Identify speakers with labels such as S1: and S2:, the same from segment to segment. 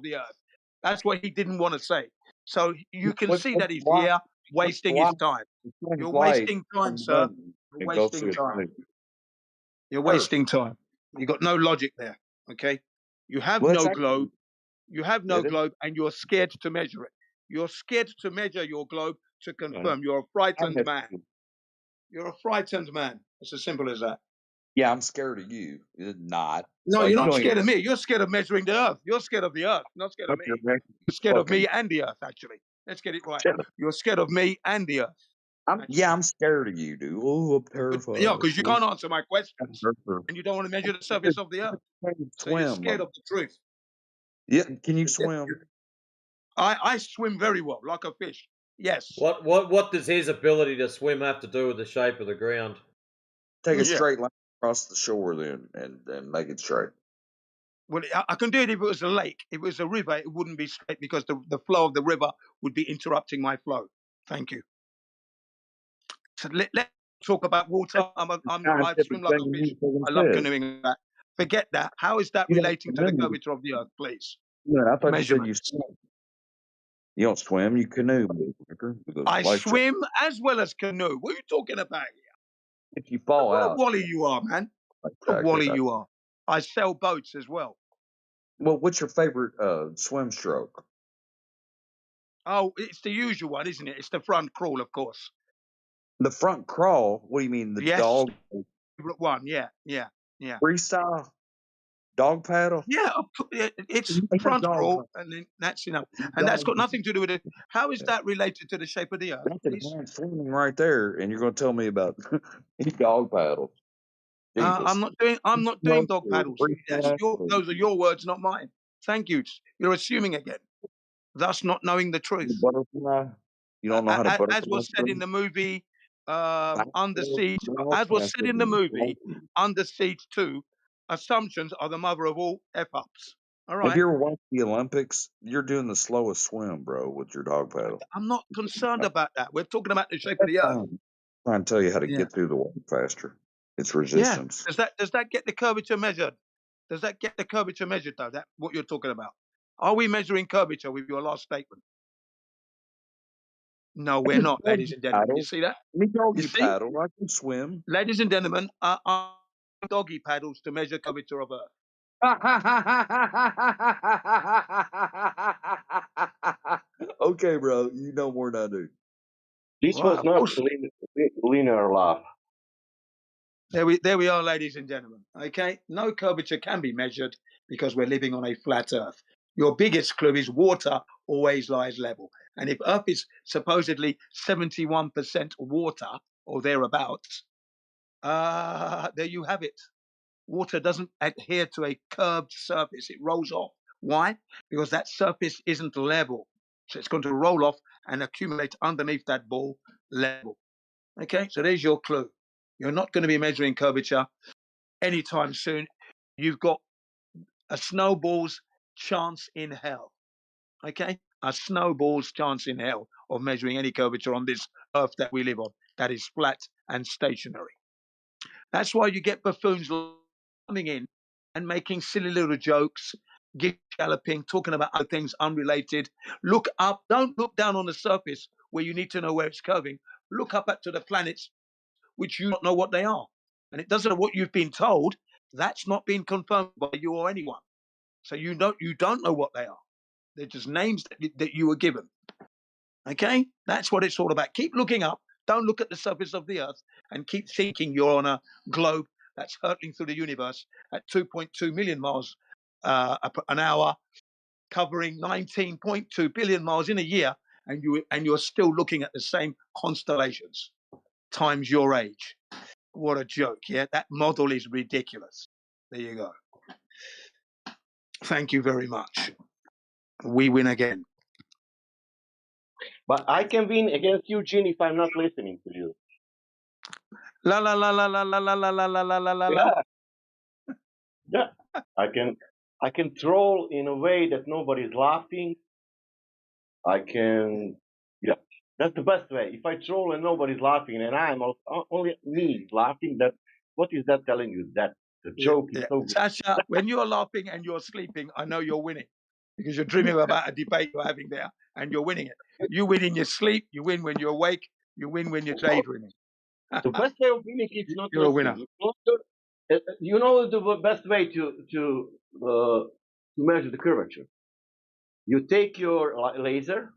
S1: the earth. That's what he didn't want to say. So you can
S2: What's
S1: see that he's
S2: why?
S1: here
S2: What's
S1: wasting
S2: why?
S1: his time.
S2: Explain
S1: You're
S2: why
S1: wasting time,
S2: from
S1: sir.
S2: London
S1: You're
S2: and go see
S1: wasting
S2: a
S1: time.
S2: tornado?
S1: You're
S2: Earth.
S1: wasting time. You got no logic there. Okay. You have
S2: Well, that's
S1: no
S2: actually
S1: globe. You have no
S2: it is.
S1: globe, and you're scared to measure it. You're scared to measure your globe to
S2: Uh,
S1: confirm. You're a
S2: I
S1: frightened
S2: have
S1: man.
S2: to.
S1: You're a frightened man. It's as simple as that.
S2: Yeah, I'm scared of you. It's not.
S1: No, you're
S2: Like you
S1: not
S2: don't even
S1: scared of me. You're scared of measuring the earth. You're scared of the earth, not scared of
S2: touch
S1: me.
S2: your neck.
S1: You're scared of
S2: Fucking
S1: me and the earth, actually. Let's get it right.
S2: shit.
S1: You're scared of me and the earth,
S2: Yeah,
S1: actually.
S2: I'm scared of you, dude. Oh, I'm
S1: Yeah,
S2: terrified.
S1: because you can't answer my questions
S2: I'm
S1: and you don't want to measure the surface
S2: scared.
S1: of the earth.
S2: I can
S1: So you're
S2: swim.
S1: scared of the truth.
S2: Yeah, can you swim?
S1: I swim very well, like a fish. Yes.
S3: What does his ability to swim have to do with the shape of the ground?
S2: Take a
S1: Yeah.
S2: straight line across the shore then and make it straight.
S1: Well, I can do it if it was a lake. If it was a river, it wouldn't be straight because the flow of the river would be interrupting my flow. Thank you. So let's talk about water.
S2: That's the
S1: I
S2: scientific
S1: swim like a
S2: thing
S1: fish.
S2: he fucking
S1: I love
S2: said.
S1: canoeing. That. Forget that. How is that
S2: You don't
S1: relating to the
S2: canoe.
S1: curvature of the earth, please?
S2: Yeah, I thought you said you
S1: Measurements.
S2: swim. You don't swim, you canoe. Motherfucker, with a
S1: I
S2: life jacket.
S1: swim as well as canoe. What are you talking about here?
S2: If you fall
S1: What a
S2: out,
S1: wally you are, man.
S2: life
S1: What a
S2: jacket.
S1: wally you are. I sell boats as well.
S2: Well, what's your favorite swim stroke?
S1: Oh, it's the usual one, isn't it? It's the front crawl, of course.
S2: The front crawl. What do you mean? The
S1: Yes.
S2: dog
S1: Favorite one. Yeah.
S2: freestyle dog paddle?
S1: Yeah, it's
S2: You ain't a
S1: front
S2: dog.
S1: crawl, and then that's enough. And that's
S2: Dog.
S1: got nothing to do with it. How is that related to the shape of the earth,
S2: That's
S1: please?
S2: advanced swimming right there, and you're going to tell me about dog paddles? Jesus.
S1: I'm not doing dog paddles.
S2: Freestyle.
S1: Those are your words, not mine. Thank you. You're assuming again, thus not knowing the truth.
S2: Butterfly. You don't know how to
S1: As
S2: butterfly
S1: was said in
S2: swim?
S1: the movie, Under Siege. As was said in the movie, Under Siege 2, assumptions are the mother of all f-ups. All
S2: Have
S1: right.
S2: you ever watched the Olympics? You're doing the slowest swim, bro, with your dog paddle.
S1: I'm not concerned
S2: That's
S1: about that. We're talking about the shape of the earth.
S2: fine. I'm trying to tell you how to
S1: Yeah.
S2: get through the water faster. It's
S1: Yeah.
S2: resistance.
S1: Does that get the curvature measured? Does that get the curvature measured though? That what you're talking about? Are we measuring curvature with your last statement? No, we're not, ladies and gentlemen. You see that?
S2: Me doggy
S1: You see?
S2: paddle. I can swim.
S1: Ladies and gentlemen, doggy paddles to measure curvature of Earth.
S2: Okay, bro. You know more than I do.
S4: This
S1: Well,
S4: was
S1: of
S4: not
S1: course.
S4: linear laugh.
S1: There we are, ladies and gentlemen. Okay, no curvature can be measured because we're living on a flat Earth. Your biggest clue is water always lies level, and if Earth is supposedly 71% water or thereabouts, there you have it. Water doesn't adhere to a curved surface; it rolls off. Why? Because that surface isn't level, so it's going to roll off and accumulate underneath that ball level. Okay, so there's your clue. You're not going to be measuring curvature anytime soon. You've got a snowball's chance in hell. Okay, a snowball's chance in hell of measuring any curvature on this earth that we live on that is flat and stationary. That's why you get buffoons coming in and making silly little jokes, galloping, talking about other things unrelated. Look up, don't look down on the surface where you need to know where it's curving. Look up to the planets which you don't know what they are. And it doesn't know what you've been told. That's not been confirmed by you or anyone. So you don't know what they are. They're just names that you were given. Okay? That's what it's all about. Keep looking up. Don't look at the surface of the earth and keep thinking you're on a globe that's hurtling through the universe at 2.2 million miles an hour, covering 19.2 billion miles in a year, and you're still looking at the same constellations times your age. What a joke, yeah? That model is ridiculous. There you go. Thank you very much. We win again.
S4: But I can win against you, Gene, if I'm not listening to you.
S1: La la la la la la la la la la la la la.
S4: Yeah. Yeah. I can troll in a way that nobody's laughing. I can, yeah, that's the best way. If I troll and nobody's laughing and I'm only me laughing, what is that telling you? That the joke is so good.
S1: Sasha, when you're laughing and you're sleeping, I know you're winning. because you're dreaming about a debate you're having there and you're winning it. You win in your sleep, you win when you're awake, you win when you're daydreaming.
S4: The best way of winning is not
S1: You're a winner.
S4: listening. You know the best way to measure the curvature. You take your laser,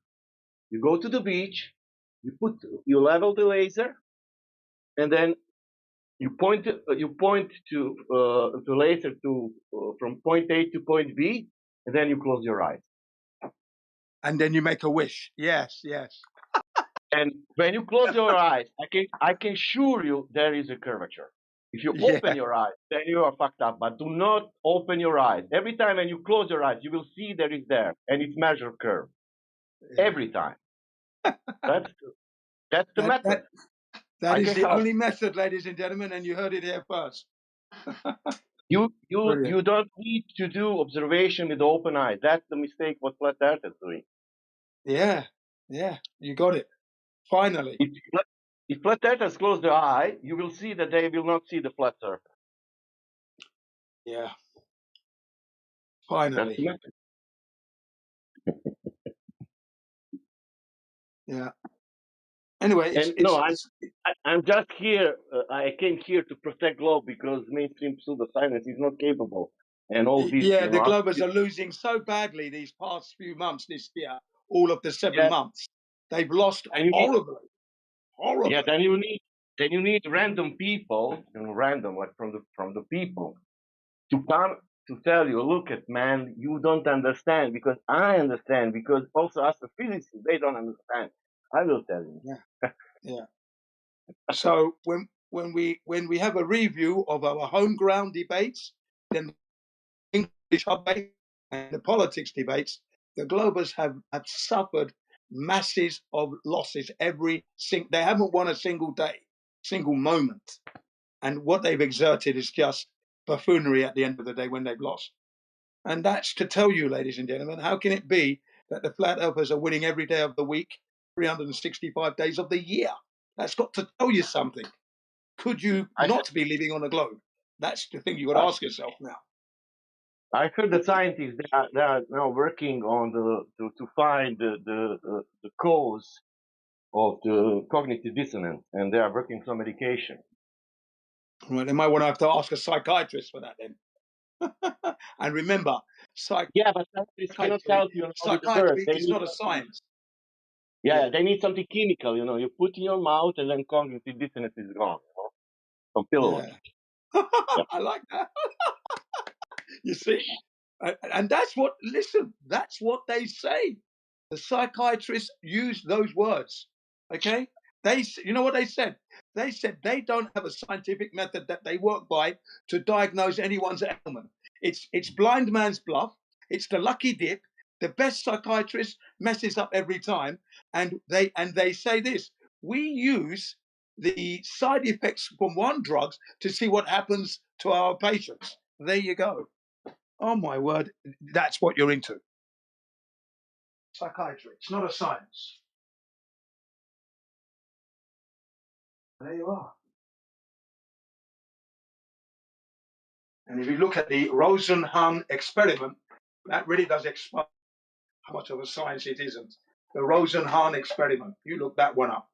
S4: you go to the beach, you level the laser, and then you point to the laser to from point A to point B, and then you close your eyes.
S1: And then you make a wish. Yes, yes.
S4: And when you close your eyes, I can assure you there is a curvature. If you open your eyes, then you are fucked up. But do not open your eyes. Every time when you close your eyes, you will see there is there, and it's measure curve.
S1: Yeah.
S4: Every time. That's the method.
S1: That is the only method, ladies and gentlemen, and you heard it here first.
S4: You don't need to do observation with open eyes. That's the mistake what flat earth is doing.
S1: Yeah, you got it. Finally.
S4: If flat earthers close their eye, you will see that they will not see the flat surface.
S1: Yeah. Finally. Yeah. Anyway,
S4: I'm just here. I came here to protect globe because mainstream pseudoscience is not capable, and all these.
S1: Yeah, the Globers are losing so badly these past few months this year. All of the 7 months, they've lost horribly.
S4: Yeah, then you need random people, random like from the people, to come to tell you, look at man, you don't understand because I understand because also astrophysicists they don't understand. I will tell you.
S1: Yeah. So when we have a review of our home ground debates, then English debate and the politics debates, the Globers have suffered masses of losses they haven't won a single day, single moment. And what they've exerted is just buffoonery at the end of the day when they've lost. And that's to tell you, ladies and gentlemen, how can it be that the flat earthers are winning every day of the week, 365 days of the year? That's got to tell you something. Could you not be living on a globe? That's the thing you've got to ask yourself now.
S4: I heard the scientists they are now working on to find the cause of the cognitive dissonance, and they are working some medication.
S1: Well, they might want to have to ask a psychiatrist for that then. And remember,
S4: but scientists cannot help you.
S1: Psychiatry is not a science.
S4: Yeah, they need something chemical. You put in your mouth, and then cognitive dissonance is gone. Some pillows.
S1: Yeah. I like that. You see, and that's what. Listen, that's what they say. The psychiatrists use those words. Okay, you know what they said? They said they don't have a scientific method that they work by to diagnose anyone's ailment. It's blind man's bluff. It's the lucky dip. The best psychiatrist messes up every time, and they say this: we use the side effects from one drugs to see what happens to our patients. There you go. Oh my word, that's what you're into. Psychiatry. It's not a science. There you are. And if you look at the Rosenhan experiment, that really does explain how much of a science it isn't. The Rosenhan experiment. You look that one up.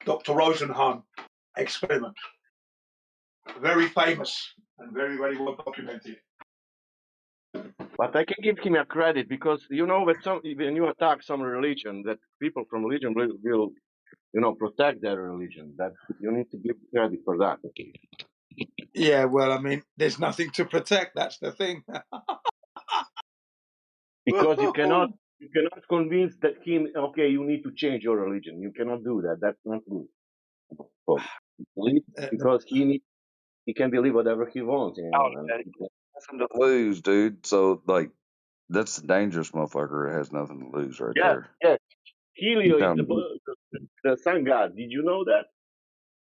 S1: Dr. Rosenhan experiment. Very famous and very, very well documented.
S4: But I can give him a credit because when you attack some religion, that people from religion will protect their religion. That you need to give credit for that.
S1: Yeah, well, I mean, there's nothing to protect. That's the thing.
S4: Because you cannot convince him. Okay, you need to change your religion. You cannot do that. That's not good. So, because he can believe whatever he wants.
S2: Nothing to lose, dude. So that's the dangerous motherfucker. It has nothing to lose right there.
S4: Yeah. Helio is the sun god. Did you know that?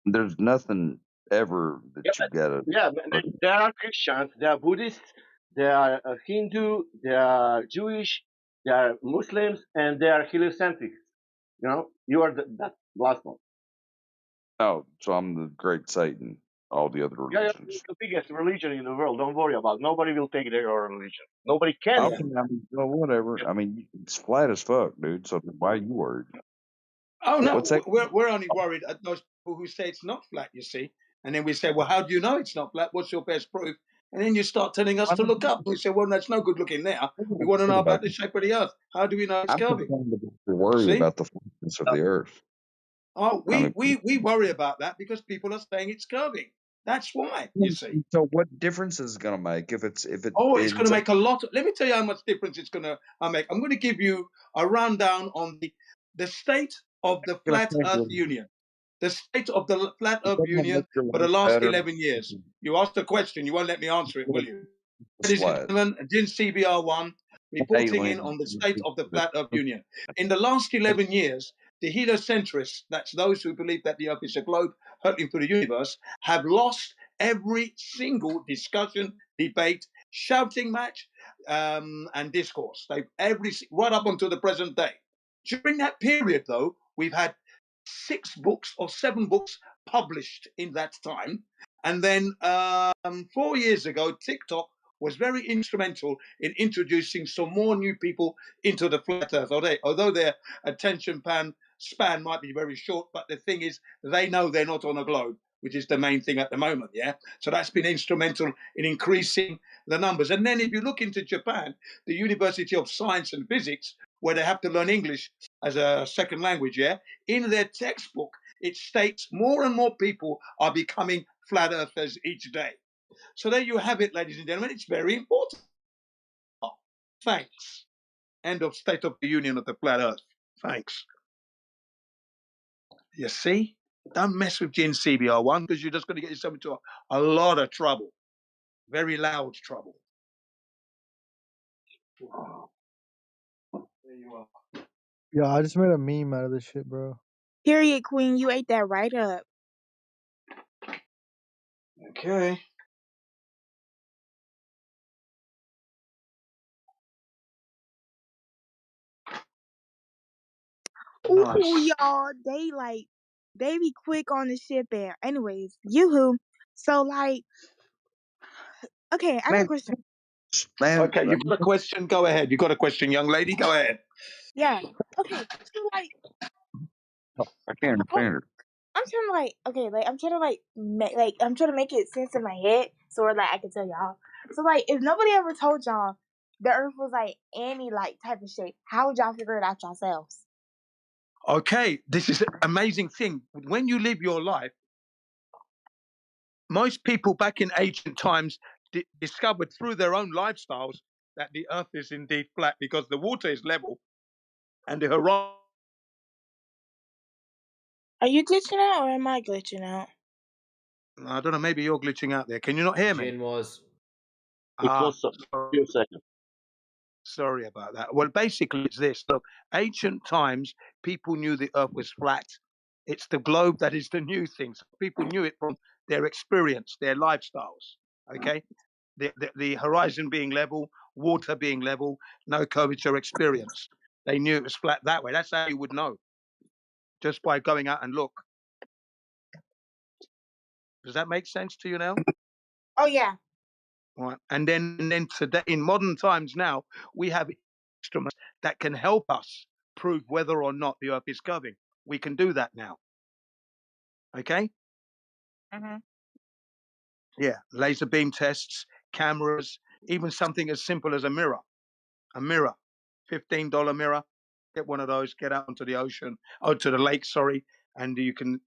S2: There's nothing ever that you gotta.
S4: Yeah, there are Christians, there are Buddhists, there are Hindu, there are Jewish, there are Muslims, and there are heliocentrics. You are that last one.
S2: Oh, so I'm the great Satan. all the other
S4: Yeah,
S2: religions.
S4: it's the biggest religion in the world. Don't worry about it. Nobody will take their religion. Nobody can.
S2: I mean, well, whatever. I mean, it's flat as fuck, dude. So why are you worried?
S1: Oh no,
S2: What's that?
S1: we're only worried at those people who say it's not flat. You see, and then we say, well, how do you know it's not flat? What's your best proof? And then you start telling us to look up. We say, well, that's no good looking there. We want to know about the shape of the Earth. How do we know it's
S2: I'm
S1: curving?
S2: concerned about your worry
S1: See?
S2: about the flatness of the Earth.
S1: Oh,
S2: I mean,
S1: we worry about that because people are saying it's curving. That's why, you see.
S2: so what difference is it going to make if it?
S1: Oh, it's going to make a lot. Let me tell you how much difference it's going to make. I'm going to give you a rundown on the state of the Flat Earth Union. The state of the Flat Earth Union for the last 11 years. You asked a question. You won't let me answer it, will you? Ladies and gentlemen, Jin CBR1 reporting in on the state of the Flat Earth Union. In the last 11 years, the heliocentrists, that's those who believe that the Earth is a globe hurtling through the universe, have lost every single discussion, debate, shouting match, and discourse. Right up until the present day. During that period, though, we've had 6 books or 7 books published in that time. And then 4 years ago, TikTok was very instrumental in introducing some more new people into the flat earth. Although their attention span might be very short, but the thing is, they know they're not on a globe, which is the main thing at the moment, yeah? So that's been instrumental in increasing the numbers. And then if you look into Japan, the University of Science and Physics, where they have to learn English as a second language, yeah? In their textbook, it states more and more people are becoming flat earthers each day. So there you have it, ladies and gentlemen. It's very important. Thanks. End of State of the Union of the Flat Earth. Thanks. You see? Don't mess with Jin CBR1 because you're just going to get yourself into a lot of trouble. Very loud trouble. There you are.
S5: Yeah, I just made a meme out of this shit, bro.
S6: Period, Queen. You ate that right up.
S1: Okay.
S6: Ooh,
S1: Nice.
S6: y'all, they be quick on the ship and anyways, yoo-hoo. So okay, I got a question.
S1: Okay, you've got a question? Go ahead. You've got a question, young lady? Go ahead.
S6: Yeah. Okay. So
S2: I can't understand her.
S6: I'm trying to I'm trying to make it sense in my head so I can tell y'all. So if nobody ever told y'all the earth was any type of shape, how would y'all figure it out yourselves?
S1: Okay, this is an amazing thing. When you live your life, most people back in ancient times discovered through their own lifestyles that the earth is indeed flat because the water is level and the horizon.
S6: Are you glitching out or am I glitching out?
S1: I don't know, maybe you're glitching out there. Can you not hear me?
S3: Jin was.
S4: It was a few seconds.
S1: Sorry about that. Well, basically, it's this. Look, ancient times, people knew the earth was flat. It's the globe that is the new thing. So people knew it from their experience, their lifestyles. Okay? The horizon being level, water being level, no curvature experience. They knew it was flat that way. That's how you would know, just by going out and look. Does that make sense to you now?
S6: Oh yeah.
S1: Right. And then today, in modern times now, we have instruments that can help us prove whether or not the Earth is curving. We can do that now. Okay?
S6: Mm-hmm.
S1: Yeah. Laser beam tests, cameras, even something as simple as a mirror. A mirror, $15 mirror. Get one of those, get out onto the ocean, to the lake, sorry, and you can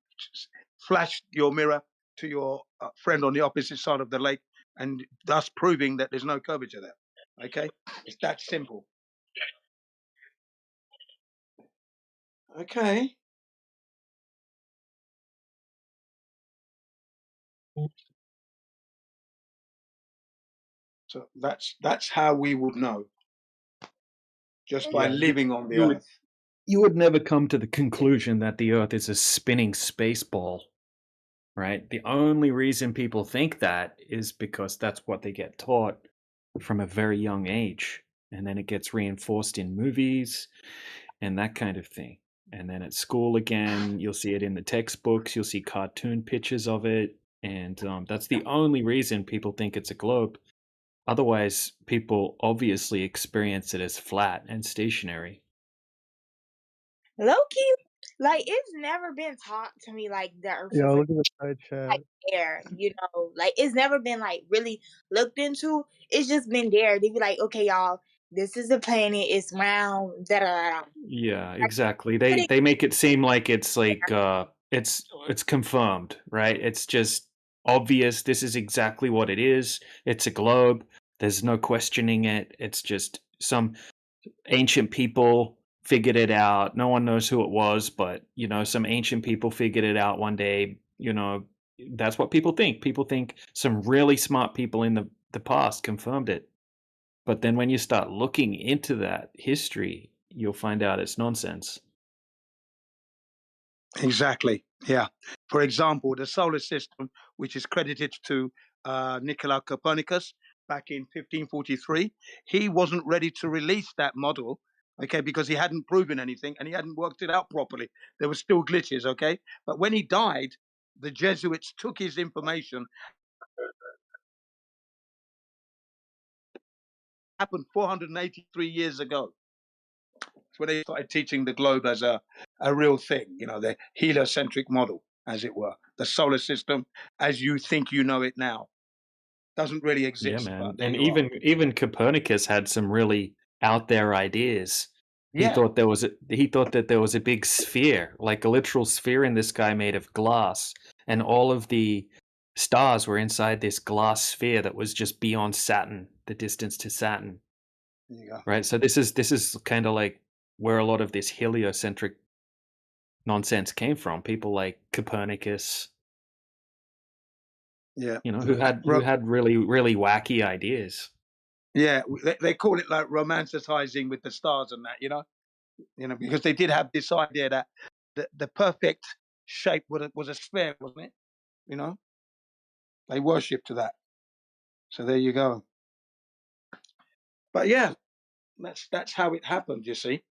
S1: flash your mirror to your friend on the opposite side of the lake, and thus proving that there's no curvature there. Okay? It's that simple. Okay. So that's how we would know, just by living on the Earth.
S7: You would never come to the conclusion that the Earth is a spinning space ball, right? The only reason people think that is because that's what they get taught from a very young age. And then it gets reinforced in movies and that kind of thing. And then at school again, you'll see it in the textbooks, you'll see cartoon pictures of it. and that's the only reason people think it's a globe. Otherwise, people obviously experience it as flat and stationary.
S6: Low key, like it's never been taught to me like the Earth is
S5: Yo,
S6: like
S5: look at the side chat.
S6: there, like it's never been like really looked into. It's just been there. They be like, okay, y'all, this is the planet. It's round. Da da da.
S7: Yeah, exactly. They make it seem like it's it's confirmed, right? It's just obvious. This is exactly what it is. It's a globe. There's no questioning it. It's just some ancient people figured it out. No one knows who it was, but some ancient people figured it out one day. That's what people think. People think some really smart people in the past confirmed it. But then when you start looking into that history, you'll find out it's nonsense.
S1: Exactly. Yeah. For example, the solar system, which is credited to Nicolas Copernicus back in 1543, he wasn't ready to release that model, okay, because he hadn't proven anything and he hadn't worked it out properly. There were still glitches, okay. But when he died, the Jesuits took his information. Happened 483 years ago. It's when they started teaching the globe as a real thing, the heliocentric model, as it were. The solar system, as you think you know it now, doesn't really
S7: Yeah,
S1: exist,
S7: man.
S1: but there
S7: And
S1: you are.
S7: even Copernicus had some really out there ideas. He
S1: Yeah,
S7: thought that there was a big sphere, like a literal sphere in the sky made of glass, and all of the stars were inside this glass sphere that was just beyond Saturn, the distance to Saturn.
S1: there you go.
S7: Right? So this is kind of like where a lot of this heliocentric nonsense came from. People like Copernicus,
S1: Yeah,
S7: who had really really wacky ideas.
S1: yeah. They call it like romanticizing with the stars and that, because they did have this idea that the perfect shape was a sphere, wasn't it? They worshipped that. So there you go. But yeah, that's how it happened. You see.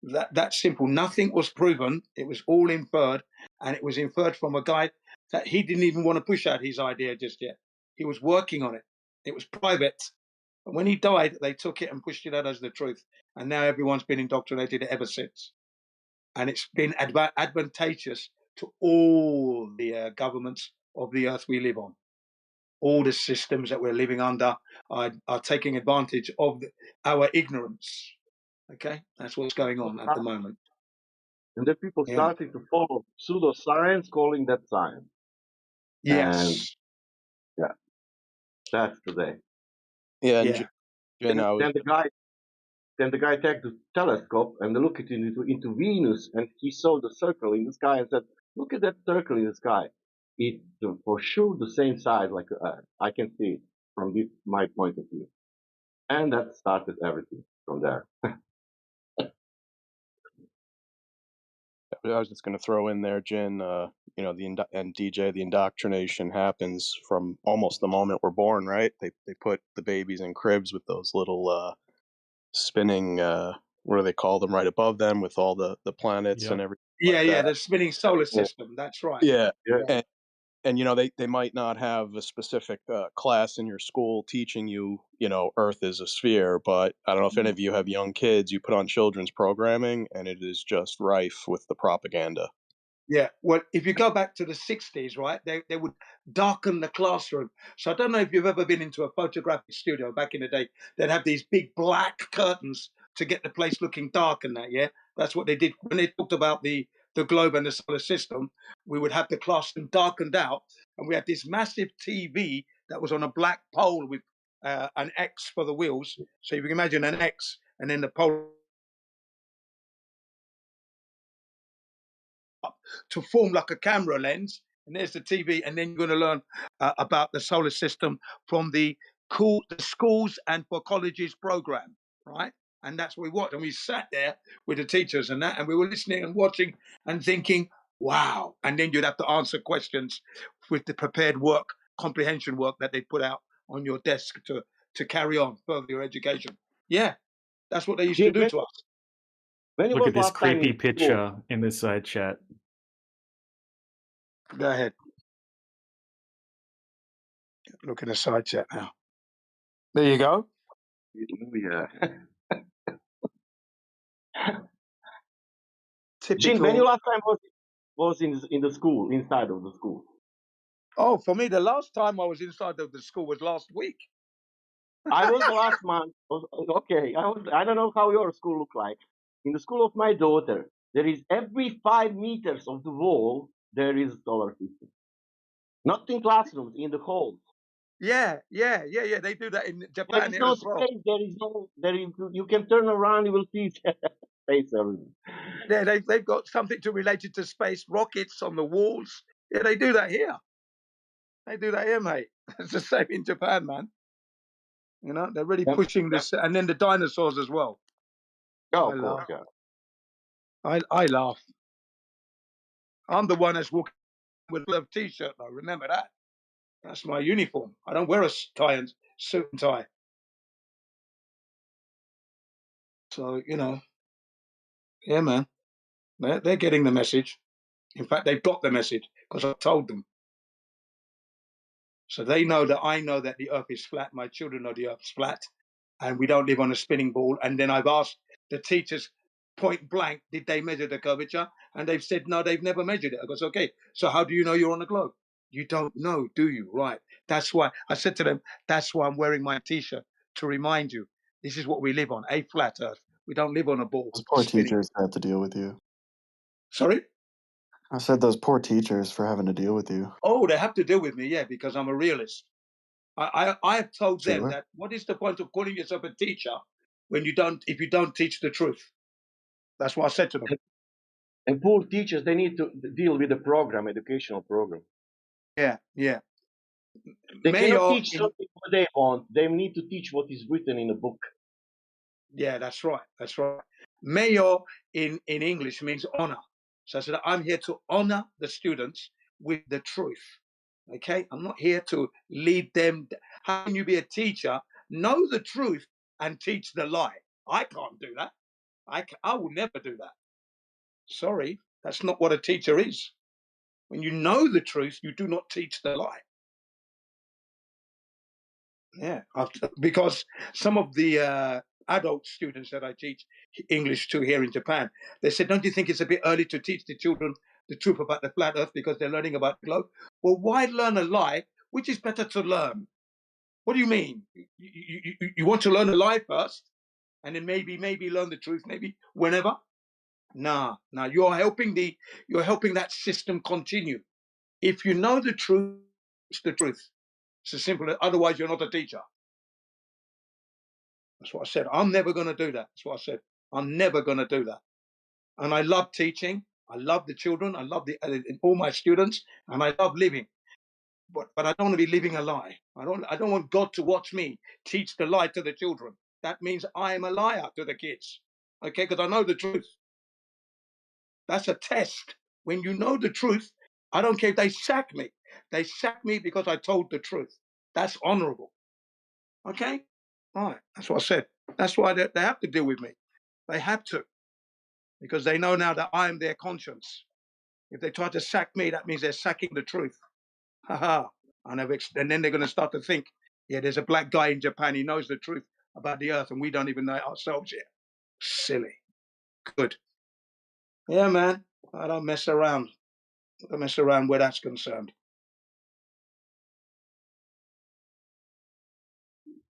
S1: That's simple. Nothing was proven. It was all inferred, and it was inferred from a guy that he didn't even want to push out his idea just yet. He was working on it. It was private. And when he died, they took it and pushed it out as the truth. And now everyone's been indoctrinated ever since. And it's been advantageous to all the governments of the earth we live on. All the systems that we're living under are taking advantage of our ignorance. Okay, that's what's going on at the moment.
S4: And then people
S1: Yeah.
S4: starting to follow pseudoscience, calling that science.
S1: Yes.
S4: And yeah, that's today.
S8: Yeah, and
S1: Yeah.
S8: Jen, I was
S4: Then the guy took the telescope and looked into Venus, and he saw the circle in the sky and said, "Look at that circle in the sky. It's for sure the same size like the Earth. I can see it from my point of view." And that started everything from there.
S8: I was just going to throw in there, Jen. And DJ, the indoctrination happens from almost the moment we're born, right? They put the babies in cribs with those little spinning. What do they call them? Right above them, with all the planets
S7: Yep.
S8: and everything.
S1: Yeah,
S8: like
S1: yeah,
S8: that.
S1: the spinning solar system. That's right.
S8: Yeah,
S4: Yeah.
S8: and they might not have a specific class in your school teaching you, Earth is a sphere, but I don't know if any of you have young kids. You put on children's programming, and it is just rife with the propaganda.
S1: Yeah. Well, if you go back to the 60s, right, they would darken the classroom. So I don't know if you've ever been into a photographic studio back in the day. They'd have these big black curtains to get the place looking dark and that, yeah? That's what they did. When they talked about the globe and the solar system, we would have the classroom darkened out, and we had this massive TV that was on a black pole with an X for the wheels. So if you can imagine an X and then the pole to form like a camera lens, and there's the TV, and then you're going to learn about the solar system from the schools and for colleges program, right? And that's what we watched, and we sat there with the teachers and that, and we were listening and watching and thinking, wow. And then you'd have to answer questions with the prepared work, comprehension work that they put out on your desk to carry on further your education. Yeah, that's what they used to do to us.
S7: Look at this creepy picture in the side chat.
S1: Go ahead. Look in the side chat now. There you go.
S2: Yeah.
S4: Gene, when you
S1: Typical.
S4: last time was in the school, inside of the school?
S1: Oh, for me, the last time I was inside of the school was last week.
S4: I was the last month. Okay, I don't know how your school look like. In the school of my daughter, there is every 5 meters of the wall there is solar system. Not in classrooms, in the halls.
S1: Yeah. They do that in
S4: There
S1: Japan
S4: is
S1: here
S4: no
S1: as well.
S4: space. You can turn around, you will see space everywhere.
S1: Yeah, they've got something to related to space rockets on the walls. Yeah, they do that here. They do that here, mate. It's the same in Japan, man. You know, they're really
S4: Yep,
S1: pushing
S4: yep.
S1: this, and then the dinosaurs as well.
S4: Oh,
S1: I
S4: of
S1: laugh.
S4: course, yeah.
S1: I laugh. I'm the one that's walking with a t-shirt, though. Remember that. That's my uniform. I don't wear a tie and suit and tie. So you know, yeah, man. They're getting the message. In fact, they've got the message because I told them. So they know that I know that the Earth is flat. My children know the Earth's flat, and we don't live on a spinning ball. And then I've asked the teachers point blank, did they measure the curvature? And they've said, no, they've never measured it. I goes, okay, so how do you know you're on the globe? You don't know, do you? Right. That's why I said to them, that's why I'm wearing my T-shirt, to remind you, this is what we live on, a flat Earth. We don't live on a ball.
S9: Those poor
S1: spinning.
S9: teachers have to deal with you.
S1: Sorry?
S9: I said those poor teachers for having to deal with you.
S1: Oh, they have to deal with me, yeah, because I'm a realist. I have told them
S9: Sure.
S1: that what is the point of calling yourself a teacher when you don't, if you don't teach the truth? That's what I said to them.
S4: And poor teachers, they need to deal with the program, educational program.
S1: Yeah.
S4: They cannot
S1: Mayor
S4: teach something what they want. They need to teach what is written in a book.
S1: Yeah, that's right. That's right. Mayor in English means honor. So I said, I'm here to honor the students with the truth. Okay? I'm not here to lead them. How can you be a teacher, know the truth, and teach the lie? I can't do that. I will never do that. Sorry, that's not what a teacher is. When you know the truth, you do not teach the lie. Yeah, because some of the adult students that I teach English to here in Japan, they said, don't you think it's a bit early to teach the children the truth about the flat earth because they're learning about the globe? Well, why learn a lie? Which is better to learn? What do you mean? You want to learn a lie first and then maybe learn the truth, maybe whenever? Nah, you're helping that system continue. If you know the truth, it's the truth. It's as simple as, otherwise you're not a teacher. That's what I said. I'm never going to do that. That's what I said. I'm never going to do that. And I love teaching. I love the children. I love all my students, and I love living. But I don't want to be living a lie. I don't want God to watch me teach the lie to the children. That means I am a liar to the kids. Okay, because I know the truth. That's a test. When you know the truth, I don't care if they sack me. They sack me because I told the truth. That's honorable. Okay? All right. That's what I said. That's why they have to deal with me. They have to. Because they know now that I am their conscience. If they try to sack me, that means they're sacking the truth. Ha. And then they're going to start to think, yeah, there's a black guy in Japan. He knows the truth about the earth, and we don't even know it ourselves yet. Silly. Good. Yeah, man. I don't mess around. I don't mess around where that's concerned.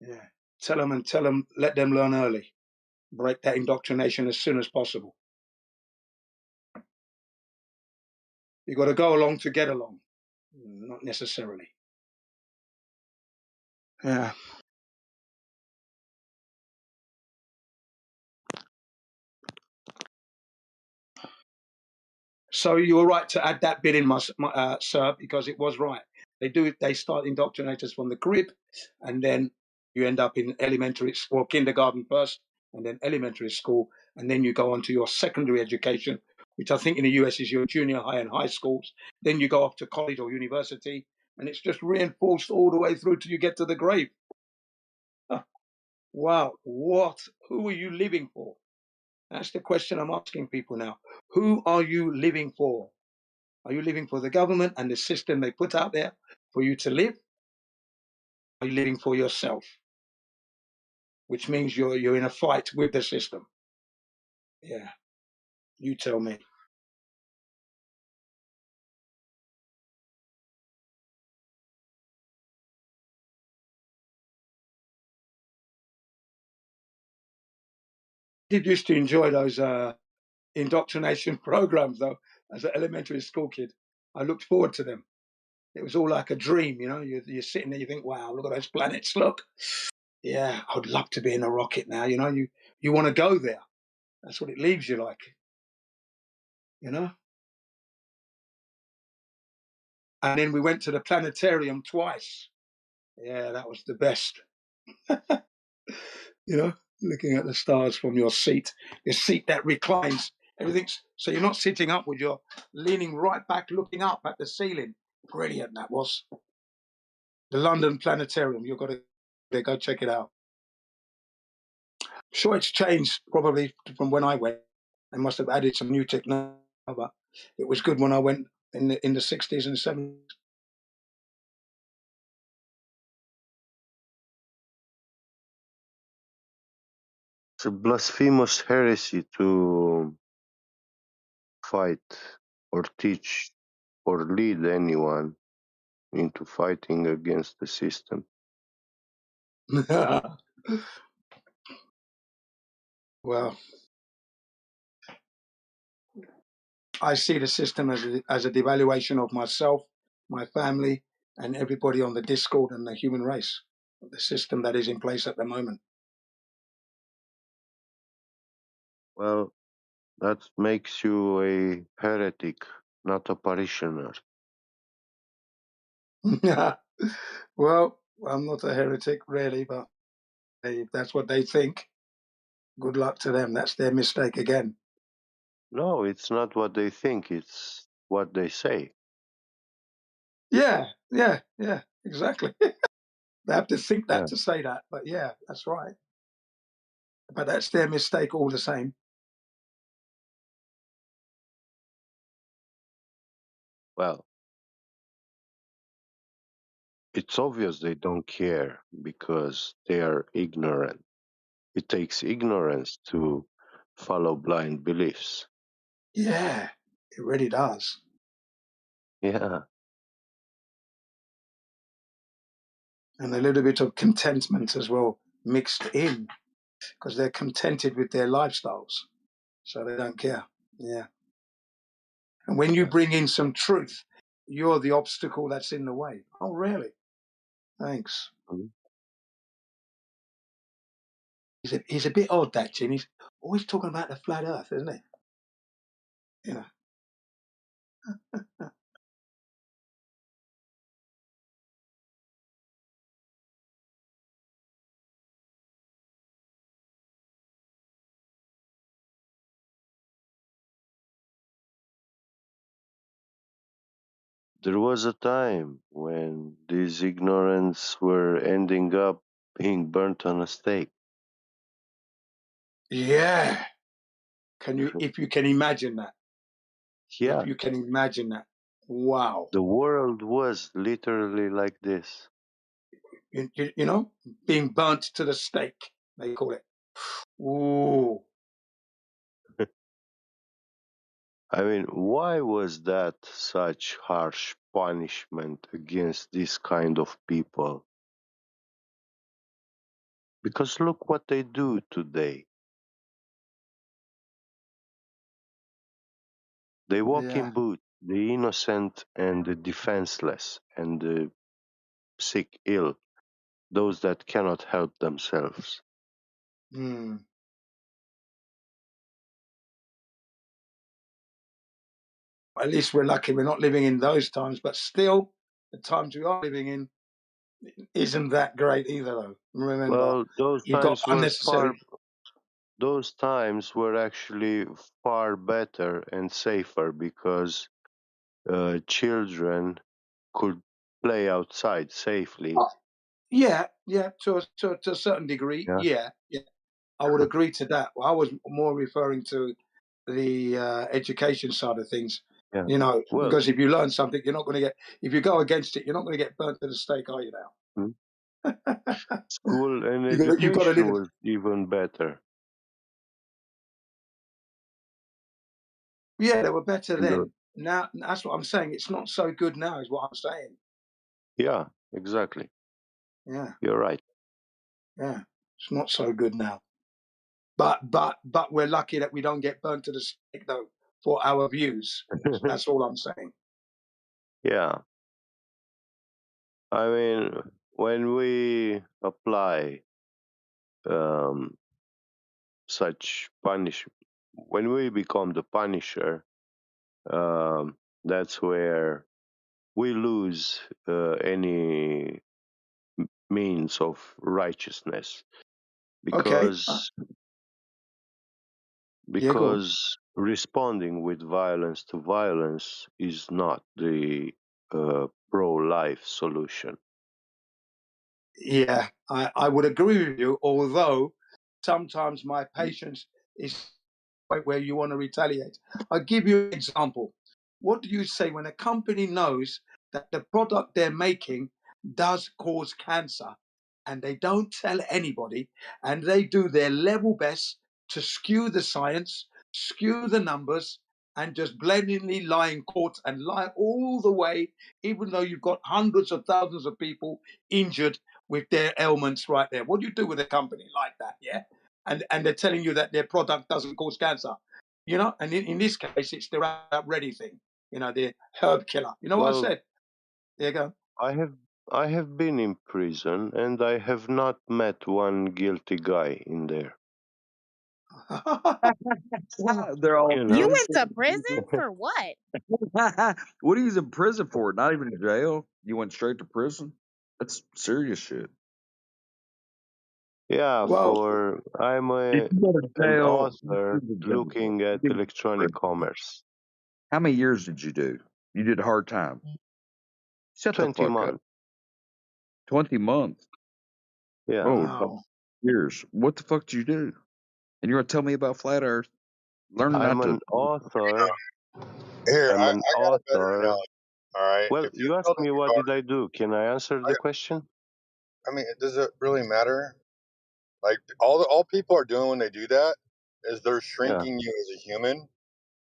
S1: Yeah. Tell them, let them learn early. Break that indoctrination as soon as possible. You got to go along to get along. Not necessarily. Yeah. So you were right to add that bit in, sir, because it was right. They start indoctrinators from the crib, and then you end up in elementary or kindergarten first, and then elementary school, and then you go on to your secondary education, which I think in the US is your junior high and high schools. Then you go off to college or university, and it's just reinforced all the way through till you get to the grave. Wow, who are you living for? That's the question I'm asking people now. Who are you living for? Are you living for the government and the system they put out there for you to live? you're living for yourself, which means you're in a fight with the system. Yeah, you tell me. I did used to enjoy those indoctrination programs, though, as an elementary school kid. I looked forward to them. It was all like a dream, you know. You're sitting there, you think, wow, look at those planets, look. Yeah, I'd love to be in a rocket now, you know. You want to go there. That's what it leaves you like, you know. And then we went to the planetarium twice. Yeah, that was the best. You know, looking at the stars from your seat that reclines. Everything's so you're not sitting upward, you're leaning right back, looking up at the ceiling. Brilliant, that was. The London Planetarium. You've got to go check it out. Sure, it's changed probably from when I went. They must have added some new technology, but it was good when I went in the 60s and 70s.
S10: It's a blasphemous heresy to fight or teach or lead anyone into fighting against the system.
S1: Well, I see the system as a devaluation of myself, my family, and everybody on the Discord and the human race. The system that is in place at the moment.
S10: Well, that makes you a heretic, not a parishioner.
S1: Well, I'm not a heretic, really, but if that's what they think, good luck to them. That's their mistake again.
S10: No, it's not what they think, it's what they say.
S1: Yeah, exactly. They have to think that to say that, but yeah, that's right. But that's their mistake all the same.
S10: Well, it's obvious they don't care because they are ignorant. It takes ignorance to follow blind beliefs.
S1: Yeah, it really does.
S10: Yeah.
S1: And a little bit of contentment as well mixed in because they're contented with their lifestyles. So they don't care. Yeah. And when you bring in some truth, you're the obstacle that's in the way. Oh, really? Thanks.
S10: Mm-hmm.
S1: He's a bit odd, that Jim. He's always talking about the flat earth, isn't he? Yeah.
S10: There was a time when these ignorance were ending up being burnt on a stake.
S1: Yeah. If you can imagine that?
S10: Yeah.
S1: If you can imagine that. Wow.
S10: The world was literally like this.
S1: You know, being burnt to the stake, they call it. Ooh.
S10: I mean, why was that such harsh punishment against this kind of people? Because look what they do today. They walk in boots, the innocent and the defenseless and the sick, ill, those that cannot help themselves.
S1: At least we're lucky we're not living in those times, but still, the times we are living in isn't that great either, though. Remember,
S10: Well,
S1: you've got unnecessary.
S10: those times were actually far better and safer because children could play outside safely.
S1: Yeah, to a certain degree, yeah. I would agree to that. Well, I was more referring to the education side of things.
S10: Yeah.
S1: You know,
S10: Well,
S1: because if you learn something, you're not going to get. If you go against it, you're not going to get burnt to the stake, are you now?
S10: School and
S1: You got to
S10: education
S1: live.
S10: was even better.
S1: Yeah, they were better
S10: And
S1: then. Now, that's what I'm saying. It's not so good now, is what I'm saying.
S10: yeah, exactly.
S1: Yeah,
S10: You're right.
S1: yeah. It's not so good now. But we're lucky that we don't get burnt to the stake though for our views. That's all I'm saying.
S10: Yeah. I mean, when we apply such when we become the punisher, that's where we lose any means of righteousness,
S1: Okay. Yeah, go on.
S10: because responding with violence to violence is not the pro-life solution.
S1: Yeah, I would agree with you, although sometimes my patience is where you want to retaliate. I'll give you an example. What do you say when a company knows that the product they're making does cause cancer and they don't tell anybody and they do their level best to skew the science, skew the numbers, and just blatantly lie in court and lie all the way, even though you've got hundreds of thousands of people injured with their ailments right there? What do you do with a company like that? Yeah. And they're telling you that their product doesn't cause cancer, and in this case, it's the Roundup Ready thing, the herb killer. You know what I
S10: Well,
S1: said? There you go.
S10: I have been in prison and I have not met one guilty guy in there.
S11: They're all
S10: You
S6: You
S10: know?
S6: went to prison for what?
S11: What are you in prison for? Not even in jail. You went straight to prison. That's serious shit.
S10: Yeah,
S1: Well,
S10: I'm
S11: If you go to
S10: an
S11: jail,
S10: author looking at electronic commerce.
S11: How many years did you do? You did hard time. Shut the
S10: 20
S11: fuck up.
S10: months.
S11: 20 months.
S10: Yeah.
S11: Oh,
S1: wow.
S11: years. What the fuck did you do? And you're gonna tell me about flat Earth? Learn
S10: I'm
S11: not to.
S10: an author.
S12: Here,
S10: I'm
S12: I
S10: an
S12: got a better
S10: author.
S12: analogy. All right.
S10: Well,
S12: If you're
S10: you asked
S12: building
S10: me
S12: a
S10: what
S12: garden,
S10: did I do. Can I answer the question?
S12: I mean, does it really matter? Like all people are doing when they do that is they're
S10: Yeah.
S12: shrinking you as a human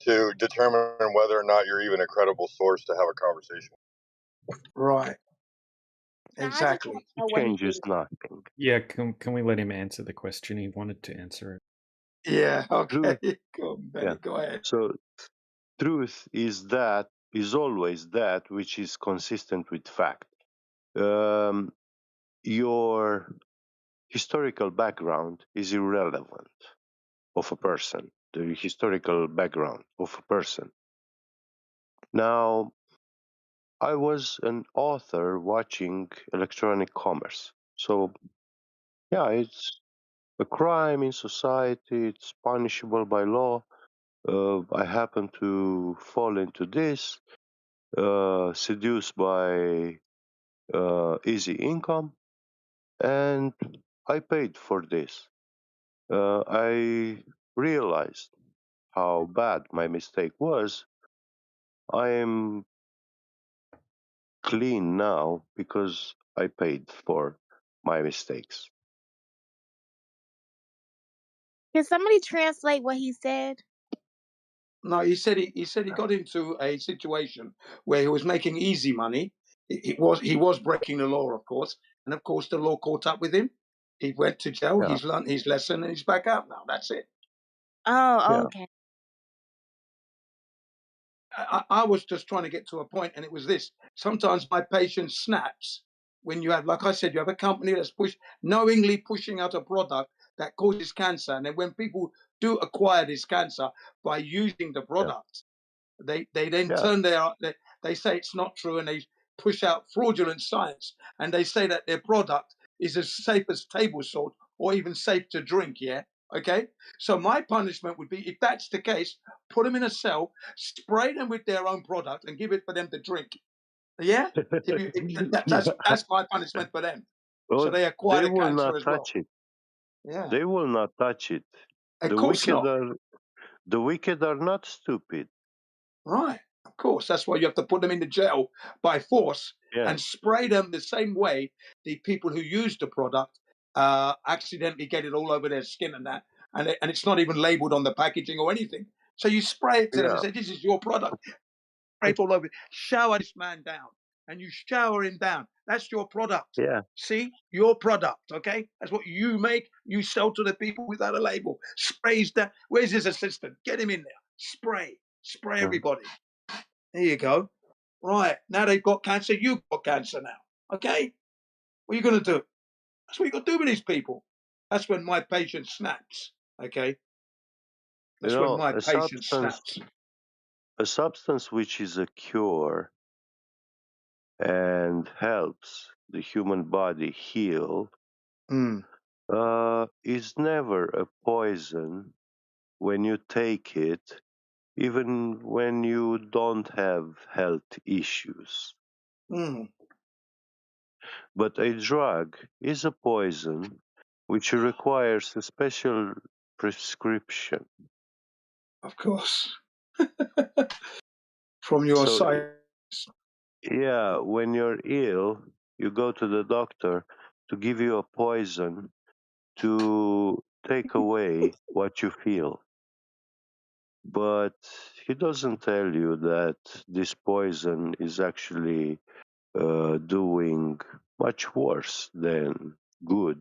S12: to determine whether or not you're even a credible source to have a conversation.
S1: Right.
S6: So I just want
S1: Exactly.
S6: to
S10: It
S6: know what he
S10: changes
S6: did.
S10: nothing.
S7: Yeah, can we let him answer the question? He wanted to answer it.
S1: Yeah.
S10: Truth.
S1: Okay. Go on, Benny.
S10: Yeah.
S1: Go ahead.
S10: So truth is always that which is consistent with fact. Your historical background is irrelevant of a person. The historical background of a person. Now, I was an author watching electronic commerce. So, yeah, it's a crime in society. It's punishable by law. I happen to fall into this, seduced by easy income, and I paid for this. I realized how bad my mistake was. I am clean now because I paid for my mistakes.
S6: Can somebody translate what he said?
S1: No, he said he got into a situation where he was making easy money. He was breaking the law, of course, and of course the law caught up with him. He went to jail.
S10: Yeah,
S1: He's learned his lesson, and he's back out now. That's it.
S6: Oh,
S10: yeah.
S6: okay.
S1: I was just trying to get to a point, and it was this. Sometimes my patience snaps when you have, like I said, you have a company that's knowingly pushing out a product that causes cancer, and then when people do acquire this cancer by using the
S10: Yeah,
S1: product, they then
S10: yeah.
S1: turn they say it's not true, and they push out fraudulent science, and they say that their product is as safe as table salt or even safe to drink. Yeah. Okay. So my punishment would be, if that's the case, put them in a cell, spray them with their own product, and give it for them to drink. Yeah. That's my punishment for them. So
S10: Well,
S1: they acquire
S10: they
S1: the
S10: will
S1: cancer
S10: not
S1: as well.
S10: touch it.
S1: Yeah.
S10: They will not touch it.
S1: Of
S10: The
S1: course
S10: wicked
S1: not.
S10: are the wicked are not stupid.
S1: Right. Of course, that's why you have to put them into jail by force
S10: Yeah,
S1: and spray them the same way the people who use the product accidentally get it all over their skin and that, and it's not even labeled on the packaging or anything. So you spray it to them and
S10: yeah,
S1: say, "This is your product." Spray it all over. Shower this man down, and you shower him down. That's your product.
S10: yeah.
S1: See, your product. Okay, that's what you make. You sell to the people without a label. Sprays down. Where's his assistant? Get him in there. Spray
S10: Mm.
S1: everybody. There you go. Right. Now they've got cancer. You've got cancer now. Okay? What are you going to do? That's what you got to do with these people. That's when my patient snaps. Okay?
S10: You
S1: That's when
S10: know,
S1: my patient snaps.
S10: a substance which is a cure and helps the human body heal
S1: Mm.
S10: is never a poison when you take it, even when you don't have health issues.
S1: Mm.
S10: But a drug is a poison which requires a special prescription.
S1: Of course. From your
S10: So,
S1: side.
S10: yeah, when you're ill, you go to the doctor to give you a poison to take away what you feel. But he doesn't tell you that this poison is actually doing much worse than good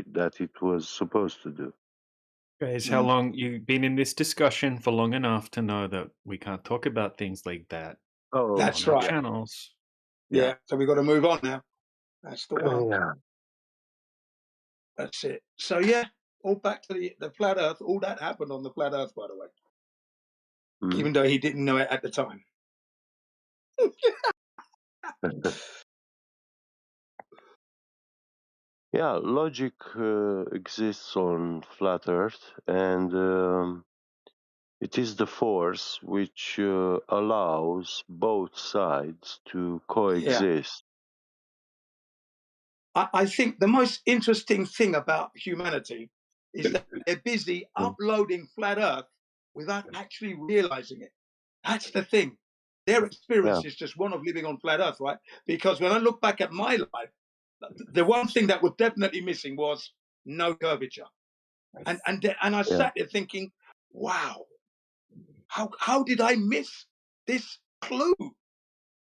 S10: that it was supposed to do.
S7: Guys, how long you've been in this discussion for long enough to know that we can't talk about things like that
S10: Oh,
S1: That's
S7: on our
S1: right.
S7: channels.
S1: Yeah. So we've got to move on now. That's the one.
S10: Yeah.
S1: That's it. So yeah, all back to the flat Earth. All that happened on the flat Earth, by the way,
S10: Mm.
S1: even though he didn't know it at the time.
S10: Yeah, logic exists on flat Earth, and it is the force which allows both sides to
S1: Yeah.
S10: coexist.
S1: I think the most interesting thing about humanity is that they're busy uploading flat Earth without actually realizing it. That's the thing. Their experience
S10: Yeah,
S1: is just one of living on flat Earth, right? Because when I look back at my life, the one thing that was definitely missing was no curvature. And I
S10: yeah.
S1: sat there thinking, wow, how did I miss this clue?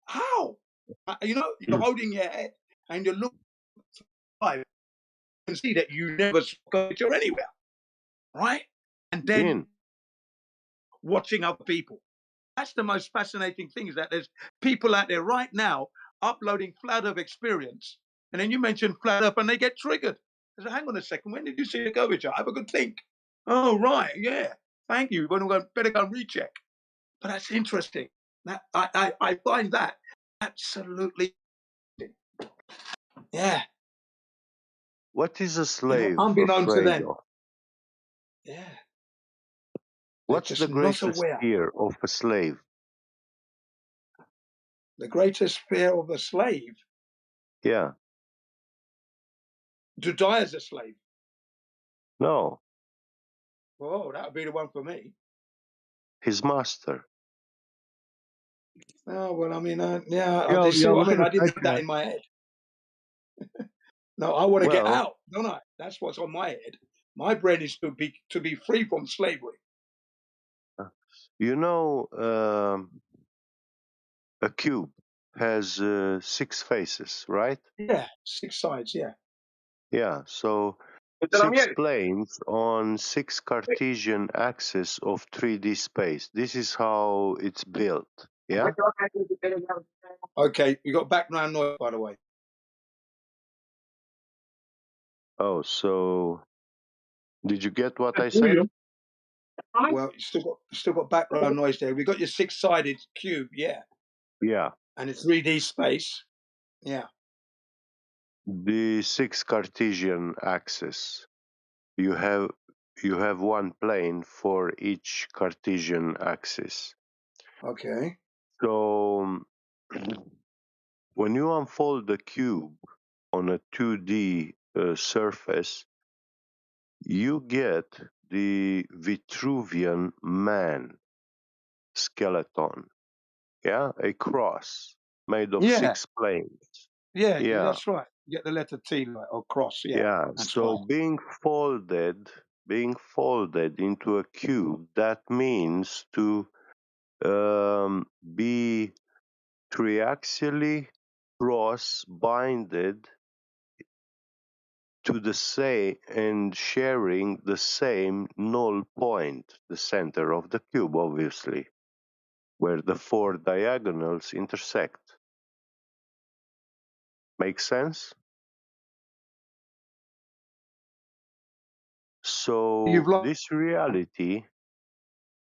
S1: How? You're
S10: Mm.
S1: holding your head and you look live and see that you never saw curvature anywhere, right? And then
S10: In.
S1: watching other people. That's the most fascinating thing, is that there's people out there right now uploading flat Earth experience. And then you mention flat Earth and they get triggered. I said, hang on a second, when did you see the curvature? Have a good think. Oh, right, yeah. Thank you. Better go and recheck. But that's interesting. I find that absolutely, yeah.
S10: What is a slave
S1: Unbeknownst to
S10: afraid
S1: them.
S10: of?
S1: Yeah. They're
S10: What's
S1: just
S10: the
S1: not
S10: greatest
S1: aware.
S10: fear of a slave?
S1: The greatest fear of a slave,
S10: Yeah,
S1: to die as a slave.
S10: no,
S1: Oh, that would be the one for me.
S10: his master.
S1: Oh, well, I mean, yeah,
S5: Yo,
S1: you see
S5: yo,
S1: what
S5: look
S1: I
S5: at
S1: mean?
S5: the
S1: I didn't
S5: text
S1: have that
S5: chat.
S1: in my head. No, I want to get
S10: Well,
S1: out, don't I? That's what's on my head. My brain is to be free from slavery.
S10: you know, a cube has 6 faces, right?
S1: Yeah, 6 sides, yeah.
S10: Yeah, so 6 planes on 6 Cartesian axes of 3D space. This is how it's built. Yeah?
S1: Okay, you got background noise, by the way.
S10: Oh, so did you get what I said?
S1: Well, you still got background noise there. We got your 6-sided cube, yeah,
S10: Yeah.
S1: and it's 3D space, yeah.
S10: The 6 Cartesian axes. You have 1 plane for each Cartesian axis.
S1: Okay,
S10: So when you unfold the cube on a 2D surface, you get the Vitruvian man skeleton. yeah, a cross made of
S1: Yeah,
S10: 6 planes.
S1: yeah,
S10: Yeah,
S1: that's right. Get the letter T like, or cross. Yeah,
S10: yeah.
S1: that's
S10: So
S1: fine.
S10: being folded into a cube, that means to be triaxially cross-binded to the same and sharing the same null point, the center of the cube, obviously, where the 4 diagonals intersect. Make sense?
S1: You've
S10: So
S1: lost.
S10: this reality,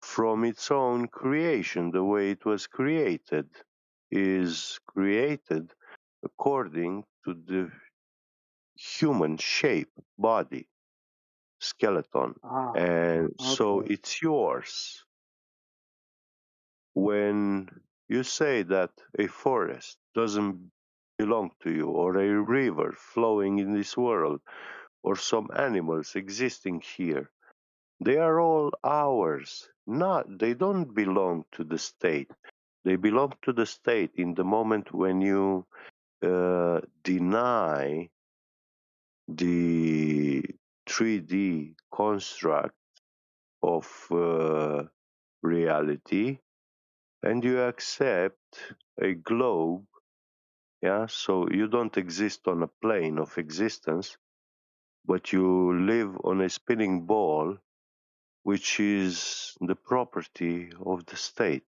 S10: from its own creation, the way it was created, is created according to the human shape, body, skeleton.
S1: Ah,
S10: And so
S1: okay.
S10: it's yours. When you say that a forest doesn't belong to you, or a river flowing in this world, or some animals existing here, they are all ours. They don't belong to the state. They belong to the state in the moment when you deny the 3D construct of reality, and you accept a globe. Yeah, so you don't exist on a plane of existence, but you live on a spinning ball, which is the property of the state.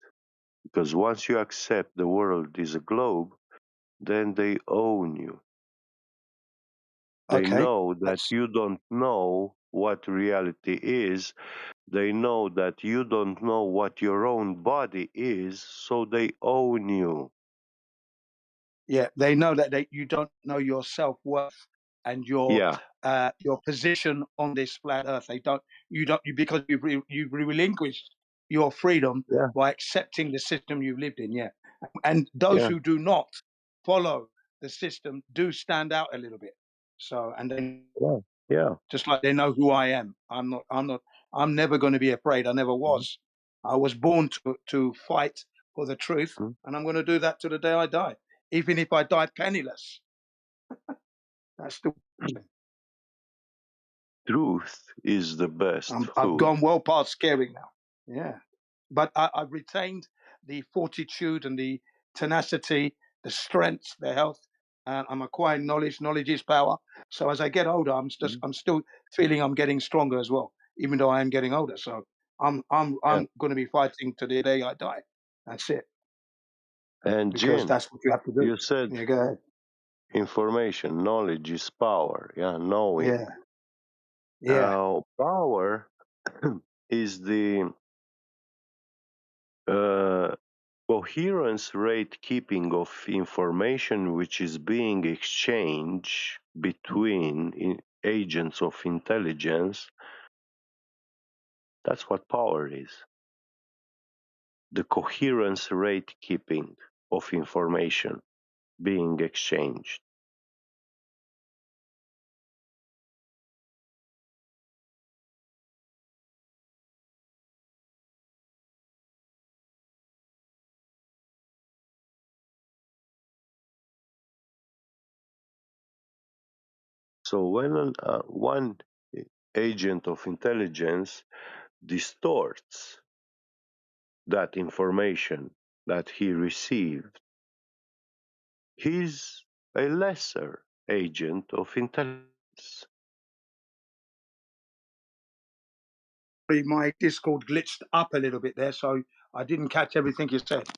S10: Because once you accept the world is a globe, then they own you. They
S1: Okay.
S10: know that
S1: That's
S10: you don't know what reality is. They know that you don't know what your own body is, so they own you.
S1: yeah. They know that you don't know your self worth and your
S10: Yeah,
S1: position on this flat Earth. They don't. You don't. You because you've relinquished your freedom
S10: yeah,
S1: by accepting the system you've lived in. Yeah. And those
S10: yeah,
S1: who do not follow the system do stand out a little bit. So, and then
S10: yeah, yeah.
S1: just like they know who I am. I'm not. I'm not. I'm never going to be afraid. I never was. I was born to fight for the truth,
S10: Mhm.
S1: and I'm going to do that to the day I die, even if I die penniless. That's the.
S10: Truth is the best
S1: I've
S10: food.
S1: gone well past scaring now. Yeah, but I've retained the fortitude and the tenacity, the strength, the health. I'm acquiring knowledge. Knowledge is power. So as I get older,
S10: Mhm.
S1: I'm still feeling I'm getting stronger as well, even though I am getting older. So
S10: Yeah.
S1: I'm going to be fighting to the day I die. That's it,
S10: And
S1: because
S10: Jin,
S1: that's what you have to do.
S10: you said
S1: Yeah, go ahead.
S10: information, knowledge is power. Yeah, knowing.
S1: Yeah, yeah.
S10: Now, power is the uh, coherence rate keeping of information which is being exchanged between agents of intelligence. That's what power is. The coherence rate keeping of information being exchanged. So when one agent of intelligence distorts that information that he received, he's a lesser agent of intelligence.
S1: My Discord glitched up a little bit there, so I didn't catch everything you said.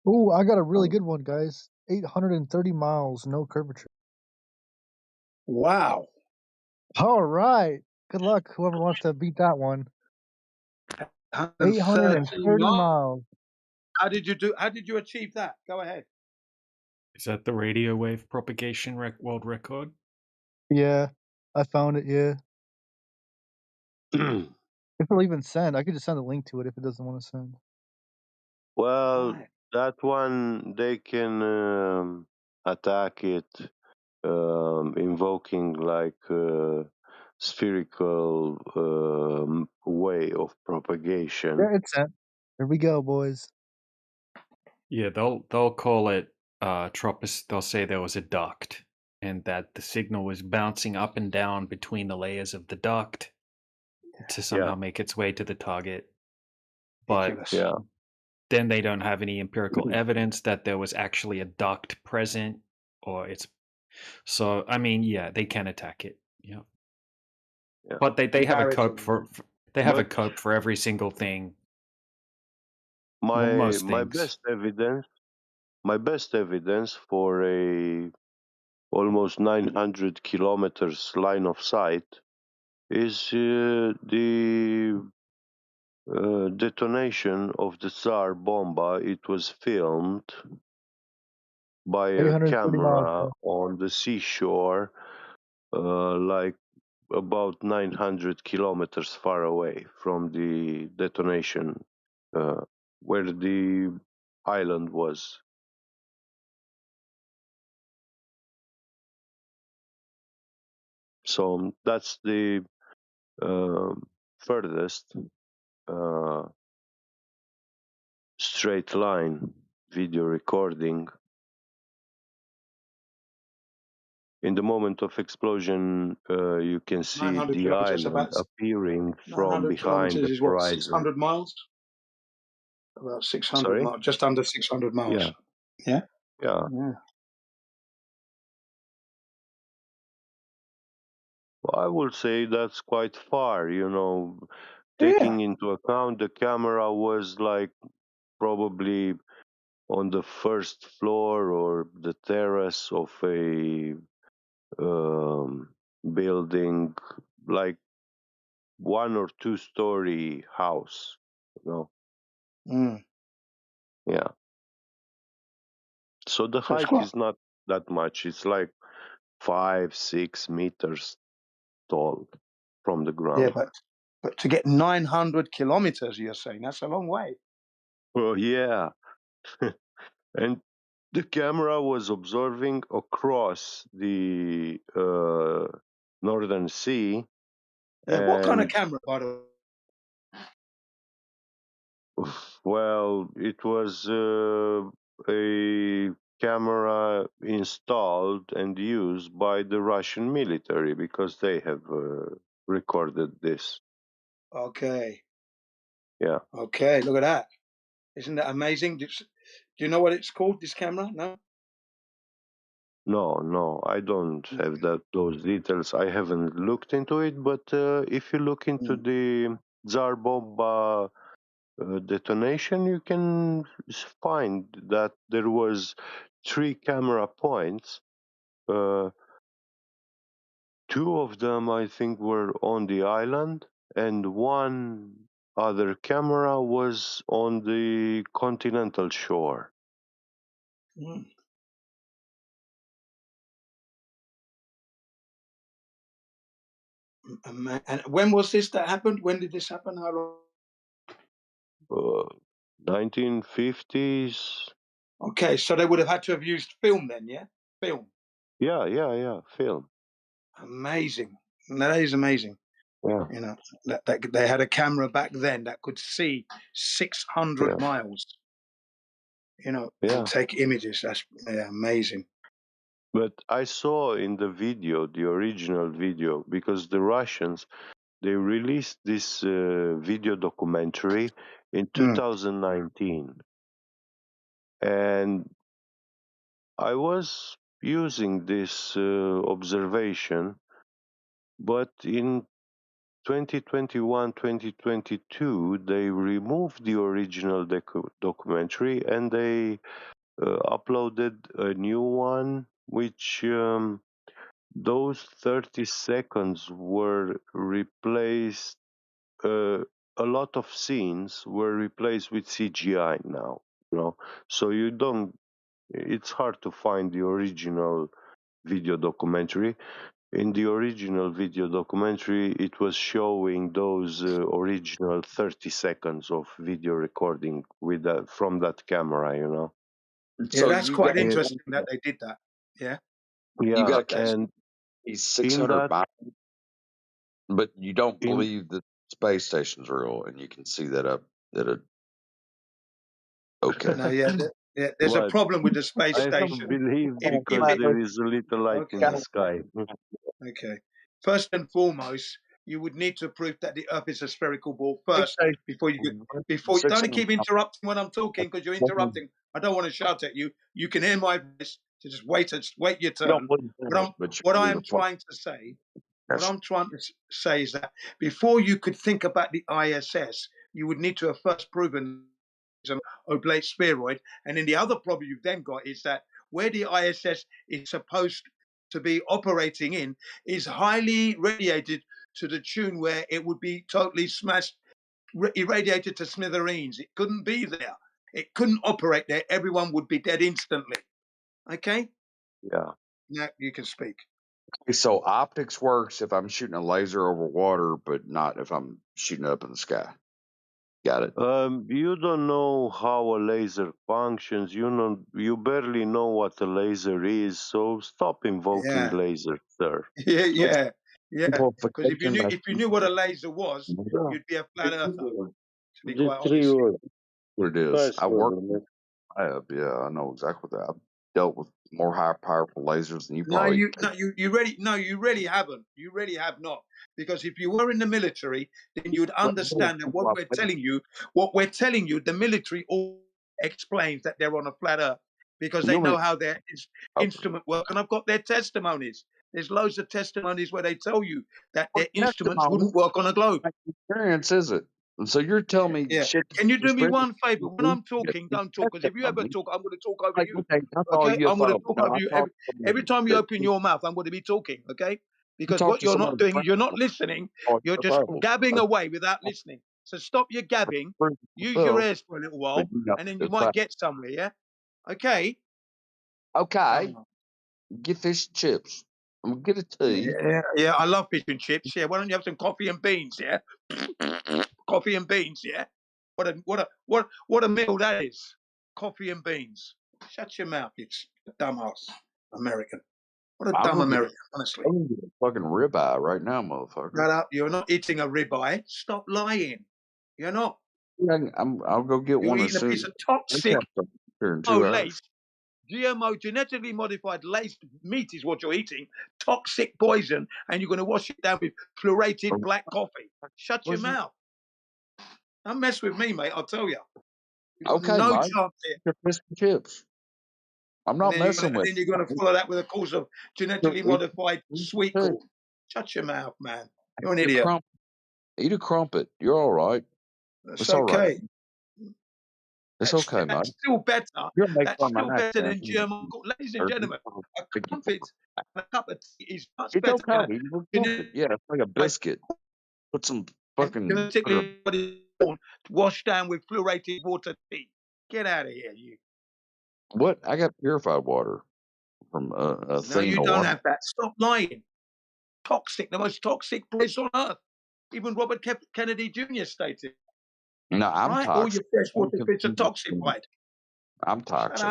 S5: Ooh, I got a really good one, guys. 830 miles, no curvature.
S1: Wow.
S5: All right. Good luck, whoever wants to beat that one.
S1: 130
S5: 830
S1: miles.
S5: miles.
S1: How did you do? How did you achieve that? Go ahead.
S7: Is that the radio wave propagation world record?
S5: Yeah, I found it. Yeah. If it'll even send, I could just send a link to it if it doesn't want to send.
S10: Well,
S1: Right.
S10: that one they can attack it, invoking like spherical way of propagation.
S5: Yeah, it's sent. Here we go, boys.
S7: Yeah, they'll call it they'll say there was a duct and that the signal was bouncing up and down between the layers of the duct to somehow make its way to the target. But
S1: Ridiculous.
S8: Yeah.
S7: then they don't have any empirical evidence that there was actually a duct present or it's so I mean, yeah, they can attack it. Yeah.
S8: Yeah.
S7: But they have a cope
S1: Embarrassing.
S7: for they have a
S8: But
S7: cope for every single thing.
S10: My
S7: Most
S10: my
S7: things.
S10: best evidence for a almost 900 kilometers line of sight is the detonation of the Tsar bomba. It was filmed by a
S5: 830 miles.
S10: camera on the seashore, like about 900 kilometers far away from the detonation, where the island was. So that's the furthest straight line video recording. In the moment of explosion, you can see
S1: 900
S10: the
S1: kilometers,
S10: island
S1: about
S10: appearing from
S1: 900
S10: behind
S1: kilometers
S10: the
S1: is what,
S10: horizon.
S1: 600 miles? About 600
S10: Sorry?
S1: miles, just under 600 miles.
S10: Yeah,
S1: Yeah?
S10: yeah.
S1: Yeah.
S10: Well, I would say that's quite far,
S1: Yeah.
S10: taking into account the camera was like probably on the first floor or the terrace of a building, like 1 or 2 story house,
S1: Mm.
S10: Yeah. So the
S1: So it's
S10: height
S1: quite,
S10: is not that much. It's like 5-6 meters tall from the
S1: yeah,
S10: ground.
S1: but to get 900 kilometers, you're saying, that's a long way.
S10: Oh, yeah. And the camera was observing across the Northern Sea,
S1: Yeah, what kind of
S10: and
S1: camera, by the way?
S10: well, it was a camera installed and used by the Russian military because they have recorded this.
S1: Okay.
S10: Yeah.
S1: Okay, look at that. Isn't that amazing? Do you know what it's called, this camera? No?
S10: No, I don't have those details. I haven't looked into it, but if you look into
S1: Mm.
S10: the Tsar Bomba detonation, you can find that there was 3 camera points. 2 of them, I think, were on the island, and 1 other camera was on the continental shore.
S1: Mm. And when was this that happened? When did this happen? How long?
S10: 1950s.
S1: Okay, so they would have had to have used film then, yeah? Film.
S10: Yeah, film.
S1: Amazing. That is amazing.
S10: Yeah.
S1: That they had a camera back then that could see 600 miles.
S10: Yeah.
S1: And take images. That's amazing.
S10: But I saw in the video, the original video, because the Russians, they released this video documentary in 2019. And I was using this observation, but in 2021, 2022, they removed the original documentary and they uploaded a new one, which those 30 seconds were replaced. A lot of scenes were replaced with CGI now. So you don't. It's hard to find the original video documentary. In the original video documentary, it was showing those original 30 seconds of video recording with from that camera.
S1: Yeah,
S11: So
S1: that's
S11: you
S1: quite
S11: got
S1: interesting that they did that. Yeah.
S11: you
S10: Yeah,
S11: got
S10: and
S11: he's
S10: in
S11: 600
S10: that,
S11: miles, but you don't
S10: in
S11: believe that space station's real, and you can see that up at a
S2: Okay.
S1: No, there's a
S10: What?
S1: problem with the space
S10: I don't
S1: station.
S10: believe
S1: If
S10: because
S1: it,
S10: there is a little light in
S1: okay,
S10: the sky.
S1: okay. First and foremost, you would need to prove that the Earth is a spherical ball
S2: Space
S1: first
S2: station.
S1: before you could. Before don't keep interrupting when I'm talking because you're interrupting. I don't want to shout at you. You can hear my voice. So just wait your turn. What I'm trying to say, what I'm trying to say is that before you could think about the ISS, you would need to have first proven an oblate spheroid. And then the other problem you've then got is that where the ISS is supposed to be operating in is highly radiated to the tune where it would be totally smashed, irradiated to smithereens. It couldn't be there. It couldn't operate there. Everyone would be dead instantly. Okay?
S10: Yeah.
S1: Now you can speak.
S11: So optics works if I'm shooting a laser over water, but not if I'm shooting up in the sky. Got it.
S10: You don't know how a laser functions. You barely know what a laser is. So stop invoking
S1: Yeah.
S10: lasers, sir.
S1: Yeah. Because if you
S11: Simplification.
S1: knew what a laser was,
S10: Yeah.
S1: you'd be a flat earther. To be
S10: The
S1: quite
S10: three
S1: honest.
S10: words.
S11: What it is.
S10: Nice
S11: I work.
S10: word.
S11: I have. Yeah, I know exactly that. I've dealt with more high powerful lasers than you
S1: No,
S11: probably.
S1: you really haven't. You really have not. Because if you were in the military, then you would understand that what we're telling you, the military all explains that they're on a flat earth because they know how their instrument work. And I've got their testimonies. There's loads of testimonies where they tell you that their instruments wouldn't work on a globe.
S11: Experience is it? And so you're telling me
S1: Yeah.
S11: shit.
S1: Can you do me one favor? When I'm talking, don't talk. Because if you ever talk, I'm going to talk over you. Okay? I'm going to talk over you. Every time you open your mouth, I'm going to be talking. Okay? Because what you're not doing is you're not listening. You're just gabbing away without listening. So stop your gabbing. Use your ears for a little while, and then you might get somewhere. Yeah? Okay?
S11: Okay. Get fish and chips. I'm gonna get a tea.
S1: Yeah. I love fish and chips. Yeah. Why don't you have some coffee and beans? Yeah. Coffee and beans. Yeah. What a meal that is. Coffee and beans. Shut your mouth, you dumbass American. What a
S11: I'm
S1: dumb
S11: gonna get,
S1: American, honestly.
S11: I'm gonna get a fucking ribeye right now, motherfucker.
S1: Shut up. You're not eating a ribeye. Stop lying. You're not.
S11: I'll go get
S1: You're
S11: one as
S1: eating a
S11: soon
S1: piece
S11: as
S1: of toxic
S11: here in 2 hours.
S1: laced, GMO, genetically modified laced meat is what you're eating. Toxic poison, and you're going to wash it down with fluoridated black coffee. Shut your mouth. Don't mess with me, mate. I'll tell you.
S11: Okay,
S1: no
S11: Mike.
S1: chance here.
S11: Your fish and chips. I'm not messing with.
S1: Then you're going to follow that with a course of genetically modified sweet corn. Shut your mouth, man. You're an idiot.
S11: Eat a crumpet. You're all right.
S1: It's okay.
S11: All right. It's okay, Mike.
S1: That's still better. That's still better than GMO. Ladies and gentlemen, a crumpet and a cup of tea is much better.
S11: Okay. Yeah, it's like a biscuit. Put some fucking
S1: genetically washed down with fluoridated water tea. Get out of here, you.
S11: What? I got purified water from a thing.
S1: No, you don't
S11: water.
S1: have that. Stop lying. Toxic, the most toxic place on earth. Even Robert Kennedy Jr. stated.
S11: No, I'm
S1: right?
S11: toxic.
S1: All your freshwater fish are toxified.
S11: I'm toxic.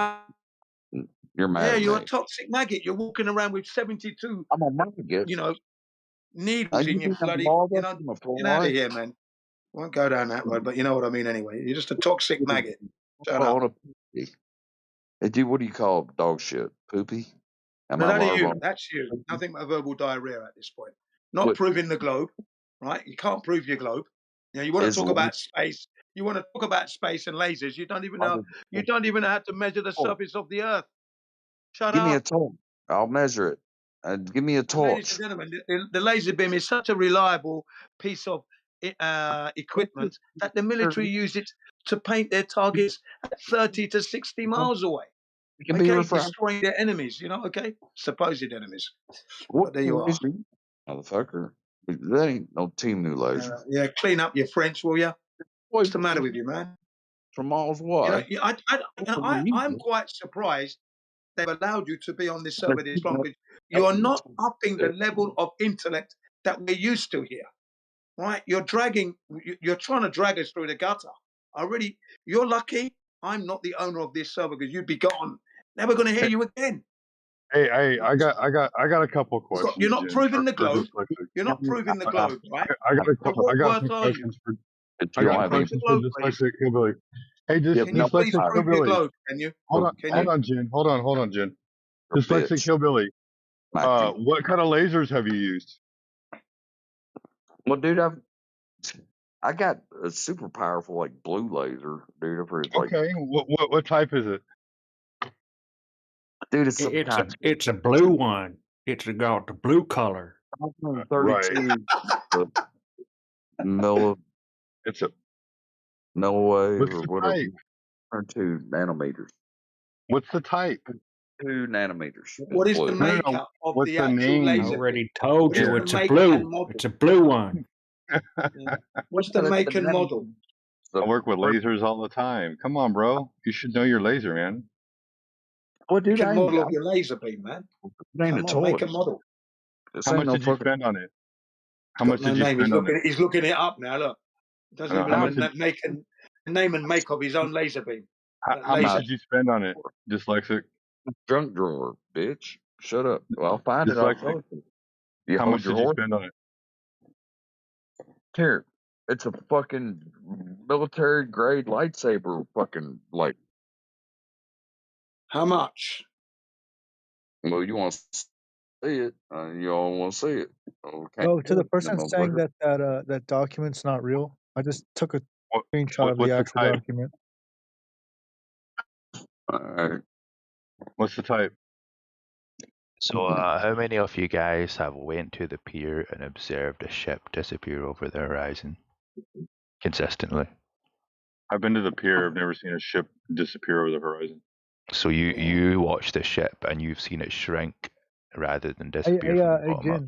S11: You're mad.
S1: Yeah,
S11: at
S1: you're
S11: me.
S1: a toxic maggot. You're walking around with 72.
S11: I'm a maggot.
S1: Needles in your bloody. Get out of here, man. Won't go down that road, but you know what I mean anyway. You're just a toxic maggot. Shut up.
S11: What do you call dog shit? Poopy?
S1: That's you. Nothing but verbal diarrhea at this point. Not proving the globe, right? You can't prove your globe. You want to talk about space. You want to talk about space and lasers. You don't even know. You don't even know how to measure the surface of the Earth. Shut up.
S11: Give me a torch. I'll measure it. Give me a torch.
S1: Ladies and gentlemen, the laser beam is such a reliable piece of equipment that the military use it to paint their targets at 30 to 60 miles away. Destroying their enemies, okay? Supposed enemies. But there you are.
S11: Motherfucker. That ain't no team new laser.
S1: Yeah, clean up your French, will you? What's the matter with you, man?
S11: From Mars, why?
S1: I'm quite surprised they've allowed you to be on this server this long. You are not upping the level of intellect that we're used to here, right? You're trying to drag us through the gutter. You're lucky I'm not the owner of this server because you'd be gone. Never going to hear you again.
S13: Hey, I got a couple questions.
S1: You're not proving the globe. You're not proving the globe, right?
S13: I got some questions for dyslexic hillbilly. Hey,
S2: Yep,
S1: Can you
S2: no
S1: please
S13: dyslexic
S2: fire.
S1: prove your
S13: hillbilly.
S1: globe? Can you?
S13: Hold
S1: Can
S13: on,
S1: you?
S13: Jen. Hold on, Jen.
S2: Or
S13: Dyslexic
S2: bitch.
S13: hillbilly.
S2: Smack you.
S13: What kind of lasers have you used?
S2: Well, dude, I got a super powerful like blue laser, dude. For like,
S13: Okay, what type is it?
S2: dude, it's
S7: It's a blue one. It's got the blue color.
S2: 32 milli
S13: It's a
S2: milliwave
S13: what's
S2: or
S13: the
S2: whatever,
S13: type?
S2: or 2 nanometers.
S13: What's the type?
S2: 2 nanometers is
S1: What is the
S2: blue.
S13: No.
S1: makeup of
S13: What's
S1: the
S13: the
S1: actual
S7: I
S13: name?
S1: laser beam?
S7: already told
S1: What is
S7: you
S1: the
S7: it's a
S1: make and
S7: blue.
S1: model?
S7: It's a blue one.
S1: Yeah. What's
S2: Yeah,
S1: the
S2: that's the
S1: make and model?
S2: nanometers. The
S13: I work with
S2: first,
S13: lasers all the time. Come on, bro. You should know your laser, man.
S2: well,
S1: Make
S2: dude,
S1: and
S2: I ain't
S1: model of
S2: got
S1: your laser beam, man.
S2: it ain't a
S1: Come on, make a
S2: toy.
S1: model.
S2: This
S13: How
S2: ain't
S13: much
S2: no
S13: did you
S2: fucking.
S13: spend on it? How
S1: Got
S13: much
S1: no
S13: did you
S1: name.
S13: spend on it?
S1: He's looking it up now. Look, he doesn't even
S13: How
S1: know
S13: much
S1: the
S13: did
S1: name and make of his own laser beam.
S13: how much
S1: Laser.
S13: did you spend on it? Dyslexic.
S2: Junk drawer, bitch. Shut up. Well, I'll find it. I'll
S13: Dyslexic.
S2: show it to you. You
S13: How
S2: hold
S13: much
S2: your
S13: did you
S2: horse.
S13: spend on it?
S2: Here, it's a fucking military grade lightsaber. Fucking like.
S1: How much?
S2: Well, you want to see it? You all want to see it? Okay.
S5: Oh, to the person
S2: Them
S5: saying
S2: motherfuckers.
S5: that document's not real, I just took a screenshot of the
S13: What's the
S5: actual
S13: type?
S5: document.
S2: All right.
S13: What's the type?
S14: So, how many of you guys have went to the pier and observed a ship disappear over the horizon consistently?
S13: I've been to the pier. I've never seen a ship disappear over the horizon.
S14: So you watched the ship and you've seen it shrink rather than disappear from the bottom up.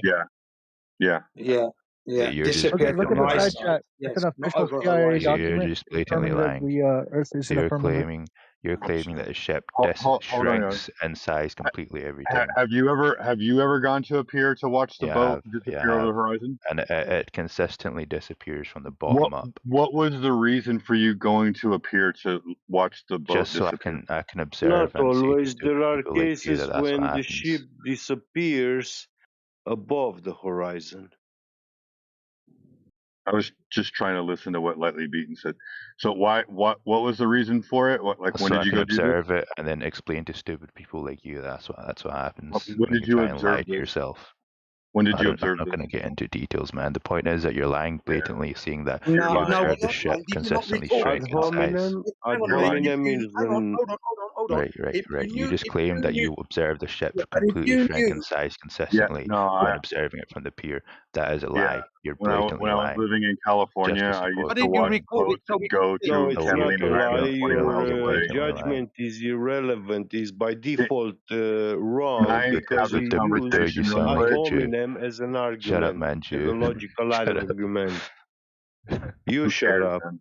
S13: Yeah.
S1: Yeah.
S14: You're just
S1: Disappear
S5: Look
S1: from
S5: at the
S14: blatantly
S5: side
S14: lying.
S5: chat.
S1: Yes,
S5: It's an
S1: not
S5: official
S1: over
S5: CIA
S1: horizon.
S14: You're
S5: document
S14: just blatantly
S5: confirming that
S14: lying.
S5: the Earth is
S14: So
S5: in a
S14: you're
S5: firmament.
S14: claiming that the ship
S13: Hold on.
S14: shrinks in size completely every time.
S13: Have you ever gone to a pier to watch the boat disappear over the horizon?
S14: And it consistently disappears from the bottom up.
S13: What was the reason for you going to a pier to watch the boat
S14: Just so
S13: disappear?
S14: I can observe
S4: Not
S14: and say to
S4: always.
S14: stupid
S4: There are
S14: people like you that
S4: cases
S14: that's what
S4: when the
S14: happens.
S4: ship disappears above the horizon.
S13: I was just trying to listen to what Lightly Beaten said. So what was the reason for it? When
S14: So
S13: did
S14: I
S13: you
S14: can
S13: go do this?
S14: observe it and then explain to stupid people like you. That's what happens
S13: When
S14: when
S13: did
S14: you
S13: you
S14: try and lie
S13: observe
S14: to
S13: this?
S14: yourself.
S13: When did you
S14: I'm
S13: observe
S14: not
S13: this?
S14: going to get into details, man. The point is that you're lying blatantly, saying that
S1: No,
S14: you
S1: no, we're
S14: observed the
S1: not
S14: ship
S1: lying. Did you not
S14: consistently
S1: record?
S4: Ad
S14: shrink in size.
S4: hominem is
S1: Hang on, hold on.
S14: Right.
S1: If
S14: You just
S1: if
S14: claimed that
S1: knew,
S14: you observed the ship
S1: yeah, but if
S14: completely
S1: you
S14: shrink in
S1: knew,
S14: size
S13: Yeah,
S14: consistently
S13: no,
S14: when observing it from the pier. That is a
S13: yeah.
S14: lie. You're
S13: When I
S14: blatantly
S13: was
S14: lying.
S13: living in California,
S14: Just as
S13: I used
S1: why
S14: supposed
S13: to
S14: to
S1: didn't you
S13: watch
S14: lie.
S1: record it
S13: boats
S1: so we
S13: go
S1: could
S4: No,
S13: to
S4: it's
S14: No, you're
S4: not a
S13: Catalina
S4: lie.
S14: blatantly,
S13: 20 miles
S4: Your
S13: away.
S14: blatantly lying.
S4: judgment is irrelevant, is by default wrong
S13: Can I
S4: because
S13: have this
S4: you use
S14: Dude, you
S13: conversation real
S14: sound
S4: ad
S14: like a
S13: quick?
S14: Jew.
S4: hominem as an
S14: Shut up,
S4: argument,
S14: man,
S4: as a
S14: Jew.
S4: logical
S14: Shut up.
S4: argument. You
S13: Who
S4: shut
S13: cares,
S4: up
S13: man?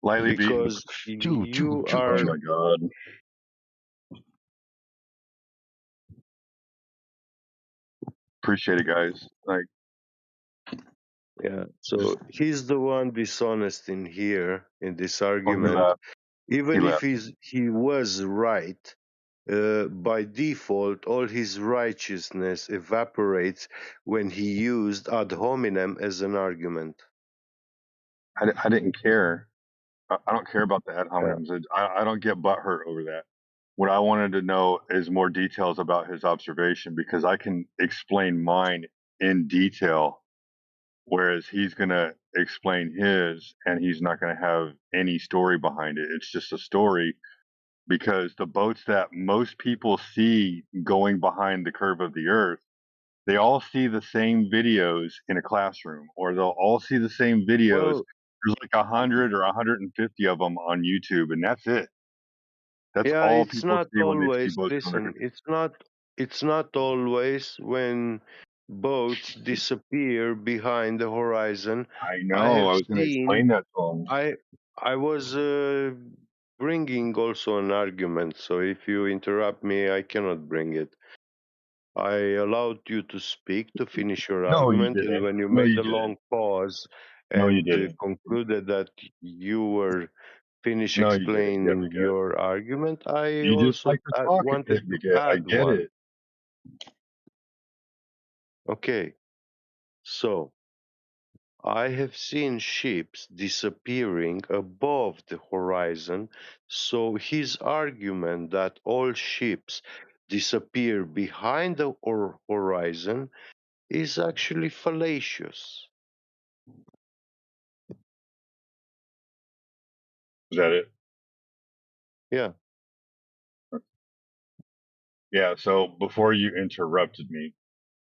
S13: Lightly Beaten.
S4: because
S14: Jew,
S4: you
S13: Oh
S4: are.
S13: my god. Appreciate it, guys. Like,
S4: Yeah, so he's the one dishonest in here in this argument.
S13: left.
S4: Even
S13: He
S4: if
S13: left.
S4: he was right, by default, all his righteousness evaporates when he used ad hominem as an argument.
S13: I didn't care. I don't care about the ad
S4: Yeah.
S13: hominems. I don't get butthurt over that. What I wanted to know is more details about his observation because I can explain mine in detail, whereas he's going to explain his and he's not going to have any story behind it. It's just a story because the boats that most people see going behind the curve of the earth, they all see the same videos in a classroom, or they'll all see the same videos.
S4: Well,
S13: There's like 100 or 150 of them on YouTube, and that's it. That's
S4: yeah,
S13: all
S4: it's
S13: people
S4: not
S13: see when they see
S4: always.
S13: boats on the
S4: Listen,
S13: curve.
S4: it's not always when boats disappear behind the horizon.
S13: I
S4: I
S13: know.
S4: have
S13: I was going to
S4: seen.
S13: explain that to them.
S4: I was bringing also an argument. So if you interrupt me, I cannot bring it. I allowed you to speak to finish your
S13: No, you
S4: argument, and
S13: didn't.
S4: when you
S13: No,
S4: made
S13: you
S4: a long
S13: didn't.
S4: pause
S13: No, you
S4: and
S13: didn't.
S4: concluded that you were finished
S13: No, you didn't. You never
S4: explaining
S13: did.
S4: your argument, I
S13: You just
S4: also
S13: like to talk.
S4: wanted to
S13: I
S4: add
S13: get
S4: one.
S13: it.
S4: Okay, so
S10: I have seen ships disappearing above the horizon, so his argument that all ships disappear behind the horizon is actually fallacious.
S13: Is that it?
S10: Yeah.
S13: Yeah. So before you interrupted me,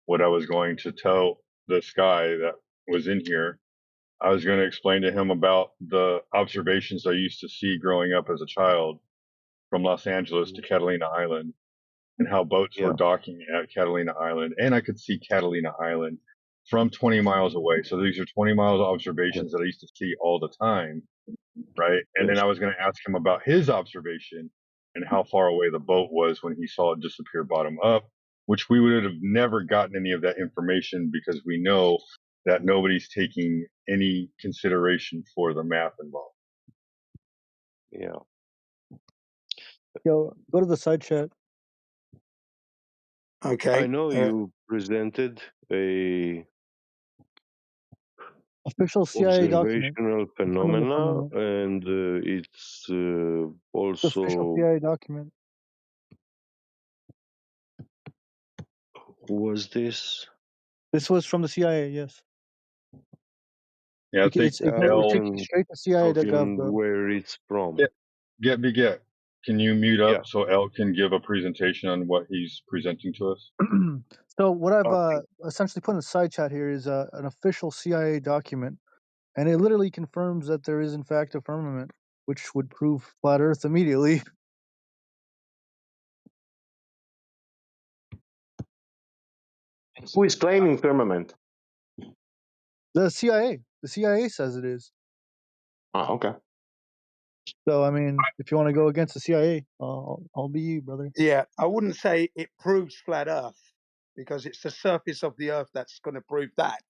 S13: what I was going to tell this guy that was in here, I was going to explain to him about the observations I used to see growing up as a child from Los Angeles to Catalina Island, and how boats were
S10: Yeah.
S13: docking at Catalina Island. And I could see Catalina Island from 20 miles away. So these are 20 miles observations that I used to see all the time. Right. And then
S10: Yes.
S13: I was going to ask him about his observation and how far away the boat was when he saw it disappear bottom up, which we would have never gotten any of that information because we know that nobody's taking any consideration for the math involved.
S10: Yeah.
S5: Yo, go to the side chat.
S1: Okay.
S10: I know you presented a
S5: Official CIA document.
S10: observational
S5: It's from the
S10: phenomena,
S5: firmament.
S10: and it's
S5: It's the official
S10: also,
S5: CIA document.
S10: who was this?
S5: This was from the CIA. Yes.
S13: Yeah, I think
S5: It
S10: We
S13: L.
S5: takes you
S10: can
S5: straight to CIA.gov,
S10: fucking
S5: bro.
S10: where it's from.
S13: Get. Can you mute
S10: Yeah.
S13: up so L can give a presentation on what he's presenting to us?
S5: So what I've
S10: Okay.
S5: essentially put in the side chat here is an official CIA document, and it literally confirms that there is in fact a firmament, which would prove flat Earth immediately.
S4: Who is claiming firmament?
S5: The CIA. The CIA says it is.
S4: Ah, okay.
S5: So I mean, if you want to go against the CIA, I'll be you, brother.
S1: Yeah, I wouldn't say it proves flat Earth because it's the surface of the Earth that's going to prove that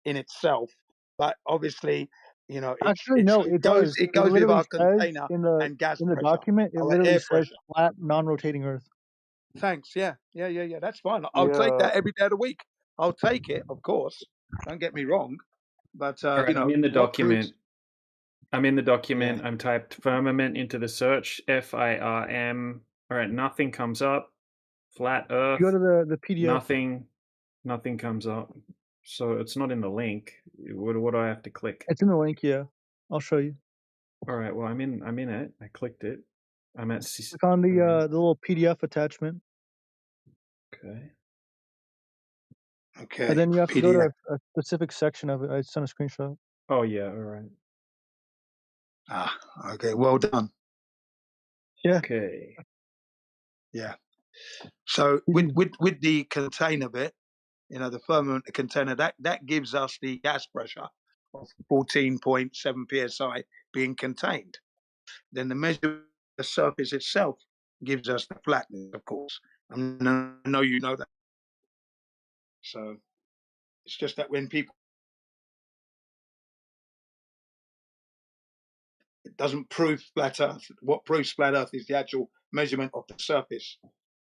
S1: in itself. But obviously,
S5: Actually, no, it does.
S1: it
S5: It
S1: goes with
S5: literally
S1: our
S5: says
S1: container
S5: in the
S1: and gas pressure,
S5: document, it
S1: our
S5: literally
S1: air
S5: says
S1: pressure.
S5: flat, non-rotating Earth.
S1: Thanks. Yeah. That's fine. I'll take
S10: Yeah.
S1: that every day of the week. I'll take it, of course. Don't get me wrong, but
S7: All right, I'm in the
S1: what proves?
S7: document.
S1: Yeah.
S7: I'm typed firmament into the search, FIRM. All right, nothing comes up. Flat Earth,
S5: You go to the PDF.
S7: nothing comes up. So it's not in the link. What do I have to click?
S5: It's in the link. Yeah, I'll show you.
S7: All right, well I'm in it. I clicked it. I'm at
S5: Click on the little PDF attachment.
S7: Okay.
S1: Okay.
S5: And then you have to go
S1: PDF.
S5: to a specific section of it. I sent a screenshot.
S7: Oh yeah, all right.
S1: Okay. Well done.
S5: Yeah.
S7: Okay.
S1: Yeah. So with the container bit, the firmament container, that gives us the gas pressure of 14.7 psi being contained. Then the measure of the surface itself gives us the flatness, of course. I know you know that. So it's just that when people, it doesn't prove flat Earth. What proves flat Earth is the actual measurement of the surface,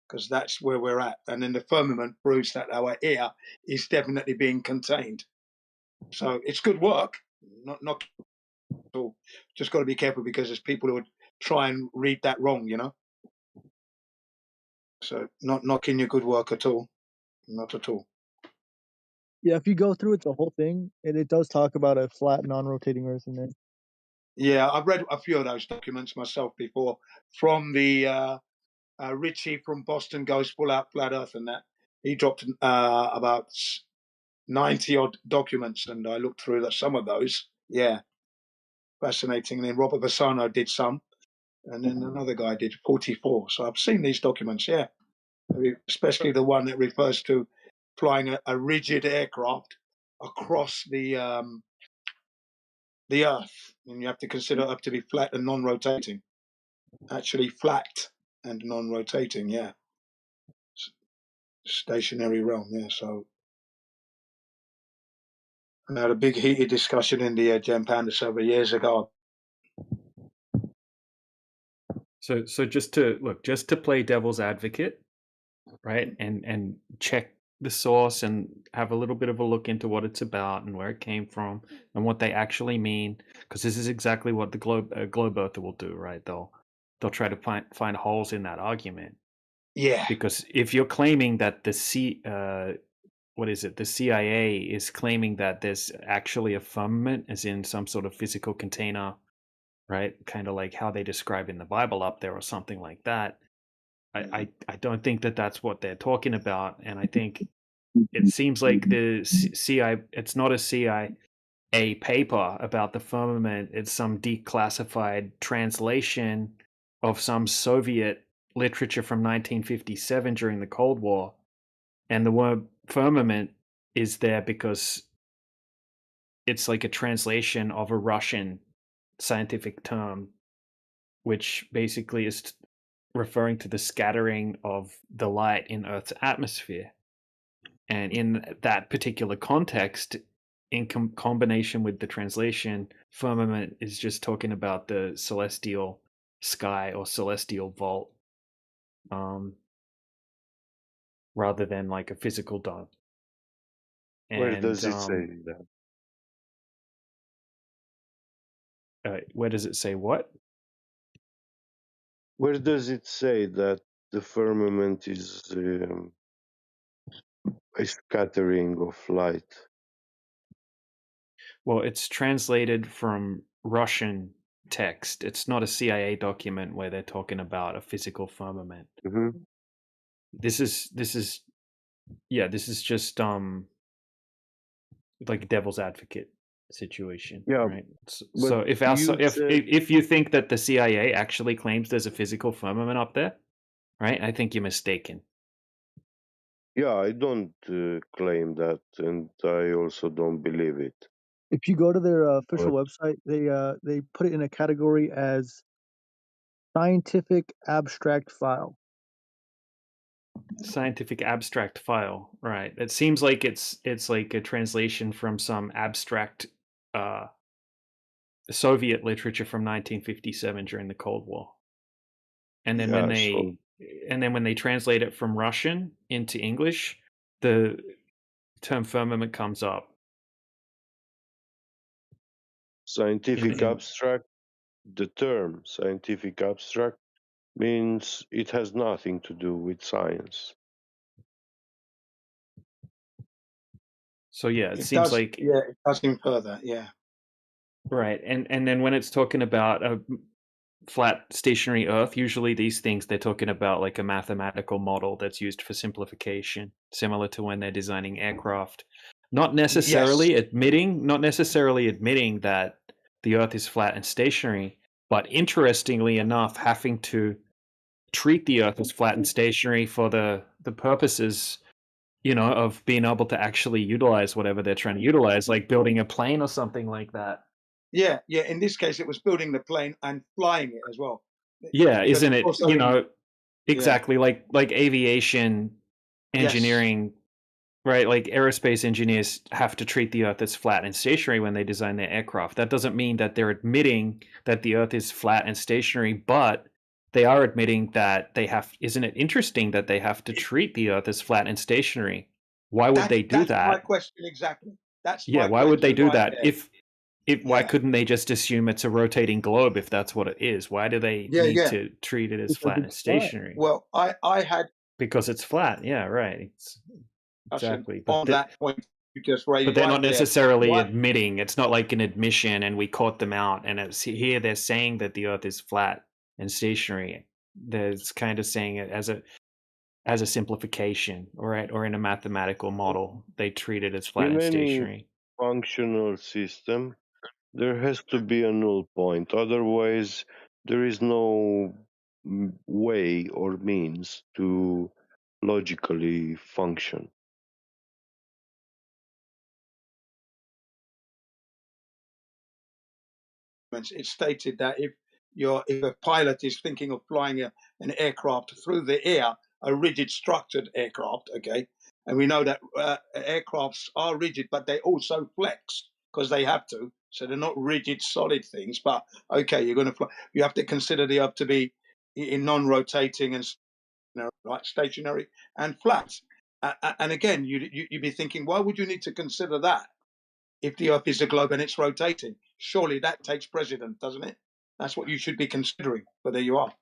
S1: because that's where we're at. And then the firmament proves that our air is definitely being contained. So it's good work. Not at all. Just got to be careful because there's people who would try and read that wrong, So not knocking your good work at all. Not at all.
S5: Yeah, if you go through it, the whole thing, and it does talk about a flat, non-rotating Earth in there.
S1: Yeah, I've read a few of those documents myself before from the Richie from Boston Goes Full Out Flat Earth and that. He dropped about 90 odd documents and I looked through some of those. Yeah, fascinating. And then Robert Bassano did some and then another guy did 44. So I've seen these documents, yeah, especially the one that refers to flying a rigid aircraft across the Earth, and you have to consider Earth to be flat and non-rotating. Actually, flat and non-rotating, yeah. Stationary realm, yeah. So I had a big heated discussion in the Gen Panda several years ago.
S7: So just to play devil's advocate, right? And check the source and have a little bit of a look into what it's about and where it came from and what they actually mean, because this is exactly what the globe earther will do, right? They'll try to find holes in that argument.
S1: Yeah.
S7: Because if you're claiming that the CIA is claiming that there's actually a firmament, as in some sort of physical container, right? Kind of like how they describe in the Bible up there or something like that. I don't think that that's what they're talking about. And I think it seems like the CIA, it's not a CIA paper about the firmament. It's some declassified translation of some Soviet literature from 1957 during the Cold War. And the word firmament is there because it's like a translation of a Russian scientific term, which basically is referring to the scattering of the light in Earth's atmosphere. And in that particular context, in combination with the translation, firmament is just talking about the celestial sky or celestial vault, rather than like a physical dome.
S10: Where does it say that?
S7: Where does it say what?
S10: Where does it say that the firmament is a scattering of light?
S7: Well, it's translated from Russian text. It's not a CIA document where they're talking about a physical firmament.
S10: Mm-hmm.
S7: This is just like a devil's advocate situation, right? So if you think that the CIA actually claims there's a physical firmament up there, right? I think you're mistaken.
S10: Yeah, I don't claim that, and I also don't believe it.
S5: If you go to their official website, they put it in a category as scientific abstract file.
S7: Scientific abstract file, right? It seems like it's like a translation from some abstract Soviet literature from 1957 during the Cold War. And then when they translate it from Russian into English, the term firmament comes up.
S10: Scientific abstract, the term scientific abstract means it has nothing to do with science.
S7: So yeah, it seems like
S1: it does infer that, yeah.
S7: Right. And then when it's talking about a flat stationary Earth, usually these things they're talking about like a mathematical model that's used for simplification, similar to when they're designing aircraft. Not necessarily admitting that the Earth is flat and stationary, but interestingly enough, having to treat the Earth as flat and stationary for the purposes, of being able to actually utilize whatever they're trying to utilize, like building a plane or something like that.
S1: Yeah. In this case, it was building the plane and flying it as well.
S7: Yeah, isn't it? Exactly like aviation engineering, right? Like aerospace engineers have to treat the Earth as flat and stationary when they design their aircraft. That doesn't mean that they're admitting that the Earth is flat and stationary, but they are admitting that they have. Isn't it interesting that they have to treat the Earth as flat and stationary? Why would they do that?
S1: That's my question exactly.
S7: Why would they do that? Why couldn't they just assume it's a rotating globe if that's what it is? Why do they need to treat it as flat and stationary?
S1: Well, I had
S7: because it's flat. Yeah, right. Exactly.
S1: On that point you just raised,
S7: but they're not necessarily admitting. It's not like an admission, and we caught them out. And it's here they're saying that the Earth is flat and stationary. They're kind of saying it as a simplification, right? Or in a mathematical model, they treat it as flat and stationary.
S10: Functional system. There has to be a null point. Otherwise, there is no way or means to logically function.
S1: It's stated that if a pilot is thinking of flying an aircraft through the air, a rigid structured aircraft, okay, and we know that aircrafts are rigid, but they also flex because they have to. So they're not rigid, solid things. But okay, you're going to fly. You have to consider the Earth to be in non-rotating and right, stationary and flat. And again, you'd be thinking, why would you need to consider that if the Earth is a globe and it's rotating? Surely that takes precedent, doesn't it? That's what you should be considering. But there you are.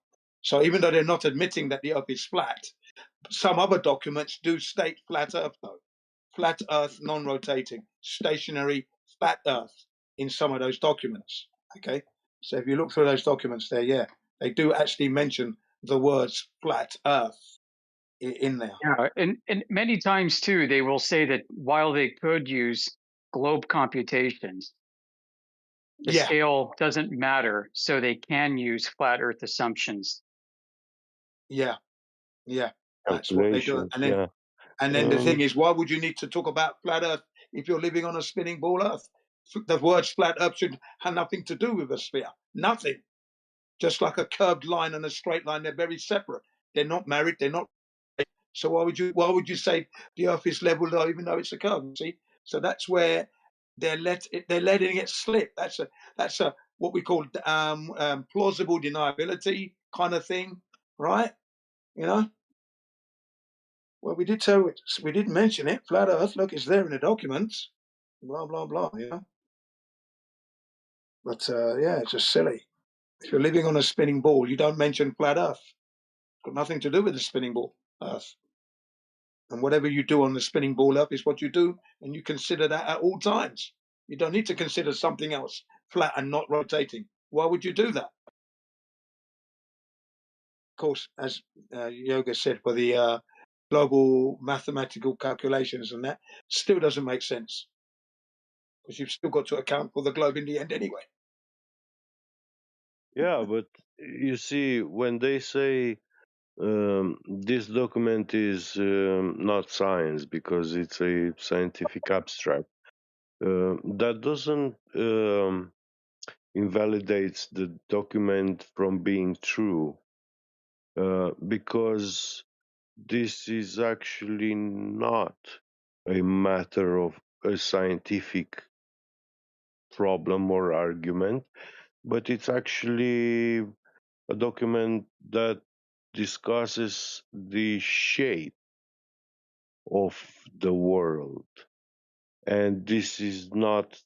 S1: So even though they're not admitting that the Earth is flat, some other documents do state flat Earth, though. Flat Earth, non-rotating, stationary, flat Earth in some of those documents. Okay, so if you look through those documents there, yeah, they do actually mention the words flat Earth in there.
S15: Yeah, and many times too, they will say that while they could use globe computations, the
S1: Yeah,
S15: scale doesn't matter, so they can use flat Earth assumptions.
S1: yeah, yeah. That's what they do.
S10: Calculations, yeah.
S1: And then the thing is, why would you need to talk about flat Earth if you're living on a spinning ball Earth? The words flat Earth should have nothing to do with a sphere. Nothing. Just like a curved line and a straight line, they're very separate. They're not married. They're not. So why would you say the Earth is level though, even though it's a curve? See, so that's where they're letting it slip. That's a what we call plausible deniability kind of thing, right? You know. Well, we did mention it. Flat Earth. Look, it's there in the documents. Blah blah blah. You know. But yeah, it's just silly. If you're living on a spinning ball, you don't mention flat Earth. It's got nothing to do with the spinning ball Earth. And whatever you do on the spinning ball Earth is what you do, and you consider that at all times. You don't need to consider something else flat and not rotating. Why would you do that? Of course, as Yoga said, for the global mathematical calculations and that, still doesn't make sense because you've still got to account for the globe in the end anyway.
S10: Yeah, but you see, when they say this document is not science because it's a scientific abstract, that doesn't invalidates the document from being true, because this is actually not a matter of a scientific problem or argument, but it's actually a document that discusses the shape of the world. And this is not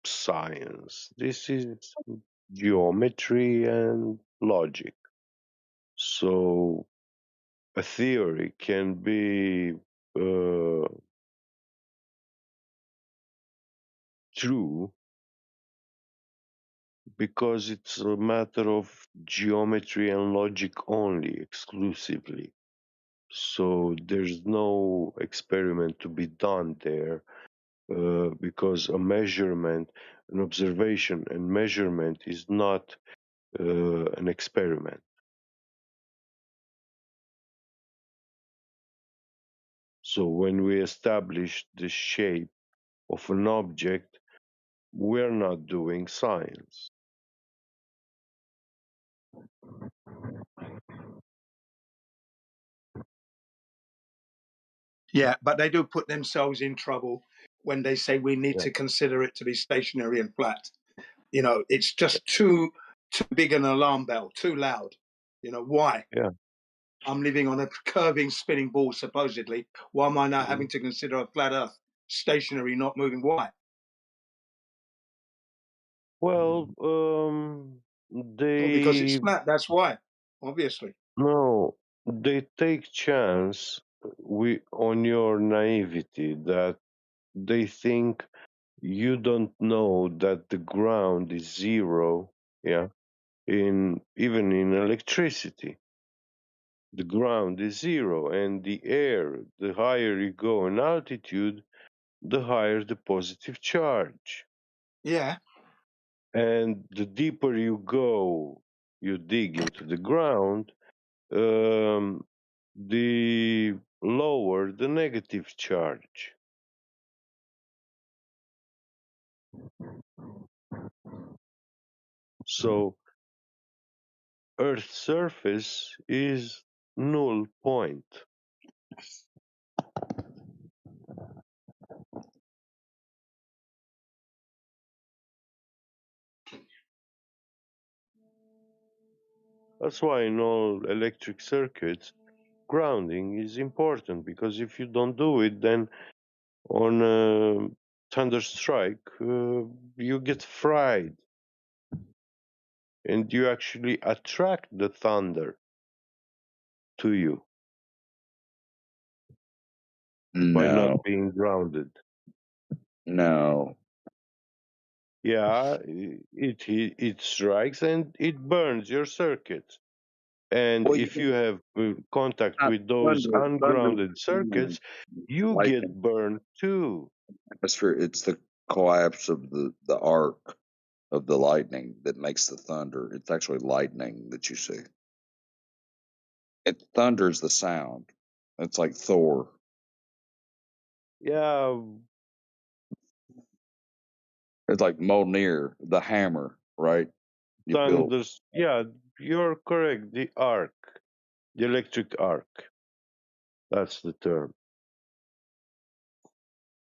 S10: science, this is geometry and logic. So a theory can be true because it's a matter of geometry and logic only, exclusively. So there's no experiment to be done there, because a measurement, an observation and measurement is not an experiment. So when we establish the shape of an object, we're not doing science.
S1: Yeah, but they do put themselves in trouble when they say we need
S10: Yeah.
S1: to consider it to be stationary and flat. You know, it's just too big an alarm bell, too loud. You know, why?
S10: Yeah.
S1: I'm living on a curving spinning ball, supposedly. Why am I now
S10: Mm-hmm.
S1: having to consider a flat Earth, stationary, not moving? Why?
S10: Well,
S1: Well, because it's
S10: they
S1: flat. That's why. Obviously.
S10: no, they take chance on your naivety that they think you don't know that the ground is zero. Yeah, even in electricity, the ground is zero, and the air, the higher you go in altitude, the higher the positive charge.
S1: Yeah.
S10: And the deeper you go, you dig into the ground, the lower the negative charge. So Earth's surface is null point. That's why in all electric circuits, grounding is important, because if you don't do it, then on a thunderstrike, you get fried, and you actually attract the thunder to you by not
S11: No,
S10: being grounded.
S11: no.
S10: Yeah, it strikes and it burns your circuits. And
S11: Well,
S10: if you have contact
S11: not
S10: with those
S11: thunder. Thunder
S10: ungrounded
S11: is
S10: circuits, you get
S11: lightning.
S10: burned too.
S11: Atmosphere. It's the collapse of the arc of the lightning that makes the thunder. It's actually lightning that you see. It thunders the sound. It's like Thor.
S10: Yeah,
S11: It's like Mjolnir, the hammer, right? You built.
S10: thunders. Yeah, you're correct. The arc, the electric arc. That's the term.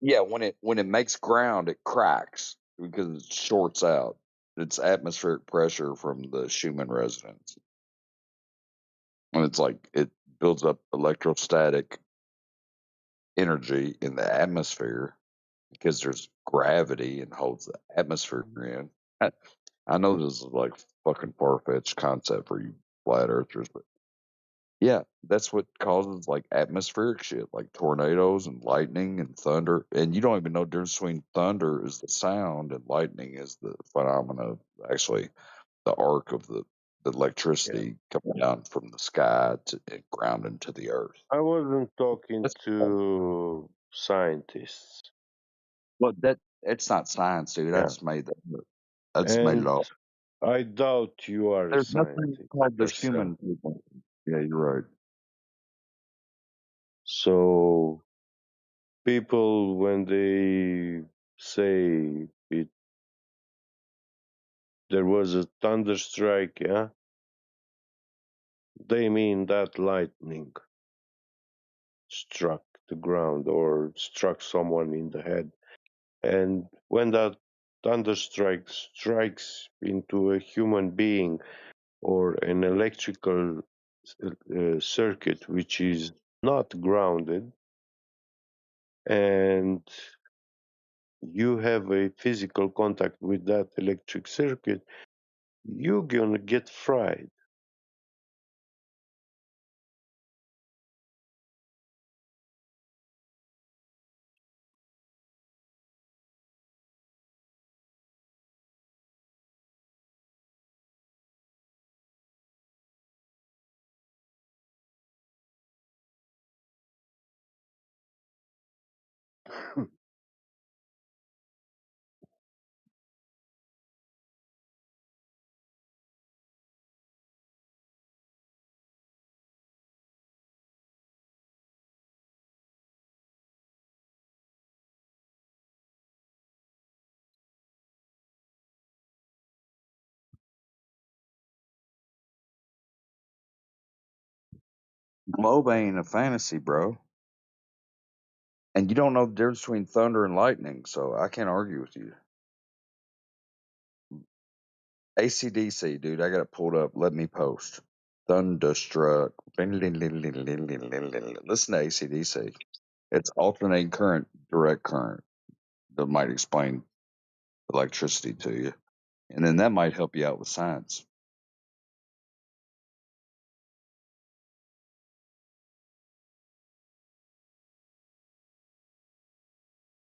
S11: Yeah, when it makes ground, it cracks because it shorts out. It's atmospheric pressure from the Schumann resonance, and it's like it builds up electrostatic energy in the atmosphere because there's gravity and holds the atmosphere in. I, I know this is like fucking far fetched concept for you flat earthers, but yeah, that's what causes like atmospheric shit, like tornadoes and lightning and thunder. And you don't even know the difference between thunder is the sound and lightning is the phenomena of actually the arc of the
S10: Yeah.
S11: electricity coming down from the sky to and ground into the earth.
S10: I wasn't talking
S11: That's
S10: to scientists.
S11: well, that it's not science, dude.
S10: Yeah.
S11: I just made it
S10: And
S11: up.
S10: I doubt you are a
S11: There's nothing
S10: scientist
S11: called the
S10: yourself.
S11: human people. Yeah, you're right.
S10: So people, when they say it, there was a thunderstrike, yeah, they mean that lightning struck the ground or struck someone in the head. And when that thunderstrike strikes into a human being or an electrical circuit which is not grounded, and you have a physical contact with that electric circuit, you're gonna get fried.
S11: Globe ain't a fantasy, bro. And you don't know the difference between thunder and lightning, so I can't argue with you. ACDC, dude, I got it pulled up. Let me post. Thunderstruck. Listen to ACDC. It's alternating current, direct current. That might explain electricity to you. And then that might help you out with science.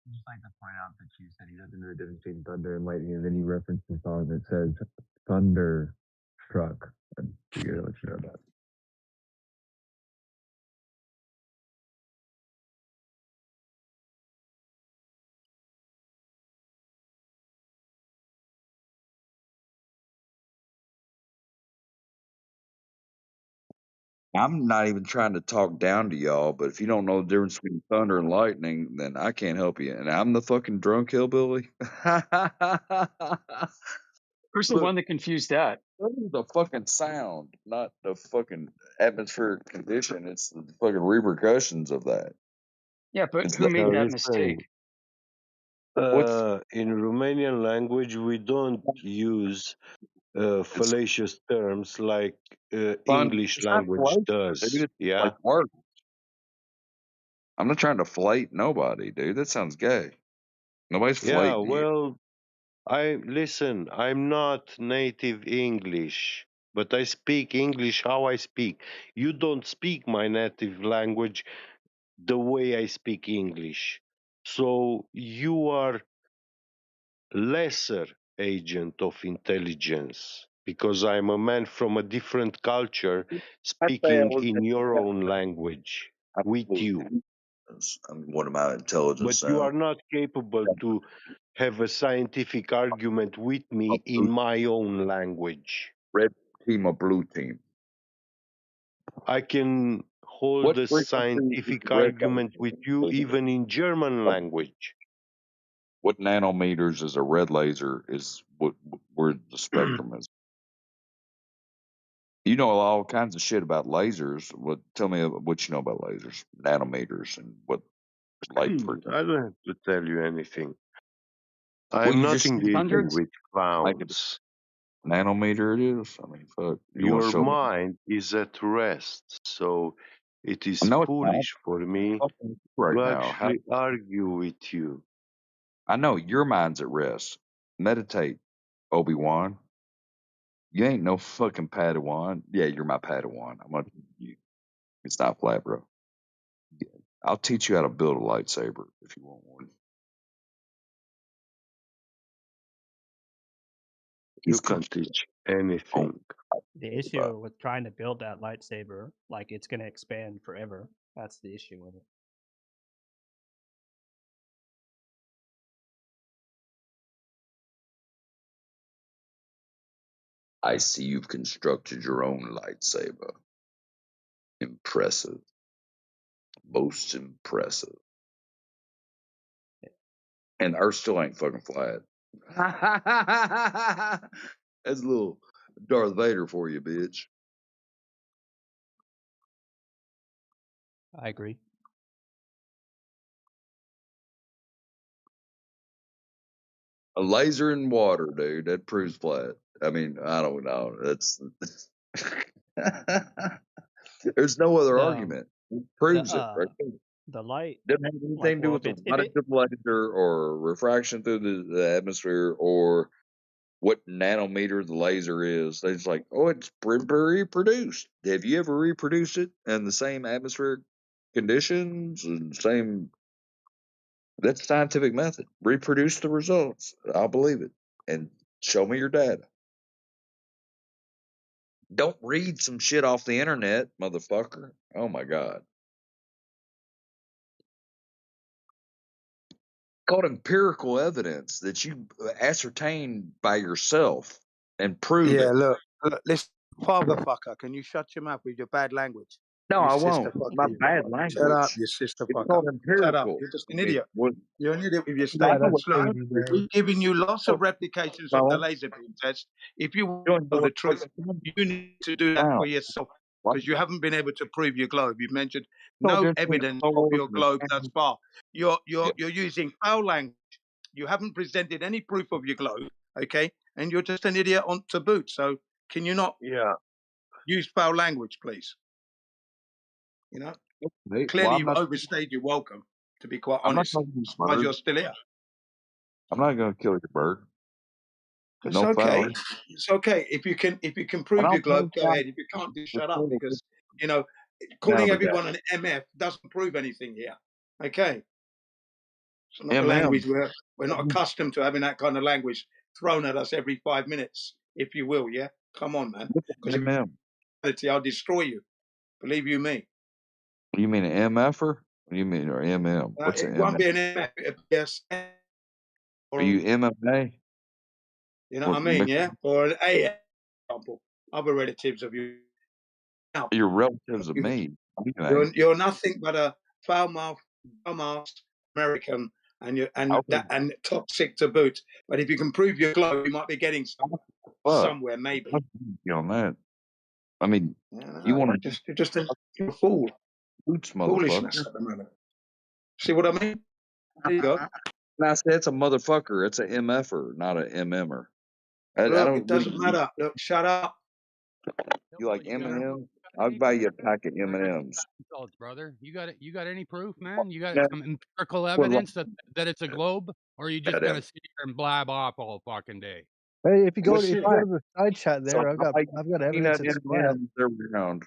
S16: I'd just like to point out that you said he doesn't know the difference between thunder and lightning, and then you referenced the song that says "Thunder Struck." I figured I'd let you know that.
S11: I'm not even trying to talk down to y'all, but if you don't know the difference between thunder and lightning, then I can't help you. And I'm the fucking drunk hillbilly.
S15: Who's the
S11: Look,
S15: one that confused that?
S11: thunder is the fucking sound, not the fucking atmospheric condition. It's the fucking repercussions of that.
S15: Yeah, but
S11: It's
S15: who
S11: the,
S15: made
S10: Now
S15: that
S10: listen,
S15: mistake?
S11: what's
S10: in Romanian language, we don't use fallacious terms like
S11: Fun.
S10: English
S11: It's not
S10: language
S11: flake,
S10: does.
S11: dude. It's
S10: Yeah.
S11: like work. I'm not trying to flate nobody, dude. That sounds gay. Nobody's
S10: Yeah.
S11: flating you.
S10: Well, I'm not native English, but I speak English how I speak. You don't speak my native language the way I speak English. So you are lesser agent of intelligence because I'm a man from a different culture
S11: I say I
S10: speaking
S11: was
S10: in your own language with you.
S11: What am I intelligence
S10: But you
S11: now?
S10: are not capable to have a scientific argument with me in my own language.
S11: Red team or blue team?
S10: I can hold
S11: What
S10: a
S11: frequency is
S10: scientific
S11: the red
S10: argument with you
S11: laser?
S10: even in German language.
S11: What nanometers is a red laser? Is where the spectrum is? You know all kinds of shit about lasers. Tell me what you know about lasers, nanometers, and what light frequency.
S10: I don't have to tell you anything.
S11: Well,
S10: I'm
S11: you
S10: not
S11: just
S10: engaging
S15: Hundreds?
S10: with
S11: make it
S10: clowns.
S11: nanometer. It is. I mean, fuck. You want to
S10: Your
S11: show me?
S10: mind is at rest, so it is
S11: No, it's not.
S10: foolish for me
S11: Right
S10: to
S11: now,
S10: actually argue with you.
S11: I know your mind's at rest. Meditate, Obi-Wan. You ain't no fucking Padawan. Yeah, you're my Padawan. I'm gonna teach you. It's not flat, bro. I'll teach you how to build a lightsaber if you want one.
S10: You can't teach anything.
S17: The issue with trying to build that lightsaber, like it's going to expand forever. That's the issue with it.
S11: I see you've constructed your own lightsaber. Impressive. Most impressive. And Earth still ain't fucking flat. That's a little Darth Vader for you, bitch.
S17: I agree.
S11: A laser in water, dude. That proves flat. I mean, I don't know. That's there's no other argument. It proves it, right?
S17: The light
S11: Doesn't have anything
S17: like
S11: to do
S17: well
S11: with the
S17: if
S11: wattage of laser or refraction through the atmosphere or what nanometer the laser is. They're just like, oh, it's reproduced. Have you ever reproduced it in the same atmospheric conditions and same? That's scientific method. Reproduce the results. I'll believe it. And show me your data. Don't read some shit off the internet, motherfucker. Oh my god. Called empirical evidence that you ascertain by yourself and prove
S1: Yeah,
S11: it.
S1: look, listen, father fucker, can you shut your mouth with your bad language?
S11: No,
S1: You
S11: I
S1: sister
S11: won't.
S1: fucker.
S11: My
S1: You.
S11: bad
S1: Shut up,
S11: language.
S1: you sister
S11: It's
S1: fucker.
S11: called
S1: Shut up.
S11: empirical.
S1: You're just
S11: I
S1: an
S11: mean,
S1: idiot.
S11: what?
S1: You're an idiot with your
S11: I
S5: Yeah,
S11: know
S1: statement.
S5: that's
S11: what
S1: Look,
S5: crazy,
S11: language
S5: bro.
S1: we've given you lots of replications of the
S11: no,
S1: laser beam test. If you
S11: you don't know
S1: know the
S11: what
S1: truth, you need to do that for yourself because you haven't been able to prove your globe. You've mentioned no evidence of your globe thus far. You're using foul language. You haven't presented any proof of your globe, okay? And you're just an idiot on to boot. So can you not use foul language, please? You know,
S11: Well,
S1: clearly
S11: I'm
S1: you've
S11: not.
S1: overstayed your welcome. To be quite
S11: I'm not
S1: honest,
S11: going to
S1: I'm surprised
S11: bird.
S1: you're still here.
S11: I'm not going to kill your bird.
S1: It's
S11: No
S1: okay.
S11: foul.
S1: It's okay if you can
S11: I
S1: prove your
S11: don't
S1: globe.
S11: think
S1: Go ahead. If you can't, do shut up because you know calling
S11: now to
S1: everyone an MF doesn't prove anything here. Okay, it's not
S11: that.
S1: the
S11: MM.
S1: language we're not accustomed to having that kind of language thrown at us every 5 minutes, if you will. Yeah, come on, man. Because if
S11: MM.
S1: I'll destroy you. Believe you me.
S11: You mean an MFer? What do you mean, or MM? What's an
S1: It won't
S11: MM?
S1: be an MF. It'll be a S,
S11: Are you MMA?
S1: you know
S11: Or
S1: what I mean? Yeah, or an A, for example. Other relatives of you. Now,
S11: you're relatives of me.
S1: you're nothing but a foul-mouthed, dumbass American, and and toxic to boot. But if you can prove your globe, you might be getting somewhere, maybe.
S11: On that. I mean,
S1: No,
S11: you want to
S1: you're just you're a fool.
S11: boots,
S1: Foolishness
S11: motherfucker.
S1: at the moment. See what I mean? There you go.
S11: And I said it's a motherfucker. It's a MFer, not a MMer. I
S1: Look,
S11: don't.
S1: it
S11: What do
S1: doesn't
S11: you
S1: matter. Look, shut up.
S11: you like M&M's? I'll buy you a pack of M&M's.
S18: Results, brother. You got any proof, man? You got
S11: No,
S18: some empirical
S11: well, like
S18: evidence that it's a globe, or are you just
S11: that.
S18: gonna sit here and blab off all fucking day?
S5: Hey, if you go
S11: Well,
S5: to
S11: shit.
S5: the side chat
S11: So
S5: there,
S11: I like
S5: I've got evidence
S11: peanut
S5: it's flat.
S11: M&M's. They're round,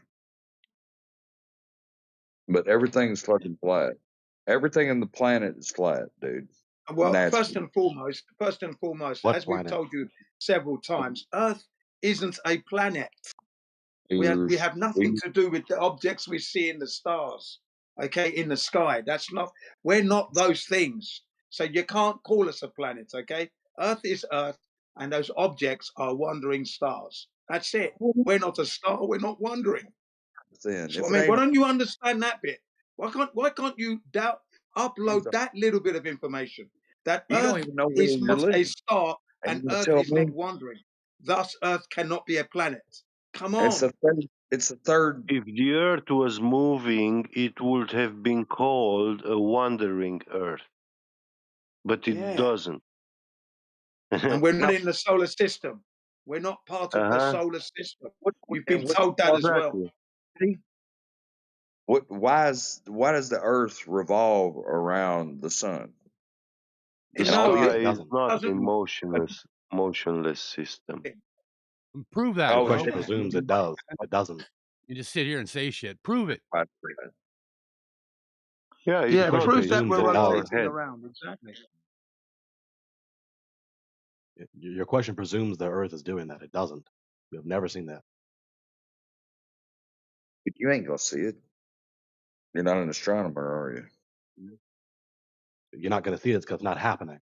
S11: but everything's fucking flat. Everything on the planet is flat, dude.
S1: Well,
S11: Naturally.
S1: first and foremost,
S16: What
S1: as we've
S16: planet?
S1: told you several times, Earth isn't a planet. We
S11: There's
S1: have nothing to do with the objects we see in the stars, okay, in the sky. We're not those things. So you can't call us a planet, okay? Earth is Earth, and those objects are wandering stars. That's it. We're not a star. We're not wandering.
S11: Then
S1: So
S11: if
S1: I
S11: it
S1: mean, why
S11: ain't
S1: don't you understand that bit? Why can't you upload that little bit of information that
S11: you don't
S1: Earth
S11: even know
S1: is
S11: where you're
S1: not a
S11: living,
S1: star
S11: and
S1: and
S11: you
S1: Earth
S11: tell
S1: is
S11: me
S1: not wandering. Thus, Earth cannot be a planet. Come
S11: it's
S1: on.
S11: the third. It's the third.
S10: If the Earth was moving, it would have been called a wandering Earth, but it
S1: Yeah.
S10: doesn't.
S1: And we're not in the solar system. We're not part of the
S10: Uh-huh.
S1: solar system.
S11: What
S1: You've
S11: and
S1: been
S11: what's
S1: told that as well.
S10: Exactly.
S11: what? Why does the Earth revolve around the sun?
S10: The
S11: And all the
S10: sky
S16: It
S10: is
S16: doesn't.
S10: not a
S1: Doesn't
S10: motionless system.
S18: Prove
S16: Your
S18: that,
S11: oh,
S18: bro.
S16: question
S11: it,
S16: presumes it does. It doesn't.
S18: You just sit here and say shit. Prove it.
S10: Yeah,
S16: Your
S10: it's
S1: Yeah,
S10: not
S16: question
S1: prove that
S16: presumes
S1: we're
S16: it
S10: over our
S16: does.
S1: rotating
S10: head.
S1: around. Exactly.
S16: Your question presumes the Earth is doing that. It doesn't. You have never seen that.
S11: you ain't gonna see it. You're not an astronomer, are you?
S16: You're not going to see it because it's not happening.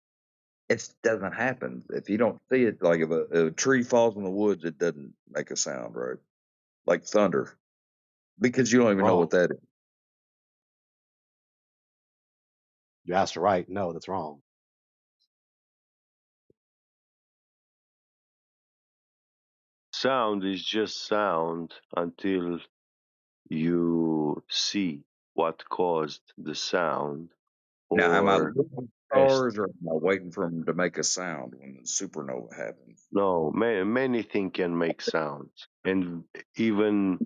S11: It doesn't happen if you don't see it. Like if a tree falls in the woods, it doesn't make a sound, right? Like thunder, because you don't even know
S16: Wrong.
S11: what that is.
S16: You asked right. No, that's wrong.
S10: Sound is just sound until you see what caused the sound
S11: Now, am I
S10: or
S11: looking at
S10: test.
S11: stars or am I waiting for them to make a sound when the supernova happens?
S10: No, many things can make sounds, and even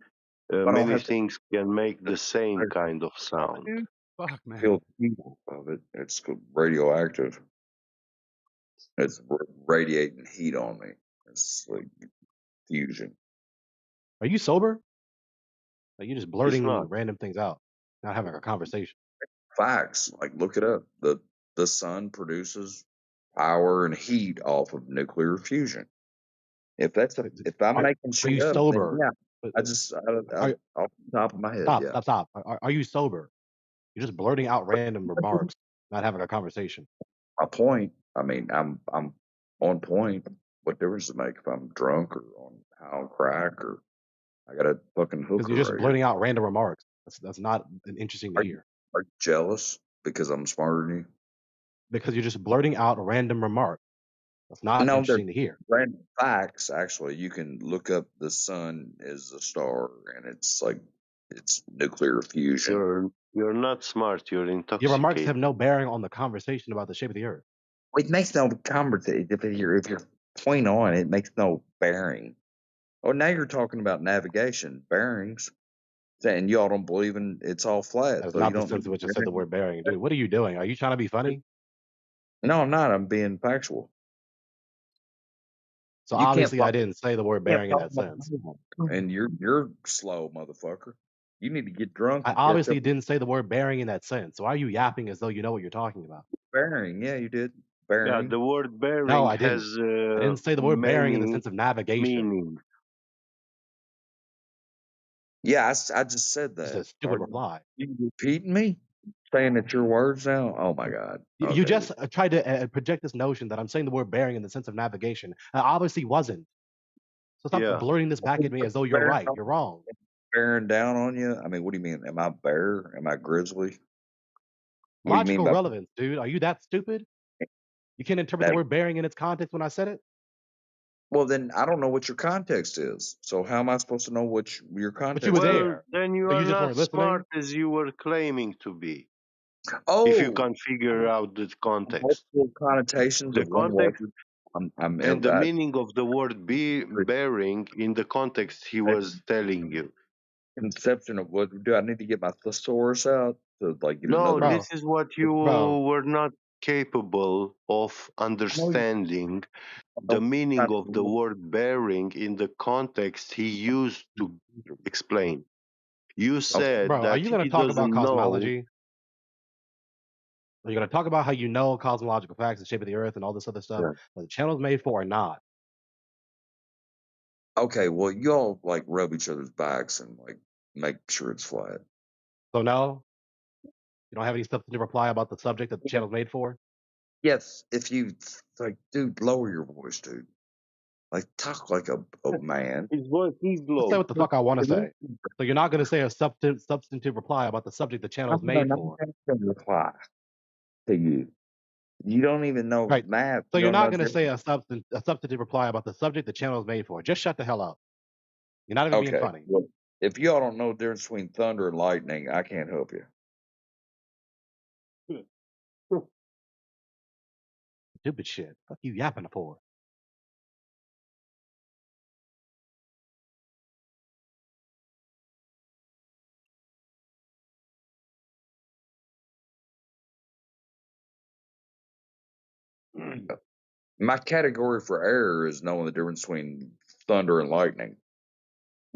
S11: I don't
S10: many
S11: have to
S10: things can make the same kind of sound.
S18: Dude, fuck, man.
S11: feel the heat of it. It's radioactive. It's radiating heat on me. It's like fusion.
S16: Are you sober? Like you just
S10: It's
S16: blurting
S10: not.
S16: random things out, not having a conversation.
S11: Facts. Like look it up. The sun produces power and heat off of nuclear fusion. If I'm
S16: Are
S11: making
S16: are you
S11: shit up, then
S16: sober?
S11: yeah.
S16: Uh,
S11: I just
S16: Are,
S11: off the top of my head,
S16: stop,
S11: yeah.
S16: stop, stop. Are you sober? You're just blurting out random remarks, not having a conversation.
S11: My point. I mean, I'm on point. What difference does it make if I'm drunk or on high on crack or I got a fucking
S16: Because
S11: hooker
S16: you're just
S11: right here?
S16: blurting out random remarks. That's not interesting to
S11: Are you,
S16: hear.
S11: are you jealous because I'm smarter than you?
S16: Because you're just blurting out random remarks. That's not
S11: No, they're
S16: interesting to hear.
S11: random facts. Actually, you can look up the sun is a star, and it's nuclear fusion.
S10: You're not smart. You're
S16: Your remarks have
S10: intoxicated.
S16: no bearing on the conversation about the shape of the Earth.
S11: It makes no conversation if you're point on. It makes no bearing. Oh, now you're talking about navigation bearings, saying y'all don't believe in it's all flat,
S16: That is
S11: so you
S16: not the
S11: don't
S16: sense
S11: need
S16: in which I said the
S11: bearings.
S16: word bearing. Dude, what are you doing? Are you trying to be funny?
S11: No, I'm not. I'm being factual.
S16: So
S11: You can't
S16: obviously I
S11: follow.
S16: didn't say the word
S11: You can't
S16: bearing in
S11: follow
S16: that
S11: my
S16: sense.
S11: and you're slow, motherfucker. You need to get drunk
S16: I
S11: and catch up
S16: obviously
S11: with
S16: didn't say the word bearing in that sense. So why are you yapping as though you know what you're talking about?
S11: bearing. Yeah, you did
S10: Yeah,
S11: bearing.
S10: the word
S16: No,
S10: bearing
S16: I didn't.
S10: has
S16: I didn't say the word bearing in the
S10: many
S16: sense of navigation.
S10: meanings.
S11: Yeah, I just said
S16: Just
S11: that.
S16: a stupid reply.
S11: You repeating me? Saying that your words now? Oh my God.
S16: You
S11: Okay.
S16: just tried to project this notion that I'm saying the word bearing in the sense of navigation. I obviously wasn't. So stop
S10: Yeah.
S16: blurting this back at me as though you're right. You're wrong.
S11: Bearing down on you? I mean, what do you mean? Am I bear? Am I grizzly? What do you mean
S16: Logical
S11: by
S16: relevance, dude. Are you that stupid? You can't interpret the
S11: that?
S16: word bearing in its context when I said it?
S11: Well, then I don't know what your context is. So how am I supposed to know what your
S16: But you were
S11: context is?
S10: Well,
S16: there.
S10: then you
S16: So
S10: are
S16: you just
S10: not
S16: weren't listening?
S10: smart as you were claiming to be. If you
S11: Oh,
S10: can't figure out the context.
S11: multiple connotations
S10: The
S11: of one word.
S10: context And the meaning of the word bearing in the context he was telling you.
S11: Conception of what do I need to get my thesaurus out to like get
S10: No,
S11: another?
S10: this is what you were not capable of understanding the meaning of the word bearing in the context he used to explain. You said
S19: Bro, are
S10: that
S19: you going
S10: he
S19: to talk about
S10: doesn't know.
S19: cosmology? Are you going to talk about how you know cosmological facts, the shape of the earth, and all this other stuff that the channel's made for or not?
S11: Okay, well, y'all like rub each other's backs and like make sure it's flat.
S19: So no? You don't have any substantive reply about the subject that the channel's made for?
S11: Yes, if you like, dude, lower your voice, dude. Like, talk like a man.
S10: His voice is
S19: Let's say
S10: low.
S19: what the fuck I want to say. So you're not going to say a substantive reply about the subject the channel's made for.
S11: I'm not gonna reply to you. You don't even know
S19: Right.
S11: math.
S19: So
S11: You
S19: you're
S11: don't
S19: not
S11: know.
S19: going to say a substantive reply about the subject the channel is made for. Just shut the hell up. You're not even being
S11: Okay.
S19: funny.
S11: Well, if y'all don't know the difference between thunder and lightning, I can't help you.
S19: Stupid shit. Fuck you yapping for.
S11: My category for error is knowing the difference between thunder and lightning.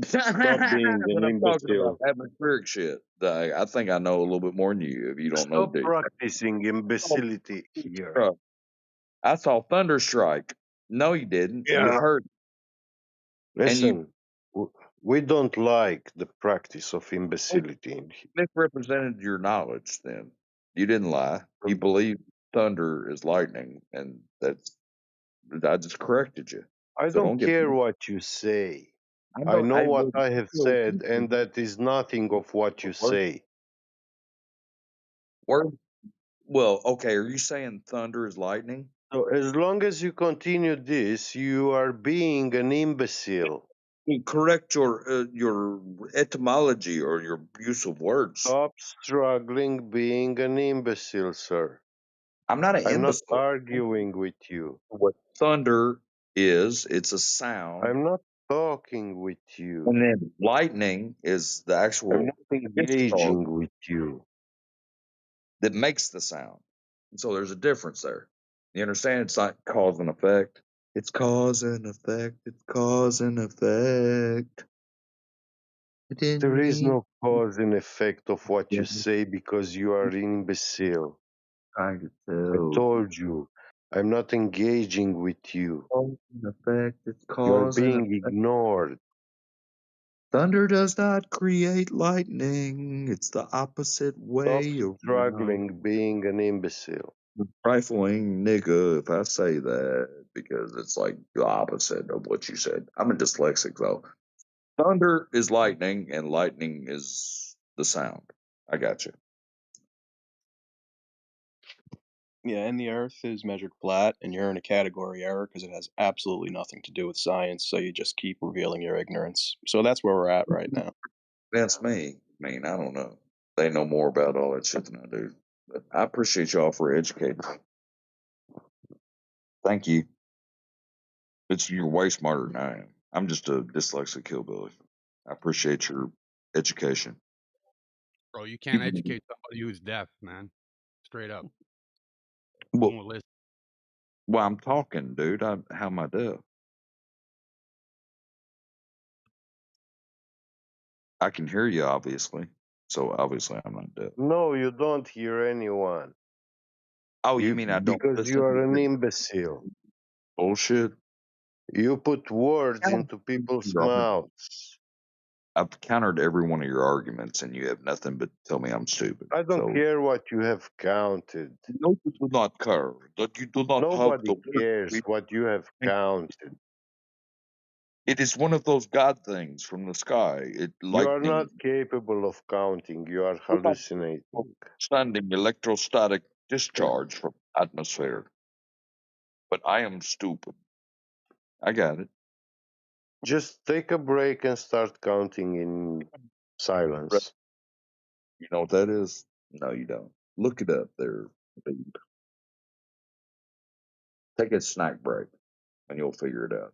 S10: Stop being
S11: When
S10: an
S11: I'm talking about
S10: imbecile.
S11: atmospheric shit, I think I know a little bit more than you. If you don't know,
S10: Stop
S11: dude.
S10: practicing imbecility here.
S11: Bro, I saw thunder strike. No, you didn't. You
S10: Yeah.
S11: heard. And you
S10: Listen, we don't like the practice of imbecility in here.
S11: misrepresented your knowledge. Then you didn't lie. You believe thunder is lightning, and I just corrected you.
S10: I
S11: So
S10: don't
S11: don't get.
S10: care what you say.
S11: I
S10: I
S11: know.
S10: know
S11: I
S10: what
S11: will.
S10: I have said, and that is nothing of what you say.
S11: Well, okay. Are you saying thunder is lightning?
S10: So as long as you continue this, you are being an imbecile.
S11: Correct your etymology or your use of words.
S10: Stop struggling being an imbecile, sir.
S11: I'm not an
S10: I'm not
S11: imbecile.
S10: arguing with you.
S11: What thunder is, it's a sound,
S10: I'm not talking with you.
S11: and then lightning is the
S10: I'm
S11: actual
S10: not
S11: discharge
S10: engaging with you.
S11: that makes the sound. And so there's a difference there. You understand? It's not cause and effect. It's cause and effect. It's cause and effect. It didn't
S10: There is
S11: mean
S10: no cause and effect of what you say because you are an imbecile.
S11: I could
S10: I
S11: tell.
S10: told you, I'm not engaging with you.
S11: Cause and effect. It's
S10: You are
S11: cause and
S10: being
S11: effect.
S10: ignored.
S11: Thunder does not create lightning. It's the opposite
S10: Stop
S11: way around.
S10: struggling being an imbecile.
S11: Trifling nigga if I say that because it's like the opposite of what you said. I'm a dyslexic though. Thunder is lightning and lightning is the sound. I got you.
S8: Yeah, and the Earth is measured flat, and you're in a category error because it has absolutely nothing to do with science. So you just keep revealing your ignorance. So that's where we're at right now.
S11: That's me. I mean, I don't know. They know more about all that shit than I do. But I appreciate y'all for educating. Thank you. You're way smarter than I am. I'm just a dyslexic hillbilly. I appreciate your education.
S18: Bro, you can't educate somebody who's deaf, man. Straight up.
S11: Well,
S18: Won't listen.
S11: well, I'm talking, dude. How am I deaf? I can hear you, obviously. So obviously, I'm not deaf.
S10: No, you don't hear anyone.
S11: Oh, you mean I don't
S10: Because
S11: listen
S10: you
S11: to
S10: are an
S11: your
S10: imbecile.
S11: bullshit?
S10: You put words into people's mouths.
S11: I've countered every one of your arguments, and you have nothing but tell me I'm stupid.
S10: I don't
S11: So
S10: care what you have counted.
S11: no, you do not care that you do not have
S10: Nobody
S11: the
S10: cares what you have counted.
S11: It is one of those god things from the sky.
S10: You are
S11: Lightning,
S10: not capable of counting. You are hallucinating.
S11: standing electrostatic discharge from atmosphere. But I am stupid. I got it.
S10: Just take a break and start counting in silence.
S11: You know what that is? No, you don't. Look it up there. Dude. Take a snack break. and you'll figure it out.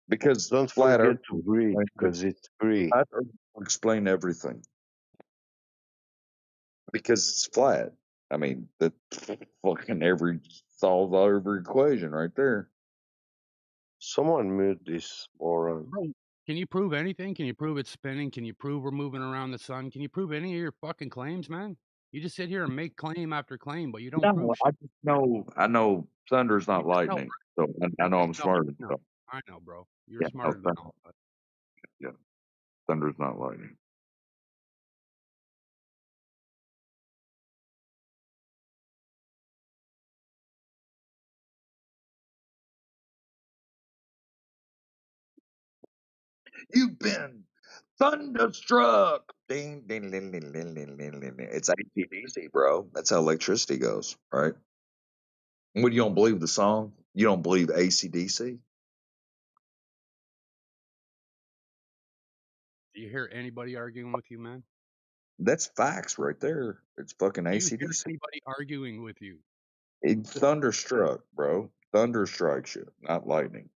S11: Because
S10: Don't
S11: flat
S10: forget
S11: Earth
S10: to breathe, because it's free.
S11: flat Earth will explain everything because it's flat. I mean, that fucking solves every equation right there.
S10: Someone mute this moron.
S18: Bro, can you prove anything? Can you prove it's spinning? Can you prove we're moving around the sun? Can you prove any of your fucking claims, man? You just sit here and make claim after claim, but you don't prove
S11: No,
S18: shit.
S11: I know thunder's not
S18: I know,
S11: lightning, so I know I'm
S18: no,
S11: smarter than
S18: no,
S11: some.
S18: I know, bro. You're
S11: Yeah, no,
S18: smarter than all of us.
S11: yeah, thunder's not lightning. You've been thunderstruck. Ding, ding, ding, ding, ding, ding, ding, ding. It's AC/DC, bro. That's how electricity goes, right? What, you don't believe the song? You don't believe AC/DC?
S18: Do you hear anybody arguing with you, man?
S11: That's facts right there. It's fucking
S18: Do you hear
S11: AC/DC.
S18: anybody arguing with you?
S11: It's thunderstruck, bro. Thunder strikes you, not lightning.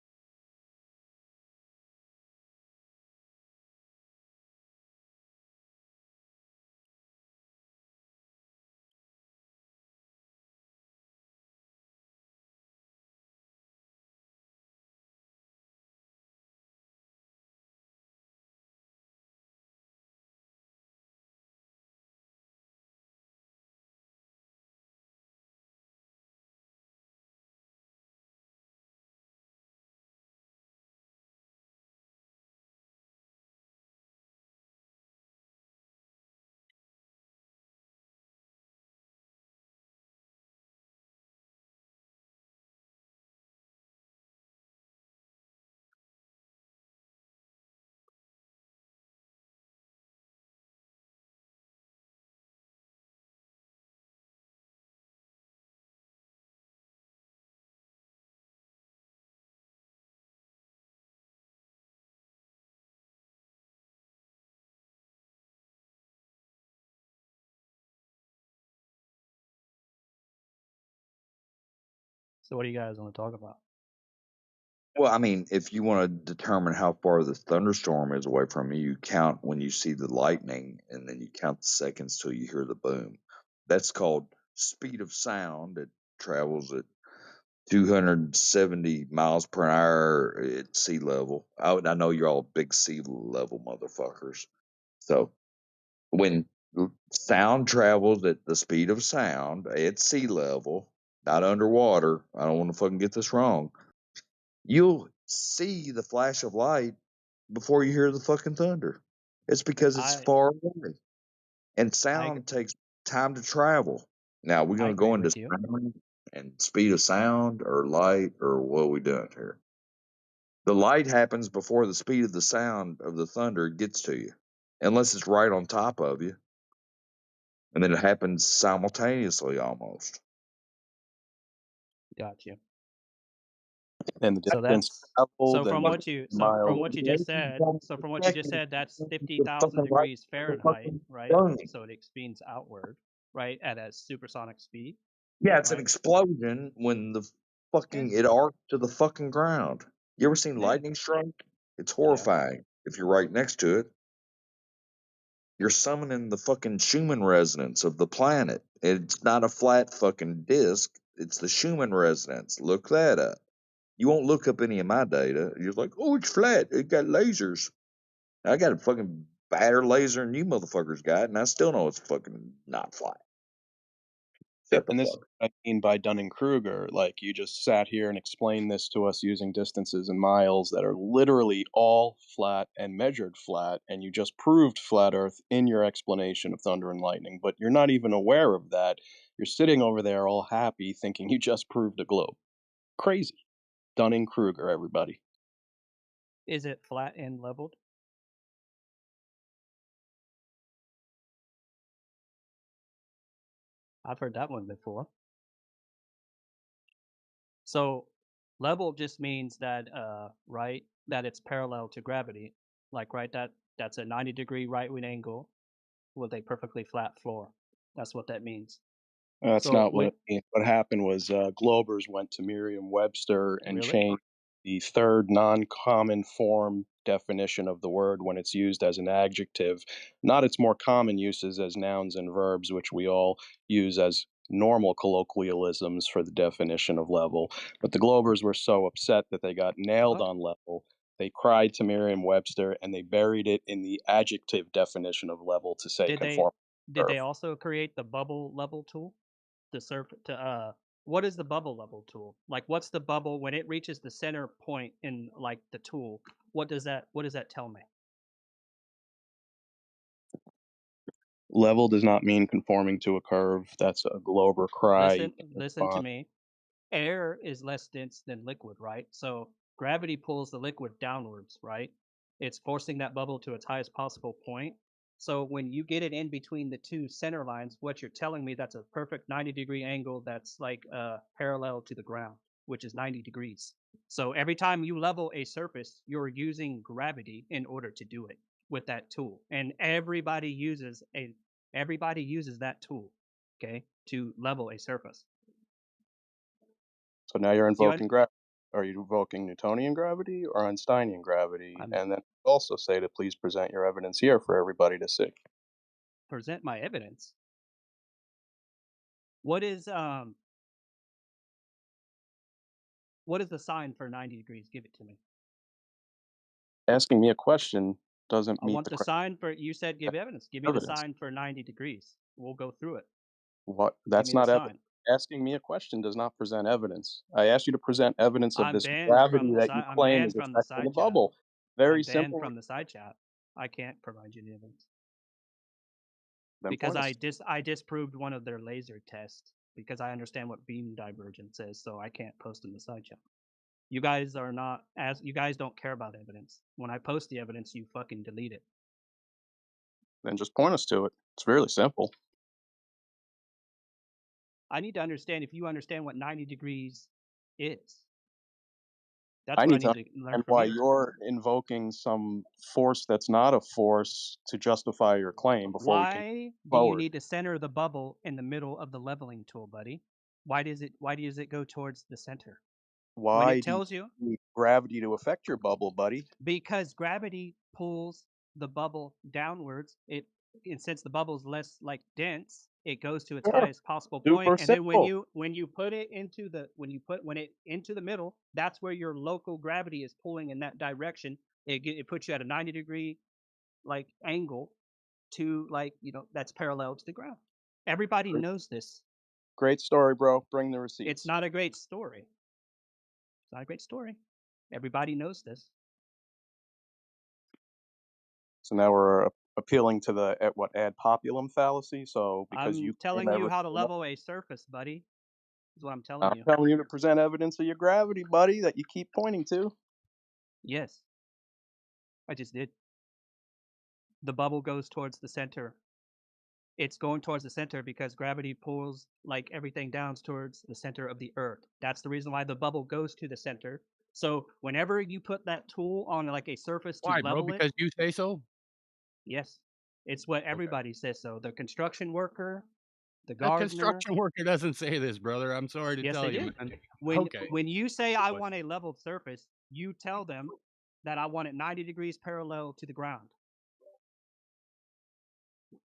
S17: So what do you guys want to talk about?
S11: Well, I mean, if you want to determine how far the thunderstorm is away from you, you count when you see the lightning, and then you count the seconds till you hear the boom. That's called speed of sound. It travels at 270 miles per hour at sea level. I know you're all big sea level motherfuckers. So when sound travels at the speed of sound at sea level, not underwater, I don't want to fucking get this wrong, you'll see the flash of light before you hear the fucking thunder. It's because it's
S17: I
S11: far away. And
S17: I
S11: sound takes time to travel. Now, we're
S17: I
S11: going to go
S17: agree
S11: into
S17: with you.
S11: sound and speed of sound or light or what are we doing here? The light happens before the speed of the sound of the thunder gets to you, unless it's right on top of you. And then it happens simultaneously almost.
S17: Got you.
S8: And the
S17: So
S8: distance
S17: that's
S8: traveled
S17: from
S8: and
S17: what you
S8: miles.
S17: just said. So from what you just said, that's 50,000 degrees Fahrenheit, right? So it expands outward, right, at a supersonic speed,
S11: Yeah, it's an
S17: right?
S11: explosion when the fucking it arcs to the fucking ground. You ever seen
S17: Yeah.
S11: lightning strike? It's
S17: Yeah.
S11: horrifying if you're right next to it. You're summoning the fucking Schumann resonance of the planet. It's not a flat fucking disk. It's the Schumann resonance. Look that up. You won't look up any of my data. You're like, oh, it's flat. It got lasers. I got a fucking badder laser than you motherfuckers got, and I still know it's fucking not flat. Shut the
S8: And this is
S11: fuck.
S8: what I mean by Dunning-Kruger. Like, you just sat here and explained this to us using distances and miles that are literally all flat and measured flat, and you just proved flat Earth in your explanation of thunder and lightning, but you're not even aware of that. You're sitting over there all happy thinking you just proved a globe. Crazy. Dunning-Kruger, everybody.
S17: Is it flat and leveled? I've heard that one before. So level just means that right, that it's parallel to gravity. Like right, that's a 90-degree right wing angle with a perfectly flat floor. That's what that means.
S8: That's
S17: So
S8: not what
S17: when
S8: it means. What happened was Globers went to Merriam-Webster and
S17: really?
S8: changed. the third non-common form definition of the word when it's used as an adjective, not its more common uses as nouns and verbs, which we all use as normal colloquialisms for the definition of level. But the Globers were so upset that they got nailed on level. They cried to Merriam-Webster and they buried it in the adjective definition of level to say
S17: Did
S8: conform.
S17: they also create the bubble level tool? What is the bubble level tool? Like, what's the bubble when it reaches the center point in like the tool? What does that tell me?
S8: Level does not mean conforming to a curve. That's a Glober cry.
S17: Listen to me. Air is less dense than liquid, right? So gravity pulls the liquid downwards, right? It's forcing that bubble to its highest possible point. So when you get it in between the two center lines, what you're telling me, that's a perfect 90-degree angle that's like parallel to the ground, which is 90 degrees. So every time you level a surface, you're using gravity in order to do it with that tool. And everybody uses that tool, okay, to level a surface.
S8: So now you're invoking gravity. Are you invoking Newtonian gravity or Einsteinian gravity? And then also say to please present your evidence here for everybody to see.
S17: Present my evidence. What is the sign for 90 degrees? Give it to me.
S8: Asking me a question doesn't
S17: I
S8: meet
S17: want the sign for, you said give evidence. Give me the sign for 90 degrees. We'll go through it.
S8: What? That's
S17: Give me
S8: not
S17: the
S8: evidence. Asking me a question does not present evidence. I asked you to present evidence of
S17: I'm
S8: this
S17: banned
S8: gravity
S17: from the
S8: that you
S17: I'm
S8: claim
S17: banned
S8: is
S17: from the
S8: affecting the
S17: side chat.
S8: bubble. Very
S17: I'm banned
S8: simple.
S17: from the side chat. I can't provide you the evidence.
S8: Then
S17: Because
S8: point us.
S17: I disproved one of their laser tests because I understand what beam divergence is, so I can't post in the side chat. You guys don't care about evidence. When I post the evidence, you fucking delete it.
S8: Then just point us to it. It's really simple.
S17: I need to understand if you understand what 90 degrees is. That's
S8: I
S17: what I
S8: need to
S17: need to learn
S8: understand
S17: from
S8: why
S17: you.
S8: you're invoking some force that's not a force to justify your claim before we can
S17: Why
S8: move
S17: do you
S8: forward.
S17: need to center the bubble in the middle of the leveling tool, buddy? Why does it go towards the center? When
S8: Why
S17: it
S8: do you
S17: tells you,
S8: need gravity to affect your bubble, buddy?
S17: because gravity pulls the bubble downwards. And since the bubble is less like dense, it goes to its
S8: Yeah,
S17: highest possible
S8: super
S17: point. And then
S8: simple.
S17: when you put it into the into the middle, that's where your local gravity is pulling in that direction. It puts you at a 90-degree like angle to like, that's parallel to the ground. Everybody knows this.
S8: Great story, bro. Bring the receipts.
S17: It's not a great story. It's not a great story. Everybody knows this.
S8: So now we're appealing to the ad populum fallacy. So because
S17: I'm
S8: you
S17: telling you how to level a surface, buddy. Is what I'm telling
S8: I'm
S17: you.
S8: telling you to present evidence of your gravity, buddy, that you keep pointing to.
S17: Yes. I just did. The bubble goes towards the center. It's going towards the center because gravity pulls like everything down towards the center of the earth. That's the reason why the bubble goes to the center. So whenever you put that tool on like a surface to
S18: Why, bro?
S17: level it,
S18: Because you say so?
S17: yes, it's what everybody says. So the construction worker, the
S18: That
S17: gardener.
S18: construction worker doesn't say this, brother. I'm sorry to
S17: Yes,
S18: tell
S17: they
S18: you,
S17: did.
S18: man.
S17: When
S18: Okay.
S17: when you say I want a leveled surface, you tell them that I want it 90 degrees parallel to the ground.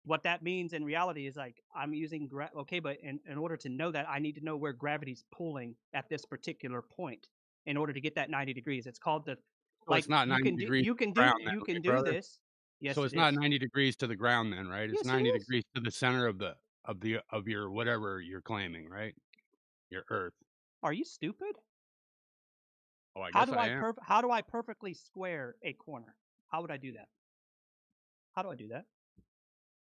S17: What that means in reality is like I'm using okay, but in order to know that, I need to know where gravity's pulling at this particular point in order to get that 90 degrees. It's called the
S18: So it's not 90 degrees to the ground then,
S17: you can
S18: right,
S17: do
S18: brother?
S17: this. Yes,
S18: So
S17: it
S18: it's not
S17: is.
S18: 90 degrees to the ground then, right? It's
S17: Yes, it
S18: 90
S17: is.
S18: degrees to the center of your whatever you're claiming, right? Your Earth.
S17: Are you stupid?
S18: Oh, I guess I am.
S17: How do I perfectly square a corner? How would I do that? How do I do that?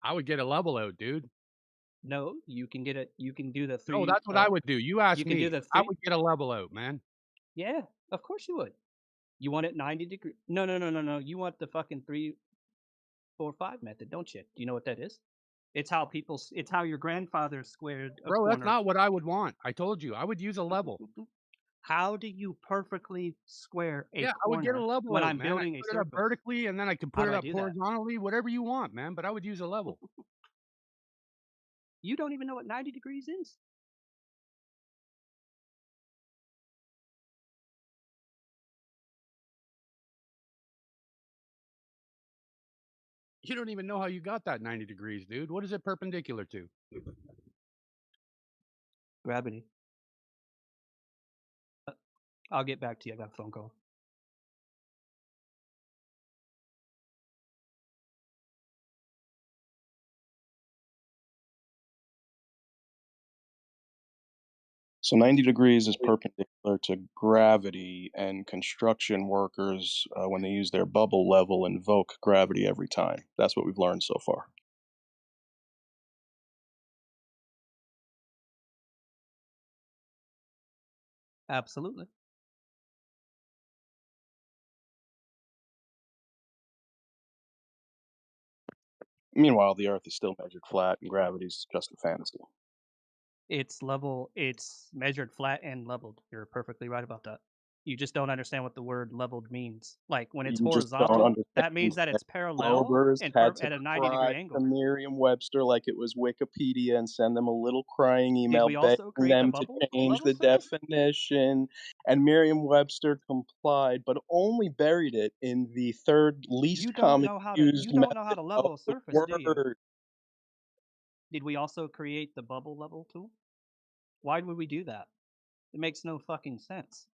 S18: I would get a level out, dude.
S17: No, you can do the three.
S18: No, that's what I would do. You asked
S17: You can do
S18: me.
S17: the
S18: I
S17: three.
S18: would get a level out, man.
S17: Yeah, of course you would. You want it 90 degrees? No. You want the fucking 3, 4, 5 method, don't you? Do you know what that is? It's how your grandfather squared a
S18: Bro, that's
S17: corner.
S18: not what I would want. I told you. I would use a level.
S17: How do you perfectly square a
S18: Yeah, I would get a
S17: corner
S18: level
S17: when
S18: out,
S17: I'm
S18: man. I
S17: building a
S18: put it up
S17: surface?
S18: vertically, and then I can
S17: How
S18: put
S17: do
S18: it
S17: I
S18: up
S17: do that?
S18: horizontally, whatever you want, man. But I would use a level.
S17: You don't even know what 90 degrees is.
S18: You don't even know how you got that 90 degrees, dude. What is it perpendicular to?
S17: Gravity. I'll get back to you. I got a phone call.
S8: So 90 degrees is perpendicular to gravity, and construction workers, when they use their bubble level, invoke gravity every time. That's what we've learned so far.
S17: Absolutely.
S8: Meanwhile, the Earth is still measured flat, and gravity's just a fantasy.
S17: It's level. It's measured flat and leveled. You're perfectly right about that. You just don't understand what the word leveled means. Like when it's
S8: You just don't
S17: horizontal,
S8: understand
S17: that means that it's parallel
S8: Globers
S17: and
S8: had to
S17: at a 90-degree
S8: cry to
S17: angle.
S8: Merriam-Webster like it was Wikipedia and send them a little crying email
S17: we also
S8: begging
S17: create the
S8: them to
S17: bubble
S8: change
S17: level,
S8: the
S17: sir?
S8: definition, and Merriam-Webster complied, but only buried it in the third least
S17: You don't
S8: common
S17: know how to.
S8: used
S17: You don't know how
S8: method
S17: to
S8: of
S17: level a
S8: the
S17: surface, do you?
S8: word.
S17: Did we also create the bubble level tool? Why would we do that? It makes no fucking sense.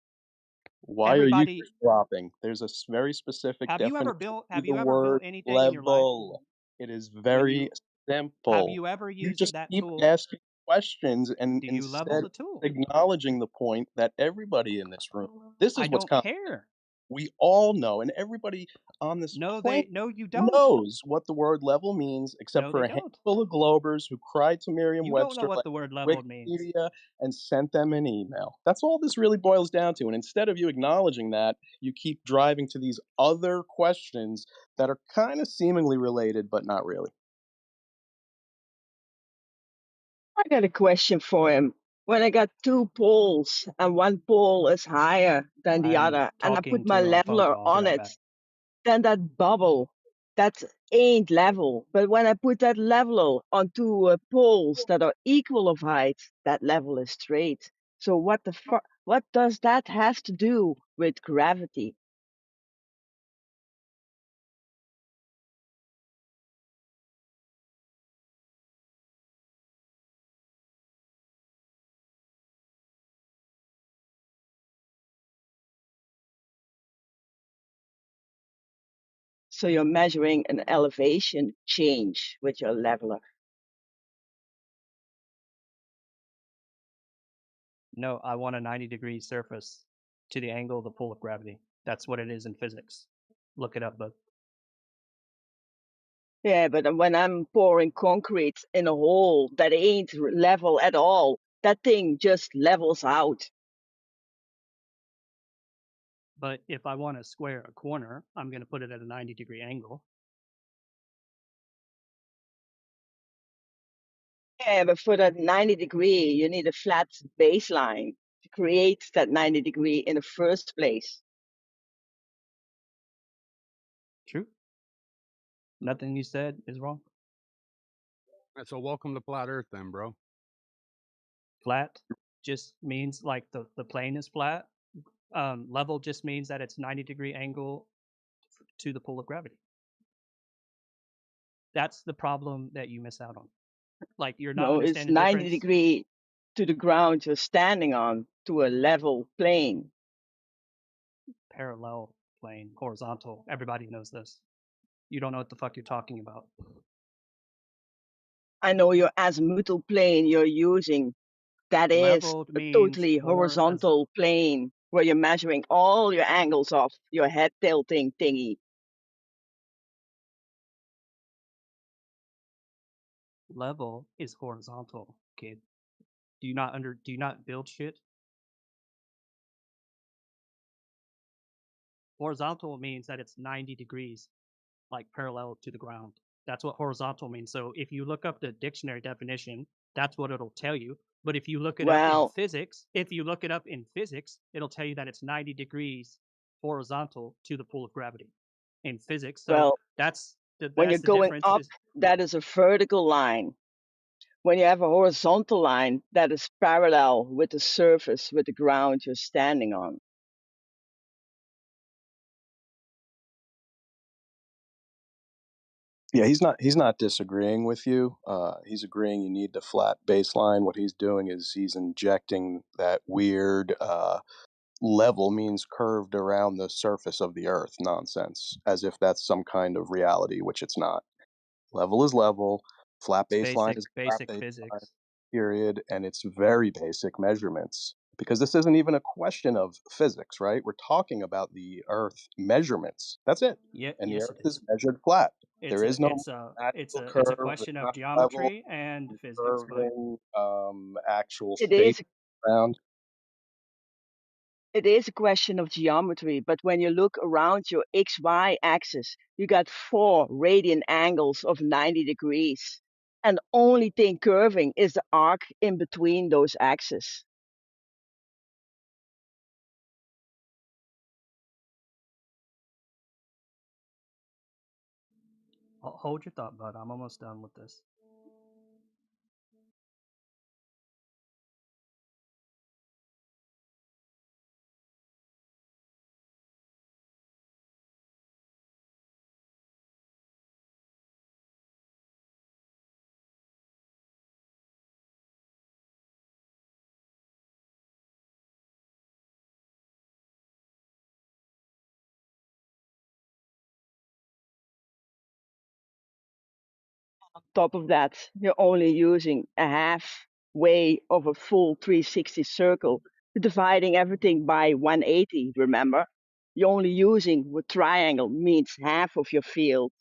S8: Why
S17: Everybody,
S8: are you dropping? There's a very specific
S17: have you ever
S8: definition
S17: built?
S8: to
S17: Have
S8: the
S17: you ever built
S8: word
S17: anything in your life?
S8: level. It is
S17: When
S8: very
S17: you
S8: simple.
S17: have you ever
S8: You
S17: used
S8: just
S17: that
S8: keep
S17: tool?
S8: asking questions and
S17: Do you level
S8: instead
S17: the tool?
S8: acknowledging the point that everybody in this room, this
S17: I
S8: is what's
S17: don't
S8: common.
S17: care.
S8: We all know, and everybody on this
S17: No,
S8: planet
S17: no, you don't.
S8: knows what the word level means, except
S17: No,
S8: for
S17: they
S8: a
S17: don't.
S8: handful of Globers who cried to
S17: You don't know
S8: Merriam-Webster
S17: what
S8: like
S17: the word leveled means.
S8: Wikipedia and sent them an email. That's all this really boils down to. And instead of you acknowledging that, you keep driving to these other questions that are kind of seemingly related, but not really.
S20: I got a question for him. When I got two poles and one pole is higher than the
S17: I'm
S20: other, and I
S17: talking
S20: put my
S17: to a phone
S20: leveler
S17: call. I'll be
S20: on
S17: right
S20: it,
S17: back.
S20: then that bubble, that ain't level. But when I put that leveler onto poles that are equal of height, that level is straight. So what the fuck? What does that have to do with gravity? So you're measuring an elevation change with your leveler.
S17: No, I want a 90-degree surface to the angle of the pull of gravity. That's what it is in physics. Look it up, bud.
S20: Yeah, but when I'm pouring concrete in a hole that ain't level at all, that thing just levels out.
S17: But if I want to square a corner, I'm going to put it at a 90-degree angle.
S20: Yeah, but for that 90 degree, you need a flat baseline to create that 90 degree in the first place.
S17: True. Nothing you said is wrong.
S18: So welcome to flat Earth, then, bro.
S17: Flat just means like the plane is flat. Level just means that it's 90-degree angle to the pull of gravity. That's the problem that you miss out on. Like you're not
S20: No, it's
S17: understanding the
S20: 90
S17: difference.
S20: degree to the ground you're standing on, to a level plane.
S17: Parallel plane, horizontal. Everybody knows this. You don't know what the fuck you're talking about.
S20: I know your azimuthal plane you're using. That is
S17: Leveled
S20: a
S17: means
S20: totally horizontal plane where you're measuring all your angles of your head tilting thingy.
S17: level is horizontal, kid. Do you not build shit? Horizontal means that it's 90 degrees, like parallel to the ground. That's what horizontal means. So if you look up the dictionary definition, that's what it'll tell you. But if you look it up in physics, it'll tell you that it's 90 degrees horizontal to the pull of gravity in physics. So
S20: Well,
S17: that's
S20: when you're
S17: the
S20: going
S17: difference.
S20: up, that is a vertical line. When you have a horizontal line, that is parallel with the surface, with the ground you're standing on.
S8: Yeah, he's not disagreeing with you. He's agreeing you need the flat baseline. What he's doing is he's injecting that weird level means curved around the surface of the earth nonsense, as if that's some kind of reality, which it's not. Level is level, flat
S17: It's
S8: baseline is flat
S17: basic
S8: baseline,
S17: physics.
S8: period, and it's very basic measurements. Because this isn't even a question of physics, right? We're talking about the earth measurements. That's it.
S17: Yeah,
S8: And the
S17: yes,
S8: earth
S17: it
S8: is
S17: is.
S8: measured flat. There is no magical
S17: It's a
S8: curve, it's
S17: question of
S8: not level,
S17: geometry and physics, bud.
S8: curving actual
S20: It
S8: space
S20: is
S8: around.
S20: it is a question of geometry, but when you look around your XY axis, you got 4 radian angles of 90 degrees. And the only thing curving is the arc in between those axes.
S17: Hold your thought, bud. I'm almost done with this.
S20: On top of that, you're only using a halfway of a full 360 circle, dividing everything by 180, remember? You're only using what triangle means half of your field.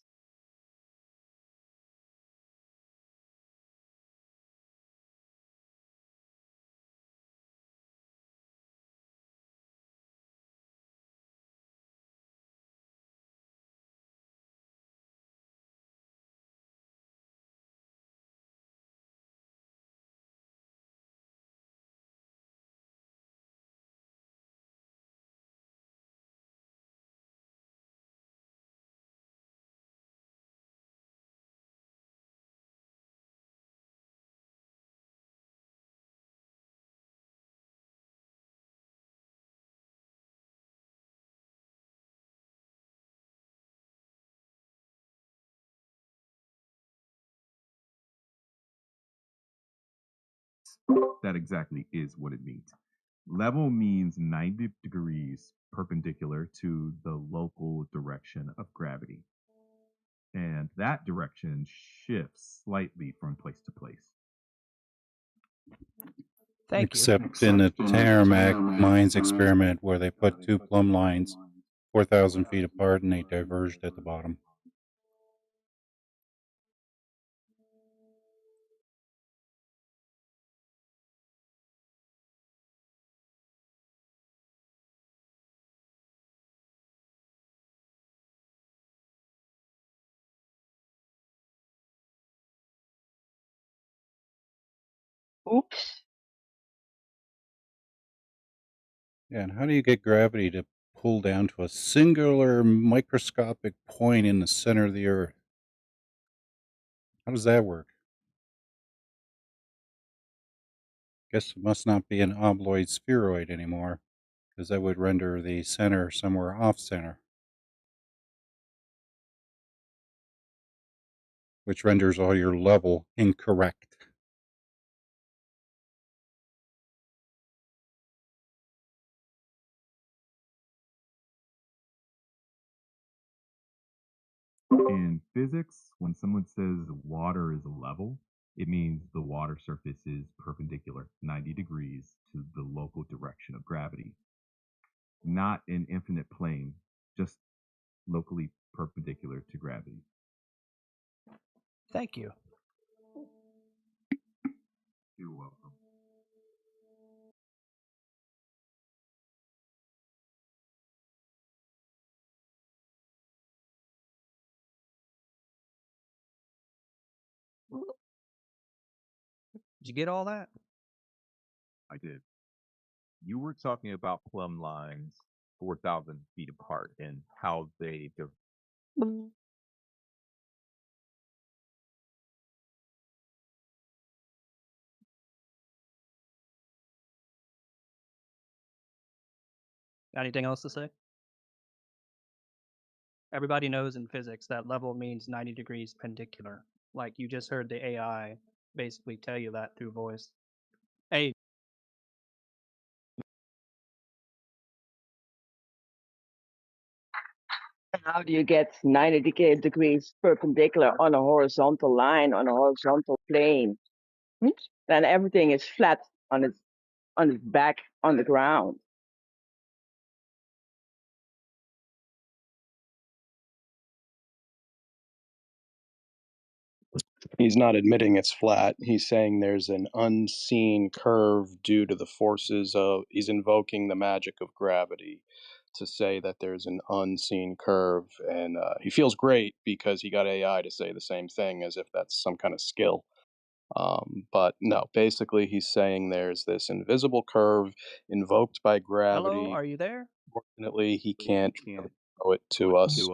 S21: That exactly is what it means. Level means 90 degrees perpendicular to the local direction of gravity. And that direction shifts slightly from place to place.
S17: Thank you.
S22: Except in the Tarmac mines experiment where they put two plumb lines 4,000 feet apart and they diverged at the bottom.
S20: Oops.
S22: Yeah, and how do you get gravity to pull down to a singular microscopic point in the center of the Earth? How does that work? Guess it must not be an obloid spheroid anymore, because that would render the center somewhere off center, which renders all your level incorrect.
S21: In physics, when someone says water is level, it means the water surface is perpendicular 90 degrees to the local direction of gravity. Not an infinite plane, just locally perpendicular to gravity.
S17: Thank you.
S21: You're welcome.
S17: Did you get all that?
S23: I did. You were talking about plumb lines 4,000 feet apart and how they
S17: Anything else to say? Everybody knows in physics that level means 90 degrees pendicular. Like you just heard the AI basically tell you that through voice. Hey,
S20: How do you get 90 degrees perpendicular on a horizontal line, on a horizontal plane? Then everything is flat on its back on the ground.
S8: He's not admitting it's flat. He's saying there's an unseen curve due to the forces of, he's invoking the magic of gravity to say that there's an unseen curve. And he feels great because he got AI to say the same thing as if that's some kind of skill. But no, basically he's saying there's this invisible curve invoked by gravity.
S17: hello, are you there?
S8: Fortunately, he can't really show it to us.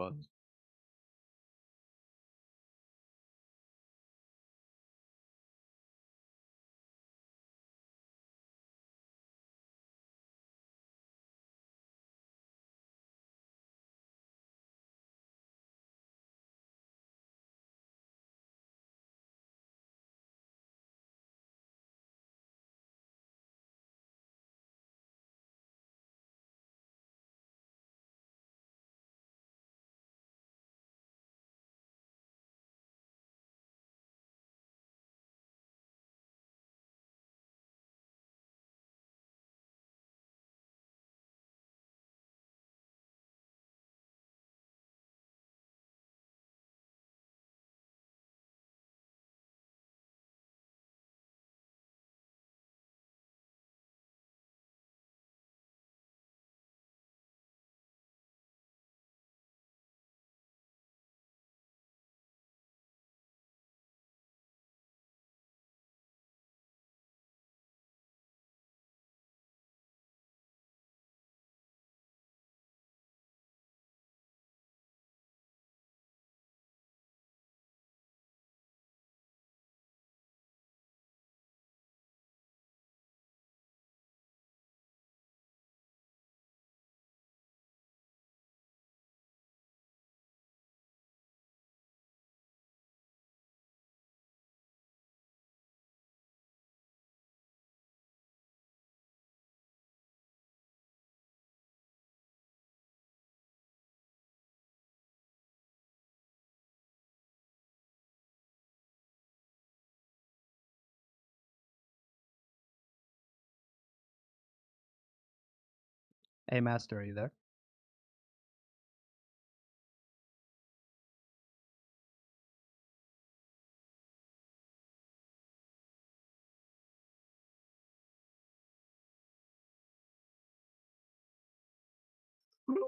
S17: Hey, Master, are you there?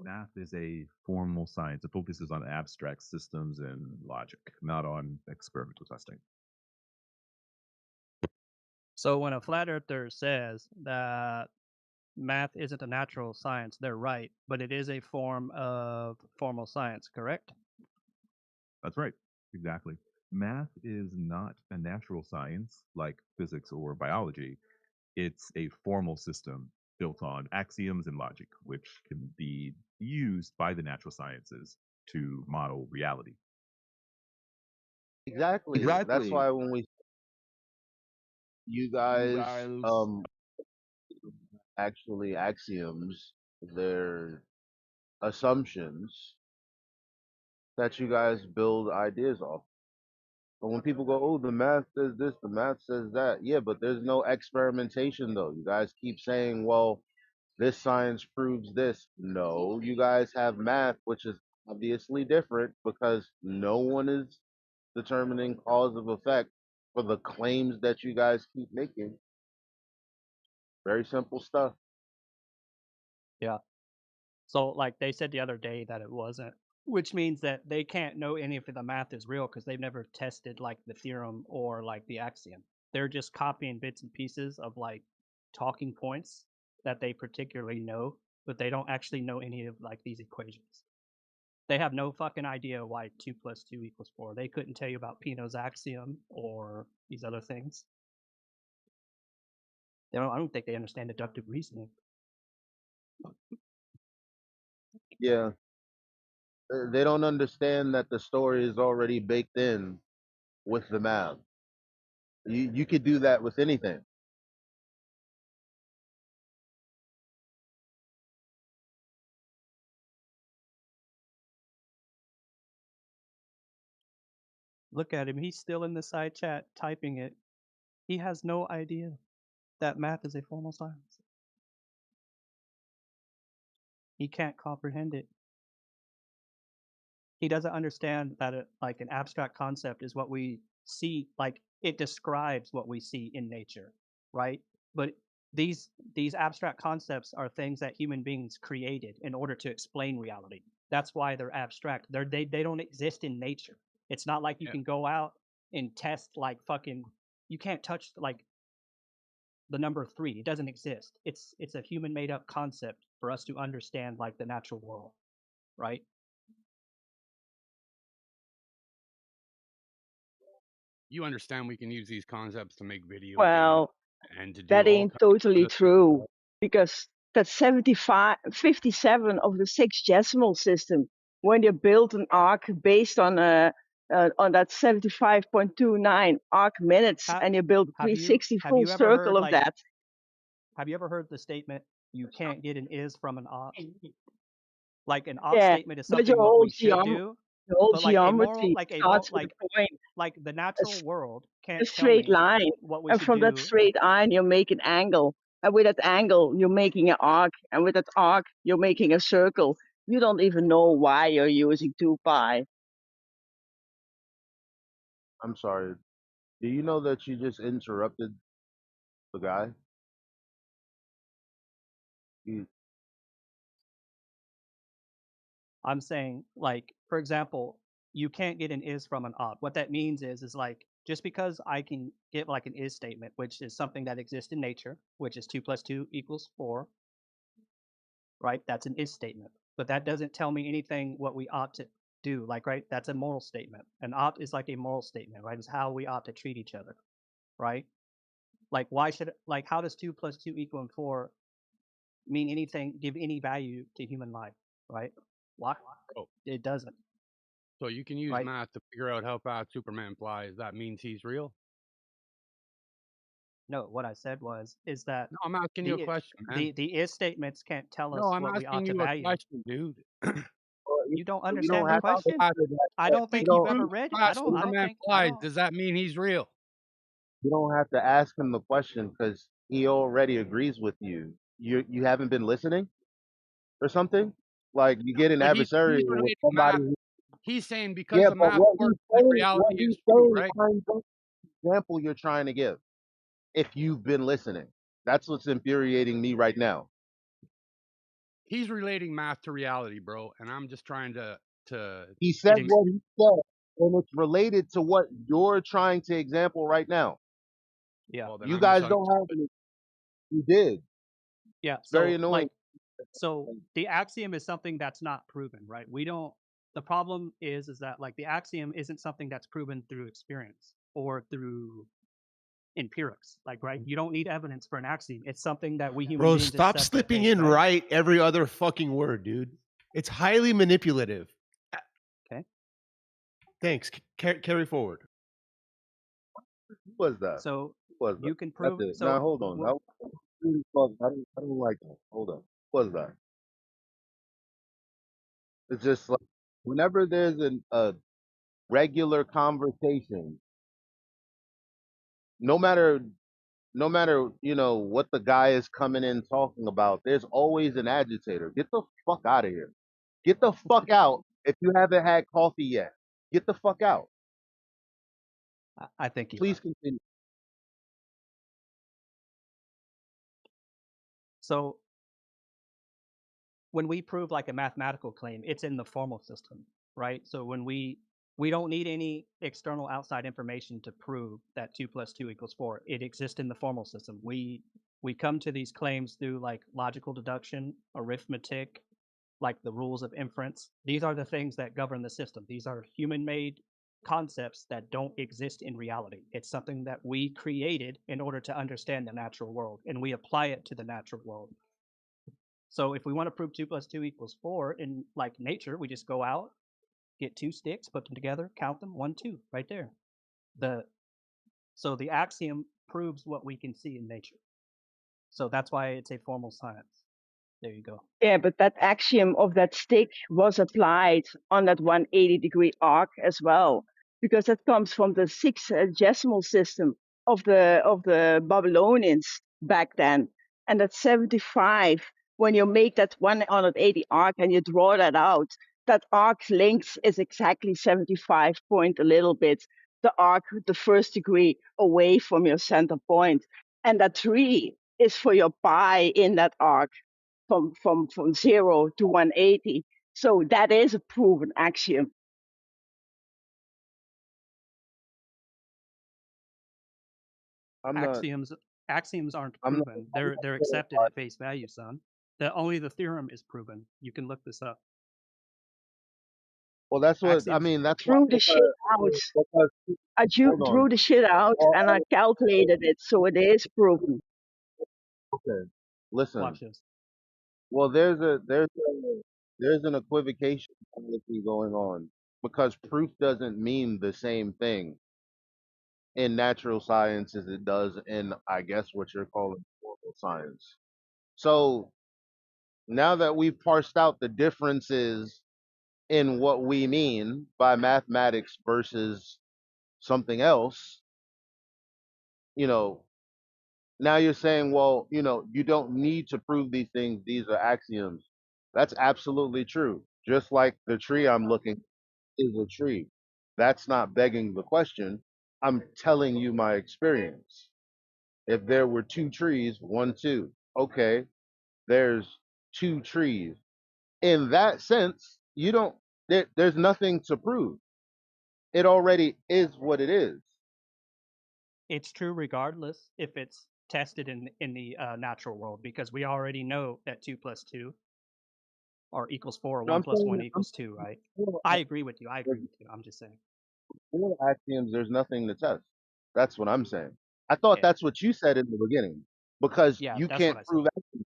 S23: Math is a formal science. It focuses on abstract systems and logic, not on experimental testing.
S17: So when a flat earther says that math isn't a natural science, they're right, but it is a form of formal science, correct?
S23: That's right. Exactly. Math is not a natural science like physics or biology. It's a formal system built on axioms and logic, which can be used by the natural sciences to model reality.
S3: Exactly. That's why when you guys actually axioms, they're assumptions that you guys build ideas off. But when people go, oh, the math says this, the math says that, yeah, but there's no experimentation though. You guys keep saying, well, this science proves this. No, you guys have math, which is obviously different because no one is determining cause of effect for the claims that you guys keep making. Very simple stuff.
S17: Yeah. So, like they said the other day that it wasn't, which means that they can't know any of the math is real because they've never tested like the theorem or like the axiom. They're just copying bits and pieces of like talking points that they particularly know, but they don't actually know any of like these equations. They have no fucking idea why 2 + 2 = 4. They couldn't tell you about Pino's axiom or these other things. I don't think they understand deductive reasoning.
S3: Yeah. They don't understand that the story is already baked in with the math. You could do that with anything.
S17: Look at him. He's still in the side chat typing it. He has no idea that math is a formal science. He can't comprehend it. He doesn't understand that like an abstract concept is what we see, like it describes what we see in nature, right? But these abstract concepts are things that human beings created in order to explain reality. That's why they're abstract. They don't exist in nature. It's not like you can go out and test like fucking. You can't touch like the number 3. It doesn't exist. It's a human made up concept for us to understand like the natural world, right?
S18: You understand we can use these concepts to make video games
S20: Well,
S18: and to do
S20: that
S18: all
S20: ain't
S18: kinds
S20: totally
S18: of stuff.
S20: true because that's 57 of the 6 decimal system. When you build an arc based on that 75.29 arc minutes, and you build a
S17: Have
S20: 360 full
S17: you ever
S20: circle
S17: heard
S20: of
S17: like?
S20: that.
S17: Have you ever heard the statement "you can't get an is from an ought"? Like an ought
S20: Yeah,
S17: statement is
S20: but
S17: something what we should do,
S20: the whole
S17: but like a moral,
S20: geometry starts with a point,
S17: like the natural world
S20: a
S17: can't tell
S20: straight
S17: me
S20: line,
S17: what we
S20: and
S17: should
S20: from that
S17: do.
S20: straight line you make an angle, and with that angle you're making an arc, and with that arc you're making a circle. You don't even know why you're using 2 pi.
S3: I'm sorry. Do you know that you just interrupted the guy? You,
S17: I'm saying, like, for example, you can't get an is from an ought. What that means is like just because I can get like an is statement, which is something that exists in nature, which is 2 + 2 = 4, right? That's an is statement. But that doesn't tell me anything what we ought to do. Like, right? That's a moral statement. An ought is like a moral statement, right? It's how we ought to treat each other, right? Like, why should like how does 2 + 2 = 4 mean anything? Give any value to human life, right? Why?
S18: Oh,
S17: It doesn't.
S18: so you can use
S17: Right?
S18: math to figure out how fast Superman flies. That means he's real?
S17: No, what I said is that
S18: No, I'm asking you a question, man.
S17: the is statements can't tell
S18: No,
S17: us
S18: I'm
S17: what we ought
S18: asking
S17: to
S18: you a
S17: value.
S18: question, dude.
S17: You don't
S3: you don't
S17: understand the
S3: have to
S18: How
S17: question?
S18: fast,
S3: answer that.
S17: I
S18: if
S17: don't
S18: we
S3: You
S17: think
S18: can
S17: you've
S3: don't.
S17: ever
S18: prove
S17: read it.
S18: how fast Superman
S17: I
S18: flies,
S17: don't
S18: does that mean he's real?
S3: You don't have to ask him the question because he already agrees with you. You haven't been listening or something. Like you get an
S18: But
S3: adversarial
S18: he's
S3: with
S18: relating
S3: somebody.
S18: math. He's saying because
S3: Yeah,
S18: the
S3: but
S18: math works, that
S3: what
S18: reality
S3: he's
S18: is true,
S3: saying
S18: right?
S3: lines up the example you're trying to give. If you've been listening, that's what's infuriating me right now.
S18: He's relating math to reality, bro, and I'm just trying to
S3: He
S18: get
S3: said
S18: him.
S3: what he said, and it's related to what you're trying to example right now.
S17: Yeah.
S18: Well, then
S3: You
S18: I
S3: guys don't have
S18: misunderstood.
S3: any. You did.
S17: Yeah.
S3: It's very
S17: So
S3: annoying.
S17: the axiom is something that's not proven, right? We don't the problem is that like the axiom isn't something that's proven through experience or through empirics. Like, right? You don't need evidence for an axiom. It's something that we human
S6: Bro,
S17: beings
S6: stop
S17: accept
S6: slipping
S17: at face
S6: in
S17: value.
S6: right every other fucking word, dude. It's highly manipulative.
S17: Okay.
S6: Thanks. Carry forward.
S3: Who was that?
S17: So
S3: Who was that?
S17: you can
S3: That's
S17: prove
S3: it.
S17: so
S3: Now hold on.
S17: well,
S3: I don't like that. Hold on. Who was that? It's just like whenever there's a regular conversation, no matter what the guy is coming in talking about, there's always an agitator. Get the fuck out of here. Get the fuck out if you haven't had coffee yet. Get the fuck out.
S17: I think you're
S3: Please
S17: right.
S3: continue.
S17: So when we prove like a mathematical claim, it's in the formal system, right? So when we don't need any external outside information to prove that 2 + 2 = 4. It exists in the formal system. We come to these claims through like logical deduction, arithmetic, like the rules of inference. These are the things that govern the system. These are human-made concepts that don't exist in reality. It's something that we created in order to understand the natural world, and we apply it to the natural world. So if we want to prove 2 plus 2 equals 4 in like nature, we just go out, get 2 sticks, put them together, count them, 1, 2, right there. So the axiom proves what we can see in nature. So that's why it's a formal science. There you go.
S20: Yeah, but that axiom of that stick was applied on that 180-degree arc as well, because that comes from the sixth decimal system of the Babylonians back then. And that 75, when you make that 180 arc and you draw that out, that arc's length is exactly 75 point a little bit, the arc, the first degree away from your center point. And that 3 is for your pi in that arc from 0 to 180. So that is a proven axiom.
S3: I'm not.
S17: Axioms aren't
S3: I'm not.
S17: proven. They're accepted at face value, son. Only the theorem is proven. You can look this up.
S3: Well, that's what I
S17: Axioms.
S3: mean. That's why.
S20: Drew the shit out. I
S3: Hold on.
S20: drew the shit out and I calculated it, so it is proven.
S3: Okay. Listen.
S17: Watch this.
S3: Well, there's an equivocation fallacy going on because proof doesn't mean the same thing in natural science as it does in, I guess, what you're calling formal science. So now that we've parsed out the differences in what we mean by mathematics versus something else, you know, now you're saying, well, you don't need to prove these things. These are axioms. That's absolutely true. Just like the tree I'm looking is a tree. That's not begging the question. I'm telling you my experience. If there were two trees, 1, 2, okay, there's two trees. In that sense, there's nothing to prove. It already is what it is.
S17: It's true regardless if it's tested in the natural world, because we already know that 2 plus 2 or equals 4, or
S3: No,
S17: 1
S3: I'm
S17: plus
S3: saying
S17: 1 equals 2, right?
S3: I'm
S17: I agree with you. I agree with you. I'm just saying.
S3: for axioms, there's nothing to test. That's what I'm saying. I thought
S17: Yeah.
S3: that's what you said in the beginning because
S17: Yeah,
S3: you
S17: that's what
S3: can't
S17: I said.
S3: prove axioms.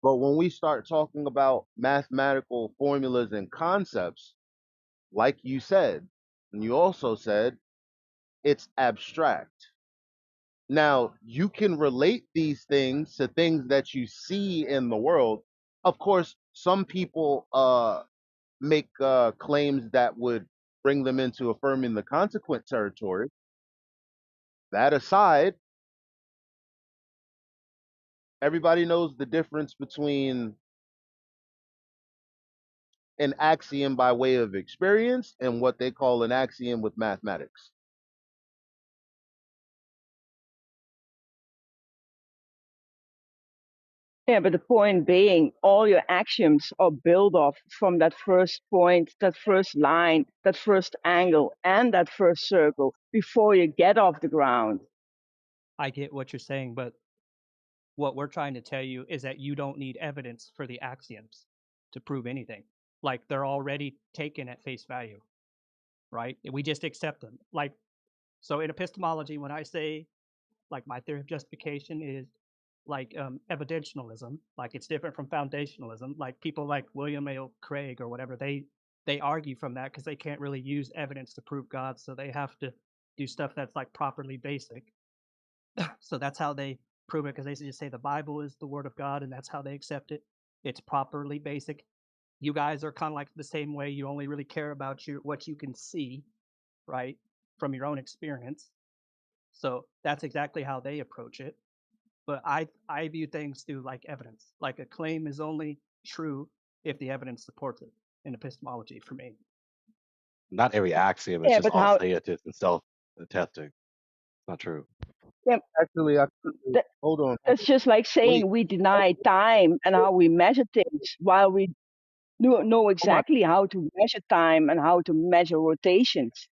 S3: But when we start talking about mathematical formulas and concepts, like you said, and you also said, it's abstract. Now, you can relate these things to things that you see in the world. Of course, some people make claims that would bring them into affirming the consequent territory. That aside, everybody knows the difference between an axiom by way of experience and what they call an axiom with mathematics.
S20: Yeah, but the point being, all your axioms are built off from that first point, that first line, that first angle, and that first circle before you get off the ground.
S17: I get what you're saying, but what we're trying to tell you is that you don't need evidence for the axioms to prove anything. Like, they're already taken at face value, right? We just accept them. Like, so in epistemology, when I say, like, my theory of justification is like evidentialism, like it's different from foundationalism. Like people like William A. Craig or whatever, they argue from that because they can't really use evidence to prove God, so they have to do stuff that's like properly basic. So that's how they prove it, because they just say the Bible is the word of God, and that's how they accept it. It's properly basic. You guys are kind of like the same way. You only really care about what you can see, right, from your own experience. So that's exactly how they approach it. But I view things through like evidence. Like a claim is only true if the evidence supports it in epistemology for me.
S19: Not every axiom is
S20: Yeah,
S19: just
S20: but
S19: all
S20: how?
S19: scientists and self-testing. It's not true.
S20: Yeah,
S3: Actually,
S20: that,
S3: hold on.
S20: that's just like
S3: Wait,
S20: saying we deny time and how we measure things, while we know
S3: hold on.
S20: exactly how to measure time and how to measure rotations.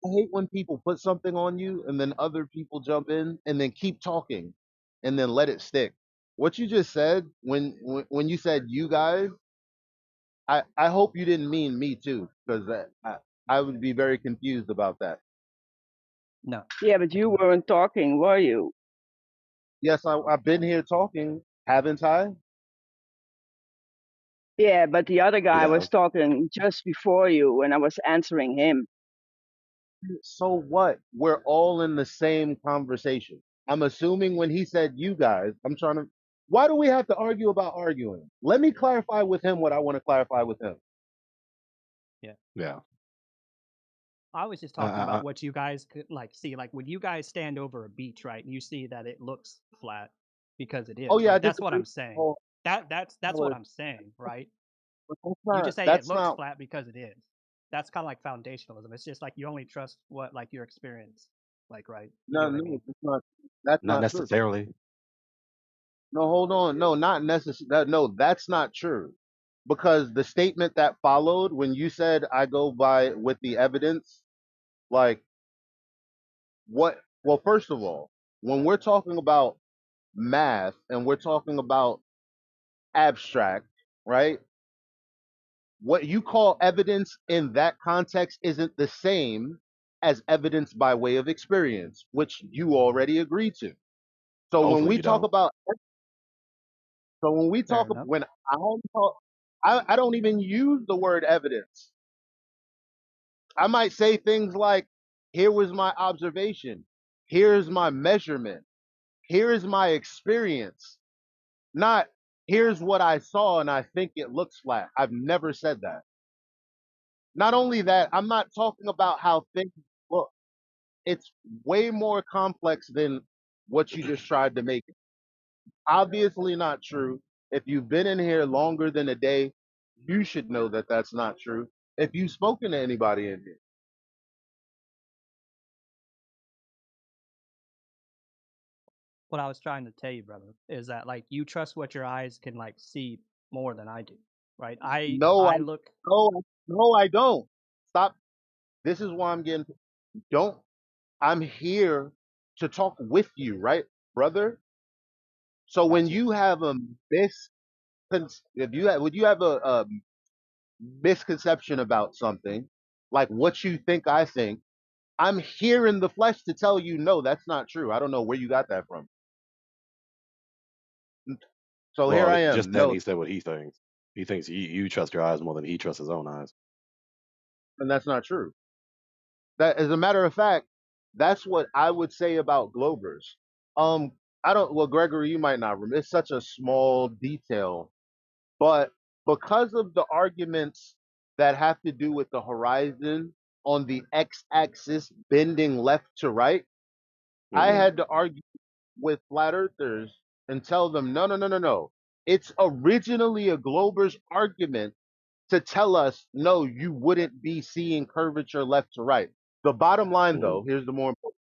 S3: I hate when people put something on you and then other people jump in and then keep talking and then let it stick. What you just said when you said you guys, I hope you didn't mean me too, because I would be very confused about that.
S17: No.
S20: Yeah, but you weren't talking, were you?
S3: Yes, I've been here talking, haven't I?
S20: Yeah, but the other guy
S3: Yeah.
S20: was talking just before you when I was answering him.
S3: So what? We're all in the same conversation. I'm assuming when he said you guys, I'm trying to. Why do we have to argue about arguing? Let me clarify with him what I want to clarify with him.
S17: Yeah.
S19: Yeah.
S17: I was just
S19: I,
S17: talking
S19: I,
S17: about what you guys could like see, like when you guys stand over a beach, right? And you see that it looks flat because it
S3: Oh
S17: is,
S3: yeah, I
S17: right? That's what
S3: disagree.
S17: I'm saying.
S3: Oh,
S17: That's
S3: no,
S17: what I'm saying, right?
S3: but
S17: You just say it
S3: that's
S17: looks
S3: not.
S17: flat because it is. That's kind of like foundationalism. It's just like you only trust what like your experience, like, right? You
S3: No,
S17: get what I
S3: no,
S17: mean?
S3: that's not. That's
S19: not
S3: not true.
S19: necessarily.
S3: No, hold on. No, not necessarily. No, that's not true. Because the statement that followed when you said I go by with the evidence, like what? Well, first of all, when we're talking about math and we're talking about abstract, right? What you call evidence in that context isn't the same as evidence by way of experience, which you already agreed to. So when
S19: Hopefully
S3: we
S19: you
S3: talk
S19: don't.
S3: about, so when we
S17: Fair
S3: talk,
S17: enough.
S3: when I talk, I don't even use the word evidence. I might say things like, here was my observation. Here's my measurement. Here is my experience. Not, here's what I saw and I think it looks flat. I've never said that. Not only that, I'm not talking about how things look. It's way more complex than what you just tried to make it. Obviously not true. If you've been in here longer than a day, you should know that that's not true. If you've spoken to anybody in here,
S17: What I was trying to tell you, brother, is that like you trust what your eyes can like see more than I do, right?
S3: no,
S17: I look.
S3: no, no, I don't. Stop. This is why I'm getting. Don't. I'm here to talk with you, right, brother? So when
S17: Gotcha.
S3: you have a if you have, would you have a misconception about something, like what you think I think, I'm here in the flesh to tell you, no, that's not true. I don't know where you got that from. So here
S19: Well,
S3: I
S19: just
S3: am.
S19: then
S3: No,
S19: he said what he thinks. He thinks you trust your eyes more than he trusts his own eyes.
S3: and that's not true. That, as a matter of fact, that's what I would say about Globers. Um, I don't. Well, Gregory, you might not remember. It's such a small detail, but because of the arguments that have to do with the horizon on the x-axis bending left to right, I
S19: Hmm.
S3: had to argue with flat earthers and tell them, no, no, no, no, no. It's originally a Glober's argument to tell us, no, you wouldn't be seeing curvature left to right. The bottom line,
S19: Hmm.
S3: though, here's the more important,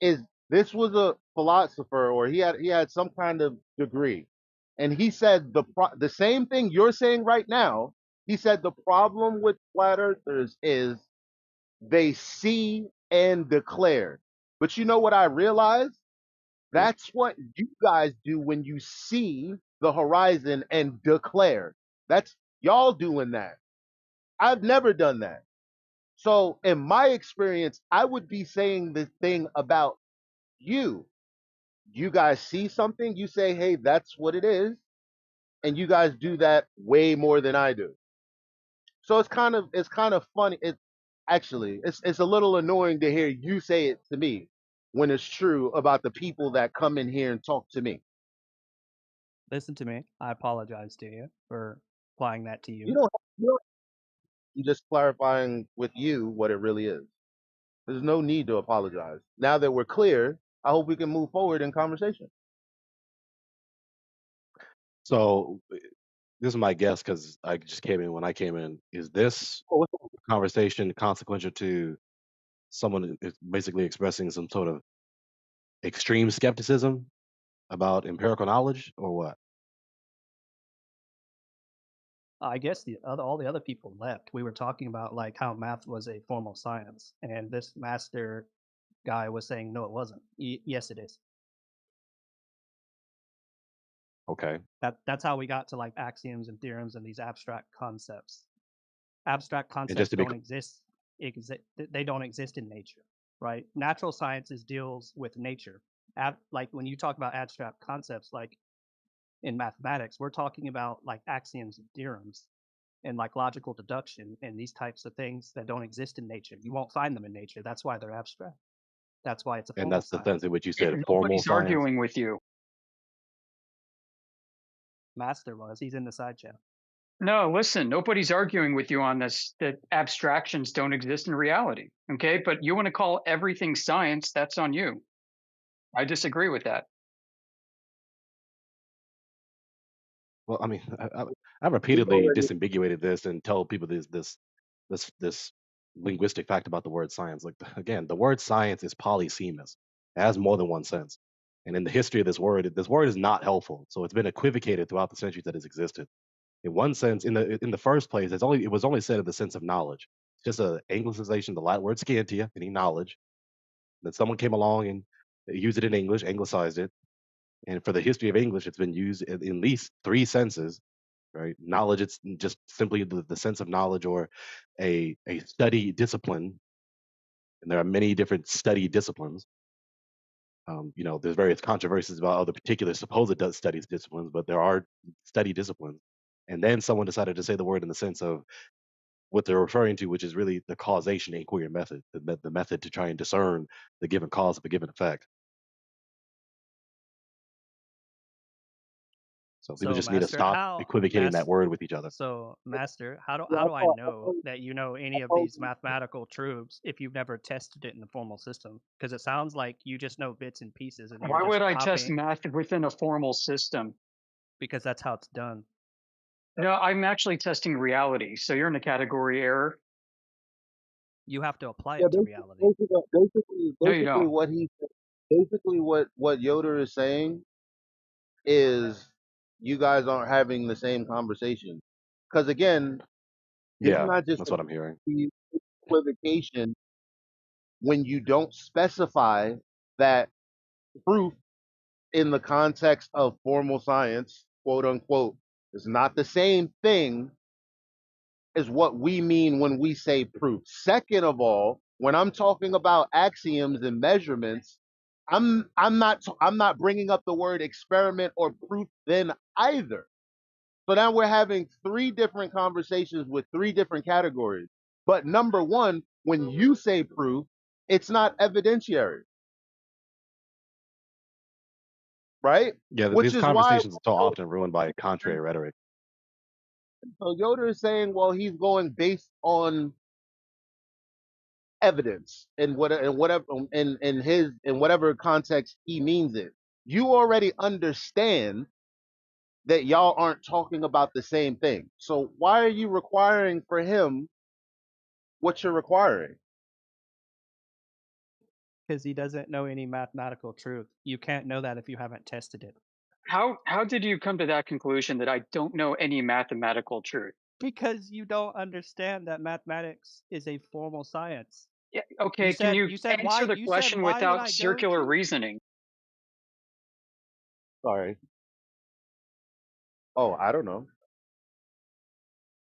S3: is this was a philosopher, or he had some kind of degree, and he said the same thing you're saying right now. He said the problem with flat earthers is they see and declare. But you know what I realized? That's what you guys do when you see the horizon and declare. That's y'all doing that. I've never done that. So, in my experience, I would be saying this thing about you. You guys see something, you say, hey, that's what it is. And you guys do that way more than I do. So it's kind of funny. It's a little annoying to hear you say it to me when it's true about the people that come in here and talk to me.
S17: Listen to me. I apologize to you for applying that to
S3: You
S17: you.
S3: don't I'm just clarifying with you what it really is. There's no need to apologize. Now that we're clear, I hope we can move forward in conversation.
S19: So this is my guess because I just came in when I came in. Is this
S3: Oh, what's up?
S19: conversation consequential to someone who is basically expressing some sort of extreme skepticism about empirical knowledge, or what?
S17: I guess all the other people left. We were talking about like how math was a formal science, and this master guy was saying no, it wasn't. Yes, it is.
S19: Okay.
S17: That's how we got to like axioms and theorems and these abstract concepts. Abstract
S19: And just
S17: concepts
S19: to be
S17: don't exist. They don't exist in nature, right? Natural sciences deals with nature. Like when you talk about abstract concepts, like in mathematics. We're talking about like axioms and theorems and like logical deduction and these types of things that don't exist in nature. You won't find them in nature. That's why they're abstract. That's why it's a
S19: And
S17: formal
S19: that's the
S17: science.
S19: sense in which you said formal
S15: Nobody's
S19: science.
S15: arguing with you.
S17: Master was. He's in the side chat.
S15: No, listen, nobody's arguing with you on this, that abstractions don't exist in reality. Okay. But you want to call everything science, that's on you. I disagree with that.
S19: Well, I mean, I repeatedly disambiguated this and tell people this linguistic fact about the word science. Like again, the word science is polysemous. It has more than one sense. And in the history of this word is not helpful. So it's been equivocated throughout the centuries that it's existed. In one sense, in the first place, it was only said in the sense of knowledge. It's just a anglicization, the Latin word scientia, meaning knowledge. Then someone came along and used it in English, anglicized it. And for the history of English, it's been used in at least three senses, right? Knowledge, it's just simply the sense of knowledge or a study discipline. And there are many different study disciplines. There's various controversies about other particular supposed studies disciplines, but there are study disciplines. And then someone decided to say the word in the sense of what they're referring to, which is really the causation inquiry method, the method to try and discern the given cause of a given effect. So people
S17: So,
S19: just need to
S17: Master,
S19: stop equivocating that word with each other.
S17: So, Master, how do
S2: Yeah,
S17: I know that you know any of these mathematical truths if you've never tested it in the formal system? Because it sounds like you just know bits and pieces, and
S15: Why
S17: you're
S15: would
S17: just
S15: I test
S17: copying
S15: math within a formal system?
S17: because that's how it's done.
S15: No, I'm actually testing reality. So you're in a category error.
S17: You have to apply
S3: Yeah,
S17: it to reality.
S15: No, you
S3: basically
S15: don't.
S3: what what Yoder is saying is you guys aren't having the same conversation. Because again, it's
S19: Yeah,
S3: not just
S19: that's what I'm hearing.
S3: the equivocation when you don't specify that proof in the context of formal science, quote unquote, is not the same thing as what we mean when we say proof. Second of all, when I'm talking about axioms and measurements, I'm not bringing up the word experiment or proof then either. So now we're having three different conversations with three different categories. But number one, when you say proof, it's not evidentiary, right?
S19: Yeah,
S3: Which
S19: these
S3: is why
S19: conversations are so often ruined by contrary rhetoric.
S3: so Yoder is saying, well, he's going based on evidence and whatever in whatever context he means it. You already understand that y'all aren't talking about the same thing. So why are you requiring for him what you're requiring?
S17: Because he doesn't know any mathematical truth. You can't know that if you haven't tested it.
S15: How did you come to that conclusion that I don't know any mathematical truth?
S17: Because you don't understand that mathematics is a formal science.
S15: Yeah, okay,
S17: You said
S15: answer the question
S17: why would
S15: without
S17: I go
S15: circular
S17: to?
S15: reasoning?
S3: Sorry. Oh, I don't know.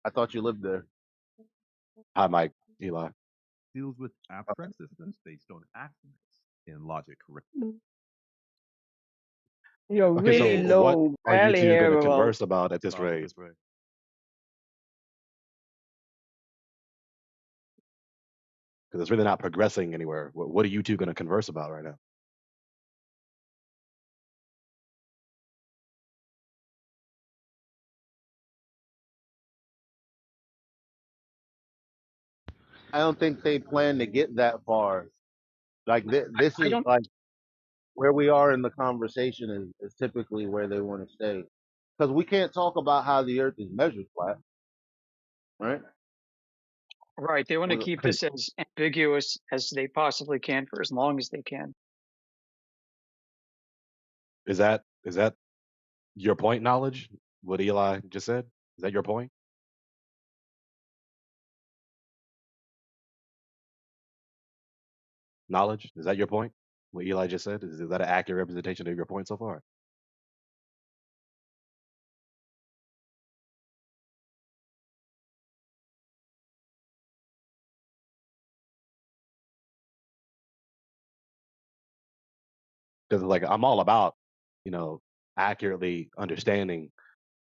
S3: I thought you lived there.
S19: Hi, Mike, Eli.
S23: Deals with abstract systems based on axioms in logic.
S20: You're
S19: Okay, so
S20: really
S19: what
S20: low,
S19: are you
S20: barely
S19: two going to
S20: hearable.
S19: converse about at this rate? Because it's really not progressing anywhere. What are you two going to converse about right now?
S3: I don't think they plan to get that far. Like this
S15: I
S3: is
S15: don't.
S3: like where we are in the conversation is typically where they want to stay. Because we can't talk about how the earth is measured flat, right?
S15: Right, they want to
S3: Well,
S15: keep this as ambiguous as they possibly can for as long as they can.
S19: Is that your point, knowledge? What Eli just said? Is that your point? Knowledge? Is that your point? What Eli just said? Is that an accurate representation of your point so far? Because like I'm all about, you know, accurately understanding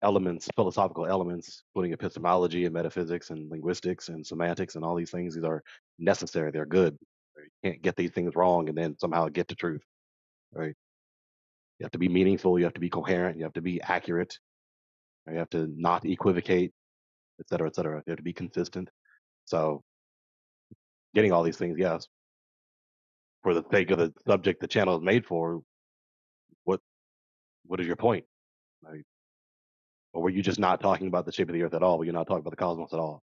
S19: elements, philosophical elements, including epistemology and metaphysics and linguistics and semantics and all these things. These are necessary. They're good. You can't get these things wrong and then somehow get to truth. Right? You have to be meaningful. You have to be coherent. You have to be accurate. You have to not equivocate, et cetera, et cetera. You have to be consistent. So, getting all these things, yes, for the sake of the subject the channel is made for. What What is your point? Like, or were you just not talking about the shape of the earth at all? Were you not talking about the cosmos at all?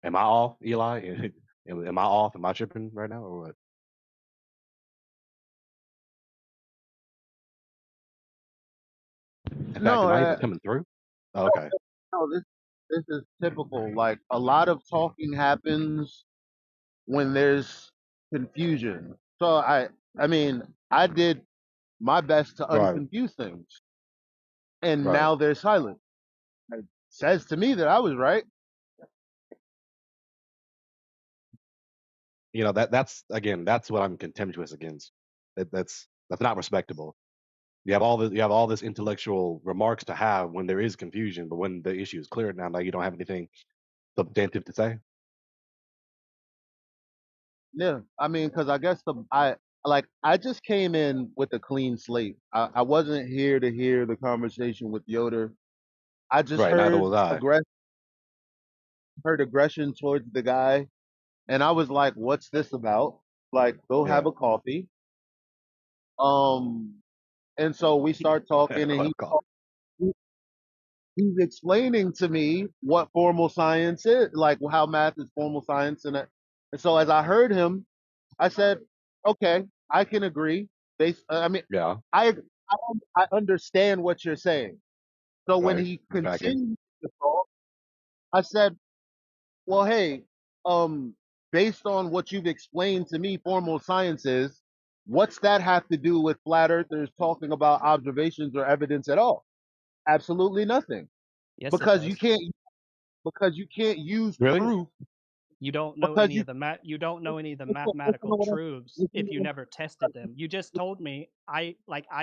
S19: Am I off, Eli? Am I off? Am I tripping right now, or what? In fact,
S3: No,
S19: am I even coming through? Oh, okay.
S3: no, this is typical. Like a lot of talking happens when there's confusion. So I mean, I did my best to
S19: Right.
S3: unconfuse things, and
S19: Right.
S3: now they're silent. It says to me that I was right.
S19: You know, that's again, that's what I'm contemptuous against. That's not respectable. You have all this intellectual remarks to have when there is confusion, but when the issue is clear now you don't have anything substantive to say.
S3: Yeah, I mean, because I guess I just came in with a clean slate. I wasn't here to hear the conversation with Yoder. I just
S19: Right. Neither was I.
S3: heard aggression towards the guy, and I was like, "What's this about?" Like, go have
S19: Yeah.
S3: a coffee. Um, and so we start talking, and he's explaining to me what formal science is, like how math is formal science, and so as I heard him, I said, "Okay, I can agree." I mean,
S19: Yeah.
S3: I understand what you're saying. So when
S19: Right.
S3: he
S19: Exactly.
S3: continued to talk, I said, "Well, hey, based on what you've explained to me, formal science is, what's that have to do with flat earthers talking about observations or evidence at all? Absolutely nothing,
S17: Yes, it
S3: because
S17: does.
S3: you can't use
S19: Really?
S3: proof
S17: You don't know
S3: because
S17: any of the you don't know any of the mathematical truths if you never tested them. You just told me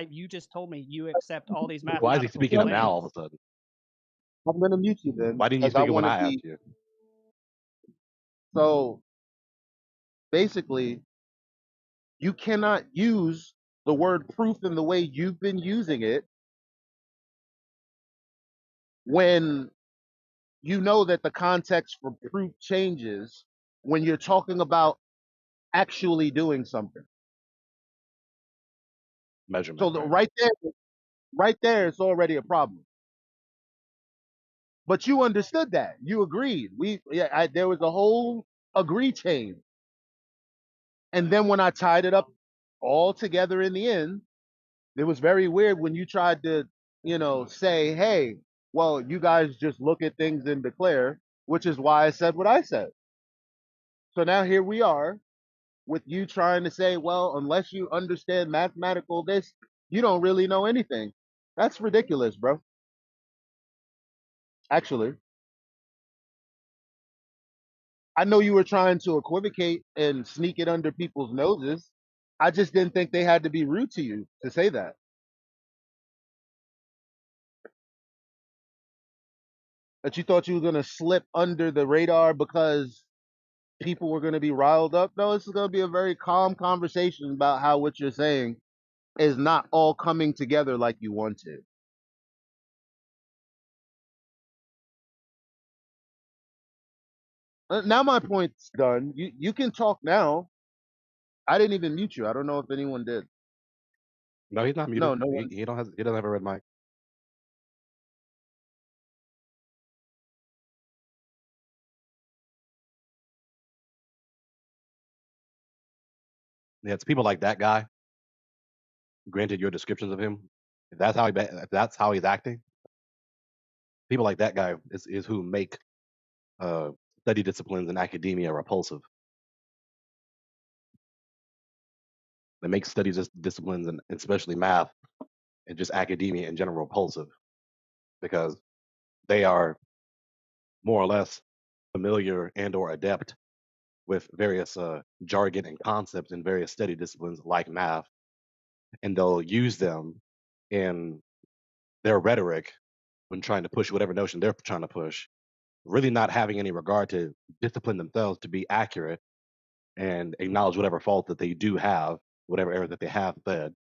S17: you just told me you accept all these
S19: Why is he
S17: mathematical
S19: speaking up now all of
S17: claims.
S19: a sudden?
S3: I'm going to mute you then
S19: Why didn't you
S3: because I
S19: speak up when
S3: want to
S19: I
S3: be
S19: asked you?
S3: so basically you cannot use the word proof in the way you've been using it when you know that the context for proof changes when you're talking about actually doing something. So
S19: Measurement, right?
S3: right there, it's already a problem. But you understood that. You agreed. There was a whole agree chain. And then when I tied it up all together in the end, it was very weird when you tried to, say, hey, well, you guys just look at things and declare, which is why I said what I said. So now here we are with you trying to say, well, unless you understand mathematical this, you don't really know anything. That's ridiculous, bro. Actually, I know you were trying to equivocate and sneak it under people's noses. I just didn't think they had to be rude to you to say that. That you thought you were going to slip under the radar because people were going to be riled up. No, this is going to be a very calm conversation about how what you're saying is not all coming together like you want to. Now my point's done. You can talk now. I didn't even mute you. I don't know if anyone did.
S19: No, he's not
S3: No,
S19: muted.
S3: no one.
S19: He doesn't have a red mic. Yeah, it's people like that guy. Granted, your descriptions of him, if that's how he's acting, people like that guy is who make uh, study disciplines in academia repulsive. They make disciplines and especially math and just academia in general repulsive because they are more or less familiar and or adept with various jargon and concepts in various study disciplines like math, and they'll use them in their rhetoric when trying to push whatever notion they're trying to push, really not having any regard to discipline themselves to be accurate and acknowledge whatever fault that they do have, whatever error that they have said.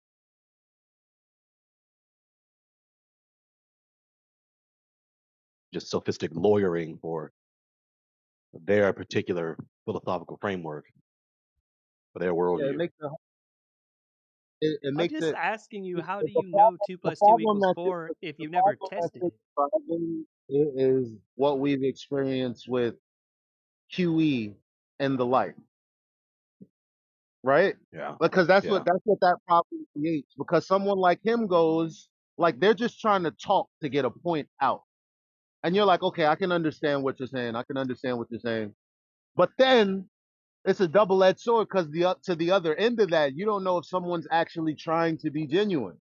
S19: Just sophistic lawyering for their particular philosophical framework for their
S2: Yeah,
S19: worldview.
S2: It
S17: I'm
S2: makes
S17: just
S2: it.
S17: asking you, how do
S2: The
S17: you know
S2: problem,
S17: 2
S2: the
S17: plus 2
S2: problem
S17: equals
S2: that you
S17: 4 if
S2: the
S17: you never
S2: problem that
S17: tested
S2: you're
S17: it?
S2: describing is what we've experienced with QE and the like, right?
S19: Yeah.
S2: Because
S19: Yeah.
S2: that's what that problem creates. Because someone like him goes like they're just trying to talk to get a point out, and you're like, okay, I can understand what you're saying. I can understand what you're saying, but then it's a double-edged sword because to the other end of that, you don't know if someone's actually trying to be genuine.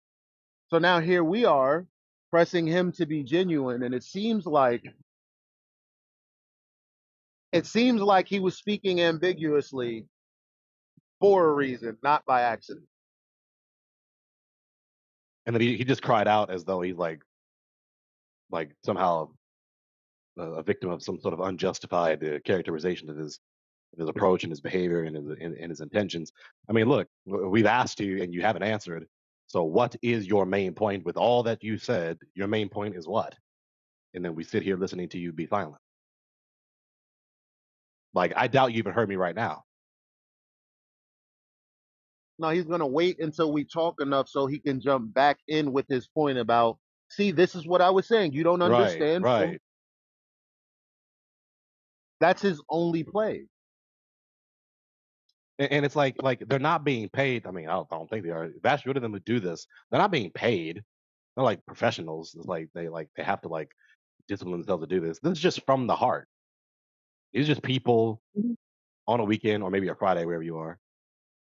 S2: So now here we are pressing him to be genuine, and it seems like he was speaking ambiguously for a reason, not by accident.
S19: And then he just cried out as though he's like somehow a victim of some sort of unjustified characterization of his approach and his behavior and his intentions. I mean, look, we've asked you and you haven't answered. So what is your main point with all that you said? Your main point is what? And then we sit here listening to you be silent. Like, I doubt you even heard me right now.
S2: No, he's gonna wait until we talk enough so he can jump back in with his point about, see, this is what I was saying. You don't
S19: Right,
S2: understand. So
S19: right.
S2: that's his only play.
S19: And it's like they're not being paid. I mean, I don't think they are. Vast majority of them who do this, they're not being paid. They're like professionals. It's like they have to like discipline themselves to do this. This is just from the heart. These are just people on a weekend or maybe a Friday, wherever you are.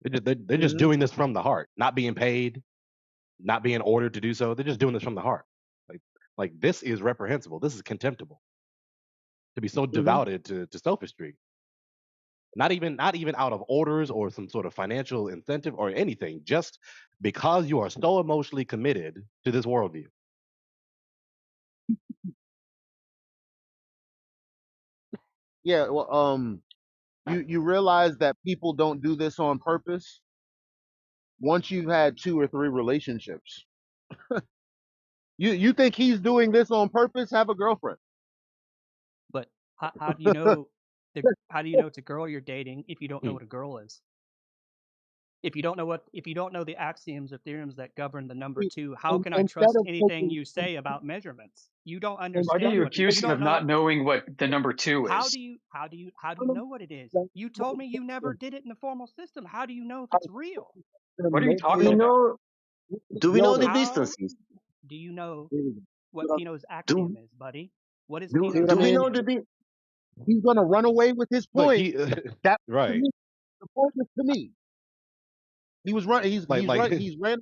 S19: They're just
S2: Mm-hmm.
S19: doing this from the heart, not being paid, not being ordered to do so. They're just doing this from the heart. Like this is reprehensible. This is contemptible to be so
S2: Mm-hmm.
S19: devoted to sophistry. Not even out of orders or some sort of financial incentive or anything, just because you are so emotionally committed to this worldview.
S2: Yeah. Well, you realize that people don't do this on purpose once you've had 2 or 3 relationships. You think he's doing this on purpose? Have a girlfriend.
S17: But how do you know how do you know it's a girl you're dating if you don't know
S19: Hmm.
S17: what a girl is? If you don't know the axioms or theorems that govern the number 2, how can I
S2: Instead
S17: trust
S2: of
S17: anything
S2: taking,
S17: you say about measurements? You don't
S15: Why do
S17: understand
S15: you
S17: what you
S15: accuse him
S17: don't
S15: of
S17: know.
S15: not knowing what the number 2
S17: How
S15: is?
S17: do you know what it is? You told me you never did it in the formal system. How do you know if it's real?
S15: What are you
S10: Do we
S15: talking about?
S10: know? Do we know the
S2: Yoda.
S17: How
S10: distances?
S17: do you know
S2: See
S17: what Pino's axiom
S10: Do
S17: is, buddy? What is
S10: do
S17: Pino's
S2: what I
S10: do we
S2: mean?
S10: know
S17: axiom?
S2: He's gonna run away with his
S19: Look,
S2: point.
S19: he
S2: That to
S19: right,
S2: me, the point is to me. He was run.
S19: like
S2: He's
S19: like
S2: run. He's ran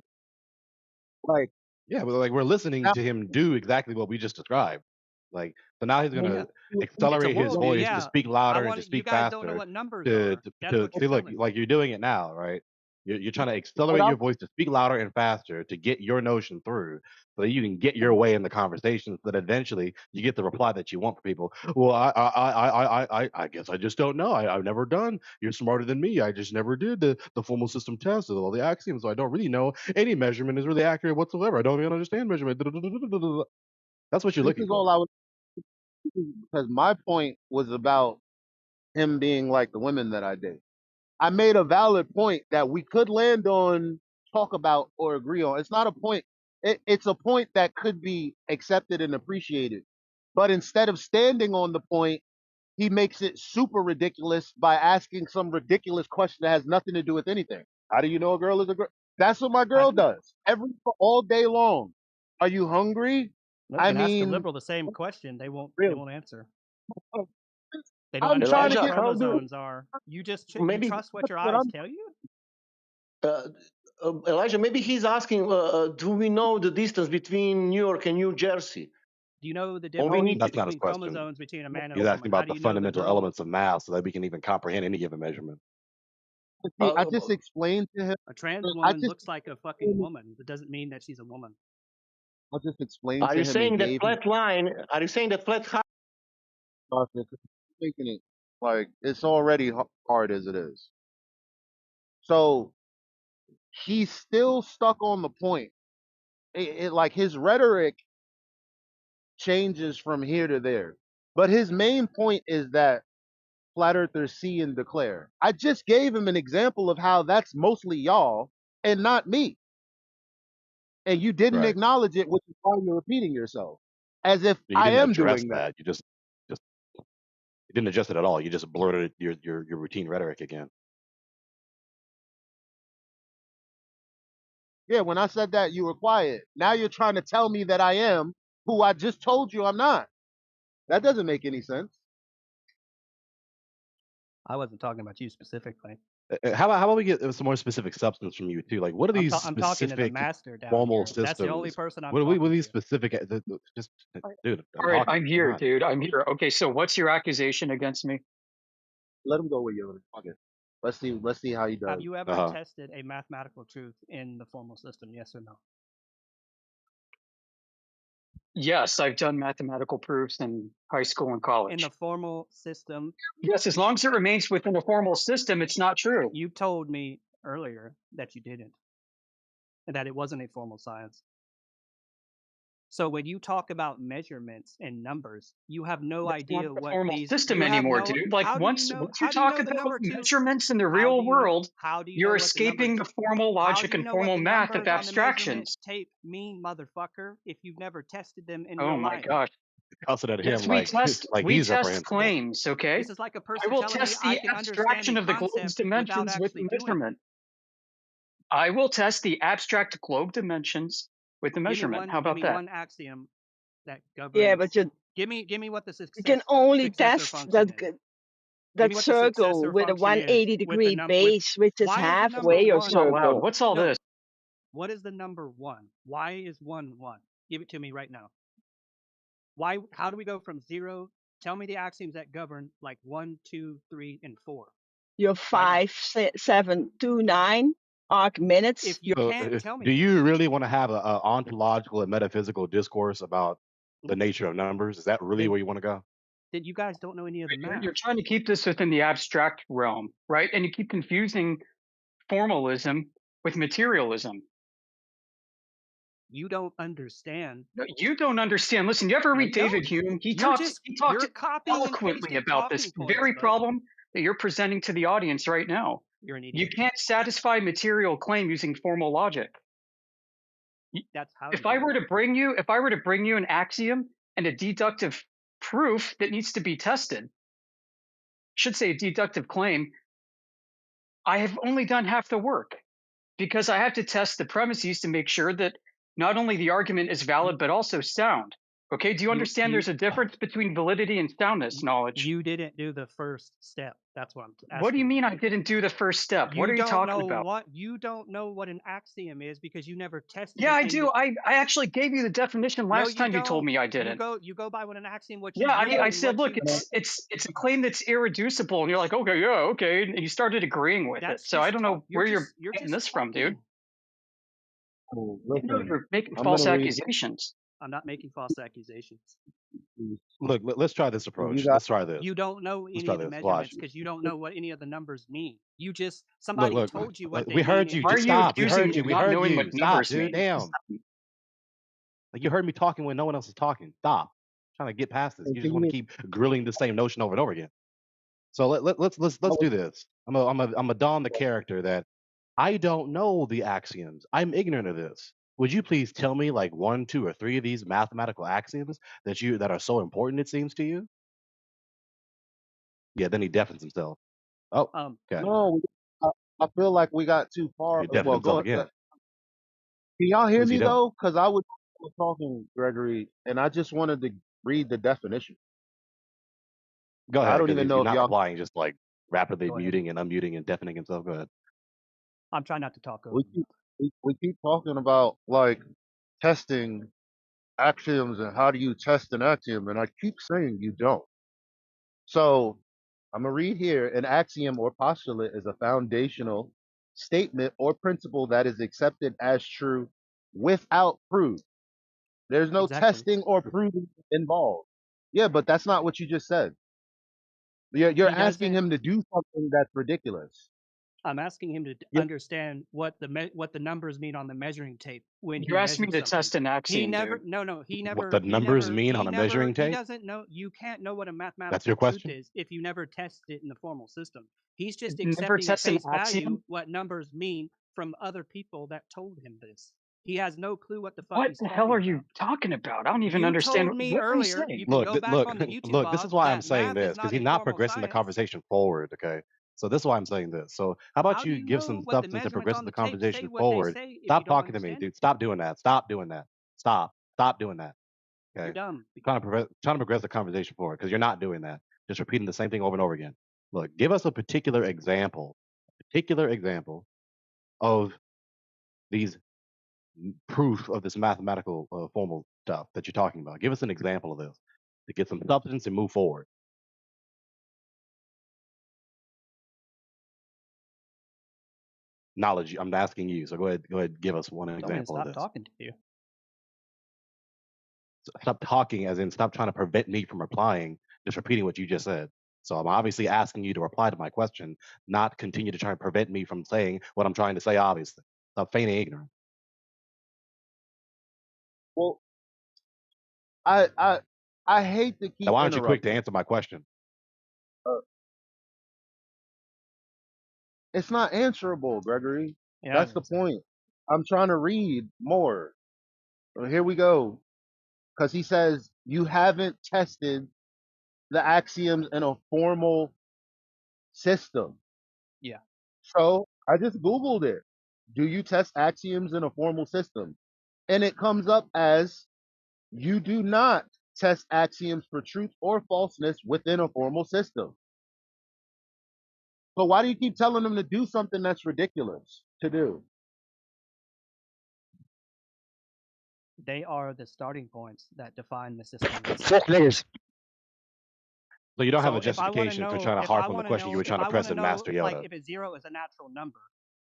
S2: like
S19: yeah, but like we're listening
S2: now.
S19: to him do exactly what we just described. Like so now he's
S17: Yeah.
S19: gonna
S17: It's a
S19: accelerate his
S17: worldview,
S19: voice to
S17: yeah.
S19: speak
S17: I
S19: louder and to
S17: want you
S19: speak
S17: guys don't know
S19: faster
S17: what numbers
S19: to
S17: are.
S19: to,
S17: That's
S19: to
S17: what you're
S19: see. Look,
S17: telling me.
S19: like you're doing it now, right? You're trying to
S2: What
S19: accelerate
S2: I'm
S19: your voice to speak louder and faster to get your notion through, so that you can get your way in the conversation, so that eventually you get the reply that you want for people. Well, I guess I just don't know. I've never done. You're smarter than me. I just never did the formal system test with all the axioms, so I don't really know any measurement is really accurate whatsoever. I don't even understand measurement. That's what you're
S2: This
S19: looking
S2: is
S19: for.
S2: all I was because my point was about him being like the women that I date. I made a valid point that we could land on, talk about, or agree on. It's not a point. It's a point that could be accepted and appreciated. But instead of standing on the point, he makes it super ridiculous by asking some ridiculous question that has nothing to do with anything. How do you know a girl is a girl? That's what my
S17: How
S2: girl
S17: do you
S2: does all day long. Are you hungry?
S17: no, you
S2: I
S17: can ask a
S2: mean,
S17: liberal the same question. They
S2: really.
S17: won't answer. They don't
S2: I'm
S17: understand
S2: trying to
S17: what
S10: Elijah,
S2: get.
S10: how do
S17: chromosomes are. You just you
S10: maybe
S17: trust what your
S2: But
S17: eyes
S2: I'm
S17: tell you?
S10: uh, Elijah? Maybe he's asking, do we know the distance between New York and New Jersey?
S17: Do you know the
S4: All we
S17: difference
S4: need to
S19: That's not his
S17: between
S19: question.
S17: chromosomes between a man and a
S19: He's asking
S17: woman? How
S19: about
S17: do
S19: the
S17: you know the
S19: fundamental
S17: girl?
S19: elements of math so that we can even comprehend any given measurement.
S2: See, I
S4: uh,
S2: just explained to him.
S17: A trans
S2: I
S17: woman
S2: just
S17: looks like a fucking woman. That doesn't mean that she's a woman.
S2: I just explained
S4: are
S2: to
S4: you
S2: him and
S4: saying that
S2: gave him
S4: flat line? Are you saying that flat
S2: process, making it like it's already hard as it is. So he's still stuck on the point. Like his rhetoric changes from here to there, but his main point is that flat earthers see and declare. I just gave him an example of how that's mostly y'all and not me, and you didn't
S19: Right.
S2: acknowledge it, which is why you're repeating yourself, as if
S19: You
S2: I
S19: didn't
S2: am
S19: address
S2: doing that.
S19: that. Just you didn't address it at all. You just blurted your routine rhetoric again.
S2: Yeah, when I said that, you were quiet. Now you're trying to tell me that I am who I just told you I'm not. That doesn't make any sense.
S17: I wasn't talking about you specifically.
S19: How about we get some more specific substance from you too? Like, what are these
S17: I'm talking to the
S19: specific
S17: master down
S19: formal
S17: here. That's the only
S19: systems?
S17: person I'm
S19: What
S17: talking
S19: are these
S17: to.
S19: specific? Just, dude, I'm
S15: All right,
S19: talking.
S15: I'm
S19: Come
S15: here,
S19: on.
S15: dude. I'm here. Okay, so what's your accusation against me?
S2: Let him go with you. Okay. Let's see. Let's see how he
S17: Have
S2: does.
S17: you ever tested a mathematical truth in the formal system? Yes or no?
S15: Yes, I've done mathematical proofs in high school and
S17: In
S15: college.
S17: the formal system,
S15: Yes, as long as it remains within a formal system, it's not true.
S17: you told me earlier that you didn't, and that it wasn't a formal science. So when you talk about measurements and numbers, you have no
S15: That's not
S17: idea
S15: the
S17: what
S15: formal
S17: these.
S15: system
S17: You have
S15: anymore,
S17: no.
S15: dude. Like
S17: How do you
S15: once
S17: know?
S15: once you
S17: How do you
S15: talk
S17: know the
S15: about
S17: number two?
S15: measurements in the
S17: How
S15: real
S17: do you know?
S15: world,
S17: How do you
S15: you're
S17: know what the number?
S15: escaping the formal
S17: How
S15: logic
S17: do you
S15: and
S17: know what
S15: formal
S17: the
S15: math of
S17: numbers on the measurement
S15: abstractions.
S17: tape mean, motherfucker? If you've never tested them in
S15: Oh
S17: real
S15: my
S17: life.
S15: gosh.
S19: Tossing at
S15: Yes,
S19: him
S15: we
S19: like
S15: test
S19: like
S15: we
S19: he's
S15: test
S19: reprehensible.
S15: claims, okay?
S17: This is like a
S15: I
S17: person
S15: will
S17: telling me
S15: test
S17: I
S15: the
S17: can understand a
S15: abstraction of the globe's
S17: concept without
S15: dimensions with
S17: actually
S15: the
S17: doing it.
S15: measurement. I will test the abstract globe dimensions with the measurement. How
S17: Give
S15: about
S17: me
S15: that?
S17: one axiom that
S20: Yeah,
S17: governs.
S20: but you
S17: Give me what the
S20: can only
S17: successor
S20: test
S17: function is. Give
S20: that
S17: me what the
S20: circle
S17: successor
S20: with a
S17: function is
S20: 180
S17: with the
S20: degree
S17: with.
S20: base, which is
S17: Why is the number
S20: halfway your
S17: one?
S15: Not loud.
S20: circle.
S15: What's all
S17: No.
S15: this?
S17: What is the number one? Why is 1 1? Give it to me right now. Why? How do we go from 0? Tell me the axioms that govern like 1, 2, 3, and 4.
S20: Your
S17: Right now.
S20: 5, 7, 2, 9 arc minutes.
S17: If you
S19: So,
S17: can't tell me,
S19: do you really want to have a ontological and metaphysical discourse about the nature of numbers? Is that really
S17: then
S19: where you want to go?
S17: then you guys don't know any of the math.
S15: You're trying to keep this within the abstract realm, right? And you keep confusing formalism with materialism.
S17: You don't understand.
S15: No, you don't understand. Listen, you ever
S17: No,
S15: read
S17: you don't.
S15: David Hume? He
S17: You're
S15: talked
S17: you're copying and
S15: eloquently
S17: pasting
S15: about this
S17: talking points,
S15: very
S17: bud.
S15: problem that you're presenting to the audience right now.
S17: You're an
S15: You
S17: idiot.
S15: can't satisfy material claim using formal logic.
S17: That's how
S15: If
S17: you
S15: I
S17: do
S15: were
S17: it.
S15: to bring you an axiom and a deductive proof that needs to be tested, should say a deductive claim, I have only done half the work because I have to test the premises to make sure that not only the argument is valid but also sound. Okay, do you understand there's a difference between validity and soundness knowledge?
S17: You didn't do the first step. That's what I'm asking.
S15: What do you mean I didn't do the first step? What are you talking about?
S17: You don't know what an axiom is because you never tested
S15: Yeah,
S17: it
S15: I
S17: in
S15: do.
S17: the.
S15: I actually gave you the definition
S17: No,
S15: last
S17: you
S15: time you told
S17: don't.
S15: me I didn't.
S17: You go by what an axiom, what
S15: Yeah,
S17: you've read
S15: I
S17: and
S15: said,
S17: what
S15: look,
S17: you.
S15: it's a claim that's irreducible, and you're like, okay, yeah, okay, and you started agreeing with it.
S17: That's
S15: So I
S17: just
S15: don't
S17: talk.
S15: know where you're
S17: You're
S15: getting
S17: just
S15: this from, dude.
S17: talking.
S15: You know
S2: Listen,
S15: you're making
S2: I'm
S15: false
S2: gonna read.
S15: accusations.
S17: I'm not making false accusations.
S19: Look, let's try this
S2: You
S19: approach.
S2: got
S19: Let's try this.
S17: You don't know
S19: Let's
S17: any
S19: try
S17: of the
S19: this. Watch.
S17: measurements because you don't know what any of the numbers mean. You just
S19: Look,
S17: somebody
S19: look.
S17: told you what
S19: Like,
S17: they
S19: we
S17: mean
S19: heard
S17: and
S19: you.
S15: Why
S17: you
S15: are
S19: Just
S15: you
S17: just
S19: stop. We
S15: accusing
S19: heard
S15: me
S19: you.
S15: of
S19: We
S15: not
S19: heard
S15: knowing
S19: you.
S15: what
S19: Stop,
S15: numbers
S19: dude.
S15: mean?
S19: Damn. Like you heard me talking when no one else is talking. Stop. Trying to get past this. You just want to keep grilling the same notion over and over again. So let's do this. I'm a don the character that I don't know the axioms. I'm ignorant of this. Would you please tell me like 1, 2, or 3 of these mathematical axioms that are so important it seems to you? Yeah, then he deafens himself. Oh, okay.
S2: no. I feel like we got too far.
S19: He deafened
S2: Well, go
S19: himself
S2: ahead.
S19: again.
S2: Can y'all hear
S19: What's he
S2: me
S19: doing?
S2: though? Because I was talking, Gregory, and I just wanted to read the definition.
S19: Go
S2: I
S19: ahead,
S2: don't
S19: because
S2: even
S19: if
S2: know
S19: you're
S2: if
S19: not
S2: y'all.
S19: replying, just like rapidly
S17: go ahead.
S19: muting and unmuting and deafening himself. Go ahead.
S17: I'm trying not to talk over
S2: We
S17: you.
S2: keep we keep talking about like testing axioms and how do you test an axiom, and I keep saying you don't. So I'm gonna read here: an axiom or postulate is a foundational statement or principle that is accepted as true without proof. There's no
S17: Exactly.
S2: testing or proving involved. Yeah, but that's not what you just said. You're
S17: He
S2: asking
S17: doesn't.
S2: him to do something that's ridiculous.
S17: I'm asking him to
S2: Yeah,
S17: understand what what the numbers mean on the measuring tape when
S15: You're
S17: he
S15: asking me
S17: measures
S15: to
S17: something.
S15: test an
S17: He
S15: axiom,
S17: never,
S15: dude.
S17: no, no,
S19: What the numbers mean on a measuring
S17: he
S19: tape?
S17: doesn't know. You can't know what a
S19: That's your
S17: mathematical truth
S19: question?
S17: is if you never test it in the formal system. He's just
S15: Never
S17: accepting at
S15: test an
S17: face value
S15: axiom?
S17: what numbers mean from other people that told him this. He has no clue what the fuck
S15: What
S17: he's
S15: the hell are
S17: talking
S15: you
S17: about.
S15: talking about? I don't even
S17: You
S15: understand.
S17: told me
S15: What are you
S17: earlier, you
S15: saying?
S17: can
S19: Look,
S17: go back
S19: look,
S17: on the YouTube
S19: look. This is
S17: VOD,
S19: why I'm
S17: that
S19: saying
S17: math
S19: this
S17: is
S19: because
S17: not
S19: he's
S17: a
S19: not
S17: formal
S19: progressing the
S17: science.
S19: conversation forward. Okay, so this is why I'm saying this. So how about
S17: How do
S19: you
S17: you
S19: give some
S17: know what the
S19: substance and
S17: measurements
S19: progress
S17: on
S19: the
S17: the tape say
S19: conversation
S17: what they
S19: forward?
S17: say if you
S19: Stop
S17: don't
S19: talking to me,
S17: understand it?
S19: dude. Stop doing that. Stop doing that. Stop doing that.
S17: You're
S19: Okay,
S17: dumb.
S19: trying to progress the conversation forward because you're not doing that. Just repeating the same thing over and over again. Look, give us a particular example of these proof of this mathematical formal stuff that you're talking about. Give us an example of this to get some substance and move forward. Knowledge. I'm asking you. So go ahead, give us one
S17: Told me to
S19: example of
S17: stop
S19: this.
S17: talking to you.
S19: So stop talking, as in stop trying to prevent me from replying. Just repeating what you just said. So I'm obviously asking you to reply to my question, not continue to try and prevent me from saying what I'm trying to say. Obviously, stop feigning ignorance.
S2: well, I hate to
S19: Now,
S2: keep
S19: why aren't you quick to
S2: interrupting.
S19: answer my question?
S2: Uh, it's not answerable, Gregory.
S17: Yeah,
S2: That's
S17: it
S2: the
S17: is.
S2: point. I'm trying to read more. Well, here we go. Because he says you haven't tested the axioms in a formal system.
S17: Yeah.
S2: So I just Googled it. Do you test axioms in a formal system? And it comes up as you do not test axioms for truth or falseness within a formal system. So why do you keep telling them to do something that's ridiculous to do?
S17: They are the starting points that define the system
S2: Fuck
S17: itself.
S2: niggas.
S19: So you don't have a
S17: So if I want to
S19: justification for trying to harp on the question you were trying to press and Master
S17: like
S19: Yoda.
S17: if a zero is a natural number,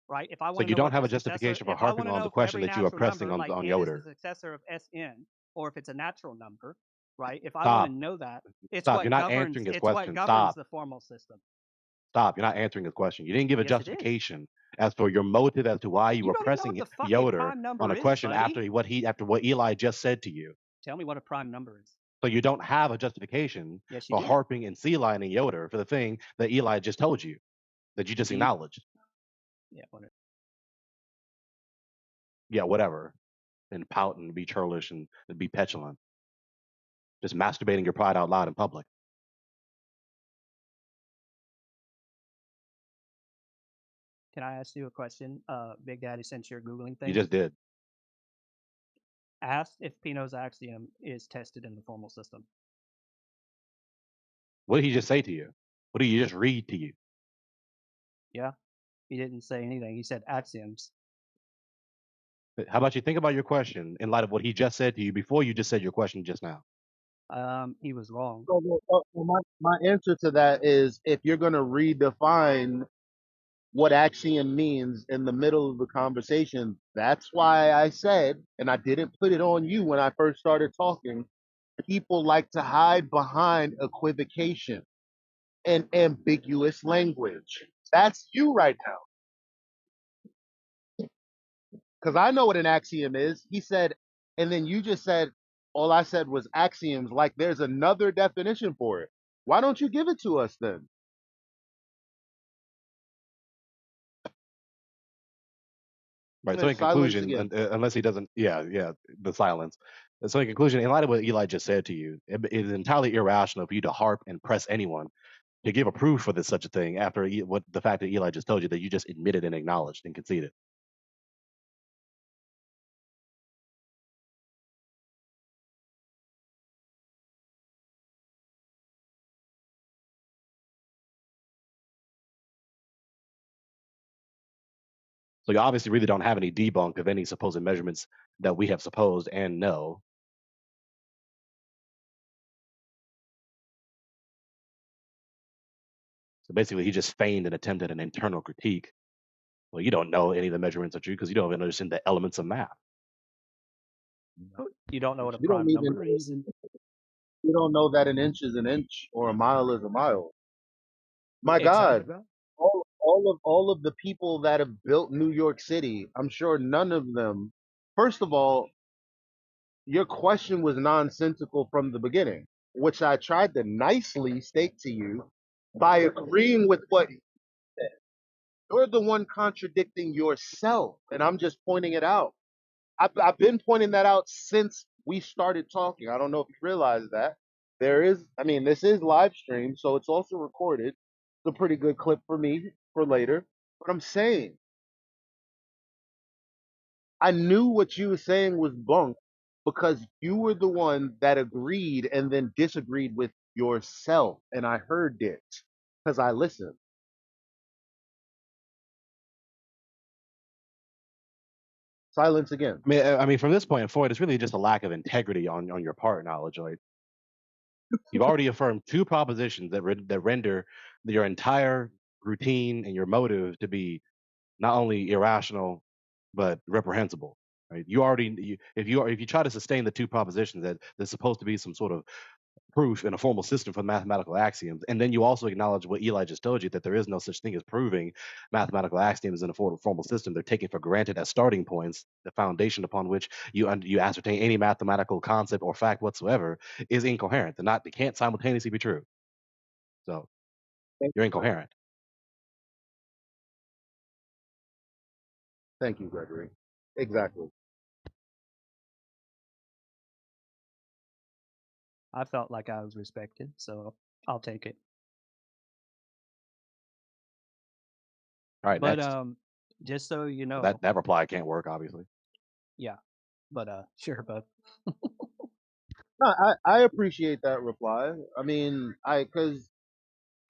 S17: right? If I
S19: So
S17: want to
S19: you
S17: know
S19: don't
S17: what
S19: have
S17: the
S19: a
S17: successor,
S19: justification for
S17: if I
S19: harping
S17: want to
S19: on
S17: know
S19: the
S17: for
S19: question
S17: every
S19: that you are
S17: natural
S19: pressing
S17: number, like
S19: on
S17: n is the
S19: Yoder.
S17: successor of Sn, or if it's a natural number, right? If I want to
S19: Stop.
S17: know that,
S19: Stop. You're not answering his
S17: it's what
S19: question.
S17: governs
S19: Stop.
S17: the formal system.
S19: Stop. You're not answering his question. You didn't give a
S17: Yes, it is.
S19: justification as for your motive as to why you
S17: You
S19: were
S17: don't even know what
S19: pressing
S17: the fuck a
S19: Yoder
S17: prime
S19: on
S17: number
S19: a
S17: is,
S19: question
S17: buddy.
S19: after what Eli just said to you.
S17: Tell me what a prime number is.
S19: So you don't have a justification
S17: Yes, you
S19: for
S17: do.
S19: harping and sea lining Yoder for the thing that Eli just told you, that you just
S17: Do you?
S19: acknowledged.
S17: Yeah, whatever.
S19: Yeah, whatever. And pout and be churlish and be petulant. Just masturbating your pride out loud in public.
S17: Can I ask you a question, Big Daddy, since you're Googling
S19: You
S17: things?
S19: just did.
S17: Ask if Pino's axiom is tested in the formal system.
S19: What did he just say to you? What did he just read to you?
S17: Yeah, he didn't say anything. He said axioms.
S19: How about you think about your question in light of what he just said to you before you just said your question just now?
S17: He was wrong.
S2: So my answer to that is if you're going to redefine what axiom means in the middle of the conversation, that's why I said, and I didn't put it on you when I first started talking, people like to hide behind equivocation and ambiguous language. That's you right now. Because I know what an axiom is. He said, and then you just said, all I said was axioms, like there's another definition for it. Why don't you give it to us then?
S19: Right. So
S2: And
S19: in
S2: silence
S19: conclusion,
S2: again.
S19: unless he doesn't, the silence. So in conclusion, in light of what Eli just said to you, it is entirely irrational for you to harp and press anyone to give a proof for this such a thing after what the fact that Eli just told you that you just admitted and acknowledged and conceded. So you obviously really don't have any debunk of any supposed measurements that we have supposed and know. So basically, he just feigned and attempted an internal critique. Well, you don't know any of the measurements are true because you don't even understand the elements of math.
S17: You don't know what a
S2: You don't
S17: prime
S2: even
S17: number is.
S2: you don't know that an inch is an inch or a mile is a mile. My God,
S17: Exactly.
S2: all of the people that have built New York City, I'm sure none of them. First of all, your question was nonsensical from the beginning, which I tried to nicely state to you by agreeing with what you said. You're the one contradicting yourself, and I'm just pointing it out. I've been pointing that out since we started talking. I don't know if you realize that. There is, I mean, this is live stream, so it's also recorded. It's a pretty good clip for me for later. But I'm saying, I knew what you were saying was bunk because you were the one that agreed and then disagreed with yourself. And I heard it because I listened. Silence again.
S19: I mean, from this point forward, it's really just a lack of integrity on your part, knowledge. Like you've already affirmed two propositions that render your entire routine and your motive to be not only irrational but reprehensible. Right? If you try to sustain the two propositions that there's supposed to be some sort of proof in a formal system for mathematical axioms, and then you also acknowledge what Eli just told you, that there is no such thing as proving mathematical axioms in a formal system. They're taken for granted as starting points. The foundation upon which you ascertain any mathematical concept or fact whatsoever is incoherent. They can't simultaneously be true. So you're incoherent.
S2: Thank you, Gregory. Exactly.
S17: I felt like I was respected, so I'll take it.
S19: All right,
S17: But
S19: next.
S17: just so you know,
S19: That reply can't work, obviously.
S17: yeah. But sure, bud.
S2: No, I appreciate that reply. I mean, because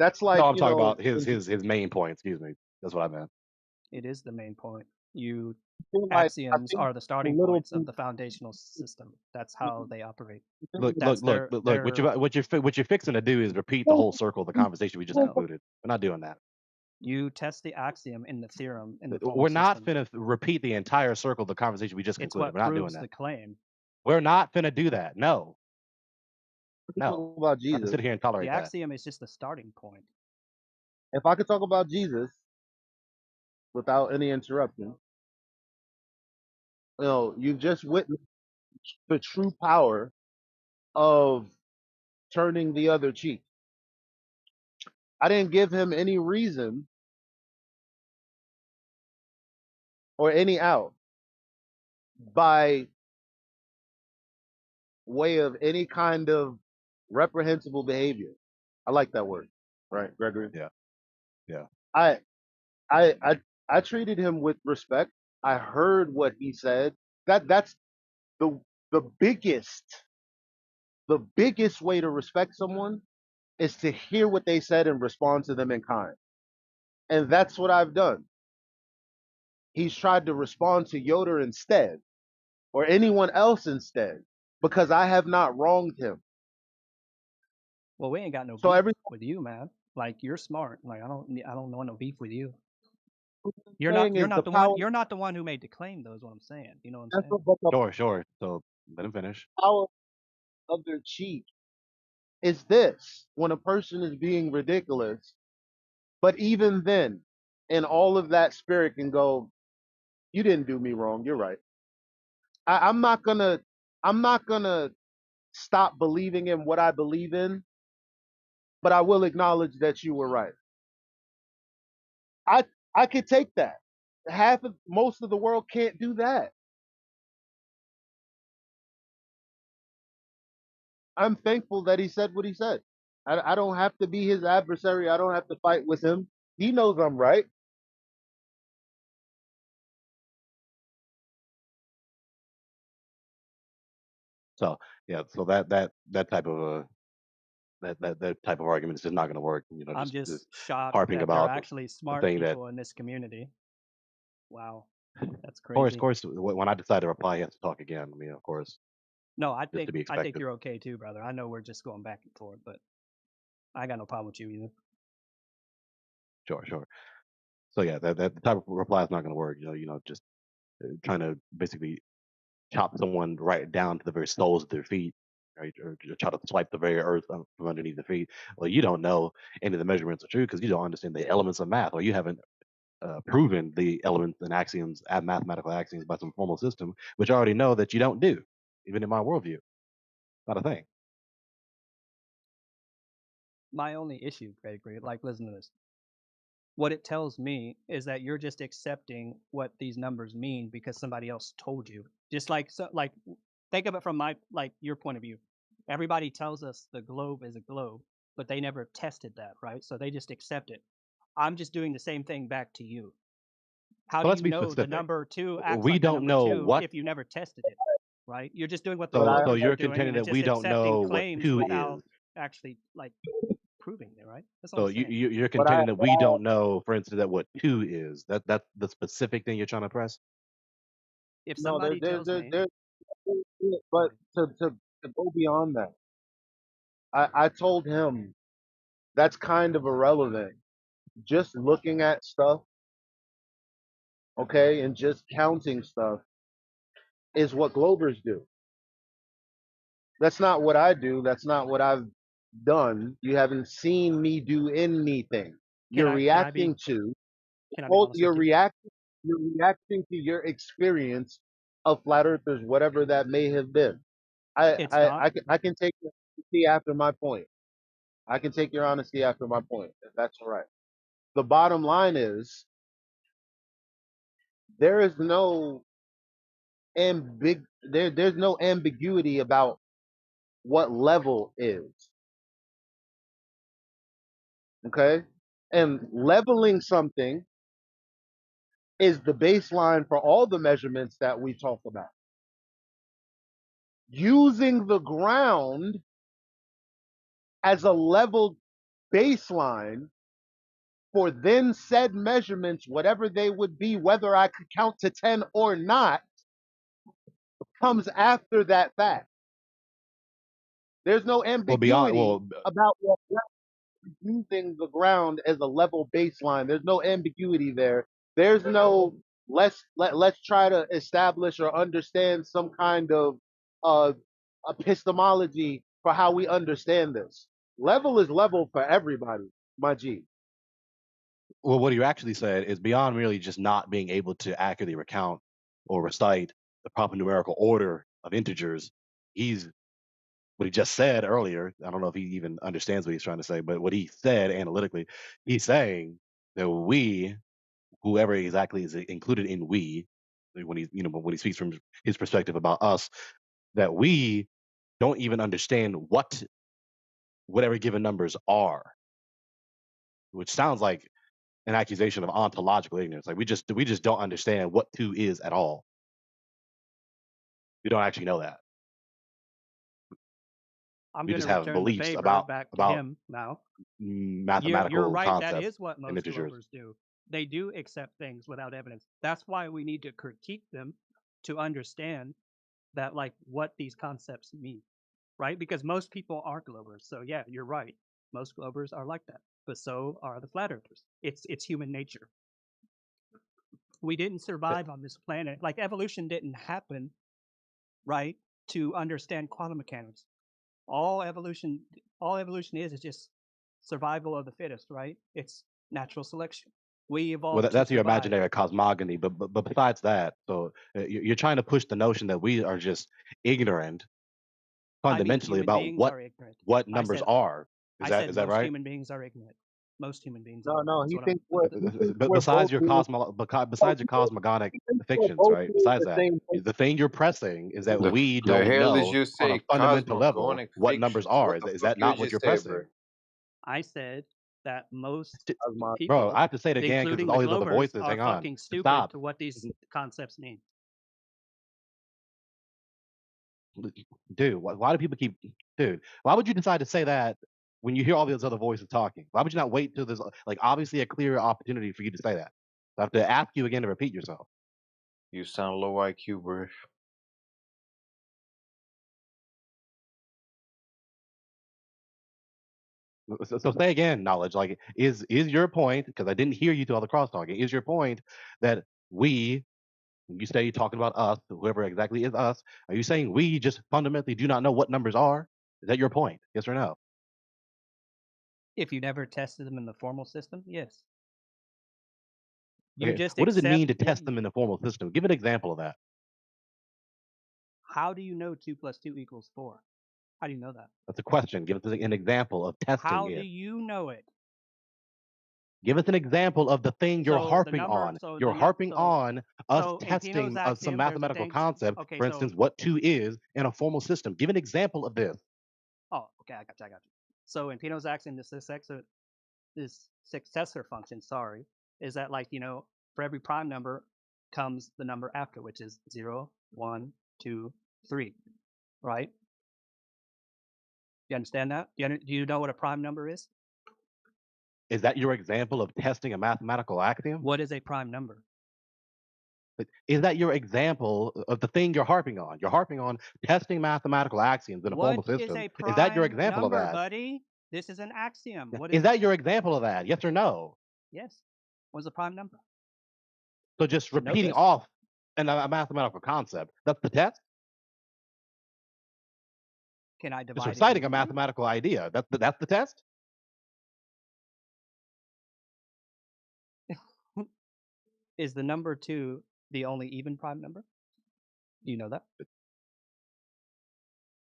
S2: that's
S19: No,
S2: like,
S19: I'm
S2: you
S19: talking
S2: know,
S19: about his main point. Excuse me. That's what I meant.
S17: It is the main point.
S2: I
S17: Axioms
S2: think
S17: are the
S2: a
S17: starting
S2: little
S17: points of the foundational system. That's how they operate.
S19: Look,
S17: That's
S19: look. What you're fixing to do is repeat the whole circle of the conversation we just concluded. We're not doing that.
S17: You test the axiom in the theorem in the
S19: We're
S17: formal
S19: not
S17: system.
S19: finna repeat the entire circle of the conversation we just
S17: It's
S19: concluded.
S17: what
S19: We're not doing
S17: proves
S19: that.
S17: the claim.
S19: We're not finna do that. No.
S2: talk about
S19: Not to
S2: Jesus.
S19: sit here and
S17: The
S19: tolerate that.
S17: axiom is just the starting point.
S2: If I could talk about Jesus without any interruption, you know, you've just witnessed the true power of turning the other cheek. I didn't give him any reason or any out by way of any kind of reprehensible behavior. I like that word, right, Gregory?
S19: Yeah. Yeah.
S2: I I I I treated him with respect. I heard what he said. That's the the biggest the biggest way to respect someone is to hear what they said and respond to them in kind. And that's what I've done. He's tried to respond to Yoder instead or anyone else instead because I have not wronged him.
S17: Well, we ain't got no
S2: So
S17: beef
S2: every
S17: with you, man. Like you're smart. Like I don't want no beef with you.
S2: thing
S17: You're
S2: is the
S17: not the one.
S2: power.
S17: You're not the one who made the claim, though. Is what I'm saying. You know what I'm
S2: That's
S17: saying?
S2: what the
S19: Sure. So let him finish.
S2: power of their cheat is this: when a person is being ridiculous, but even then, in all of that spirit can go, "You didn't do me wrong. You're right." I'm not gonna. I'm not gonna stop believing in what I believe in, but I will acknowledge that you were right. I I could take that. Most of the world can't do that. I'm thankful that he said what he said. I don't have to be his adversary. I don't have to fight with him. He knows I'm right.
S19: So yeah, so that type of that type of argument is just not going to work. You know,
S17: I'm
S19: just
S17: just shocked
S19: harping
S17: that there are
S19: about
S17: actually
S19: the
S17: smart
S19: thing that,
S17: people in this community. Wow, that's
S19: of
S17: crazy.
S19: course, when I decide to reply, he has to talk again. I mean, of course,
S17: No,
S19: just to be
S17: I think
S19: expected.
S17: you're okay too, brother. I know we're just going back and forth, but I got no problem with you either.
S19: Sure. So yeah, that type of reply is not going to work. Just trying to basically chop someone right down to the very soles of their feet, right, or try to swipe the very earth from underneath their feet. Well, you don't know any of the measurements are true because you don't understand the elements of math, or you haven't proven the elements and axioms, mathematical axioms by some formal system, which I already know that you don't do, even in my worldview. Not a thing.
S17: My only issue, Gregory, like listen to this. What it tells me is that you're just accepting what these numbers mean because somebody else told you. Just like think of it from your point of view. Everybody tells us the globe is a globe, but they never tested that, right? So they just accept it. I'm just doing the same thing back to you. How
S19: So
S17: do
S19: let's
S17: you
S19: be
S17: know the
S19: specific.
S17: number 2 acts
S19: We
S17: like the
S19: don't
S17: number
S19: know
S17: 2
S19: what.
S17: if you never tested it, right? You're just doing what the
S19: So
S17: Globbers are
S19: you're
S17: doing,
S19: contending
S17: and it's
S19: that
S17: just
S19: we don't
S17: accepting
S19: know what
S17: claims
S19: two
S17: without
S19: is.
S17: actually proving it, right? That's all
S19: So
S17: I'm saying.
S19: you're contending that we don't know, for instance, that what two is. That's the specific thing you're trying to press.
S17: If
S2: No,
S17: somebody tells me,
S2: but to go beyond that, I told him that's kind of irrelevant. Just looking at stuff, okay, and just counting stuff is what Globers do. That's not what I do. That's not what I've done. You haven't seen me do anything.
S17: can
S2: You're
S17: I can I
S2: reacting
S17: be
S2: to
S17: can I be
S2: well,
S17: honest with you?
S2: you're reacting to your experience of flat earthers, whatever that may have been.
S17: It's not.
S2: I can take your honesty after my point. I can take your honesty after my point, if that's all right. The bottom line is there is no there's no ambiguity about what level is. Okay? And leveling something is the baseline for all the measurements that we talk about. Using the ground as a leveled baseline for then said measurements, whatever they would be, whether I could count to 10 or not, comes after that fact. There's no
S19: Well, beyond
S2: ambiguity about what using the ground as a level baseline. There's no ambiguity there. There's no let's try to establish or understand some kind of uh, epistemology for how we understand this. Level is level for everybody, my G.
S19: well, what you actually said is beyond merely just not being able to accurately recount or recite the proper numerical order of integers. He's what he just said earlier. I don't know if he even understands what he's trying to say, but what he said analytically, he's saying that we, whoever exactly is included in we, when when he speaks from his perspective about us, that we don't even understand what whatever given numbers are, which sounds like an accusation of ontological ignorance. Like we just don't understand what two is at all. We don't actually know that.
S17: I'm
S19: We
S17: going
S19: just
S17: to
S19: have
S17: return the
S19: beliefs
S17: favor back to
S19: about
S17: him now. You're
S19: mathematical
S17: right. That
S19: concepts
S17: is what
S19: and
S17: most
S19: integers.
S17: Glovers do. They do accept things without evidence. That's why we need to critique them to understand that, like, what these concepts mean, right? Because most people are Glovers. So yeah, you're right. Most Glovers are like that, but so are the flat earthers. It's human nature. We didn't survive on this planet. Like evolution didn't happen, right, to understand quantum mechanics. All evolution is just survival of the fittest, right? It's natural selection. We
S19: Well,
S17: evolved to
S19: that's your
S17: survive.
S19: imaginary cosmogony. But besides that, so you're trying to push the notion that we are just ignorant
S17: I mean,
S19: fundamentally
S17: human
S19: about
S17: beings are ignorant.
S19: what
S17: I
S19: numbers
S17: said
S19: are.
S17: I
S19: Is
S17: said
S19: that
S17: most
S19: right?
S17: human beings are ignorant. Most human beings
S2: No,
S17: are.
S2: no,
S17: That's
S2: he
S17: what I'm.
S2: thinks we're
S19: But besides
S2: both
S19: your
S2: doing
S19: besides your cosmogonic
S2: he thinks we're
S19: fictions,
S2: both
S19: right?
S2: doing
S19: Besides
S2: the
S19: that,
S2: same thing.
S19: the thing you're pressing is that
S9: The
S19: we
S9: the
S19: don't
S9: hell did
S19: know
S9: you
S19: on a
S9: say?
S19: fundamental level
S9: Cosmogonic
S19: what numbers
S9: fictions.
S19: are.
S9: What the
S19: Is
S9: fuck
S19: that
S9: you
S19: not what you're
S9: just say, bro?
S19: pressing?
S17: I said that most
S19: Bro, I
S17: people,
S19: have to say it again because
S17: including
S19: there's
S17: the
S19: all these other
S17: Glovers,
S19: voices.
S17: are
S19: Hang on.
S17: fucking stupid
S19: Stop.
S17: to what these concepts mean.
S19: Dude, why do people keep. Dude, why would you decide to say that when you hear all these other voices talking? Why would you not wait till there's like obviously a clear opportunity for you to say that? I have to ask you again to repeat yourself.
S9: You sound low IQ, bro.
S19: So say again, knowledge. Like, is your point? Because I didn't hear you to all the cross talking. Is your point that we, you say you're talking about us, whoever exactly is us? Are you saying we just fundamentally do not know what numbers are? Is that your point? Yes or no?
S17: If you never tested them in the formal system, yes. You
S19: Okay.
S17: just
S19: What does it
S17: accept.
S19: mean to test them in the formal system? Give an example of that.
S17: How do you know 2 plus 2 equals 4? How do you know that?
S19: That's a question. Give us an example of testing
S17: How do
S19: it.
S17: you know it?
S19: Give us an example of the thing you're
S17: So the
S19: harping
S17: number,
S19: on.
S17: so
S19: You're
S17: the num,
S19: harping on us
S17: so in Pino's
S19: testing some
S17: axiom, there's a
S19: mathematical
S17: thing.
S19: concept.
S17: Okay,
S19: For
S17: so
S19: instance, what 2 is in a formal system. Give an example of this.
S17: oh, okay, I got you. So in Pino's axiom, this successor function, sorry, is that like for every prime number comes the number after, which is 0, 1, 2, 3, right? You understand that? Do you know what a prime number is?
S19: Is that your example of testing a mathematical axiom?
S17: What is a prime number?
S19: Is that your example of the thing you're harping on? You're harping on testing mathematical axioms in a
S17: What
S19: formal
S17: is
S19: system.
S17: a
S19: Is that your
S17: prime
S19: example of
S17: number,
S19: that?
S17: buddy? This is an axiom. What
S19: Is
S17: is it?
S19: that your example of that? Yes or no?
S17: Yes. What's a prime number?
S19: So just
S17: Should know
S19: repeating
S17: this.
S19: off a mathematical concept. That's the test?
S17: Can I
S19: Just
S17: divide it
S19: reciting a
S17: evenly?
S19: mathematical idea. That's the test?
S17: Is the number 2 the only even prime number? Do you know that?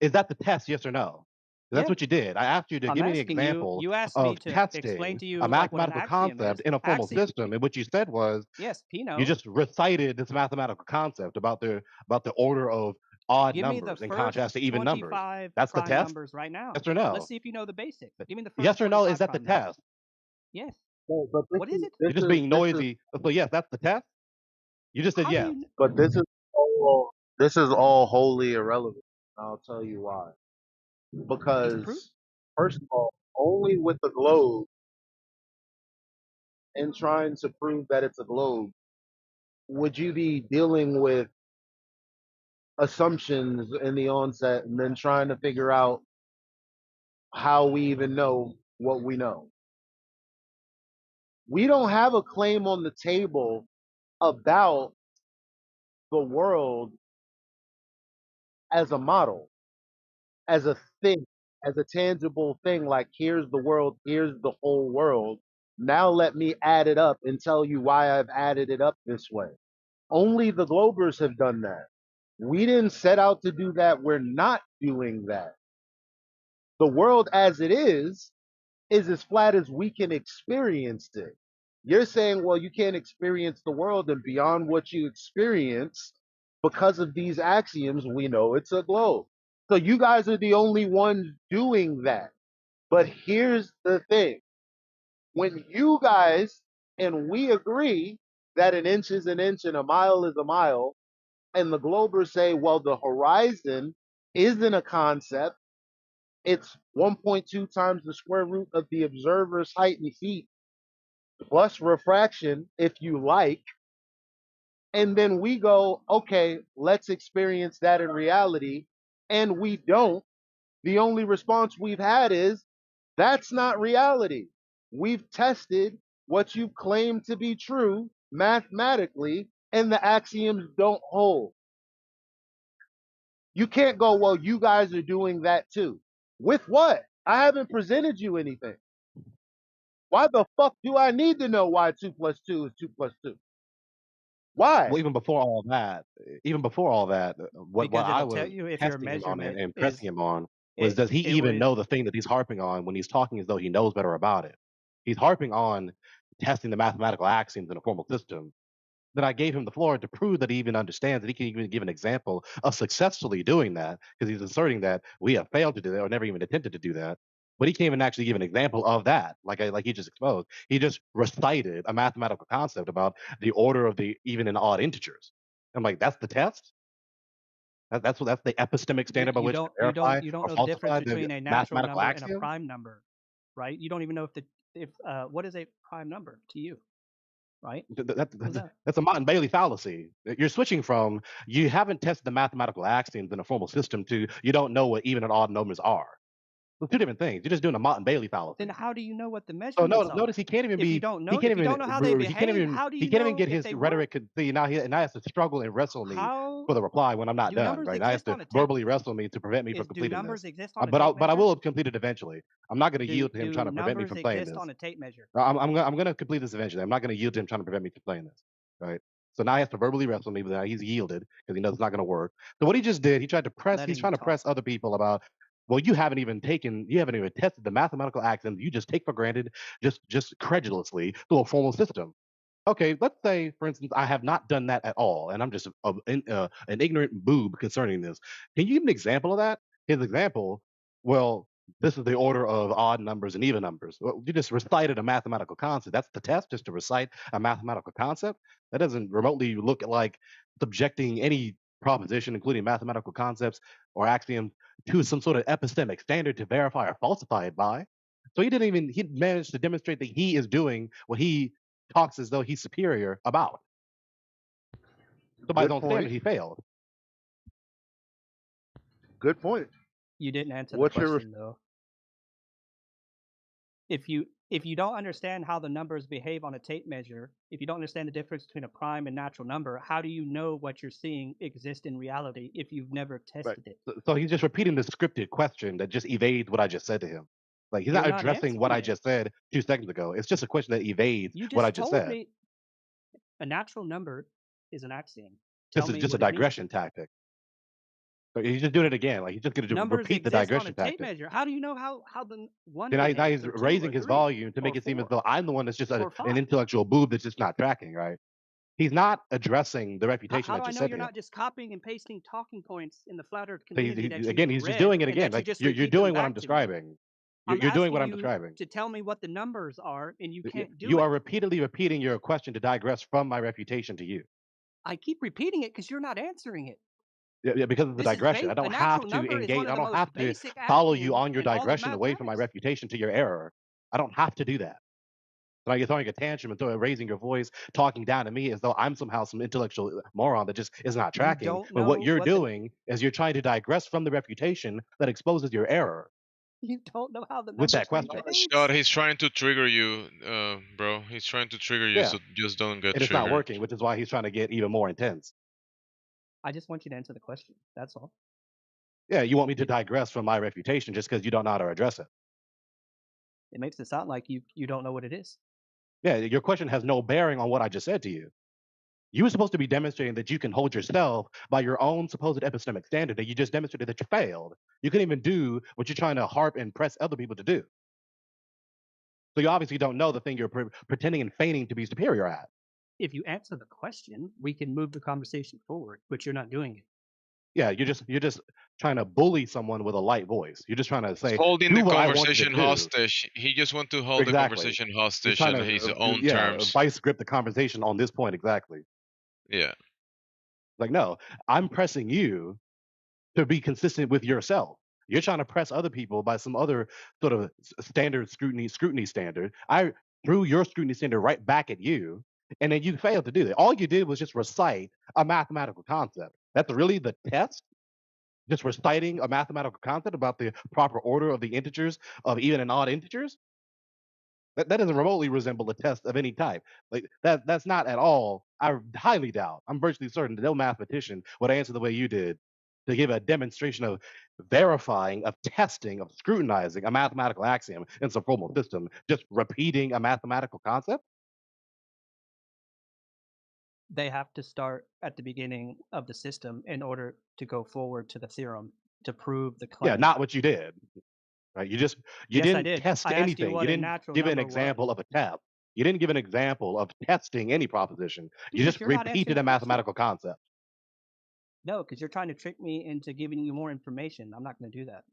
S19: Is that the test, yes or no? That's
S17: Yeah.
S19: what you did. I asked you to
S17: I'm
S19: give me an
S17: asking you.
S19: example
S17: You asked me
S19: of
S17: to explain
S19: testing
S17: to
S19: a
S17: you like what an
S19: mathematical
S17: axiom
S19: concept
S17: is.
S19: in a formal system, and what you said was
S17: Yes,
S19: you
S17: Pino.
S19: just recited this mathematical concept about the order of odd
S17: Give me the
S19: numbers in
S17: first
S19: contrast to even numbers.
S17: 25
S19: That's the
S17: prime
S19: test?
S17: numbers right now.
S19: Yes or no?
S17: Let's see if you know the basics. Give me the first
S19: Yes or no, is
S17: 25
S19: that the
S17: prime numbers.
S19: test?
S17: Yes.
S2: But
S17: What is it?
S19: You're just being noisy. So yes, that's the test? You just said
S17: How do
S19: yes.
S17: you?
S2: but this is all wholly irrelevant. I'll tell you why.
S17: Disprove.
S2: Because first of all, only with the globe and trying to prove that it's a globe would you be dealing with assumptions in the onset and then trying to figure out how we even know what we know. We don't have a claim on the table about the world as a model, as a thing, as a tangible thing, like here's the world, here's the whole world. Now let me add it up and tell you why I've added it up this way. Only the Globers have done that. We didn't set out to do that. We're not doing that. The world as it is as flat as we can experience it. You're saying, well, you can't experience the world, and beyond what you experience, because of these axioms, we know it's a globe. So you guys are the only ones doing that. But here's the thing, when you guys and we agree that an inch is an inch and a mile is a mile, and the Globers say, well, the horizon isn't a concept, it's 1.2 times the square root of the observer's height in feet plus refraction, if you like. And then we go, okay, let's experience that in reality. And we don't. The only response we've had is, that's not reality. We've tested what you claim to be true mathematically, and the axioms don't hold. You can't go, well, you guys are doing that too. With what? I haven't presented you anything. Why the fuck do I need to know why 2 plus 2 is 2 plus 2? Why?
S19: Well, even before all that, what
S17: Because
S19: I
S17: it'll tell
S19: was
S17: you if your
S19: testing him on
S17: measurement
S19: and
S17: is
S19: pressing him on was,
S17: it.
S19: does he
S17: It
S19: even
S17: would.
S19: know the thing that he's harping on when he's talking as though he knows better about it? He's harping on testing the mathematical axioms in a formal system. Then I gave him the floor to prove that he even understands, that he can even give an example of successfully doing that, because he's asserting that we have failed to do that or never even attempted to do that. But he can't even actually give an example of that, like he just exposed. He just recited a mathematical concept about the order of the even and odd integers. I'm like, that's the test? That's the epistemic standard by
S17: You
S19: which to
S17: don't. You don't.
S19: verify
S17: You don't
S19: or
S17: know the difference
S19: falsify the
S17: between a natural
S19: mathematical
S17: number and a
S19: axiom?
S17: prime number, right? You don't even know if what is a prime number to you, right? What's that?
S19: That's a Martin Bailey fallacy. You're switching from, you haven't tested the mathematical axioms in a formal system, to you don't know what even and odd numbers are. Those two different things. You're just doing a Mott and Bailey fallacy.
S17: Then how do you know what the
S19: So no,
S17: measurements are?
S19: notice he can't even
S17: If you
S19: be.
S17: don't know,
S19: He can't
S17: if you
S19: even.
S17: don't know how they
S19: He can't
S17: behave,
S19: even.
S17: how do
S19: He
S17: you
S19: can't even
S17: know
S19: get
S17: if
S19: his
S17: they
S19: rhetoric.
S17: work?
S19: See now, now he has to struggle and wrestle me
S17: How
S19: for the reply when I'm not
S17: do
S19: done.
S17: numbers
S19: Right now, he has
S17: exist
S19: to
S17: on a tape?
S19: verbally wrestle me to prevent me from
S17: Do
S19: completing this.
S17: numbers exist on a tape
S19: But I
S17: measure?
S19: will complete it eventually. I'm not going to yield to him trying
S17: Do
S19: to prevent me
S17: numbers
S19: from playing
S17: exist
S19: this.
S17: on a tape measure?
S19: I'm gonna complete this eventually. I'm not gonna yield to him trying to prevent me from playing this. Right. So now he has to verbally wrestle me, but now he's yielded because he knows it's not gonna work. So what he just did, he tried to press. He's
S17: Letting you
S19: trying to press
S17: talk.
S19: other people about. Well, you haven't even tested the mathematical axioms. You just take for granted, just credulously, through a formal system. Okay, let's say, for instance, I have not done that at all, and I'm just an ignorant boob concerning this. Can you give an example of that? His example, well, this is the order of odd numbers and even numbers. Well, you just recited a mathematical concept. That's the test, just to recite a mathematical concept. That doesn't remotely look like subjecting any proposition, including mathematical concepts or axioms, to some sort of epistemic standard to verify or falsify it by. So he managed to demonstrate that he is doing what he talks as though he's superior about. So by his
S2: Good
S19: own standard,
S2: point.
S19: he failed.
S2: Good point.
S17: You didn't answer the
S2: What's your
S17: question though. If you don't understand how the numbers behave on a tape measure, if you don't understand the difference between a prime and natural number, how do you know what you're seeing exists in reality if you've never
S19: Right.
S17: tested it?
S19: So he's just repeating the scripted question that just evades what I just said to him. Like he's
S17: You're
S19: not
S17: not
S19: addressing what
S17: answering
S19: I
S17: it.
S19: just said 2 seconds ago. It's just a question that evades
S17: You
S19: what I
S17: just
S19: just
S17: told
S19: said.
S17: me a natural number is an axiom.
S19: This
S17: Tell
S19: is
S17: me
S19: just a
S17: what it means.
S19: digression tactic. So he's just doing it again. Like he's just going to
S17: Numbers
S19: repeat the
S17: exist on a
S19: digression
S17: tape
S19: tactic.
S17: measure. How do you know how the one
S19: Then now
S17: behaves,
S19: he's
S17: or two,
S19: raising
S17: or
S19: his
S17: three,
S19: volume to
S17: or
S19: make it seem as
S17: four,
S19: though I'm the one that's just
S17: or
S19: an
S17: five?
S19: intellectual boob that's just not tracking. Right? He's not addressing the refutation
S17: How
S19: I
S17: do I
S19: just
S17: know
S19: said
S17: you're
S19: to him.
S17: not just copying and pasting talking points in the flat Earth
S19: So
S17: community that
S19: again,
S17: you've
S19: he's just
S17: read
S19: doing it
S17: and
S19: again.
S17: that you
S19: Like
S17: just
S19: you're
S17: repeat them
S19: doing what I'm
S17: back to me?
S19: describing.
S17: I'm
S19: You're doing
S17: asking
S19: what I'm
S17: you
S19: describing.
S17: to tell me what the numbers are, and you can't do
S19: You are
S17: it.
S19: repeatedly repeating your question to digress from my refutation to you.
S17: I keep repeating it because you're not answering it.
S19: Yeah, because of the
S17: This is
S19: digression. I
S17: a
S19: don't have
S17: natural
S19: to
S17: number is one
S19: engage.
S17: of
S19: I
S17: the
S19: don't
S17: most
S19: have to
S17: basic
S19: follow you
S17: axioms
S19: on your
S17: in all of
S19: digression away from my
S17: mathematics.
S19: refutation to your error. I don't have to do that. So you're throwing a tantrum and raising your voice, talking down to me as though I'm somehow some intellectual moron that just is not
S17: You
S19: tracking.
S17: don't
S19: When what
S17: know
S19: you're
S17: what the
S19: doing is you're trying to digress from the refutation that exposes your error
S17: you don't know how the
S19: with that
S17: numbers
S19: question.
S17: behave.
S12: Shot, he's trying to trigger you, bro. He's trying to trigger you,
S19: Yeah,
S12: so just don't get
S19: and it's not
S12: triggered.
S19: working, which is why he's trying to get even more intense.
S17: I just want you to answer the question. That's all.
S19: Yeah, you want me to digress from my refutation just because you don't know how to address it.
S17: It makes it sound like you don't know what it is.
S19: Yeah, your question has no bearing on what I just said to you. You were supposed to be demonstrating that you can hold yourself by your own supposed epistemic standard, and you just demonstrated that you failed. You couldn't even do what you're trying to harp and press other people to do. So you obviously don't know the thing you're pretending and feigning to be superior at.
S17: If you answer the question, we can move the conversation forward, but you're not doing it.
S19: Yeah, you're just trying to bully someone with a light voice. You're just trying to
S12: He's
S19: say,
S12: holding
S19: do
S12: the
S19: what I want you to
S12: conversation
S19: do.
S12: hostage. He just want to hold the
S19: Exactly.
S12: conversation
S19: He's
S12: hostage
S19: trying
S12: at
S19: to,
S12: his own
S19: yeah,
S12: terms.
S19: vice grip the conversation on this point exactly.
S12: Yeah.
S19: Like, no, I'm pressing you to be consistent with yourself. You're trying to press other people by some other sort of standard scrutiny standard. I threw your scrutiny standard right back at you, and then you failed to do that. All you did was just recite a mathematical concept. That's really the test. Just reciting a mathematical concept about the proper order of the integers of even and odd integers. That doesn't remotely resemble a test of any type. Like that's not at all. I highly doubt. I'm virtually certain that no mathematician would answer the way you did to give a demonstration of verifying, of testing, of scrutinizing a mathematical axiom in some formal system, just repeating a mathematical concept.
S17: They have to start at the beginning of the system in order to go forward to the theorem to prove the
S19: Yeah,
S17: claim.
S19: not what you did. Right? You
S17: Yes, I
S19: didn't
S17: did.
S19: test
S17: I asked you
S19: anything. You
S17: what a
S19: didn't
S17: natural
S19: give an
S17: number
S19: example
S17: was.
S19: of a test. You didn't give an example of testing any proposition. You
S17: Because
S19: just
S17: you're not answering
S19: repeated
S17: the
S19: a
S17: question.
S19: mathematical concept.
S17: No, because you're trying to trick me into giving you more information. I'm not going to do that.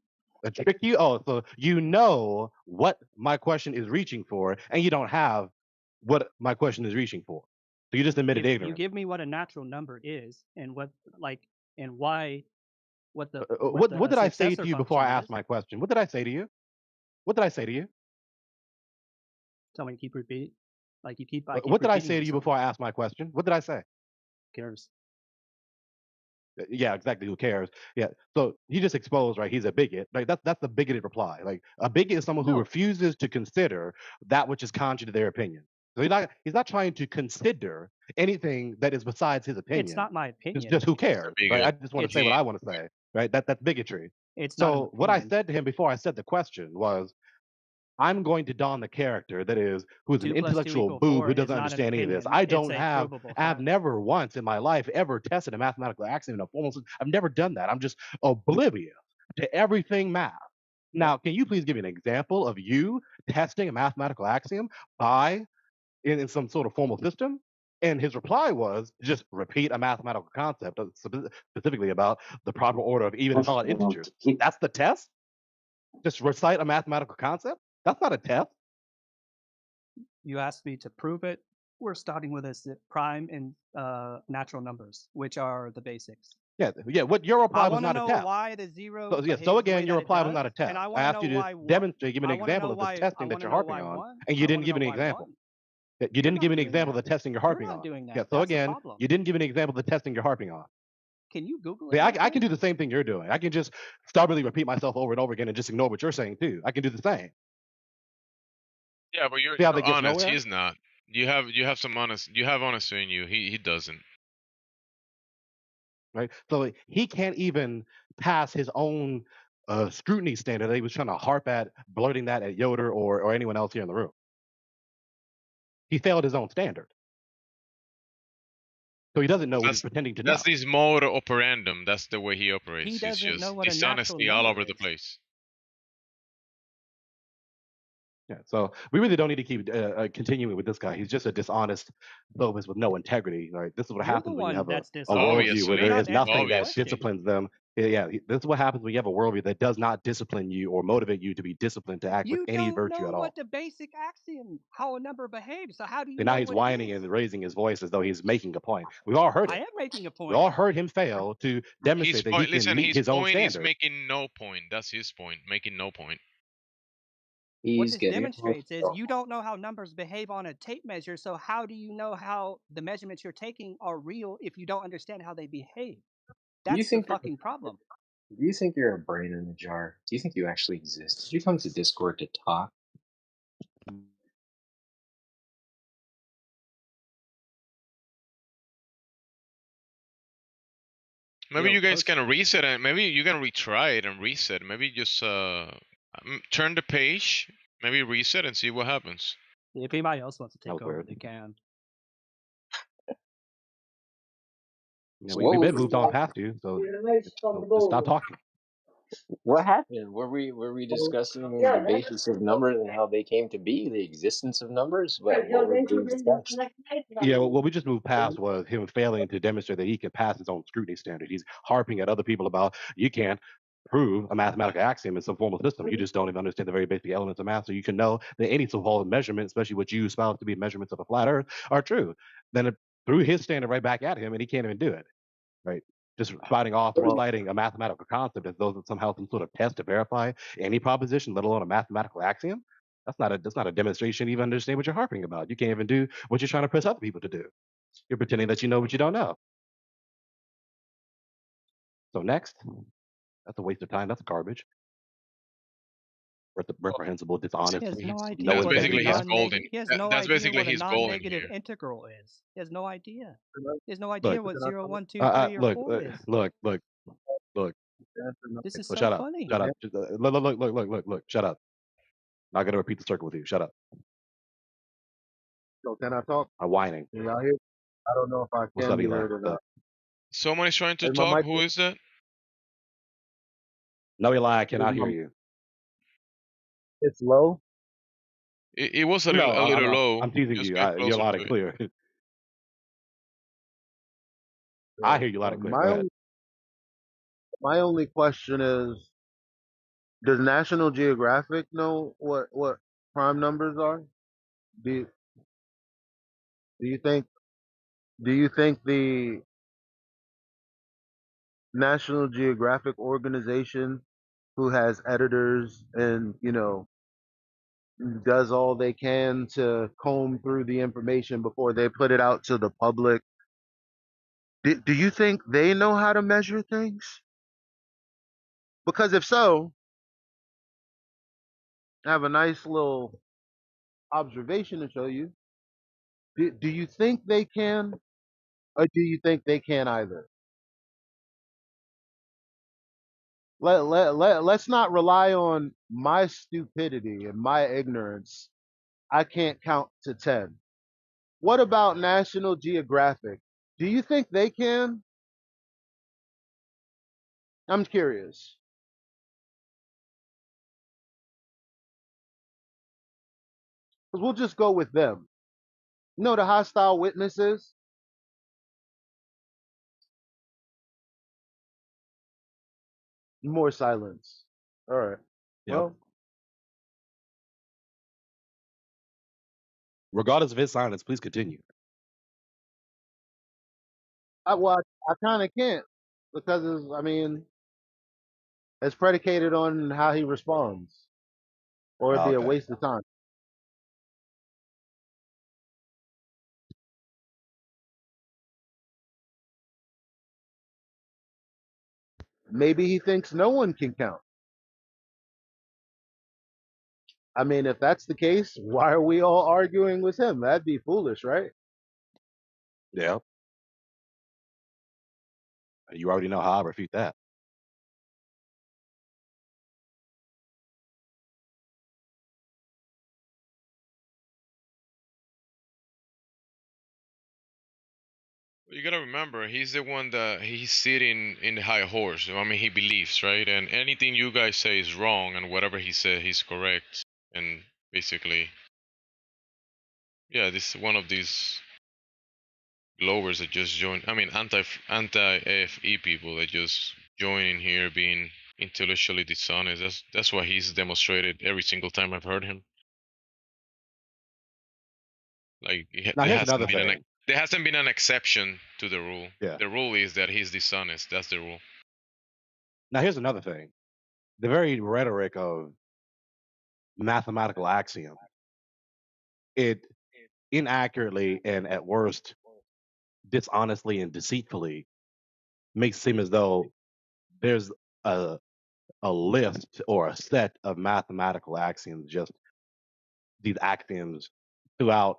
S19: A trick you? Oh, so you know what my question is reaching for, and you don't have what my question is reaching for. So you just admitted
S17: If you
S19: ignorance.
S17: give me what a natural number is and what and why what the
S19: What did I say
S17: successor
S19: to you before
S17: function
S19: I asked
S17: is.
S19: my question? What did I say to you? What did I say to you?
S17: Tell me to keep repeating. Like you keep I keep
S19: What did I
S17: repeating
S19: say to you
S17: myself.
S19: before I asked my question? What did I say?
S17: Cares.
S19: Yeah, exactly. Who cares? Yeah. So he just exposed, right? He's a bigot. Like that's the bigoted reply. Like a bigot is someone who
S15: No,
S19: refuses to consider that which is contrary to their opinion. So he's not trying to consider anything that is besides his
S17: It's
S19: opinion.
S17: not my
S19: It's
S17: opinion.
S19: just who
S12: He's a
S19: cares, right?
S12: bigot.
S19: I just want to
S17: It's
S19: say what
S12: He
S19: I want to say, right? That's bigotry.
S17: it's not an
S19: So what I
S17: opinion.
S19: said to him before I said the question was, I'm going to don the character that is who is an
S17: 2 plus 2
S19: intellectual
S17: equal
S19: boob
S17: 4
S19: who
S17: is
S19: doesn't
S17: not an
S19: understand any of this.
S17: opinion.
S19: I
S17: It's
S19: don't
S17: a
S19: have
S17: provable
S19: I've
S17: fact.
S19: never once in my life ever tested a mathematical axiom in a formal sense. I've never done that. I'm just oblivious to everything math. Now, can you please give me an example of you testing a mathematical axiom by in some sort of formal system? And his reply was just repeat a mathematical concept, specifically about the proper order of even and odd integers. That's the test? Just recite a mathematical concept? That's not a test.
S17: You asked me to prove it. We're starting with a prime and natural numbers, which are the basics.
S19: Yeah. What your
S17: I
S19: reply was
S17: want to
S19: not a
S17: know
S19: test.
S17: why the zero
S19: So
S17: behaves
S19: so
S17: the way
S19: again, your
S17: that it
S19: reply was
S17: does,
S19: not a
S17: and
S19: test.
S17: I
S19: I
S17: want to
S19: asked
S17: know
S19: you to
S17: why one.
S19: demonstrate, give me
S17: I
S19: an
S17: want to
S19: example
S17: know
S19: of the
S17: why. I
S19: testing that
S17: want to
S19: you're
S17: know
S19: harping
S17: why
S19: on,
S17: one.
S19: and
S17: I
S19: you
S17: want
S19: didn't
S17: to
S19: give
S17: know
S19: an
S17: why
S19: example.
S17: one.
S19: You
S17: You're
S19: didn't give
S17: not
S19: an
S17: doing
S19: example
S17: that.
S19: of the testing you're
S17: You're
S19: harping
S17: not
S19: on.
S17: doing
S19: Yeah.
S17: that.
S19: So
S17: That's the
S19: again,
S17: problem.
S19: you didn't give an example of the testing you're harping on.
S17: Can you Google
S19: See,
S17: it real
S19: I can
S17: quick?
S19: do the same thing you're doing. I can just stubbornly repeat myself over and over again and just ignore what you're saying too. I can do the same.
S12: Yeah, but
S19: See how
S12: you're
S19: that gets
S12: honest.
S19: nowhere?
S12: He's not. You have some honest. You have honesty in you. He doesn't.
S19: Right? So he can't even pass his own scrutiny standard that he was trying to harp at, blurting that at Yoder or anyone else here in the room. He failed his own standard. So he doesn't know what he's
S12: That's
S19: pretending to know.
S12: that's his mode operandum. That's the way he
S17: He
S12: operates. He's
S17: doesn't know
S12: just
S17: what a natural
S12: dishonesty all
S17: number
S12: over the
S17: is.
S12: place.
S19: Yeah, so we really don't need to keep continuing with this guy. He's just a dishonest sophist with no integrity. Right? This is what
S17: You're the
S19: happens when you
S17: one
S19: have a
S17: that's dishonest.
S19: worldview where
S17: You're
S19: there
S12: Obviously,
S17: not
S19: is
S17: answering
S19: nothing
S17: the
S19: that
S12: obviously.
S17: question.
S19: disciplines them. Yeah, this is what happens when you have a worldview that does not discipline you or motivate you to be disciplined to act with
S17: You
S19: any
S17: don't
S19: virtue
S17: know
S19: at
S17: what
S19: all.
S17: the basic axiom, how a number behaves. So how do you
S19: And now
S17: know
S19: he's
S17: what it
S19: whining
S17: is?
S19: and raising his voice as though he's making a point. We've all heard
S17: I
S19: it.
S17: am making a
S19: We
S17: point.
S19: all heard him fail to
S12: His
S19: demonstrate that he
S12: point.
S19: can
S12: Listen,
S19: meet
S12: his
S19: his own
S12: point is
S19: standard.
S12: making no point. That's his point. Making no point.
S17: What
S7: He's
S17: this
S7: getting
S17: demonstrates is
S7: emotional.
S17: you don't know how numbers behave on a tape measure. So how do you know how the measurements you're taking are real if you don't understand how they behave?
S7: Do you
S17: That's the
S7: think
S17: fucking problem.
S7: do you think you're a brain in a jar? Do you think you actually exist? Did you come to Discord to talk?
S12: Maybe
S17: Yo,
S12: you guys
S17: post.
S12: can reset it. Maybe you can retry it and reset. Maybe just turn the page. Maybe reset and see what happens.
S17: If anybody else wants to
S19: That
S17: take
S19: was
S17: over,
S19: weird.
S17: they can.
S19: Yeah,
S7: So
S19: we've
S7: what
S19: been
S7: was
S19: moved on past you, so just stop talking.
S7: what happened? Were we discussing the basis of numbers and how they came to be, the existence of numbers? What was being discussed?
S19: Yeah, what we just moved past was him failing to demonstrate that he can pass his own scrutiny standard. He's harping at other people about you can't prove a mathematical axiom in some formal system. You just don't even understand the very basic elements of math. So you can know that any so-called measurement, especially what you espouse to be measurements of a flat Earth, are true. Then it threw his standard right back at him, and he can't even do it. Right? Just fighting off,
S7: Well,
S19: reciting a mathematical concept as though it's somehow some sort of test to verify any proposition, let alone a mathematical axiom. That's not a demonstration. You even understand what you're harping about. You can't even do what you're trying to press other people to do. You're pretending that you know what you don't know. So next, that's a waste of time. That's garbage. Reprehensible,
S17: He
S19: dishonest,
S17: has no idea
S19: no
S12: That's
S17: what a
S19: integrity
S12: basically his
S19: guy.
S12: golden.
S17: He has no
S12: That's
S17: idea
S12: basically
S17: what a
S12: his golden
S17: non-negative
S12: here.
S17: integral is. He has no idea. He has no
S19: Look,
S17: idea what 0, 1, 2, 3, or
S19: look,
S17: 4 is.
S19: look.
S17: This is
S19: So
S17: so
S19: shut up,
S17: funny.
S19: shut up. Just, look. Shut up. Not gonna repeat the circle with you. Shut up.
S2: So can I talk?
S19: I'm whining.
S2: Can y'all hear? I don't know if I
S19: What's
S2: can
S19: up,
S2: be
S19: Eli?
S2: heard or
S19: What's
S2: not.
S19: up?
S12: Someone is trying to
S2: Is my
S12: talk.
S2: mic?
S12: Who is that?
S19: No, Eli, I
S2: Is
S19: cannot hear
S2: my,
S19: you.
S2: it's low.
S12: It was
S19: No,
S12: a little
S19: I'm
S12: low.
S19: teasing
S12: Just
S19: you.
S12: get
S19: You're
S12: closer
S19: loud
S12: to
S19: and
S12: it.
S19: clear. I
S2: Yeah.
S19: hear you loud and clear. Go
S2: My
S19: ahead.
S2: only question is, does National Geographic know what prime numbers are? Do you, do you think the National Geographic organization, who has editors and does all they can to comb through the information before they put it out to the public, Do you think they know how to measure things? Because if so, I have a nice little observation to show you. Do you think they can, or do you think they can't either? Let's not rely on my stupidity and my ignorance. I can't count to 10. What about National Geographic? Do you think they can? I'm curious. Because we'll just go with them. You know the hostile witnesses? More silence. All right.
S19: Yep.
S2: Well,
S19: Regardless of his silence, please continue.
S2: I kind of can't because I mean, it's predicated on how he responds, or it'd
S19: Oh,
S2: be a
S19: okay.
S2: waste of time. Maybe he thinks no one can count. I mean, if that's the case, why are we all arguing with him? That'd be foolish, right?
S19: Yeah. You already know how I refute that.
S12: You gotta remember, he's the one that he's sitting in the high horse. I mean, he believes, right? And anything you guys say is wrong, and whatever he said, he's correct. And basically, yeah, this is one of these blowers that just joined. I mean, anti AFE people that just join in here being intellectually dishonest. That's what he's demonstrated every single time I've heard him. Like
S19: Now here's another thing.
S12: there hasn't been an exception to the rule.
S19: Yeah.
S12: The rule is that he's dishonest. That's the rule.
S19: Now here's another thing. The very rhetoric of mathematical axiom, it inaccurately and at worst dishonestly and deceitfully makes it seem as though there's a a list or a set of mathematical axioms, just these axioms throughout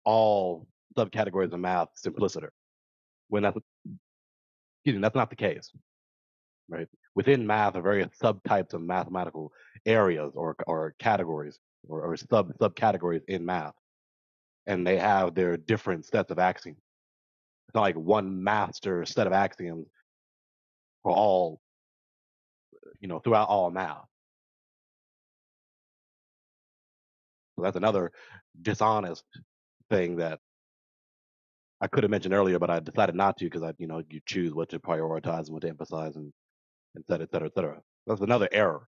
S19: all subcategories of math simpliciter. When that's excuse me, that's not the case, right? Within math are various subtypes of mathematical areas or categories or subcategories in math, and they have their different sets of axioms. It's not like one master set of axioms for all, throughout all math. So that's another dishonest thing that I could have mentioned earlier, but I decided not to because you choose what to prioritize and what to emphasize and et cetera, et cetera, et cetera. That's another error.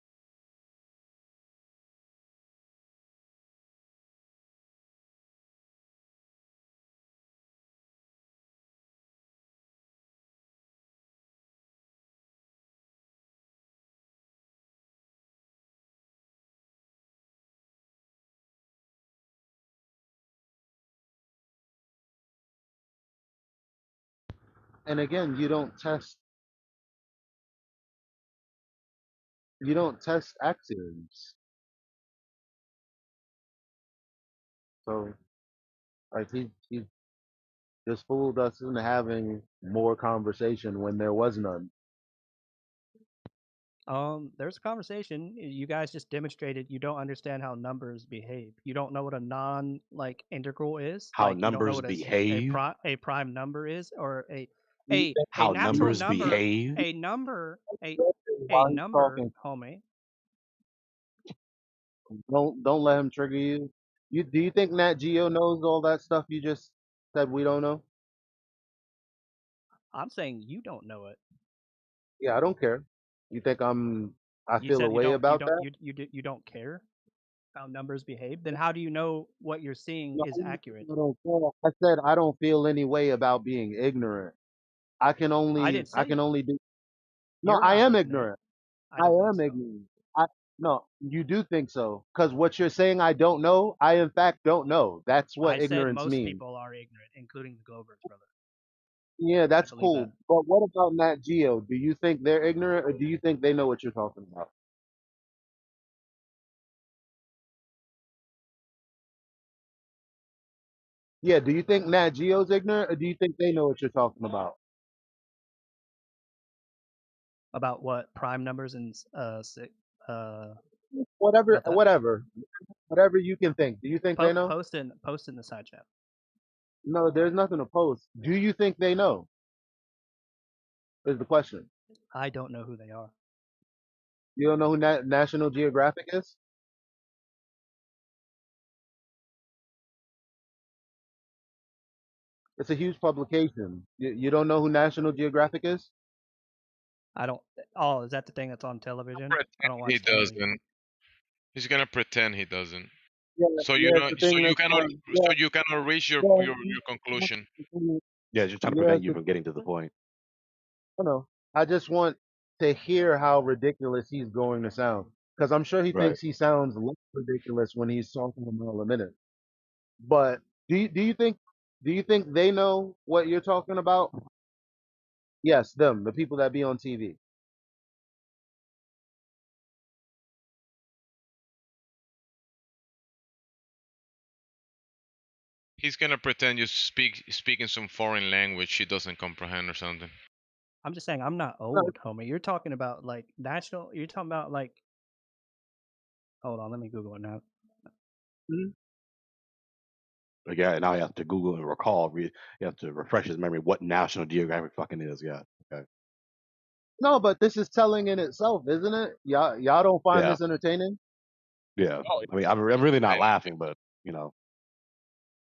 S2: And again, you don't test axioms. So like he just fooled us into having more conversation when there was none.
S17: There's a conversation. You guys just demonstrated you don't understand how numbers behave. You don't know what a non like integral is.
S19: How
S17: Like you don't know
S19: numbers
S17: what
S19: behave.
S17: a prime number is, or a
S19: How
S17: natural
S19: numbers
S17: number.
S19: behave.
S17: A
S2: While he's
S17: number,
S2: talking,
S17: homie.
S2: don't let him trigger you. Do you think Nat Geo knows all that stuff you just said we don't know?
S17: I'm saying you don't know it.
S2: Yeah, I don't care. You think I
S17: You
S2: feel a
S17: said
S2: way about that?
S17: you don't care how numbers behave. Then how do you know what you're seeing
S2: No,
S17: is accurate?
S2: I don't care. I said I don't feel any way about being ignorant. I can
S17: I
S2: only
S17: didn't
S2: I
S17: say
S2: can only do. No,
S17: you're
S2: I
S17: not
S2: am
S17: ignorant.
S2: ignorant.
S17: I
S2: I
S17: don't think
S2: am
S17: so.
S2: ignorant. I No, you do think so. Because what you're saying I don't know, I in fact don't know. That's what
S17: I said
S2: ignorance
S17: most
S2: means.
S17: people are ignorant, including the Govers, brother.
S2: Yeah,
S17: I
S2: that's
S17: believe that.
S2: cool. But what about Nat Geo? Do you think they're ignorant, or do you think they know what you're talking about? Yeah, do you think Nat Geo's ignorant, or do you think they know what you're talking about?
S17: About what prime numbers and
S2: Whatever,
S17: about that.
S2: whatever you can think. Do you think they know?
S17: Post in the side chat.
S2: No, there's nothing to post. Do you think they know? Is the question.
S17: I don't know who they are.
S2: You don't know who National Geographic is? It's a huge publication. You don't know who National Geographic is?
S17: I don't. Oh, is that the thing that's on television? I
S12: Pretend
S17: don't
S12: he
S17: watch television.
S12: doesn't. He's gonna pretend he doesn't.
S2: Yeah,
S12: So you
S2: yeah, it's
S12: know,
S2: the thing that's on.
S12: so
S2: Yeah,
S12: you cannot reach
S2: yeah,
S12: your conclusion.
S19: Yeah, just trying to
S2: yeah,
S19: prevent
S2: it's
S19: you
S2: the,
S19: from getting to the point.
S2: I know. I just want to hear how ridiculous he's going to sound, because I'm sure he
S19: Right.
S2: thinks he sounds less ridiculous when he's talking a mile a minute. But do you think they know what you're talking about? Yes, them, the people that be on TV.
S12: He's gonna pretend you speaking some foreign language he doesn't comprehend or something.
S17: I'm just saying I'm not
S2: No,
S17: old, homie. You're talking about like national. You're talking about like. Hold on, let me Google it now.
S2: mhm.
S19: But yeah, now you have to Google and recall. You have to refresh his memory what National Geographic fucking is. Yeah. Okay.
S2: No, but this is telling in itself, isn't it? Y'all don't find
S19: Yeah.
S2: this entertaining?
S19: Yeah.
S12: Oh,
S19: I mean, I'm really not
S12: yeah.
S19: laughing, but you know,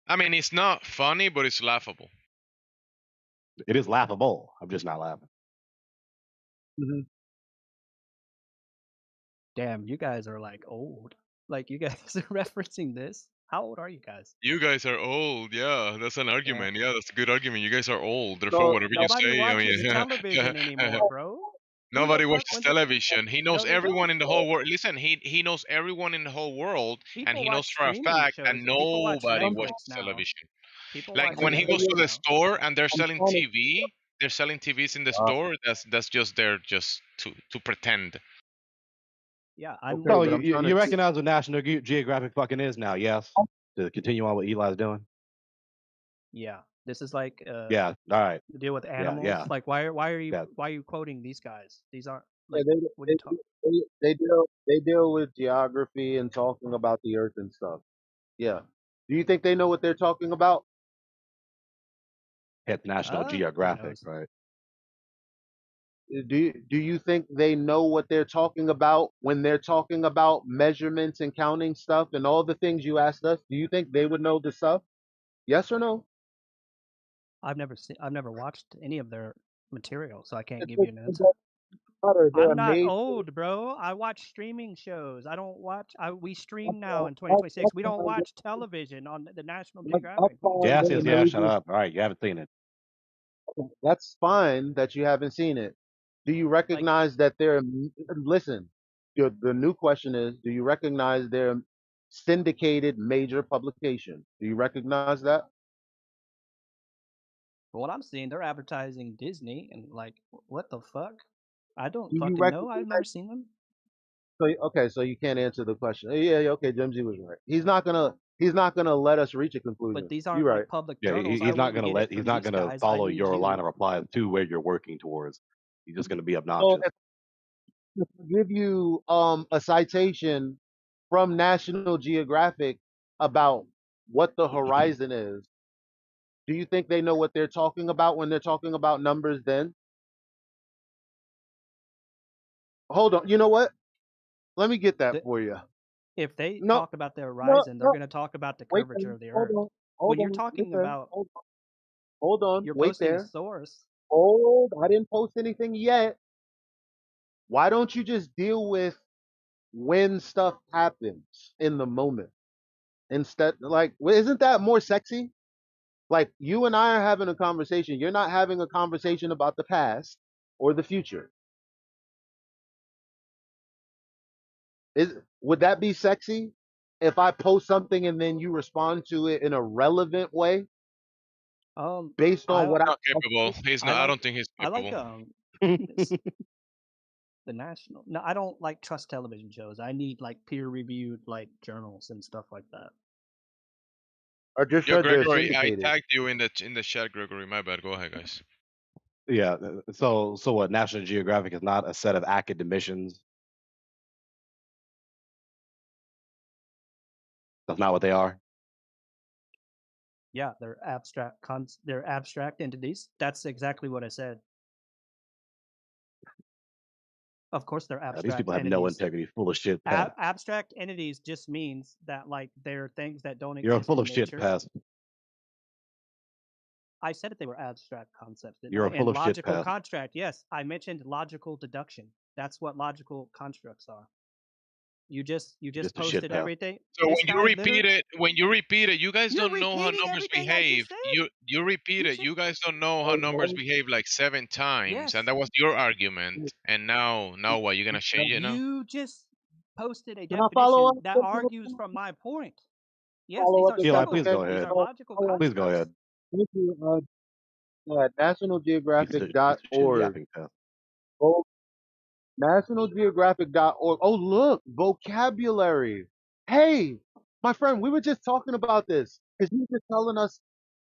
S12: I mean, it's not funny, but it's laughable.
S19: it is laughable. I'm just not laughing.
S2: Hmm.
S17: Damn, you guys are like old. Like you guys are referencing this. How old are you guys?
S12: You guys are old. Yeah, that's an
S2: Yeah.
S12: argument. Yeah, that's a good argument. You guys are old. Therefore,
S2: So,
S12: whatever you
S2: so,
S17: Nobody
S12: say,
S17: watches
S12: I
S17: television
S12: mean,
S17: anymore, bro. Who the
S12: nobody
S17: fuck?
S12: watches
S17: When's it?
S12: television. He
S17: No,
S12: knows
S17: they
S12: everyone
S17: don't.
S12: in the whole world. Listen, he knows everyone in the whole world, and
S17: People
S12: he knows
S17: watch
S12: for a
S17: streaming
S12: fact that
S17: shows. People watch
S12: nobody
S2: I'm,
S17: Netflix
S12: watches
S17: now.
S12: television.
S17: People
S12: Like
S17: watch
S12: when he goes
S17: Netflix
S12: to the
S17: now.
S12: store and they're
S2: I'm
S12: selling
S2: trying to.
S12: TV, they're selling TVs in the
S2: Uh,
S12: store. That's just there just to pretend.
S17: Yeah, I'm
S2: okay,
S19: So
S2: but
S19: you
S2: I'm trying to.
S19: you recognize what National Geographic fucking is now? Yes. To continue on what Eli's doing.
S17: yeah. This is like
S19: Yeah. All right.
S17: to deal with
S19: Yeah.
S17: animals.
S19: Yeah.
S17: Like
S19: Yeah.
S17: why are you quoting these guys? These aren't
S2: Yeah,
S17: like what are
S2: they,
S17: you talking?
S2: they deal with geography and talking about the earth and stuff. Yeah. Do you think they know what they're talking about?
S19: Hit National
S17: Who
S19: Geographic,
S17: knows?
S19: right?
S2: Do you think they know what they're talking about when they're talking about measurements and counting stuff and all the things you asked us? Do you think they would know the stuff? Yes or no?
S17: I've never watched any of their material, so I can't give you an
S2: It
S17: answer.
S2: doesn't matter. They're
S17: I'm not
S2: amazing.
S17: old, bro. I watch streaming shows. I don't watch. We stream now in
S2: That's
S17: 2026. We don't
S2: fine.
S17: watch television on the National
S2: That's
S17: Geographic. What are you
S2: fine.
S17: talking
S19: Yes.
S2: They're
S19: Yes.
S17: about?
S19: Yeah. Shut
S2: amazing.
S19: up. All right. You haven't seen it.
S2: That's fine that you haven't seen it. Do you
S17: Like,
S2: recognize that they're, listen, the new question is, do you recognize their syndicated major publication? Do you recognize that?
S17: what I'm seeing, they're advertising Disney, and like, what the fuck? I don't
S2: Do you
S17: fucking know. I've never
S2: recognize,
S17: seen them.
S2: okay, so you can't answer the question. Yeah, okay, Jimsy was right. He's not gonna let us reach a
S17: But
S2: conclusion.
S17: these
S2: You're
S17: aren't
S2: right.
S17: like public
S19: Yeah.
S17: journals. I
S19: He's not
S17: wouldn't
S19: gonna
S17: get it
S19: let. He's
S17: from
S19: not
S17: these
S19: gonna
S17: guys. I
S19: follow
S17: need
S19: your line
S17: you.
S19: of reply to where you're working towards. He's just gonna be
S2: So
S19: obnoxious.
S2: if I give you a citation from National Geographic about what the horizon is, do you think they know what they're talking about when they're talking about numbers then? Hold on. You know what? Let me get that
S17: The,
S2: for you.
S17: if they
S2: No,
S17: talk about the
S2: no,
S17: horizon, they're
S2: no.
S17: going to talk about the
S2: Wait
S17: curvature
S2: there.
S17: of the
S2: Hold
S17: Earth.
S2: on. Hold
S17: When you're
S2: on.
S17: talking
S2: Listen.
S17: about,
S2: Hold on.
S17: you're
S2: Wait
S17: posting a
S2: there.
S17: source.
S2: Hold. I didn't post anything yet. Why don't you just deal with when stuff happens in the moment instead? Like, isn't that more sexy? Like, you and I are having a conversation. You're not having a conversation about the past or the future. Is would that be sexy if I post something and then you respond to it in a relevant way? based on
S17: I
S2: what
S12: Not capable. He's
S17: I
S12: not. I
S17: like
S12: don't think he's
S17: I like
S12: capable.
S17: this, the national. No, I don't like trust television shows. I need like peer reviewed like journals and stuff like that.
S2: I just
S12: Yo,
S2: said they're
S12: Gregory, I
S2: syndicated.
S12: tagged you in the chat, Gregory. My bad. Go ahead, guys.
S19: Yeah. So what? National Geographic is not a set of academicians. That's not what they are.
S17: Yeah, they're they're abstract entities. That's exactly what I said. Of course, they're
S19: These
S17: abstract
S19: people have no
S17: entities.
S19: integrity. Full of shit, Pat.
S17: Abstract entities just means that like they're things that don't
S19: You're
S17: exist
S19: full
S17: in
S19: of shit,
S17: nature.
S19: Pat.
S17: I said that they were abstract concepts, didn't
S19: You're
S17: I?
S19: full
S17: And
S19: of shit,
S17: logical
S19: Pat.
S17: construct, yes, I mentioned logical deduction. That's what logical constructs are. You just
S19: Just a shit,
S17: posted
S19: Pat.
S17: everything.
S12: So
S17: This guy literally.
S12: when you repeat it, you guys
S17: You're
S12: don't know how
S17: repeating
S12: numbers
S17: everything I
S12: behave.
S17: just said.
S12: You repeat
S17: You
S12: it.
S17: just
S12: You guys don't know how numbers behave like 7 times, and
S17: yes.
S12: that was your argument. And now what? You're gonna change it now?
S17: You just posted a
S2: Can I follow
S17: definition
S2: up?
S17: that argues from my point. Yes, these
S2: Follow up
S17: are
S2: if
S19: Eli,
S2: that's
S19: please
S17: symbols.
S2: okay.
S19: go
S17: These
S19: ahead.
S17: are logical
S19: Please go
S17: constructs.
S19: ahead.
S2: Thank you.
S19: Piece of shit
S2: Nationalgeographic.org.
S19: yapping, Pat.
S2: Oh, nationalgeographic.org. Oh, look, vocabulary. Hey, my friend, we were just talking about this because you were just telling us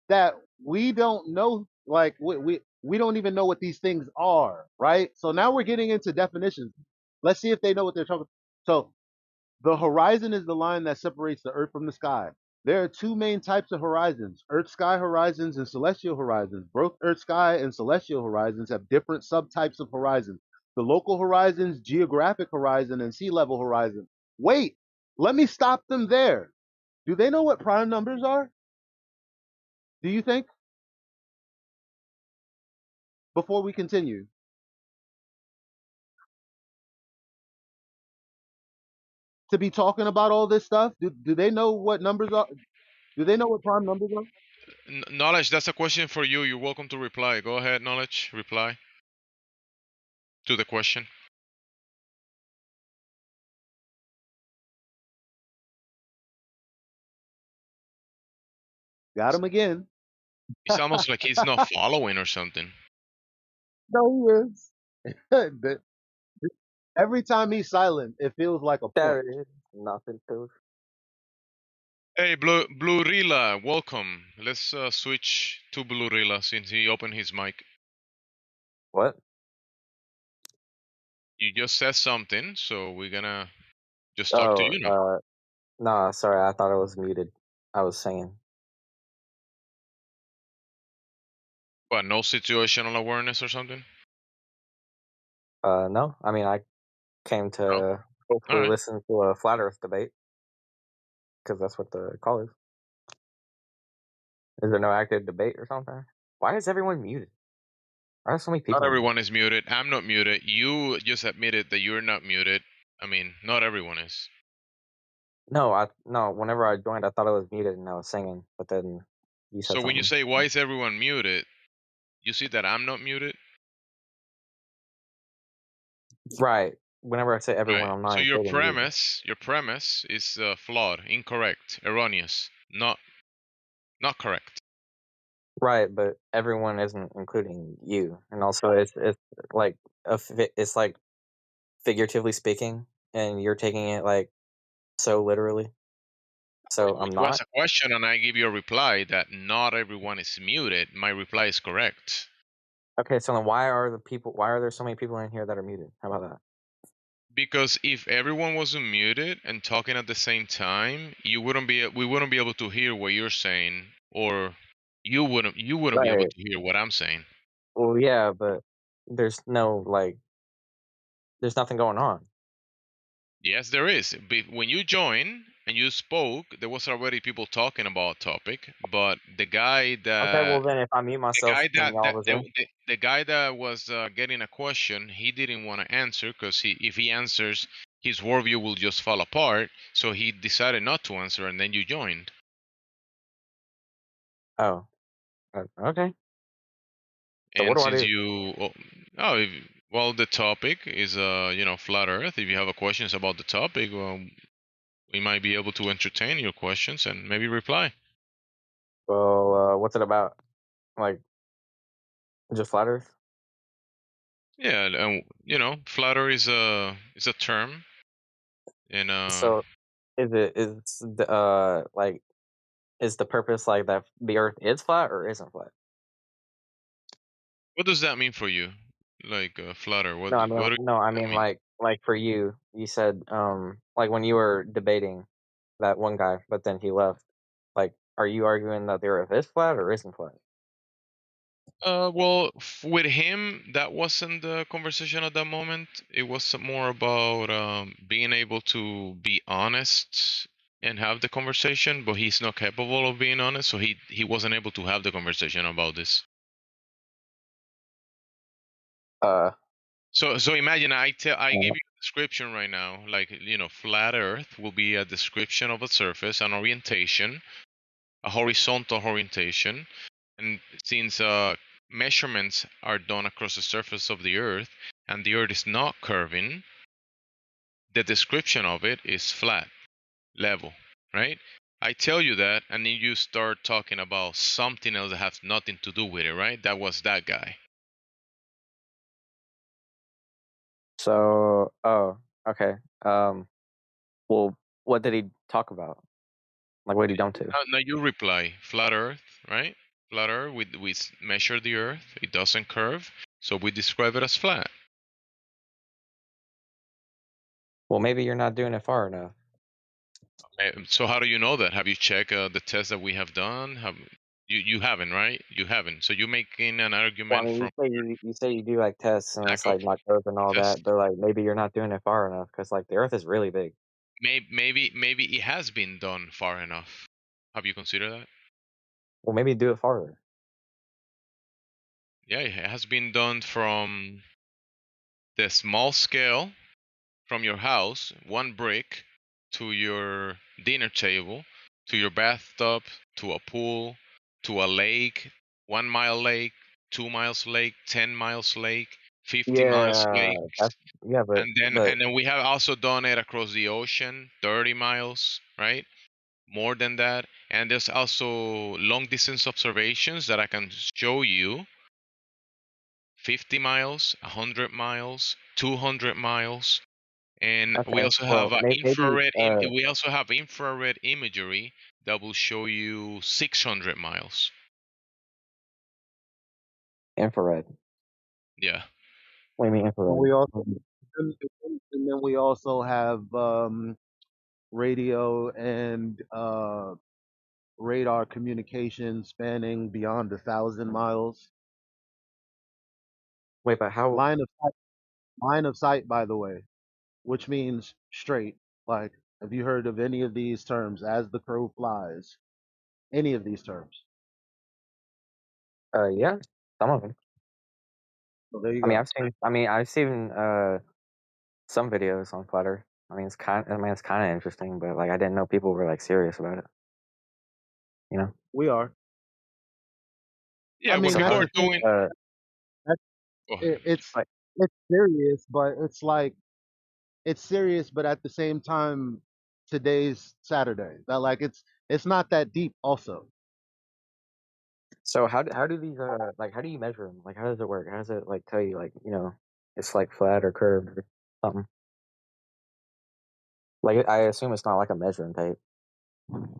S2: that we don't know, like we don't even know what these things are, right? So now we're getting into definitions. Let's see if they know what they're talking. So the horizon is the line that separates the earth from the sky. There are two main types of horizons: earth sky horizons and celestial horizons. Both earth sky and celestial horizons have different subtypes of horizons. The local horizons, geographic horizon, and sea level horizon. Wait, let me stop them there. Do they know what prime numbers are? Do you think? Before we continue, to be talking about all this stuff, do they know what numbers are? Do they know what prime numbers are?
S12: Knowledge, that's a question for you. You're welcome to reply. Go ahead, Knowledge. Reply to the question.
S2: Got him again.
S12: It's almost like he's not following or something.
S2: No, he is. But every time he's silent, it feels like a point.
S5: There is nothing to.
S12: Hey, Blurila, welcome. Let's switch to Blurila since he opened his mic.
S5: What?
S12: You just said something, so we're gonna just talk to
S5: Oh,
S12: you now.
S5: no, sorry, I thought I was muted. I was singing.
S12: What, no situational awareness or something?
S5: No, I mean, I came
S12: No?
S5: to hopefully
S12: Alright.
S5: listen to a flat Earth debate because that's what the call is. Is there no active debate or something? Why is everyone muted? Why are so many
S12: Not
S5: people in here?
S12: everyone is muted. I'm not muted. You just admitted that you're not muted. I mean, not everyone is.
S5: No. Whenever I joined, I thought I was muted and I was singing, but then you said
S12: So when you
S5: something.
S12: say, why is everyone muted, you see that I'm not muted?
S5: Right. Whenever I say everyone,
S12: Right.
S5: I'm
S12: So
S5: not
S12: your
S5: including you.
S12: premise is flawed, incorrect, erroneous, not correct.
S5: Right, but everyone isn't including you, and also it's like it's like figuratively speaking, and you're taking it like so literally. So
S12: When
S5: I'm
S12: you ask
S5: not.
S12: a question and I give you a reply that not everyone is muted, my reply is correct.
S5: Okay, so then why are there so many people in here that are muted? How about that?
S12: Because if everyone was muted and talking at the same time, we wouldn't be able to hear what you're saying, or you wouldn't be able
S5: Right.
S12: to hear what I'm saying.
S5: Well, yeah, but there's nothing going on.
S12: Yes, there is. When you join and you spoke, there was already people talking about topic, but
S5: Okay, well then if I mute myself, can y'all resume?
S12: the guy that was getting a question, he didn't want to answer because if he answers, his worldview will just fall apart. So he decided not to answer, and then you joined.
S5: Oh, okay. So what
S12: And
S5: do I
S12: since
S5: do?
S12: you, well, the topic is flat Earth. If you have questions about the topic, well, we might be able to entertain your questions and maybe reply.
S5: Well, what's it about? Like just flat Earth?
S12: Yeah, and flat Earth is a term, and
S5: So is the like is the purpose like that the Earth is flat or isn't flat?
S12: what does that mean for you? Like flat Earth?
S5: No, I mean
S12: What does
S5: no, I
S12: that
S5: mean
S12: mean?
S5: like for you, you said like when you were debating that one guy, but then he left. Like, are you arguing that the Earth is flat or isn't flat?
S12: Well, with him, that wasn't the conversation at that moment. It was more about being able to be honest and have the conversation, but he's not capable of being honest, so he wasn't able to have the conversation about this.
S5: Uh,
S12: So imagine I give you a description right now, like flat Earth will be a description of a surface, an orientation, a horizontal orientation, and since measurements are done across the surface of the Earth, and the Earth is not curving, the description of it is flat, level, right? I tell you that, and then you start talking about something else that has nothing to do with it, right? That was that guy.
S5: so okay. Well, what did he talk about? Like, what did he jump to?
S12: Now you reply, flat Earth, right? Flat Earth, we measure the Earth, it doesn't curve, so we describe it as flat.
S5: Well, maybe you're not doing it far enough.
S12: So how do you know that? Have you checked the tests that we have done? You haven't, right? You haven't. So you're making an
S5: Well, I
S12: argument
S5: mean,
S12: from
S5: you say you do like tests and
S12: lack
S5: it's
S12: of
S5: like not curve and all
S12: tests.
S5: that, but like maybe you're not doing it far enough because like the Earth is really big.
S12: Maybe it has been done far enough. Have you considered that?
S5: Well, maybe do it farther.
S12: Yeah, it has been done from the small scale from your house, one brick, to your dinner table, to your bathtub, to a pool, to a lake, 1 mile lake, 2 miles lake, 10 miles lake, 50 miles
S5: Yeah,
S12: lake,
S5: that's yeah, but
S12: and then we have also done it across the ocean, 30 miles, right? More than that. And there's also long distance observations that I can show you, 50 miles, 100 miles, 200 miles. And we
S5: okay.
S12: also have
S5: Well, maybe
S12: we also have infrared imagery that will show you 600 miles.
S5: infrared.
S12: Yeah.
S5: What do you mean
S2: And
S5: infrared?
S2: we also and then we also have radio and radar communication spanning beyond 1,000 miles.
S5: Wait, but how?
S2: Line of sight, line of sight, by the way, which means straight. Like, have you heard of any of these terms? As the crow flies, any of these terms?
S5: Yeah, some of them.
S2: So there you
S5: I mean,
S2: go.
S5: I've seen some videos on Flutter. I mean, it's kind of interesting, but like, I didn't know people were like serious about it. You know?
S2: We are. I
S12: Yeah, what
S2: mean,
S5: So
S12: people
S2: that's
S5: how?
S12: are
S2: the thing.
S12: doing.
S2: That's,
S12: Go ahead.
S2: it's
S5: Like,
S2: it's serious, but it's like it's serious, but at the same time, today's Saturday. That like it's not that deep. Also,
S5: so how do these like how do you measure them? Like, how does it work? How does it like tell you like it's like flat or curved or something? Like, I assume it's not like a measuring tape.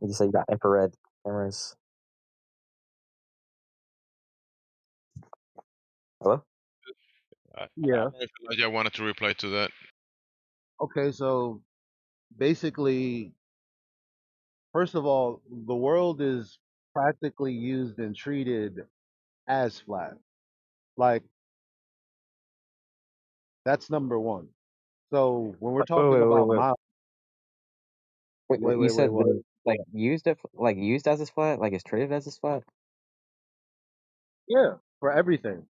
S5: You say you got infrared cameras. Hello?
S12: I
S2: yeah.
S12: don't know if Elijah wanted to reply to that.
S2: Okay, so basically, first of all, the world is practically used and treated as flat. Like that's number one. So when we're
S5: Wait,
S2: talking
S5: wait, wait,
S2: about
S5: wait.
S2: miles,
S5: Wait,
S2: wait,
S5: you
S2: wait, wait,
S5: said
S2: what?
S5: like used as a flat, like it's treated as a flat.
S2: Yeah, for everything.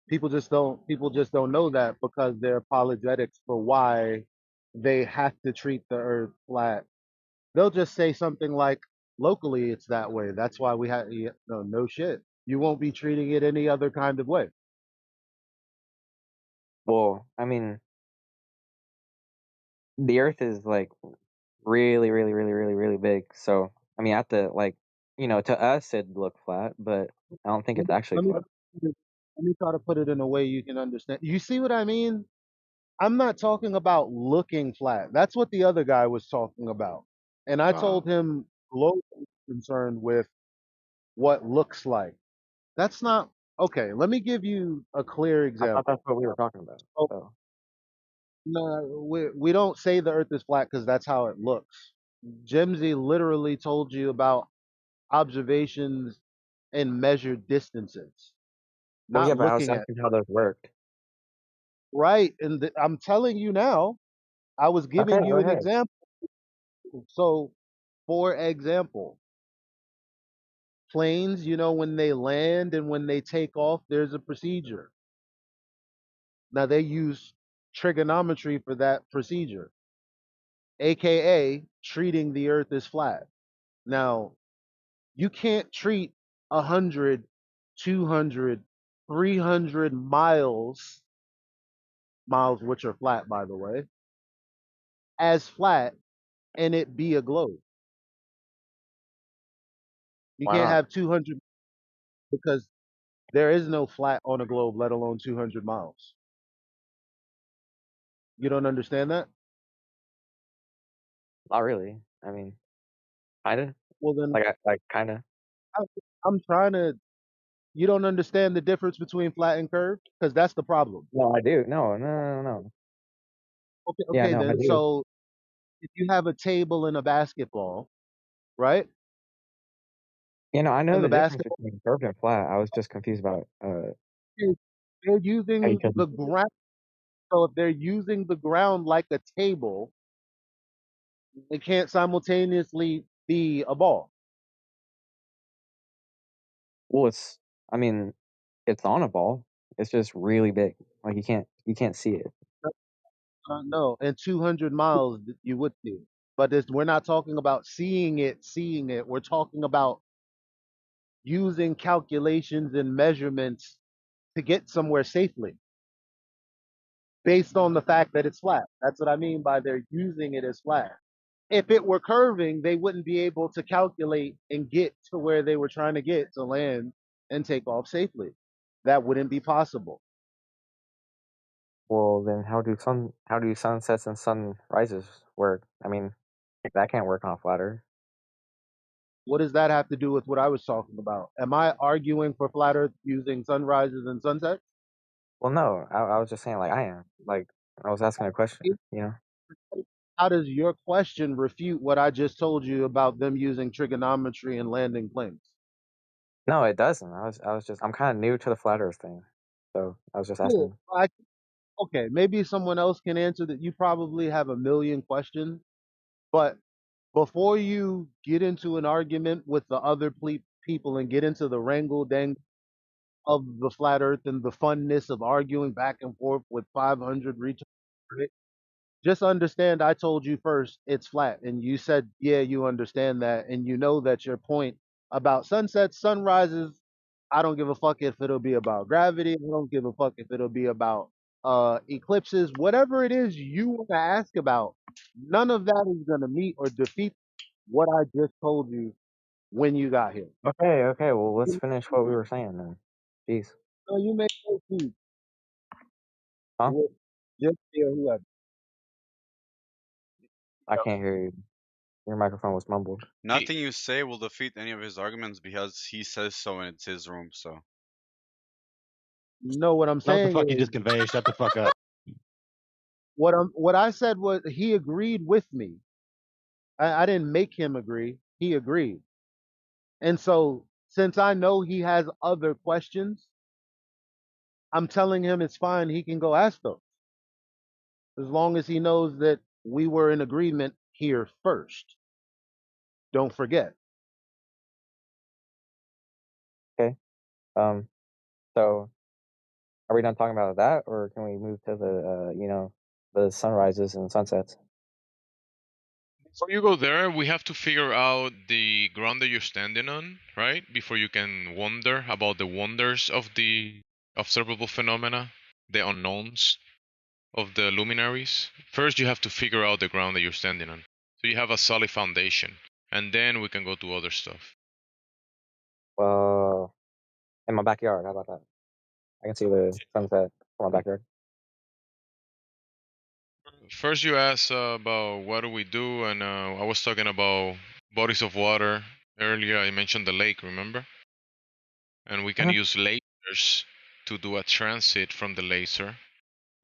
S2: People just don't know that because they're apologetics for why they have to treat the earth flat. They'll just say something like locally it's that way. That's why we have no shit. You won't be treating it any other kind of way.
S5: Well, I mean, the Earth is like really, really, really, really, really big. So I mean, at the like you know, to us it'd look flat, but I don't think
S2: Let
S5: it's
S2: me,
S5: actually
S2: let me
S5: flat.
S2: let me try to put it in a way you can understand. You see what I mean? I'm not talking about looking flat. That's what the other guy was talking about. And I told him globally concerned with what looks like. That's not okay. Let me give you a clear
S5: I thought
S2: example.
S5: that's what we were talking about.
S2: Oh,
S5: So
S2: no, we don't say the earth is flat because that's how it looks. Jimsy literally told you about observations and measured distances,
S5: well, yeah,
S2: not
S5: but I was
S2: looking at
S5: asking how those worked.
S2: right. And I'm telling you now, I was
S5: Okay,
S2: giving
S5: go
S2: you an
S5: ahead.
S2: example. So, for example, planes, you know, when they land and when they take off, there's a procedure. Now, they use trigonometry for that procedure, aka treating the earth as flat. Now, you can't treat 100, 200, 300 miles, which are flat, by the way, as flat and it be a globe. You
S5: Why
S2: can't
S5: not?
S2: have 200 because there is no flat on a globe, let alone 200 miles. You don't understand that?
S5: Not really. I mean, kinda.
S2: Well, then
S5: Like kinda.
S2: I- I'm trying to. You don't understand the difference between flat and curved because that's the problem.
S5: No, I do. No, no, no, no, no.
S2: Okay,
S5: Yeah,
S2: okay,
S5: no, I
S2: then.
S5: do.
S2: So if you have a table and a basketball, right?
S5: You know, I know
S2: And the
S5: the difference
S2: basketball,
S5: between curved and flat. I was just confused about
S2: they're
S5: how you
S2: using
S5: said.
S2: the ground. So if they're using the ground like a table, it can't simultaneously be a ball.
S5: Well, it's. I mean, it's on a ball. It's just really big. Like you can't see it.
S2: No, in 200 miles you would see it. But we're not talking about seeing it. We're talking about using calculations and measurements to get somewhere safely based on the fact that it's flat. That's what I mean by they're using it as flat. If it were curving, they wouldn't be able to calculate and get to where they were trying to get to land and take off safely. That wouldn't be possible.
S5: Well, then how do sunsets and sunrises work? I mean, that can't work on a flat Earth.
S2: What does that have to do with what I was talking about? Am I arguing for flat Earth using sunrises and sunsets?
S5: Well, no, I was just saying like I am. Like I was asking a question. You know.
S2: How does your question refute what I just told you about them using trigonometry and landing planes?
S5: No, it doesn't. I'm kind of new to the flat Earth thing, so I was just
S2: Cool.
S5: asking.
S2: Okay, maybe someone else can answer that. You probably have a million questions, but before you get into an argument with the other people and get into the wrangle dang of the flat earth and the funness of arguing back and forth with 500 retards, just understand I told you first it's flat. And you said, yeah, you understand that. And you know that your point about sunsets, sunrises, I don't give a fuck if it'll be about gravity. I don't give a fuck if it'll be about eclipses. Whatever it is you want to ask about, none of that is going to meet or defeat what I just told you when you got here.
S5: Okay, okay. Well, let's
S2: You
S5: finish what we were saying then. Jeez,
S2: know, you may go to
S5: huh?
S2: just hear whoever.
S5: I can't hear you. Your microphone was mumbled.
S1: Nothing you say will defeat any of his arguments because he says so and it's his room, so.
S2: No, what I'm
S19: Know what the
S2: saying
S19: fuck you
S2: is
S19: just conveyed? Shut the fuck up.
S2: what I said was he agreed with me. I didn't make him agree. He agreed. And so since I know he has other questions, I'm telling him it's fine. He can go ask those as long as he knows that we were in agreement here first. Don't forget.
S5: Okay. Um. So, are we done talking about that, or can we move to the the sunrises and sunsets?
S12: Before you go there, we have to figure out the ground that you're standing on, right? Before you can wonder about the wonders of the observable phenomena, the unknowns of the luminaries. First, you have to figure out the ground that you're standing on. So you have a solid foundation, and then we can go to other stuff.
S5: In my backyard. How about that? I can see the sunset from my backyard.
S12: First, you asked about what do we do, and I was talking about bodies of water earlier. I mentioned the lake, remember? And we can use lasers to do a transit from the laser,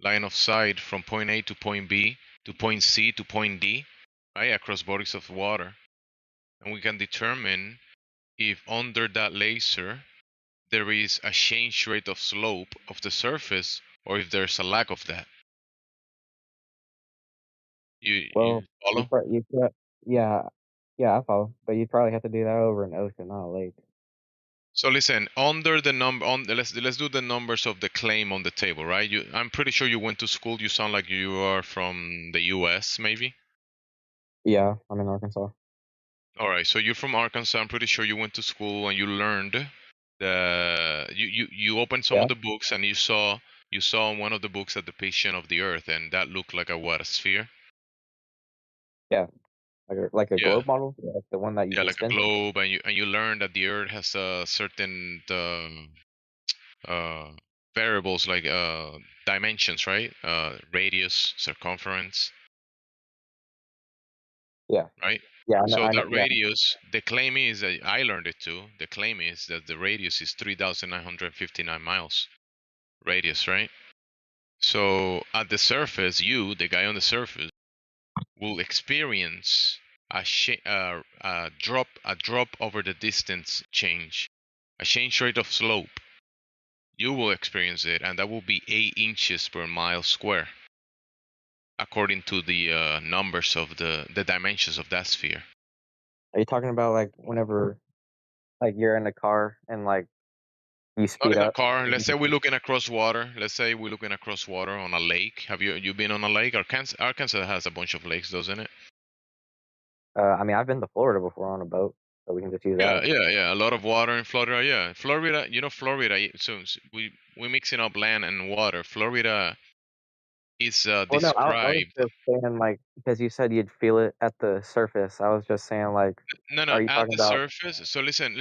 S12: line of sight from point A to point B to point C to point D, right, across bodies of water. And we can determine if under that laser there is a change rate of slope of the surface or if there's a lack of that. You
S5: Well,
S12: follow?
S5: yeah, yeah, I follow. But you'd probably have to do that over an ocean, not a lake.
S12: So listen, under the number on let's do the numbers of the claim on the table, right? I'm pretty sure you went to school. You sound like you are from the U.S. maybe.
S5: Yeah, I'm in Arkansas.
S12: All right, so you're from Arkansas. I'm pretty sure you went to school and you learned you opened some
S5: Yeah,
S12: of the books and you saw in one of the books a depiction of the Earth and that looked like a sphere.
S5: yeah, like a
S12: Yeah,
S5: globe model, yeah, like the one that you
S12: yeah,
S5: can
S12: like a
S5: spin.
S12: globe, and you learn that the Earth has a certain uh, variables like dimensions, right? Radius, circumference,
S5: Yeah,
S12: right?
S5: yeah,
S12: So
S5: I know,
S12: that
S5: yeah.
S12: radius, the claim is that I learned it too. The claim is that the radius is 3,959 miles radius, right? So at the surface, you, the guy on the surface, will experience a drop over the distance change, a change rate of slope. You will experience it, and that will be 8 inches per mile square, according to the numbers of the dimensions of that sphere.
S5: Are you talking about like whenever like you're in a car and like you
S12: Not
S5: speed
S12: in a
S5: up?
S12: car. Let's say we're looking across water. Let's say we're looking across water on a lake. Have you been on a lake? Arkansas has a bunch of lakes, doesn't it?
S5: I mean, I've been to Florida before on a boat, so we can just use
S12: Yeah,
S5: that.
S12: yeah, yeah. A lot of water in Florida. Yeah, Florida. You know, Florida. So we mixing up land and water. Florida is
S5: Well, no, I was
S12: described.
S5: just saying like because you said you'd feel it at the surface. I was just saying like,
S12: No, no,
S5: are you
S12: at
S5: talking
S12: the
S5: about?
S12: surface. So listen.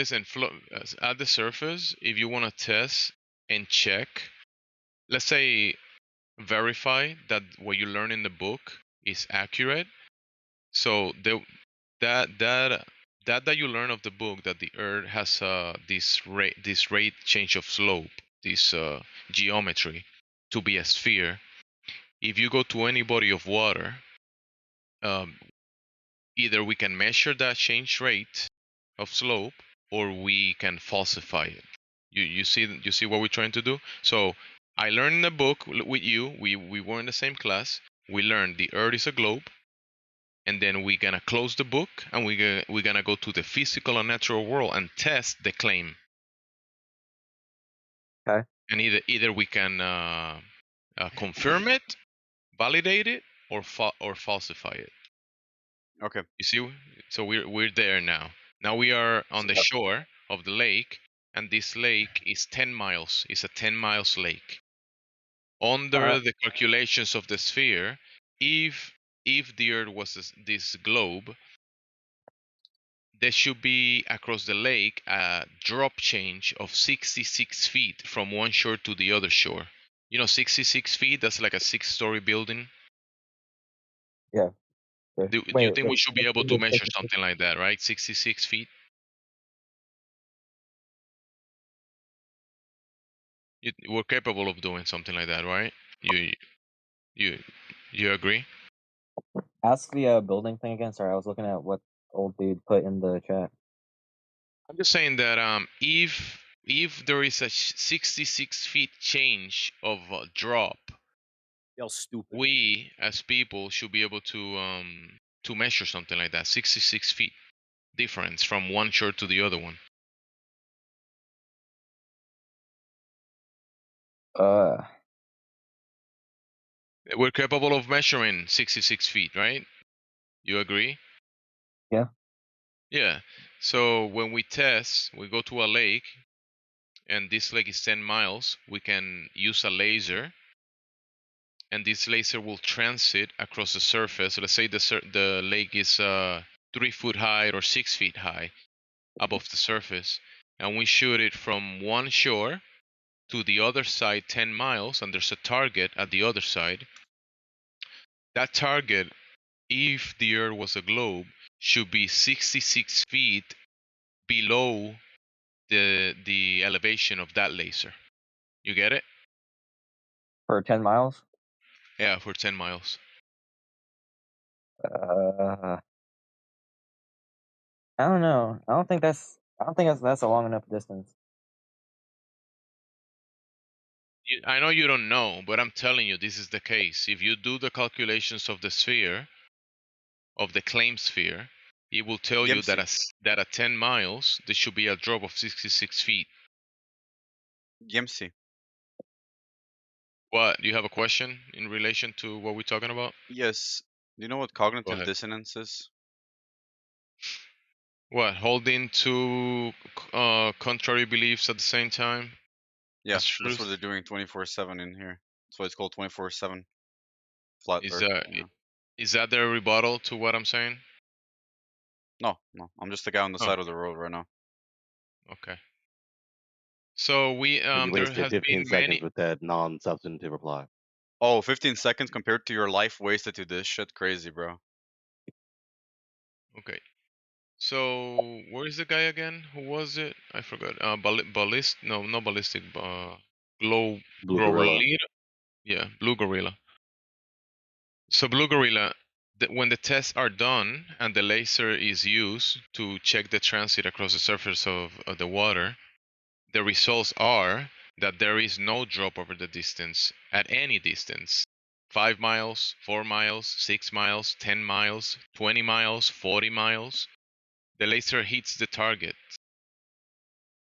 S12: At the surface, if you want to test and check, let's say verify that what you learn in the book is accurate. So that you learn of the book that the Earth has this rate change of slope, this geometry to be a sphere. If you go to any body of water, um, either we can measure that change rate of slope or we can falsify it. You see what we're trying to do? So I learned in the book with you. We were in the same class. We learned the Earth is a globe, and then we're gonna close the book and we're gonna go to the physical and natural world and test the claim.
S5: Okay.
S12: And either we can confirm it, validate it, or falsify it.
S1: Okay.
S12: You see, so we're there now. Now we are on the shore of the lake, and this lake is 10 miles. It's a 10 miles lake. Under the calculations of the sphere, if the Earth was this globe, there should be across the lake a drop change of 66 feet from one shore to the other shore. You know, 66 feet, that's like a 6-story building.
S5: Yeah. Sure.
S12: Do you
S5: Wait,
S12: think we should be able to measure something like that, right? 66 feet? We're capable of doing something like that, right? You you you agree?
S5: ask the building thing again. Sorry, I was looking at what old dude put in the chat.
S12: I'm just saying that if there is a 66 feet change of drop,
S13: Y'all stupid.
S12: we as people should be able to measure something like that. 66 feet difference from one shore to the other one.
S5: Uh,
S12: We're capable of measuring 66 feet, right? You agree?
S5: yeah.
S12: Yeah. So when we test, we go to a lake, and this lake is 10 miles. We can use a laser, and this laser will transit across the surface. Let's say the lake is 3 foot high or 6 feet high above the surface, and we shoot it from one shore to the other side 10 miles, and there's a target at the other side, that target, if the Earth was a globe, should be 66 feet below the elevation of that laser. You get it?
S5: For 10 miles?
S12: Yeah, for 10 miles.
S5: I don't know. I don't think that's a long enough distance.
S12: I know you don't know, but I'm telling you, this is the case. If you do the calculations of the sphere, of the claim sphere, it will tell you that at 10 miles, there should be a drop of 66 feet.
S1: Gimsi.
S12: What? Do you have a question in relation to what we're talking about?
S1: Yes. Do you know what
S12: Go
S1: cognitive
S12: ahead.
S1: dissonance is?
S12: What? Holding two contrary beliefs at the same time?
S1: Yeah,
S12: As
S1: that's what they're
S12: truth?
S1: doing 24/7 in here. That's why it's called 24/7 flat
S12: Is
S1: Earth.
S12: that
S1: You know.
S12: is that the rebuttal to what I'm saying?
S1: No, I'm just the guy on the
S12: Oh,
S1: side of the road right now.
S12: okay. So
S19: You
S12: there
S19: wasted
S12: has
S19: 15
S12: been
S19: seconds
S12: many.
S19: with that non-substantive reply.
S1: Oh, 15 seconds compared to your life wasted to this shit, crazy, bro.
S12: Okay. So where is the guy again? Who was it? I forgot. Ballist? No, not ballistic. Glow
S19: Blue Gorilla.
S12: Gorilla. Yeah, Blue Gorilla. So Blue Gorilla, when the tests are done and the laser is used to check the transit across the surface of the water, the results are that there is no drop over the distance at any distance. 5 miles, 4 miles, 6 miles, 10 miles, 20 miles, 40 miles. The laser hits the target.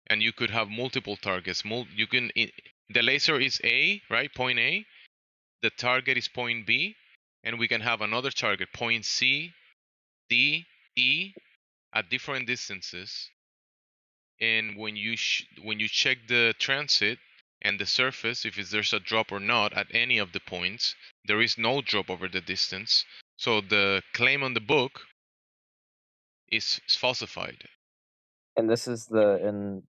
S12: And you could have multiple targets. The laser is A, right? Point A. The target is point B, and we can have another target, point C, D, E, at different distances. And when you check the transit and the surface, if there's a drop or not at any of the points, there is no drop over the distance. So the claim on the book is falsified.
S5: And this is the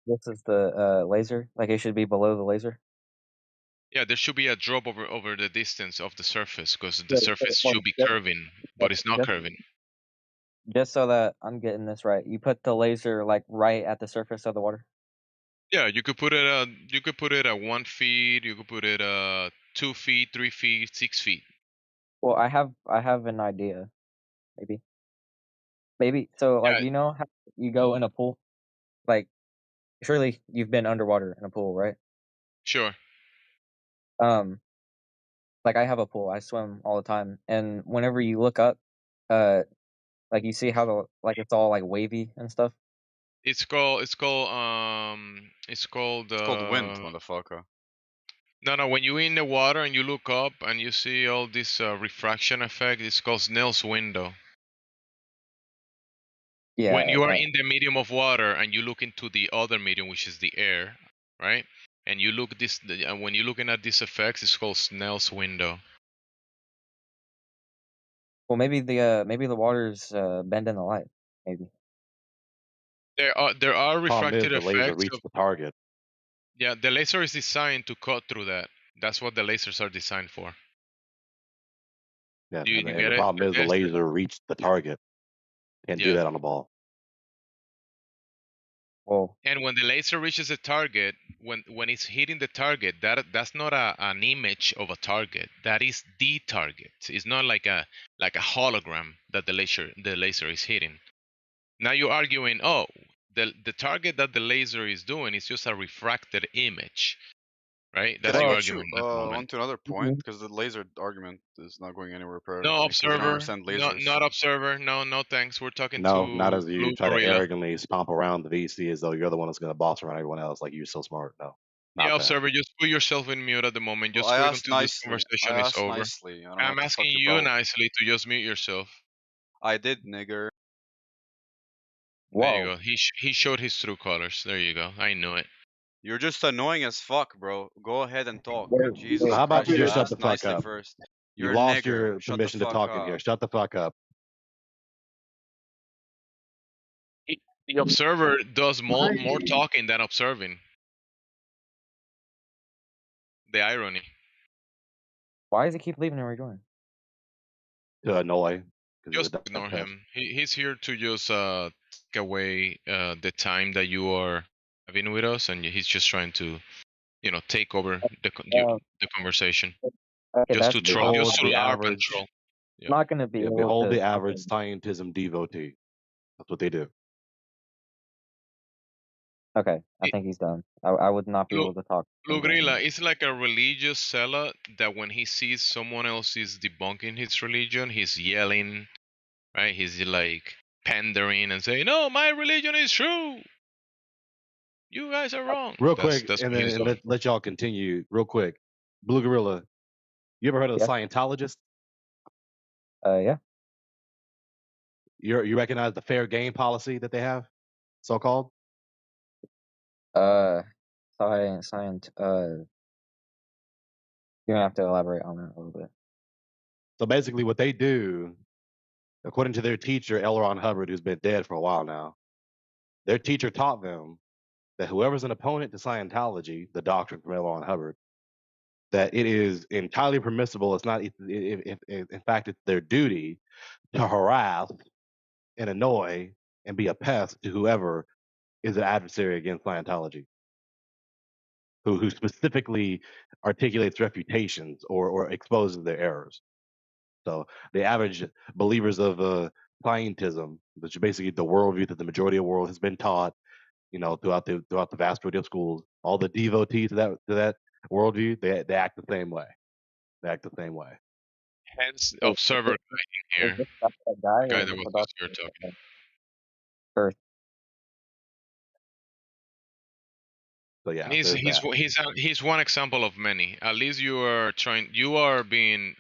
S5: laser. Like it should be below the laser.
S12: Yeah, there should be a drop over the distance of the surface because the
S5: Yeah,
S12: surface
S5: so,
S12: should be curving, but it's not
S5: just,
S12: curving.
S5: just so that I'm getting this right, you put the laser like right at the surface of the water.
S12: Yeah, you could put it at 1 feet. You could put it 2 feet, 3 feet, 6 feet.
S5: Well, I have an idea. Maybe. So like
S12: Yeah,
S5: you know how you go in a pool, like surely you've been underwater in a pool, right?
S12: sure.
S5: Um, like I have a pool. I swim all the time, and whenever you look up, uh, like you see how it's all like wavy and stuff.
S12: It's called
S1: Wind, motherfucker.
S12: no, when you're in the water and you look up and you see all this refraction effect, it's called Snell's window. When
S5: Yeah.
S12: you are in the medium of water and you look into the other medium, which is the air, right? And you look when you're looking at these effects, it's called Snell's window.
S5: Well, maybe the water's bending the light. Maybe.
S12: There are
S19: Problem is
S12: refracted
S19: the laser
S12: effects
S19: reached
S12: of.
S19: the target.
S12: Yeah, the laser is designed to cut through that. That's what the lasers are designed for.
S19: Yes,
S12: You
S19: and
S12: get
S19: the
S12: it?
S19: problem is the
S12: Yes.
S19: laser reached the target. Can't do
S12: Yeah.
S19: that on a ball.
S5: Well,
S12: And when the laser reaches a target, when it's hitting the target, that's not an image of a target. That is the target. It's not like a hologram that the laser is hitting. Now you're arguing, oh, the target that the laser is doing is just a refracted image, right?
S1: Can
S12: That's
S1: I
S12: your
S1: get you
S12: argument at the moment.
S1: onto another point? Because the laser argument is not going anywhere
S12: No
S1: apparently. Because they don't
S12: observer,
S1: understand
S12: no,
S1: lasers.
S12: not observer. No thanks. We're talking
S19: No, not
S12: to
S19: as you
S12: Blue
S19: try to
S12: Gorilla.
S19: arrogantly stomp around the VC as though you're the one that's going to boss around everyone else. Like you're so smart. No,
S12: Yeah,
S19: not that.
S12: observer, just put yourself in mute at the moment.
S1: Well,
S12: Just
S1: I
S12: wait
S1: asked
S12: until this
S1: nicely. I
S12: conversation is
S1: asked
S12: over.
S1: nicely. I don't know
S12: I'm
S1: what the
S12: asking
S1: fuck your
S12: you
S1: problem.
S12: nicely to just mute yourself.
S1: I did, nigger.
S12: There you
S5: whoa.
S12: go. He showed his true colors. There you go. I knew it.
S1: You're just annoying as fuck, bro. Go ahead and talk.
S19: So
S1: Jesus
S19: how about
S1: Christ,
S19: you
S1: I
S19: just shut the
S1: asked
S19: fuck
S1: nicely
S19: up?
S1: first.
S19: You've
S1: You're a
S19: lost
S1: nigger.
S19: your
S1: Shut the
S19: permission to
S1: fuck
S19: talk in here.
S1: up.
S19: Shut the fuck up.
S12: The observer does more talking than observing. The irony.
S5: Why does he keep leaving and rejoining?
S19: To annoy, because he's a
S12: Just
S19: dumb
S12: ignore
S19: pest.
S12: him. He's here to just take away the time that you are having with us, and he's just trying to, take over
S5: Uh,
S12: the conversation.
S5: okay,
S12: Just
S5: that's
S12: to troll,
S5: that's
S12: just
S19: Behold
S12: to
S19: the
S5: fine.
S12: LARP and
S19: average,
S12: troll. Yeah.
S5: I'm not gonna be
S19: yeah,
S5: able
S19: behold
S5: to
S19: the average
S5: fucking.
S19: scientism devotee. That's what they do.
S5: Okay, I
S12: It,
S5: think he's done. I would not be
S12: look,
S5: able to talk to him during
S12: Grilla,
S5: this.
S12: it's like a religious zealot that when he sees someone else is debunking his religion, he's yelling, right? He's like pandering and saying, "No, my religion is true. You guys are wrong."
S19: Real
S12: That's
S19: quick,
S12: that's
S19: and
S12: what
S19: then
S12: he's
S19: and
S12: doing.
S19: let y'all continue. Real quick, Blue Gorilla. You ever heard of the
S5: Yeah.
S19: Scientologist?
S5: Yeah.
S19: You recognize the fair game policy that they have, so called.
S5: Science. You're gonna have to elaborate on that a little bit.
S19: So basically, what they do, according to their teacher L. Ron Hubbard, who's been dead for a while now, their teacher taught them that whoever's an opponent to Scientology, the doctrine from L. Ron Hubbard, that it is entirely permissible. It's not, in fact, it's their duty to harass and annoy and be a pest to whoever is an adversary against Scientology, who specifically articulates refutations or exposes their errors. So the average believers of scientism, which is basically the worldview that the majority of the world has been taught, throughout the vast majority of schools, all the devotees to that worldview, they act the same way. They act the same way.
S12: Hence, the
S5: Is,
S12: observer
S5: is,
S12: guy in
S5: is
S12: here,
S5: this about that guy
S12: the guy
S5: or is
S12: that
S5: this
S12: was
S5: about
S12: just here talking.
S5: Earth?
S19: So
S12: And
S19: yeah,
S12: he's
S19: there's
S12: he's
S19: that.
S12: he's one example of many. At least you are being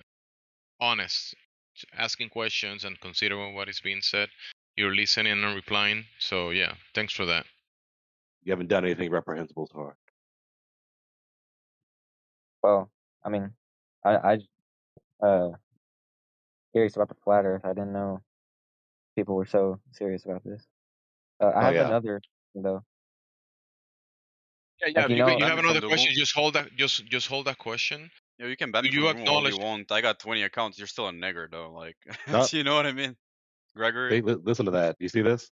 S12: honest, asking questions and considering what is being said. You're listening and replying. So yeah, thanks for that.
S19: You haven't done anything reprehensible so far.
S5: Well, I mean, I curious about the flat Earth. I didn't know people were so serious about this. I
S19: Oh
S5: have
S19: yeah.
S5: another though.
S12: Yeah, yeah.
S5: Like
S12: If
S5: you
S12: you
S5: know,
S12: you
S1: Ban
S12: have
S1: me from
S12: another
S1: the room.
S12: question, just hold that. Just hold that question.
S1: Yeah, you can ban
S12: Do
S1: me from
S12: you
S1: the room all you
S12: acknowledge?
S1: want. I got 20 accounts. You're still a nigger though. Like,
S19: No,
S1: you know what I mean, Gregory?
S19: listen to that. You see this?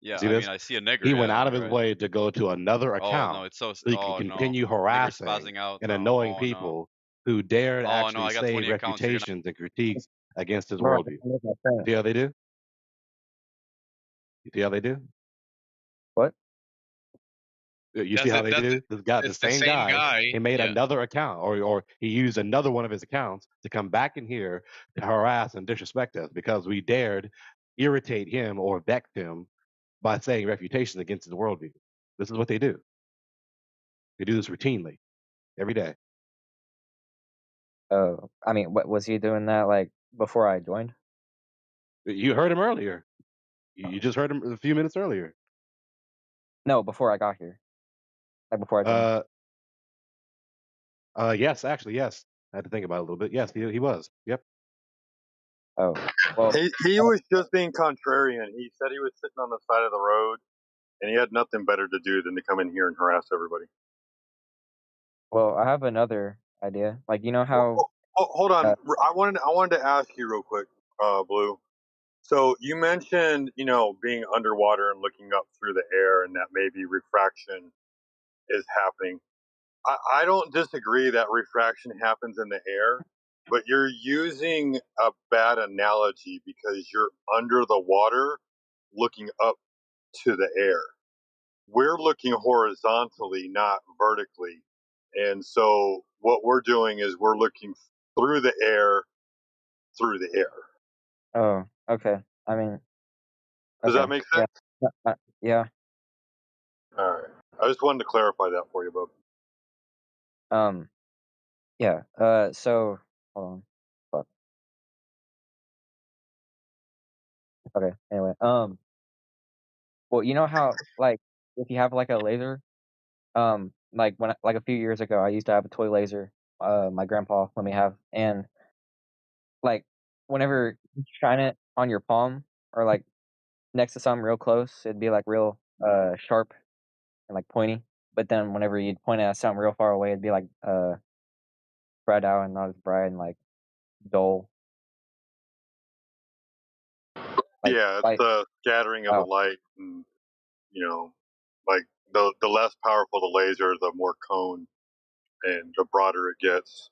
S19: You
S1: Yeah,
S19: see
S1: I mean,
S19: this?
S1: I see a nigger.
S19: He went
S1: Yeah,
S19: out of
S1: you're
S19: his
S1: right.
S19: way to go to another
S1: Oh no,
S19: account
S1: it's so.
S19: so he can
S1: Oh no,
S19: continue
S1: nigger
S19: harassing
S1: spazzing out.
S19: and
S1: No.
S19: annoying
S1: Oh no.
S19: people who dared
S1: Oh no,
S19: actually
S1: I got
S19: say
S1: 20 accounts. You're gonna.
S19: refutations and critiques against his
S5: bro,
S19: worldview.
S5: that's my friend.
S19: See how they do? You see how they do?
S5: What?
S19: You see
S12: That's
S19: how
S12: it.
S19: they
S12: That's
S19: do? This guy, the
S12: it's the
S19: same
S12: same
S19: guy,
S12: guy.
S19: he made
S12: Yeah.
S19: another account, or he used another one of his accounts to come back in here to harass and disrespect us because we dared irritate him or vex him by saying refutations against his worldview. This is what they do. They do this routinely every day.
S5: I mean, what was he doing that like before I joined?
S19: You heard him earlier. You just heard him a few minutes earlier.
S5: No, before I got here, like before I joined.
S19: Uh, yes, actually, yes. I had to think about it a little bit. Yes, he was. Yep.
S5: Oh, well,
S11: He was just being contrarian. He said he was sitting on the side of the road and he had nothing better to do than to come in here and harass everybody.
S5: I have another idea. Like you know
S11: Well,
S5: how
S11: hold on. I wanted to ask you real quick, Blue. So you mentioned, being underwater and looking up through the air and that maybe refraction is happening. I don't disagree that refraction happens in the air, but you're using a bad analogy because you're under the water looking up to the air. We're looking horizontally, not vertically. And so what we're doing is we're looking through the air.
S5: oh, okay. I mean,
S11: Does that
S5: okay,
S11: make
S5: yeah,
S11: sense?
S5: yeah.
S11: All right. I just wanted to clarify that for you, Bob.
S5: Um, yeah. So hold on. Fuck. Okay. Anyway, well, you know how like if you have like a laser, like like a few years ago, I used to have a toy laser. My grandpa let me have, and like whenever you shine it on your palm or like next to something real close, it'd be like real sharp and like pointy. But then whenever you'd point at something real far away, it'd be like spread out and not as bright and like dull. Like
S11: Yeah, it's
S5: light
S11: the scattering of the
S5: out.
S11: light, and you know, like the less powerful the laser, the more cone, and the broader it gets.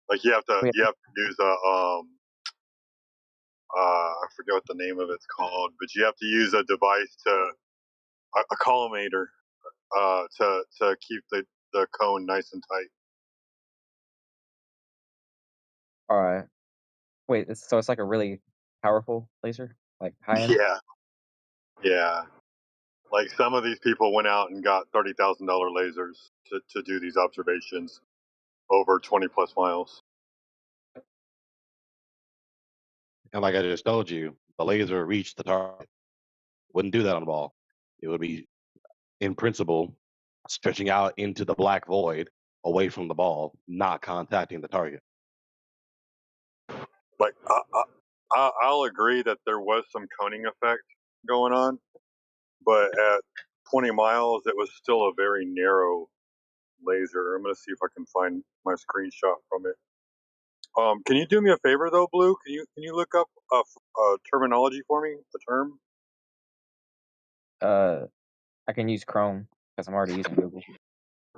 S11: Like
S5: Yeah.
S11: you have to use I forget what the name of it's called, but you have to use a device to a collimator to keep the cone nice and tight.
S5: All right. Wait, so it's like a really powerful laser, like high end.
S11: Yeah, yeah. Like some of these people went out and got $30,000 lasers to do these observations over 20 plus miles.
S19: And like I just told you, the laser reached the target. Wouldn't do that on the ball. It would be, in principle, stretching out into the black void away from the ball, not contacting the target.
S11: Like I'll agree that there was some coning effect going on, but at 20 miles, it was still a very narrow laser. I'm gonna see if I can find my screenshot from it. Can you do me a favor though, Blue? Can you look up a terminology for me? The term?
S5: I can use Chrome because I'm already using Google.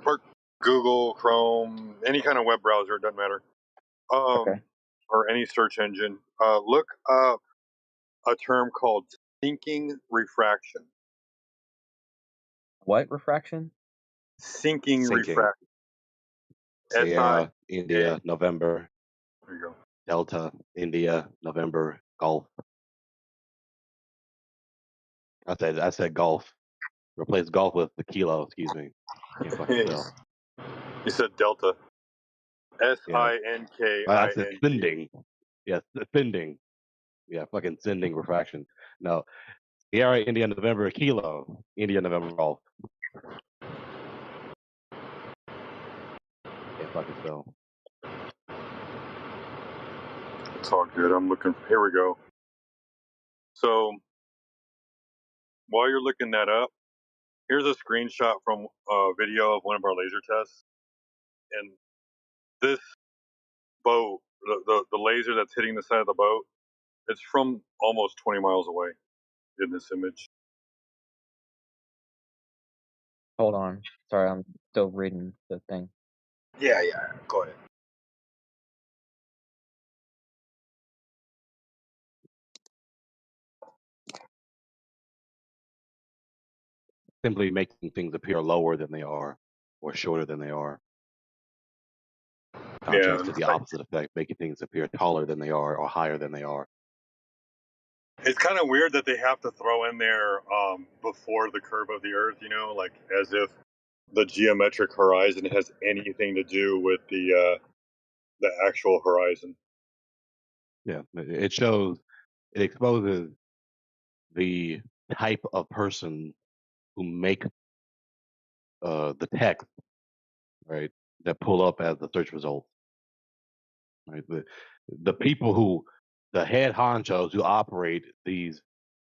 S11: Or Google, Chrome, any kind of web browser, it doesn't matter.
S5: Okay.
S11: Or any search engine. Look up a term called sinking refraction.
S5: What refraction?
S11: Sinking
S19: Sinking.
S11: refraction. SI.
S19: Sierra, India, November,
S11: There you go.
S19: Delta, India, November, Golf. I said golf. Replace golf with the kilo. Excuse me. Can't fucking spell.
S11: You said Delta. S
S19: Yeah,
S11: I N K
S19: I
S11: I
S19: said
S11: N G.
S19: sending. Yeah, sending. Yeah, fucking sending refraction. No, Sierra, India, November, kilo, India, November, golf. Can't fucking spell.
S11: It's all good. I'm looking. Here we go. So while you're looking that up, here's a screenshot from a video of one of our laser tests. And this boat, the laser that's hitting the side of the boat, it's from almost 20 miles away in this image.
S5: Hold on. Sorry, I'm still reading the thing.
S11: Yeah, yeah. Go ahead.
S19: Simply making things appear lower than they are or shorter than they are.
S11: Yeah.
S19: Contrast to the opposite effect, making things appear taller than they are or higher than they are.
S11: It's kind of weird that they have to throw in there before the curve of the Earth, like as if the geometric horizon has anything to do with the actual horizon.
S19: Yeah, it shows, it exposes the type of person who make the text, right, that pull up as the search results. Right, the people who, the head honchos who operate these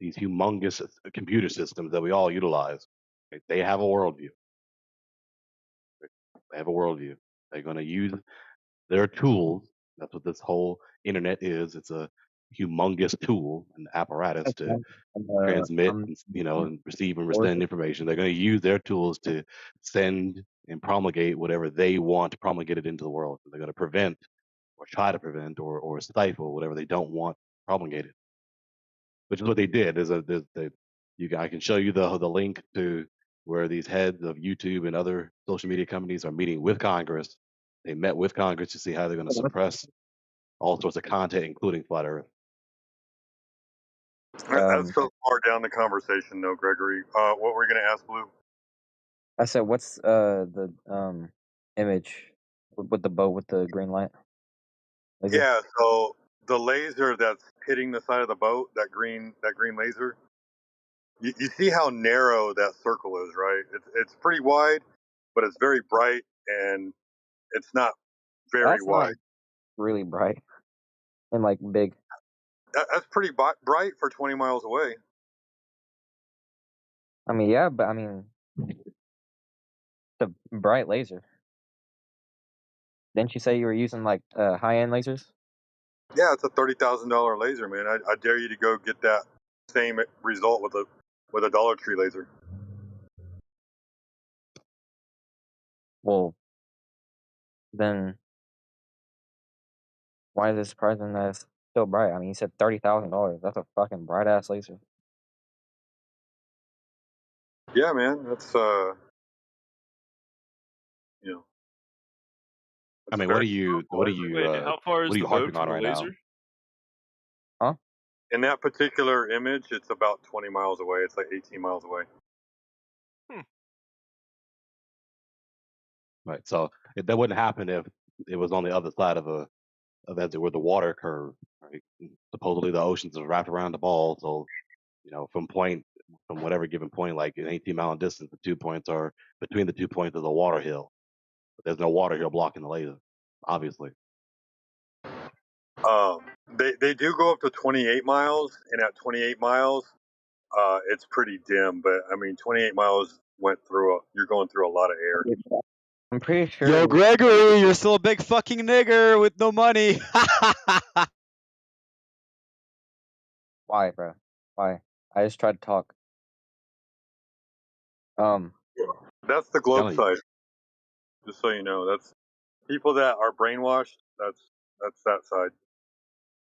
S19: humongous computer systems that we all utilize, right, they have a worldview. They have a worldview. They're going to use their tools. That's what this whole internet is. It's a humongous tool, an apparatus to
S5: Okay.
S19: transmit,
S5: I'm
S19: and receive and
S5: forward.
S19: send information. They're going to use their tools to send and promulgate whatever they want to promulgate it into the world. They're going to prevent or try to prevent or stifle whatever they don't want promulgated, which is what they did. I can show you the link to where these heads of YouTube and other social media companies are meeting with Congress. They met with Congress to see how they're going to suppress all sorts of content, including flat Earth.
S11: That's
S5: Um,
S11: so far down the conversation, though, Gregory. What were you going to ask, Blue?
S5: I said, what's the image with the boat with the green light? Laser.
S11: Yeah, so the laser that's hitting the side of the boat, that green laser, you see how narrow that circle is, right? It's pretty wide, but it's very bright, and it's not very
S5: That's not
S11: wide.
S5: really bright and like big.
S11: That's pretty bright for 20 miles away.
S5: I mean, yeah, but I mean, the bright laser. Didn't you say you were using like high-end lasers?
S11: Yeah, it's a $30,000 laser, man. I dare you to go get that same result with a Dollar Tree laser.
S5: Well, then why is it surprising that it's still bright? I mean, you said $30,000. That's a fucking bright ass laser.
S11: Yeah, man. That's you know,
S19: I
S11: that's
S19: mean,
S11: very
S14: Wait, how far
S19: what
S14: is
S19: are
S14: the
S19: you
S14: boat
S19: harping
S14: from
S19: on
S14: the
S19: right now?
S14: laser?
S5: Huh?
S11: in that particular image. It's about 20 miles away. It's like 18 miles away.
S19: Right. So that wouldn't happen if it was on the other side of as it were the water curve. Right. Supposedly the oceans are wrapped around the ball, so from whatever given point, like an 18-mile distance, the 2 points are between the 2 points of the water hill. But there's no water hill blocking the laser, obviously.
S11: They do go up to 28 miles, and at 28 miles, it's pretty dim. But I mean, 28 miles you're going through a lot of air.
S5: I'm pretty sure.
S16: Yo, Gregory, you're still a big fucking nigger with no money.
S5: Why, bro? Why? I just tried to talk.
S11: That's the globe
S19: Telling you.
S11: side. Just so you know, that's people that are brainwashed. That's that side.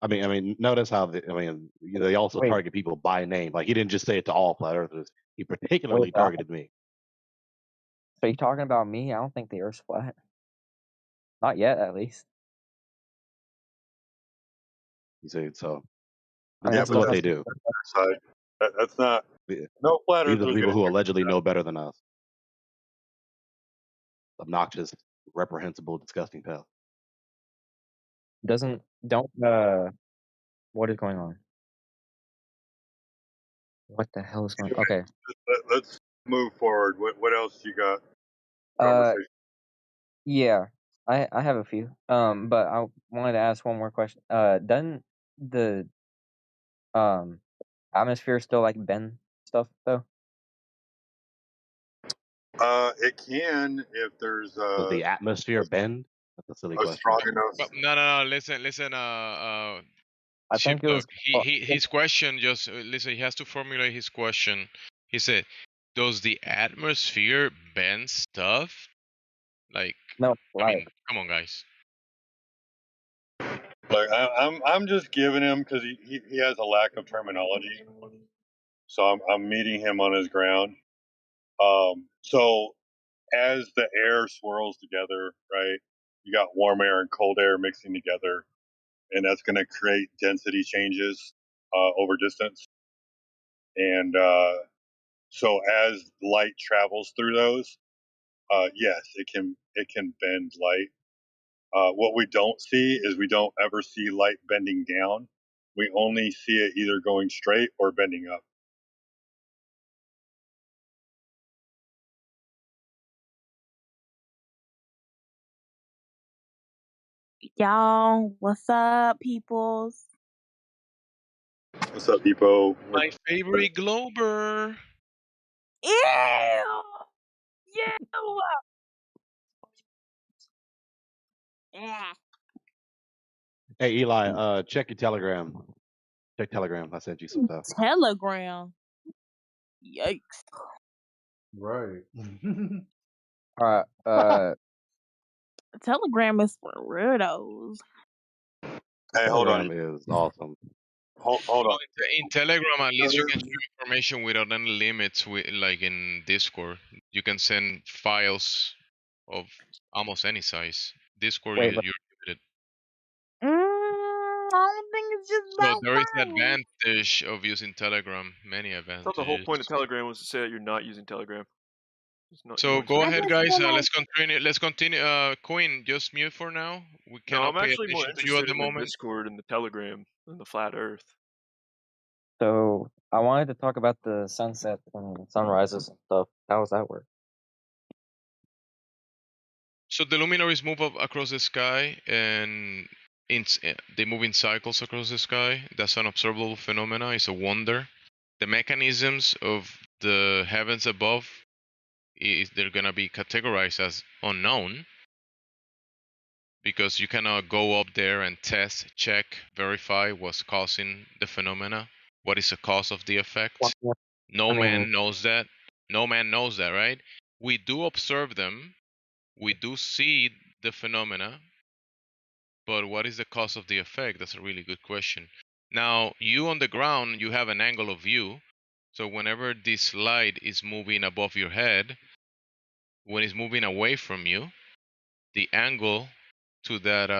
S19: I mean, notice how they also
S5: Wait,
S19: target people by name. Like he didn't just say it to all flat earthers. He
S5: wait,
S19: particularly
S5: bro.
S19: targeted me.
S5: So you talking about me? I don't think the Earth's flat. Not yet, at least.
S19: You see, so
S5: I mean,
S11: Yeah,
S5: I
S19: this is
S11: but
S5: still
S19: what
S5: have.
S19: they do.
S11: side. That's not.
S19: These
S11: No flat
S19: are the
S11: earthers
S19: people
S11: gonna
S19: who
S11: do
S19: allegedly
S11: that.
S19: know better than us. Obnoxious, reprehensible, disgusting pest.
S5: Don't what is going on? What the hell is going on? Okay.
S11: Let's move forward. What else you got?
S5: Uh
S11: Conversation.
S5: yeah. I have a few. But I wanted to ask one more question. Doesn't the atmosphere still like bend stuff though?
S11: It can if there's
S19: Does the atmosphere bend? That's a silly
S11: a
S19: question.
S11: strong enough.
S12: But no. Listen.
S5: I think it
S12: Sheepdog.
S5: was
S12: His question just listen. He has to formulate his question. He said, "Does the atmosphere bend stuff?" Like,
S5: no,
S12: I
S5: light.
S12: mean, come on, guys.
S11: Like I'm just giving him because he has a lack of terminology. So I'm meeting him on his ground. So as the air swirls together, right? You got warm air and cold air mixing together, and that's going to create density changes over distance. And so as light travels through those, yes, it can bend light. What we don't see is we don't ever see light bending down. We only see it either going straight or bending up.
S22: Y'all, what's up, peoples?
S11: What's up, Depot?
S12: My favorite Glober.
S22: Ew! Ew! Yeah.
S19: Hey Eli, check your Telegram. Check Telegram. I sent you some stuff.
S22: Telegram. Yikes.
S2: Right.
S5: Alright,
S22: Telegram is for weirdos.
S11: Hey, hold on.
S19: Telegram is awesome.
S11: Hold on.
S12: In Telegram, at least you can share information without any limits. With like in Discord, you can send files of almost any size. Discord,
S5: wait,
S12: you're limited.
S22: I don't think it's just
S12: So
S22: about
S12: there is an
S22: files.
S12: advantage of using Telegram. Many
S14: I thought the whole
S12: advantages.
S14: point of Telegram was to say that you're not using Telegram. It's not
S12: So
S14: yours.
S12: go
S22: I
S12: ahead,
S22: just
S12: guys.
S22: wanna.
S12: Let's continue. Queen, just mute for now. We
S14: No, I'm
S12: cannot pay
S14: actually more
S12: attention to you at
S14: interested
S12: the
S14: in the
S12: moment.
S14: Discord and the Telegram than the flat Earth.
S5: so I wanted to talk about the sunset and sunrises and stuff. How does that work?
S12: So the luminaries move up across the sky, and they move in cycles across the sky. That's an observable phenomena. It's a wonder. The mechanisms of the heavens above they're gonna be categorized as unknown because you cannot go up there and test, check, verify what's causing the phenomena. What is the cause of the
S5: Well,
S12: effect?
S5: yeah, I
S12: No
S5: mean,
S12: man knows that. No man knows that, right? We do observe them. We do see the phenomena, but what is the cause of the effect? That's a really good question. Now, you on the ground, you have an angle of view. So whenever this light is moving above your head, when it's moving away from you, the angle to that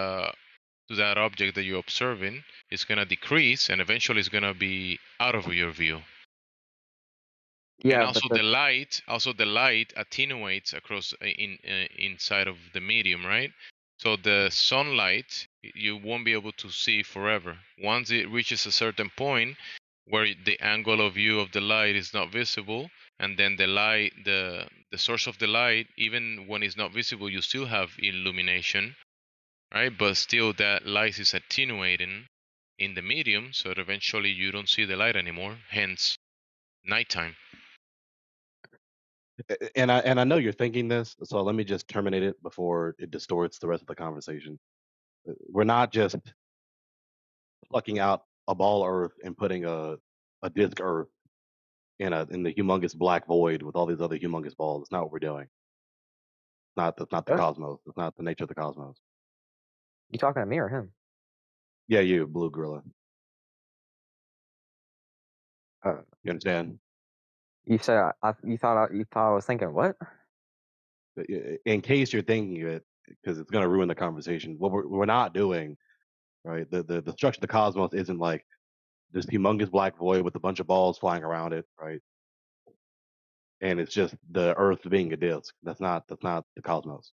S12: object that you're observing is gonna decrease, and eventually it's gonna be out of your view. And
S5: yeah, but
S12: also the light attenuates across inside of the medium, right? So the sunlight you won't be able to see forever. Once it reaches a certain point where the angle of view of the light is not visible, and then the source of the light, even when it's not visible, you still have illumination, right? But still that light is attenuating in the medium, so that eventually you don't see the light anymore, hence nighttime.
S19: And I know you're thinking this, so let me just terminate it before it distorts the rest of the conversation. We're not just plucking out a ball Earth and putting a disk Earth in the humongous black void with all these other humongous balls. It's not what we're doing. That's not the
S5: what?
S19: cosmos. That's not the nature of the cosmos.
S5: You talking to me or him?
S19: Yeah, you blue gorilla.
S5: Uh,
S19: You understand?
S5: you said you thought I was thinking what?
S19: In case you're thinking it, because it's going to ruin the conversation. What we're not doing, right? The structure of the cosmos isn't like this humongous black void with a bunch of balls flying around it, right? And it's just the Earth being a disk. That's not the cosmos.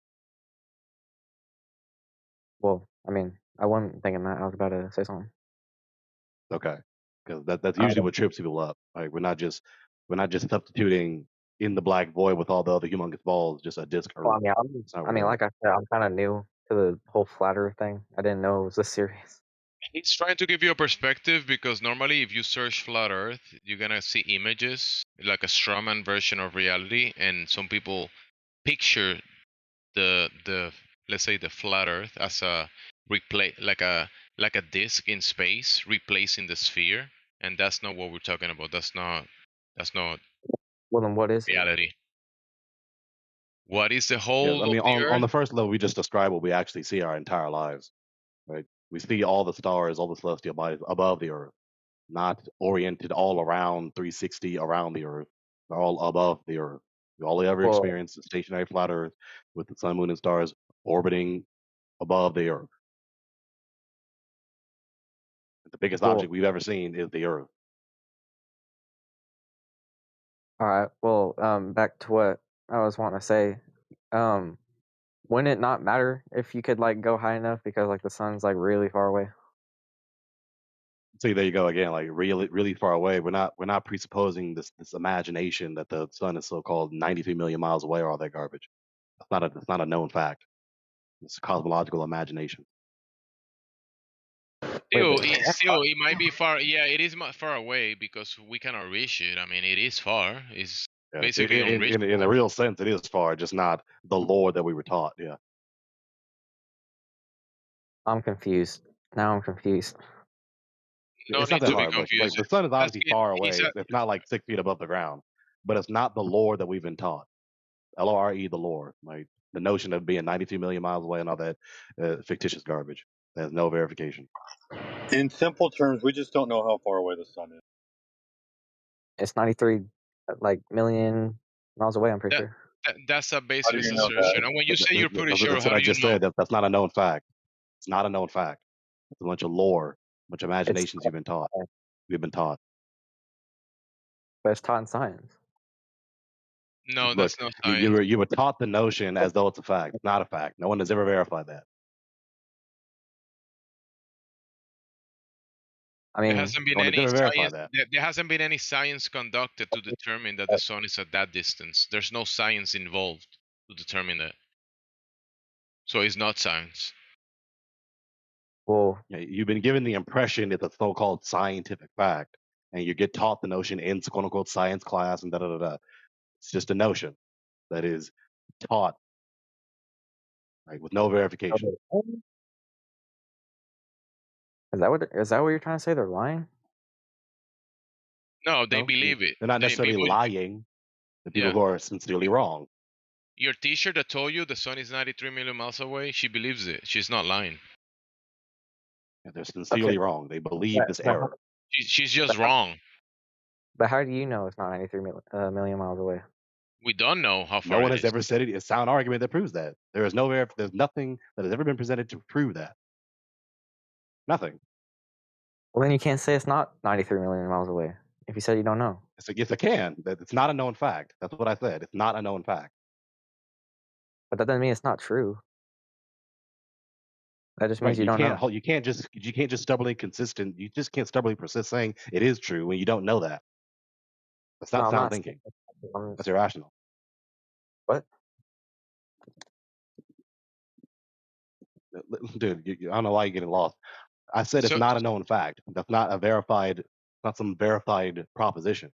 S5: Well, I mean, I wasn't thinking that. I was about to say something.
S19: Okay, because that's
S5: Uh,
S19: usually what trips people up. Like we're not just substituting in the black void with all the other humongous balls, just a disk
S5: well,
S19: Earth. That's not what
S5: I mean,
S19: we're doing.
S5: like I said, I'm kind of new to the whole flat Earth thing. I didn't know it was this serious.
S12: He's trying to give you a perspective because normally, if you search flat Earth, you're gonna see images like a strawman version of reality, and some people picture the let's say the flat Earth as a replay like a disk in space replacing the sphere, and that's not what we're talking about. That's not
S5: Well, then what is it?
S12: reality. What is the
S19: Yeah,
S12: whole
S19: I
S12: of
S19: mean,
S12: the
S19: on
S12: Earth?
S19: the first level, we just describe what we actually see our entire lives, right? We see all the stars, all the celestial bodies above the Earth, not oriented all around 360 around the Earth. They're all above the Earth. We all ever
S5: Well,
S19: experienced a stationary flat Earth with the sun, moon, and stars orbiting above the Earth. The biggest
S5: well,
S19: object we've ever seen is the Earth.
S5: all right. Well, back to what I was wanting to say. Um, wouldn't it not matter if you could like go high enough because like the sun's like really far away?
S19: See, there you go again. Like really, really far away. We're not presupposing this imagination that the sun is so-called 93 million miles away or all that garbage. That's not a known fact. It's cosmological imagination.
S5: Wait, but
S12: Still, it might be far. Yeah, it is far away because we cannot reach it. I mean, it is far. It's
S19: Yeah,
S12: basically
S19: in a
S12: unreachable.
S19: real sense, it is far, just not the lore that we were taught. Yeah.
S5: I'm confused. Now I'm confused.
S12: No
S19: It's not
S12: need
S19: that
S12: to be
S19: hard. Like
S12: confused.
S19: the sun is
S12: Ask
S19: obviously
S12: it.
S19: far
S12: He's
S19: away.
S12: a,
S19: It's not like 6 feet above the ground, but it's not the lore that we've been taught. LORE, the lore. Like the notion of being 92 million miles away and all that fictitious garbage. There's no verification.
S11: In simple terms, we just don't know how far away the sun is.
S5: It's 93 like million miles away. I'm pretty
S12: that,
S5: sure.
S12: that's a
S11: How do
S12: baseless
S11: you know that?
S12: assertion. And when you say you're pretty sure,
S19: That's
S12: how
S19: what
S12: do
S19: I
S12: you
S19: just
S12: know?
S19: said. That's not a known fact. It's not a known fact. It's a bunch of lore, a bunch of
S5: It's
S19: imaginations you've been taught. We've been taught.
S5: but it's taught in science.
S12: No,
S19: Look,
S12: that's no
S19: you
S12: science.
S19: were taught the notion as though it's a fact. It's not a fact. No one has ever verified that.
S5: I
S12: There
S5: mean,
S12: hasn't been
S19: No one has
S12: any
S19: ever verified
S12: science.
S19: that.
S12: There hasn't been any science conducted to determine that the sun is at that distance. There's no science involved to determine that. So it's not science.
S5: Well,
S19: You've been given the impression it's a so-called scientific fact, and you get taught the notion in quote unquote science class and da da da da. It's just a notion that is taught, right, with no verification.
S5: is that what you're trying to say? They're lying?
S12: No, they
S19: No,
S12: believe it.
S19: they're not
S12: They
S19: necessarily
S12: people.
S19: lying. The people
S12: Yeah.
S19: who are sincerely wrong.
S12: Your teacher that told you the sun is 93 million miles away, she believes it. She's not lying.
S19: And they're
S5: Okay,
S19: sincerely wrong. They believe
S5: but,
S19: this
S5: but,
S19: error.
S12: She's
S5: but,
S12: just wrong.
S5: but how do you know it's not 93 million miles away?
S12: We don't know how
S19: No
S12: far
S19: one
S12: it
S19: has
S12: is.
S19: ever said it. It's a sound argument that proves that. There is there's nothing that has ever been presented to prove that. Nothing.
S5: Well, then you can't say it's not 93 million miles away if you said you don't know.
S19: Yes, I can. That it's not a known fact. That's what I said. It's not a known fact.
S5: But that doesn't mean it's not true. That just means
S19: Right.
S5: you don't know.
S19: You can't just stubbornly consistent. You just can't stubbornly persist saying it is true when you don't know that. That's
S5: No,
S19: not
S5: I'm
S19: sound
S5: not.
S19: thinking.
S5: I'm,
S19: That's irrational.
S5: what?
S19: Dude, I don't know why you're getting lost. I said it's
S12: So
S19: not a known fact. That's not a verified, not some verified proposition.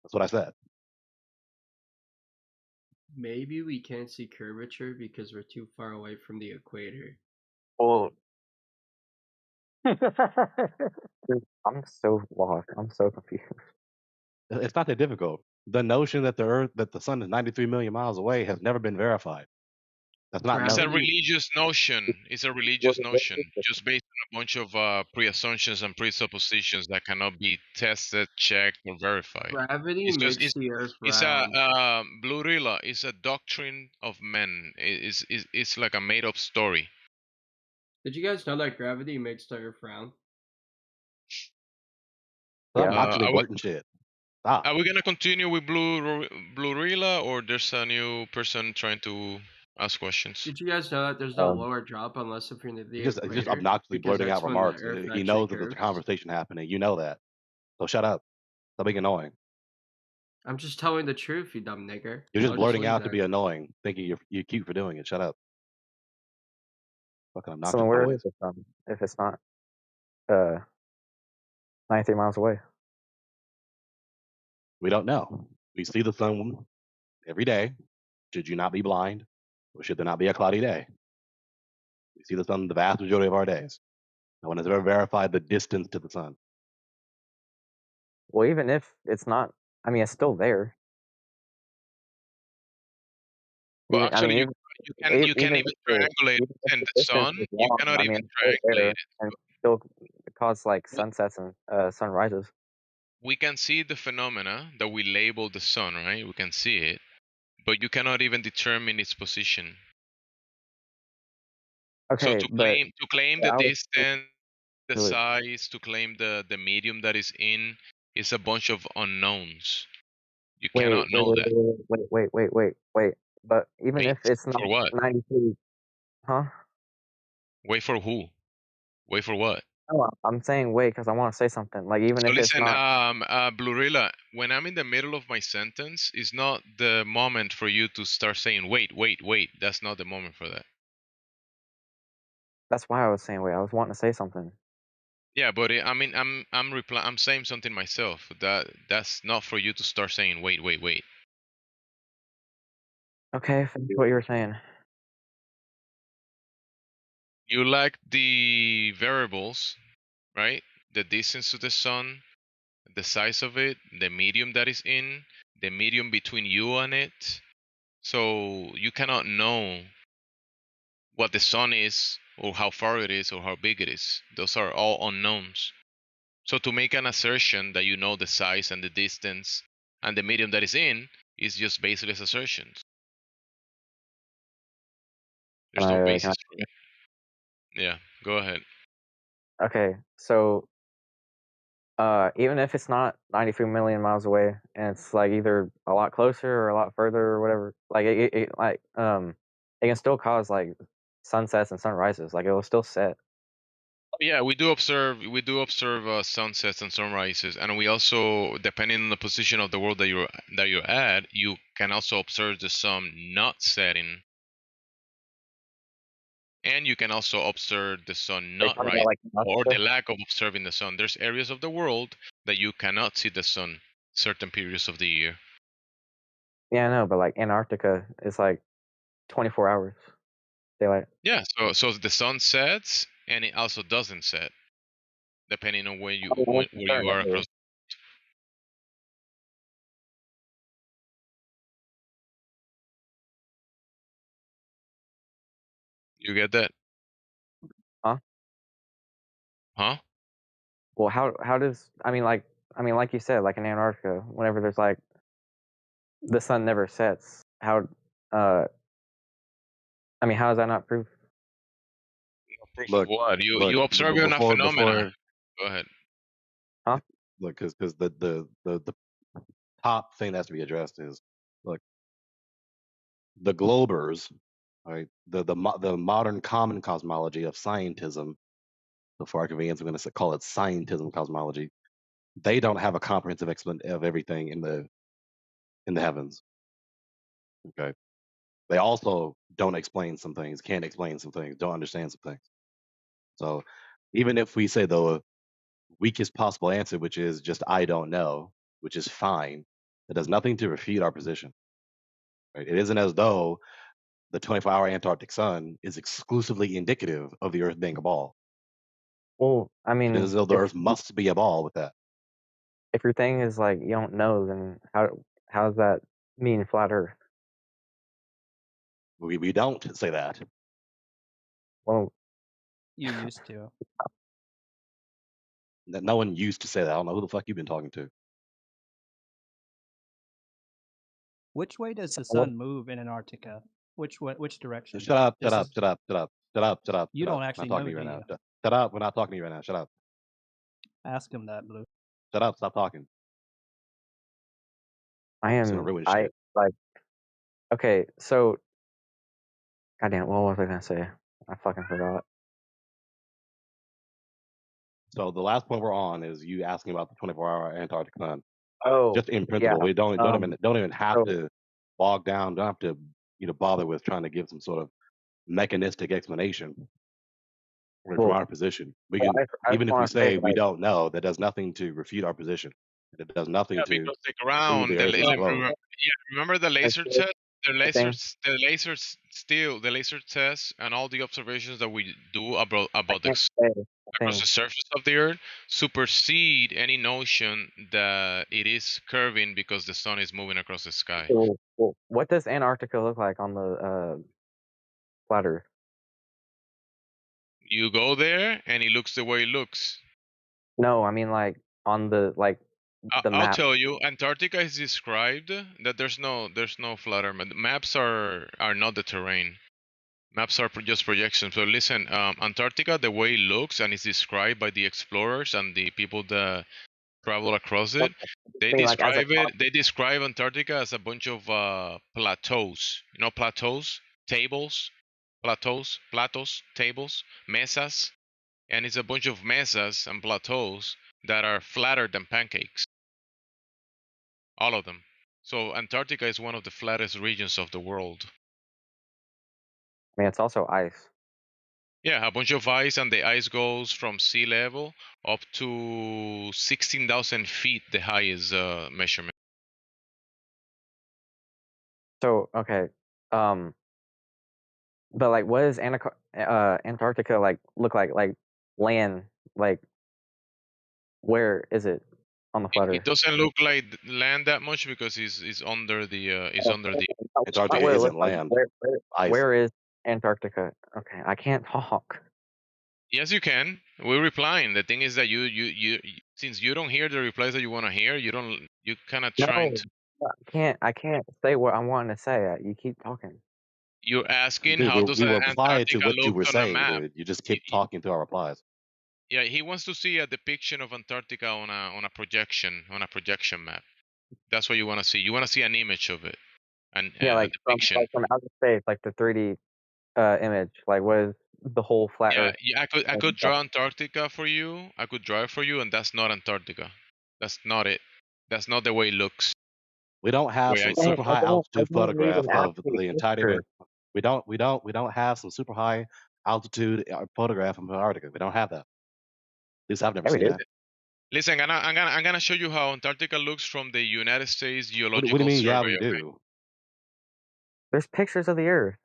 S19: That's what I said.
S8: Maybe we can't see curvature because we're too far away from the equator.
S5: Well, dude, I'm so lost. I'm so confused.
S19: It's not that difficult. The notion that the sun is 93 million miles away has never been verified. That's not
S12: it's a
S19: known.
S8: Gravity.
S12: religious notion. It's a religious notion, just based on a bunch of pre-assumptions and presuppositions that cannot be tested, checked, or verified.
S8: Gravity
S12: It's just
S8: makes the Earth
S12: it's a
S8: round.
S12: Blue Rilla. It's a doctrine of men. It's like a made-up story.
S8: Did you guys know that gravity makes the Earth round?
S19: Stop
S5: Yeah.
S19: actually
S12: Are we
S19: blurting shit. Stop.
S12: are we gonna continue with Blue Rilla, or there's a new person trying to ask questions?
S8: Did you guys know that there's no
S5: Um,
S8: lower drop unless if you're near the
S19: He's just
S8: equator?
S19: obnoxiously
S8: Because
S19: blurting
S8: that's
S19: out
S8: when the
S19: remarks.
S8: Earth
S19: He
S8: actually
S19: knows that there's a
S8: curves.
S19: conversation happening. You know that. So shut up. Stop being annoying.
S8: I'm just telling the truth, you dumb nigger.
S19: You're just
S8: I'll just
S19: blurting
S8: leave
S19: out to
S8: there.
S19: be annoying, thinking you're cute for doing it. Shut up. Fucking
S5: so
S19: obnoxious
S5: then where is
S19: boys.
S5: it from if it's not 93 miles away?
S19: We don't know. We see the sun every day. Should you not be blind? Or should there not be a cloudy day? We see the sun the vast majority of our days. No one has ever verified the distance to the sun.
S5: Well, even if it's not, I mean, it's still there.
S12: Well,
S5: Even, I mean,
S12: actually, you can even triangulate and
S5: if
S12: the
S5: the distance
S12: sun.
S5: is
S12: You
S5: long,
S12: cannot
S5: I mean,
S12: even
S5: it's still
S12: triangulate
S5: there
S12: it.
S5: and still cause like
S12: Well,
S5: sunsets and sunrises.
S12: we can see the phenomena that we label the sun, right? We can see it, but you cannot even determine its position. So
S5: Okay, but
S12: to claim the
S5: I was
S12: distance, the
S5: really
S12: size, to claim the medium that is in, is a bunch of unknowns. You
S5: wait,
S12: cannot know that.
S5: wait. But even
S12: Wait
S5: if it's not
S12: for what?
S5: 93, huh?
S12: Wait for who? Wait for what?
S5: No, I'm saying wait because I want to say something. Like even
S12: So
S5: if it's
S12: listen,
S5: not,
S12: Blurilla, when I'm in the middle of my sentence, it's not the moment for you to start saying, wait, wait, wait. That's not the moment for that.
S5: that's why I was saying wait. I was wanting to say something.
S12: Yeah, but I mean, I'm saying something myself. That's not for you to start saying, wait, wait, wait.
S5: Okay, finish what you were saying.
S12: You like the variables, right? The distance to the sun, the size of it, the medium that is in, the medium between you and it. So you cannot know what the sun is, or how far it is, or how big it is. Those are all unknowns. So to make an assertion that you know the size and the distance and the medium that is in is just baseless assertions. There's no
S5: Can
S12: basis
S5: I,
S12: for it. Yeah, go ahead.
S5: okay, so even if it's not 93 million miles away and it's like either a lot closer or a lot further or whatever, like it can still cause like sunsets and sunrises. Like it will still set.
S12: Yeah, we do observe sunsets and sunrises, and we also, depending on the position of the world that you're at, you can also observe the sun not setting. And you can also observe the sun
S5: They
S12: not
S5: talking about
S12: rising
S5: like
S12: or the
S5: Antarctica?
S12: lack of observing the sun. There's areas of the world that you cannot see the sun certain periods of the year.
S5: Yeah, I know, but like Antarctica is like 24 hours daylight.
S12: Yeah, so the sun sets and it also doesn't set depending on where you
S5: What's the
S12: where
S5: turn
S12: you are
S5: over?
S12: across. You get that?
S5: Huh?
S12: Huh?
S5: Well, how does like you said, like in Antarctica, whenever there's like the sun never sets, uh how is that not proof?
S12: Proof of
S19: Look,
S12: what? You
S19: look,
S12: observe a phenomena.
S19: before,
S12: Go ahead.
S5: Huh?
S19: look, because the top thing that has to be addressed is, look, the globers, right? The modern common cosmology of scientism. So for our convenience, I'm going to call it scientism cosmology. They don't have a comprehensive explanation of everything in the heavens. Okay. They also don't explain some things, can't explain some things, don't understand some things. So even if we say the weakest possible answer, which is just I don't know, which is fine, it does nothing to refute our position. Right? It isn't as though the 24-hour Antarctic sun is exclusively indicative of the Earth being a ball.
S5: Well,
S19: It is as though the Earth must be a ball with that.
S5: if your thing is like you don't know, then how does that mean flat Earth?
S19: We don't say that.
S5: Well,
S17: You used to.
S19: No one used to say that. I don't know who the fuck you've been talking to.
S17: Which way does the
S5: what
S17: sun move in Antarctica? Which direction?
S19: Shut up, shut
S17: This
S19: up,
S17: is
S19: shut up, shut up, shut up, shut up,
S17: you
S19: shut up.
S17: don't
S19: I'm not
S17: actually
S19: talking
S17: know,
S19: to you
S17: do
S19: right
S17: you?
S19: now. Shut up. We're not talking to you right now. Shut up.
S17: Ask him that, Blue.
S19: Shut up. Stop talking.
S5: I
S19: It's gonna
S5: am
S19: ruin
S5: I
S19: shit.
S5: like okay, so goddamn, what was I gonna say? I fucking forgot.
S19: So the last point we're on is you asking about the 24-hour Antarctic sun.
S5: Oh,
S19: Just in
S5: yeah.
S19: principle, we don't even have
S5: So
S19: to bog down. Don't have to bother with trying to give some sort of mechanistic explanation from
S5: well,
S19: our position. We
S5: well
S19: can
S5: I just
S19: even if we
S5: want to say
S19: say we
S5: like
S19: don't know, that does nothing to refute our position. It does nothing
S12: Yeah,
S19: to
S12: because the
S19: prove the
S12: ground,
S19: Earth is a globe.
S12: remember the
S5: I
S12: laser
S5: feel
S12: test,
S5: thing.
S12: the laser test, and all the observations that we do
S5: I
S12: about
S5: can't say a
S12: across
S5: thing.
S12: the surface of the Earth supersede any notion that it is curving because the sun is moving across the sky.
S5: Well, what does Antarctica look like on the flat Earth?
S12: You go there, and it looks the way it looks.
S5: No, I mean like on the
S12: I'll
S5: map.
S12: tell you, Antarctica is described that there's no flat Earth. Maps are not the terrain. Maps are just projections. So listen, Antarctica, the way it looks and is described by the explorers and the people that travel across it,
S5: I mean like as a
S12: they describe Antarctica as a bunch of plateaus. You know, plateaus, tables, plateaus, tables, mesas, and it's a bunch of mesas and plateaus that are flatter than pancakes. All of them. So Antarctica is one of the flattest regions of the world.
S5: I mean it's also ice.
S12: Yeah, a bunch of ice, and the ice goes from sea level up to 16,000 feet, the highest measurement.
S5: So okay, um, but like what does Antarctica like look like? Like land, like where is it on the flat
S12: It
S5: Earth?
S12: doesn't look like land that much because it's under the is
S5: Oh,
S12: under the.
S5: not
S19: Antarctica
S5: what it
S19: isn't
S5: looks like.
S19: land. Ice.
S5: Where is Antarctica? Okay, I can't talk.
S12: Yes, you can. We're replying. The thing is that since you don't hear the replies that you want to hear, you kind of trying
S5: No,
S12: to.
S5: I can't say what I'm wanting to say. You keep talking.
S12: You're asking
S19: Dude,
S12: how does
S19: we reply to
S12: Antarctica
S19: what you
S12: look
S19: were
S12: on a
S19: saying,
S12: map?
S19: dude. You just keep talking through our replies.
S12: Yeah, he wants to see a depiction of Antarctica on a projection map. That's what you want to see. You want to see an image of it, and
S5: Yeah,
S12: a
S5: like
S12: depiction.
S5: from outer space, like the 3D image. Like what is the whole flat
S12: Yeah,
S5: Earth?
S12: I could draw Antarctica for you. I could draw it for you, and that's not Antarctica. That's not it. That's not the way it looks.
S19: We don't
S12: The
S19: have
S12: way I
S19: some
S12: see
S19: super
S12: it.
S19: high
S5: I
S19: altitude
S5: don't need
S19: photograph
S5: an
S19: of
S5: actual
S19: the entirety of
S5: picture.
S19: it. We don't have some super high altitude photograph of Antarctica. We don't have that. At least I've never
S5: Yeah, we
S19: seen
S5: do.
S19: that.
S12: Listen, I'm gonna show you how Antarctica looks from the United States
S19: What do you
S12: Geological
S19: mean? Yeah,
S12: Survey.
S19: we
S12: Okay.
S19: do.
S5: There's pictures of the Earth.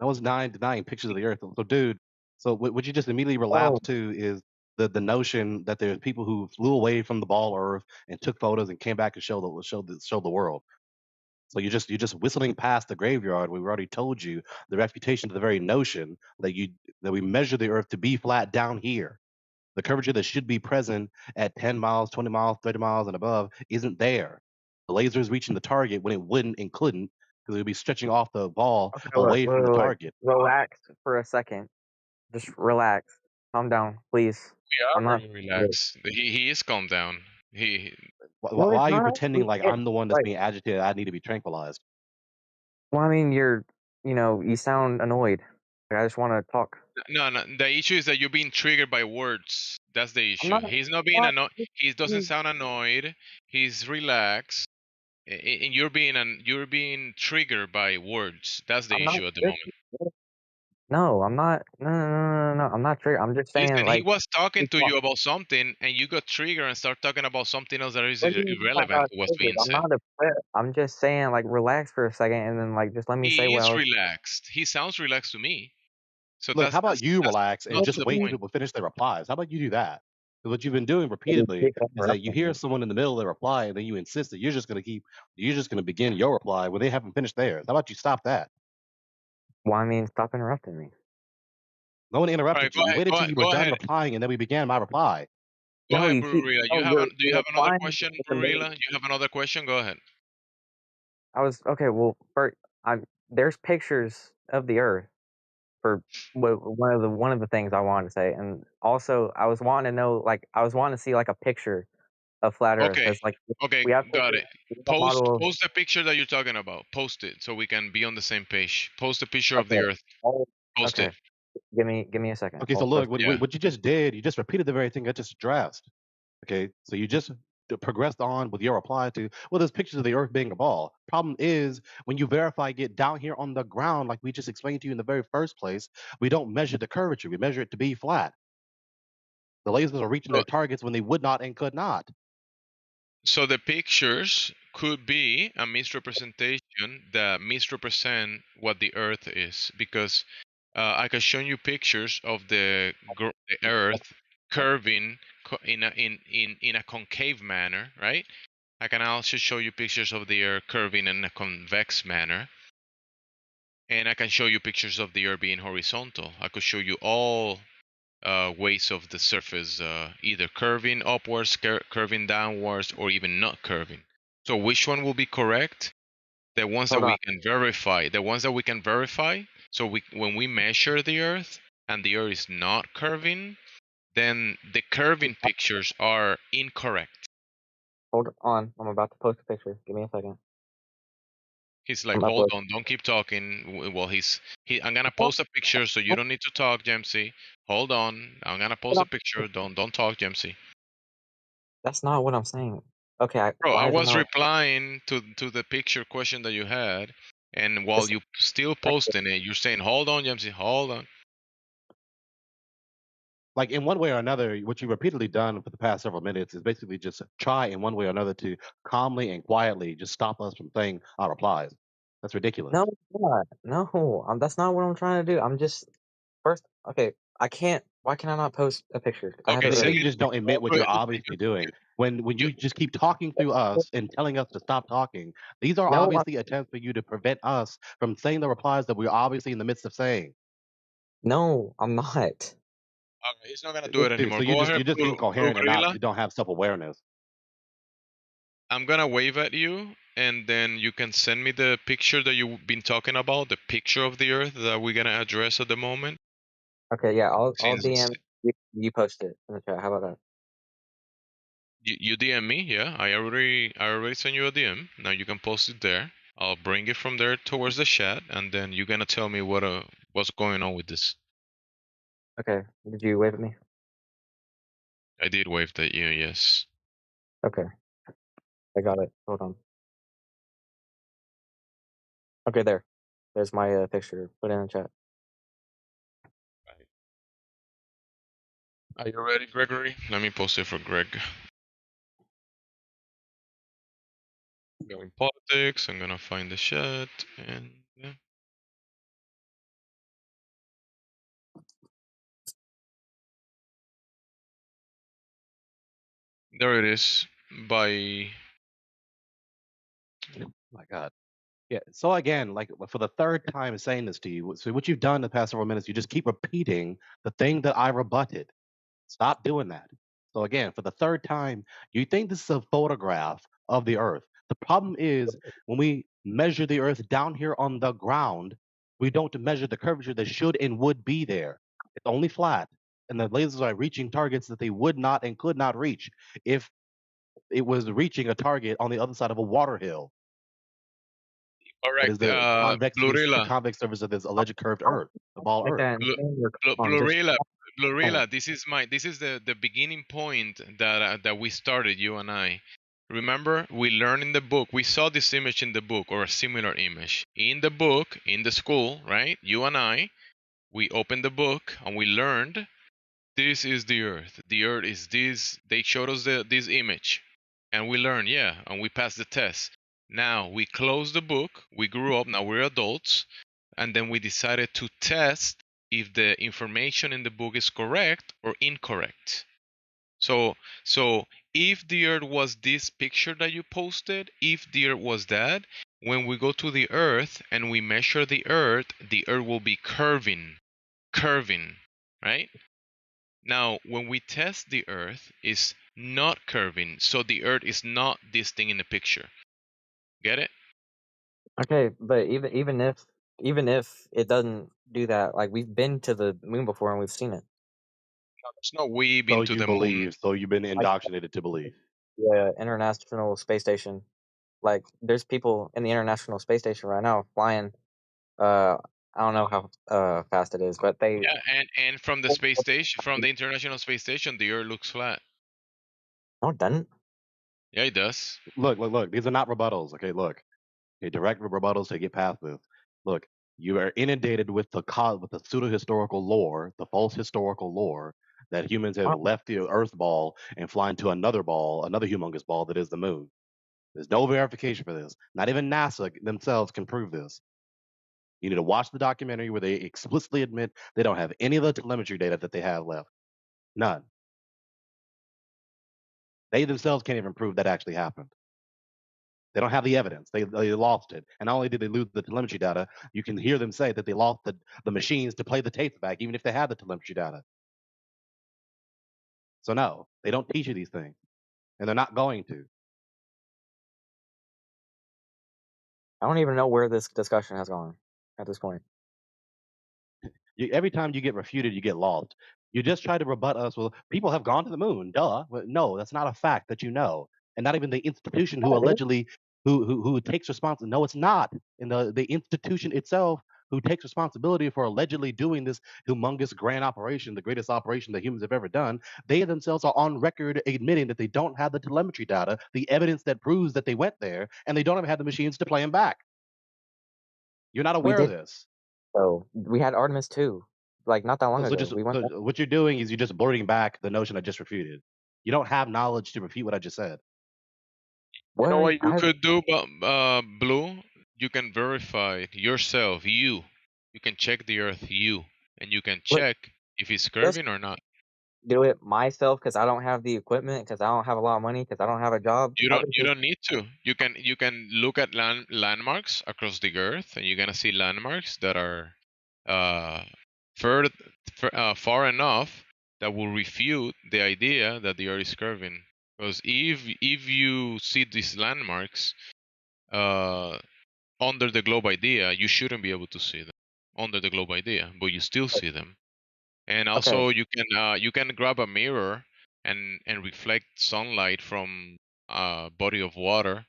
S19: No one's denying pictures of the Earth. So, dude, so what you just immediately
S5: Oh,
S19: relapse to is the notion that there's people who flew away from the ball Earth and took photos and came back and showed the world. So you're just whistling past the graveyard. We've already told you the refutation of the very notion that we measure the Earth to be flat down here. The curvature that should be present at 10 miles, 20 miles, 30 miles and above isn't there. The laser is reaching the target when it wouldn't and couldn't because it would be stretching off the ball
S5: okay, look,
S19: away from the
S5: wait.
S19: target.
S5: Relax for a second. Just relax. Calm down, please.
S12: We are
S5: I'm not.
S12: very relaxed. He is calmed down.
S5: No,
S19: Why
S5: it's
S19: are you
S5: not.
S19: pretending like
S5: It,
S19: I'm the one that's
S5: like,
S19: being agitated? I need to be tranquilized.
S5: well, I mean, you sound annoyed. Like, I just want to talk.
S12: No. The issue is that you're being triggered by words. That's the
S5: I'm
S12: issue.
S5: not.
S12: He's not being
S5: Not.
S12: annoyed. He doesn't sound annoyed. He's relaxed, and you're being triggered by words. That's the
S5: I'm not.
S12: issue at the moment.
S5: No, I'm not. No. I'm not triggered. I'm just saying,
S12: Listen, he
S5: like,
S12: was talking
S5: he's
S12: to
S5: not-
S12: you about something, and you got triggered and start talking about something else that is
S5: what do you mean I
S12: irrelevant
S5: got
S12: to what's
S5: triggered?
S12: being
S5: I'm
S12: said.
S5: not upset. I'm just saying, like, relax for a second, and then, like, just let me say
S12: He
S5: what I
S12: is
S5: was.
S12: relaxed. He sounds relaxed to me. So
S19: Look, how
S12: that's
S19: about you
S12: that's
S19: relax and
S12: not
S5: What
S12: to
S19: just
S5: do
S12: the
S5: you
S19: wait
S5: mean?
S12: point.
S19: until we finish their replies? How about you do that? 'Cause what you've been doing
S5: You
S19: repeatedly
S5: keep
S19: is that you
S5: interrupting
S19: hear
S5: me.
S19: someone in the middle of their reply and then you insist that you're just gonna begin your reply when they haven't finished theirs. How about you stop that?
S5: Well, I mean, stop interrupting me.
S19: No one
S12: All right,
S19: interrupted you. We waited till you were
S12: go
S19: done
S12: ahead,
S19: replying and then we began my reply.
S12: go
S5: No,
S12: ahead,
S5: you keep.
S12: Brurila.
S5: No,
S12: Do you
S5: you're
S12: have another
S5: replying
S12: question,
S5: in the middle.
S12: Brurila? You have another question? Go ahead.
S5: I was okay. Well, first, there's pictures of the Earth for one of the things I wanted to say, and also I was wanting to know, like, I was wanting to see like a picture of flat Earth
S12: Okay,
S5: because like
S12: okay,
S5: we have
S12: got
S5: pictures,
S12: it.
S5: we have a model of.
S12: Post the picture that you're talking about. Post it so we can be on the same page. Post the picture of the
S5: Okay.
S12: Earth.
S5: Oh,
S12: Post
S5: okay.
S12: it.
S5: Give me a second.
S19: Okay, so
S5: Hold for a
S19: look,
S5: second.
S12: Yeah.
S19: what you just did, you just repeated the very thing I just addressed. Okay, so you just progressed on with your reply to, well, there's pictures of the Earth being a ball. Problem is, when you verify get down here on the ground, like we just explained to you in the very first place, we don't measure the curvature. We measure it to be flat. The lasers are reaching
S12: So,
S19: their targets when they would not and could not.
S12: so the pictures could be a misrepresentation that misrepresent what the Earth is, because I can show you pictures of the Earth curving in a concave manner, right? I can also show you pictures of the Earth curving in a convex manner, and I can show you pictures of the Earth being horizontal. I could show you all ways of the surface, either curving upwards, curving downwards, or even not curving. So which one will be correct? The ones that
S5: Hold on.
S12: we can verify. The ones that we can verify. So when we measure the Earth and the Earth is not curving, then the curving pictures are incorrect.
S5: Hold on. I'm about to post a picture. Give me a second.
S12: He's like,
S5: I'm
S12: hold
S5: uploading.
S12: on, don't keep talking. Well, I'm gonna post a picture, so you don't need to talk, Jamesy. Hold on, I'm gonna post a picture. Don't talk, Jamesy.
S5: That's not what I'm saying. Okay,
S12: Bro, I
S5: why is it
S12: was
S5: not?
S12: replying to the picture question that you had, and while
S5: It's
S12: you still
S5: like,
S12: posting it, you're saying, hold on, Jamesy, hold on.
S19: Like in one way or another, what you've repeatedly done for the past several minutes is basically just try in one way or another to calmly and quietly just stop us from saying our replies. That's ridiculous.
S5: no, it's not. No, that's not what I'm trying to do. I'm just first. Okay, I can't. Why can I not post a picture? I have
S12: Okay,
S5: it
S19: Because
S5: ready.
S19: then
S12: send
S19: you
S12: it
S19: just don't admit what
S12: over.
S19: you're obviously doing. When
S12: You,
S19: you just keep talking through us and telling us to stop talking, these are
S5: No,
S19: obviously attempts for you to prevent us from saying the replies that we're obviously in the midst of saying.
S5: no, I'm not.
S12: he's not gonna do it
S19: Dude, so
S12: anymore. Go ahead,
S19: you're just
S12: Blue
S19: incoherent and not
S12: Gorilla.
S19: you don't have self awareness.
S12: I'm gonna wave at you, and then you can send me the picture that you've been talking about, the picture of the Earth that we're gonna address at the moment.
S5: Okay, yeah, I'll
S12: Since
S5: DM you. You post it in the chat. How about that?
S12: you DM me, yeah, I already sent you a DM. Now you can post it there. I'll bring it from there towards the chat, and then you're gonna tell me what's going on with this.
S5: Okay, did you wave at me?
S12: I did wave at you, yes.
S5: Okay, I got it. Hold on. Okay, there. There's my picture. Put it in the chat.
S12: Are you ready, Gregory? Let me post it for Greg. Going politics. I'm gonna find the chat and yeah. There it is. By
S19: My God. Yeah. So again, like for the third time saying this to you, so what you've done the past several minutes, you just keep repeating the thing that I rebutted. Stop doing that. So again, for the third time, you think this is a photograph of the Earth. The problem is when we measure the Earth down here on the ground, we don't measure the curvature that should and would be there. It's only flat, and the lasers are reaching targets that they would not and could not reach if it was reaching a target on the other side of a water hill. That is
S12: correct.
S19: the
S12: Blurilla.
S19: convex surface of this alleged curved Earth, the ball Earth.
S5: Again, just
S12: Blurilla.
S5: point.
S12: Blurilla. This is the beginning point that we started, you and I. Remember, we learned in the book. We saw this image in the book, or a similar image in the book in the school, right? You and I. We opened the book and we learned this is the Earth. The Earth is this. They showed us this image, and we learned, yeah, and we passed the test. Now we closed the book. We grew up. Now we're adults, and then we decided to test if the information in the book is correct or incorrect. So if the Earth was this picture that you posted, if the Earth was that, when we go to the Earth and we measure the Earth will be curving, right? Now, when we test the Earth, is not curving, so the Earth is not this thing in the picture. Get it?
S5: Okay, but even if it doesn't do that, like we've been to the moon before and we've seen it.
S12: It's not we
S19: So
S12: been to
S19: you
S12: the moon.
S19: believe, so you've been
S5: Like
S19: indoctrinated to believe.
S5: the International Space Station. Like there's people in the International Space Station right now flying. Uh, I don't know how fast it is, but they.
S12: Yeah, and from the space station, from the International Space Station, the Earth looks flat.
S5: No, it doesn't.
S12: Yeah, it does.
S19: Look. These are not rebuttals. Okay, look. Okay, direct rebuttals to get past this. Look, you are inundated with with the pseudo historical lore, the false historical lore that humans have left the Earth ball and flying to another ball, another humongous ball that is the moon. There's no verification for this. Not even NASA themselves can prove this. You need to watch the documentary where they explicitly admit they don't have any of the telemetry data that they have left. None. They themselves can't even prove that actually happened. They don't have the evidence. They lost it. And not only did they lose the telemetry data, you can hear them say that they lost the machines to play the tapes back, even if they had the telemetry data. So no, they don't teach you these things. And they're not going to.
S5: I don't even know where this discussion has gone at this point.
S19: Every time you get refuted, you get lost. You just try to rebut us. Well, people have gone to the moon. Duh. But no, that's not a fact that you know. And not even the institution who allegedly who takes responsibility. No, it's not. And the institution itself who takes responsibility for allegedly doing this humongous grand operation, the greatest operation that humans have ever done, they themselves are on record admitting that they don't have the telemetry data, the evidence that proves that they went there, and they don't even have the machines to play them back. You're not
S5: We
S19: aware of
S5: did.
S19: this.
S5: So we had Artemis too, like not that long ago. We went.
S19: So what you're doing is you're just blurting back the notion I just refuted. You don't have knowledge to refute what I just said.
S12: You know
S5: What?
S12: what you could do, Blue? You can verify yourself, you. You can check the Earth, you, and you can
S5: Look,
S12: check if it's
S5: just
S12: curving or not.
S5: do it myself because I don't have the equipment, because I don't have a lot of money, because I don't have a job. Others
S12: You
S5: just
S12: don't need to. You can look at landmarks across the Earth, and you're gonna see landmarks that are uh, far, far enough that will refute the idea that the Earth is curving. Because if you see these landmarks uh, under the globe idea, you shouldn't be able to see them under the globe idea, but you still see them. And
S5: okay.
S12: also, you can grab a mirror and reflect sunlight from a body of water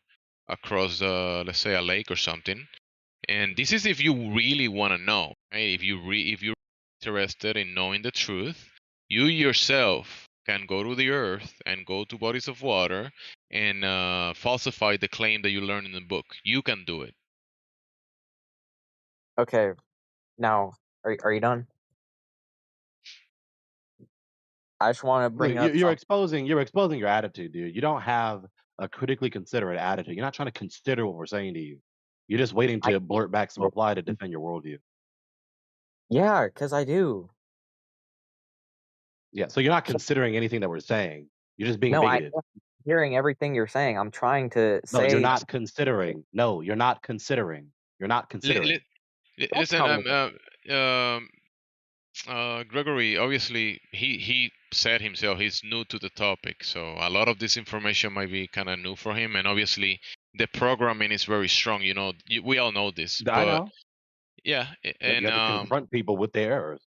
S12: across, let's say, a lake or something. And this is if you really want to know, right? If you're interested in knowing the truth, you yourself can go to the earth and go to bodies of water and falsify the claim that you learned in the book. You can do it.
S5: Okay. Now, are you done? I just want to
S19: Look,
S5: bring up
S19: you're
S5: something.
S19: exposing your attitude, dude. You don't have a critically considerate attitude. You're not trying to consider what we're saying to you. You're just waiting
S5: I
S19: to blurt back some reply to defend your worldview.
S5: yeah, because I do.
S19: Yeah, so you're not considering anything that we're saying. You're just being
S5: No, I
S19: bigoted.
S5: am hearing everything you're saying. I'm trying to
S19: No, you're
S5: say.
S19: not considering. No, you're not considering. You're not
S12: Li-
S19: considering.
S12: li-
S5: Don't
S12: listen,
S5: tell me.
S12: um, Gregory, obviously, he said himself he's new to the topic, so a lot of this information might be kind of new for him, and obviously, the programming is very strong. You know, we all know this,
S19: I
S12: but
S19: know.
S12: yeah,
S19: But you
S12: and
S19: have to confront people with their errors.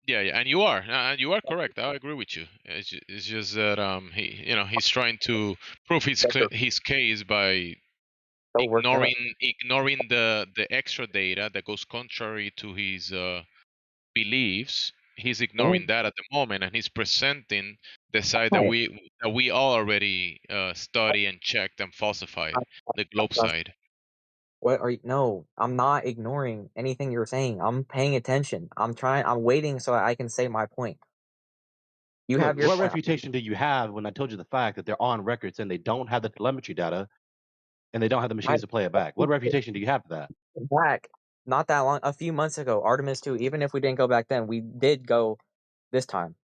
S12: yeah, yeah, and you are correct. I agree with you. It's just that he's trying to prove his case by
S5: So worked up.
S12: ignoring the extra data that goes contrary to his beliefs. He's ignoring
S5: And
S12: that at the moment, and he's presenting the side
S5: right.
S12: that we all already study and checked and falsified,
S5: I'm,
S12: the globe
S5: I'm
S12: side.
S5: What are you? No, I'm not ignoring anything you're saying. I'm paying attention. I'm waiting so I can say my point. You
S19: Look,
S5: have your
S19: what
S5: point.
S19: refutation do you have when I told you the fact that they're on record saying they don't have the telemetry data and they don't have the
S5: I
S19: machines to play it back? What refutation do you have for that?
S5: back not that long, a few months ago, Artemis 2, even if we didn't go back then, we did go this time.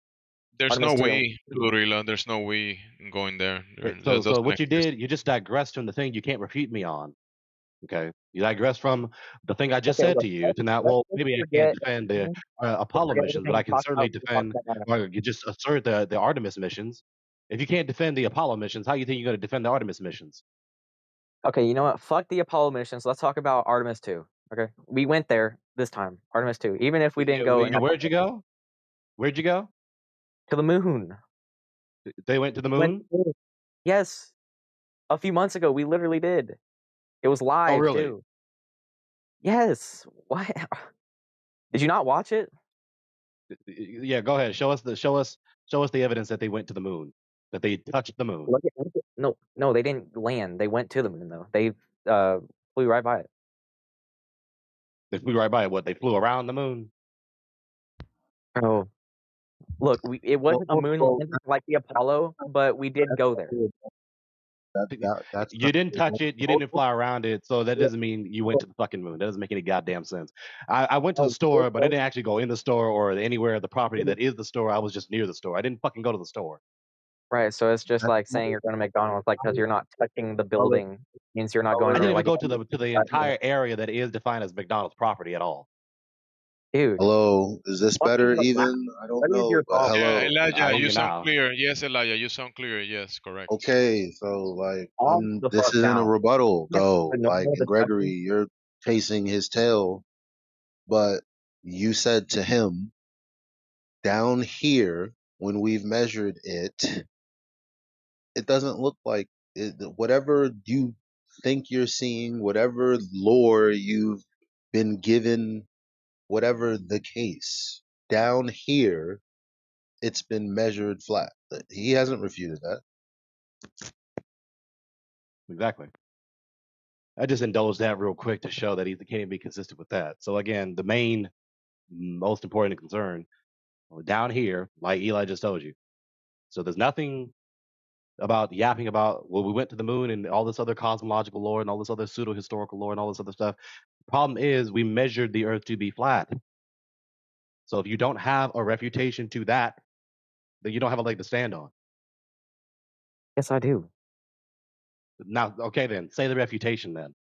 S12: There's
S5: Artemis
S12: no
S5: 2.
S12: way, Gorilla. There's no way going there.
S19: Okay,
S12: That
S19: so
S12: doesn't
S19: what you
S12: exist.
S19: did, you just digressed from the thing you can't refute me on. Okay, you digress from the thing I just
S5: Okay,
S19: said
S5: look,
S19: to you to now.
S5: let's
S19: Well,
S5: just
S19: maybe I can't
S5: forget
S19: defend the
S5: everything. Let's
S19: Apollo
S5: forget
S19: missions, but
S5: everything
S19: I
S5: and
S19: can
S5: talk
S19: certainly
S5: about what
S19: defend,
S5: that.
S19: or you just assert the Artemis missions. If you can't defend the Apollo missions, how you think you're going to defend the Artemis missions?
S5: Okay, you know what? Fuck the Apollo missions. Let's talk about Artemis 2. Okay, we went there this time, Artemis 2. Even if we didn't go
S19: Yeah, where'd you go? Where'd you go?
S5: to the moon.
S19: They went to the
S5: Went to
S19: moon.
S5: the moon. Yes, a few months ago, we literally did. It was
S19: Oh,
S5: live
S19: really?
S5: too. Yes. What? Did you not watch it?
S19: Yeah, go ahead. Show us the evidence that they went to the moon, that they touched the moon.
S5: No, no, they didn't land. They went to the moon though. They uh flew right by it.
S19: They flew right by it. What? They flew around the moon.
S5: Oh, look, it wasn't a moon
S2: Well,
S5: landing like the Apollo, but we did go there.
S2: that's
S19: You didn't touch it. You didn't fly around it. So that
S2: yeah.
S19: doesn't mean you went to the fucking moon. That doesn't make any goddamn sense. I went to the store, but I didn't actually go in the store or anywhere of the property that is the store. I was just near the store. I didn't fucking go to the store.
S5: Right. So it's just
S2: That's
S5: like saying you're going to McDonald's, like because you're not touching the building means you're not going
S19: I
S5: there.
S19: didn't even
S5: Like,
S19: go to the entire area that is defined as McDonald's property at all.
S5: dude,
S2: Hello, is this
S5: what
S2: better
S5: is the
S2: even? I don't
S5: what is
S2: know,
S5: your
S2: but
S5: problem?
S12: Yeah,
S2: hello.
S19: I
S12: Elijah,
S19: hear
S12: you
S19: you
S12: sound
S19: now.
S12: clear. Yes, Elijah, you sound clear. Yes, correct.
S2: Okay, so like
S5: Calm the
S2: this
S5: fuck
S2: isn't a
S5: down.
S2: rebuttal
S5: It's
S2: though.
S5: a
S2: Like,
S5: normal
S2: and Gregory,
S5: discussion.
S2: you're chasing his tail, but you said to him down here when we've measured it, it doesn't look like it, whatever you think you're seeing, whatever lore you've been given, whatever the case, down here it's been measured flat. He hasn't refuted that.
S19: Exactly. I just indulged that real quick to show that he can't be consistent with that. So again, the main, most important concern down here, like Eli just told you. So there's nothing about yapping about, well, we went to the moon and all this other cosmological lore and all this other pseudo historical lore and all this other stuff. The problem is we measured the Earth to be flat. So if you don't have a refutation to that, then you don't have a leg to stand on.
S5: Yes, I do.
S19: Now, okay, then say the refutation then.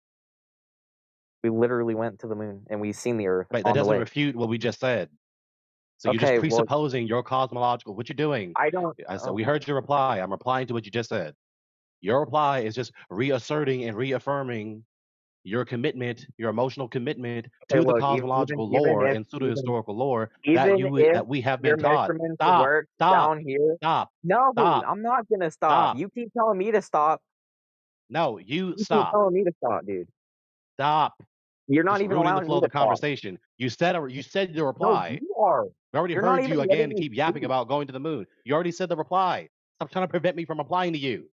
S5: We literally went to the moon and we seen the Earth
S19: Right, that
S5: on the
S19: doesn't
S5: way.
S19: refute what we just said. So you're just
S5: Okay, well,
S19: presupposing your cosmological. What you're doing?
S5: I don't.
S19: I said we
S5: Okay,
S19: heard your reply. I'm replying to what you just said. Your reply is just reasserting and reaffirming your commitment, your emotional commitment
S5: okay.
S19: to the
S5: Look,
S19: cosmological lore and pseudo historical lore
S5: even if
S19: that we have
S5: your
S19: been taught.
S5: measurements
S19: Stop,
S5: work
S19: stop,
S5: down here,
S19: stop,
S5: no,
S19: stop,
S5: I'm not gonna stop.
S19: stop.
S5: You keep telling me to stop.
S19: No, you
S5: You keep
S19: stop.
S5: telling me to stop, dude.
S19: Stop.
S5: You're not
S19: Just
S5: even
S19: ruining the
S5: allowing
S19: flow
S5: me
S19: of the
S5: to stop.
S19: conversation. You said your
S5: No,
S19: reply.
S5: you are.
S19: I already
S5: You're not
S19: heard
S5: even
S19: you again
S5: letting
S19: to
S5: me
S19: keep yapping
S5: speak.
S19: about going to the moon. You already said the reply. Stop trying to prevent me from replying to you.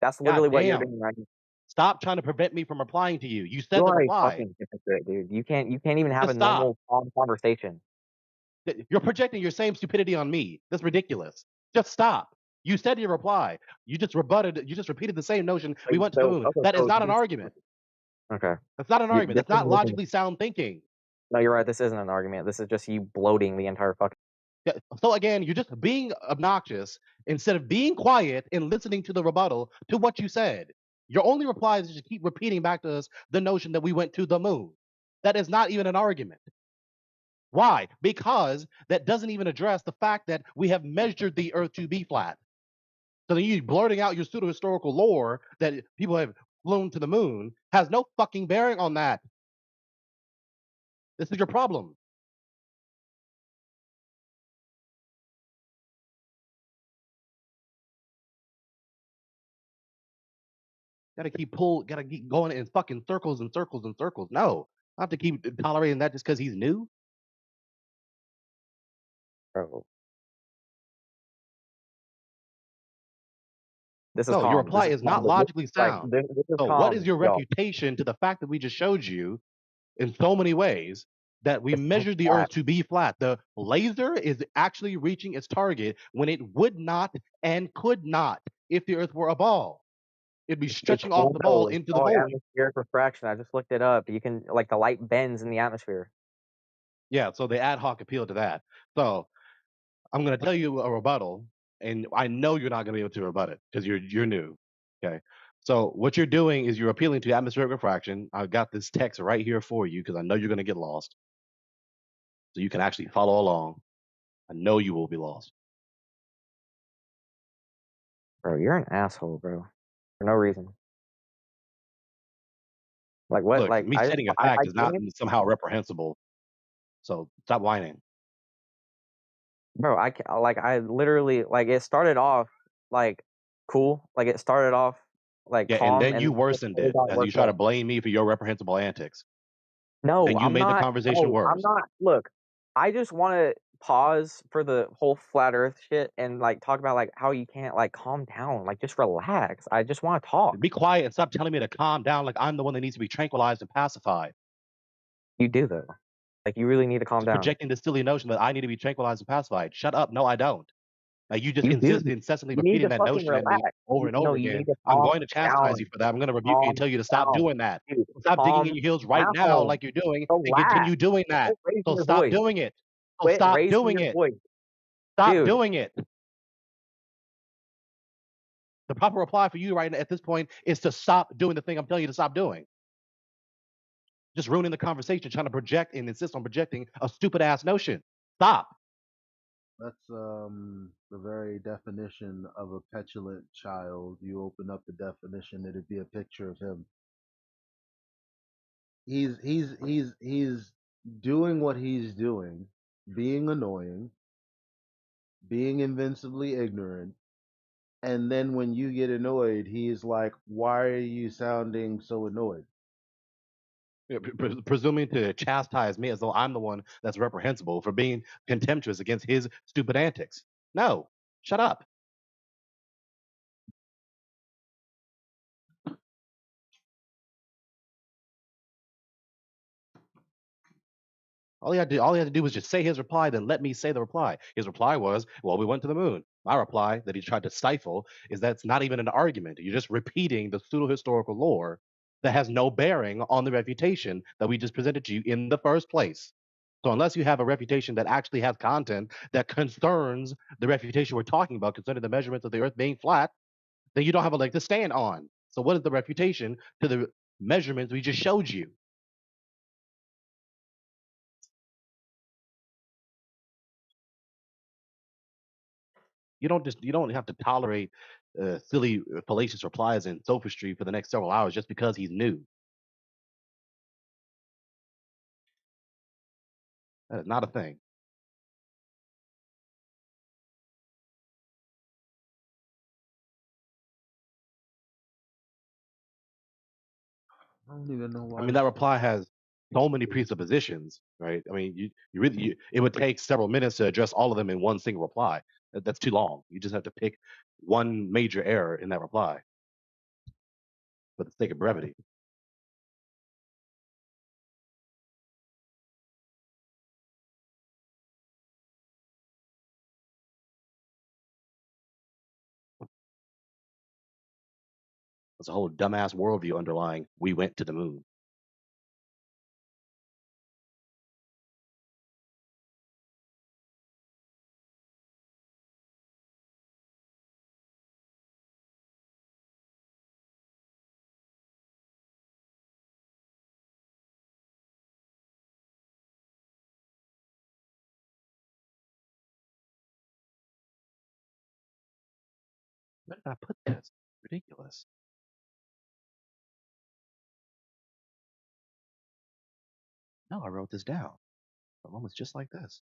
S5: That's literally
S19: God
S5: what you're
S19: damn.
S5: doing right now.
S19: Stop trying to prevent me from replying to you. You said
S5: You
S19: the
S5: are a
S19: reply.
S5: fucking hypocrite, dude. You can't even have a
S19: Just stop.
S5: normal calm conversation.
S19: You're projecting your same stupidity on me. That's ridiculous. Just stop. You said your reply. You just rebutted. You just repeated the same notion. We went to the
S5: So
S19: moon.
S5: okay,
S19: That is
S5: so
S19: not an
S5: this,
S19: argument.
S5: okay,
S19: That's not an argument.
S5: this
S19: That's not
S5: isn't even.
S19: logically sound thinking.
S5: No, you're right. This isn't an argument. This is just you bloating the entire fucking.
S19: Yeah, so again, you're just being obnoxious instead of being quiet and listening to the rebuttal to what you said. Your only reply is just keep repeating back to us the notion that we went to the moon. That is not even an argument. Why? Because that doesn't even address the fact that we have measured the Earth to be flat. So then you blurting out your pseudo historical lore that people have flown to the moon has no fucking bearing on that. This is your problem. Gotta keep going in fucking circles and circles and circles. No, I have to keep tolerating that just because he's new.
S5: Bro. This is
S19: No, your
S5: calm. This
S19: reply
S5: is
S19: is
S5: calm.
S19: not
S5: But this,
S19: logically
S5: like
S19: sound.
S5: this is
S19: So what is
S5: calm,
S19: your
S5: y'all.
S19: refutation to the fact that we just showed you in so many ways that we
S5: It's not
S19: measured the
S5: flat.
S19: Earth to be flat? The laser is actually reaching its target when it would not and could not if the Earth were a ball. It'd be
S5: It's
S19: stretching off the ball
S5: no, it's
S19: into the
S5: called
S19: void.
S5: atmospheric refraction. I just looked it up. You can like the light bends in the atmosphere.
S19: Yeah, so the ad hoc appeal to that. So I'm going to tell you a rebuttal, and I know you're not going to be able to rebut it because you're new. Okay. So what you're doing is you're appealing to atmospheric refraction. I've got this text right here for you because I know you're going to get lost. So you can actually follow along. I know you will be lost.
S5: Bro, you're an asshole, bro. For no reason. Like what?
S19: Look,
S5: Like
S19: me stating a
S5: I
S19: fact is not
S5: came,
S19: somehow reprehensible. So stop whining.
S5: bro. Like I literally like it started off like cool. Like it started off like
S19: Yeah, and
S5: calm,
S19: then
S5: and
S19: you
S5: it
S19: worsened
S5: totally
S19: it
S5: got
S19: as you
S5: worked
S19: try to
S5: up.
S19: blame me for your reprehensible antics.
S5: No,
S19: And you
S5: I'm
S19: made the
S5: not.
S19: conversation
S5: No, I'm
S19: worse.
S5: not. Look, I just want to pause for the whole flat Earth shit and like talk about like how you can't like calm down, like just relax. I just want to talk.
S19: Be quiet and stop telling me to calm down like I'm the one that needs to be tranquilized and pacified.
S5: You do though. Like you really need to calm
S19: Just
S5: down.
S19: projecting this silly notion that I need to be tranquilized and pacified. Shut up. No, I don't. Like you just
S5: You do.
S19: insist incessantly
S5: You need
S19: repeating
S5: to
S19: that
S5: fucking
S19: notion at me
S5: relax.
S19: over and
S5: No,
S19: over
S5: you
S19: again.
S5: need to
S19: I'm
S5: calm
S19: going to chastise you
S5: down.
S19: for that. I'm going to rebuke you and
S5: Calm
S19: tell you to stop
S5: down.
S19: doing that.
S5: Dude,
S19: So stop digging in
S5: calm
S19: your heels right now,
S5: down.
S19: like you're doing, and
S5: Relax.
S19: continue doing that.
S5: Quit raising
S19: So
S5: your
S19: stop
S5: voice.
S19: doing it. So
S5: Quit
S19: stop
S5: raising
S19: doing
S5: your
S19: it.
S5: voice.
S19: Stop
S5: Dude,
S19: doing it. The proper reply for you right now at this point is to stop doing the thing I'm telling you to stop doing. Just ruining the conversation, trying to project and insist on projecting a stupid ass notion. Stop.
S3: That's the very definition of a petulant child. You open up the definition, it'd be a picture of him. He's doing what he's doing, being annoying, being invincibly ignorant, and then when you get annoyed, he's like, "Why are you sounding so annoyed?"
S19: Presuming to chastise me as though I'm the one that's reprehensible for being contemptuous against his stupid antics. No, shut up. All he had to do was just say his reply, then let me say the reply. His reply was, "Well, we went to the moon." My reply that he tried to stifle is that's not even an argument. You're just repeating the pseudo historical lore that has no bearing on the refutation that we just presented to you in the first place. So unless you have a refutation that actually has content that concerns the refutation we're talking about, concerning the measurements of the Earth being flat, then you don't have a leg to stand on. So what is the refutation to the measurements we just showed you? You don't have to tolerate silly fallacious replies and sophistry for the next several hours just because he's new. That is not a thing.
S3: I don't even know
S19: I
S3: why.
S19: mean, that reply has so many presuppositions, right? I mean, it would take several minutes to address all of them in one single reply. That's too long. You just have to pick one major error in that reply for the sake of brevity. There's a whole dumbass worldview underlying we went to the moon. Where did I put this? Ridiculous. No, I wrote this down. The one was just like this.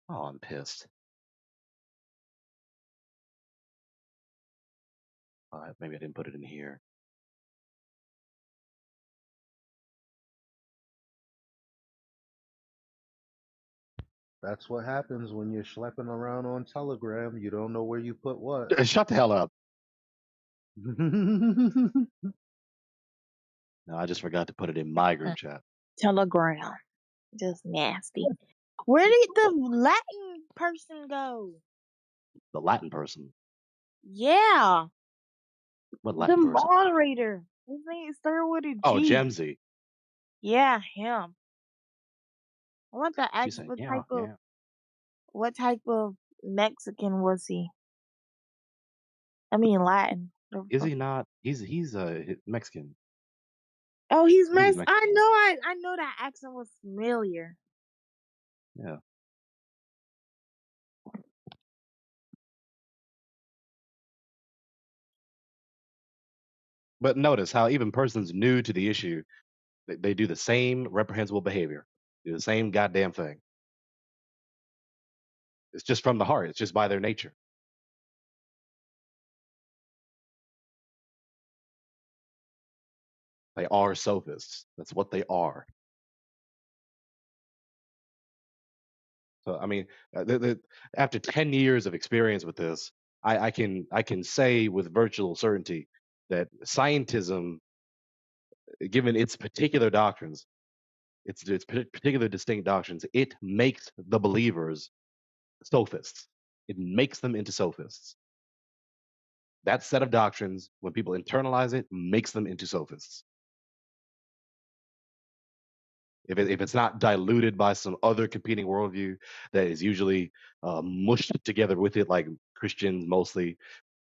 S19: Oh, I'm pissed. Maybe I didn't put it in here.
S2: That's what happens when you're schlepping around on Telegram. You don't know where you put what.
S19: Shut the hell up. No, I just forgot to put it in my group chat.
S22: Telegram. Just nasty. Where did the Latin person go?
S19: The Latin person.
S22: Yeah.
S19: What
S22: The
S19: Latin person?
S22: moderator. His name started with a
S19: Oh,
S22: G.
S19: Gemsy.
S22: Yeah, him. I want to
S19: She
S22: ask
S19: said, yeah, yeah.
S22: what type of Mexican was he? I mean Latin.
S19: Is he not? He's Mexican.
S22: Oh, he's
S19: I think he's
S22: I
S19: Mexican.
S22: know I know that accent was familiar.
S19: Yeah. But notice how even persons new to the issue, they do the same reprehensible behavior, do the same goddamn thing. It's just from the heart. It's just by their nature. They are sophists. That's what they are. So I mean, after 10 years of experience with this, I can say with virtual certainty that scientism, given its particular doctrines, its particular distinct doctrines, it makes the believers sophists. It makes them into sophists. That set of doctrines, when people internalize it, makes them into sophists. If it's not diluted by some other competing worldview that is usually mushed together with it, like Christians mostly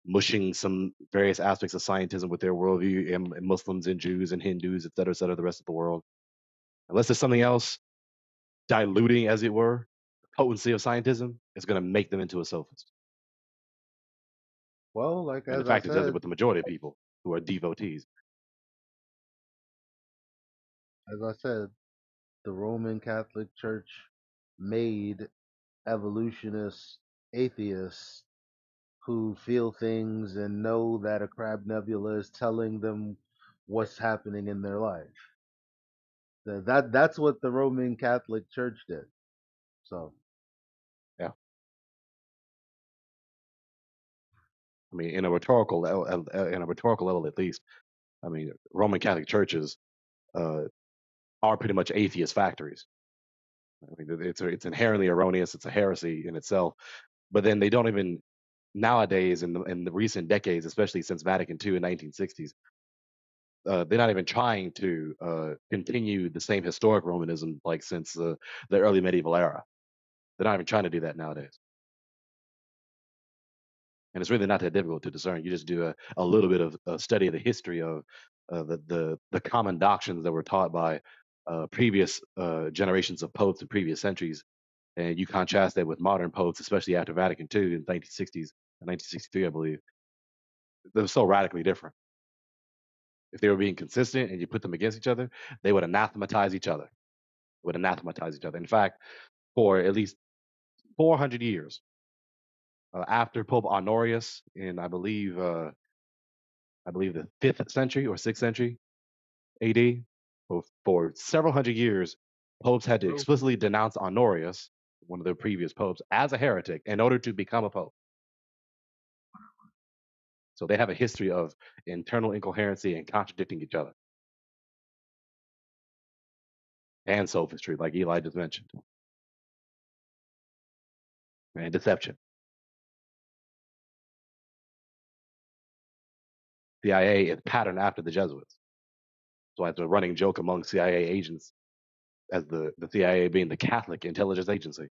S19: mushing some various aspects of scientism with their worldview, and Muslims and Jews and Hindus, et cetera, the rest of the world. Unless there's something else diluting, as it were, the potency of scientism, it's going to make them into a sophist.
S2: Well, like
S19: And the
S2: as I
S19: fact it does it
S2: said,
S19: with the majority of people who are devotees.
S2: the Roman Catholic Church made evolutionists atheists who feel things and know that a crab nebula is telling them what's happening in their life. That's what the Roman Catholic Church did. So
S19: Yeah. I mean, in a rhetorical level, at least. I mean, Roman Catholic churches uh, are pretty much atheist factories. I mean, it's inherently erroneous. It's a heresy in itself. But then they don't even nowadays in the recent decades, especially since Vatican II in 1960s, they're not even trying to continue the same historic Romanism like since the early medieval era. They're not even trying to do that nowadays. And it's really not that difficult to discern. You just do a little bit of a study of the history of the common doctrines that were taught by previous generations of popes in previous centuries, and you contrast that with modern popes, especially after Vatican II in the 1960s and 1963, I believe. They were so radically different. If they were being consistent and you put them against each other, they would anathematize each other. Would anathematize each other. In fact, for at least 400 years after Pope Honorius in I believe the 5th century or 6th century AD, for several hundred years, popes had to explicitly denounce Honorius, one of the previous popes, as a heretic in order to become a pope. So they have a history of internal incoherency and contradicting each other, and sophistry, like Eli just mentioned. and deception. CIA is patterned after the Jesuits. So it's a running joke among CIA agents as the CIA being the Catholic intelligence agency.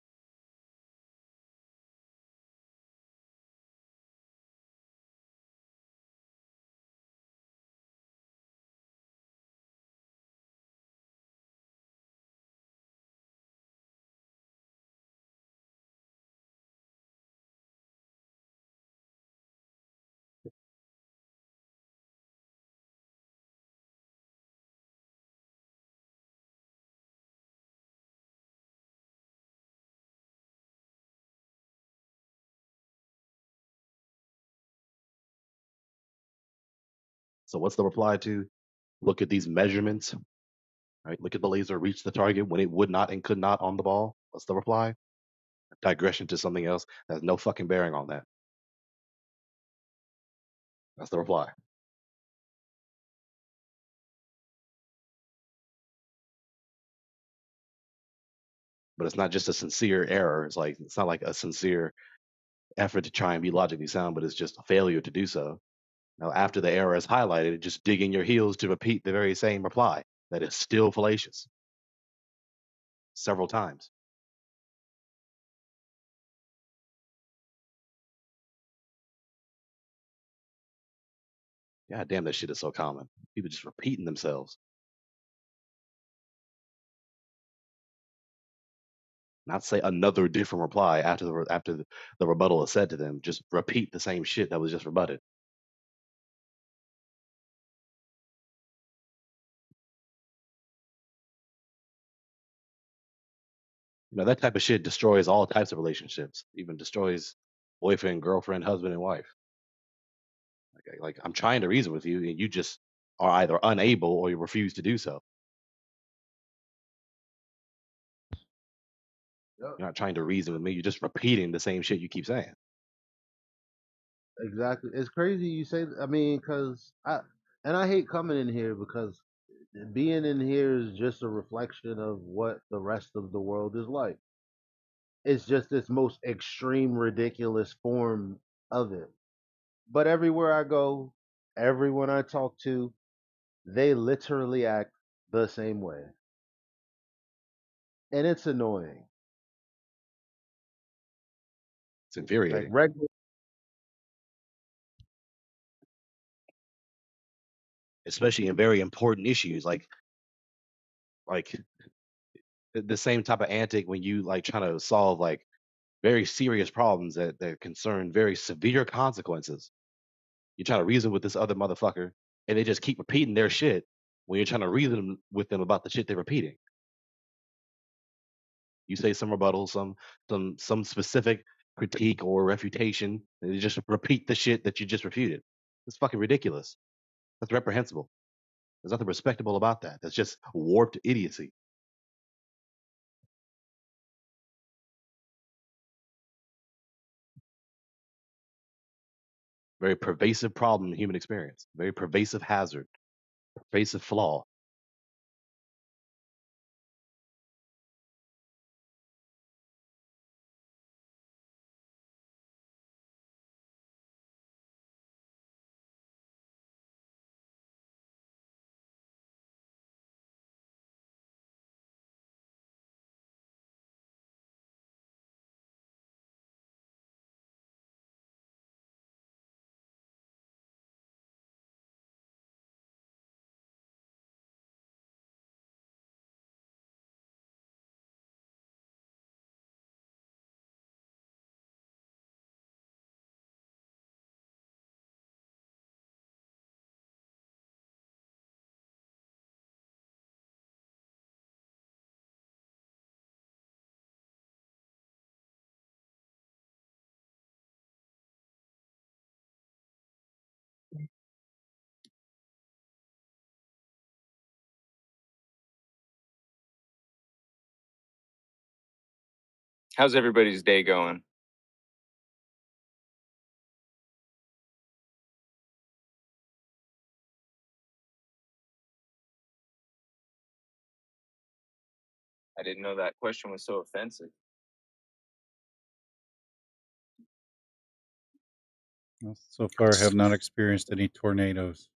S19: So what's the reply to? Look at these measurements, right? Look at the laser reach the target when it would not and could not on the ball. What's the reply? Digression to something else that has no fucking bearing on that. That's the reply. But it's not just a sincere error. It's not like a sincere effort to try and be logically sound, but it's just a failure to do so. Now, after the error is highlighted, just dig in your heels to repeat the very same reply that is still fallacious several times. God damn, that shit is so common. People just repeating themselves. Not say another different reply after the rebuttal is said to them. Just repeat the same shit that was just rebutted. That type of shit destroys all types of relationships. Even destroys boyfriend, girlfriend, husband, and wife. Like I'm trying to reason with you, and you just are either unable or you refuse to do so.
S2: Yep.
S19: You're not trying to reason with me. You're just repeating the same shit you keep saying.
S2: Exactly. It's crazy you say. I mean, because I hate coming in here because being in here is just a reflection of what the rest of the world is like. It's just this most extreme, ridiculous form of it. But everywhere I go, everyone I talk to, they literally act the same way, and it's annoying.
S19: It's
S2: Like
S19: infuriating,
S2: regular.
S19: especially in very important issues like the same type of antic when you like trying to solve like very serious problems that concern very severe consequences. You try to reason with this other motherfucker, and they just keep repeating their shit when you're trying to reason with them about the shit they're repeating. You say some rebuttal, some specific critique or refutation, and you just repeat the shit that you just refuted. It's fucking ridiculous. That's reprehensible. There's nothing respectable about that. That's just warped idiocy. Very pervasive problem in human experience. Very pervasive hazard. Pervasive flaw.
S6: How's everybody's day going? I didn't know that question was so offensive.
S18: So far, have not experienced any tornadoes.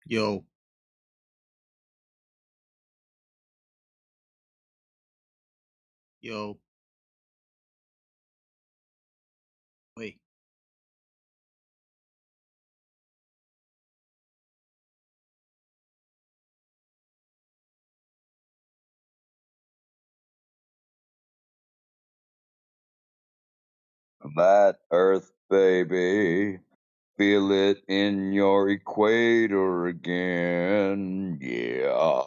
S10: Yo, yo, wait.
S21: That Earth, baby. Feel it in your equator again. Yeah.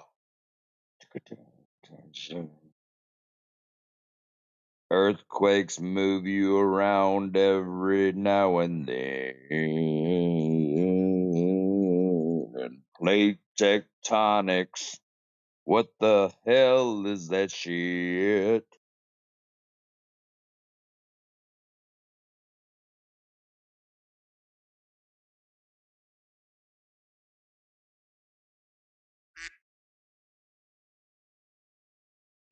S21: Earthquakes move you around every now and then. Plate tectonics. What the hell is that shit?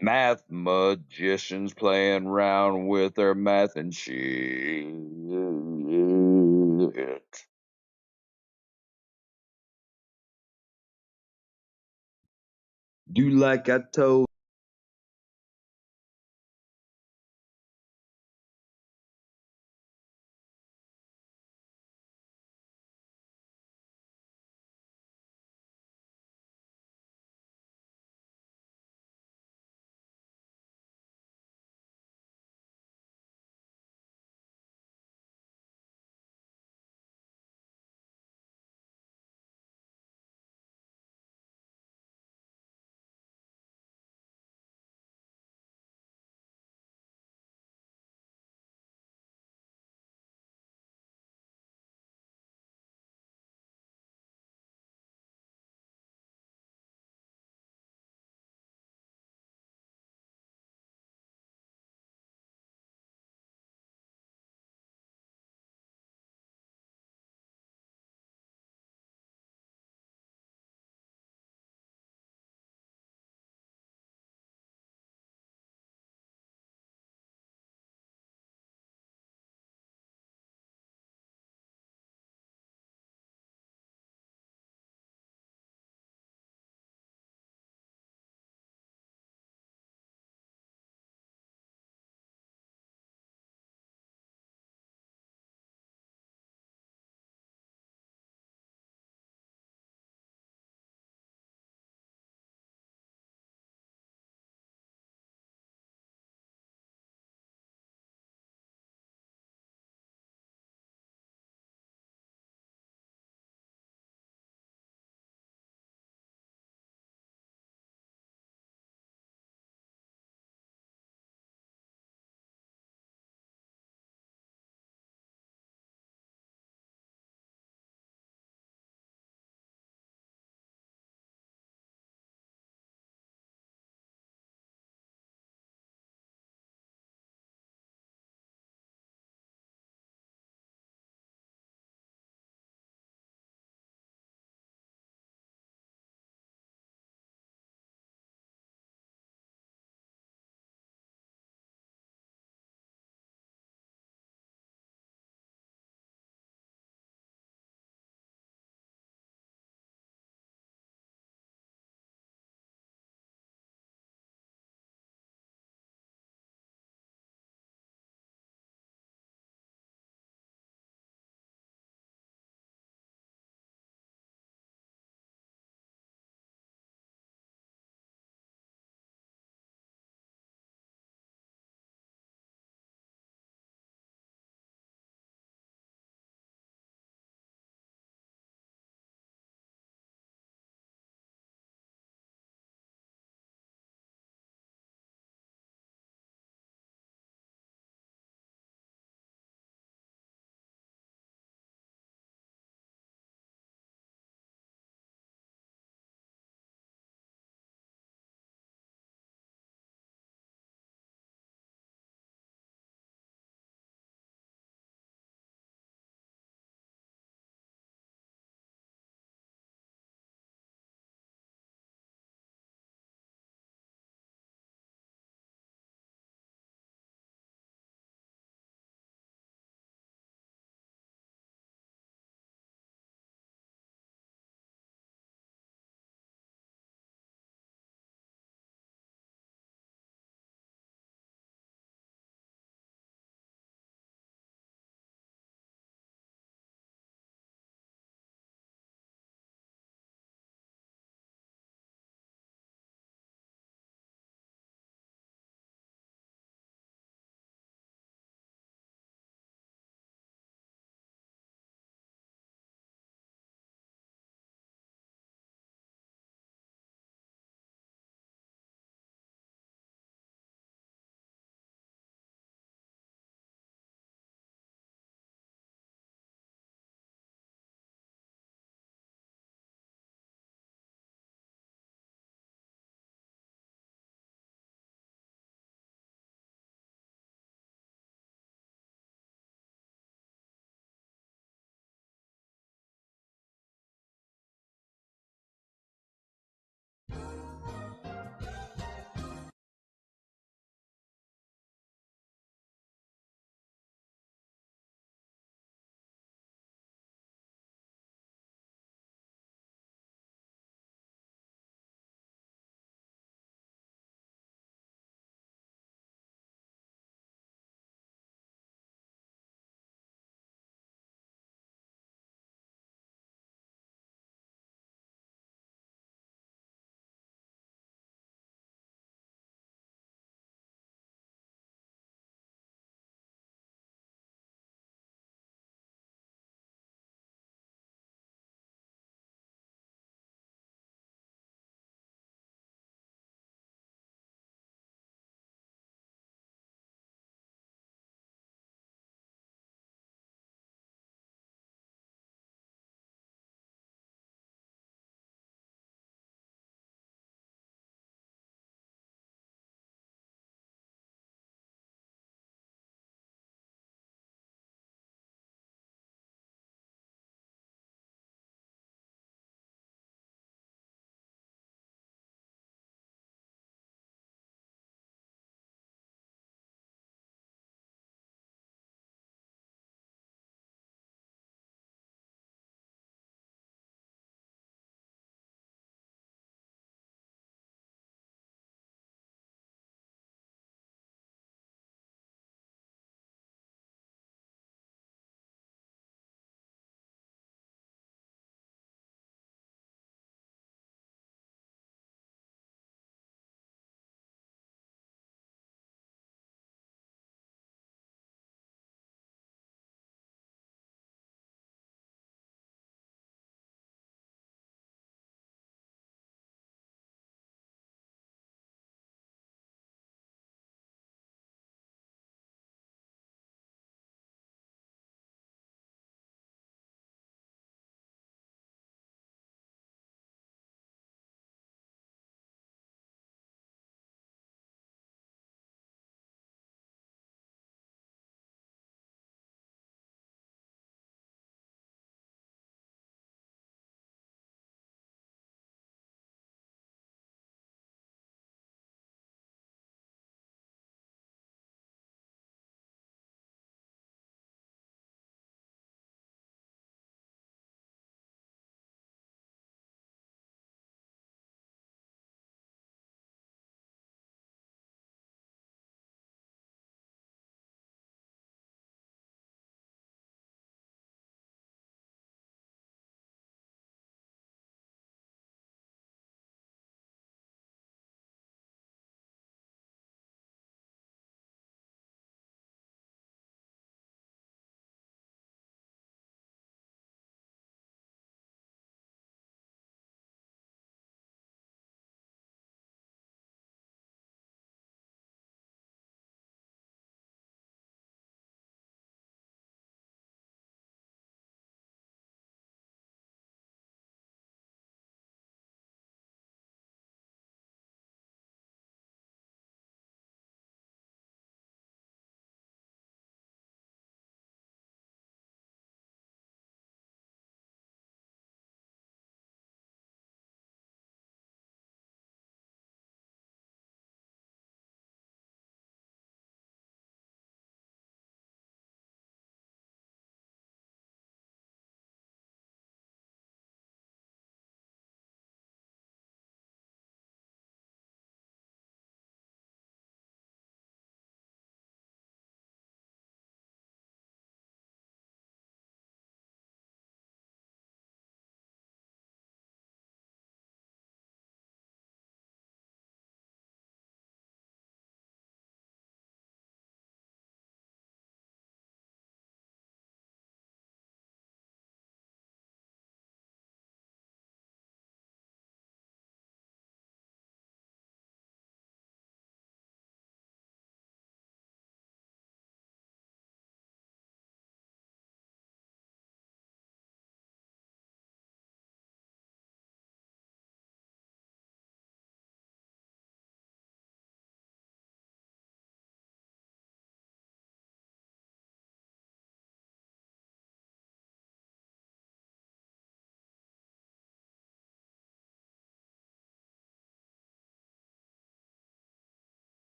S21: Math magicians playing around with their math and shit. Do like I told.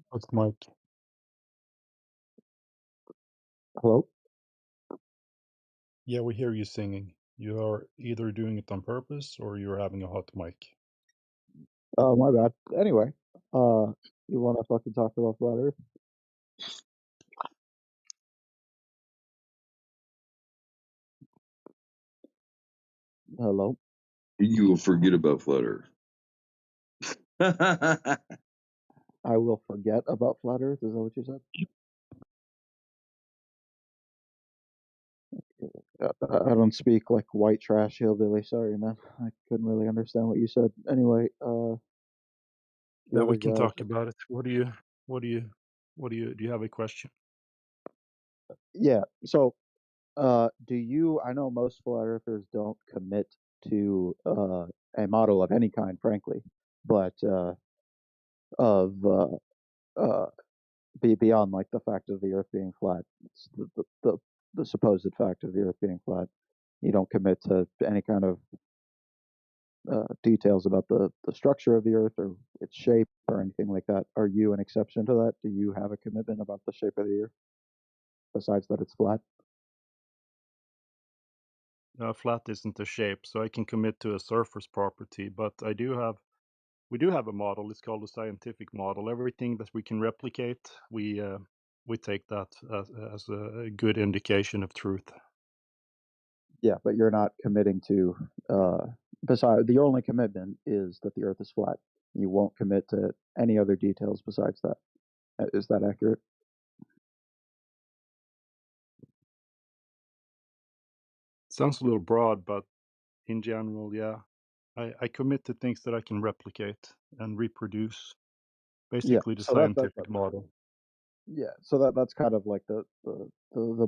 S18: What's Mike?
S19: Hello?
S18: Yeah, we hear you singing. You are either doing it on purpose or you're having a hot mic.
S4: Oh, my bad. Anyway, you want to fucking talk about flat Earth? Hello?
S21: You will forget about flat Earth.
S4: I will forget about flat Earth. Is that what you said? I don't speak like white trash hillbilly. Sorry, man. I couldn't really understand what you said. Anyway, the
S18: Yeah,
S4: other
S18: we can
S4: guy.
S18: talk about it. Do you have a question?
S4: Yeah. So, do you? I know most flat earthers don't commit to a model of any kind, frankly, but of uh, beyond like the fact of the Earth being flat, it's the supposed fact of the Earth being flat. You don't commit to any kind of details about the structure of the Earth or its shape or anything like that. Are you an exception to that? Do you have a commitment about the shape of the Earth besides that it's flat?
S18: Flat isn't the shape, so I can commit to a surface property, but we do have a model. It's called a scientific model. Everything that we can replicate, we take that as a good indication of truth.
S4: Yeah, but you're not committing to. Besides, the only commitment is that the Earth is flat. You won't commit to any other details besides that. Is that accurate?
S18: Sounds a little broad, but in general, yeah. I commit to things that I can replicate and reproduce.
S4: Yeah.
S18: Basically, the
S4: So that
S18: scientific model.
S4: yeah. So that's kind of like the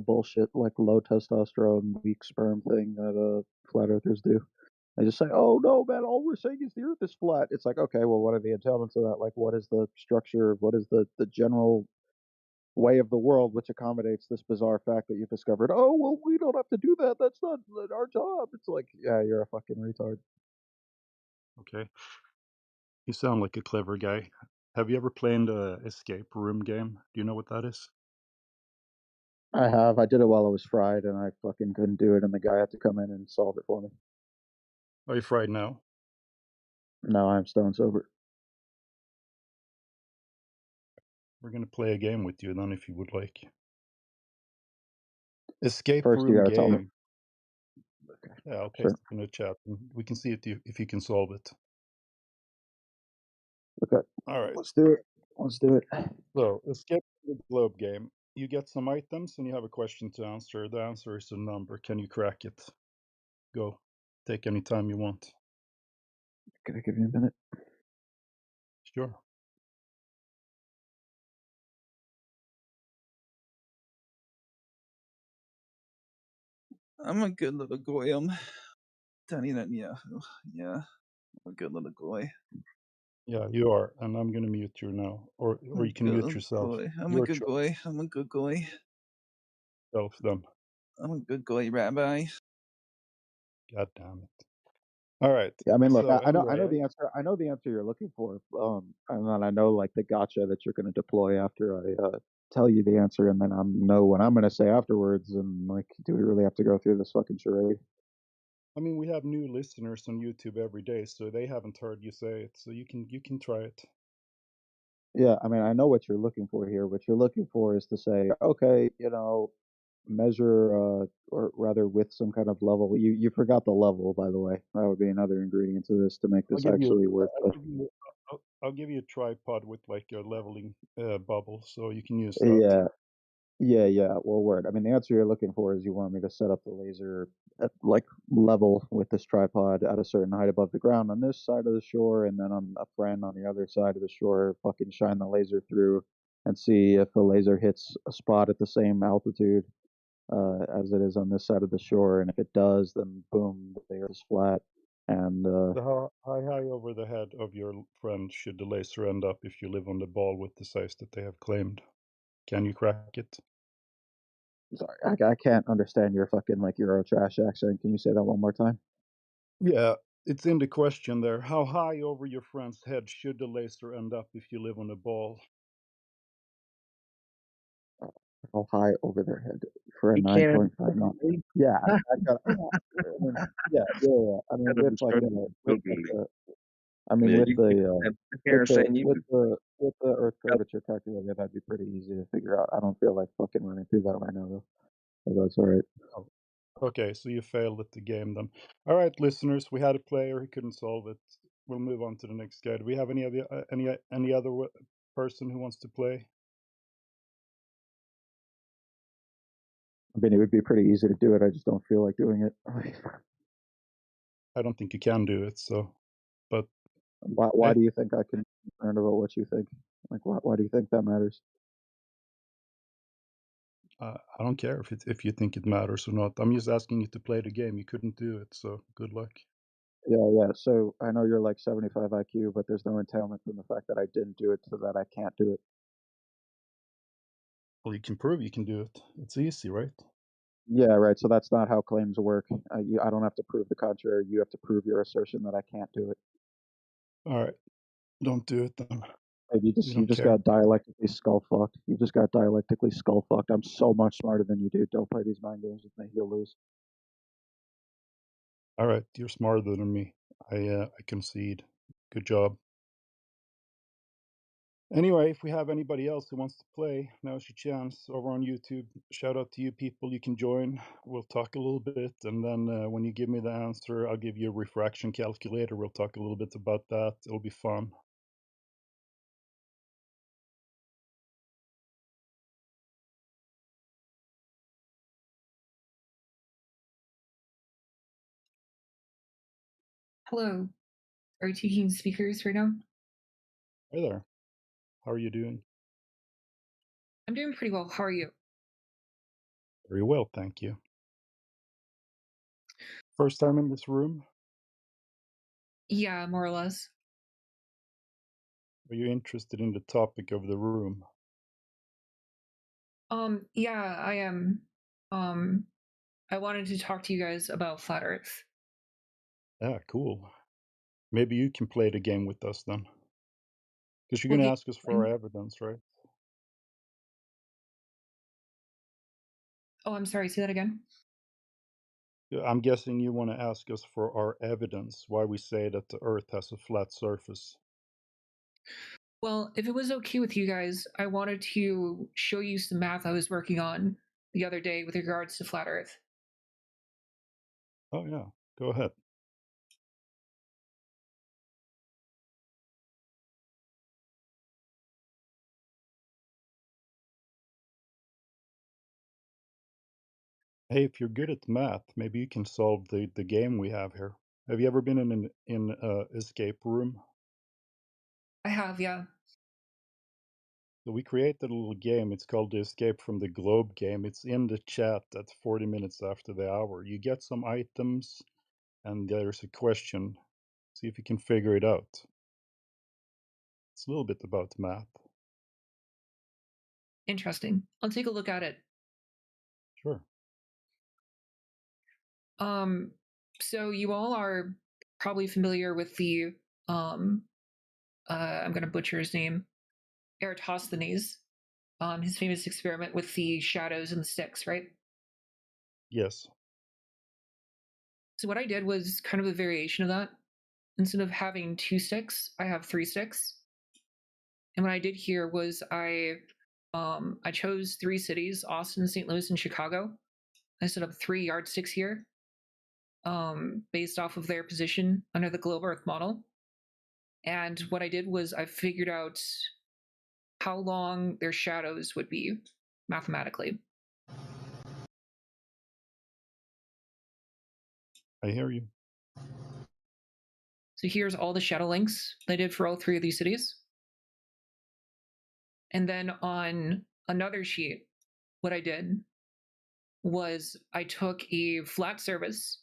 S4: bullshit, like low testosterone, weak sperm thing that flat earthers do. They just say, "Oh no, man! All we're saying is the Earth is flat." It's like, okay, well, what are the entailments of that? Like, what is the structure? What is the general way of the world which accommodates this bizarre fact that you've discovered? Oh well, we don't have to do that. That's not our job. It's like, yeah, you're a fucking retard.
S18: Okay. You sound like a clever guy. Have you ever played a escape room game? Do you know what that is?
S4: I have. I did it while I was fried, and I fucking couldn't do it, and the guy had to come in and solve it for me.
S18: Are you fried now?
S4: No, I'm stone sober.
S18: We're gonna play a game with you then, if you would like. Escape
S4: First, you
S18: room
S4: gotta tell me.
S18: game.
S4: Okay.
S18: Yeah, I'll
S4: Sure.
S18: paste it in the chat, and we can see if you can solve it.
S4: Okay.
S18: All right.
S4: Let's do it. Let's do it.
S18: So, escape the globe game. You get some items, and you have a question to answer. The answer is a number. Can you crack it? Go. Take any time you want.
S4: Can I give you a minute?
S18: Sure.
S10: I'm a good little goy. I'm telling that, yeah, yeah, I'm a good little goy.
S18: Yeah, you are, and I'm gonna mute you now, or you can mute yourself.
S10: I'm a
S18: Your
S10: good
S18: choice.
S10: goy. I'm a good goy.
S18: Self them.
S10: I'm a good goy, Rabbi.
S18: God damn it. All right.
S4: Yeah, I mean, look,
S18: So
S4: I know
S18: anyway,
S4: the answer. I know the answer you're looking for. And then I know like the gotcha that you're going to deploy after I tell you the answer, and then I know what I'm going to say afterwards. And like, do we really have to go through this fucking charade?
S18: I mean, we have new listeners on YouTube every day, so they haven't heard you say it. So you can try it.
S4: Yeah, I mean, I know what you're looking for here. What you're looking for is to say, okay, measure, or rather with some kind of level. You forgot the level, by the way. That would be another ingredient to this to make
S18: I'll
S4: this
S18: give you
S4: actually work.
S18: I'll give you a tripod with like a leveling bubble, so you can use that.
S4: Yeah, yeah. Well, word. I mean, the answer you're looking for is you want me to set up the laser at like level with this tripod at a certain height above the ground on this side of the shore, and then on a friend on the other side of the shore, fucking shine the laser through and see if the laser hits a spot at the same altitude as it is on this side of the shore, and if it does, then boom, the earth is flat. And
S18: So how high over the head of your friend should the laser end up if you live on the ball with the size that they have claimed? Can you crack it?
S4: sorry, I can't understand your fucking like Euro trash accent. Can you say that one more time?
S18: Yeah, it's in the question there. How high over your friend's head should the laser end up if you live on a ball?
S4: How high over their head for a
S9: He can't
S4: 9.5 knot? Yeah, I got. Yeah. I mean, with like I mean,
S9: Man,
S4: with
S9: you
S4: the
S9: I can't understand you.
S4: with the Earth curvature calculator, that'd be pretty easy to figure out. I don't feel like fucking running through that right now though. But that's all right.
S18: Oh, okay, so you failed at the game then. All right, listeners, we had a player who couldn't solve it. We'll move on to the next guy. Do we have any other person who wants to play?
S4: I mean, it would be pretty easy to do it. I just don't feel like doing it.
S18: I don't think you can do it. So, but
S4: Why
S18: hey,
S4: do you think I can be concerned about what you think? Like, why do you think that matters?
S18: I don't care if you think it matters or not. I'm just asking you to play the game. You couldn't do it, so good luck.
S4: Yeah. So I know you're like 75 IQ, but there's no entailment from the fact that I didn't do it to that I can't do it.
S18: Well, you can prove you can do it. It's easy, right?
S4: Yeah, right. So that's not how claims work. I don't have to prove the contrary. You have to prove your assertion that I can't do it.
S18: All right, don't do it then.
S4: Like,
S18: We
S4: you
S18: don't
S4: just
S18: care.
S4: got dialectically skull fucked. You just got dialectically skull fucked. I'm so much smarter than you, dude. Don't play these mind games with me. You'll lose.
S18: All right, you're smarter than me. I concede. Good job. Anyway, if we have anybody else who wants to play, now's your chance over on YouTube. Shout out to you people. You can join. We'll talk a little bit, and then when you give me the answer, I'll give you a refraction calculator. We'll talk a little bit about that. It'll be fun.
S20: Hello. Are you taking speakers right now?
S18: Hey there. How are you doing?
S20: I'm doing pretty well. How are you?
S18: Very well, thank you. First time in this room?
S20: Yeah, more or less.
S18: Are you interested in the topic of the room?
S20: Yeah, I am. I wanted to talk to you guys about flat Earth.
S18: Yeah, cool. Maybe you can play the game with us then. Because you're
S20: Well,
S18: going to
S20: the
S18: ask us for our evidence, right?
S20: Oh, I'm sorry. Say that again.
S18: I'm guessing you want to ask us for our evidence why we say that the Earth has a flat surface.
S20: Well, if it was okay with you guys, I wanted to show you some math I was working on the other day with regards to flat Earth.
S18: Oh, yeah. Go ahead. Hey, if you're good at math, maybe you can solve the game we have here. Have you ever been in an escape room?
S20: I have, yeah.
S18: So we created a little game. It's called the Escape from the Globe game. It's in the chat at 40 minutes after the hour. You get some items, and there's a question. See if you can figure it out. It's a little bit about math.
S20: Interesting. I'll take a look at it.
S18: Sure.
S20: So you all are probably familiar with the I'm gonna butcher his name, Eratosthenes, his famous experiment with the shadows and the sticks, right?
S18: Yes.
S20: So what I did was kind of a variation of that. Instead of having 2 sticks, I have 3 sticks. And what I did here was I chose 3 cities: Austin, St. Louis, and Chicago. I set up 3 yardsticks here, based off of their position under the globe Earth model. And what I did was I figured out how long their shadows would be mathematically.
S18: I hear you.
S20: So here's all the shadow links I did for all 3 of these cities. And then on another sheet, what I did was I took a flat surface.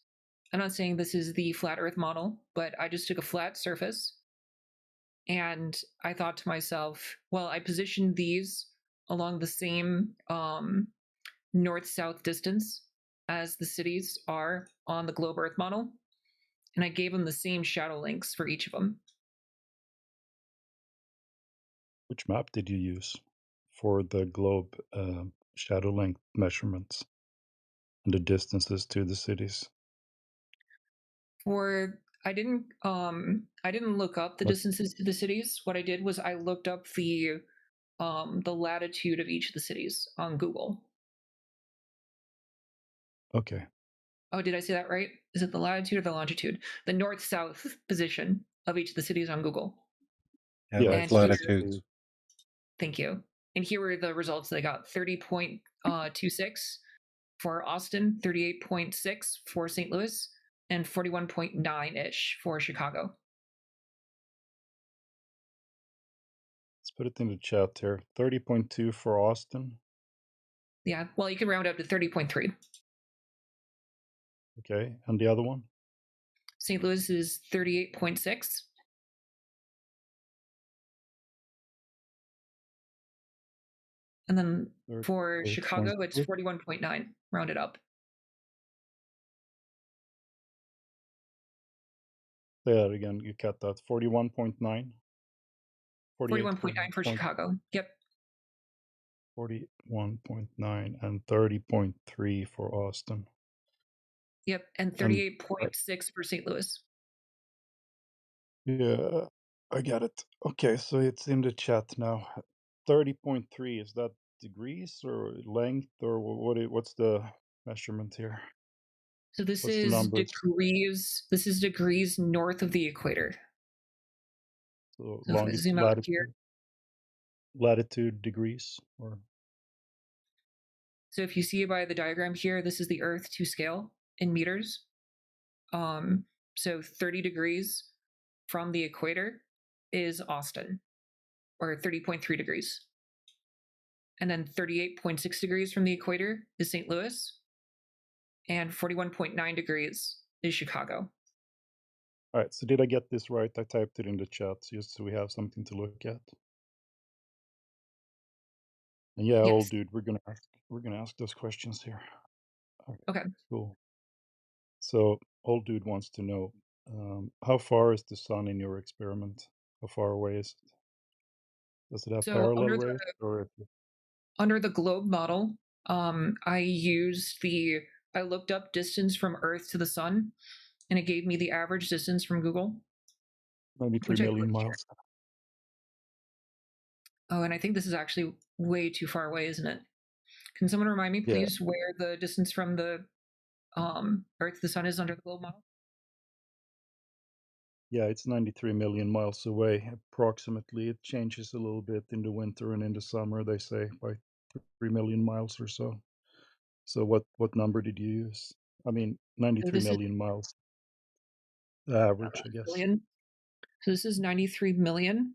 S20: I'm not saying this is the flat Earth model, but I just took a flat surface. And I thought to myself, well, I positioned these along the same north-south distance as the cities are on the globe Earth model. And I gave them the same shadow links for each of them.
S18: Which map did you use for the globe shadow length measurements and the distances to the cities?
S20: I didn't look up the distances to the cities. What I did was I looked up the latitude of each of the cities on Google.
S18: Okay.
S20: Oh, did I say that right? Is it the latitude or the longitude? The north-south position of each of the cities on Google.
S9: Yeah, it's latitudes.
S20: Thank you. And here were the results that I got: 30.26 for Austin, 38.6 for St. Louis, and 41.9-ish for Chicago.
S18: Let's put it in the chat here. 30.2 for Austin.
S20: Yeah, well, you can round up to 30.3.
S18: Okay, and the other one?
S20: St. Louis is 38.6. And then for Chicago, it's 41.9, rounded up.
S18: Say that again, you cut that. 41.9?
S20: 41.9 for Chicago, yep.
S18: 41.9 and 30.3 for Austin.
S20: Yep, and 38.6 for St. Louis.
S18: Yeah, I got it. Okay, so it's in the chat now. 30.3, is that degrees or length or what's the measurement here?
S20: So this
S18: What's the
S20: is
S18: numbers?
S20: degrees. This is degrees north of the equator.
S18: So
S20: So if I zoom out here.
S18: Latitude degrees or
S20: So if you see by the diagram here, this is the Earth to scale in meters. So 30 degrees from the equator is Austin, or 30.3 degrees. And then 38.6 degrees from the equator is St. Louis, and 41.9 degrees is Chicago.
S18: All right, so did I get this right? I typed it in the chat just so we have something to look at. And yeah,
S20: Yes.
S18: old dude, we're gonna ask those questions here.
S20: Okay.
S18: Cool. So old dude wants to know, how far is the sun in your experiment? How far away is it? Does it have
S20: So
S18: parallel rays or?
S20: Under the globe model, I looked up distance from Earth to the sun, and it gave me the average distance from Google.
S18: 93 million miles.
S20: Oh, and I think this is actually way too far away, isn't it? Can someone remind me, please, where the distance from the Earth to the sun is under the globe model?
S18: Yeah, it's 93 million miles away, approximately. It changes a little bit in the winter and in the summer, they say, by 3 million miles or so. So what number did you use? I mean, 93 million miles. The average, I guess.
S20: Million. So this is 93 million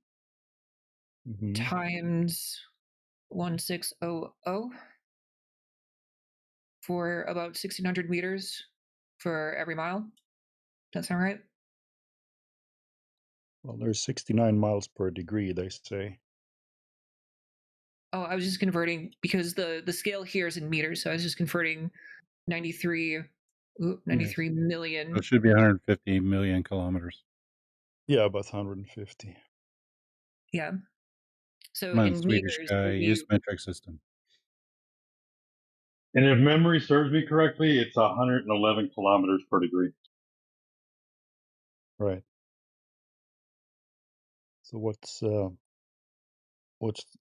S20: times 1600 for about 1,600 meters for every mile. Does that sound right?
S18: Well, there's 69 miles per degree, they say.
S20: Oh, I was just converting because the scale here is in meters, so I was just converting 93 million.
S9: So it should be 150 million kilometers.
S18: Yeah, about 150.
S20: Yeah. So
S9: I'm on
S20: in
S9: Swedish
S20: meters,
S9: guy.
S20: it would be,
S9: Use metric system.
S11: And if memory serves me correctly, it's 111 kilometers per degree.
S18: Right. So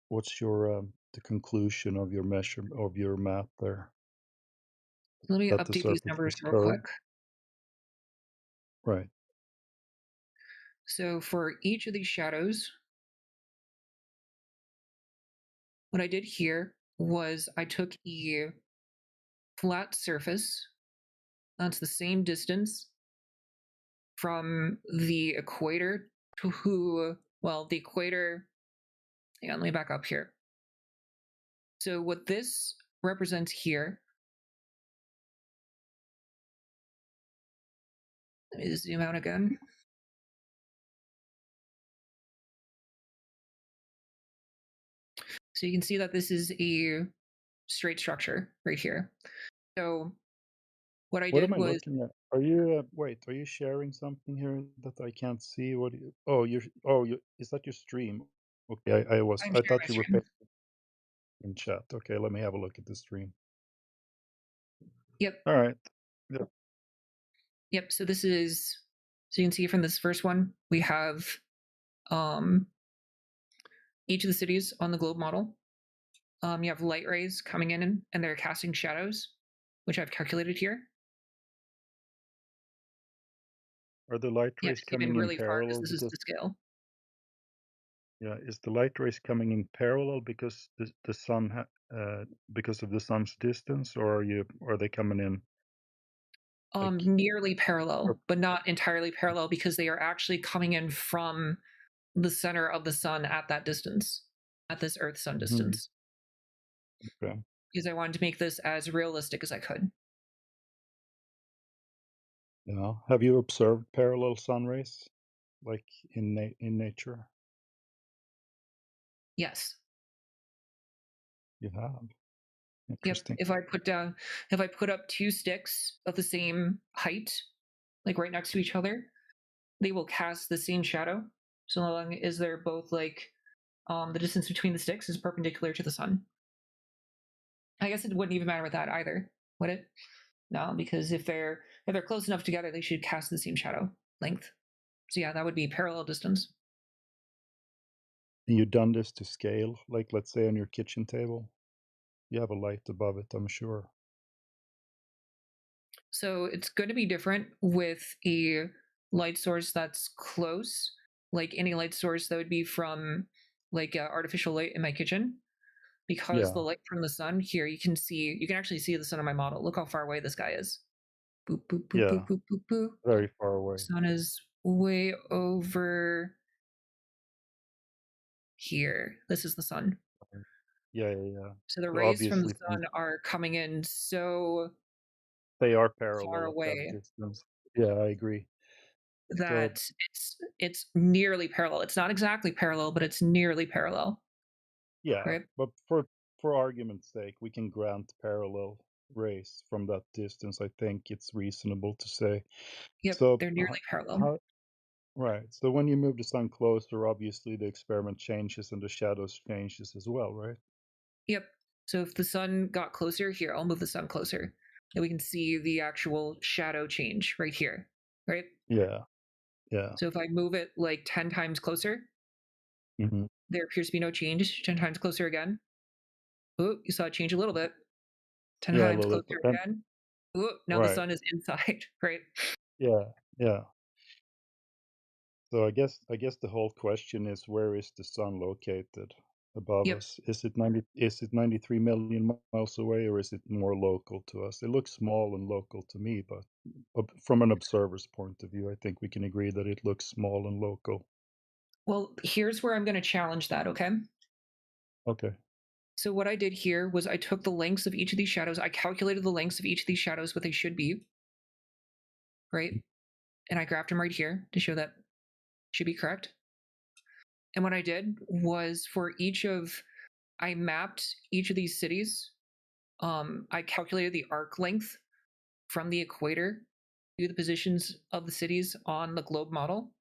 S18: what's your the conclusion of your measure of your map there?
S20: Let me
S18: That the
S20: update these
S18: surface
S20: numbers
S18: is
S20: real
S18: curved?
S20: quick.
S18: Right.
S20: So for each of these shadows, what I did here was I took a flat surface that's the same distance from the equator to the equator. Hang on, let me back up here. So what this represents here, let me zoom out again. So you can see that this is a straight structure right here. So what I
S18: What
S20: did
S18: am I
S20: was
S18: looking at? Are you wait? Are you sharing something here that I can't see? What? You is that your stream? Okay,
S20: I'm
S18: I
S20: sharing
S18: thought
S20: my
S18: you were
S20: stream.
S18: in chat. Okay, let me have a look at the stream.
S20: Yep.
S18: All right. Yep.
S20: Yep. So this is, so you can see from this first one, we have each of the cities on the globe model. You have light rays coming in and they're casting shadows, which I've calculated here.
S18: Are the light
S20: Yeah,
S18: rays
S20: to zoom in
S18: coming in
S20: really far because
S18: parallel?
S20: this is
S18: Because
S20: the scale.
S18: yeah, is the light rays coming in parallel because the sun because of the sun's distance, or are they coming in like?
S20: Nearly parallel, but not entirely parallel because they are actually coming in from the center of the sun at that distance, at this Earth sun
S18: Mhm.
S20: distance.
S18: Okay.
S20: Because I wanted to make this as realistic as I could.
S18: Yeah. Have you observed parallel sun rays, like in nature?
S20: Yes.
S18: You have.
S20: Yep.
S18: Interesting.
S20: If I put up two sticks of the same height, like right next to each other, they will cast the same shadow. So long as they're both like the distance between the sticks is perpendicular to the sun. I guess it wouldn't even matter with that either, would it? No, because if they're close enough together, they should cast the same shadow length. So yeah, that would be parallel distance.
S18: And you've done this to scale, like let's say on your kitchen table, you have a light above it, I'm sure.
S20: So it's going to be different with a light source that's close, like any light source that would be from like artificial light in my kitchen, because the
S18: Yeah.
S20: light from the sun here, you can actually see the sun on my model. Look how far away this guy is. Boop, boop, boop,
S18: Yeah.
S20: boop, boop, boop, boop.
S18: Very far away.
S20: Sun is way over here. This is the sun.
S18: Yeah.
S20: So the
S18: So
S20: rays from the
S18: obviously
S20: sun are coming in so
S18: they are
S20: far
S18: parallel at that
S20: away
S18: distance. Yeah, I agree. So
S20: that it's nearly parallel. It's not exactly parallel, but it's nearly parallel.
S18: yeah,
S20: Right?
S18: but for argument's sake, we can grant parallel rays from that distance. I think it's reasonable to say.
S20: Yep,
S18: So
S20: they're nearly parallel.
S18: how right? So when you move the sun closer, obviously the experiment changes and the shadows changes as well, right?
S20: Yep. So if the sun got closer, here, I'll move the sun closer. And we can see the actual shadow change right here. Right?
S18: Yeah. Yeah.
S20: So if I move it like 10 times closer,
S18: Hmm.
S20: there appears to be no change. 10 times closer again. Oh, you saw it change a little bit. 10
S18: Yeah, a
S20: times
S18: little bit.
S20: closer
S18: And
S20: again. Oh, now the
S18: right.
S20: sun is inside, right?
S18: Yeah. Yeah. So I guess the whole question is, where is the sun located above
S20: Yep.
S18: us? Is it 93 million miles away, or is it more local to us? It looks small and local to me, but from an observer's point of view, I think we can agree that it looks small and local.
S20: Well, here's where I'm going to challenge that, okay?
S18: Okay.
S20: So what I did here was I took the lengths of each of these shadows. I calculated the lengths of each of these shadows, what they should be, right? And I graphed them right here to show that should be correct. And what I did was I mapped each of these cities. I calculated the arc length from the equator to the positions of the cities on the globe model.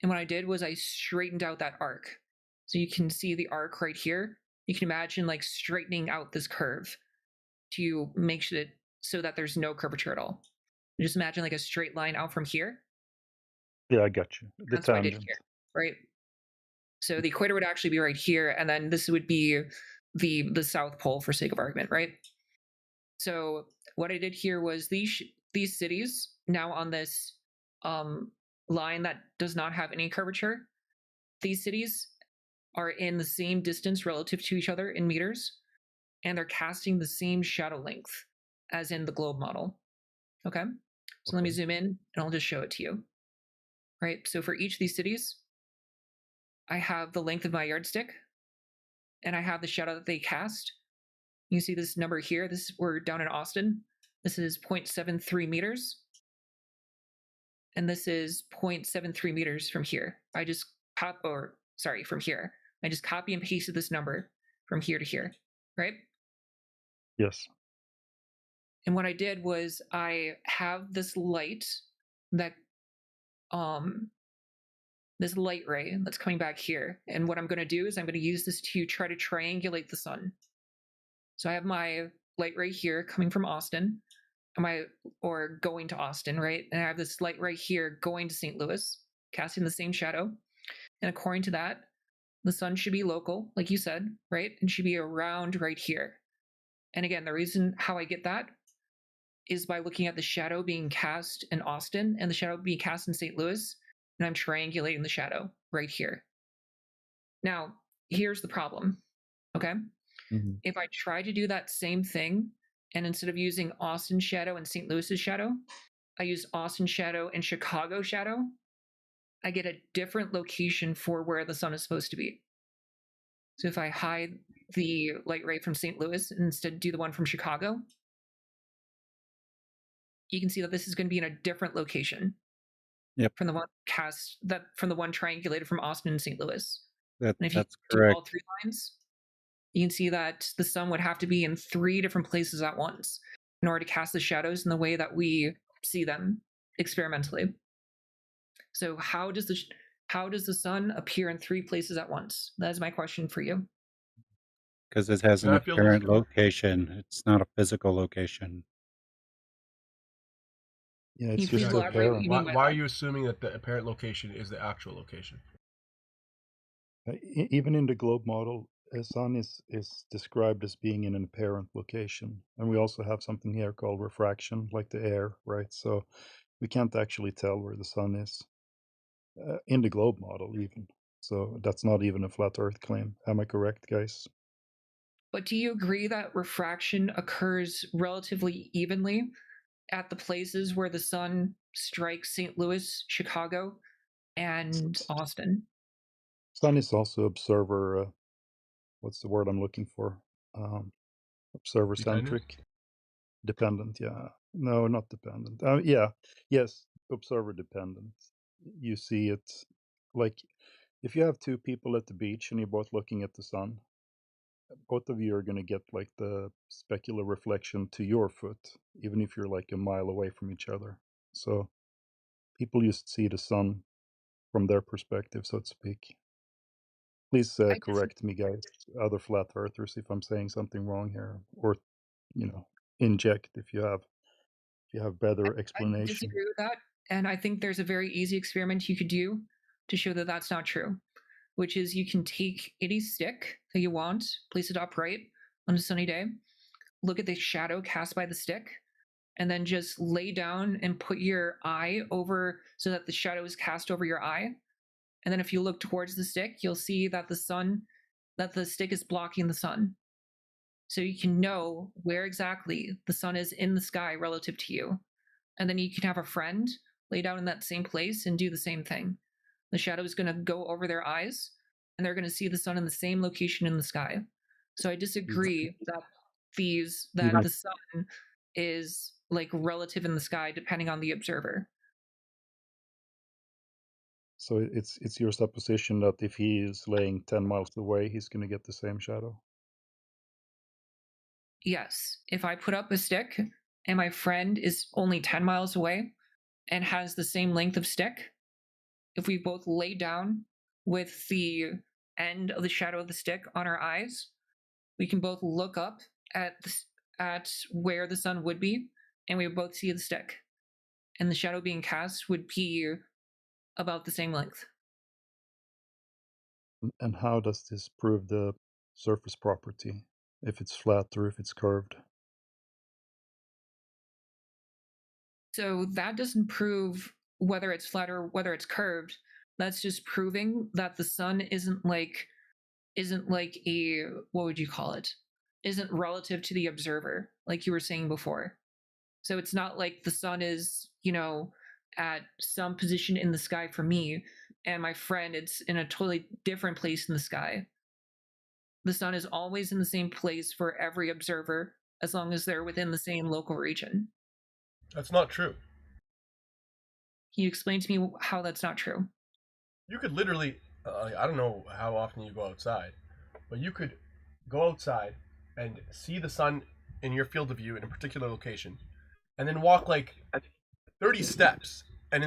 S20: And what I did was I straightened out that arc. So you can see the arc right here. You can imagine like straightening out this curve to make sure so that there's no curvature at all. Just imagine like a straight line out from here.
S18: Yeah, I got you. The
S20: That's what I did
S18: tangent.
S20: here, right? So the equator would actually be right here, and then this would be the South Pole for sake of argument, right? So what I did here was these cities now on this line that does not have any curvature, these cities are in the same distance relative to each other in meters, and they're casting the same shadow length as in the globe model. Okay, so let me zoom in and I'll just show it to you. Right, so for each of these cities, I have the length of my yardstick, and I have the shadow that they cast. You can see this number here. We're down in Austin. This is 0.73 meters. And this is 0.73 meters from here. From here. I just copy and pasted this number from here to here, right?
S18: Yes.
S20: And what I did was I have this light that this light ray that's coming back here. And what I'm going to do is I'm going to use this to try to triangulate the sun. So I have my light ray here coming from Austin, or going to Austin, right? And I have this light right here going to St. Louis, casting the same shadow. And according to that, the sun should be local, like you said, right? And should be around right here. And again, the reason how I get that is by looking at the shadow being cast in Austin and the shadow being cast in St. Louis, and I'm triangulating the shadow right here. Now, here's the problem, okay? Mm-hmm. If I try to do that same thing, and instead of using Austin shadow and St. Louis's shadow, I use Austin shadow and Chicago shadow, I get a different location for where the sun is supposed to be. So if I hide the light ray from St. Louis and instead do the one from Chicago, you can see that this is going to be in a different location.
S9: Yep.
S20: From the one triangulated from Austin and St. Louis.
S9: That's
S20: and if you
S9: correct.
S20: do all three lines, you can see that the sun would have to be in 3 different places at once in order to cast the shadows in the way that we see them experimentally. So how does the sun appear in 3 places at once? That is my question for you.
S9: Because it has an apparent location. It's not a physical location.
S18: Yeah, it's just apparent.
S7: Why are you assuming that the apparent location is the actual location?
S18: Even in the globe model, a sun is described as being in an apparent location. And we also have something here called refraction, like the air, right? So we can't actually tell where the sun is in the globe model even. So that's not even a flat earth claim. Am I correct, guys?
S20: But do you agree that refraction occurs relatively evenly at the places where the sun strikes St. Louis, Chicago, and Austin?
S18: Sun is also observer, what's the word I'm looking for? Observer centric. Dependent, yeah. No, not dependent. Yes, observer dependent. You see it like if you have 2 people at the beach and you're both looking at the sun, both of you are going to get like the specular reflection to your foot, even if you're like a mile away from each other. So people just see the sun from their perspective, so to speak. Please correct me, guys, other flat earthers, if I'm saying something wrong here, or inject if you have better explanation.
S20: I disagree with that, and I think there's a very easy experiment you could do to show that that's not true, which is you can take any stick that you want, place it upright on a sunny day, look at the shadow cast by the stick, and then just lay down and put your eye over so that the shadow is cast over your eye. And then if you look towards the stick, you'll see that the stick is blocking the sun. So you can know where exactly the sun is in the sky relative to you. And then you can have a friend lay down in that same place and do the same thing. The shadow is going to go over their eyes, and they're going to see the sun in the same location in the sky. So I disagree that the sun is like relative in the sky depending on the observer.
S18: So it's your supposition that if he is laying 10 miles away, he's going to get the same shadow?
S20: Yes. If I put up a stick and my friend is only 10 miles away and has the same length of stick, if we both lay down with the end of the shadow of the stick on our eyes, we can both look up at where the sun would be, and we would both see the stick. And the shadow being cast would be about the same length.
S18: And how does this prove the surface property? If it's flat or if it's curved?
S20: So that doesn't prove whether it's flat or whether it's curved. That's just proving that the sun isn't like a, what would you call it? Isn't relative to the observer, like you were saying before. So it's not like the sun is, at some position in the sky for me, and my friend, it's in a totally different place in the sky. The sun is always in the same place for every observer, as long as they're within the same local region.
S7: That's not true.
S20: Can you explain to me how that's not true?
S7: You could literally, I don't know how often you go outside, but you could go outside and see the sun in your field of view in a particular location, and then walk like 30 steps, and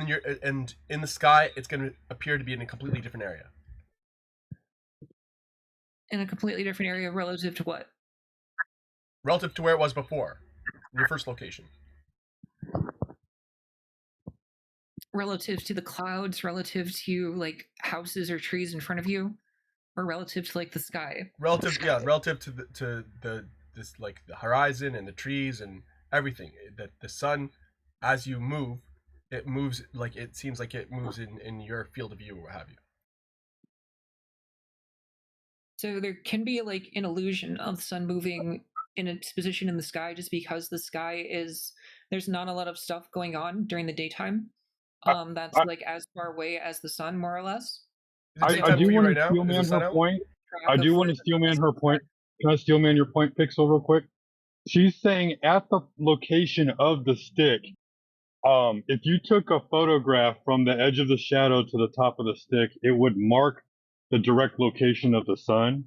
S7: in the sky, it's going to appear to be in a completely different area.
S20: In a completely different area relative to what?
S7: Relative to where it was before, in your first location.
S20: Relative to the clouds, relative to like houses or trees in front of you, or relative to like the sky?
S7: Relative to this like the horizon and the trees and everything. That the sun, as you move, it moves like it seems like it moves in your field of view or what have you.
S20: So there can be like an illusion of the sun moving in its position in the sky just because the sky is, there's not a lot of stuff going on during the daytime. That's like as far away as the sun, more or less.
S7: I do want to steelman
S13: her point. I do want to steelman her point. Can I steelman your point, Pixel, real quick? She's saying at the location of the stick, if you took a photograph from the edge of the shadow to the top of the stick, it would mark the direct location of the sun.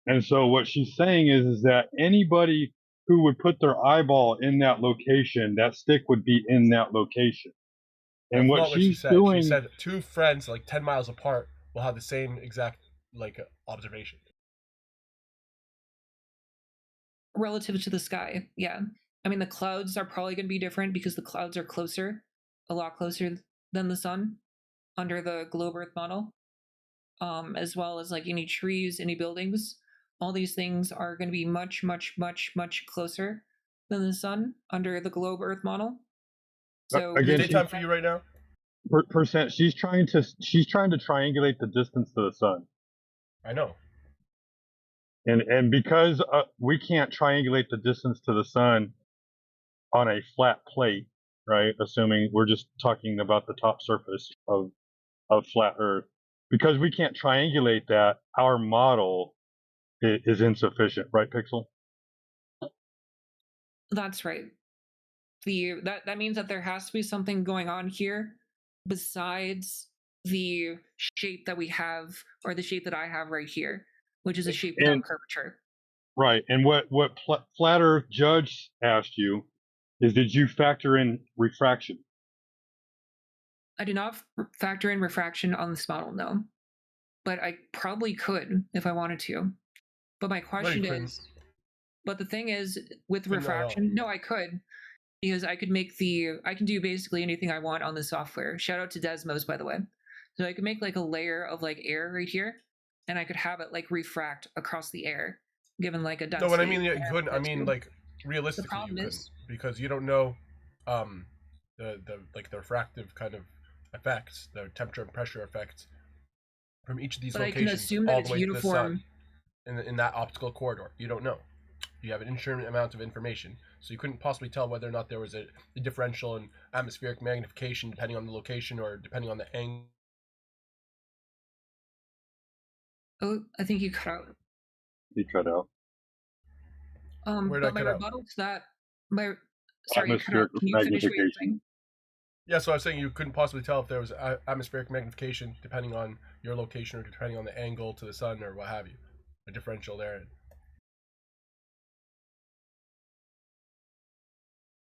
S13: And so what she's saying is that anybody who would put their eyeball in that location, that stick would be in that location. And
S7: That's
S13: what
S7: not what she
S13: she's
S7: said.
S13: doing,
S7: She said two friends like 10 miles apart will have the same exact like observation.
S20: Relative to the sky, yeah. I mean, the clouds are probably going to be different because the clouds are closer, a lot closer than the sun under the globe Earth model. As well as like any trees, any buildings. All these things are going to be much, much, much, much closer than the sun under the globe Earth model. So
S7: again, daytime for you right now.
S13: Percent. She's trying to triangulate the distance to the sun.
S7: I know.
S13: And because we can't triangulate the distance to the sun on a flat plate, right? Assuming we're just talking about the top surface of flat Earth, because we can't triangulate that, our model is insufficient, right, Pixel?
S20: That's right. That means that there has to be something going on here besides the shape that we have, or the shape that I have right here, which is a shape without curvature.
S13: Right. And what Flat Earth Judge asked you is, did you factor in refraction?
S20: I do not factor in refraction on this model, no. But I probably could if I wanted to. But my question is, but the thing is, with refraction, no, I could, because I could make I can do basically anything I want on the software. Shout out to Desmos, by the way. So I could make like a layer of like air right here, and I could have it like refract across the air, given like a density.
S7: No, what I mean, you couldn't. I mean, like realistically, you couldn't, because you don't know the like the refractive kind of effects, the temperature and pressure effects from each of these locations,
S20: I can assume that
S7: all
S20: it's
S7: the way
S20: uniform.
S7: to the sun in that optical corridor. You don't know. You have an infinite amount of information, so you couldn't possibly tell whether or not there was a differential in atmospheric magnification depending on the location or depending on the angle.
S20: Oh, I think you cut out.
S13: He cut out.
S20: But my rebuttal to that, sorry, you cut out. Can you finish what you're saying?
S7: Yeah, so I was saying you couldn't possibly tell if there was atmospheric magnification depending on your location or depending on the angle to the sun or what have you, a differential there.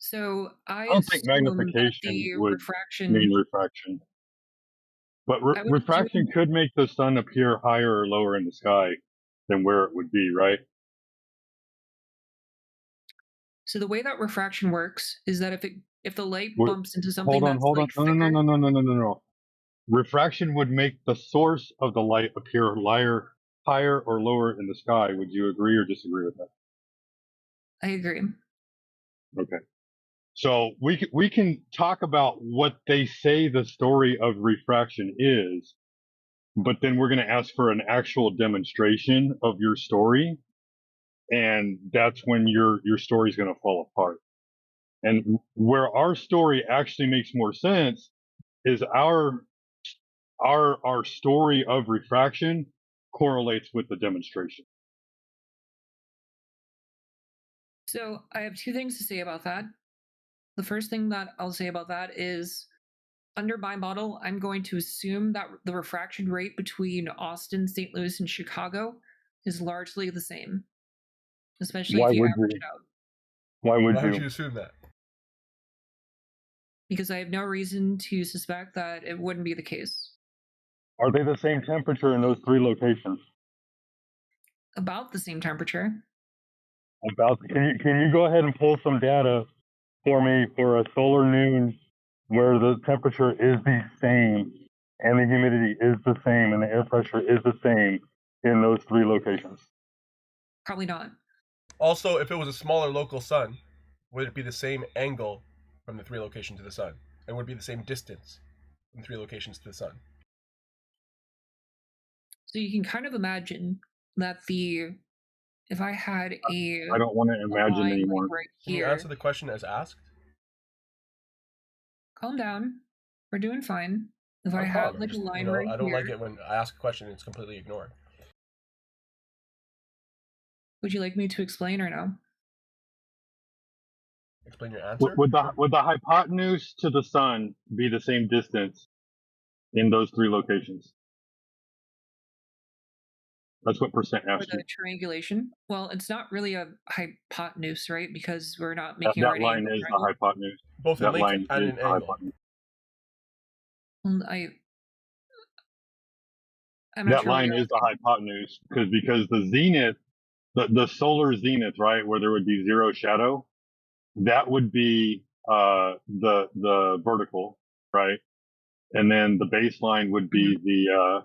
S20: So I
S13: don't think magnification would mean refraction. But refraction could make the sun appear higher or lower in the sky than where it would be, right?
S20: So the way that refraction works is that if the light bumps into something that's
S13: hold on. No. refraction would make the source of the light appear higher or lower in the sky. Would you agree or disagree with that?
S20: I agree.
S13: Okay. So we can talk about what they say the story of refraction is, but then we're going to ask for an actual demonstration of your story, and that's when your story is going to fall apart. And where our story actually makes more sense is our story of refraction correlates with the demonstration.
S20: So I have two things to say about that. The first thing that I'll say about that is, under my model, I'm going to assume that the refraction rate between Austin, St. Louis, and Chicago is largely the same, especially
S13: Why
S20: if you
S13: would
S20: average
S13: you?
S20: it out.
S13: Why would
S7: Why would
S13: you?
S7: you assume that?
S20: Because I have no reason to suspect that it wouldn't be the case.
S13: Are they the same temperature in those three locations?
S20: About the same temperature.
S13: Can you go ahead and pull some data for me for a solar noon where the temperature is the same and the humidity is the same and the air pressure is the same in those three locations?
S20: Probably not.
S7: Also, if it was a smaller local sun, would it be the same angle from the three locations to the sun? And would it be the same distance from three locations to the sun?
S20: So you can kind of imagine that if I had
S13: I don't want to imagine
S20: line
S13: anymore.
S20: right
S7: Can you
S20: here.
S7: answer the question as asked?
S20: Calm down. We're doing fine. If I
S7: I'm
S20: had
S7: calm.
S20: like
S7: Just,
S20: a line
S7: I
S20: right
S7: don't
S20: here,
S7: like it when I ask a question and it's completely ignored.
S20: would you like me to explain or no?
S7: Explain your answer.
S13: Would the hypotenuse to the sun be the same distance in those three locations? That's what percent
S20: For
S13: asked
S20: the
S13: you.
S20: triangulation? Well, it's not really a hypotenuse, right? Because we're not
S13: That,
S20: making a right
S13: line
S20: angle
S13: is the
S20: triangle.
S13: hypotenuse.
S7: Both in
S13: That
S7: length
S13: line
S7: and
S13: is
S7: in
S13: the
S7: angle.
S13: hypotenuse.
S20: I'm not
S13: That
S20: sure what
S13: line
S20: you're
S13: is the
S20: asking.
S13: hypotenuse because the zenith, the solar zenith, right, where there would be zero shadow, that would be the vertical, right, and then the baseline would be the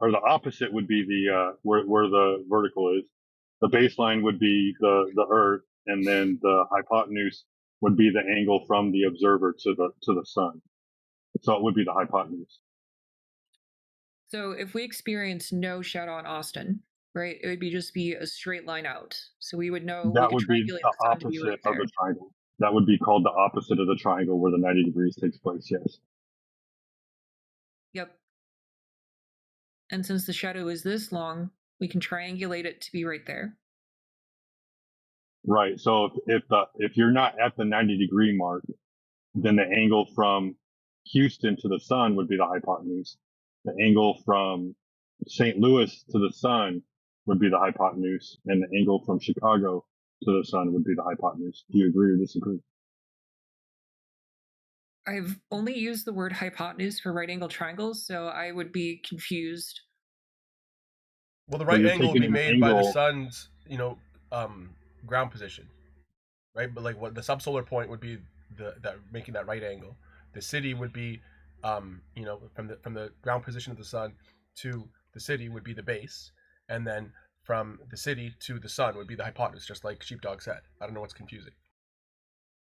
S13: or the opposite would be the where the vertical is. The baseline would be the Earth, and then the hypotenuse would be the angle from the observer to the sun. So it would be the hypotenuse.
S20: So if we experience no shadow on Austin, right, it would just be a straight line out. So we would know we
S13: That
S20: could
S13: would be
S20: triangulate
S13: the
S20: the sun to be
S13: opposite
S20: right
S13: of
S20: there.
S13: the triangle. That would be called the opposite of the triangle where the 90 degrees takes place, yes.
S20: Yep. And since the shadow is this long, we can triangulate it to be right there.
S13: Right. So if you're not at the 90 degree mark, then the angle from Houston to the sun would be the hypotenuse. The angle from St. Louis to the sun would be the hypotenuse, and the angle from Chicago to the sun would be the hypotenuse. Do you agree or disagree?
S20: I've only used the word hypotenuse for right angle triangles, so I would be confused.
S7: Well, the right
S13: you're
S7: angle would
S13: taking
S7: be
S13: an
S7: made by the
S13: angle-
S7: sun's, ground position, right? But like what the subsolar point would be that making that right angle. The city would be, from the ground position of the sun to the city would be the base, and then from the city to the sun would be the hypotenuse, just like Sheepdog said. I don't know what's confusing.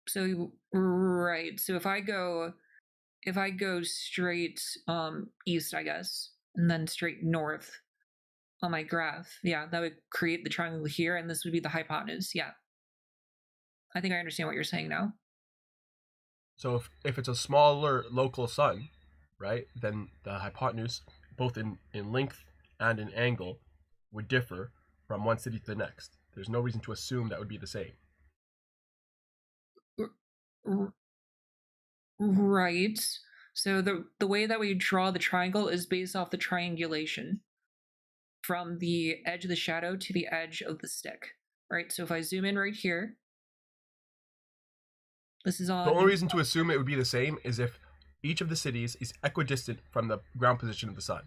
S20: So right. So if I go straight east, I guess, and then straight north on my graph, yeah, that would create the triangle here, and this would be the hypotenuse. Yeah. I think I understand what you're saying now.
S7: So if it's a smaller local sun, right, then the hypotenuse, both in length and in angle, would differ from one city to the next. There's no reason to assume that would be the same.
S20: Right. So the way that we draw the triangle is based off the triangulation from the edge of the shadow to the edge of the stick. Right. So if I zoom in right here, this is on.
S7: The only reason to assume it would be the same is if each of the cities is equidistant from the ground position of the sun.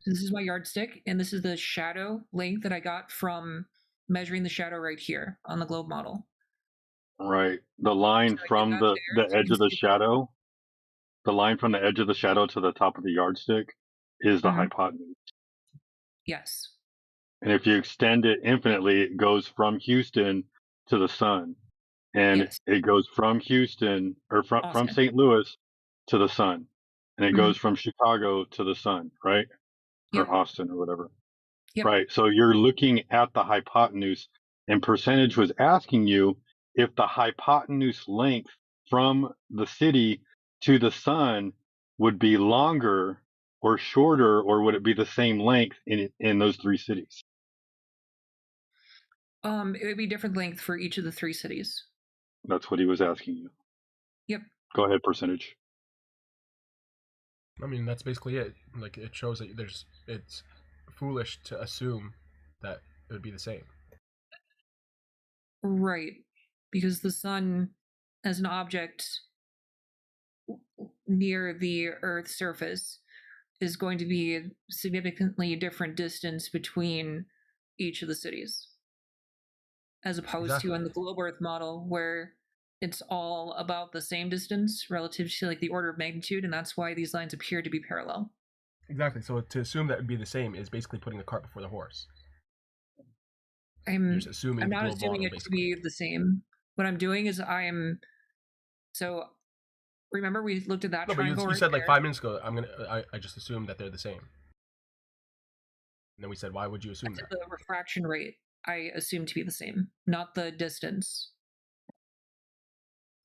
S20: This is my yardstick, and this is the shadow length that I got from measuring the shadow right here on the globe model.
S13: Right. The line from the edge of the shadow, the line from the edge of the shadow to the top of the yardstick is the hypotenuse.
S20: Yes.
S13: And if you extend it infinitely, it goes from Houston to the sun. And
S20: Yes.
S13: it goes from Houston or from
S20: Austin.
S13: St. Louis to the sun. And it
S20: Mhm.
S13: goes from Chicago to the sun, right?
S20: Yep.
S13: Or Austin or whatever.
S20: Yep.
S13: Right. So you're looking at the hypotenuse, and percentage was asking you if the hypotenuse length from the city to the sun would be longer or shorter, or would it be the same length in those three cities?
S20: It would be different length for each of the three cities.
S13: That's what he was asking you.
S20: Yep.
S13: Go ahead, percentage.
S7: I mean, that's basically it. Like, it shows that it's foolish to assume that it would be the same.
S20: Right. Because the sun, as an object near the Earth's surface, is going to be a significantly different distance between each of the cities, as opposed to in the globe Earth model, where it's all about the same distance relative to like the order of magnitude, and that's why these lines appear to be parallel.
S7: Exactly. So to assume that it would be the same is basically putting the cart before the horse.
S20: I'm
S7: You're just assuming
S20: I'm
S7: the
S20: not
S7: globe
S20: assuming
S7: model,
S20: it to be the same. What I'm doing is so remember we looked at that
S7: No, but
S20: triangle
S7: you
S20: right
S7: said like
S20: there?
S7: 5 minutes ago. I just assumed that they're the same. And then we said, why would you assume that?
S20: The refraction rate I assume to be the same, not the distance.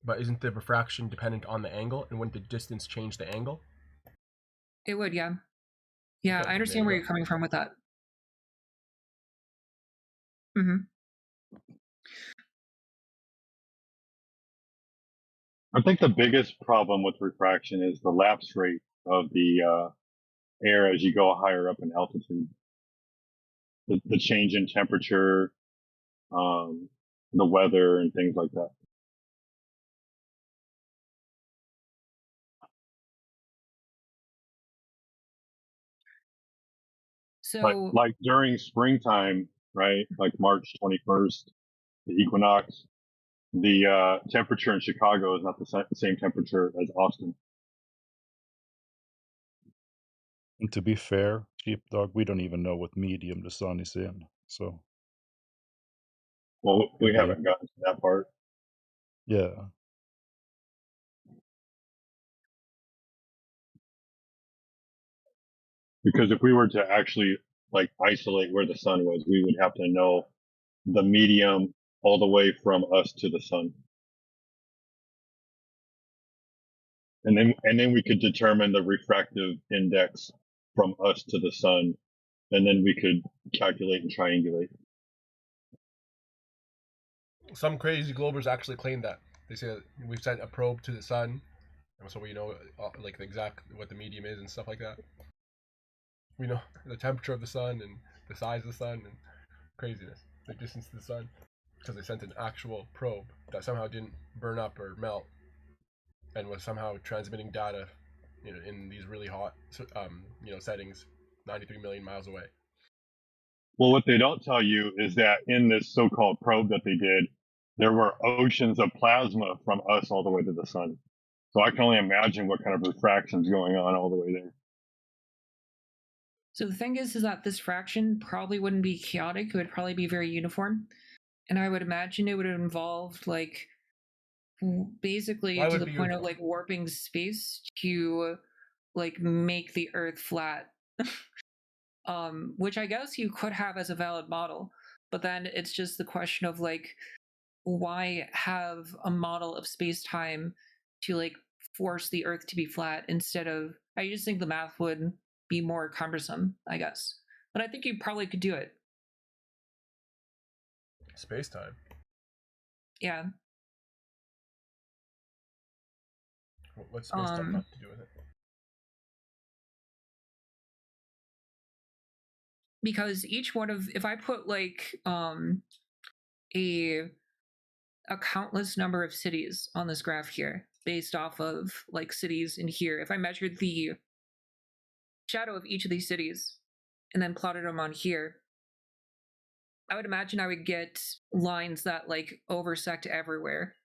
S7: But isn't the refraction dependent on the angle? And wouldn't the distance change the angle?
S20: It would, yeah. Yeah,
S7: Okay,
S20: I understand where you're coming from with that. Mm-hmm.
S13: I think the biggest problem with refraction is the lapse rate of the air as you go higher up in altitude. The change in temperature, the weather, and things like that.
S20: So,
S13: like during springtime, right? Like March 21st, the equinox, the temperature in Chicago is not the same temperature as Austin.
S18: And to be fair, Sheepdog, we don't even know what medium the sun is in. So,
S13: well, we haven't gotten to that part.
S18: Yeah.
S13: Because if we were to actually like isolate where the sun was, we would have to know the medium all the way from us to the sun. And then we could determine the refractive index from us to the sun, and then we could calculate and triangulate.
S7: Some crazy globers actually claim that. They say that we've sent a probe to the sun, and so we know like the exact what the medium is and stuff like that. We know the temperature of the sun and the size of the sun and craziness, the distance to the sun, because they sent an actual probe that somehow didn't burn up or melt, and was somehow transmitting data, in these really hot, settings, 93 million miles away.
S13: Well, what they don't tell you is that in this so-called probe that they did, there were oceans of plasma from us all the way to the sun. So I can only imagine what kind of refraction's going on all the way there.
S20: So the thing is that this fraction probably wouldn't be chaotic. It would probably be very uniform. And I would imagine it would involve like basically to the point of like warping space to like make the Earth flat. Which I guess you could have as a valid model, but then it's just the question of like, why have a model of space-time to like force the Earth to be flat instead of? I just think the math would be more cumbersome, I guess. But I think you probably could do it.
S7: Space-time.
S20: Yeah.
S7: What's space-time got to do with it?
S20: Because each one of, if I put like a countless number of cities on this graph here based off of like cities in here, if I measured the shadow of each of these cities and then plotted them on here, I would imagine I would get lines that like oversect everywhere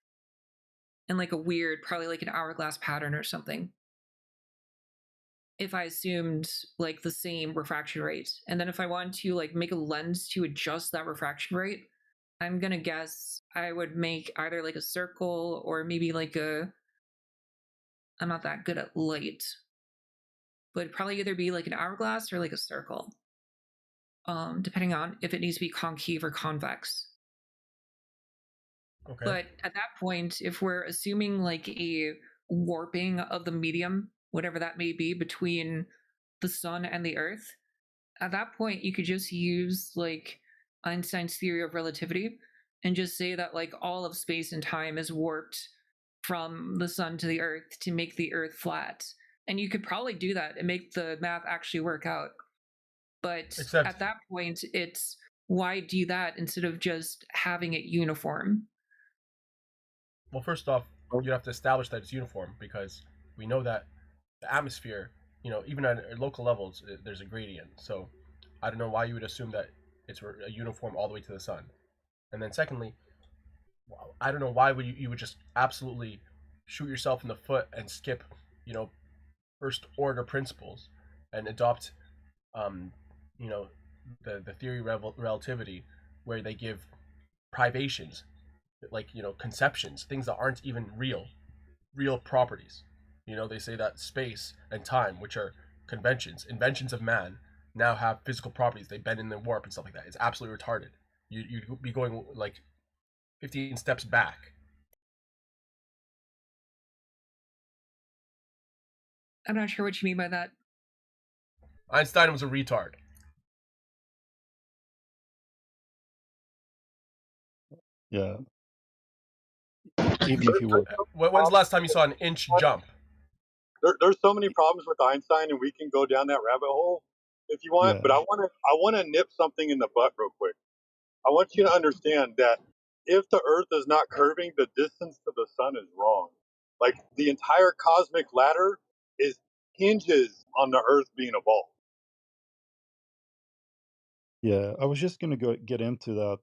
S20: in like a weird, probably like an hourglass pattern or something. if I assumed like the same refraction rate. And then if I want to like make a lens to adjust that refraction rate, I'm gonna guess I would make either like a circle or maybe like a, I'm not that good at light, but it'd probably either be like an hourglass or like a circle, depending on if it needs to be concave or convex.
S7: Okay.
S20: But at that point, if we're assuming like a warping of the medium, whatever that may be, between the sun and the earth, at that point you could just use like Einstein's theory of relativity and just say that like all of space and time is warped from the sun to the earth to make the earth flat. And you could probably do that and make the math actually work out. But at that point, it's why do that instead of just having it uniform?
S7: Well, first off, you have to establish that it's uniform because we know that the atmosphere, even at local levels, there's a gradient. So I don't know why you would assume that it's a uniform all the way to the sun. And then secondly, I don't know why would you would just absolutely shoot yourself in the foot and skip, first order principles and adopt, um, you know, the theory of relativity where they give privations, like conceptions, things that aren't even real properties. They say that space and time, which are conventions, inventions of man, now have physical properties. They bend in the warp and stuff like that. It's absolutely retarded. You'd be going like 15 steps back.
S20: I'm not sure what you mean by that.
S7: Einstein was a retard.
S18: Yeah. Even if you were.
S7: When's the last time you saw an inch jump?
S11: There's so many problems with Einstein, and we can go down that rabbit hole if you want.
S18: Yeah.
S11: But I want to nip something in the butt real quick. I want you to understand that if the Earth is not curving, the distance to the sun is wrong. Like the entire cosmic ladder is hinges on the Earth being a ball.
S18: Yeah, I was just gonna get into that,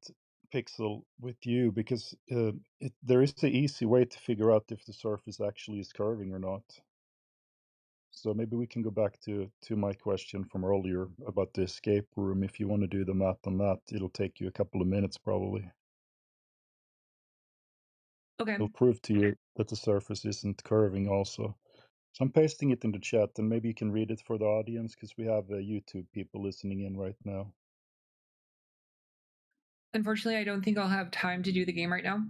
S18: Pixel, with you because there is an easy way to figure out if the surface actually is curving or not. So maybe we can go back to my question from earlier about the escape room. If you want to do the math on that, it'll take you a couple of minutes probably.
S20: Okay.
S18: It'll prove to you that the surface isn't curving also. So I'm pasting it in the chat, and maybe you can read it for the audience because we have YouTube people listening in right now.
S20: Unfortunately, I don't think I'll have time to do the game right now.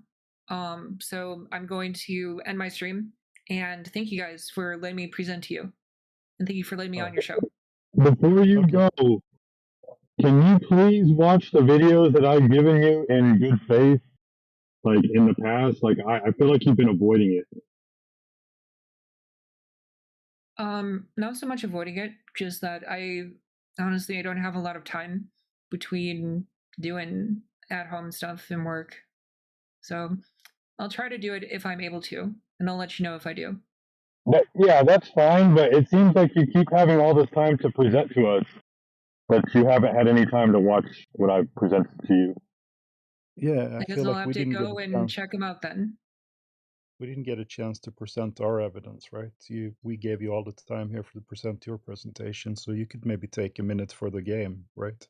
S20: So I'm going to end my stream. And thank you guys for letting me present to you. And thank you for letting me on your show.
S13: Before you go, can you please watch the videos that I've given you in good faith? Like in the past? Like I feel like you've been avoiding it.
S20: Not so much avoiding it, just that I honestly I don't have a lot of time between doing at home stuff and work. So I'll try to do it if I'm able to, and I'll let you know if I do.
S13: Yeah, that's fine, but it seems like you keep having all this time to present to us, but you haven't had any time to watch what I've presented to you.
S18: Yeah,
S20: I
S18: I
S20: guess
S18: feel
S20: I'll
S18: like
S20: have
S18: we
S20: to
S18: didn't get
S20: go
S18: a
S20: and
S18: chance.
S20: check them out then.
S18: We didn't get a chance to present our evidence, right? We gave you all the time here to present your presentation, so you could maybe take a minute for the game, right?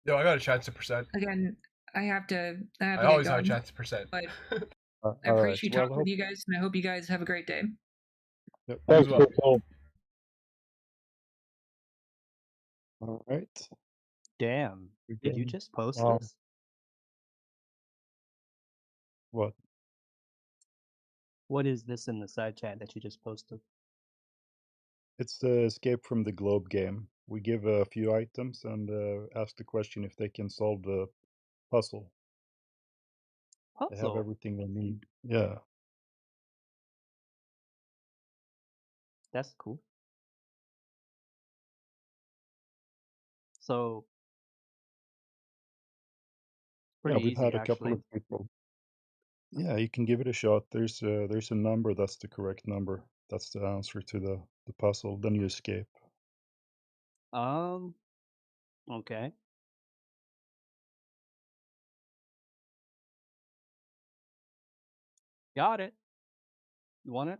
S7: No, I got a chance to present.
S20: Again, I have to
S7: I
S20: get
S7: always have a
S20: going.
S7: chance to present.
S20: But
S18: All
S20: I
S18: right.
S20: appreciate
S18: Well,
S20: talking with you guys, and I hope you guys have a great day.
S18: Yep,
S7: You as
S13: Thanks,
S7: well.
S13: Pixel.
S18: all right.
S17: Damn. Did you
S18: Again.
S17: just post
S18: Wow.
S17: this?
S18: What?
S17: What is this in the side chat that you just posted?
S18: It's the Escape from the Globe game. We give a few items and ask the question if they can solve the puzzle. They have
S17: Puzzle?
S18: everything they need. Yeah.
S17: That's cool. So, pretty
S18: Yeah, we've
S17: easy
S18: had a couple
S17: actually.
S18: of people. Yeah, you can give it a shot. There's a number that's the correct number. That's the answer to the puzzle. Then you escape.
S17: Okay. Got it. You want it?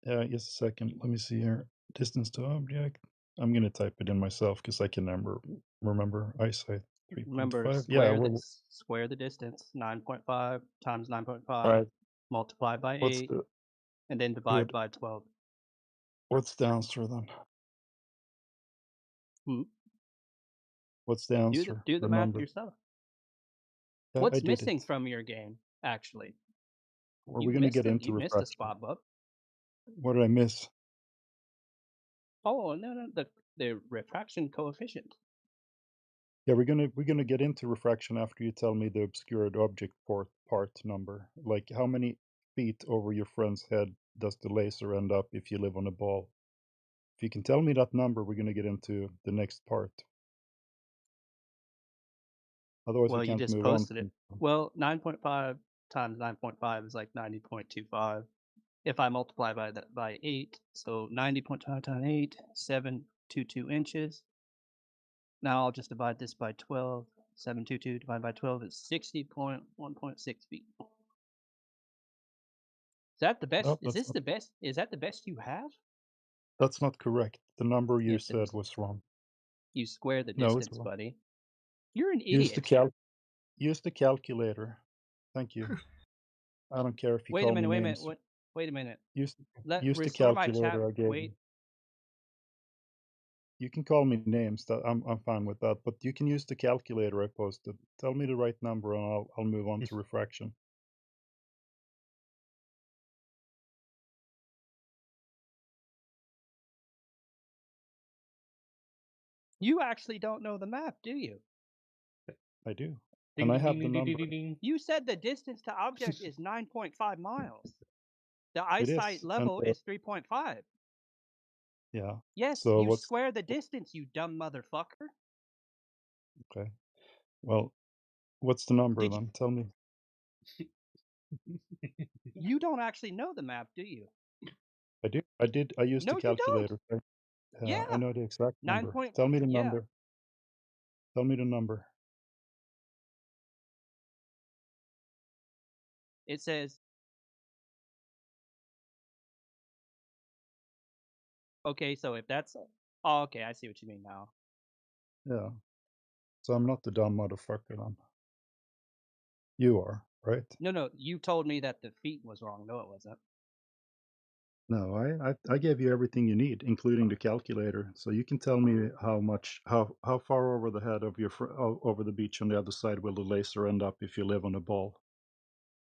S18: Just a second. Let me see here. Distance to object. I'm gonna type it in myself because I can remember eyesight.
S17: Remember,
S18: 3.5. Yeah. Well,
S17: square the distance. 9.5 times 9.5
S18: all right.
S17: multiplied by
S18: What's
S17: 8,
S18: the
S17: and then divide
S18: good?
S17: by 12.
S18: What's the answer then?
S17: Hmm?
S18: What's the answer?
S17: Do the math
S18: Remember.
S17: yourself.
S18: Yeah, I
S17: What's
S18: did
S17: missing
S18: it.
S17: from your game, actually?
S18: Are we gonna get into
S17: You missed a
S18: refraction?
S17: spot, bub.
S18: What did I miss?
S17: Oh no, the refraction coefficient.
S18: Yeah, we're gonna get into refraction after you tell me the obscured object part number. Like how many feet over your friend's head does the laser end up if you live on a ball? If you can tell me that number, we're gonna get into the next part. Otherwise, we
S17: Well, you
S18: can't
S17: just
S18: move on.
S17: posted it. Well, 9.5 times 9.5 is like 90.25. If I multiply by that by 8, so 90.5 times 8, 722 inches. Now I'll just divide this by 12. 722 divided by 12 is 60.1.6 feet. Is that the best?
S18: No,
S17: Is this the best? Is that the best you have?
S18: that's not correct. The number you
S17: Yes, it
S18: said
S17: is.
S18: was wrong.
S17: You square the
S18: No, it's
S17: distance,
S18: wrong.
S17: buddy. You're an
S18: Use the
S17: idiot.
S18: use the calculator. Thank you. I don't care if you call me names.
S17: Wait a minute.
S18: Use the
S17: Restore my chat.
S18: calculator I gave
S17: Wait.
S18: you. You can call me names. That I'm fine with that. But you can use the calculator I posted. Tell me the right number, and I'll move on to refraction.
S17: You actually don't know the map, do you?
S18: I do. And I have the number.
S17: You said the distance to object is 9.5 miles. The
S18: It
S17: eyesight
S18: is.
S17: level
S18: And,
S17: is 3.5.
S18: yeah.
S17: Yes,
S18: So
S17: you
S18: what's
S17: square the distance, you dumb motherfucker.
S18: okay? Well, what's the number
S17: Did you-
S18: then? Tell me.
S17: You don't actually know the map, do you?
S18: I do. I did. I used
S17: No,
S18: the
S17: you don't.
S18: calculator.
S17: Yeah.
S18: I know the exact
S17: 9
S18: number.
S17: point.
S18: Tell me the
S17: Yeah.
S18: number. Tell me the number.
S17: It says. Okay, so if that's. Oh, okay, I see what you mean now.
S18: Yeah. So I'm not the dumb motherfucker then. You are, right?
S17: No, you told me that the feet was wrong. No, it wasn't.
S18: No, I gave you everything you need, including the calculator. So you can tell me how far over the head of your over the beach on the other side will the laser end up if you live on a ball.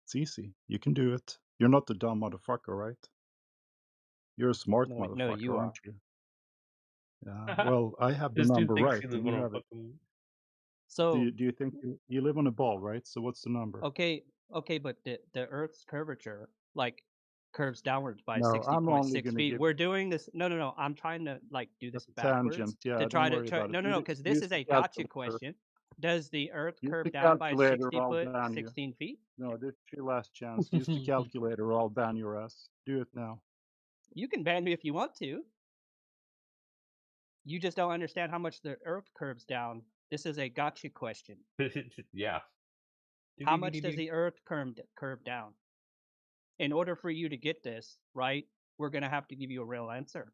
S18: It's easy. You can do it. You're not the dumb motherfucker, right? You're a smart motherfucker,
S17: No, you
S18: aren't
S17: are.
S18: you? Yeah. Well, I have the
S1: This dude
S18: number
S1: thinks
S18: right,
S1: you
S18: and
S1: live
S18: you
S1: on a
S18: have it.
S1: fucking.
S17: So.
S18: Do you think you live on a ball, right? So what's the number?
S17: Okay, but the Earth's curvature like curves downwards by
S18: No, I'm only
S17: 60.6
S18: gonna
S17: feet.
S18: give
S17: We're doing this. No. I'm trying to like do this backwards
S18: tangent. Yeah,
S17: to
S18: don't
S17: try to
S18: worry about it.
S17: No, because this
S18: Use
S17: is
S18: the
S17: a gotcha
S18: calculator.
S17: question. Does the Earth
S18: Use
S17: curve
S18: the
S17: down by
S18: calculator,
S17: 60
S18: or I'll
S17: foot,
S18: ban you.
S17: 16 feet?
S18: No, this is your last chance. Use the calculator, or I'll ban your ass. Do it now.
S17: You can ban me if you want to. You just don't understand how much the Earth curves down. This is a gotcha question.
S1: Yeah.
S17: How much does the Earth curve down? In order for you to get this, right, we're going to have to give you a real answer.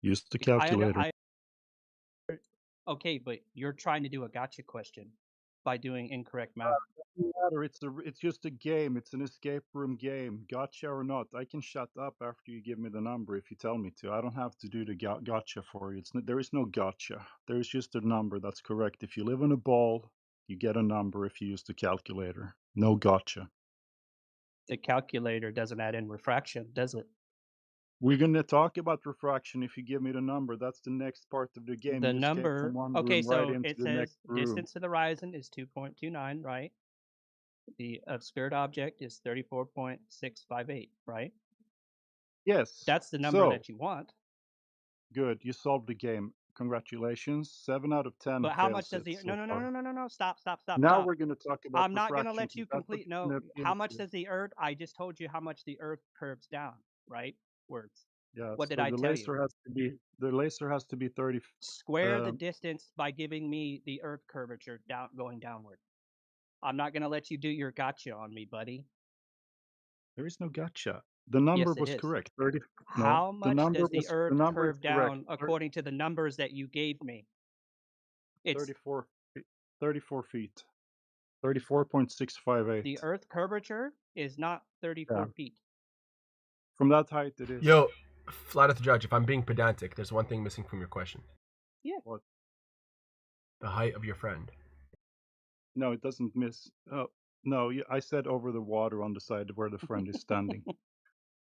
S18: Use the calculator.
S17: Okay, but you're trying to do a gotcha question by doing incorrect math.
S18: Doesn't matter. It's just a game. It's an escape room game. Gotcha or not, I can shut up after you give me the number if you tell me to. I don't have to do the gotcha for you. There is no gotcha. There is just a number that's correct. If you live on a ball, you get a number if you use the calculator. No gotcha.
S17: The calculator doesn't add in refraction, does it?
S18: We're going to talk about refraction if you give me the number. That's the next part of the game.
S17: The
S18: You escape
S17: number.
S18: from one
S17: Okay,
S18: room right
S17: so
S18: into
S17: it
S18: the next
S17: says
S18: room.
S17: distance to the horizon is 2.29, right? The obscured object is 34.658, right?
S18: Yes.
S17: That's the number that you want.
S18: Good. You solved the game. Congratulations. 7 out of 10
S17: But how much does the
S18: so far.
S17: no, stop.
S18: Now we're going to talk about
S17: I'm not going to
S18: refraction.
S17: let you complete. No, how much does the Earth? I just told you how much the Earth curves down, right? Words.
S18: Yeah.
S17: What did
S18: So
S17: I
S18: the
S17: tell
S18: laser
S17: you?
S18: has to be 30.
S17: Square the distance by giving me the Earth curvature going downward. I'm not gonna let you do your gotcha on me, buddy.
S18: There is no gotcha. The number
S17: Yes, it
S18: was
S17: is.
S18: correct. 30. No,
S17: How
S18: the
S17: much
S18: number
S17: does the
S18: was the
S17: Earth
S18: number is
S17: curve
S18: correct.
S17: down according to the numbers that you gave me? It's
S18: 34 feet. 34.658.
S17: the Earth curvature is not 34
S18: Yeah.
S17: feet.
S18: From that height, it is.
S7: Yo, Flat Earth Judge, if I'm being pedantic, there's one thing missing from your question.
S17: Yeah.
S18: What?
S7: The height of your friend.
S18: No, it doesn't miss. Oh, no, I said over the water on the side where the friend is standing.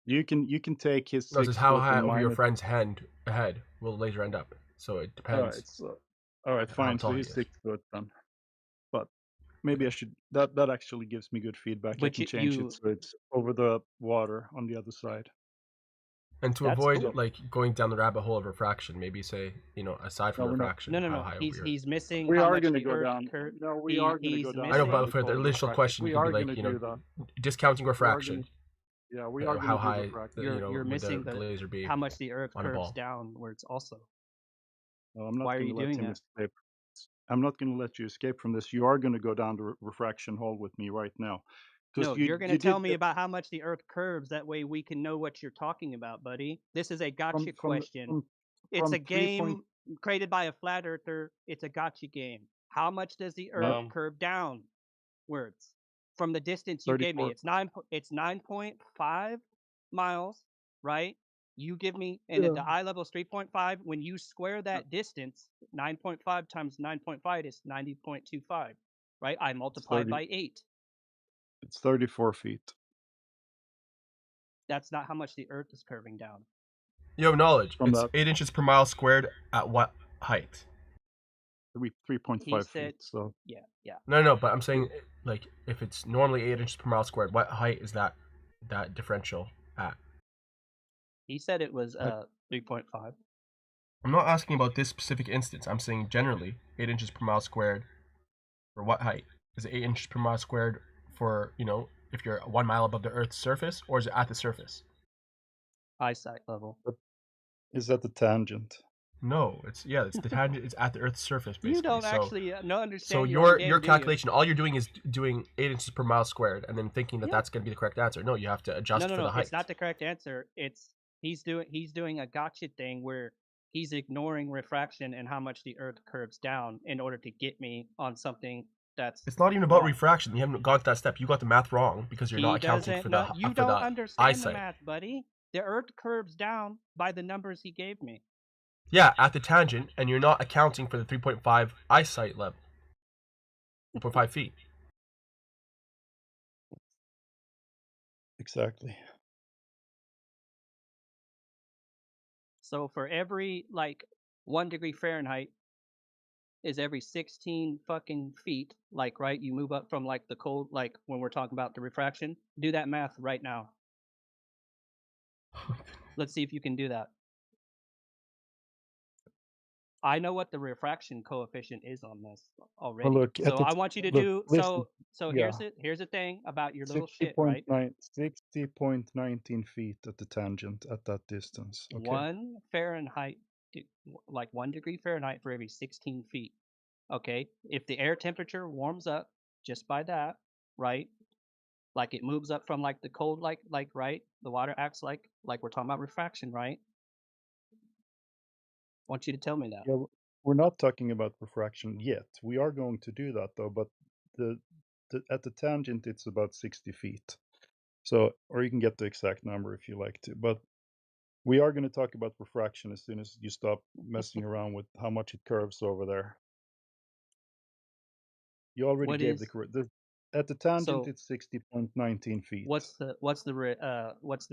S18: You can take his
S7: No, it
S18: 6
S7: says how
S18: foot
S7: high
S18: and
S7: over your
S18: minus.
S7: friend's head will the laser end up. So it depends.
S18: All right,
S7: how
S18: fine. So
S7: tall he
S18: he's
S7: is.
S18: 6 foot then. But maybe I should. That actually gives me good feedback. I
S17: But
S18: can change it so it's over the water on the other side.
S7: And to
S17: That's
S7: avoid
S17: cool.
S7: like going down the rabbit hole of refraction, maybe say, aside from
S18: No, we're not.
S7: refraction,
S17: No.
S7: how high over your...
S17: He's missing
S18: We
S17: how
S18: are
S17: much
S18: going to
S17: the
S18: go
S17: Earth
S18: down.
S17: curve.
S18: No, we are going to go down.
S7: I know,
S17: Missing.
S7: but for the initial question, you
S18: We
S7: could
S18: are
S7: be like,
S18: going to do that.
S7: discounting refraction.
S18: Yeah, we are going
S7: how
S18: to do
S7: high,
S18: refraction.
S17: You're
S7: would
S17: missing
S7: the laser be
S17: how much the Earth
S7: on a
S17: curves
S7: ball?
S17: downwards also.
S18: No, I'm not
S17: Why are
S18: going
S17: you
S18: to let
S17: doing
S18: him
S17: that?
S18: escape. I'm not going to let you escape from this. You are going to go down the refraction hole with me right now.
S17: No, you're going to tell me about how much the Earth curves. That way we can know what you're talking about, buddy. This is a gotcha question. It's a game created by a flat earther. It's a gotcha game. How much does the Earth curve downwards from the distance you gave me? It's 9.5 miles, right? You give me, and at the eye level is 3.5. When you square that distance, 9.5 times 9.5 is 90.25, right? I multiplied by 8.
S18: It's 34 feet.
S17: That's not how much the Earth is curving down.
S7: You have knowledge.
S18: From
S7: It's
S18: that.
S7: 8 inches per mile squared at what height?
S18: 3.5 feet. So
S17: yeah.
S7: No, but I'm saying, like, if it's normally 8 inches per mile squared, what height is that differential at?
S17: He said it was 3.5.
S7: I'm not asking about this specific instance. I'm saying generally 8 inches per mile squared for what height? Is it 8 inches per mile squared for, if you're 1 mile above the Earth's surface, or is it at the surface?
S17: Eyesight level.
S18: Is that the tangent?
S7: No, it's the tangent. It's at the Earth's surface, basically.
S17: You don't actually understand.
S7: So
S17: your
S7: calculation, all you're doing is doing 8 inches per mile squared, and then thinking that that's going to be the correct answer. No, you have to adjust for the height.
S17: It's not the correct answer. He's doing a gotcha thing where he's ignoring refraction and how much the Earth curves down in order to get me on something that's.
S7: It's not even about refraction. You haven't got to that step. You got the math wrong because you're not accounting for the eyesight.
S17: You don't understand the math, buddy. The Earth curves down by the numbers he gave me.
S7: Yeah, at the tangent, and you're not accounting for the 3.5 eyesight level. 3.5 feet.
S18: Exactly.
S17: So for every 1 degree Fahrenheit is every 16 fucking feet, right? You move up from the cold, when we're talking about the refraction. Do that math right now. Let's see if you can do that. I know what the refraction coefficient is on this already.
S18: Well, look,
S17: so I want you to do
S18: listen,
S17: so
S18: yeah.
S17: here's the thing about your little
S18: 60.
S17: shit, right?
S18: 60.19 feet at the tangent at that distance. Okay.
S17: 1 Fahrenheit, 1 degree Fahrenheit for every 16 feet. Okay, if the air temperature warms up just by that, right? It moves up from the cold, right? The water acts like we're talking about refraction, right? I want you to tell me that.
S18: Yeah, we're not talking about refraction yet. We are going to do that though, but at the tangent it's about 60 feet. So, or you can get the exact number if you like to, but we are going to talk about refraction as soon as you stop messing around with how much it curves over there. You already gave the correct. At the tangent, it's 60.19 feet.
S17: What's the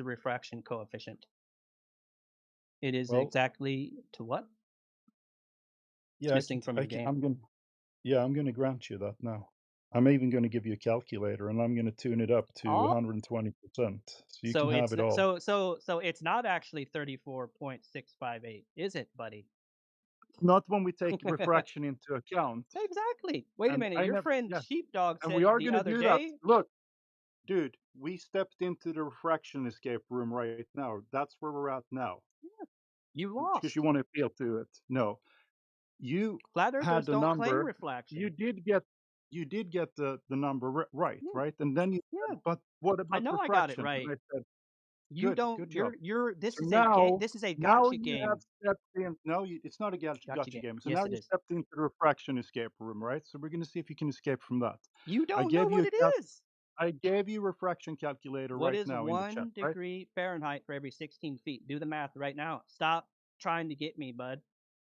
S17: refraction coefficient? It is exactly to what?
S18: Yeah,
S17: missing from your game.
S18: I'm going to grant you that now. I'm even going to give you a calculator, and I'm going to tune it up to 120%, so you can have it all.
S17: So it's not actually 34.658, is it, buddy?
S18: Not when we take refraction into account.
S17: Exactly. Wait a minute. Your friend Sheepdog said
S18: and we are
S17: the
S18: going to
S17: other
S18: do
S17: day.
S18: That. Look, dude, we stepped into the refraction escape room right now. That's where we're at now.
S17: Yeah. You lost
S18: because you want to appeal to it. No, you
S17: Flat
S18: had
S17: Earthers
S18: the
S17: don't
S18: number.
S17: claim reflection.
S18: You did get.
S13: you did get the number right,
S17: Yeah.
S13: right? And then you said, but what
S17: I
S13: about
S17: know I got it
S13: refraction?
S17: right.
S13: And I said,
S17: You don't.
S13: good job.
S17: This
S13: So
S17: is a game.
S13: now,
S17: This is a
S13: now
S17: gotcha
S13: you have
S17: game.
S13: stepped in. No, it's not a
S17: Gotcha
S13: gotcha
S17: game.
S13: game. So
S17: Yes,
S13: now
S17: it
S13: you
S17: is.
S13: stepped into the refraction escape room, right? So we're going to see if you can escape from that.
S17: You
S13: I
S17: don't know
S13: gave you
S17: what
S13: a
S17: it is.
S13: I gave you refraction calculator
S17: What
S13: right
S17: is
S13: now in the chat,
S17: 1
S13: right?
S17: degree Fahrenheit for every 16 feet? Do the math right now. Stop trying to get me, bud.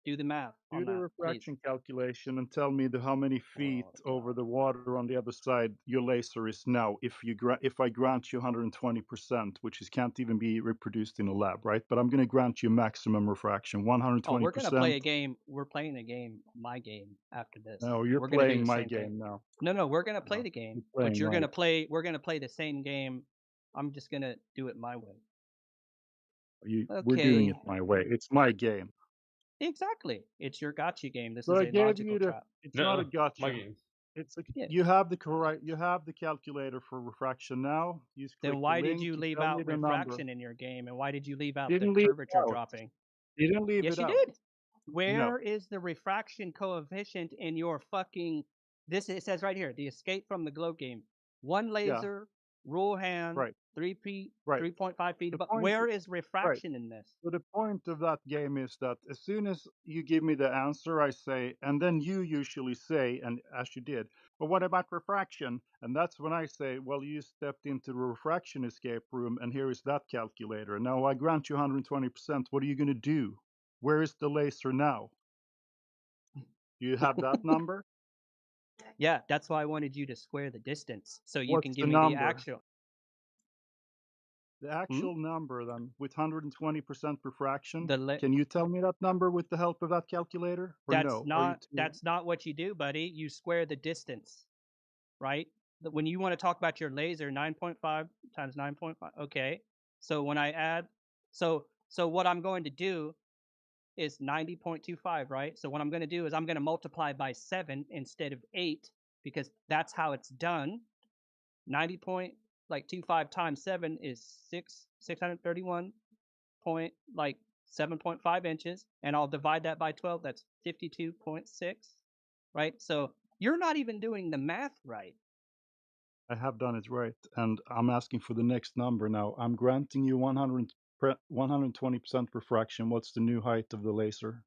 S17: Do the math
S13: Do
S17: on
S13: the
S17: that, please.
S13: refraction calculation and tell me how many feet over the water on the other side your laser is now. If I grant you 120%, which can't even be reproduced in a lab, right? But I'm going to grant you maximum refraction, 120%.
S17: Oh, we're gonna play a game. We're playing a game, my game, after this.
S13: No, you're
S17: we're gonna do
S13: playing
S17: the
S13: my
S17: same
S13: game
S17: thing.
S13: now.
S17: No, we're gonna play
S13: No,
S17: the game,
S13: you're
S17: but
S13: playing
S17: you're
S13: mine.
S17: gonna play. We're gonna play the same game. I'm just gonna do it my way.
S13: We're doing
S17: Okay.
S13: it my way. It's my game.
S17: Exactly. It's your gotcha game. This
S13: So
S17: is
S13: I
S17: a
S13: gave
S17: logical
S13: you the.
S17: trap.
S13: It's not a gotcha.
S7: My game.
S13: It's a,
S17: Yeah.
S13: You have the correct. You have the calculator for refraction now. You just click
S17: Then why
S13: the
S17: did
S13: link.
S17: you leave
S13: tell me
S17: out
S13: the number.
S17: refraction in your game, and why did you leave out the
S13: Didn't leave it
S17: curvature
S13: out.
S17: dropping?
S13: Didn't leave
S17: Yes,
S13: it
S17: you
S13: out.
S17: did. Where is the refraction coefficient in your fucking? It says right here, the escape from the globe game. One laser, rule hand,
S13: Right.
S17: 3 feet,
S13: Right.
S17: 3.5 feet.
S13: The
S17: But
S13: point-
S17: where is
S13: Right.
S17: refraction in this?
S13: So the point of that game is that as soon as you give me the answer, I say, and then you usually say, and as you did, well, what about refraction? And that's when I say, well, you stepped into the refraction escape room, and here is that calculator. Now I grant you 120%. What are you going to do? Where is the laser now? Do you have that number?
S17: Yeah, that's why I wanted you to square the distance so you
S13: What's
S17: can
S13: the
S17: give me
S13: number?
S17: the actual.
S13: The actual number then, with 120% refraction,
S17: The
S13: can you tell me that number with the help of that calculator? Or
S17: That's
S13: no? Are you too...
S17: that's not what you do, buddy. You square the distance, right? When you want to talk about your laser, 9.5 times 9.5. Okay. So when I add, so what I'm going to do is 90.25, right? So what I'm going to do is I'm going to multiply by 7 instead of 8 because that's how it's done. 90.25 times 7 is 631 point 7.5 inches, and I'll divide that by 12. That's 52.6, right? So you're not even doing the math right.
S13: I have done it right, and I'm asking for the next number now. I'm granting you 120% refraction. What's the new height of the laser?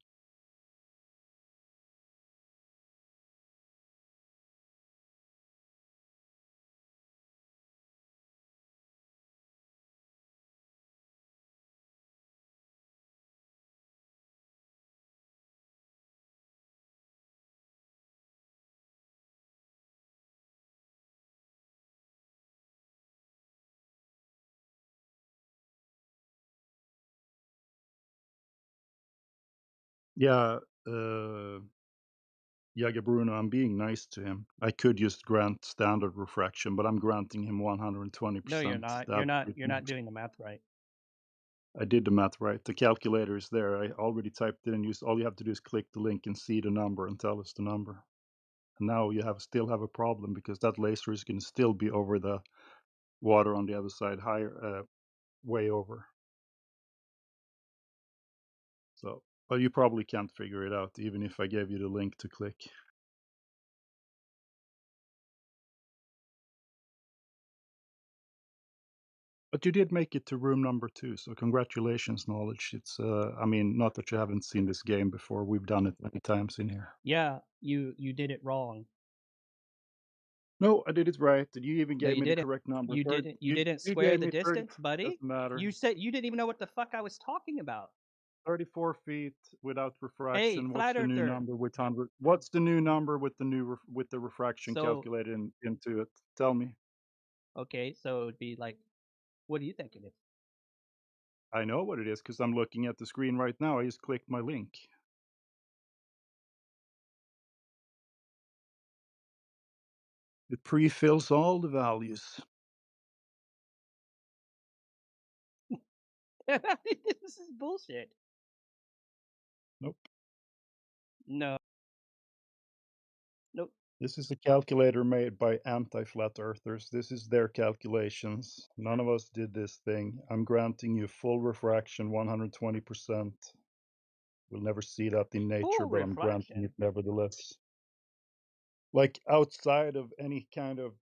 S13: Yeah, Jager Bruno, I'm being nice to him. I could just grant standard refraction, but I'm granting him 120%.
S17: No, you're not. You're not doing the math right.
S13: I did the math right. The calculator is there. I already typed it in. All you have to do is click the link and see the number and tell us the number. And now you still have a problem because that laser is going to still be over the water on the other side, higher, way over. So, but you probably can't figure it out, even if I gave you the link to click. But you did make it to room number 2, so congratulations, Knowledge. It's, I mean, not that you haven't seen this game before. We've done it many times in here.
S17: Yeah, you did it wrong.
S13: No, I did it right. You even
S17: No,
S13: gave
S17: you
S13: me
S17: didn't.
S13: the correct number.
S17: You didn't. You didn't
S13: You
S17: square
S13: gave
S17: the
S13: me 30.
S17: distance, buddy.
S13: Doesn't matter.
S17: You said you didn't even know what the fuck I was talking about.
S13: 34 feet without refraction.
S17: Hey,
S13: What's
S17: flat
S13: the new
S17: earther.
S13: number with 100? What's the new number with the refraction
S17: So-
S13: calculated into it? Tell me.
S17: Okay, so it would be like, what do you think it is?
S13: I know what it is because I'm looking at the screen right now. I just clicked my link. It pre-fills all the values.
S17: This is bullshit.
S13: Nope.
S17: No. Nope.
S13: This is a calculator made by anti-flat earthers. This is their calculations. None of us did this thing. I'm granting you full refraction, 120%. We'll never see that in nature,
S17: Full
S13: but I'm granting
S17: refraction?
S13: it nevertheless.
S18: like outside of any kind of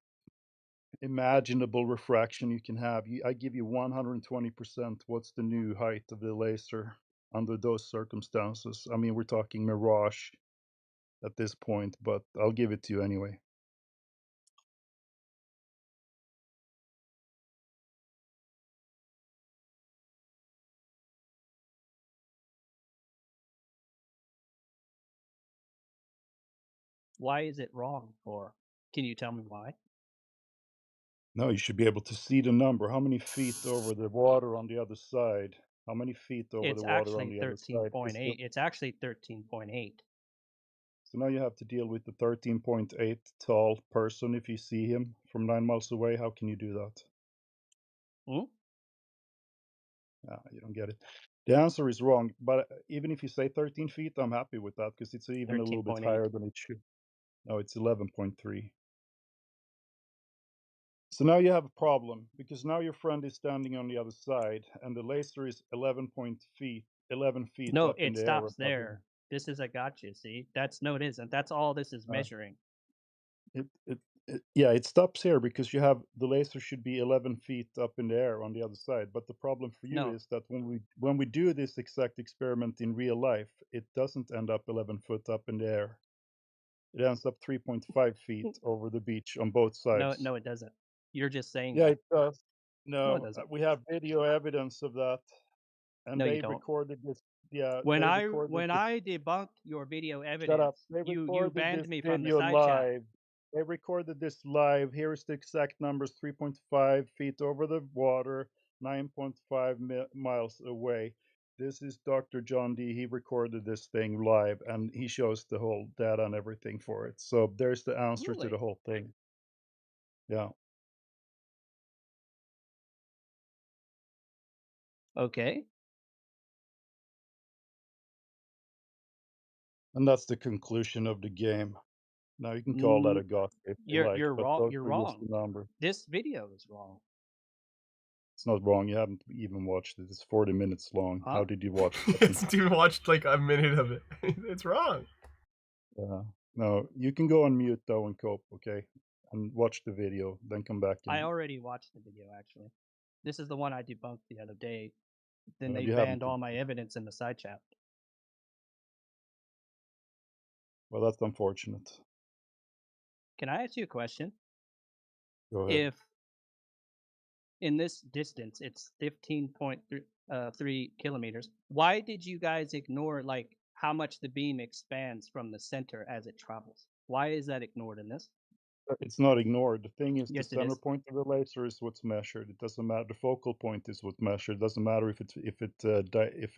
S18: imaginable refraction you can have. I give you 120%. What's the new height of the laser under those circumstances? I mean, we're talking mirage at this point, but I'll give it to you anyway.
S17: Why is it wrong? Or can you tell me why?
S18: No, you should be able to see the number. How many feet over the water on the other side? How many feet over
S17: It's
S18: the water on
S17: actually
S18: the other side?
S17: 13.8. It's actually 13.8.
S18: So now you have to deal with the 13.8 tall person if you see him from 9 miles away. How can you do that?
S17: Hmm?
S18: You don't get it. The answer is wrong, but even if you say 13 feet, I'm happy with that because it's even a little bit
S17: 13.8.
S18: higher than it should. No, it's 11.3. So now you have a problem because now your friend is standing on the other side and the laser is 11 feet
S17: No,
S18: up in
S17: it
S18: the air
S17: stops
S18: above him.
S17: there. This is a gotcha, see? No, it isn't. That's all this is
S18: Uh,
S17: measuring.
S18: Yeah, it stops here because you have the laser should be 11 feet up in the air on the other side. But the problem for you
S17: No.
S18: is that when we do this exact experiment in real life, it doesn't end up 11 foot up in the air. It ends up 3.5 feet over the beach on both sides.
S17: No, it doesn't. You're just saying
S18: Yeah,
S17: that.
S18: it does.
S17: No, it
S18: No,
S17: doesn't.
S18: we have video evidence of that, and
S17: No, you
S18: they
S17: don't.
S18: recorded this. Yeah,
S17: When
S18: they
S17: I
S18: recorded this.
S17: debunked your video
S18: Shut up.
S17: evidence,
S18: They
S17: you
S18: recorded
S17: banned
S18: this
S17: me from the
S18: video
S17: side chat.
S18: live. They recorded this live. Here's the exact numbers: 3.5 feet over the water, 9.5 miles away. This is Dr. John D. He recorded this thing live, and he shows the whole data and everything for it. So there's the answer to
S17: Really?
S18: the whole thing. Yeah.
S17: Okay.
S18: And that's the conclusion of the game. Now you can call that a gotcha if you like,
S17: You're
S18: but
S17: wrong.
S18: those
S17: You're
S18: are just
S17: wrong.
S18: the numbers.
S17: This video is wrong.
S18: It's not wrong. You haven't even watched it. It's 40 minutes long.
S17: Huh?
S18: How did you watch it?
S7: This dude watched like a minute of it. It's wrong.
S18: Yeah. No, you can go on mute though and cope, okay? And watch the video, then come back
S17: I
S18: and
S17: already watched the video, actually. This is the one I debunked the other day. Then they
S18: you haven't.
S17: banned all my evidence in the side chat.
S18: Well, that's unfortunate.
S17: Can I ask you a question?
S18: Go ahead.
S17: If in this distance it's 15.3 kilometers, why did you guys ignore like how much the beam expands from the center as it travels? Why is that ignored in this?
S18: It's not ignored. The thing is,
S17: Yes,
S18: the
S17: it
S18: center
S17: is.
S18: point of the laser is what's measured. It doesn't matter. The focal point is what's measured. It doesn't matter if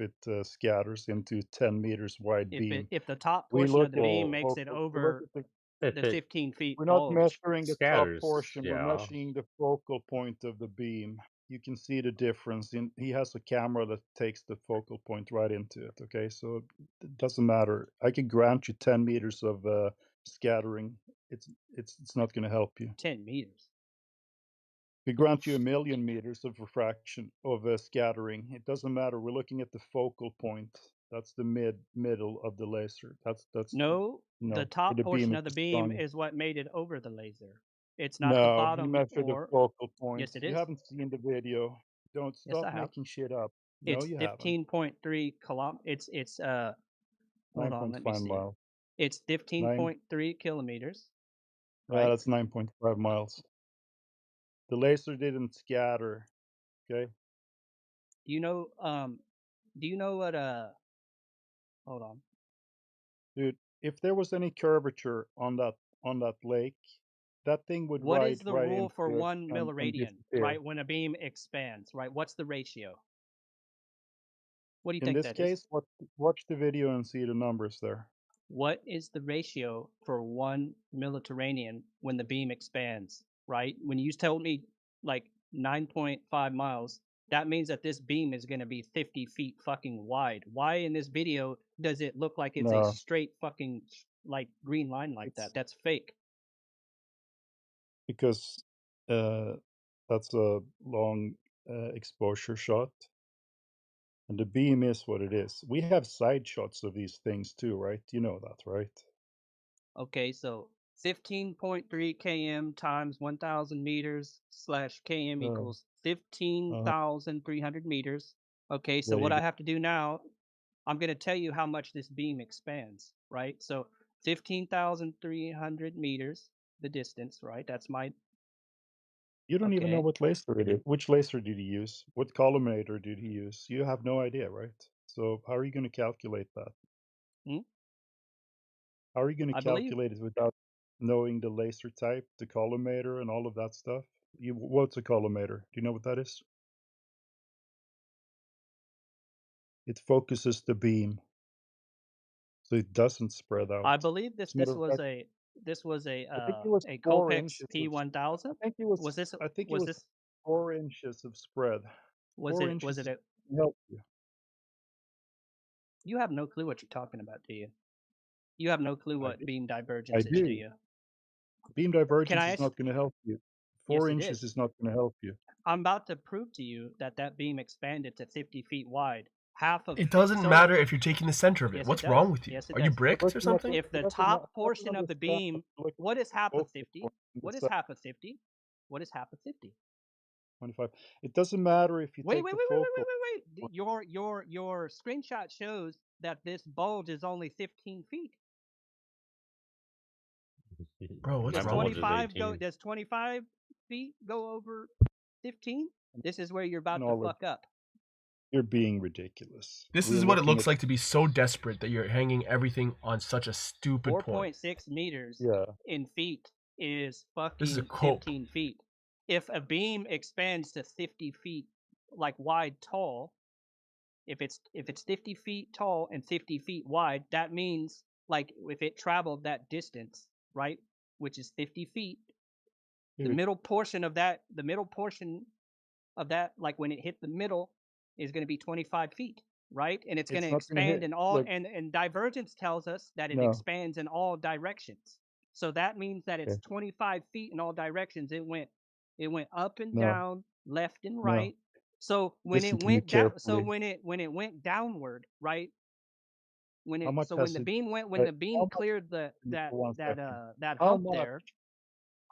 S18: it scatters into 10 meters wide beam.
S17: If the top
S18: We
S17: portion
S18: look
S17: of
S18: at
S17: the beam
S18: the
S17: makes it
S18: focal. We look
S17: over
S18: at the.
S1: If
S17: the
S1: it
S17: 15 feet
S18: We're not
S17: bulge,
S18: measuring the top
S1: scatters,
S18: portion. We're
S1: yeah.
S18: measuring the focal point of the beam. You can see the difference. He has a camera that takes the focal point right into it. Okay, so it doesn't matter. I could grant you 10 meters of scattering. It's not going to help you.
S17: 10 meters.
S18: We grant you 1,000,000 meters of refraction of scattering. It doesn't matter. We're looking at the focal point. That's the middle of the laser. That's
S17: No,
S18: where
S17: the top
S18: the beam
S17: portion
S18: is
S17: of the
S18: the
S17: beam
S18: strongest.
S17: is what made it over the laser. It's not the
S18: No, you
S17: bottom
S18: measure the
S17: or
S18: focal point.
S17: yes, it
S18: You
S17: is.
S18: haven't seen the video. Don't
S17: Yes,
S18: stop
S17: I have.
S18: making shit up. No,
S17: It's
S18: you haven't.
S17: 15.3 It's hold on, let me
S18: 9.5
S17: see.
S18: miles.
S17: It's
S18: 9.
S17: 15.3 kilometers,
S18: Yeah,
S17: right?
S18: that's 9.5 miles. The laser didn't scatter. Okay.
S17: Do you know what hold on.
S18: Dude, if there was any curvature on that lake, that thing would
S17: What is
S18: ride
S17: the
S18: right
S17: rule for
S18: into it
S17: 1
S18: and
S17: milliradian,
S18: disappear.
S17: right? When a beam expands, right? What's the ratio? What do you
S18: In
S17: think
S18: this
S17: that is?
S18: case, watch the video and see the numbers there.
S17: What is the ratio for 1 milliterranean when the beam expands, right? When you told me like 9.5 miles, that means that this beam is going to be 50 feet fucking wide. Why in this video does it look like it's a
S18: No,
S17: straight fucking like green line like that?
S18: it's
S17: That's fake.
S18: because that's a long exposure shot. And the beam is what it is. We have side shots of these things too, right? You know that, right?
S17: Okay, so 15.3 km times 1,000 meters slash km equals 15,300 meters. Okay, so
S18: There
S17: what
S18: you
S17: I
S18: go.
S17: have to do now, I'm going to tell you how much this beam expands, right? So 15,300 meters, the distance, right? That's my,
S18: You don't even know
S17: okay.
S18: what laser it is. Which laser did he use? What collimator did he use? You have no idea, right? So how are you going to calculate that?
S17: Hmm?
S18: How are you going
S17: I
S18: to
S17: believe
S18: calculate it without knowing the laser type, the collimator, and all of that stuff? What's a collimator? Do you know what that is? It focuses the beam so it doesn't spread out.
S17: I believe
S18: As a matter of fact,
S17: this was
S18: I think it was
S17: a
S18: 4
S17: Copex
S18: inches of.
S17: P1000. Was this
S18: I think it
S17: was
S18: was
S17: this
S18: 4 inches of spread.
S17: was
S18: 4
S17: it was it
S18: inches
S17: a
S18: can help you.
S17: You have no clue what you're talking about, do you? You have no clue
S18: I
S17: what
S18: do.
S17: beam
S18: I
S17: divergence is, do
S18: do.
S17: you?
S18: Beam
S17: Can
S18: divergence
S17: I
S18: is
S17: ask?
S18: not going to help you.
S17: Yes,
S18: 4
S17: it
S18: inches
S17: is.
S18: is not going to help you.
S17: I'm about to prove to you that that beam expanded to 50 feet wide. Half of
S7: It doesn't
S17: so
S7: matter if you're taking the center of it.
S17: yes, it
S7: What's
S17: does.
S7: wrong with you?
S17: Yes, it
S7: Are you
S17: does.
S7: bricked or something?
S17: If the
S18: He
S17: top
S18: doesn't
S17: portion of the
S18: understand
S17: beam,
S18: the
S17: what is half of
S18: focal
S17: 50?
S18: point in the
S17: What is
S18: sun.
S17: half of 50? What is half of 50?
S18: 25. It doesn't matter if you
S17: Wait,
S18: take
S17: wait,
S18: the
S17: wait, wait, wait,
S18: focal
S17: wait, wait,
S18: point.
S17: wait. Your screenshot shows that this bulge is only 15 feet.
S7: Bro, what's
S17: Does
S7: wrong with you?
S17: 25 feet go over 15? This is where you're about to
S18: all of
S17: fuck up.
S18: You're being ridiculous.
S7: This
S18: We're
S7: is what it
S18: looking
S7: looks
S18: at
S7: like to be so desperate that you're hanging everything on such a stupid point.
S17: 4.6 meters
S18: Yeah.
S17: in feet is
S7: This is a
S17: fucking
S7: cope.
S17: 15 feet. If a beam expands to 50 feet, like wide tall, if it's 50 feet tall and 50 feet wide, that means like if it traveled that distance, right, which is 50 feet, the middle portion of that, like when it hit the middle, is going to be 25 feet, right? And it's going to
S18: It's not going to
S17: expand
S18: hit.
S17: in all,
S18: Look,
S17: and divergence tells us that it
S18: no.
S17: expands in all directions. So that means that it's
S18: Okay.
S17: 25 feet in all directions. It went up and
S18: No.
S17: down, left and
S18: No.
S17: right. So when
S18: Listen
S17: it
S18: to me
S17: went down,
S18: carefully.
S17: when it went downward, right? When
S18: How much
S17: when
S18: has
S17: the
S18: it?
S17: beam went, when
S18: How
S17: the beam
S18: much?
S17: cleared
S18: One second.
S17: that
S18: How
S17: hump
S18: much?
S17: there,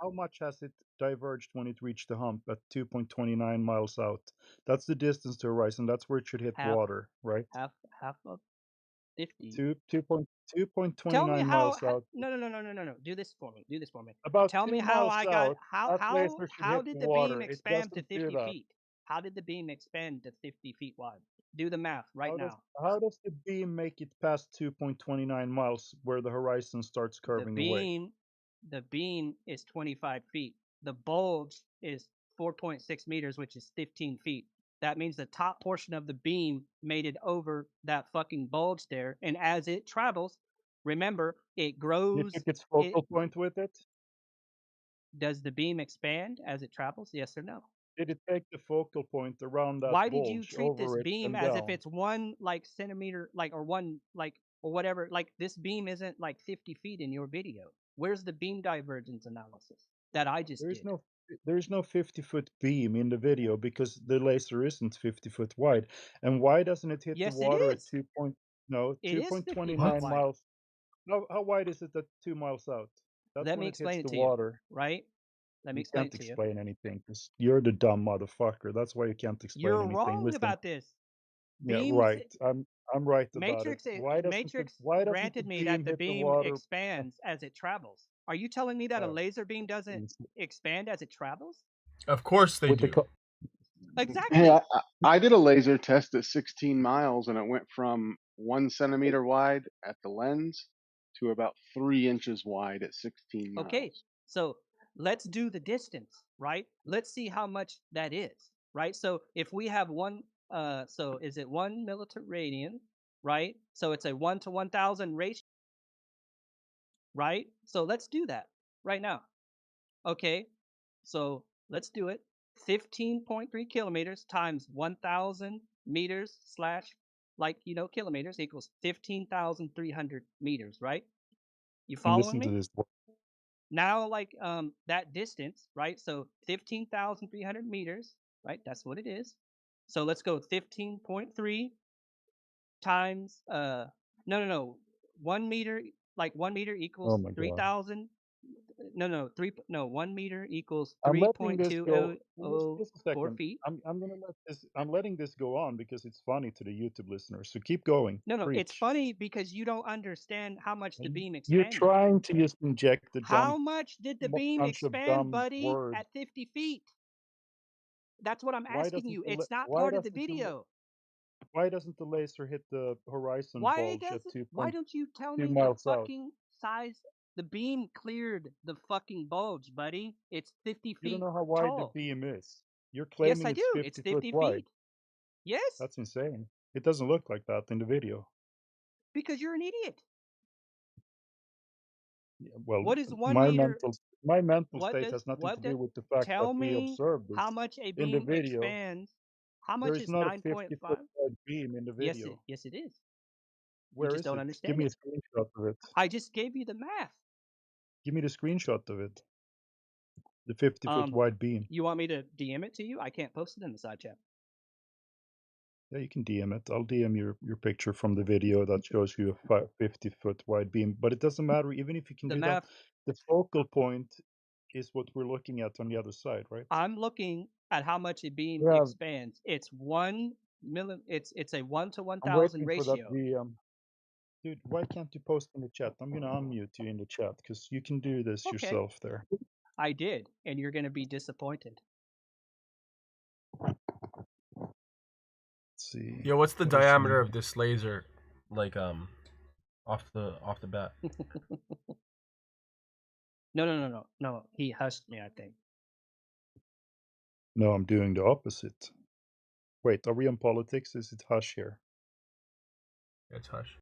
S18: How much has it diverged when it reached the hump at 2.29 miles out? That's the distance to horizon. That's where it should hit
S17: half
S18: water, right?
S17: half of 50.
S18: 2.29
S17: Tell me
S18: miles out.
S17: no. Do this for me.
S18: About
S17: Tell me
S18: 2
S17: how
S18: miles
S17: I got
S18: out, that laser should
S17: how
S18: hit
S17: did
S18: the
S17: the beam
S18: water. It
S17: expand to
S18: doesn't do
S17: 50
S18: that.
S17: feet? How did the beam expand to 50 feet wide? Do the math right now.
S18: How does the beam make it past 2.29 miles where the horizon starts curving away?
S17: The beam is 25 feet. The bulge is 4.6 meters, which is 15 feet. That means the top portion of the beam made it over that fucking bulge there. And as it travels, remember, it grows.
S18: You took its focal point with it?
S17: Does the beam expand as it travels? Yes or no?
S18: Did it take the focal point around that
S17: Why did you
S18: bulge
S17: treat this
S18: over it
S17: beam
S18: and
S17: as if
S18: down?
S17: it's one like centimeter, like or one like or whatever? Like this beam isn't like 50 feet in your video. Where's the beam divergence analysis that I just did?
S18: There is no 50-foot beam in the video because the laser isn't 50-foot wide. And why doesn't it hit the
S17: Yes, it
S18: water at
S17: is.
S18: 2.29
S17: wide.
S18: miles? How wide is it at 2 miles out? That's
S17: Let
S18: when
S17: me
S18: it hits
S17: explain it
S18: the
S17: to you,
S18: water.
S17: right? Let me
S18: You
S17: explain
S18: can't
S17: it to you.
S18: explain anything because you're the dumb motherfucker. That's why you can't explain
S17: You're
S18: anything.
S17: wrong
S18: Listen.
S17: about this.
S18: Yeah,
S17: Beams.
S18: right. I'm right about it.
S17: Matrix
S18: Why doesn't the
S17: granted me that
S18: beam
S17: the
S18: hit the
S17: beam
S18: water?
S17: expands as it travels. Are you telling me that a laser beam doesn't expand as it travels?
S7: Of course they do.
S17: Exactly.
S3: Hey, I did a laser test at 16 miles, and it went from 1 centimeter wide at the lens to about 3 inches wide at 16 miles.
S17: Okay, so let's do the distance, right? Let's see how much that is, right? So if we have so is it 1 milliradian, right? So it's a 1 to 1,000 ratio, right? So let's do that right now. Okay, so let's do it. 15.3 kilometers times 1,000 meters slash, kilometers equals 15,300 meters, right? You
S18: And
S17: following
S18: listen to
S17: me?
S18: this.
S17: Now, that distance, right? So 15,300 meters, right? That's what it is. So let's go 15.3 times, no. 1 meter, 1 meter equals
S18: Oh my God.
S17: 3,000. No, 1 meter equals
S13: I'm letting this go. Just a
S17: 3.204
S13: second.
S17: feet.
S13: I'm gonna let this. I'm letting this go on because it's funny to the YouTube listeners. So keep going.
S17: No, it's
S13: Preach.
S17: funny because you don't understand how much the beam
S13: You're
S17: expanded.
S13: trying to just inject the
S17: How
S13: dumb
S17: much did the beam
S13: bunch of
S17: expand,
S13: dumb
S17: buddy,
S13: words.
S17: at 50 feet? That's what I'm
S13: Why
S17: asking
S13: doesn't
S17: you.
S13: the
S17: It's not
S13: why
S17: part of the
S13: doesn't the
S17: video.
S13: why doesn't the laser hit the horizon
S17: Why
S13: bulge at
S17: don't you tell
S13: 2.2
S17: me the
S13: miles out?
S17: fucking size? The beam cleared the fucking bulge, buddy. It's 50
S13: You don't
S17: feet
S13: know how wide the
S17: tall.
S13: beam is. You're
S17: Yes,
S13: claiming
S17: I
S13: it's
S17: do. It's
S13: 50 foot
S17: 50
S13: wide.
S17: feet. Yes,
S13: That's insane. It doesn't look like that in the video.
S17: because you're an idiot.
S13: Yeah, well,
S17: What is 1
S13: my
S17: meter?
S13: mental
S17: What
S13: state
S17: does
S13: has nothing
S17: what
S13: to
S17: does?
S13: do with the fact that
S17: Tell
S13: we
S17: me
S13: observed
S17: how
S13: this
S17: much a
S13: in the
S17: beam
S13: video.
S17: expands. How
S13: There
S17: much
S13: is
S17: is
S13: not a 50 foot
S17: 9.5?
S13: wide beam in the
S17: Yes,
S13: video.
S17: yes, it is. You
S13: Where
S17: just
S13: is
S17: don't
S13: it? Give
S17: understand
S13: me a
S17: it.
S13: screenshot of it.
S17: I just gave you the math.
S13: Give me the screenshot of it. The 50 foot wide beam.
S17: You want me to DM it to you? I can't post it in the side chat.
S13: Yeah, you can DM it. I'll DM your picture from the video that shows you a 50 foot wide beam. But it doesn't matter, even if you can
S17: The
S13: do
S17: math.
S13: that. The focal point is what we're looking at on the other side, right?
S17: I'm looking at how much a beam
S13: Yeah.
S17: expands. It's 1 milli. It's a 1 to
S13: I'm
S17: 1,000
S13: waiting for that
S17: ratio.
S13: VM. Dude, why can't you post in the chat? I'm gonna unmute you in the chat because you can do this
S17: Okay.
S13: yourself there.
S17: I did, and you're going to be disappointed.
S13: Let's see.
S7: Yo, what's the
S13: What is
S7: diameter
S13: new?
S7: of this laser? Like off the bat.
S17: No. He hushed me, I think.
S13: No, I'm doing the opposite. Wait, are we on politics? Is it hush here?
S7: It's hush.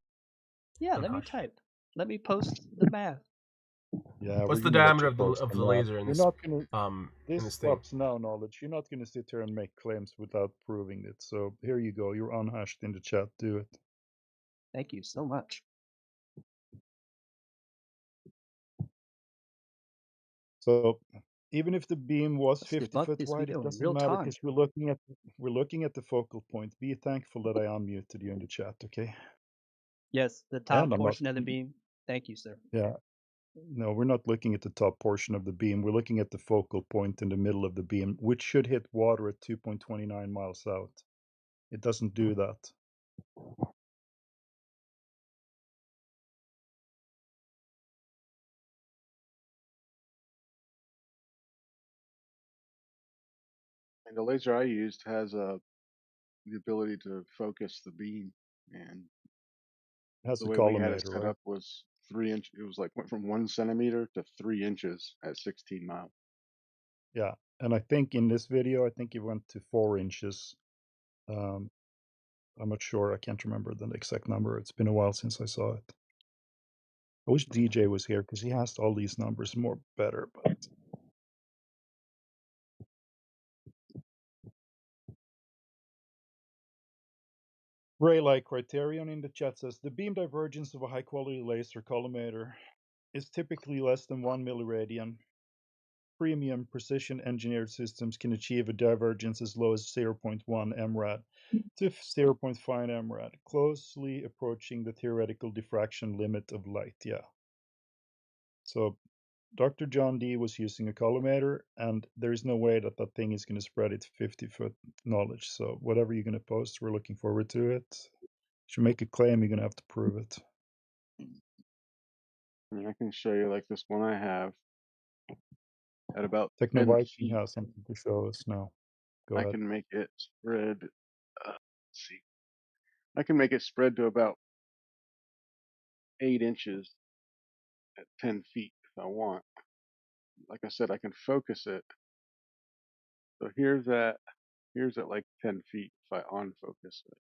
S17: Yeah, let me type. Let me post the math.
S13: Yeah,
S7: What's
S13: we're
S7: the
S13: gonna let
S7: diameter
S13: you
S7: of
S13: post
S7: the
S13: math.
S7: laser in
S13: You're
S7: this
S13: not gonna
S7: in
S13: this
S7: this thing?
S13: stops now knowledge. You're not gonna sit here and make claims without proving it. So here you go. You're unhashed in the chat. Do it.
S17: Thank you so much.
S13: So even if the beam was
S17: Let's
S13: 50
S17: debug
S13: foot
S17: this
S13: wide,
S17: video
S13: it
S17: in
S13: doesn't
S17: real
S13: matter
S17: time.
S13: because we're looking at the focal point. Be thankful that I unmuted you in the chat, okay?
S17: Yes, the top portion of the beam. Thank you, sir.
S13: Yeah. No, we're not looking at the top portion of the beam. We're looking at the focal point in the middle of the beam, which should hit water at 2.29 miles out. It doesn't do that.
S3: And the laser I used has the ability to focus the beam, and
S13: It has
S3: the
S13: a
S3: way we had it
S13: collimator,
S3: set
S13: right?
S3: up was 3 inch. It was like went from 1 centimeter to 3 inches at 16 miles.
S13: Yeah, and I think in this video, I think it went to 4 inches. I'm not sure. I can't remember the exact number. It's been a while since I saw it. I wish DJ was here because he has all these numbers more better, but Ray Criterion in the chat says the beam divergence of a high quality laser collimator is typically less than 1 milliradian. Premium precision engineered systems can achieve a divergence as low as 0.1 mrad to 0.5 mrad, closely approaching the theoretical diffraction limit of light. Yeah. So Dr. John D was using a collimator, and there is no way that that thing is going to spread its 50-foot knowledge. So whatever you're going to post, we're looking forward to it. If you make a claim, you're going to have to prove it.
S3: I mean, I can show you like this one I have at about
S13: Techno
S3: 10
S13: Viking
S3: feet.
S13: has something to show us now. Go
S3: I
S13: ahead.
S3: can make it spread. Let's see. I can make it spread to about 8 inches at 10 feet if I want. Like I said, I can focus it. So here's at like 10 feet if I unfocus it.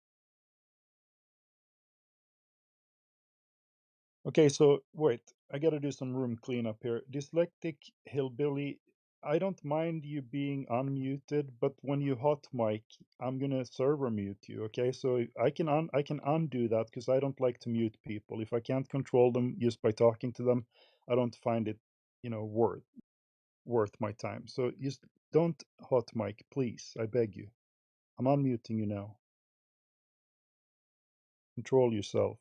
S13: Okay, so wait, I gotta do some room cleanup here. Dyslectic Hillbilly, I don't mind you being unmuted, but when you hot mic, I'm gonna server mute you. Okay, so I can undo that because I don't like to mute people. If I can't control them just by talking to them, I don't find it, worth my time. So just don't hot mic, please. I beg you. I'm unmuting you now. Control yourself.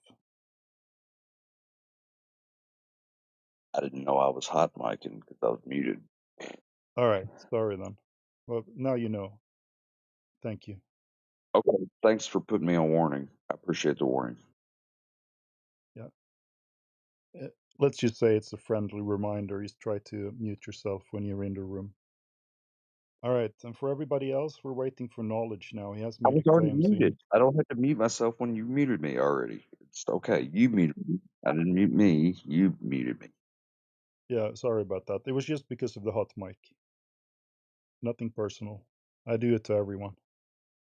S21: I didn't know I was hot micing because I was muted.
S18: All right, sorry then. Well, now you know. Thank you.
S21: Okay, thanks for putting me on warning. I appreciate the warning.
S18: Yeah. Let's just say it's a friendly reminder. Just try to mute yourself when you're in the room. All right, and for everybody else, we're waiting for Knowledge now. He has
S21: I
S18: made
S21: was
S18: a
S21: already
S18: claim, so
S21: muted. I don't have to mute myself when you muted me already. It's okay. You muted me. I didn't mute me. You muted me.
S18: yeah, sorry about that. It was just because of the hot mic. Nothing personal. I do it to everyone.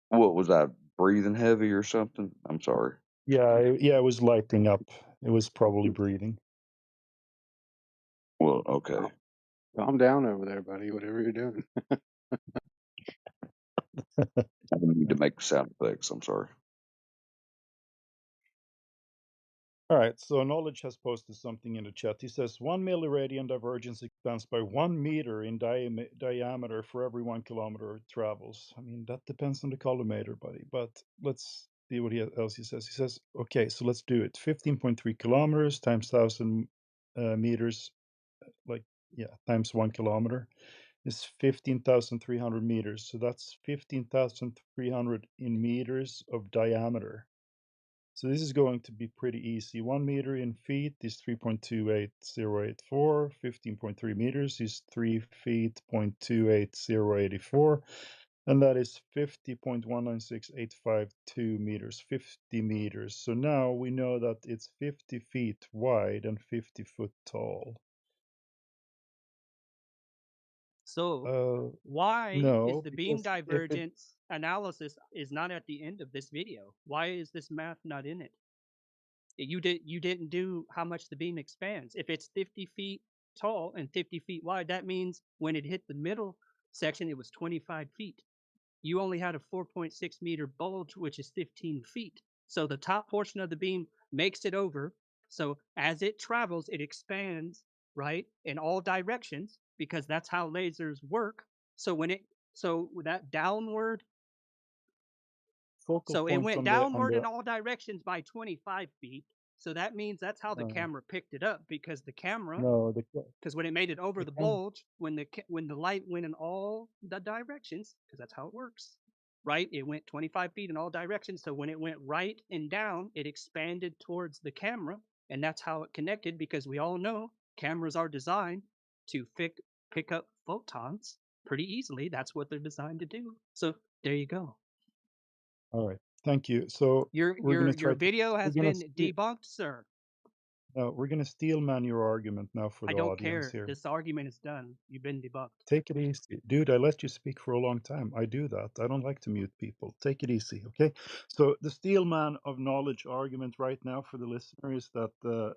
S21: What was I breathing heavy or something? I'm sorry.
S18: Yeah, it was lighting up. It was probably breathing.
S21: Well, okay.
S3: Calm down over there, buddy. Whatever you're doing.
S21: I didn't need to make sound effects. I'm sorry.
S18: All right, so Knowledge has posted something in the chat. He says 1 milliradian divergence expands by 1 meter in diameter for every 1 kilometer it travels. I mean, that depends on the collimator, buddy. But let's see what else he says. He says, okay, so let's do it. 15.3 kilometers times 1,000 meters, times 1 kilometer is 15,300 meters. So that's 15,300 in meters of diameter. So this is going to be pretty easy. 1 meter in feet is 3.28084. 15.3 meters is 3 feet, 0.28084. And that is 50.196852 meters, 50 meters. So now we know that it's 50 feet wide and 50 foot tall.
S17: So why is
S18: No,
S17: the beam
S18: because if it,
S17: divergence analysis is not at the end of this video? Why is this math not in it? You didn't do how much the beam expands. If it's 50 feet tall and 50 feet wide, that means when it hit the middle section, it was 25 feet. You only had a 4.6 meter bulge, which is 15 feet. So the top portion of the beam makes it over. So as it travels, it expands, right, in all directions, because that's how lasers work. So that downward,
S18: focal
S17: so it
S18: point
S17: went
S18: on
S17: downward
S18: the
S17: in all directions by 25 feet. So that means that's how the camera picked it up, because the camera,
S18: no,
S17: because when it made it over
S18: the
S17: the
S18: cam-
S17: bulge, when the light went in all the directions, because that's how it works, right? It went 25 feet in all directions. So when it went right and down, it expanded towards the camera, and that's how it connected. Because we all know cameras are designed to pick up photons pretty easily. That's what they're designed to do. So there you go.
S18: All right, thank you. So we're gonna try
S17: Your video has been debunked, sir.
S18: No, we're gonna steel man your argument now for
S17: I
S18: the
S17: don't
S18: audience
S17: care.
S18: here.
S17: This argument is done. You've been debunked.
S18: Take it easy. Dude, I let you speak for a long time. I do that. I don't like to mute people. Take it easy, okay? So the steel man of knowledge argument right now for the listener is that the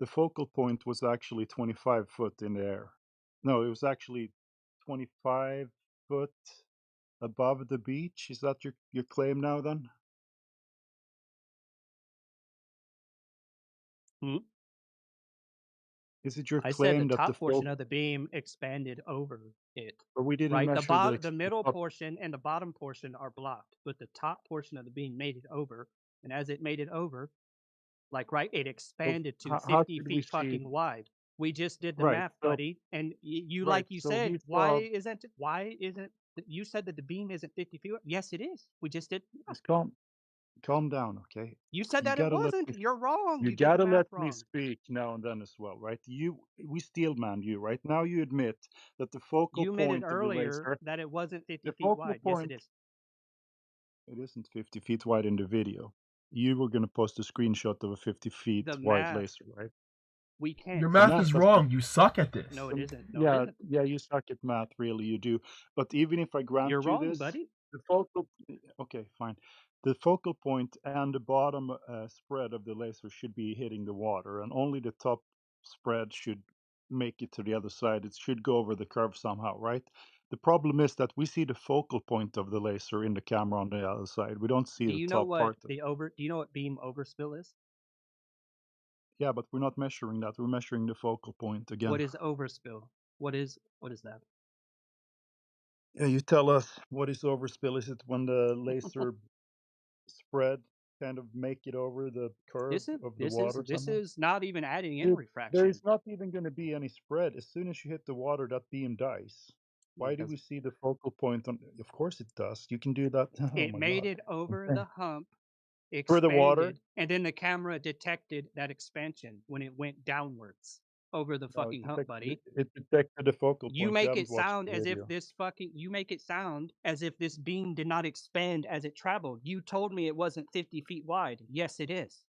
S18: focal point was actually 25 foot in the air. No, it was actually 25 foot above the beach. Is that your claim now then?
S17: Hmm?
S18: Is it your
S17: I said the
S18: claim that the
S17: top portion
S18: focal...
S17: of the beam expanded over it.
S18: But we didn't
S17: Right?
S18: measure
S17: The middle
S18: top...
S17: portion and the bottom portion are blocked, but the top portion of the beam made it over. And as it made it over, it expanded to
S18: How
S17: 50
S18: could we
S17: feet
S18: see...
S17: fucking wide. We just did the
S18: Right.
S17: math,
S18: So
S17: buddy. And you
S18: right.
S17: like you
S18: So
S17: said,
S18: he
S17: why
S18: saw...
S17: isn't you said that the beam isn't 50 feet? Yes, it is. We just did.
S18: Just calm down, okay?
S17: You said
S18: You
S17: that it
S18: gotta let
S17: wasn't.
S18: me...
S17: You're wrong.
S18: You
S17: You did the
S18: gotta
S17: math
S18: let me
S17: wrong.
S18: speak now and then as well, right? We steel man you, right? Now you admit that the focal
S17: You admitted
S18: point of the
S17: earlier
S18: laser...
S17: that it wasn't 50
S18: The
S17: feet
S18: focal
S17: wide. Yes, it
S18: point...
S17: is.
S18: It isn't 50 feet wide in the video. You were gonna post a screenshot of a 50 feet
S17: The
S18: wide
S17: math.
S18: laser, right?
S17: We can't.
S7: Your
S18: The
S7: math
S17: See
S7: is
S17: it.
S18: has
S7: wrong. You suck at this.
S17: No, it isn't. No, it
S18: yeah,
S17: isn't.
S18: yeah, you suck at math, really, you do. But even if I grant
S17: You're
S18: you
S17: wrong,
S18: this,
S17: buddy.
S18: the focal... Okay, fine. The focal point and the bottom spread of the laser should be hitting the water, and only the top spread should make it to the other side. It should go over the curve somehow, right? The problem is that we see the focal point of the laser in the camera on the other side. We don't see
S17: Do
S18: the
S17: you know
S18: top
S17: what
S18: part of it.
S17: do you know what beam overspill is?
S18: Yeah, but we're not measuring that. We're measuring the focal point again.
S17: What is overspill? What is that?
S18: Yeah, you tell us, what is overspill? Is it when the laser spread kind of make it over the curve of the
S17: this
S18: water somehow?
S17: is not even adding in
S18: Dude, there
S17: refraction.
S18: is not even going to be any spread. As soon as you hit the water, that beam dies. Why do we see the focal point on? Of course it does. You can do that. Oh
S17: It
S18: my
S17: made
S18: god.
S17: it over
S18: Okay.
S17: the hump,
S18: For the water?
S17: expanded, and then the camera detected that expansion when it went downwards over the
S18: No,
S17: fucking hump, buddy.
S18: it detected the focal
S17: You
S18: point.
S17: make
S18: haven't
S17: it
S18: watched
S17: sound
S18: the
S17: as if
S18: video.
S17: this fucking you make it sound as if this beam did not expand as it traveled. You told me it wasn't 50 feet wide. Yes, it is.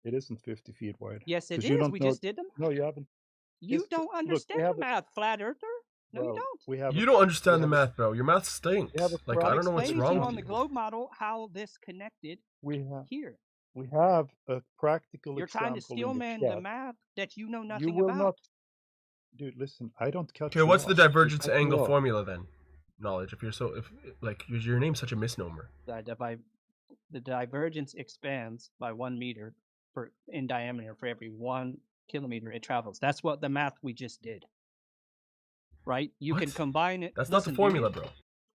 S18: It isn't 50 feet wide.
S17: Yes, it
S18: Because you
S17: is.
S18: don't
S17: We
S18: know.
S17: just did them.
S18: No, you haven't.
S17: You
S18: Just
S17: don't
S18: look,
S17: understand
S18: we have
S17: the math, flat earther. No, you
S18: well,
S17: don't.
S18: we have
S7: You
S18: a,
S7: don't
S18: we
S7: understand the
S18: have a,
S7: math, bro. Your math
S18: we
S7: stinks.
S18: have a
S7: Like I
S17: I'm
S7: don't know what's
S17: explaining to
S7: wrong
S17: you
S7: with
S17: on the
S7: you.
S17: globe model how this connected
S18: we have
S17: here.
S18: we have a practical
S17: You're trying to
S18: example in the
S17: steelman the
S18: chat.
S17: math that you know
S18: You
S17: nothing
S18: will
S17: about.
S18: not, dude. Listen, I don't cut
S7: Okay,
S18: you
S7: what's the
S18: off. You
S7: divergence
S18: cut me
S7: angle
S18: off.
S7: formula then? Knowledge. If you're so if like your name's such a misnomer.
S17: The divergence expands by 1 meter in diameter for every 1 kilometer it travels. That's what the math we just did. Right? You can
S7: What?
S17: combine it.
S7: That's not the formula, bro.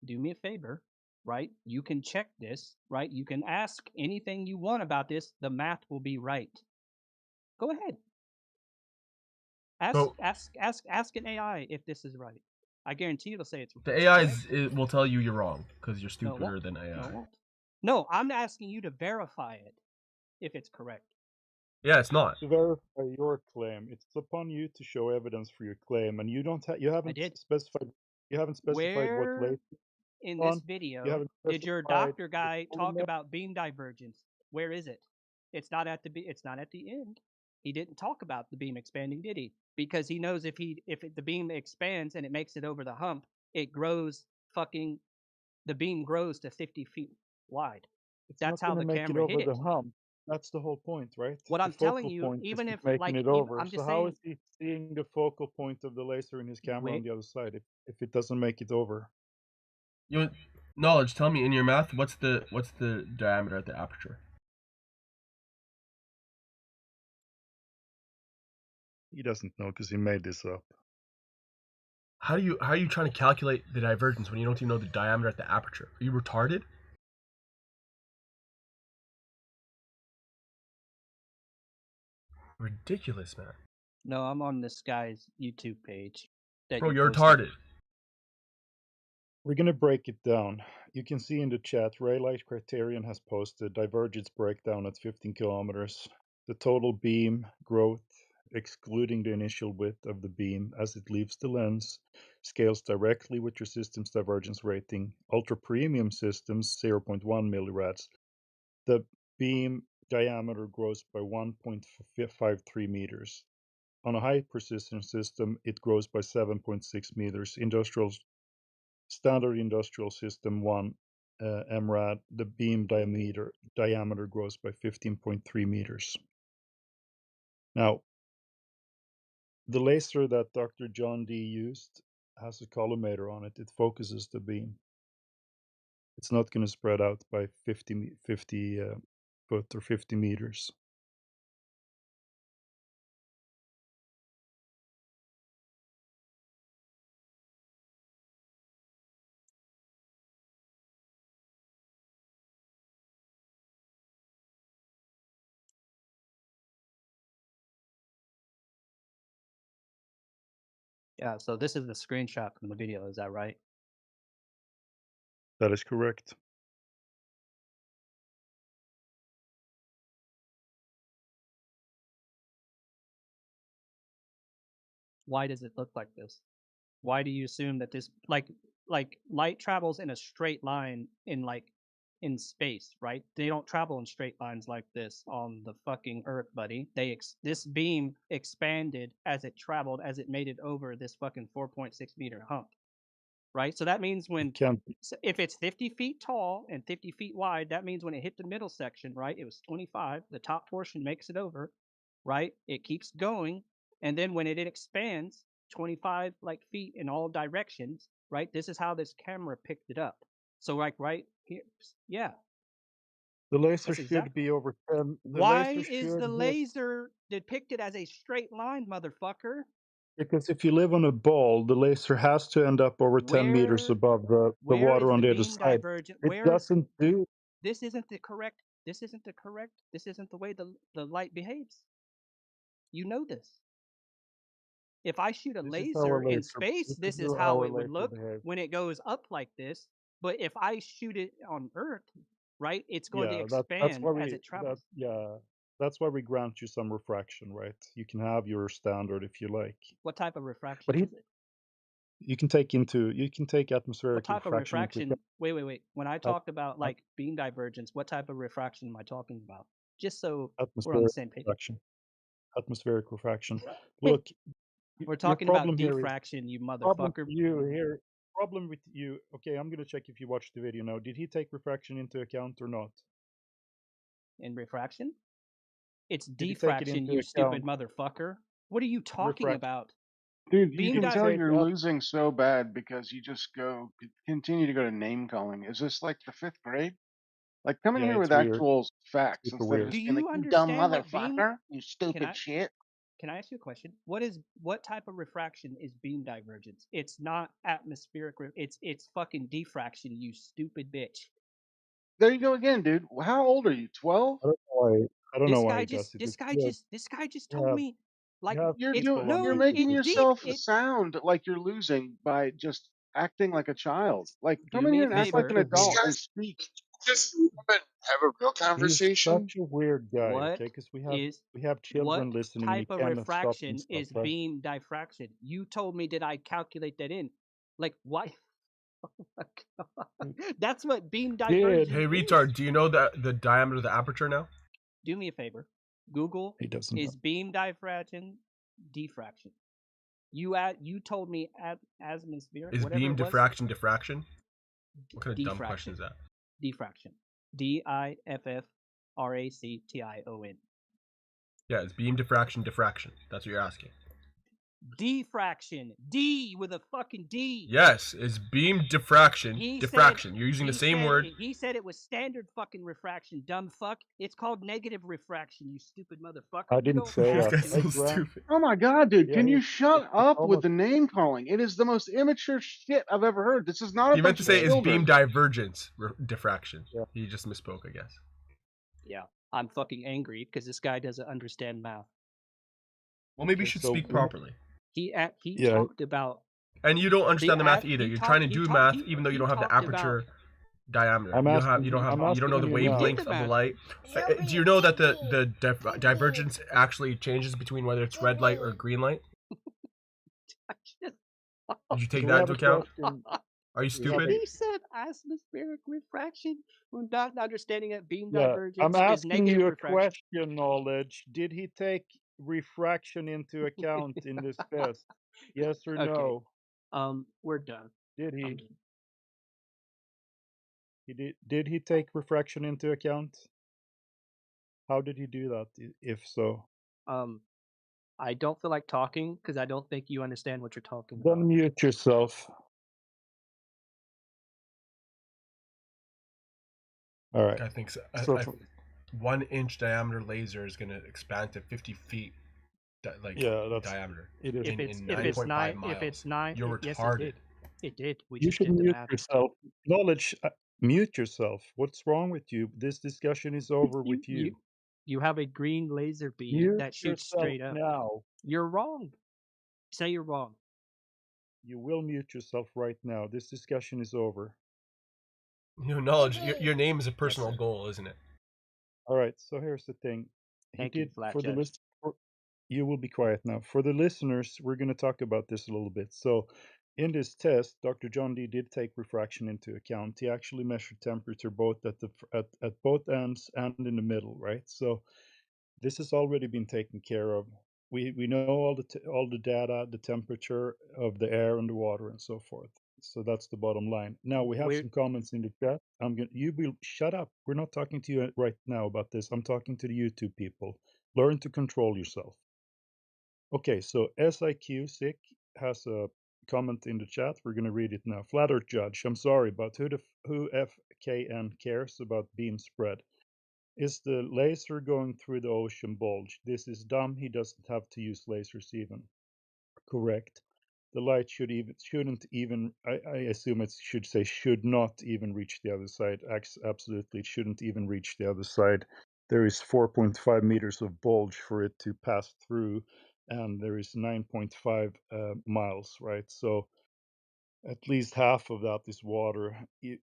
S17: Do me a favor, right? You can check this, right? You can ask anything you want about this. The math will be right. Go ahead. Ask an AI if this is right. I guarantee it'll say it's
S7: The AI
S17: correct.
S7: it will tell you you're wrong because you're
S17: No, it
S7: stupider
S17: won't.
S7: than AI.
S17: No, it won't. No, I'm asking you to verify it if it's correct.
S7: Yeah, it's not.
S18: To verify your claim, it's upon you to show evidence for your claim, and you don't. You haven't specified. You haven't specified what
S17: Where
S18: laser.
S17: in
S18: On.
S17: this video
S18: You haven't
S17: did your
S18: specified
S17: doctor guy
S18: the
S17: talk
S18: element.
S17: about beam divergence? Where is it? It's not at the end. He didn't talk about the beam expanding, did he? Because he knows if the beam expands and it makes it over the hump, it grows the beam grows to 50 feet wide.
S18: It's
S17: That's
S18: not
S17: how
S18: going
S17: the
S18: to make it
S17: camera hit
S18: over
S17: it.
S18: the hump. That's the whole point, right?
S17: What
S18: the
S17: I'm telling
S18: focal
S17: you,
S18: point
S17: even
S18: is
S17: if
S18: making it over.
S17: I'm just
S18: So how is
S17: saying,
S18: he seeing the focal point of the laser in his camera
S17: Wait.
S18: on the other side if it doesn't make it over?
S7: You knowledge. Tell me in your math, what's the diameter at the aperture?
S18: He doesn't know because he made this up.
S7: How are you trying to calculate the divergence when you don't even know the diameter at the aperture? Are you retarded? Ridiculous, man.
S17: No, I'm on this guy's YouTube page.
S7: Bro, you're retarded.
S18: We're going to break it down. You can see in the chat, Raylight Criterion has posted divergence breakdown at 15 kilometers. The total beam growth, excluding the initial width of the beam as it leaves the lens, scales directly with your system's divergence rating. Ultra premium systems, 0.1 millirads. The beam diameter grows by 1.53 meters. On a high precision system, it grows by 7.6 meters. Standard industrial system 1 MRAD, the beam diameter grows by 15.3 meters. Now, the laser that Dr. John D used has a collimator on it. It focuses the beam. It's not going to spread out by 50 foot or 50 meters.
S17: Yeah, so this is the screenshot from the video, is that right?
S18: That is correct.
S17: Why does it look like this? Why do you assume that this like light travels in a straight line in space, right? They don't travel in straight lines like this on the fucking Earth, buddy. This beam expanded as it traveled, as it made it over this fucking 4.6 meter hump, right? So that means if it's 50 feet tall and 50 feet wide, that means when it hit the middle section, right? It was 25. The top portion makes it over, right? It keeps going, and then when it expands 25 feet in all directions, right? This is how this camera picked it up. So right here, yeah.
S18: The laser should be over 10.
S17: Why is the laser depicted as a straight line, motherfucker?
S18: Because if you live on a ball, the laser has to end up over 10 meters above the water on the other side. It doesn't do.
S17: This isn't the correct This isn't the correct. This isn't the way the light behaves. You know this. If I shoot a
S18: This is how a
S17: laser in
S18: laser.
S17: space,
S18: This is
S17: this is
S18: how
S17: how
S18: a
S17: it would
S18: laser
S17: look
S18: behaves.
S17: when it goes up like this. But if I shoot it on Earth, right, it's going to
S18: Yeah, that's
S17: expand
S18: why
S17: as
S18: we
S17: it travels.
S18: that's why we grant you some refraction, right? You can have your standard if you like.
S17: What type of refraction
S18: But
S17: is it?
S18: you can take
S17: What
S18: atmospheric
S17: type of
S18: refraction into
S17: refraction? Wait. When I
S18: at,
S17: talked about
S18: at
S17: like beam divergence, what type of refraction am I talking about? Just so we're on the
S18: atmospheric
S17: same page.
S18: refraction. Atmospheric refraction. Look,
S17: We're
S18: your
S17: talking about
S18: problem here is
S17: diffraction, you
S18: problem
S17: motherfucker.
S18: for you here. Problem with you. Okay, I'm gonna check if you watched the video now. Did he take refraction into account or not?
S17: In refraction? It's
S18: Did he take it
S17: diffraction,
S18: into
S17: you stupid
S18: account?
S17: motherfucker. What are you talking
S18: Refraction.
S17: about?
S1: Dude, you
S17: Beam
S1: can tell
S18: take
S1: you're
S18: up.
S1: losing so bad because you just continue to go to name calling. Is this like the 5th grade? Like, come in
S18: Yeah,
S1: here
S18: it's
S1: with
S18: weird.
S1: actual facts
S18: Super
S1: instead of
S18: weird.
S17: Do
S1: just being like,
S17: you
S1: you dumb
S17: understand what beam?
S1: motherfucker, you stupid shit.
S17: Can I ask you a question? What type of refraction is beam divergence? It's not atmospheric. It's fucking diffraction. You stupid bitch.
S1: There you go again, dude. How old are you? 12?
S18: I don't know why he does it.
S17: This guy just
S18: You
S17: told
S18: have
S17: me like
S1: You're
S17: it's
S1: doing.
S17: no
S1: You're
S17: it
S1: making
S17: deep
S1: yourself
S17: it.
S1: sound like you're losing by just acting like a child. Like, come
S17: Do
S1: in
S17: me
S1: here
S17: a
S1: and act like
S17: favor.
S1: an adult and speak.
S11: Just have a real
S18: He's
S11: conversation.
S18: such a weird guy,
S17: What
S18: okay? Because we
S17: is
S18: have children
S17: what
S18: listening and
S17: type
S18: you
S17: of
S18: cannot stop and
S17: refraction
S18: stuff,
S17: is
S18: right?
S17: beam diffraction? You told me, did I calculate that in? Like what? Oh my God. That's what beam divergence
S7: Hey,
S17: is.
S7: retard, do you know the diameter of the aperture now?
S17: Do me a favor. Google
S18: He doesn't know.
S17: is beam diffraction. You told me atmospheric.
S7: Is
S17: Whatever
S7: beam
S17: it was.
S7: diffraction diffraction? What kind of dumb
S17: Diffraction.
S7: question is that?
S17: Diffraction. diffraction.
S7: Yeah, it's beam diffraction. That's what you're asking.
S17: Diffraction. D with a fucking D.
S7: Yes, it's beam diffraction. You're using the same word.
S17: He said it was standard fucking refraction, dumb fuck. It's called negative refraction, you stupid motherfucker.
S18: I didn't say
S7: This
S18: that.
S7: guy's so stupid.
S1: Oh my god, dude!
S18: Yeah,
S1: Can you shut
S18: it's
S1: up with
S18: almost
S1: the name calling? It is the most immature shit I've ever heard. This is not a
S7: He meant
S1: bunch
S7: to
S1: of
S7: say is beam
S1: children.
S7: divergence diffraction.
S18: Yeah.
S7: He just misspoke, I guess.
S17: Yeah, I'm fucking angry because this guy doesn't understand math.
S7: Well, maybe you should speak properly.
S17: He talked about.
S7: And you don't understand the math either. You're trying to do math even though you don't have the aperture diameter. You don't know the wavelength of the light. Do you know that the divergence actually changes between whether it's red light or green light? Did you take that into account? Are you stupid?
S17: He said atmospheric refraction. Not understanding that beam
S18: Yeah,
S17: divergence
S18: I'm
S17: is
S18: asking
S17: negative
S18: you a
S17: refraction.
S18: question, knowledge. Did he take refraction into account in this test? Yes or
S17: Okay.
S18: no?
S17: We're done.
S18: Did he? Did he take refraction into account? How did he do that? If so,
S17: I don't feel like talking because I don't think you understand what you're talking about.
S18: then mute yourself. All right.
S7: I think so.
S18: So
S7: 1 inch diameter laser is going to expand to 50 feet diameter.
S18: It is.
S7: In
S17: If
S7: 9.5 miles. You're
S17: yes,
S7: retarded.
S17: It did. We
S18: You
S17: just
S18: should
S17: did the
S18: mute
S17: math.
S18: yourself. Knowledge, mute yourself. What's wrong with you? This discussion is over with you.
S17: You have a green laser beam
S18: Mute
S17: that shoots
S18: yourself
S17: straight up.
S18: now.
S17: You're wrong. Say you're wrong.
S18: You will mute yourself right now. This discussion is over.
S7: You know, knowledge. Your name is a personal goal, isn't it?
S18: All right. So here's the thing.
S17: Thank you, Flat
S18: for the
S17: Judge.
S18: list. You will be quiet now. For the listeners, we're going to talk about this a little bit. So, in this test, Dr. John D did take refraction into account. He actually measured temperature both at both ends and in the middle, right? So, this has already been taken care of. We know all the data, the temperature of the air and the water, and so forth. So that's the bottom line. Now we have some comments in the chat. You will shut up. We're not talking to you right now about this. I'm talking to the YouTube people. Learn to control yourself. Okay, so SIQ Sick has a comment in the chat. We're going to read it now. Flat Earth Judge, I'm sorry, but who FKN cares about beam spread? Is the laser going through the ocean bulge? This is dumb. He doesn't have to use lasers even. Correct. the light shouldn't even, I assume it should say should not even reach the other side. Absolutely, it shouldn't even reach the other side. There is 4.5 meters of bulge for it to pass through, and there is 9.5 miles, right? So at least half of that is water.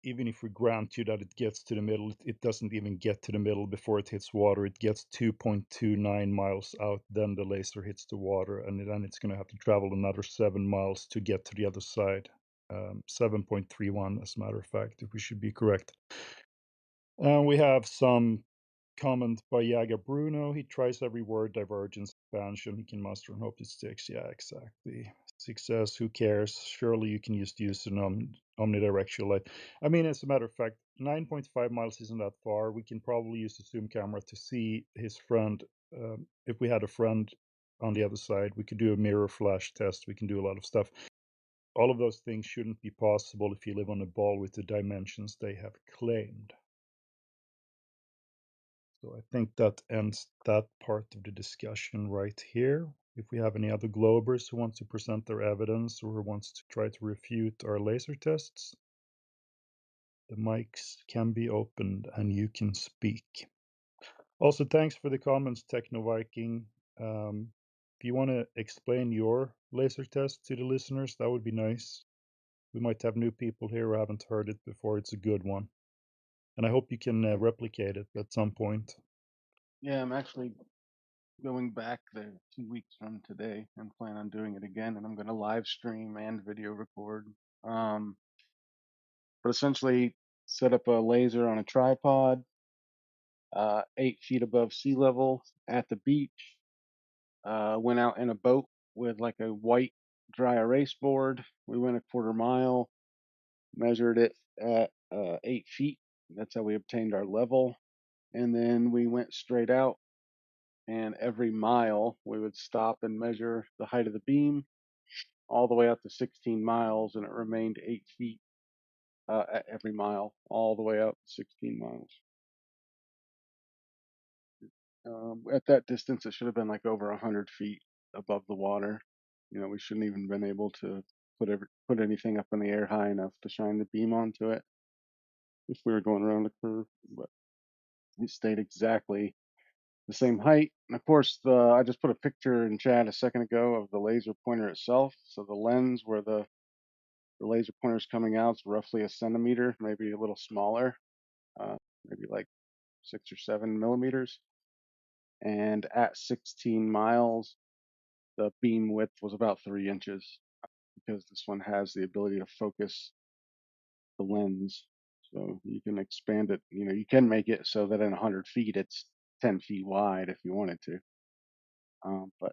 S18: Even if we grant you that it gets to the middle, it doesn't even get to the middle before it hits water. It gets 2.29 miles out, then the laser hits the water, and then it's going to have to travel another 7 miles to get to the other side. 7.31, as a matter of fact, if we should be correct. And we have some comment by Yaga Bruno. He tries every word, divergence, expansion he can muster and hope it sticks. Yeah, exactly. Success, who cares? Surely you can just use an omnidirectional light. I mean, as a matter of fact, 9.5 miles isn't that far. We can probably use a zoom camera to see his friend. If we had a friend on the other side, we could do a mirror flash test. We can do a lot of stuff. All of those things shouldn't be possible if you live on a ball with the dimensions they have claimed. So I think that ends that part of the discussion right here. If we have any other Globers who want to present their evidence or who wants to try to refute our laser tests, the mics can be opened and you can speak. Also, thanks for the comments, Techno Viking. If you want to explain your laser test to the listeners, that would be nice. We might have new people here who haven't heard it before. It's a good one. And I hope you can replicate it at some point.
S1: Yeah, I'm actually going back there 2 weeks from today and plan on doing it again. And I'm going to live stream and video record. But essentially, set up a laser on a tripod, 8 feet above sea level at the beach. Went out in a boat with like a white dry erase board. We went a quarter mile, measured it at 8 feet. That's how we obtained our level. And then we went straight out. And every mile we would stop and measure the height of the beam all the way out to 16 miles, and it remained 8 feet at every mile, all the way out to 16 miles. At that distance, it should have been like over 100 feet above the water. You know, we shouldn't even been able to put anything up in the air high enough to shine the beam onto it if we were going around the curve. But it stayed exactly the same height. And of course, I just put a picture in chat a second ago of the laser pointer itself. So the lens where the laser pointer is coming out is roughly a centimeter, maybe a little smaller, maybe like 6 or 7 millimeters. And at 16 miles, the beam width was about 3 inches because this one has the ability to focus the lens. So you can expand it. You know, you can make it so that in 100 feet, it's 10 feet wide if you wanted to. But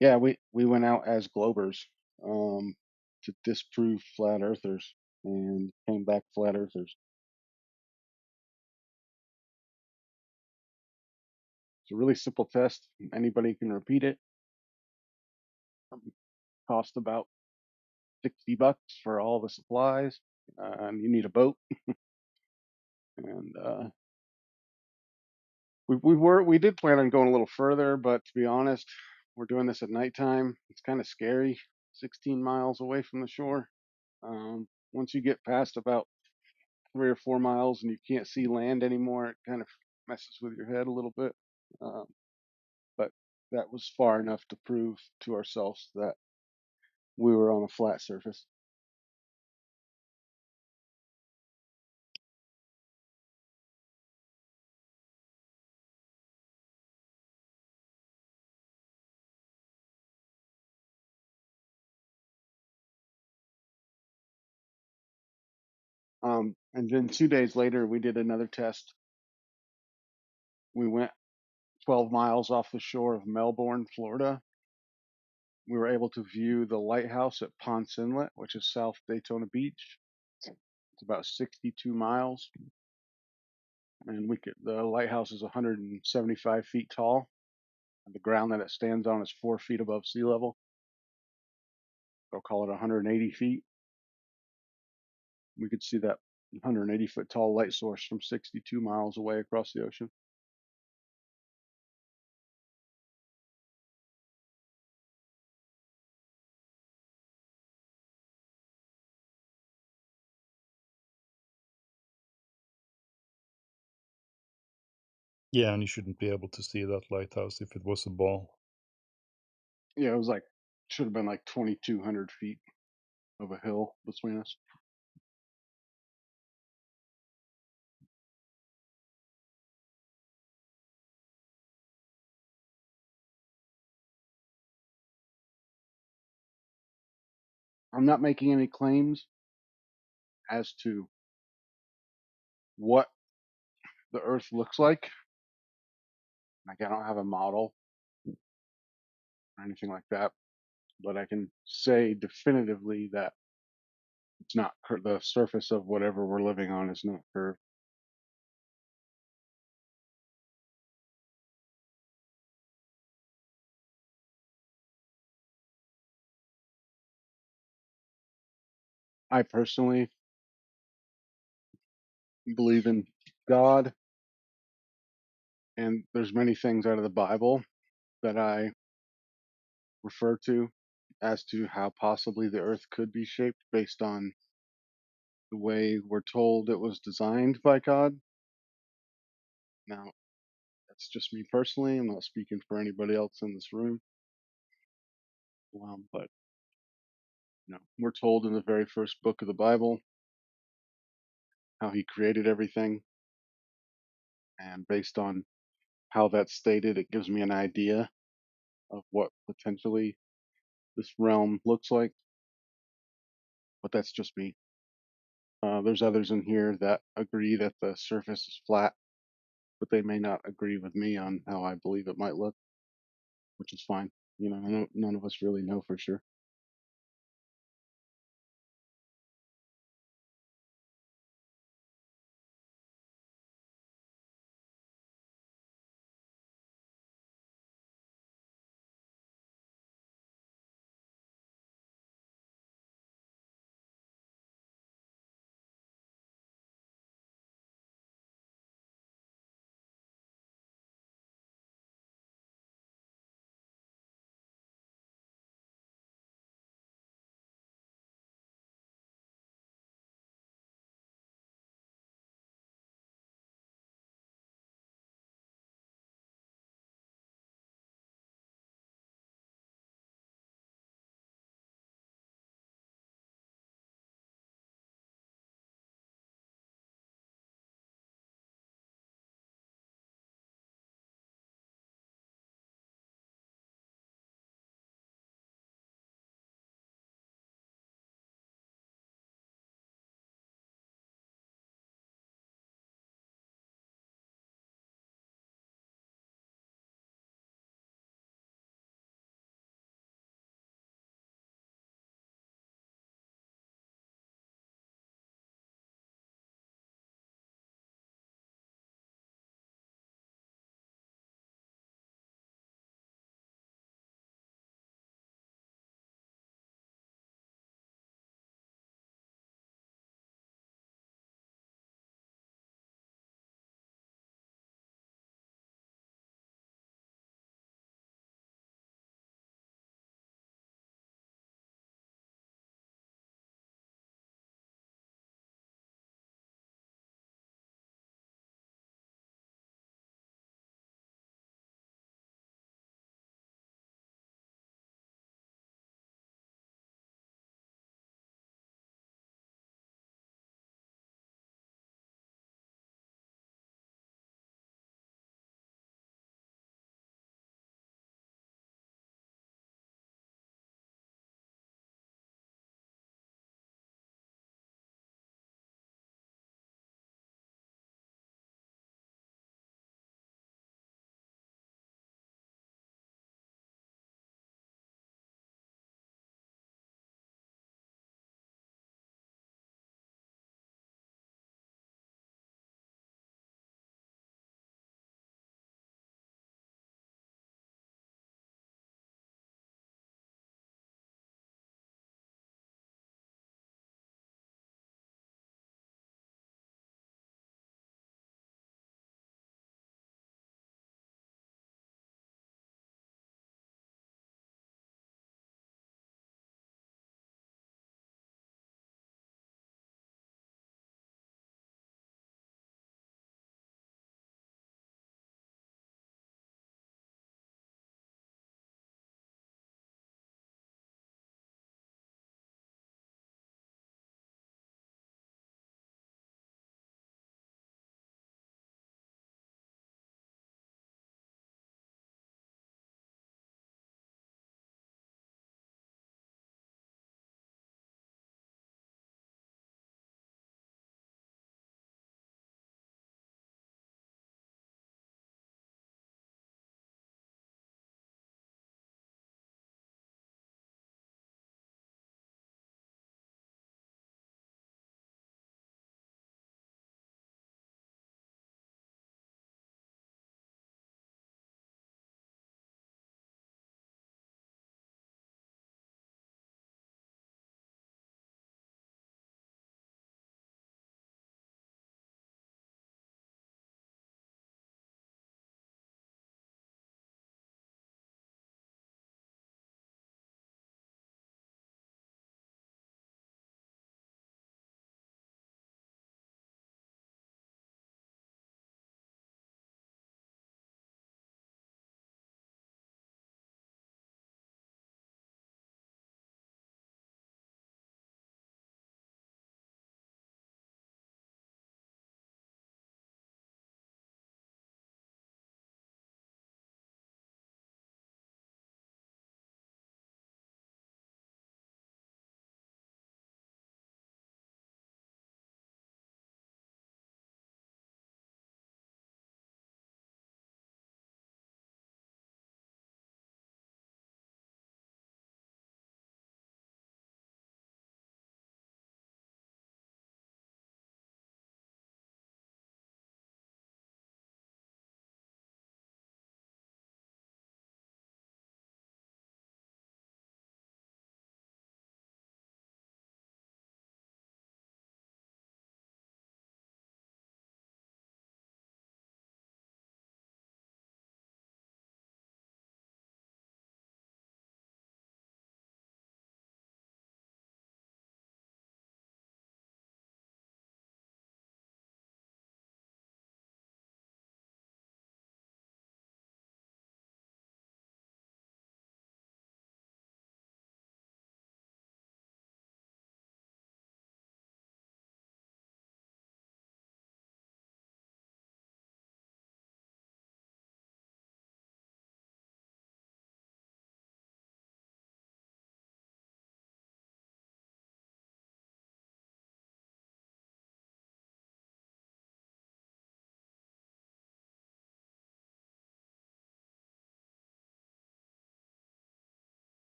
S1: yeah, we went out as Globers to disprove flat earthers and came back flat earthers. It's a really simple test. Anybody can repeat it. Cost about $60 for all the supplies. You need a boat, and we did plan on going a little further, but to be honest, we're doing this at nighttime. It's kind of scary. 16 miles away from the shore. Once you get past about 3 or 4 miles and you can't see land anymore, it kind of messes with your head a little bit. But that was far enough to prove to ourselves that we were on a flat surface. And then 2 days later, we did another test. We went 12 miles off the shore of Melbourne, Florida. We were able to view the lighthouse at Ponce Inlet, which is South Daytona Beach. It's about 62 miles. And the lighthouse is 175 feet tall. And the ground that it stands on is 4 feet above sea level. They'll call it 180 feet. We could see that 180-foot tall light source from 62 miles away across the ocean.
S18: Yeah, and you shouldn't be able to see that lighthouse if it was a ball.
S1: Yeah, it was like should have been like 2,200 feet of a hill between us. I'm not making any claims as to what the Earth looks like. Like I don't have a model or anything like that, but I can say definitively that it's not the surface of whatever we're living on is not curved. I personally believe in God, and there's many things out of the Bible that I refer to as to how possibly the Earth could be shaped based on the way we're told it was designed by God. Now, that's just me personally. I'm not speaking for anybody else in this room. But we're told in the very first book of the Bible how He created everything, and based on how that's stated, it gives me an idea of what potentially this realm looks like. But that's just me. There's others in here that agree that the surface is flat, but they may not agree with me on how I believe it might look, which is fine. None of us really know for sure.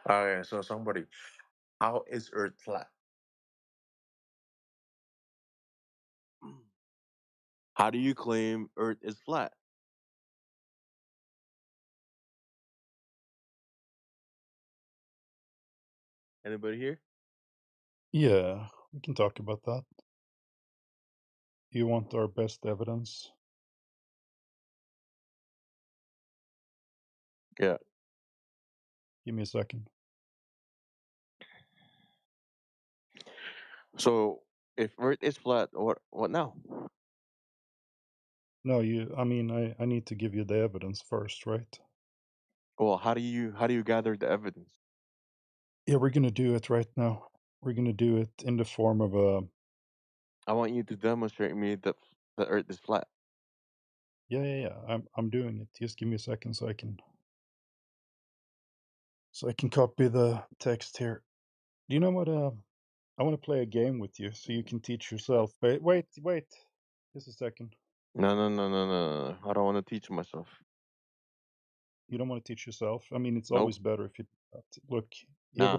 S15: Okay, so somebody, how is Earth flat? How do you claim Earth is flat? Anybody here?
S18: Yeah, we can talk about that. You want our best evidence?
S15: Yeah.
S18: Give me a second.
S15: So if Earth is flat, what now?
S18: No, I mean, I need to give you the evidence first, right?
S15: Well, how do you gather the evidence?
S18: Yeah, we're gonna do it right now. We're gonna do it in the form of a.
S15: I want you to demonstrate me that the Earth is flat.
S18: Yeah. I'm doing it. Just give me a second so I can copy the text here. Do you know what? I want to play a game with you so you can teach yourself. Wait. Just a second.
S15: No. I don't want to teach myself.
S18: You don't want to teach yourself? I mean, it's
S15: Nope.
S18: always better if you do that. Look,
S15: Nah.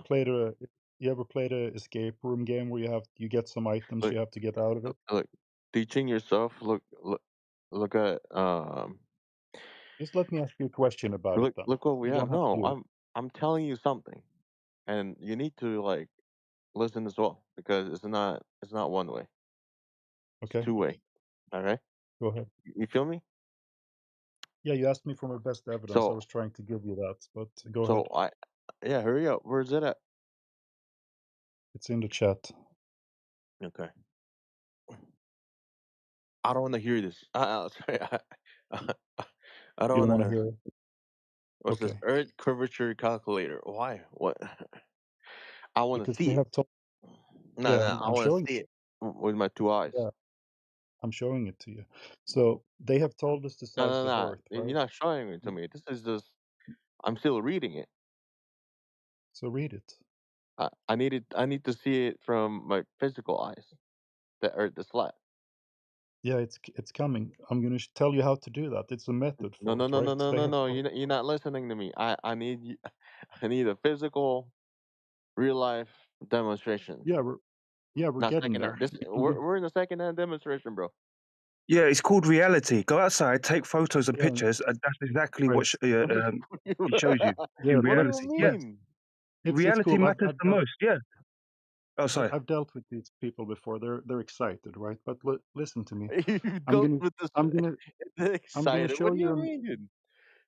S18: you ever played a escape room game where you get some items
S15: Look,
S18: you have to get out of it?
S15: look, teaching yourself. Look at
S18: Just let me ask you a question about it then.
S15: Look what we
S18: You
S15: have.
S18: don't have to
S15: No,
S18: do it.
S15: I'm telling you something, and you need to like listen as well because it's not one way. It's
S18: Okay,
S15: two way. Okay,
S18: go ahead.
S15: you feel me?
S18: Yeah, you asked me for my best evidence. I
S15: So
S18: was trying to give you that, but go
S15: so
S18: ahead.
S15: yeah, hurry up. Where's it at?
S18: It's in the chat.
S15: Okay, I don't want to hear this. Sorry, I
S18: You
S15: don't
S18: don't
S15: want
S18: want to
S15: to.
S18: hear it?
S15: What's this?
S18: Okay.
S15: Earth curvature calculator. Why? What? I want to
S18: Because
S15: see
S18: they
S15: it.
S18: have told.
S15: No,
S18: Yeah,
S15: no, I
S18: I'm
S15: want to
S18: showing.
S15: see it with my two eyes.
S18: Yeah, I'm showing it to you. So they have told us the
S15: No,
S18: size
S15: no,
S18: of
S15: no.
S18: Earth,
S15: You're
S18: right?
S15: not showing it to me. This is just. I'm still reading it.
S18: So read it.
S15: I needed. I need to see it from my physical eyes. The Earth is flat.
S18: Yeah, it's coming. I'm gonna tell you how to do that. It's a method
S15: No,
S18: for
S15: no,
S18: it,
S15: no, no,
S18: right?
S15: no,
S18: They
S15: no,
S18: have
S15: no.
S18: told.
S15: You're not listening to me. I need. I need a physical, real life demonstration.
S18: Yeah, we're
S15: Not
S18: getting
S15: second hand.
S18: there.
S15: This we're in a second hand demonstration, bro.
S16: Yeah, it's called reality. Go outside, take photos and
S18: Yeah,
S16: pictures, and that's exactly what
S18: great.
S15: What
S16: it shows you
S18: Yeah,
S16: in
S15: do you
S16: reality. Yeah,
S15: mean?
S18: it's
S16: reality
S18: cool.
S16: matters the most. Yeah. Oh, sorry.
S18: I've dealt with these people before. They're excited, right? But listen to me.
S15: You
S18: I'm
S15: dealt
S18: gonna
S15: with this
S18: I'm gonna I'm gonna
S15: excited. What
S18: show
S15: do you
S18: you.
S15: mean,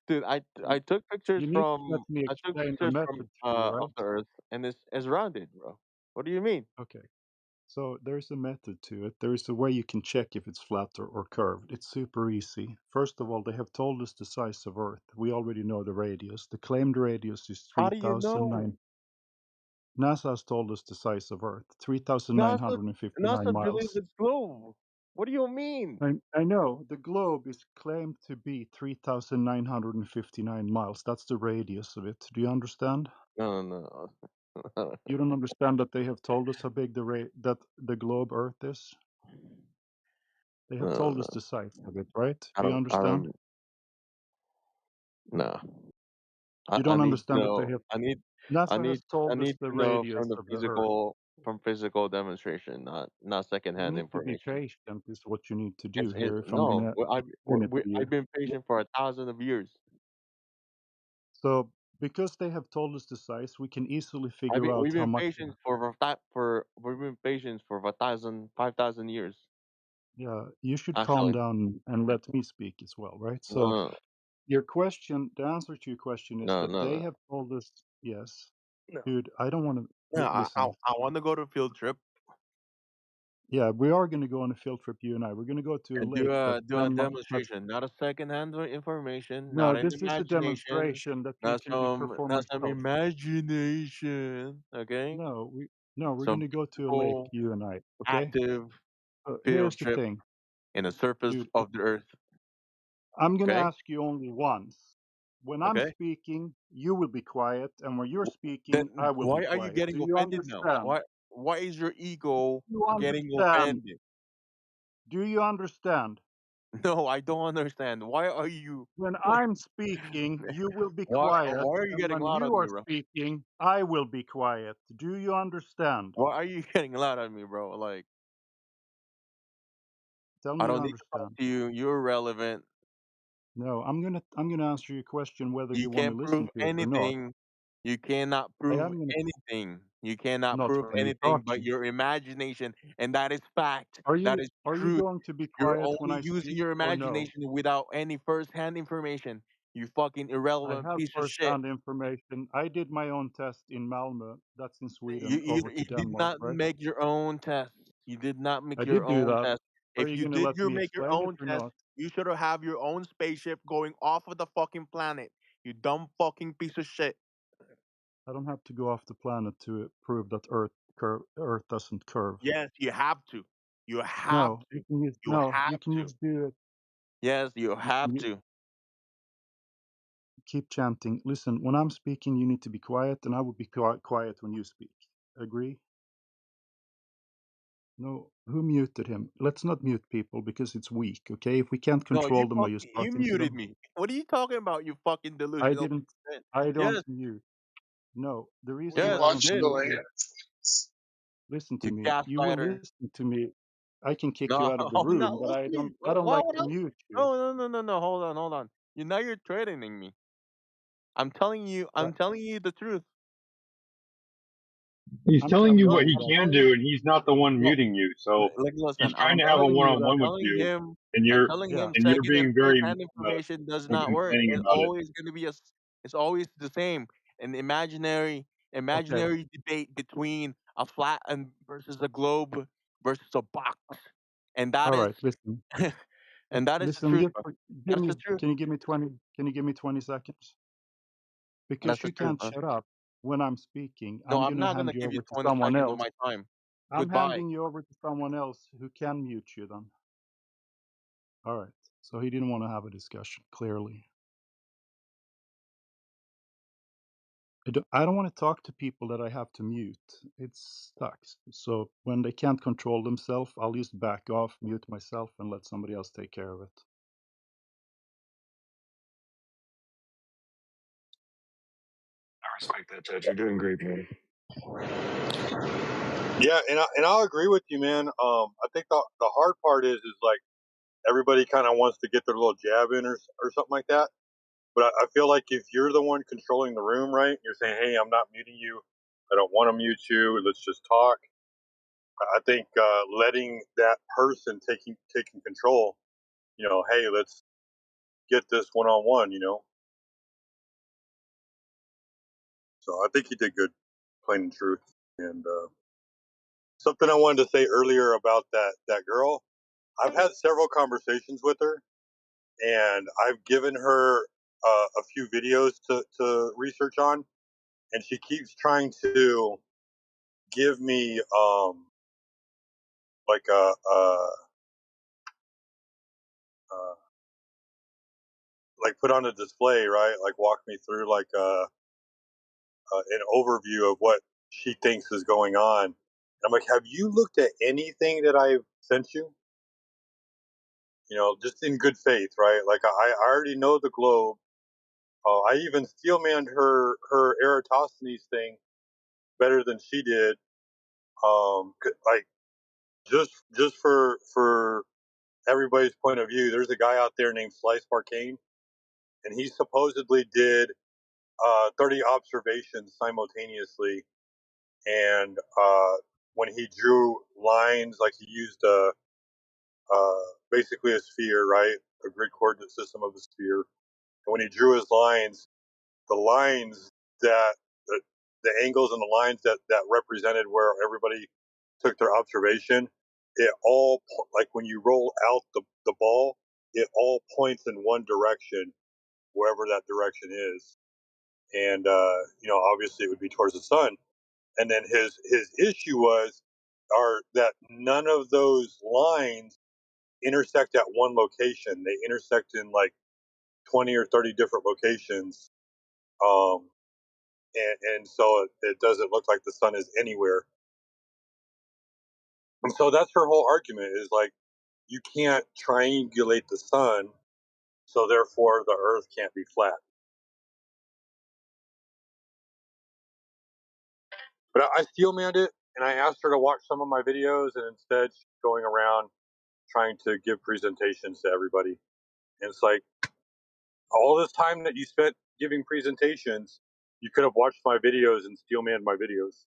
S15: dude? I took pictures
S18: You need to let
S15: from
S18: me
S15: I took
S18: explain the
S15: pictures from
S18: method to you,
S15: of
S18: right?
S15: the Earth, and it's rounded, bro. What do you mean?
S18: Okay. So there's a method to it. There is a way you can check if it's flat or curved. It's super easy. First of all, they have told us the size of Earth. We already know the radius. The claimed radius is
S15: How do you know?
S18: 3,009. NASA has told us the size of Earth,
S15: NASA
S18: 3,959
S15: NASA believes
S18: miles.
S15: it's globe. What do you mean?
S18: I know the globe is claimed to be 3,959 miles. That's the radius of it. Do you understand?
S15: No.
S18: You don't understand that they have told us how big that the globe Earth is. They have told us
S15: No.
S18: the size of it, right?
S15: I
S18: Do you
S15: don't. I
S18: understand?
S15: don't. No.
S18: You
S15: I
S18: don't
S15: need to
S18: understand that they
S15: know.
S18: have.
S15: I
S18: NASA
S15: need.
S18: has
S15: I
S18: told us
S15: need
S18: the
S15: to know
S18: radius
S15: from the
S18: of the Earth.
S15: physical demonstration, not
S18: You
S15: secondhand
S18: need to be
S15: information.
S18: patient, is what you need to do
S15: It's
S18: here. If I'm
S15: no.
S18: gonna explain it to
S15: I've
S18: you.
S15: been patient for 1,000 of years.
S18: So, because they have told us the size, we can easily figure out
S15: We've
S18: how
S15: been
S18: much.
S15: patient for we've been patient for 5,000 years.
S18: Yeah, you should calm
S15: Actually,
S18: down and let me speak as well, right? So,
S15: no,
S18: the answer to your question is
S15: no,
S18: that they
S15: no,
S18: have told us, yes,
S15: no.
S18: dude, I don't want
S15: No,
S18: to listen.
S15: I want to go to a field trip
S18: Yeah, we are going to go on a field trip, you and I. We're going to go to a
S15: and
S18: lake that's
S15: do a
S18: 10 miles.
S15: demonstration, not a secondhand information, not
S18: No,
S15: an
S18: this is a
S15: imagination,
S18: demonstration that you can perform
S15: not some
S18: yourself.
S15: imagination. Okay,
S18: No, we're going
S15: some
S18: to go to a lake,
S15: full
S18: you and I. Okay.
S15: active
S18: Here's
S15: field
S18: the
S15: trip
S18: thing,
S15: in the surface
S18: dude.
S15: of the earth.
S18: I'm going to
S15: Okay,
S18: ask you only once. When I'm
S15: okay.
S18: speaking, you will be quiet, and when you're speaking, I
S15: Then
S18: will be
S15: why are you
S18: quiet.
S15: getting
S18: Do you
S15: offended now?
S18: understand?
S15: Why is your ego
S18: Do you
S15: getting
S18: understand?
S15: offended?
S18: Do you understand?
S15: No, I don't understand. Why are you
S18: When I'm speaking, you will be quiet,
S15: why are you
S18: and
S15: getting
S18: when
S15: loud
S18: you
S15: at me,
S18: are
S15: bro?
S18: speaking, I will be quiet. Do you understand?
S15: Why are you getting loud at me, bro? Like,
S18: Tell
S15: I
S18: me you
S15: don't need to talk
S18: understand.
S15: to you. You're irrelevant.
S18: No, I'm gonna answer your question whether
S15: You
S18: you want to
S15: can't prove
S18: listen to it or not.
S15: anything. You cannot
S18: I
S15: prove
S18: am gonna
S15: anything. You cannot
S18: not
S15: prove
S18: when you're
S15: anything but
S18: talking.
S15: your imagination, and that is fact.
S18: Are
S15: That
S18: you
S15: is
S18: are you
S15: truth.
S18: going to be
S15: You're
S18: quiet when
S15: only
S18: I
S15: using
S18: speak
S15: your
S18: or no?
S15: imagination without any first-hand information. You fucking
S18: I
S15: irrelevant
S18: have
S15: piece of shit.
S18: first-hand information. I did my own test in Malmö. That's in
S15: You,
S18: Sweden,
S15: you
S18: over to
S15: you did
S18: Denmark,
S15: not
S18: right?
S15: make your own test. You did not make
S18: I
S15: your
S18: did do
S15: own
S18: that.
S15: test.
S18: Are
S15: If
S18: you
S15: you
S18: gonna
S15: did
S18: let
S15: you
S18: me
S15: make your
S18: explain it
S15: own
S18: or
S15: test,
S18: not?
S15: you should have your own spaceship going off of the fucking planet. You dumb fucking piece of shit.
S18: I don't have to go off the planet to prove that Earth doesn't curve.
S15: Yes, you have to. You have
S18: No,
S15: to. You
S18: you
S15: have
S18: can
S15: to.
S18: just do it.
S15: Yes, you have
S18: You
S15: to.
S18: keep chanting. Listen, when I'm speaking, you need to be quiet, and I will be quiet when you speak. Agree? No, who muted him? Let's not mute people because it's weak, okay? If we can't
S15: No,
S18: control them by just
S15: you
S18: talking to
S15: muted
S18: them,
S15: me. What are you talking about? You fucking
S18: I
S15: delusional
S18: didn't.
S15: piece of shit.
S18: I don't
S15: Yes,
S18: mute. No, the reason
S8: We
S18: why
S15: yes,
S18: I
S15: you
S8: watch
S18: don't
S15: did.
S8: the
S18: mute
S8: land.
S18: you, listen to
S15: You
S18: me. You will
S15: gaslighter.
S18: listen to me. I can kick you
S15: No,
S18: out of the
S15: I'm not
S18: room, but
S15: listening.
S18: I don't
S15: Why
S18: like
S15: would
S18: to
S15: I?
S18: mute you.
S15: No. Hold on, hold on. You now you're threatening me. I'm telling you. I'm
S18: But
S15: telling you the truth.
S13: He's
S18: I'm
S13: telling
S18: telling
S13: you
S18: you
S15: No,
S13: what he
S18: what
S15: I'm
S18: I
S13: can
S15: telling
S18: see.
S15: you.
S13: do, and he's not the one
S15: No,
S13: muting you. So
S15: like listen.
S13: he's trying to have a one-on-one with you, and
S15: I'm telling
S18: Yeah.
S15: him
S13: you're
S15: second and
S13: being
S15: first
S13: very
S15: hand information does not work.
S13: complaining
S15: It's
S13: about it.
S15: always going to be it's always the same. An
S18: Okay.
S15: imaginary debate between a flat and versus a globe versus a box, and that
S18: All
S15: is
S18: right. Listen.
S15: and that is the
S18: Listen.
S15: truth, bro.
S18: Give
S15: That's the
S18: me.
S15: truth.
S18: Can you give me 20? Can you give me 20 seconds?
S15: That's
S18: Because
S15: the
S18: you
S15: truth,
S18: can't
S15: man.
S18: shut up when I'm speaking.
S15: No,
S18: I'm
S15: I'm
S18: gonna
S15: not gonna
S18: hand you
S15: give you
S18: over to
S15: 20
S18: someone
S15: seconds of
S18: else.
S15: my time.
S18: I'm
S15: Goodbye.
S18: handing you over to someone else who can mute you. Then. All right. So he didn't want to have a discussion. Clearly. I don't want to talk to people that I have to mute. It sucks. So when they can't control themselves, I'll just back off, mute myself, and let somebody else take care of it.
S14: I respect that, Judge. You're doing great, man.
S11: Yeah, and I'll agree with you, man. I think the hard part is like everybody kind of wants to get their little jab in or something like that. But I feel like if you're the one controlling the room, right? You're saying, "Hey, I'm not muting you. I don't want to mute you. Let's just talk." I think letting that person taking control, hey, let's get this one on one, So I think he did good, plain and truth. And something I wanted to say earlier about that girl. I've had several conversations with her, and I've given her a few videos to research on, and she keeps trying to give me like uh, like put on a display, right? Like walk me through like an overview of what she thinks is going on. And I'm like, have you looked at anything that I've sent you? Just in good faith, right? Like I already know the globe. I even steel manned her Eratosthenes thing better than she did. Like just for everybody's point of view, there's a guy out there named Slice Barkane, and he supposedly did 30 observations simultaneously. And when he drew lines, like he used basically a sphere, right? A grid coordinate system of a sphere. And when he drew his lines, the lines that the angles and the lines that represented where everybody took their observation, it all like when you roll out the ball, it all points in one direction, wherever that direction is. And obviously it would be towards the sun. And then his issue are that none of those lines intersect at one location. They intersect in like 20 or 30 different locations. Um, and so it doesn't look like the sun is anywhere. And so that's her whole argument is like, you can't triangulate the sun, so therefore the Earth can't be flat. But I steel manned it, and I asked her to watch some of my videos, and instead she's going around trying to give presentations to everybody. And it's like, all this time that you spent giving presentations, you could have watched my videos and steel manned my videos.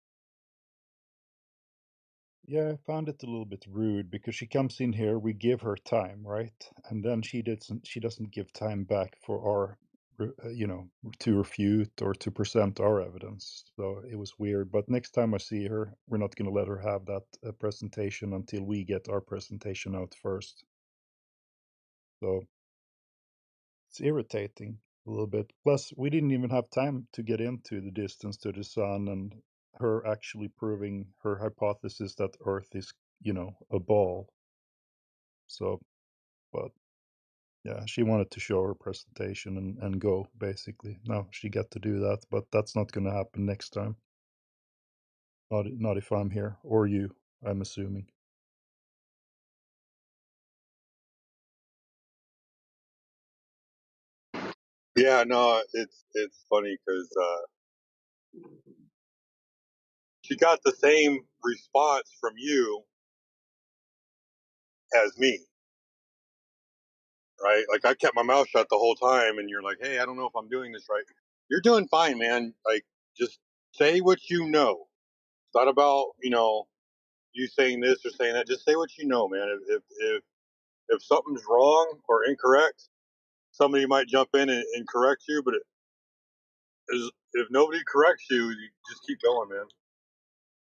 S18: Yeah, I found it a little bit rude because she comes in here, we give her time, right? And then she doesn't give time back for our, to refute or to present our evidence. So it was weird. But next time I see her, we're not going to let her have that presentation until we get our presentation out first. So it's irritating a little bit. Plus, we didn't even have time to get into the distance to the sun and her actually proving her hypothesis that Earth is, a ball. So, but yeah, she wanted to show her presentation and go, basically. Now she got to do that, but that's not going to happen next time. Not if I'm here, or you, I'm assuming.
S11: Yeah, no, it's funny because she got the same response from you as me, right? Like I kept my mouth shut the whole time, and you're like, "Hey, I don't know if I'm doing this right." You're doing fine, man. Like just say what you know. It's not about you saying this or saying that. Just say what you know, man. If something's wrong or incorrect, somebody might jump in and correct you. But if nobody corrects you, you just keep going, man.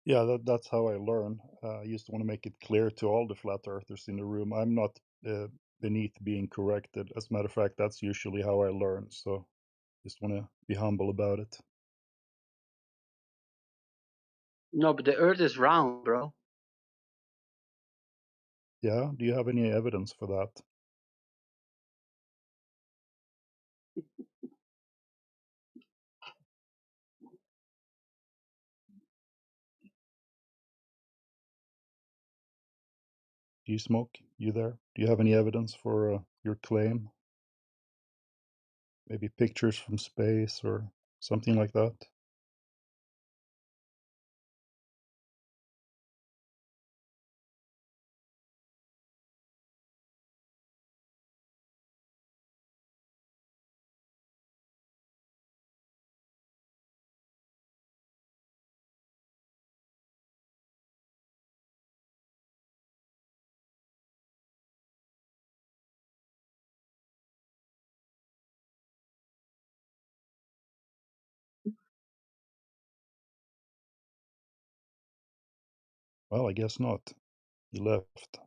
S18: Yeah, that's how I learn. I used to want to make it clear to all the flat earthers in the room. I'm not beneath being corrected. As a matter of fact, that's usually how I learn. So just want to be humble about it.
S8: No, but the Earth is round, bro.
S18: Yeah, do you have any evidence for that? Do you smoke? You there? Do you have any evidence for your claim? Maybe pictures from space or something like that? Well, I guess not. He left.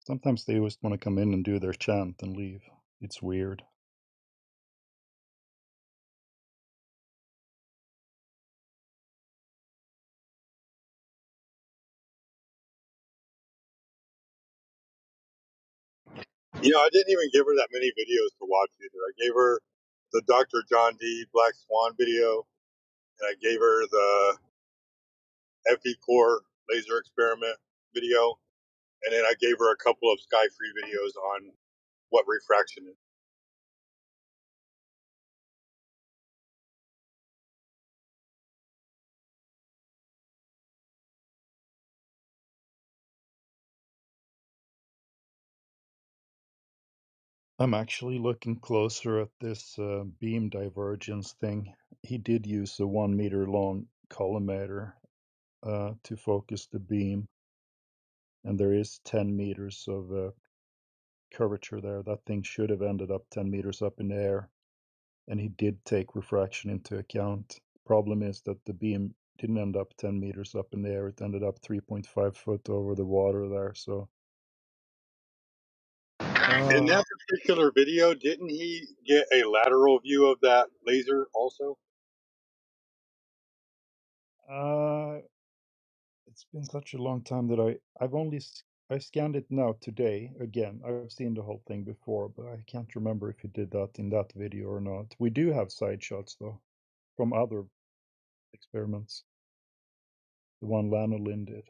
S18: Sometimes they always want to come in and do their chant and leave. It's weird.
S11: I didn't even give her that many videos to watch either. I gave her the Dr. John D. Black Swan video, and I gave her the FE Core laser experiment video, and then I gave her a couple of Sky Free videos on what refraction is.
S18: I'm actually looking closer at this beam divergence thing. He did use a 1 meter long collimator to focus the beam, and there is 10 meters of curvature there. That thing should have ended up 10 meters up in the air, and he did take refraction into account. Problem is that the beam didn't end up 10 meters up in the air. It ended up 3.5 foot over the water there. So
S11: In that particular video, didn't he get a lateral view of that laser also?
S18: It's been such a long time that I scanned it now today again. I've seen the whole thing before, but I can't remember if he did that in that video or not. We do have side shots though from other experiments. The one Lanolin did.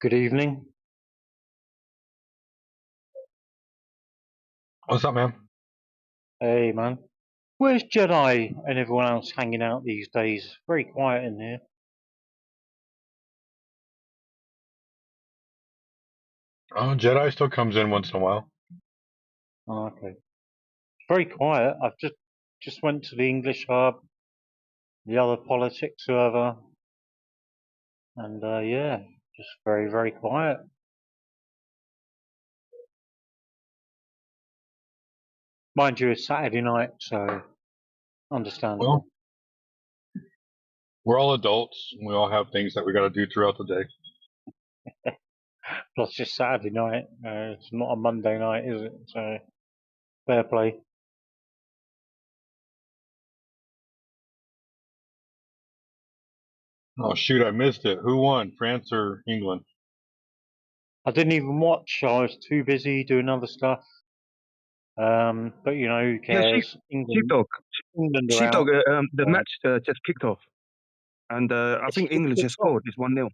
S5: Good evening.
S13: What's up, man?
S5: Hey, man. Where's Jedi and everyone else hanging out these days? Very quiet in here.
S13: Oh, Jedi still comes in once in a while.
S5: Oh, okay. Very quiet. I've just went to the English hub, the other politics server, and yeah, just very, very quiet. Mind you, it's Saturday night, so understandable.
S13: Well, we're all adults. We all have things that we got to do throughout the day.
S5: Plus, it's Saturday night. It's not a Monday night, is it? So, fair play.
S13: Oh shoot, I missed it. Who won, France or England?
S5: I didn't even watch. I was too busy doing other stuff. But you know, who
S16: Yeah,
S5: cares? England are
S16: Sheepdog.
S5: out.
S16: The
S5: So.
S16: match just kicked off, and I
S5: It's
S16: think
S5: just
S16: England just
S5: kicked off.
S16: scored. It's 1-0.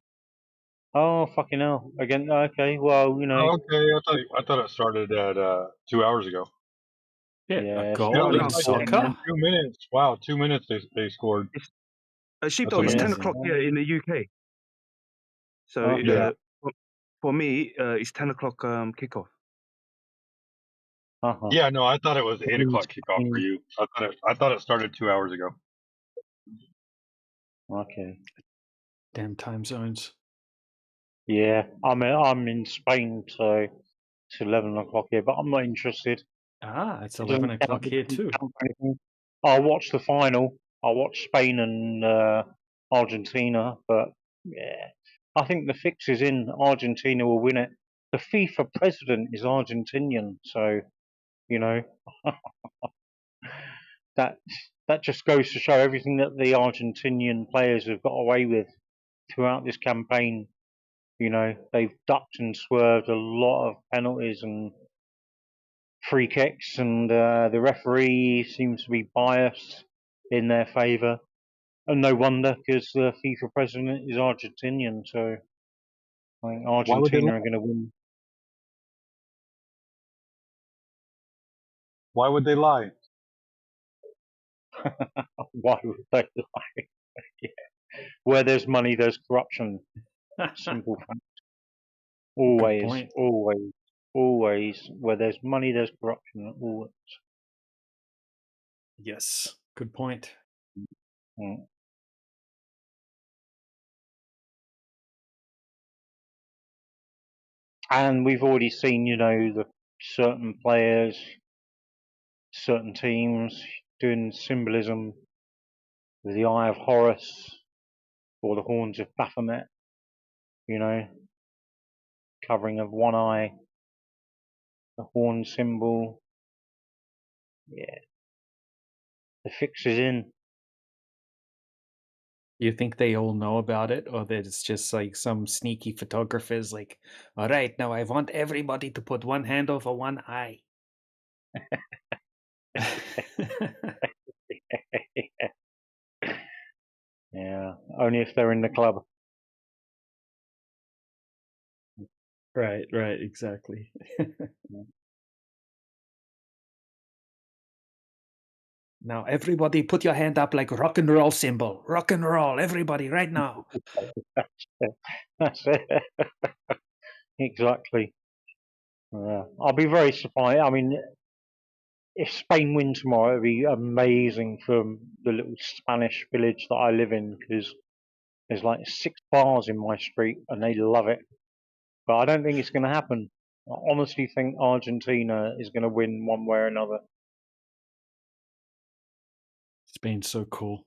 S5: Oh, fucking hell. Again, okay, well, you know.
S13: Oh, okay. I thought it started at 2 hours ago.
S5: Yeah,
S13: Yeah, it
S16: No,
S13: looks
S16: no.
S13: like in 2 minutes. Wow, 2 minutes they scored. That's
S16: Sheepdog. It's 10
S13: amazing.
S16: o'clock here in the UK. So
S5: Okay.
S16: for me, it's 10 o'clock kickoff.
S5: Uh-huh.
S13: Yeah, no, I thought it was 8 o'clock kickoff for you. I thought it started 2 hours ago.
S5: Okay.
S12: Damn time zones.
S5: Yeah, I'm in Spain, so it's 11 o'clock here, but I'm not interested.
S12: Ah, it's
S5: It
S12: 11
S5: doesn't count,
S12: o'clock
S5: it
S12: here
S5: doesn't
S12: too.
S5: count for anything. I'll watch the final. I'll watch Spain and Argentina, but yeah, I think the fix is in. Argentina will win it. The FIFA president is Argentinian, so you know that that just goes to show everything that the Argentinian players have got away with throughout this campaign. You know, they've ducked and swerved a lot of penalties and free kicks, and the referee seems to be biased in their favour. And no wonder, because the FIFA president is Argentinian, so I think
S13: Why would they
S5: Argentina are
S13: lie?
S5: going to win.
S13: Why would they lie?
S5: Why would they lie? Yeah. Where there's money, there's corruption. Simple fact. Always,
S12: point.
S5: always, always. Where there's money, there's corruption. Always.
S12: Yes, good point.
S5: Mm. And we've already seen, you know, the certain players, certain teams doing symbolism with the Eye of Horus or the horns of Baphomet, you know, covering of one eye, the horn symbol. Yeah, the fix is in.
S12: You think they all know about it, or that it's just like some sneaky photographers like, all right, now I want everybody to put one hand over one eye.
S5: Yeah, only if they're in the club.
S12: Right, exactly. Now everybody put your hand up like rock and roll symbol. Rock and roll, everybody, right now.
S5: That's it. Exactly. I'll be very surprised. I mean, if Spain win tomorrow, it'd be amazing for the little Spanish village that I live in, because there's like 6 bars in my street and they love it. But I don't think it's going to happen. I honestly think Argentina is going to win one way or another.
S12: Spain's so cool.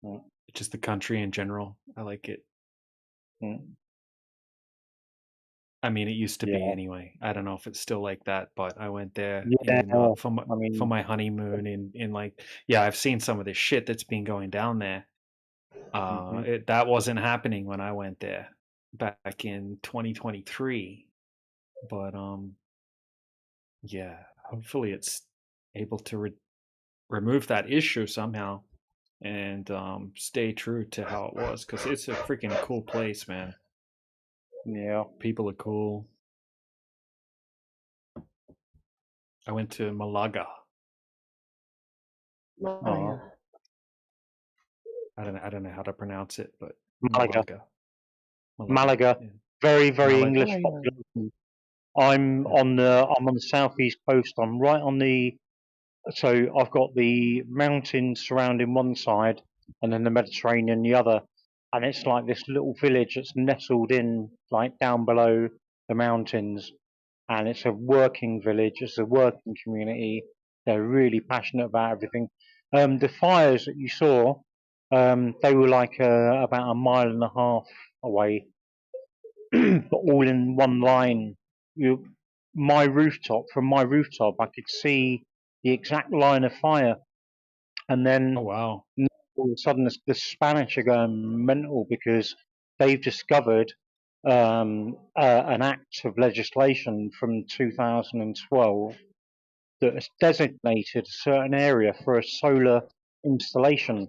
S5: Mm.
S12: Just the country in general. I like it.
S5: Mm.
S12: I mean, it used to be
S5: Yeah.
S12: anyway. I don't know if it's still like that, but I went there
S5: Yeah,
S12: in
S5: I
S12: for
S5: mean,
S12: my honeymoon in like, yeah, I've seen some of the shit that's been going down there. That wasn't happening when I went there back in 2023. But yeah, hopefully it's able to remove that issue somehow and stay true to how it was, because it's a freaking cool place, man. Yeah, people are cool. I went to Malaga.
S2: Oh,
S12: I don't know how to pronounce it, but
S5: Malaga.
S12: Malaga.
S5: Malaga.
S12: Yeah.
S5: Very, very
S12: Malaga.
S5: English population. I'm on the southeast coast. I'm right on the. So I've got the mountains surrounding one side, and then the Mediterranean the other, and it's like this little village that's nestled in, like down below the mountains, and it's a working village. It's a working community. They're really passionate about everything. The fires that you saw, they were like about a mile and a half away, but all in one line. You, my rooftop, from my rooftop, I could see the exact line of fire, and then
S12: Oh wow!
S5: all of a sudden the Spanish are going mental because they've discovered an act of legislation from 2012 that has designated a certain area for a solar installation,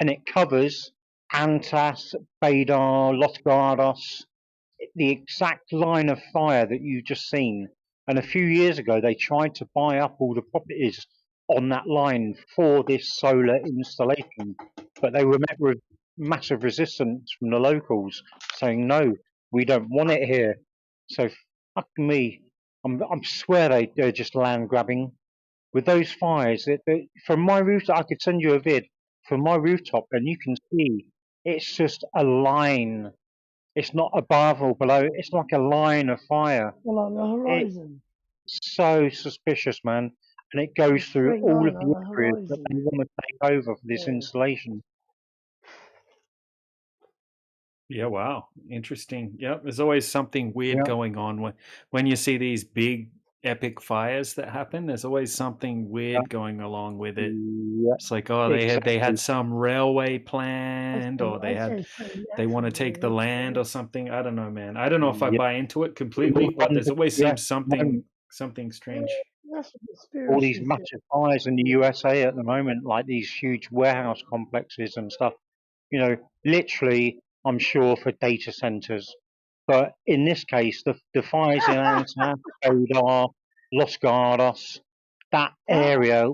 S5: and it covers Antas, Badar, Los Gardos, the exact line of fire that you've just seen. And a few years ago, they tried to buy up all the properties on that line for this solar installation, but they were met with massive resistance from the locals saying, no, we don't want it here. So, fuck me. I'm swear they're just land grabbing. With those fires, from my rooftop, I could send you a vid from my rooftop, and you can see it's just a line. It's not above or below. It's like a line of fire.
S2: well, like the
S5: It's
S2: horizon.
S5: so suspicious, man. And it
S2: A
S5: goes through
S2: straight
S5: all
S2: line
S5: of
S2: on
S5: the
S2: the
S5: areas that
S2: horizon.
S5: they want to take over for this
S2: Yeah.
S5: installation.
S12: Yeah, wow. Interesting. Yep, there's always something weird
S5: Yeah.
S12: going on when you see these big epic fires that happen. There's always something weird going along with it.
S5: Yeah.
S12: It's like, oh, they
S5: Exactly.
S12: had some railway planned, or
S2: I'd say it's pretty
S12: they want to
S2: natural,
S12: take the
S2: really.
S12: land or something. I don't know, man. I don't know if I
S5: Yeah.
S12: buy into it completely, but there's always
S5: Yeah.
S12: seems something strange.
S2: That's a
S5: All these
S2: conspiracy
S5: massive fires in the USA at the moment, like these huge warehouse complexes and stuff. You know, literally, I'm sure for data centers. But in this case, the fires in Anta, Odar, Los Gardos, that area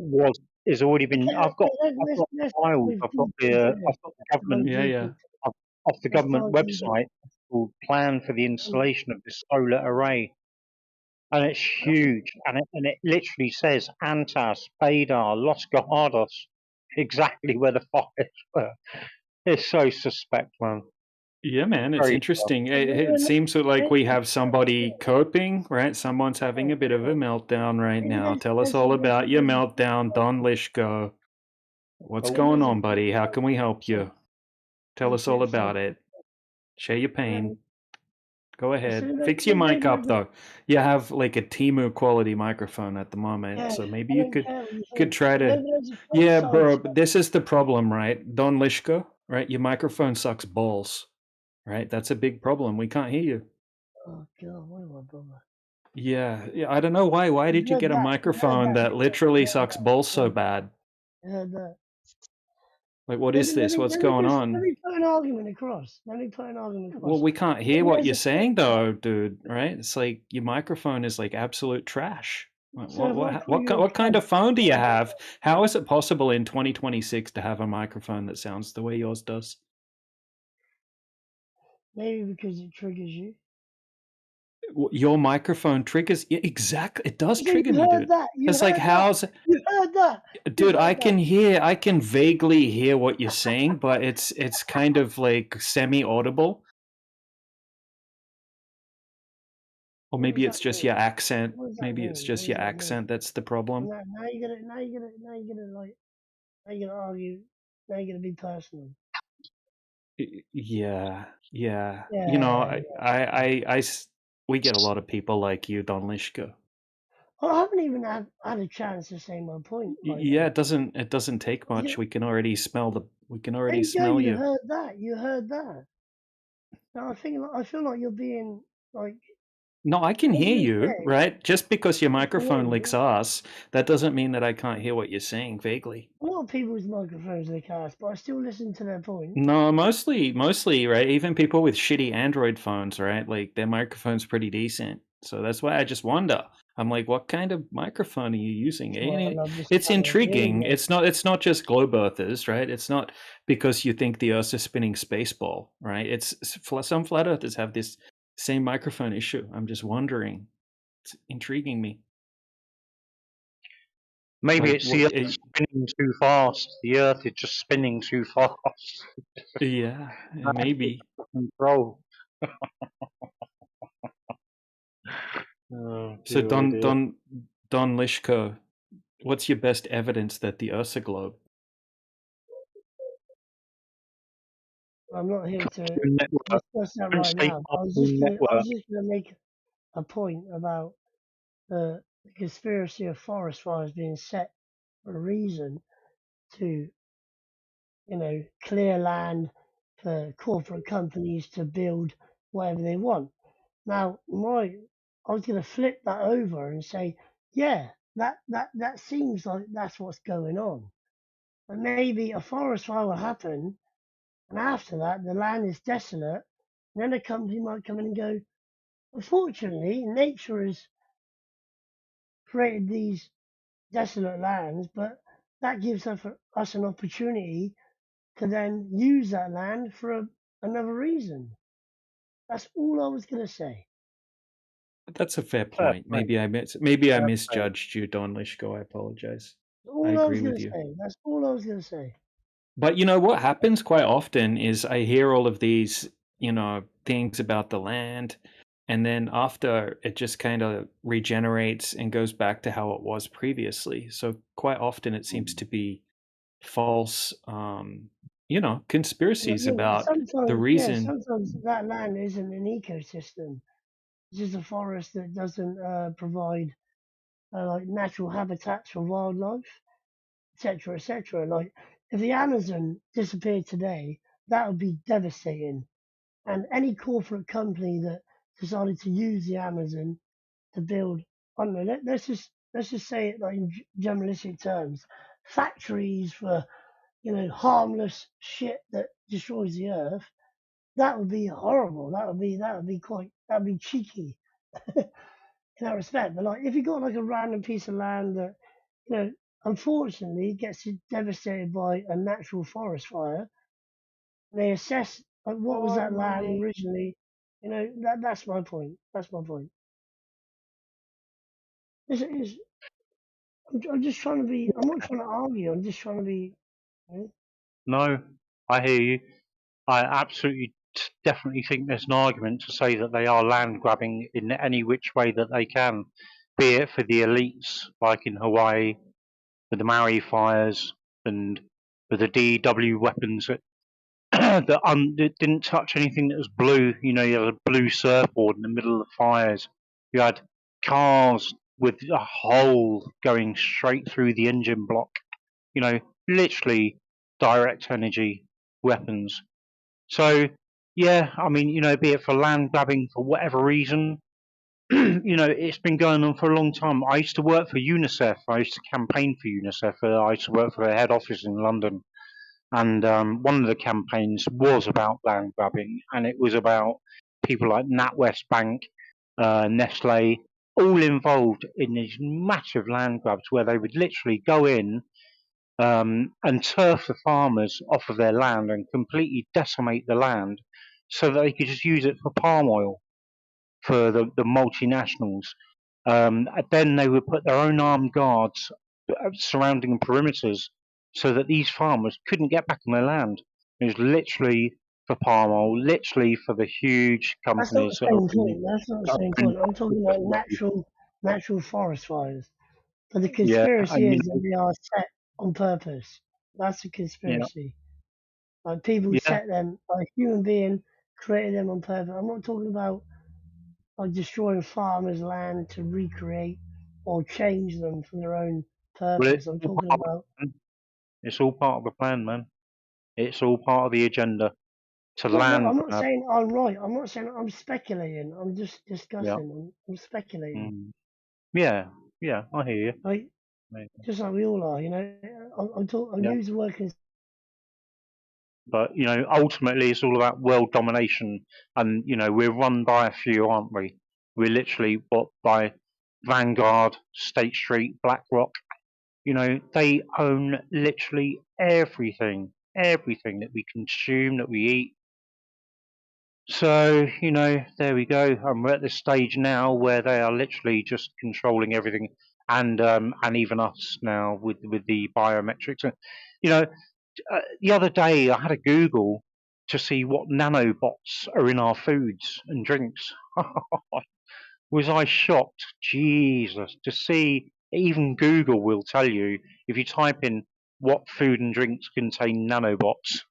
S5: has already been. I've got files.
S2: dive
S5: I've got
S2: deep into this.
S5: the government
S12: Yeah, yeah.
S5: off the
S2: Let's
S5: government
S2: dive deep
S5: website called Plan for the Installation of this Solar Array, and it's huge, and it literally says Antas, Badar, Los Gardos, exactly where the fires were. It's so suspect, man.
S12: Yeah, man, it's
S5: Very
S12: interesting. It seems like we have somebody coping, right? Someone's having a bit of a meltdown right now. Tell us all about your meltdown, Don Lishko. What's going on, buddy? How can we help you? Tell us all about it. Share your pain. Go ahead. Fix your mic up, though. You have like a Timu quality microphone at the moment,
S2: Yeah,
S12: so maybe
S2: I
S12: you
S2: don't care what you
S12: could
S2: think.
S12: try to.
S2: Maybe there's a flip
S12: Yeah,
S2: side
S12: bro.
S2: to
S12: But this is the problem, right? Don Lishko, right? Your microphone sucks balls, right? That's a big problem. We can't hear you.
S2: Oh god, what am I bummer?
S12: Yeah, I don't know why. Why did you
S2: heard
S12: get a
S2: that.
S12: microphone that literally sucks balls so bad?
S2: You heard that.
S12: Like, what is this? What's going
S2: Let
S12: on?
S2: me put an argument across. Let me put an argument across.
S12: Well, we can't hear
S2: Maybe
S12: what
S2: there's
S12: you're
S2: a
S12: saying,
S2: flip side.
S12: though, dude. Right? It's like your microphone is like absolute trash.
S2: So if I call you a
S12: What kind
S2: cunt,
S12: of phone do you have? How is it possible in 2026 to have a microphone that sounds the way yours does?
S2: maybe because it triggers you.
S12: Your microphone triggers exactly. It does
S2: Yeah,
S12: trigger
S2: you
S12: me,
S2: heard
S12: dude.
S2: that. You
S12: It's
S2: heard
S12: like
S2: that. You heard that.
S12: dude, I can vaguely hear what you're saying, but it's kind of like semi-audible. Or maybe it's just your accent. Maybe it's just your accent that's the problem.
S2: Now you're gonna like, now you're gonna argue. Now you're gonna be personal.
S12: Yeah.
S2: Yeah.
S12: We get a lot of people like you, Don Lishko.
S2: Well, I haven't even had a chance to say my point. Like,
S12: Yeah, it doesn't take much. We can already smell
S2: there you go.
S12: smell
S2: You
S12: you.
S2: heard that. You heard that. Now I feel like you're being like
S12: No, I can
S2: I was
S12: hear
S2: gonna
S12: you,
S2: say,
S12: right? Just because your
S2: I can hear
S12: microphone licks
S2: you.
S12: ass, that doesn't mean that I can't hear what you're saying vaguely.
S2: A lot of people's microphones they cast, but I still listen to their point.
S12: No, mostly, right? Even people with shitty Android phones, right? Like their microphone's pretty decent. So that's why I just wonder. I'm like, what kind of microphone are you using?
S2: Well, I'm just
S12: It's
S2: trying to hear
S12: intriguing.
S2: you.
S12: It's not just globe earthers, right? It's not because you think the Earth's a spinning space ball, right? Some flat earthers have this same microphone issue. I'm just wondering. It's intriguing me.
S5: Maybe
S12: Like,
S5: it's the Earth spinning too fast. The Earth is just spinning too fast.
S12: Yeah, maybe.
S5: Control. Oh,
S12: So
S5: dear, oh dear.
S12: Don Lishko, what's your best evidence that the Earth's a globe?
S2: I'm not here to
S5: Network.
S2: discuss that
S5: Don't
S2: right
S5: say
S2: now.
S5: network.
S2: I was just gonna make a point about the conspiracy of forest fires being set for a reason to, clear land for corporate companies to build whatever they want. Now, I was going to flip that over and say, yeah, that seems like that's what's going on. But maybe a forest fire will happen, and after that, the land is desolate. And then a company might come in and go, unfortunately, nature has created these desolate lands, but that gives us an opportunity to then use that land for another reason. That's all I was going to say.
S12: That's a fair
S5: Fair
S12: point.
S5: play.
S12: Maybe I
S5: Fair play.
S12: misjudged you, Don Lishko. I apologize. I
S2: All I was
S12: agree
S2: going
S12: with
S2: to
S12: you.
S2: say. That's all I was going to say.
S12: But you know what happens quite often is I hear all of these, things about the land, and then after it just kind of regenerates and goes back to how it was previously. So quite often it seems to be false, conspiracies about the reason.
S2: Sometimes that land isn't an ecosystem. It's just a forest that doesn't provide like natural habitats for wildlife, etc., etc. Like if the Amazon disappeared today, that would be devastating. And any corporate company that decided to use the Amazon to build, I don't know, let's just say it like in generalistic terms, factories for harmless shit that destroys the earth. That would be horrible. That'd be cheeky in that respect. But like if you got like a random piece of land that, unfortunately gets devastated by a natural forest fire, they assess like what was that land originally. That's my point. That's my point. I'm just trying to be. I'm not trying to argue. I'm just trying to be.
S5: No, I hear you. I absolutely, definitely think there's an argument to say that they are land grabbing in any which way that they can, be it for the elites, like in Hawaii, with the Maui fires, and with the DW weapons that that didn't touch anything that was blue. You had a blue surfboard in the middle of the fires. You had cars with a hole going straight through the engine block. Literally direct energy weapons. So, yeah, I mean, be it for land grabbing for whatever reason, it's been going on for a long time. I used to work for UNICEF. I used to campaign for UNICEF. I used to work for their head office in London. And one of the campaigns was about land grabbing, and it was about people like NatWest Bank, Nestle, all involved in these massive land grabs where they would literally go in and turf the farmers off of their land and completely decimate the land so that they could just use it for palm oil for the multinationals. Then they would put their own armed guards surrounding perimeters so that these farmers couldn't get back on their land. It was literally for palm oil, literally for the huge
S2: That's not the
S5: companies that are
S2: same point. That's not the same point. I'm talking about natural forest fires. But the
S5: yeah,
S2: conspiracy
S5: and
S2: is that they are set on purpose. That's the
S5: yeah,
S2: conspiracy. Like people
S5: yeah.
S2: set them, like a human being created them on purpose. I'm not talking about like destroying farmers' land to recreate or change them for their own
S5: Well,
S2: purpose. I'm talking about
S5: it's all part of the plan, man. It's all part of the agenda. to
S2: Look,
S5: land.
S2: I'm not saying I'm right. I'm not saying I'm speculating. I'm just
S5: Yeah.
S2: discussing. I'm speculating.
S5: Yeah, yeah, I hear you.
S2: Like, just like we all are, you know. I'm
S5: Yeah.
S2: using working.
S5: But ultimately, it's all about world domination, and we're run by a few, aren't we? We're literally by Vanguard, State Street, BlackRock. They own literally everything, everything that we consume, that we eat. So, there we go. And we're at this stage now where they are literally just controlling everything, and even us now with the biometrics. And, the other day I had a Google to see what nanobots are in our foods and drinks. Was I shocked? Jesus, to see even Google will tell you if you type in what food and drinks contain nanobots.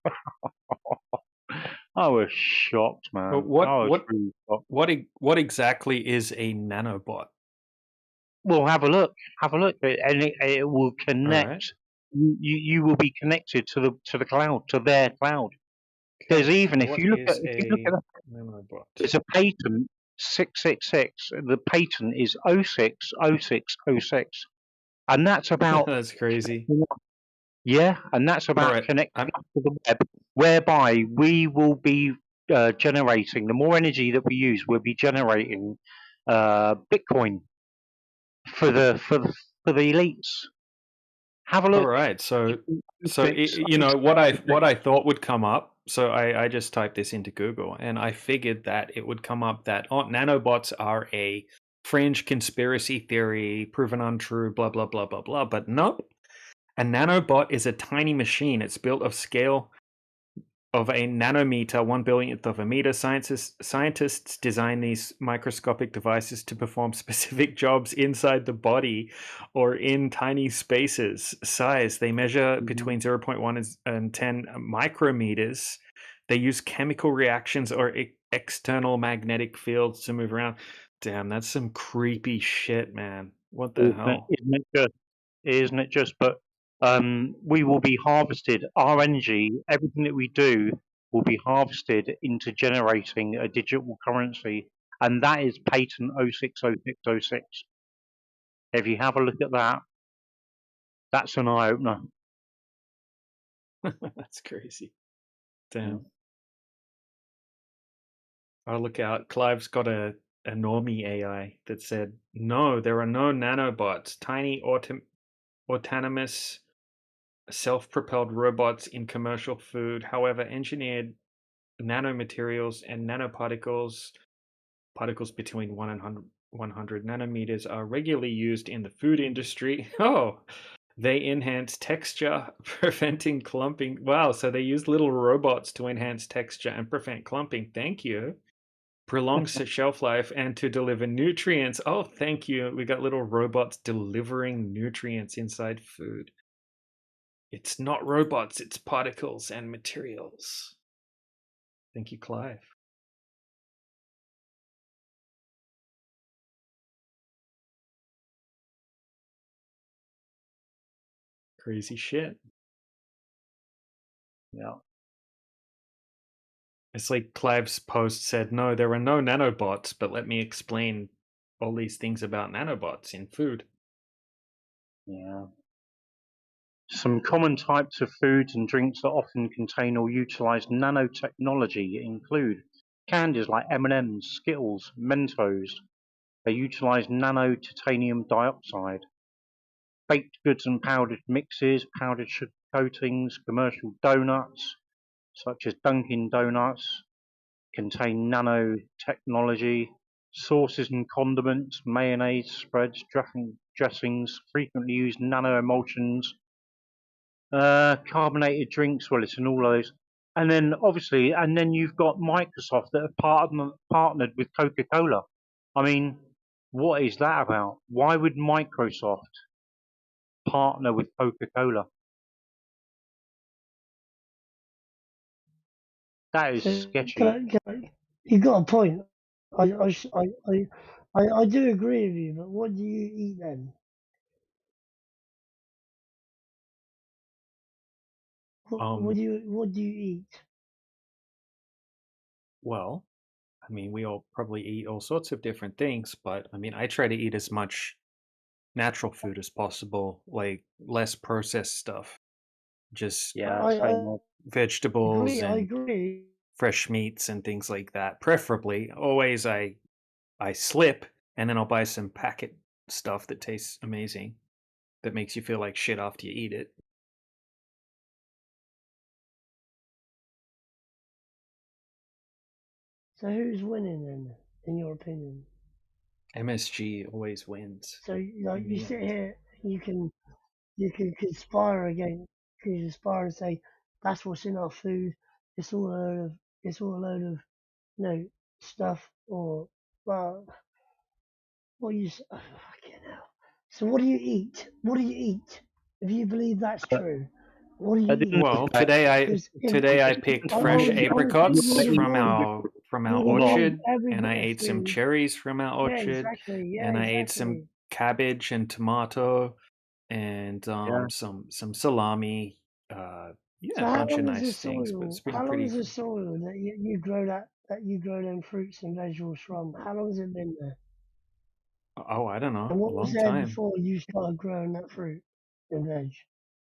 S5: I was shocked,
S12: But
S5: man.
S12: what
S5: I was
S12: what
S5: really shocked.
S12: what exactly is a nanobot?
S5: Well, have a look. Have a look, and it will
S12: All right.
S5: connect. You will be connected to the cloud, to their cloud. There's
S12: Okay.
S5: even
S12: What is a nanobot?
S5: there's a patent 666. The patent is 060606, and that's about
S12: That's crazy.
S5: yeah, and that's
S12: All
S5: about
S12: right.
S5: connecting up to the web, whereby we will be generating the more energy that we use, we'll be generating Bitcoin for the elites. Have a
S12: All
S5: look.
S12: right. So
S5: Six,
S12: what I thought would come up. So I just typed this into Google and I figured that it would come up that nanobots are a fringe conspiracy theory, proven untrue, blah blah blah blah blah. But nope. A nanobot is a tiny machine. It's built of scale of a nanometer, 1/1000th of a meter. Scientists design these microscopic devices to perform specific jobs inside the body or in tiny spaces. Size, they measure between 0.1 and 10 micrometers. They use chemical reactions or external magnetic fields to move around. Damn, that's some creepy shit, man. What the hell?
S5: isn't it just? But we will be harvested. Our energy, everything that we do, will be harvested into generating a digital currency, and that is patent 060606. If you have a look at that, that's an eye opener.
S12: That's crazy. Damn. Oh, look out. Clive's got a normie AI that said, no, there are no nanobots, tiny autonomous self-propelled robots in commercial food. However, engineered nanomaterials and nanoparticles, particles between 100 nanometers, are regularly used in the food industry. Oh, they enhance texture, preventing clumping. Wow, so they use little robots to enhance texture and prevent clumping. Thank you. Prolongs shelf life and to deliver nutrients. Oh, thank you. We got little robots delivering nutrients inside food. It's not robots, it's particles and materials. Thank you, Clive. Crazy shit.
S5: Yeah.
S12: It's like Clive's post said, no, there are no nanobots, but let me explain all these things about nanobots in food.
S5: Yeah. Some common types of foods and drinks that often contain or utilize nanotechnology include candies like M&Ms, Skittles, Mentos. They utilize nano-titanium dioxide. Baked goods and powdered mixes, powdered sugar coatings, commercial donuts, such as Dunkin' Donuts, contain nanotechnology. Sauces and condiments, mayonnaise, spreads, dressings frequently use nanoemulsions. Carbonated drinks, well, it's in all those. And then obviously, and then you've got Microsoft that have partnered with Coca-Cola. I mean, what is that about? Why would Microsoft partner with Coca-Cola? That is
S2: So
S5: sketchy.
S2: you got a point. I do agree with you, but what do you eat then? What do you eat?
S12: Well, I mean, we all probably eat all sorts of different things, but I mean, I try to eat as much natural food as possible, like less processed stuff. Just
S2: Yeah, I
S12: vegetables
S2: agree. I
S12: and
S2: agree.
S12: fresh meats and things like that. Preferably, always I slip and then I'll buy some packet stuff that tastes amazing, that makes you feel like shit after you eat it.
S2: So who's winning then, in your opinion?
S12: MSG always wins.
S2: So like
S12: In
S2: you
S12: the
S2: sit
S12: end.
S2: here, you can conspire against, you can conspire and say that's what's in our food. It's all a load of, it's all a load of, you know, stuff. Or well, what you fucking hell. So what do you eat? What do you eat? If you believe that's true, what do
S5: At the
S2: you
S5: end
S2: eat?
S5: of
S12: Well,
S5: the day,
S2: Because if
S12: today I picked fresh
S2: I would say you
S12: apricots
S2: would
S12: from
S2: avoid,
S12: our
S2: you would avoid
S12: orchard,
S2: every
S12: and
S2: bit
S12: I
S2: of
S12: ate some
S2: food.
S12: cherries from our
S2: Yeah,
S12: orchard,
S2: exactly. Yeah,
S12: and I ate some
S2: exactly.
S12: cabbage and tomato and
S5: yeah.
S12: some salami. Yeah,
S2: So
S12: a
S2: how
S12: bunch of
S2: long is the
S12: nice things, but
S2: soil?
S12: it's been
S2: How long
S12: pretty.
S2: is the soil that you grow that you grow them fruits and vegetables from? How long has it been there?
S12: Oh, I don't know,
S2: And
S12: a
S2: what was
S12: long
S2: there
S12: time.
S2: before you started growing that fruit and veg?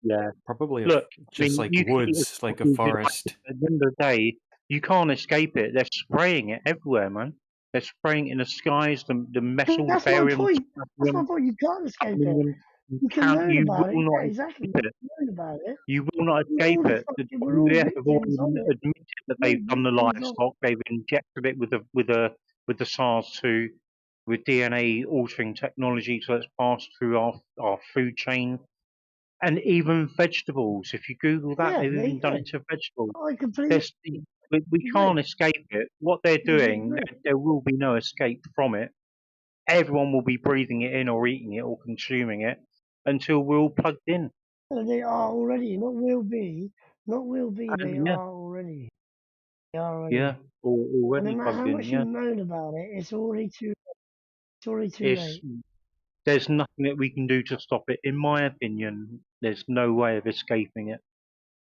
S5: Yeah.
S12: Probably
S5: Look, I
S12: just
S5: mean,
S12: like
S5: you can eat as
S12: woods,
S5: much
S12: like a
S5: as you like.
S12: forest.
S5: At the end of the day, you can't escape it. They're spraying it everywhere, man. They're spraying it in the skies, the metal, the
S2: That's my
S5: barium,
S2: point. That's my
S5: cadmium,
S2: point. You can't escape it.
S5: aluminium. You
S2: You can
S5: can't,
S2: learn
S5: you
S2: about it.
S5: will
S2: Yeah,
S5: not
S2: exactly.
S5: escape
S2: You
S5: it.
S2: can learn about it.
S5: You will not
S2: We're all
S5: escape
S2: the
S5: it.
S2: fucking, we're all
S5: WWF have
S2: victims of
S5: already
S2: it.
S5: admitted that
S2: We're all
S5: they've done the
S2: victims of it.
S5: livestock. They've injected it with the SARS-2, with DNA altering technology, so it's passed through our food chain, and even vegetables. If you Google that,
S2: Yeah,
S5: they've
S2: there
S5: even
S2: you
S5: done
S2: go.
S5: it to vegetables.
S2: I completely
S5: There's, we
S2: agree.
S5: can't escape it. What they're
S2: I
S5: doing,
S2: agree.
S5: there will be no escape from it. Everyone will be breathing it in or eating it or consuming it until we're all plugged in.
S2: They are already, not will be, not will be, they
S5: Yeah,
S2: are already. They are
S5: yeah,
S2: already. And no
S5: already
S2: matter
S5: plugged
S2: how
S5: in.
S2: much you
S5: Yeah,
S2: moan about it, it's already too
S5: it's
S2: late.
S5: there's nothing that we can do to stop it. In my opinion, there's no way of escaping it.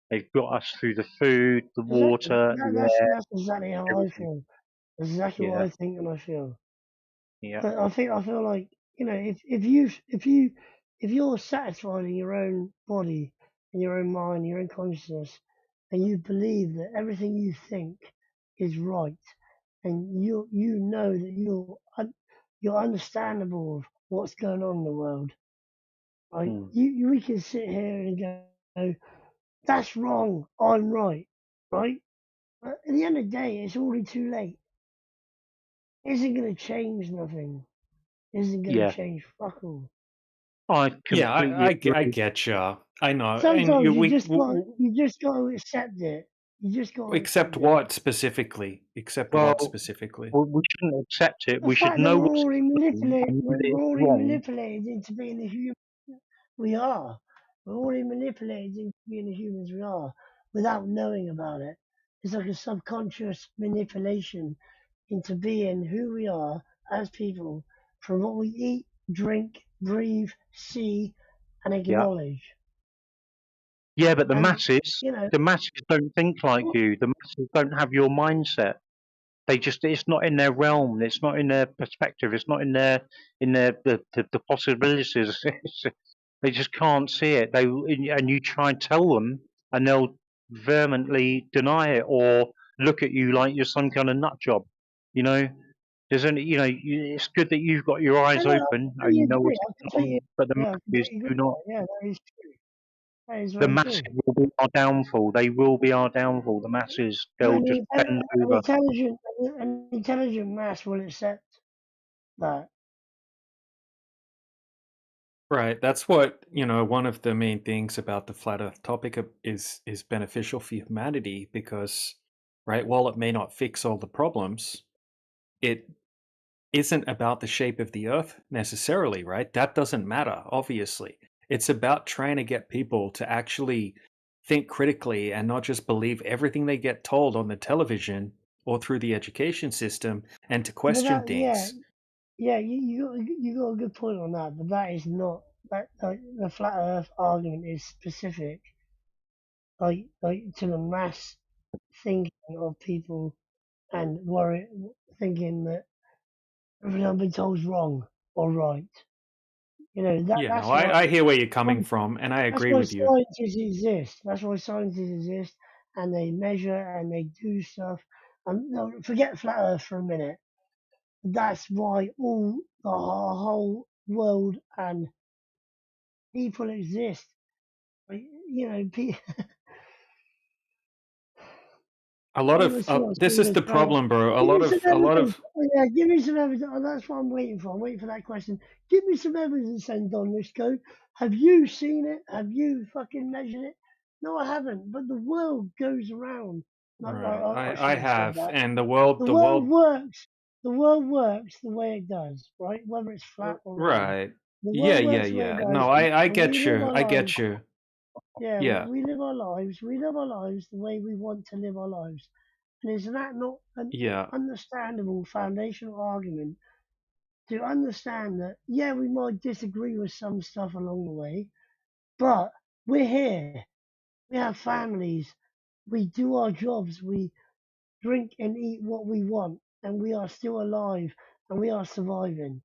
S5: They've got us through the food, the
S2: Exactly.
S5: water, the air,
S2: That's exactly how I
S5: everything.
S2: feel. That's exactly what
S5: Yeah,
S2: I think and I feel.
S5: yeah.
S2: I feel like, you know, if you're satisfied in your own body, in your own mind, your own consciousness, and you believe that everything you think is right, and you know that you're understandable of what's going on in the world, right?
S5: Hmm.
S2: We can sit here and go, that's wrong, I'm right, right? But at the end of the day, it's already too late. It isn't going to change nothing. It isn't going to
S5: Yeah,
S2: change fuck all.
S5: I
S12: Yeah,
S5: completely
S12: I
S5: agree.
S12: get you. I know, and
S2: Sometimes
S12: we
S2: you just got to accept it. You just got to accept
S12: accept
S2: it.
S12: what specifically? Accept what
S5: Well,
S12: specifically?
S5: we shouldn't accept it.
S2: The
S5: We should
S2: fact that
S5: know what's wrong and know that
S2: we're
S5: it's
S2: already
S5: wrong.
S2: manipulated into being the human we are. We're already manipulated into being the humans we are without knowing about it. It's like a subconscious manipulation into being who we are as people from what we eat, drink, breathe, see, and
S5: Yeah.
S2: acknowledge.
S5: Yeah, but the
S2: And,
S5: masses,
S2: you know,
S5: the masses don't think like you. The masses don't have your mindset. They just, it's not in their realm. It's not in their perspective. It's not in the possibilities. They just can't see it. And you try and tell them, and they'll vehemently deny it or look at you like you're some kind of nut job. You know, there's only, it's good that you've got your
S2: I
S5: eyes
S2: know, I
S5: open and
S2: completely
S5: you know
S2: agree.
S5: what's
S2: I
S5: going
S2: completely,
S5: on, but the
S2: yeah, I
S5: masses
S2: completely agree
S5: do
S2: with
S5: not.
S2: that. Yeah, that is true. That is
S5: The
S2: very
S5: masses
S2: true.
S5: will be our downfall. They will be our downfall. The masses,
S2: And
S5: they'll just bend
S2: an
S5: over.
S2: intelligent mass will accept that.
S12: Right. That's what, one of the main things about the flat earth topic is beneficial for humanity because, right, while it may not fix all the problems, it isn't about the shape of the earth necessarily, right? That doesn't matter, obviously. It's about trying to get people to actually think critically and not just believe everything they get told on the television or through the education system and to
S2: But
S12: question things.
S2: yeah, you got a good point on that. But that is not that the flat Earth argument is specific, like to the mass thinking of people and worry, thinking that everything I've been told is wrong or right. You know,
S12: Yeah, no,
S2: that's why
S12: I hear where you're coming from, and I
S2: that's
S12: agree
S2: why
S12: with you.
S2: scientists exist. That's why scientists exist, and they measure and they do stuff. And no, forget flat Earth for a minute. That's why all the whole world and people exist. You know,
S12: A lot
S2: trying to
S12: of
S2: see what's
S12: this is
S2: doing
S12: the
S2: as well.
S12: problem, bro.
S2: Give me some evidence. Oh, yeah, give me some evidence. Oh, that's what I'm waiting for. I'm waiting for that question. Give me some evidence, then, Don Risco. Have you seen it? Have you fucking measured it? No, I haven't. But the world goes around. No,
S12: Right,
S2: I
S12: I
S2: shouldn't have said
S12: have,
S2: that.
S12: and the
S2: The world
S12: world,
S2: works. The world works the way it does, right? Whether it's flat or round.
S12: right?
S2: The
S12: Yeah,
S2: world
S12: yeah,
S2: works the way it
S12: yeah.
S2: does,
S12: No, I
S2: and we
S12: get
S2: live
S12: you.
S2: our
S12: I
S2: lives.
S12: get you.
S2: Yeah,
S12: Yeah,
S2: we live our lives. We live our lives the way we want to live our lives. And is that not an
S12: yeah.
S2: understandable foundational argument to understand that, yeah, we might disagree with some stuff along the way, but we're here. We have families. We do our jobs. We drink and eat what we want, and we are still alive and we are surviving.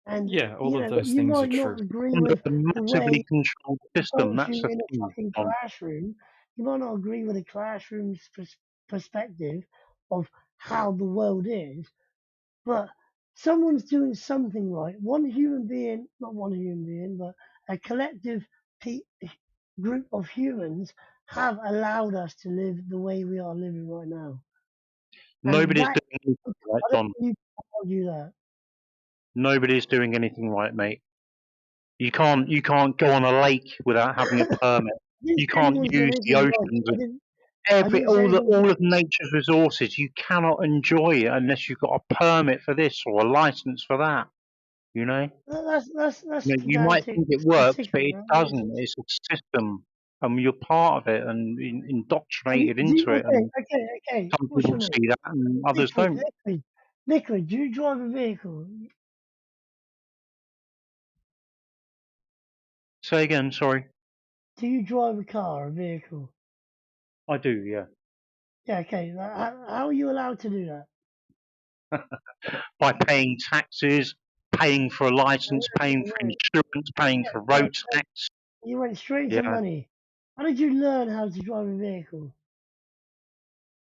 S2: And,
S12: Yeah, all
S2: you
S12: of
S2: know,
S12: those
S2: you
S12: things are
S2: might
S12: true.
S2: not agree
S18: Under
S2: with
S18: a
S2: the
S18: massively
S2: way
S18: controlled
S2: he
S18: system,
S2: told
S18: that's
S2: you
S18: the
S2: in a
S18: key.
S2: fucking classroom. You might not agree with the classroom's perspective of how the world is, but someone's doing something right. One human being, not one human being, but a collective group of humans have allowed us to live the way we are living right now. And
S18: Nobody's
S2: that,
S18: doing anything right,
S2: I don't
S18: Don.
S2: think you can argue that.
S18: Nobody's doing anything right, mate. You can't go on a lake without having a permit.
S2: I didn't
S18: You
S2: say
S18: can't
S2: anyone's doing
S18: use the
S2: anything wrong.
S18: oceans.
S2: I didn't say anyone's
S18: All of nature's resources. You cannot enjoy it unless you've got a permit for this or a license for that. You know.
S2: That's
S18: You might
S2: pedantic
S18: think it works, but
S2: sticking.
S18: it doesn't. It's a system, and you're part of it and indoctrinated into it. And
S2: Okay.
S18: some
S2: What's
S18: people
S2: your name?
S18: see that, and others
S2: Liquid,
S18: don't.
S2: liquid, liquid. Do you drive a vehicle?
S18: Say again. Sorry.
S2: Do you drive a car, a vehicle?
S18: I do. Yeah.
S2: Yeah. Okay. How are you allowed to do that?
S18: By paying taxes, paying for a license, paying for
S2: Right.
S18: insurance, paying for road tax.
S2: You went straight to
S18: Yeah.
S2: money. How did you learn how to drive a vehicle?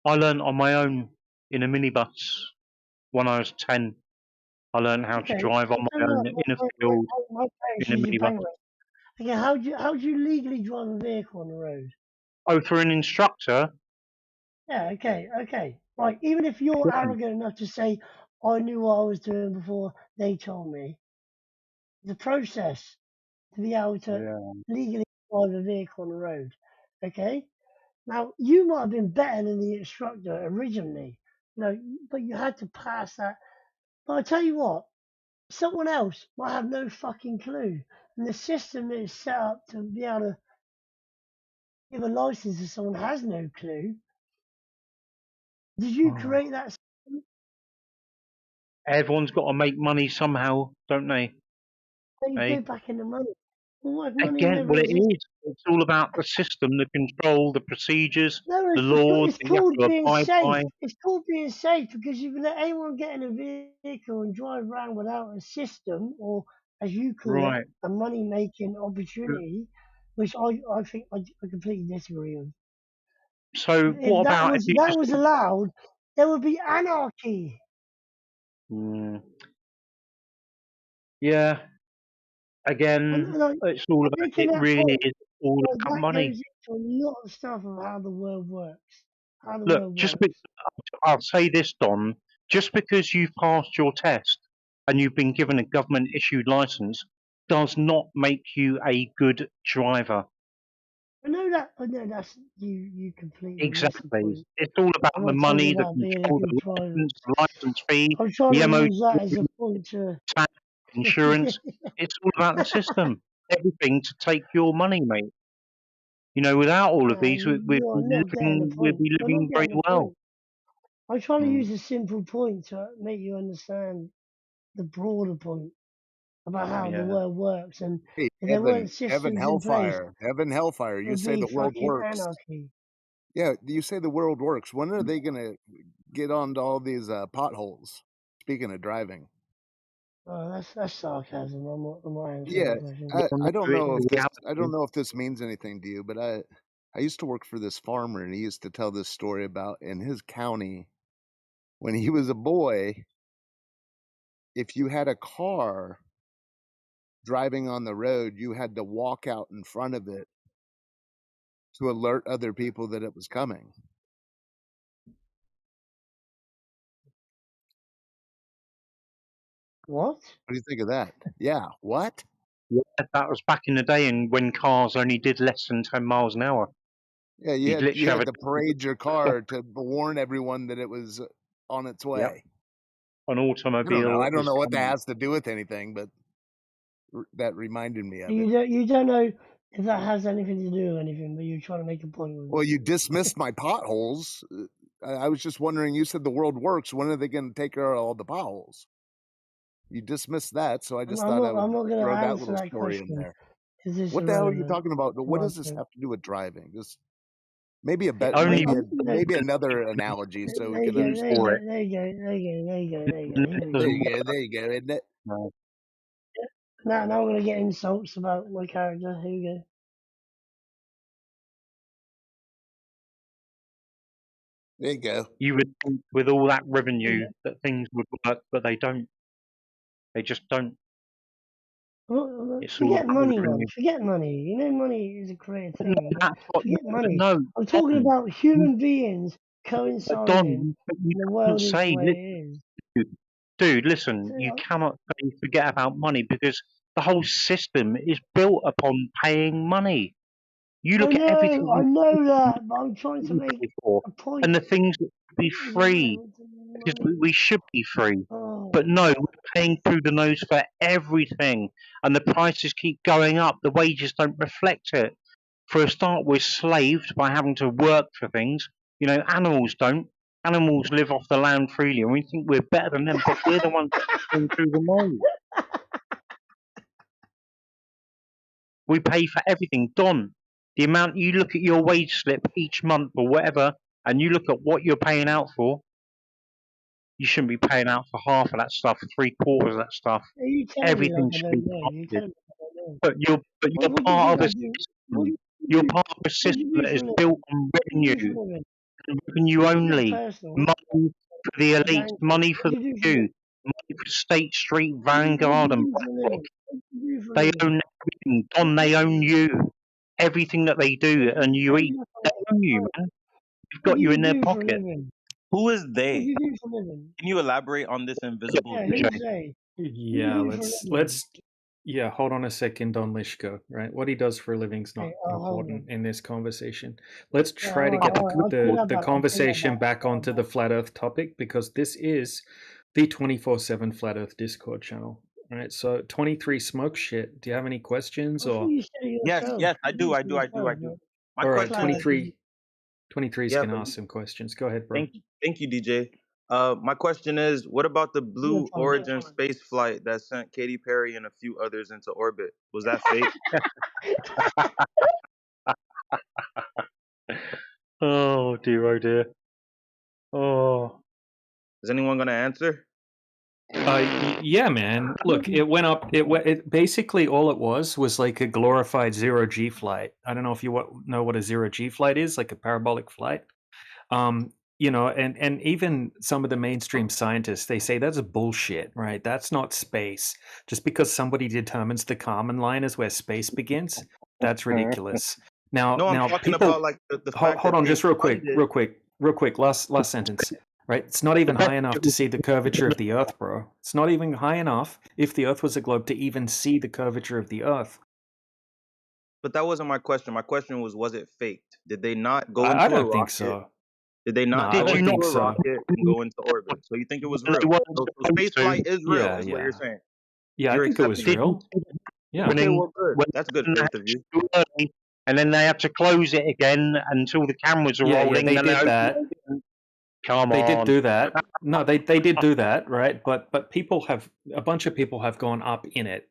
S18: I learned on my own in a minibus when I was 10. I learned how to
S2: Okay.
S18: drive on my own in a field
S2: My parents
S18: in a
S2: used to
S18: minibus.
S2: bang me. Okay. How do you legally drive a vehicle on the road?
S18: Oh, for an instructor.
S2: Yeah. Okay. Right. Even if you're
S18: Yeah.
S2: arrogant enough to say, I knew what I was doing before they told me, the process to be able to
S18: Yeah.
S2: legally drive a vehicle on the road. Okay? Now, you might have been better than the instructor originally, but you had to pass that. But I tell you what, someone else might have no fucking clue. And the system that is set up to be able to give a license to someone who has no clue. Did you
S18: Oh.
S2: create that system?
S18: Everyone's got to make money somehow, don't they?
S2: Then you
S18: Eh?
S2: go back in the money. Well, what if money
S18: Again,
S2: never
S18: well, it
S2: existed?
S18: is. It's all about the system, the control, the procedures,
S2: No,
S18: the laws
S2: it's
S18: that you have
S2: called
S18: to
S2: being
S18: abide
S2: safe.
S18: by.
S2: It's called being safe because you can let anyone get in a vehicle and drive around without a system, or as you call it,
S18: Right.
S2: a money making opportunity, which I think I completely disagree with.
S18: So,
S2: If
S18: what
S2: that
S18: about if
S2: was
S18: you
S2: that
S18: just?
S2: was allowed, there would be anarchy.
S18: Mm, yeah. Again,
S2: And
S18: it's all
S2: I'm
S18: about.
S2: making
S18: It
S2: that
S18: really
S2: point.
S18: is all
S2: Like,
S18: about
S2: that
S18: money.
S2: goes into a lot of stuff of how the world works. How the
S18: Look,
S2: world works.
S18: I'll say this, Don. Just because you've passed your test and you've been given a government issued license does not make you a good driver.
S2: I know that's you completely missed the
S18: Exactly.
S2: point.
S18: It's all
S2: I'm
S18: about the
S2: not talking
S18: money, the
S2: about being a
S18: control,
S2: good driver.
S18: the license fee,
S2: I'm trying
S18: the
S2: to
S18: MOT,
S2: use that as a point to.
S18: tax, insurance. It's all about the system. Everything to take your money, mate. You know, without all of these,
S2: You are not getting the
S18: we'd
S2: point.
S18: be
S2: You're not
S18: living very
S2: getting the
S18: well.
S2: point. I'm trying to
S18: Mm.
S2: use a simple point to make you understand the broader point about how the
S18: Yeah.
S2: world works. And
S3: Hey,
S2: if there weren't
S3: Heaven
S2: systems in place,
S3: Hellfire, Heaven Hellfire.
S2: it
S3: You
S2: would
S3: say
S2: be
S3: the world
S2: fucking
S3: works.
S2: anarchy.
S6: Yeah, you say the world works. When are they gonna get onto all these potholes? Speaking of driving.
S2: Oh, that's sarcasm. I'm not answering
S6: Yeah,
S2: the question.
S6: I don't know if this I don't
S5: reality.
S6: know if this means anything to you, but I used to work for this farmer, and he used to tell this story about in his county when he was a boy. If you had a car driving on the road, you had to walk out in front of it to alert other people that it was coming.
S2: What?
S6: What do you think of that? Yeah, what?
S5: Yeah, that was back in the day, and when cars only did less than 10 miles an hour.
S6: Yeah,
S5: You'd
S6: you
S5: literally
S6: had
S5: have
S6: to parade your car to warn everyone that it was on its
S5: yep,
S6: way.
S5: an
S6: I don't know.
S5: automobile
S6: I don't
S5: is
S6: know what that
S5: coming.
S6: has to do with anything, but that reminded me of it.
S2: You don't know if that has anything to do with anything, but you're trying to make a point with it.
S6: Well, you dismissed my potholes. I was just wondering. You said the world works. When are they going to take care of all the potholes? You dismissed that, so I just thought I would
S2: I'm not going to
S6: throw that
S2: answer
S6: little
S2: that
S6: story in
S2: question
S6: there.
S2: because it's
S6: What the hell are you
S2: irrelevant
S6: talking about?
S2: to
S6: What
S2: my
S6: does this
S2: point.
S6: have to do with driving? Just maybe a
S5: It
S6: bet,
S5: only
S6: maybe another analogy so we
S2: There you
S6: can
S2: go, there you
S5: for
S6: understand.
S2: go,
S5: it.
S2: there you go, there you go, there you go, there you go. Here we
S6: There
S2: go.
S6: you go. There you go. Isn't it?
S5: No.
S2: Now I'm going to get insults about my character. Here we go.
S6: There you go.
S5: You would think with all that
S2: Here we
S5: revenue
S2: go.
S5: that things would work, but they don't. They just don't. It's all
S2: Forget
S5: about the
S2: money, man.
S5: revenue.
S2: Forget money. You know, money is a great
S5: But no,
S2: thing, but
S5: that's what.
S2: forget money.
S5: No,
S2: I'm talking
S5: Don.
S2: about human beings coinciding,
S5: You
S2: and the
S5: can't
S2: world is the
S5: say,
S2: way it is.
S5: dude, listen, you
S2: So,
S5: cannot say forget about money because the whole system is built upon paying money. You look at everything
S2: I
S5: you
S2: know that, but I'm trying to make
S5: pay for,
S2: a point.
S5: and the things that should be
S2: Is
S5: free
S2: irrelevant to
S5: because
S2: money.
S5: we should be free.
S2: Oh,
S5: But no, we're paying through the nose for everything, and the prices keep going up. The wages don't reflect it. For a start, we're slaved by having to work for things. You know, animals don't. Animals live off the land freely, and we think we're better than them, but we're the ones paying through the nose. We pay for everything. Don, the amount you look at your wage slip each month or whatever, and you look at what you're paying out for, you shouldn't be paying out for half of that stuff, 3/4 of that stuff.
S2: you telling me like
S5: Everything
S2: I
S5: should be
S2: don't know. You're
S5: costed.
S2: telling me like I don't know.
S5: But you're
S2: What do you
S5: part
S2: think
S5: of
S2: I
S5: a
S2: do?
S5: system.
S2: What
S5: You're
S2: do
S5: part of a
S2: what do
S5: system
S2: you do
S5: that
S2: for
S5: is
S2: a living?
S5: built on
S2: What do you do
S5: revenue,
S2: for a living?
S5: and revenue
S2: Not
S5: only.
S2: personal.
S5: Money for the
S2: Just
S5: elite,
S2: answer.
S5: money
S2: What
S5: for
S2: do
S5: the
S2: you do for a
S5: few,
S2: living?
S5: money for State Street,
S2: What do
S5: Vanguard, and
S2: you do for a
S5: BlackRock.
S2: living? What do you do for a
S5: They
S2: living?
S5: own everything. Don, they own you. Everything that they do and you eat, they own you, man. They've
S2: What
S5: got
S2: do
S5: you
S2: you
S5: in their
S2: do for a
S5: pocket.
S2: living?
S22: Who is
S2: What do
S22: they?
S2: you do for a living?
S22: Can you elaborate on this invisible
S2: Yeah,
S22: they?
S2: who's they? What do you
S12: Yeah,
S2: do for a living?
S12: hold on a second, Don Lishko, right? What he does for a living's
S2: Okay,
S12: not
S2: hold on.
S12: important in this conversation. Let's
S2: Yeah,
S12: try to
S2: alright,
S12: get
S2: alright. I'll take that
S12: the
S2: back. I'll take that
S12: conversation
S2: back.
S12: back onto the flat earth topic because this is the 24/7 flat earth Discord channel. All right, so 23 smoke shit. Do you have any questions
S2: I thought
S12: or
S2: you said it
S22: Yes,
S2: yourself.
S22: yes, I
S2: You
S22: do,
S2: said
S22: I
S2: it
S22: do, I do, I
S2: yourself,
S22: do.
S2: but
S22: My
S12: all right,
S22: question
S2: flat earth
S22: is,
S12: 23's
S22: yeah,
S12: gonna
S22: but
S12: ask some questions. Go ahead, bro.
S22: thank you, DJ. My question is, what about the
S2: no
S22: Blue
S2: problem.
S22: Origin space flight that sent Katy Perry and a few others into orbit? Was that fake?
S5: Oh dear, oh dear. Oh.
S22: Is anyone gonna answer?
S12: Yeah, man. Look, it went up. It basically all it was like a glorified zero G flight. I don't know if you know what a zero G flight is, like a parabolic flight. You know, and even some of the mainstream scientists, they say that's bullshit, right? That's not space. Just because somebody determines the Kármán line is where space begins, that's ridiculous.
S22: No, I'm
S12: Now
S22: talking
S12: people,
S22: about like the fact
S12: hold
S22: that
S12: on,
S22: they
S12: just real
S22: funded.
S12: quick. Last sentence. Right? It's not
S5: The
S12: even
S5: best
S12: high enough to see the curvature of the Earth, bro. It's not even high enough if the Earth was a globe to even see the curvature of the Earth.
S22: But that wasn't my question. My question was it faked? Did they not go
S12: I
S22: into a
S12: don't think
S22: rocket?
S12: so.
S22: Did they
S12: No,
S22: not
S12: I
S22: go
S5: Did you
S12: don't
S22: into
S5: not
S12: think
S22: a
S12: so.
S22: rocket and go into orbit? So you think it was
S5: when they
S22: real?
S5: weren't
S22: So space
S5: supposed to?
S22: flight is real,
S12: Yeah,
S22: is what you're
S12: yeah.
S22: saying.
S12: Yeah, I
S22: You're
S12: think it was
S22: accepting it.
S5: Did you
S12: real.
S5: see it
S12: Yeah.
S22: Okay,
S5: happening
S22: well, good.
S5: when
S22: That's good
S5: they
S22: faith
S5: had
S22: of
S5: to
S22: you.
S5: do early, and then they had to close it again until the cameras were
S12: Yeah,
S5: rolling,
S12: they
S5: and then they
S12: did
S5: opened
S12: that.
S5: it again? Come
S12: They did
S5: on.
S12: do that. No, they did do that, right? But a bunch of people have gone up in it.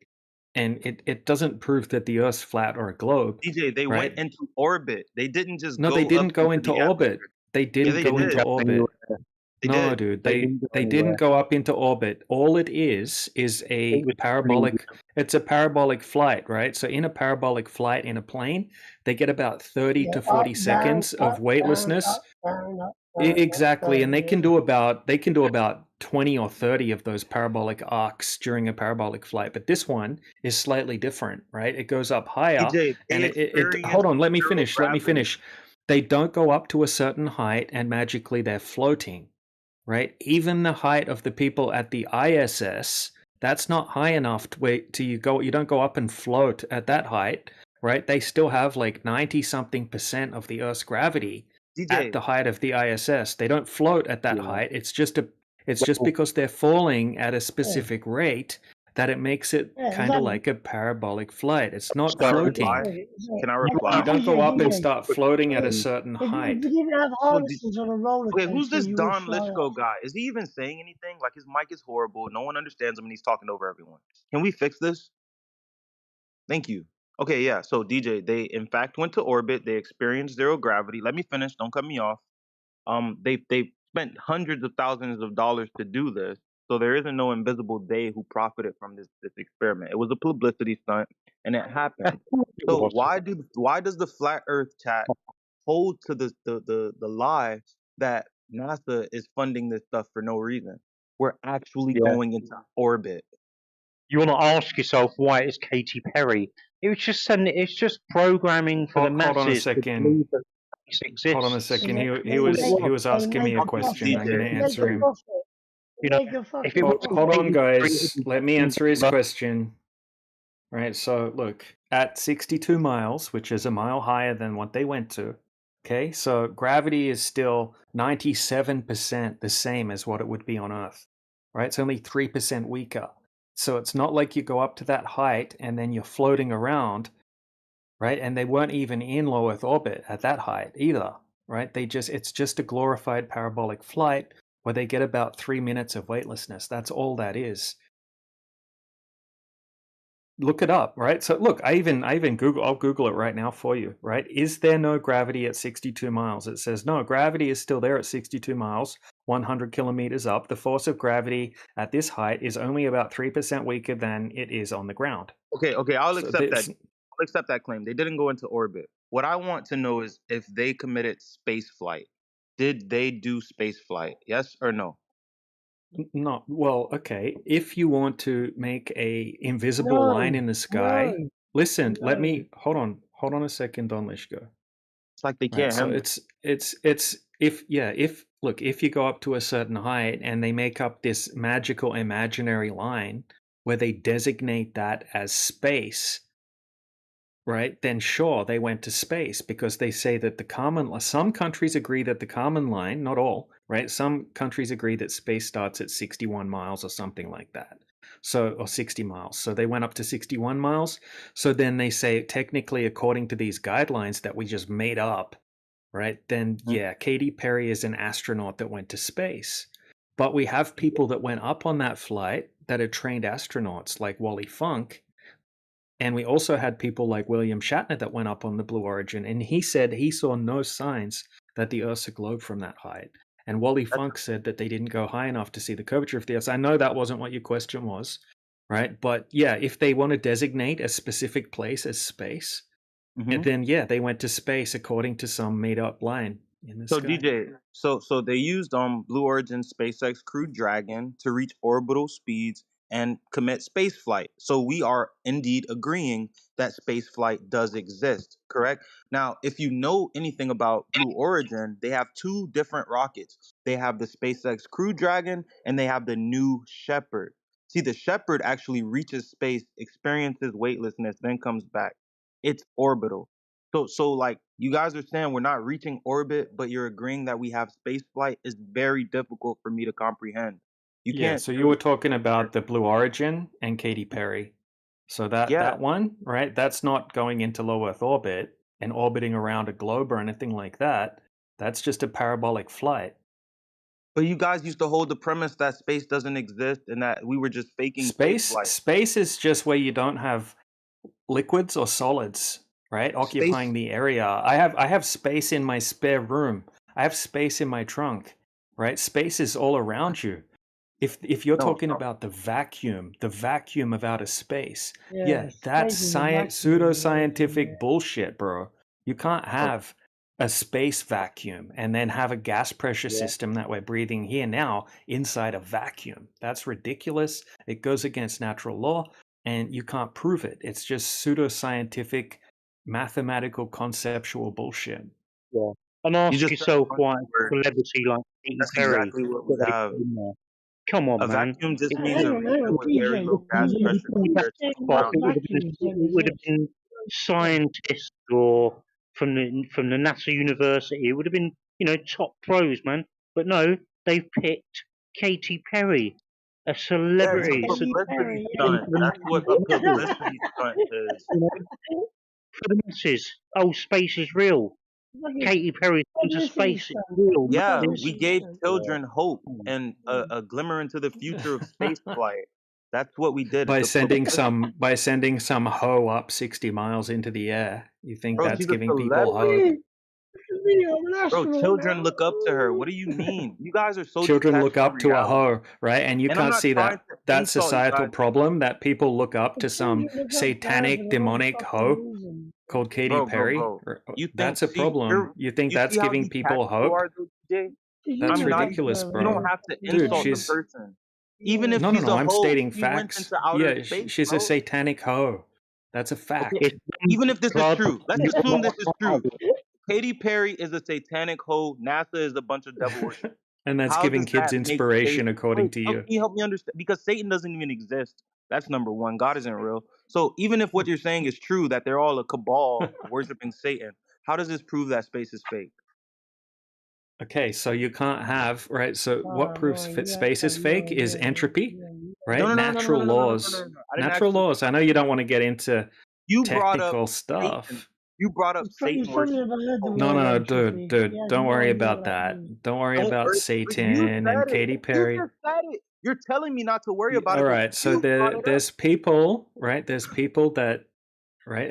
S12: and it doesn't prove that the Earth's flat or a globe,
S22: DJ, they went
S12: right?
S22: into orbit. They didn't just
S12: No, they
S22: go up
S12: didn't go
S22: into
S12: into
S22: the
S12: orbit.
S22: atmosphere.
S12: They
S22: Yeah,
S12: didn't
S22: they
S12: go
S22: did.
S12: into orbit.
S22: They
S12: No,
S22: did.
S12: dude,
S4: They didn't go
S12: they didn't
S4: anywhere.
S12: go up into orbit. All it is
S4: It
S12: a
S4: was
S12: parabolic. It's a parabolic flight, right? So in a parabolic flight in a plane, they get about 30
S2: Yeah,
S12: to
S2: up,
S12: 40
S2: down,
S12: seconds of
S2: up, down,
S12: weightlessness.
S2: up, down, up, down, up,
S12: Exactly, and
S2: down.
S12: they
S2: Yeah.
S12: can do about 20 or 30 of those parabolic arcs during a parabolic flight. But this one is slightly different, right? It goes up higher,
S22: DJ,
S12: and
S22: they
S12: it hold
S22: experienced
S12: on, let me
S22: zero
S12: finish. Let me
S22: gravity.
S12: finish. They don't go up to a certain height and magically they're floating, right? Even the height of the people at the ISS, that's not high enough to wait till you don't go up and float at that height, right? They still have like 90 something percent of the Earth's gravity at
S22: DJ,
S12: the height of the ISS. They don't float at that height. It's just because they're falling at a
S2: Yeah.
S12: specific rate that it makes it
S2: Yeah,
S12: kind of
S2: exactly.
S12: like a parabolic flight. It's not
S22: can I reply?
S12: floating.
S22: Can I
S12: You
S22: reply?
S12: don't go up and
S2: DJ.
S12: start floating at a
S2: If
S12: certain
S2: if
S12: height.
S2: you didn't have
S22: So,
S2: harnesses on a roller
S22: okay, who's
S2: coaster,
S22: this
S2: you would
S22: Don
S2: fly
S22: Lichko
S2: off.
S22: guy? Is he even saying anything? Like his mic is horrible. No one understands him, and he's talking over everyone. Can we fix this? Thank you. Okay, yeah. So DJ, they in fact went to orbit. They experienced zero gravity. Let me finish. Don't cut me off. They spent hundreds of thousands of dollars to do this. So there isn't no invisible they who profited from this experiment. It was a publicity stunt, and it happened. So why does the flat Earth chat hold to the lie that NASA is funding this stuff for no reason? We're actually
S5: Yeah.
S22: going into orbit.
S5: You want to ask yourself why it's Katy Perry. It's just programming for the
S12: Hold on a
S5: masses to
S12: second.
S5: believe that this
S12: Hold on a
S5: exists.
S12: second. He
S2: They
S12: was
S2: they
S12: asking me
S2: make
S12: a
S2: a
S12: question.
S2: profit.
S12: I'm going to
S2: They make
S12: answer
S2: a
S12: him.
S2: profit.
S5: You
S2: They
S5: know,
S2: make a
S5: if it
S2: fucking
S5: was
S12: Hold
S2: profit.
S12: on,
S5: Katy Perry,
S12: guys. Let me answer his question. Right. So look, at 62 miles, which is a mile higher than what they went to. Okay. So gravity is still 97% the same as what it would be on Earth. Right. It's only 3% weaker. So it's not like you go up to that height and then you're floating around. Right. And they weren't even in low Earth orbit at that height either. Right. It's just a glorified parabolic flight where they get about 3 minutes of weightlessness. That's all that is. Look it up, right? So look, I'll Google it right now for you, right? Is there no gravity at 62 miles? It says no, gravity is still there at 62 miles, 100 kilometers up. The force of gravity at this height is only about 3% weaker than it is on the ground.
S22: Okay, I'll
S12: So
S22: accept that. I'll accept that claim. They didn't go into orbit. What I want to know is if they committed space flight. Did they do space flight? Yes or no?
S12: No, well, okay. If you want to make a invisible
S2: No,
S12: line in the sky,
S2: no,
S12: listen, let
S2: no.
S12: me hold on a second, Don Lishko.
S22: It's like they
S12: Right.
S22: can't
S12: So
S22: handle.
S12: it's if you go up to a certain height and they make up this magical imaginary line where they designate that as space, right? Then sure, they went to space because they say that some countries agree that the Kármán line, not all, right? Some countries agree that space starts at 61 miles or something like that. So, or 60 miles. So they went up to 61 miles. So then they say, technically, according to these guidelines that we just made up, right? Then yeah, Katy Perry is an astronaut that went to space. But we have people that went up on that flight that are trained astronauts, like Wally Funk. And we also had people like William Shatner that went up on the Blue Origin, and he said he saw no signs that the Earth's a globe from that height. And Wally Funk said that they didn't go high enough to see the curvature of the Earth. I know that wasn't what your question was, right? But yeah, if they want to designate a specific place as space, then yeah, they went to space according to some made-up line in the
S22: So
S12: sky.
S22: DJ, so they used Blue Origin SpaceX Crew Dragon to reach orbital speeds and commit space flight. So we are indeed agreeing that space flight does exist, correct? Now, if you know anything about Blue Origin, they have two different rockets. They have the SpaceX Crew Dragon and they have the New Shepard. See, the Shepard actually reaches space, experiences weightlessness, then comes back. It's orbital. So like you guys are saying we're not reaching orbit, but you're agreeing that we have space flight is very difficult for me to comprehend. You
S12: Yeah,
S22: can't
S12: so you
S22: say
S12: were talking about the Blue Origin and Katy Perry. So that one, right? That's not going into low Earth orbit and orbiting around a globe or anything like that. That's just a parabolic flight.
S22: But you guys used to hold the premise that space doesn't exist and that we were just faking space flight.
S12: Space is just where you don't have liquids or solids, right? Occupying
S22: Space.
S12: the area. I have space in my spare room. I have space in my trunk, right? Space is all around you. If you're
S22: No,
S12: talking
S22: no.
S12: about the vacuum of outer space,
S2: Yeah,
S12: yeah, that's
S2: space is a vacuum.
S12: pseudoscientific bullshit, bro. You can't
S22: Oh,
S12: have a space vacuum and then have a gas pressure
S22: yeah.
S12: system that we're breathing here now inside a vacuum. That's ridiculous. It goes against natural law and you can't prove it. It's just pseudoscientific, mathematical, conceptual bullshit.
S22: Yeah.
S5: And
S22: You
S5: ask
S22: just said
S5: yourself
S22: a bunch
S5: why
S22: of words.
S5: celebrity like Katy
S22: That's
S5: Perry
S22: exactly what we
S5: what they
S22: have.
S5: put in there. Come on,
S22: A
S5: man.
S22: vacuum just
S5: It,
S22: means a
S2: Hang
S22: region
S2: on,
S22: with very
S2: TJ.
S22: low gas
S2: TJ,
S22: pressure
S2: keep
S22: compared to
S2: saying
S22: the
S5: but
S2: that
S22: ground.
S2: vacuums
S5: it
S2: don't
S5: would have
S2: exist.
S5: been scientists or from the NASA university. It would have been top pros, man. But no, they've picked Katy Perry, a
S22: Yeah, it's a
S5: celebrity. So
S2: Katy
S22: publicity
S2: Perry,
S22: stunt. That's what a
S5: yeah.
S22: publicity stunt is.
S5: For the masses. Oh, space is real. Katy Perry's into
S2: publicity
S5: space. It's
S2: stunt.
S5: real.
S22: Yeah, we
S2: Publicity
S22: gave
S2: stunt.
S22: children hope
S5: Yeah.
S22: and a glimmer into the future of space flight. That's what we did.
S12: By
S22: It's a
S12: sending
S22: publicity.
S12: some hoe up 60 miles into the air, you think
S22: Bro,
S12: that's
S22: she's a
S12: giving people hope?
S22: celebrity.
S2: Me, I'm an
S22: Bro,
S2: astronaut
S22: children
S2: now.
S22: look up to her. What do you mean? You guys are so
S12: Children
S22: detached
S12: look
S22: from
S12: up to a
S22: reality.
S12: hoe, right? And you
S22: And I'm
S12: can't
S22: not
S12: see
S22: trying to
S12: that
S22: insult you
S12: societal
S22: guys.
S12: problem that people look up
S2: The
S12: to some
S2: children look up to her for
S12: satanic
S2: the wrong
S12: demonic
S2: fucking
S12: hoe
S2: reason.
S12: called Katy
S22: Bro.
S12: Perry.
S22: You think,
S12: That's a
S22: see,
S12: problem. You think
S22: you
S12: that's
S22: see how
S12: giving
S22: detached
S12: people
S22: you
S12: hope?
S22: are, though, DJ?
S2: Did you
S12: That's
S22: I'm not
S12: ridiculous,
S22: even, you don't
S12: bro.
S22: have to
S12: Dude,
S22: insult the
S12: she's
S22: person. Even if
S12: no,
S22: she's a
S12: I'm
S22: hoe,
S12: stating
S22: she went
S12: facts.
S22: into outer
S12: Yeah,
S22: space,
S12: she's a
S22: bro.
S12: satanic hoe. That's a
S22: Okay,
S12: fact.
S22: even if this is
S5: God,
S22: true, let's
S5: you
S22: assume this is
S5: are
S22: true. Katy Perry is a satanic hoe. NASA is a bunch of devil worshippers.
S12: And that's
S22: How
S12: giving
S22: does
S12: kids
S22: that make space?
S12: inspiration, according
S22: Wait,
S12: to
S22: can
S12: you.
S22: you help me understand? Because Satan doesn't even exist. That's number one. God isn't real. So even if what you're saying is true, that they're all a cabal worshiping Satan, how does this prove that space is fake?
S12: Okay, so you can't have, right? So what proves
S2: No, you
S12: space is fake is entropy, right?
S22: No.
S12: Natural laws.
S22: I didn't ask
S12: Natural
S22: you.
S12: laws. I know you don't want to get into
S22: You brought up
S12: technical
S22: Satan.
S12: stuff.
S22: You brought up
S2: He's
S22: Satan
S2: probably
S22: worship.
S2: never heard the
S12: No,
S2: word
S12: no,
S2: entropy.
S12: dude,
S2: He has
S12: don't
S2: no
S12: worry
S2: idea
S12: about
S2: what that
S12: that.
S2: means.
S12: Don't worry
S22: Don't
S12: about
S22: worry. You
S12: Satan and
S22: said it.
S12: Katy
S22: You
S12: Perry.
S22: just said it. You're telling me not to worry about
S12: All
S22: it, but
S12: right, so
S22: you brought it up.
S12: there's people, right? There's people that, right,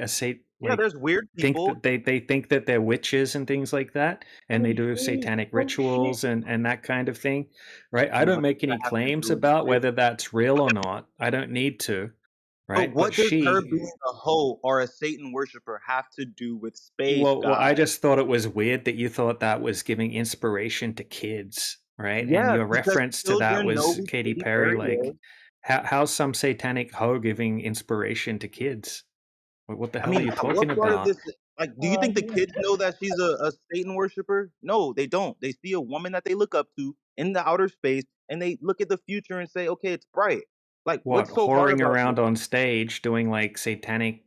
S22: Yeah, there's weird
S12: think
S22: people.
S12: that they think that they're witches and things like that, and they do satanic
S2: Bullshit.
S12: rituals and that kind of thing, right? I
S22: And
S12: don't
S22: what does
S12: make any
S22: that have to
S12: claims
S22: do with
S12: about
S22: space?
S12: whether that's real or not. I don't need to,
S22: But
S12: right? But
S22: what does her
S12: she,
S22: being a hoe or a Satan worshiper have to do with space,
S12: well, I
S22: guys?
S12: just thought it was weird that you thought that was giving inspiration to kids, right? And
S22: Yeah,
S12: your
S22: because
S12: reference to that
S22: children know
S12: was
S22: who
S12: Katy
S22: Katy
S12: Perry.
S22: Perry
S12: Like,
S22: is.
S12: how's some satanic hoe giving inspiration to kids? What the
S22: I
S12: hell are
S22: mean,
S12: you
S22: what
S12: talking
S22: part of
S12: about?
S22: this? Like, do you think the kids know that she's a Satan worshiper? No, they don't. They see a woman that they look up to in the outer space, and they look at the future and say, "Okay, it's bright." Like,
S12: What,
S22: what's so hard
S12: whoring
S22: about this?
S12: around on stage doing like satanic,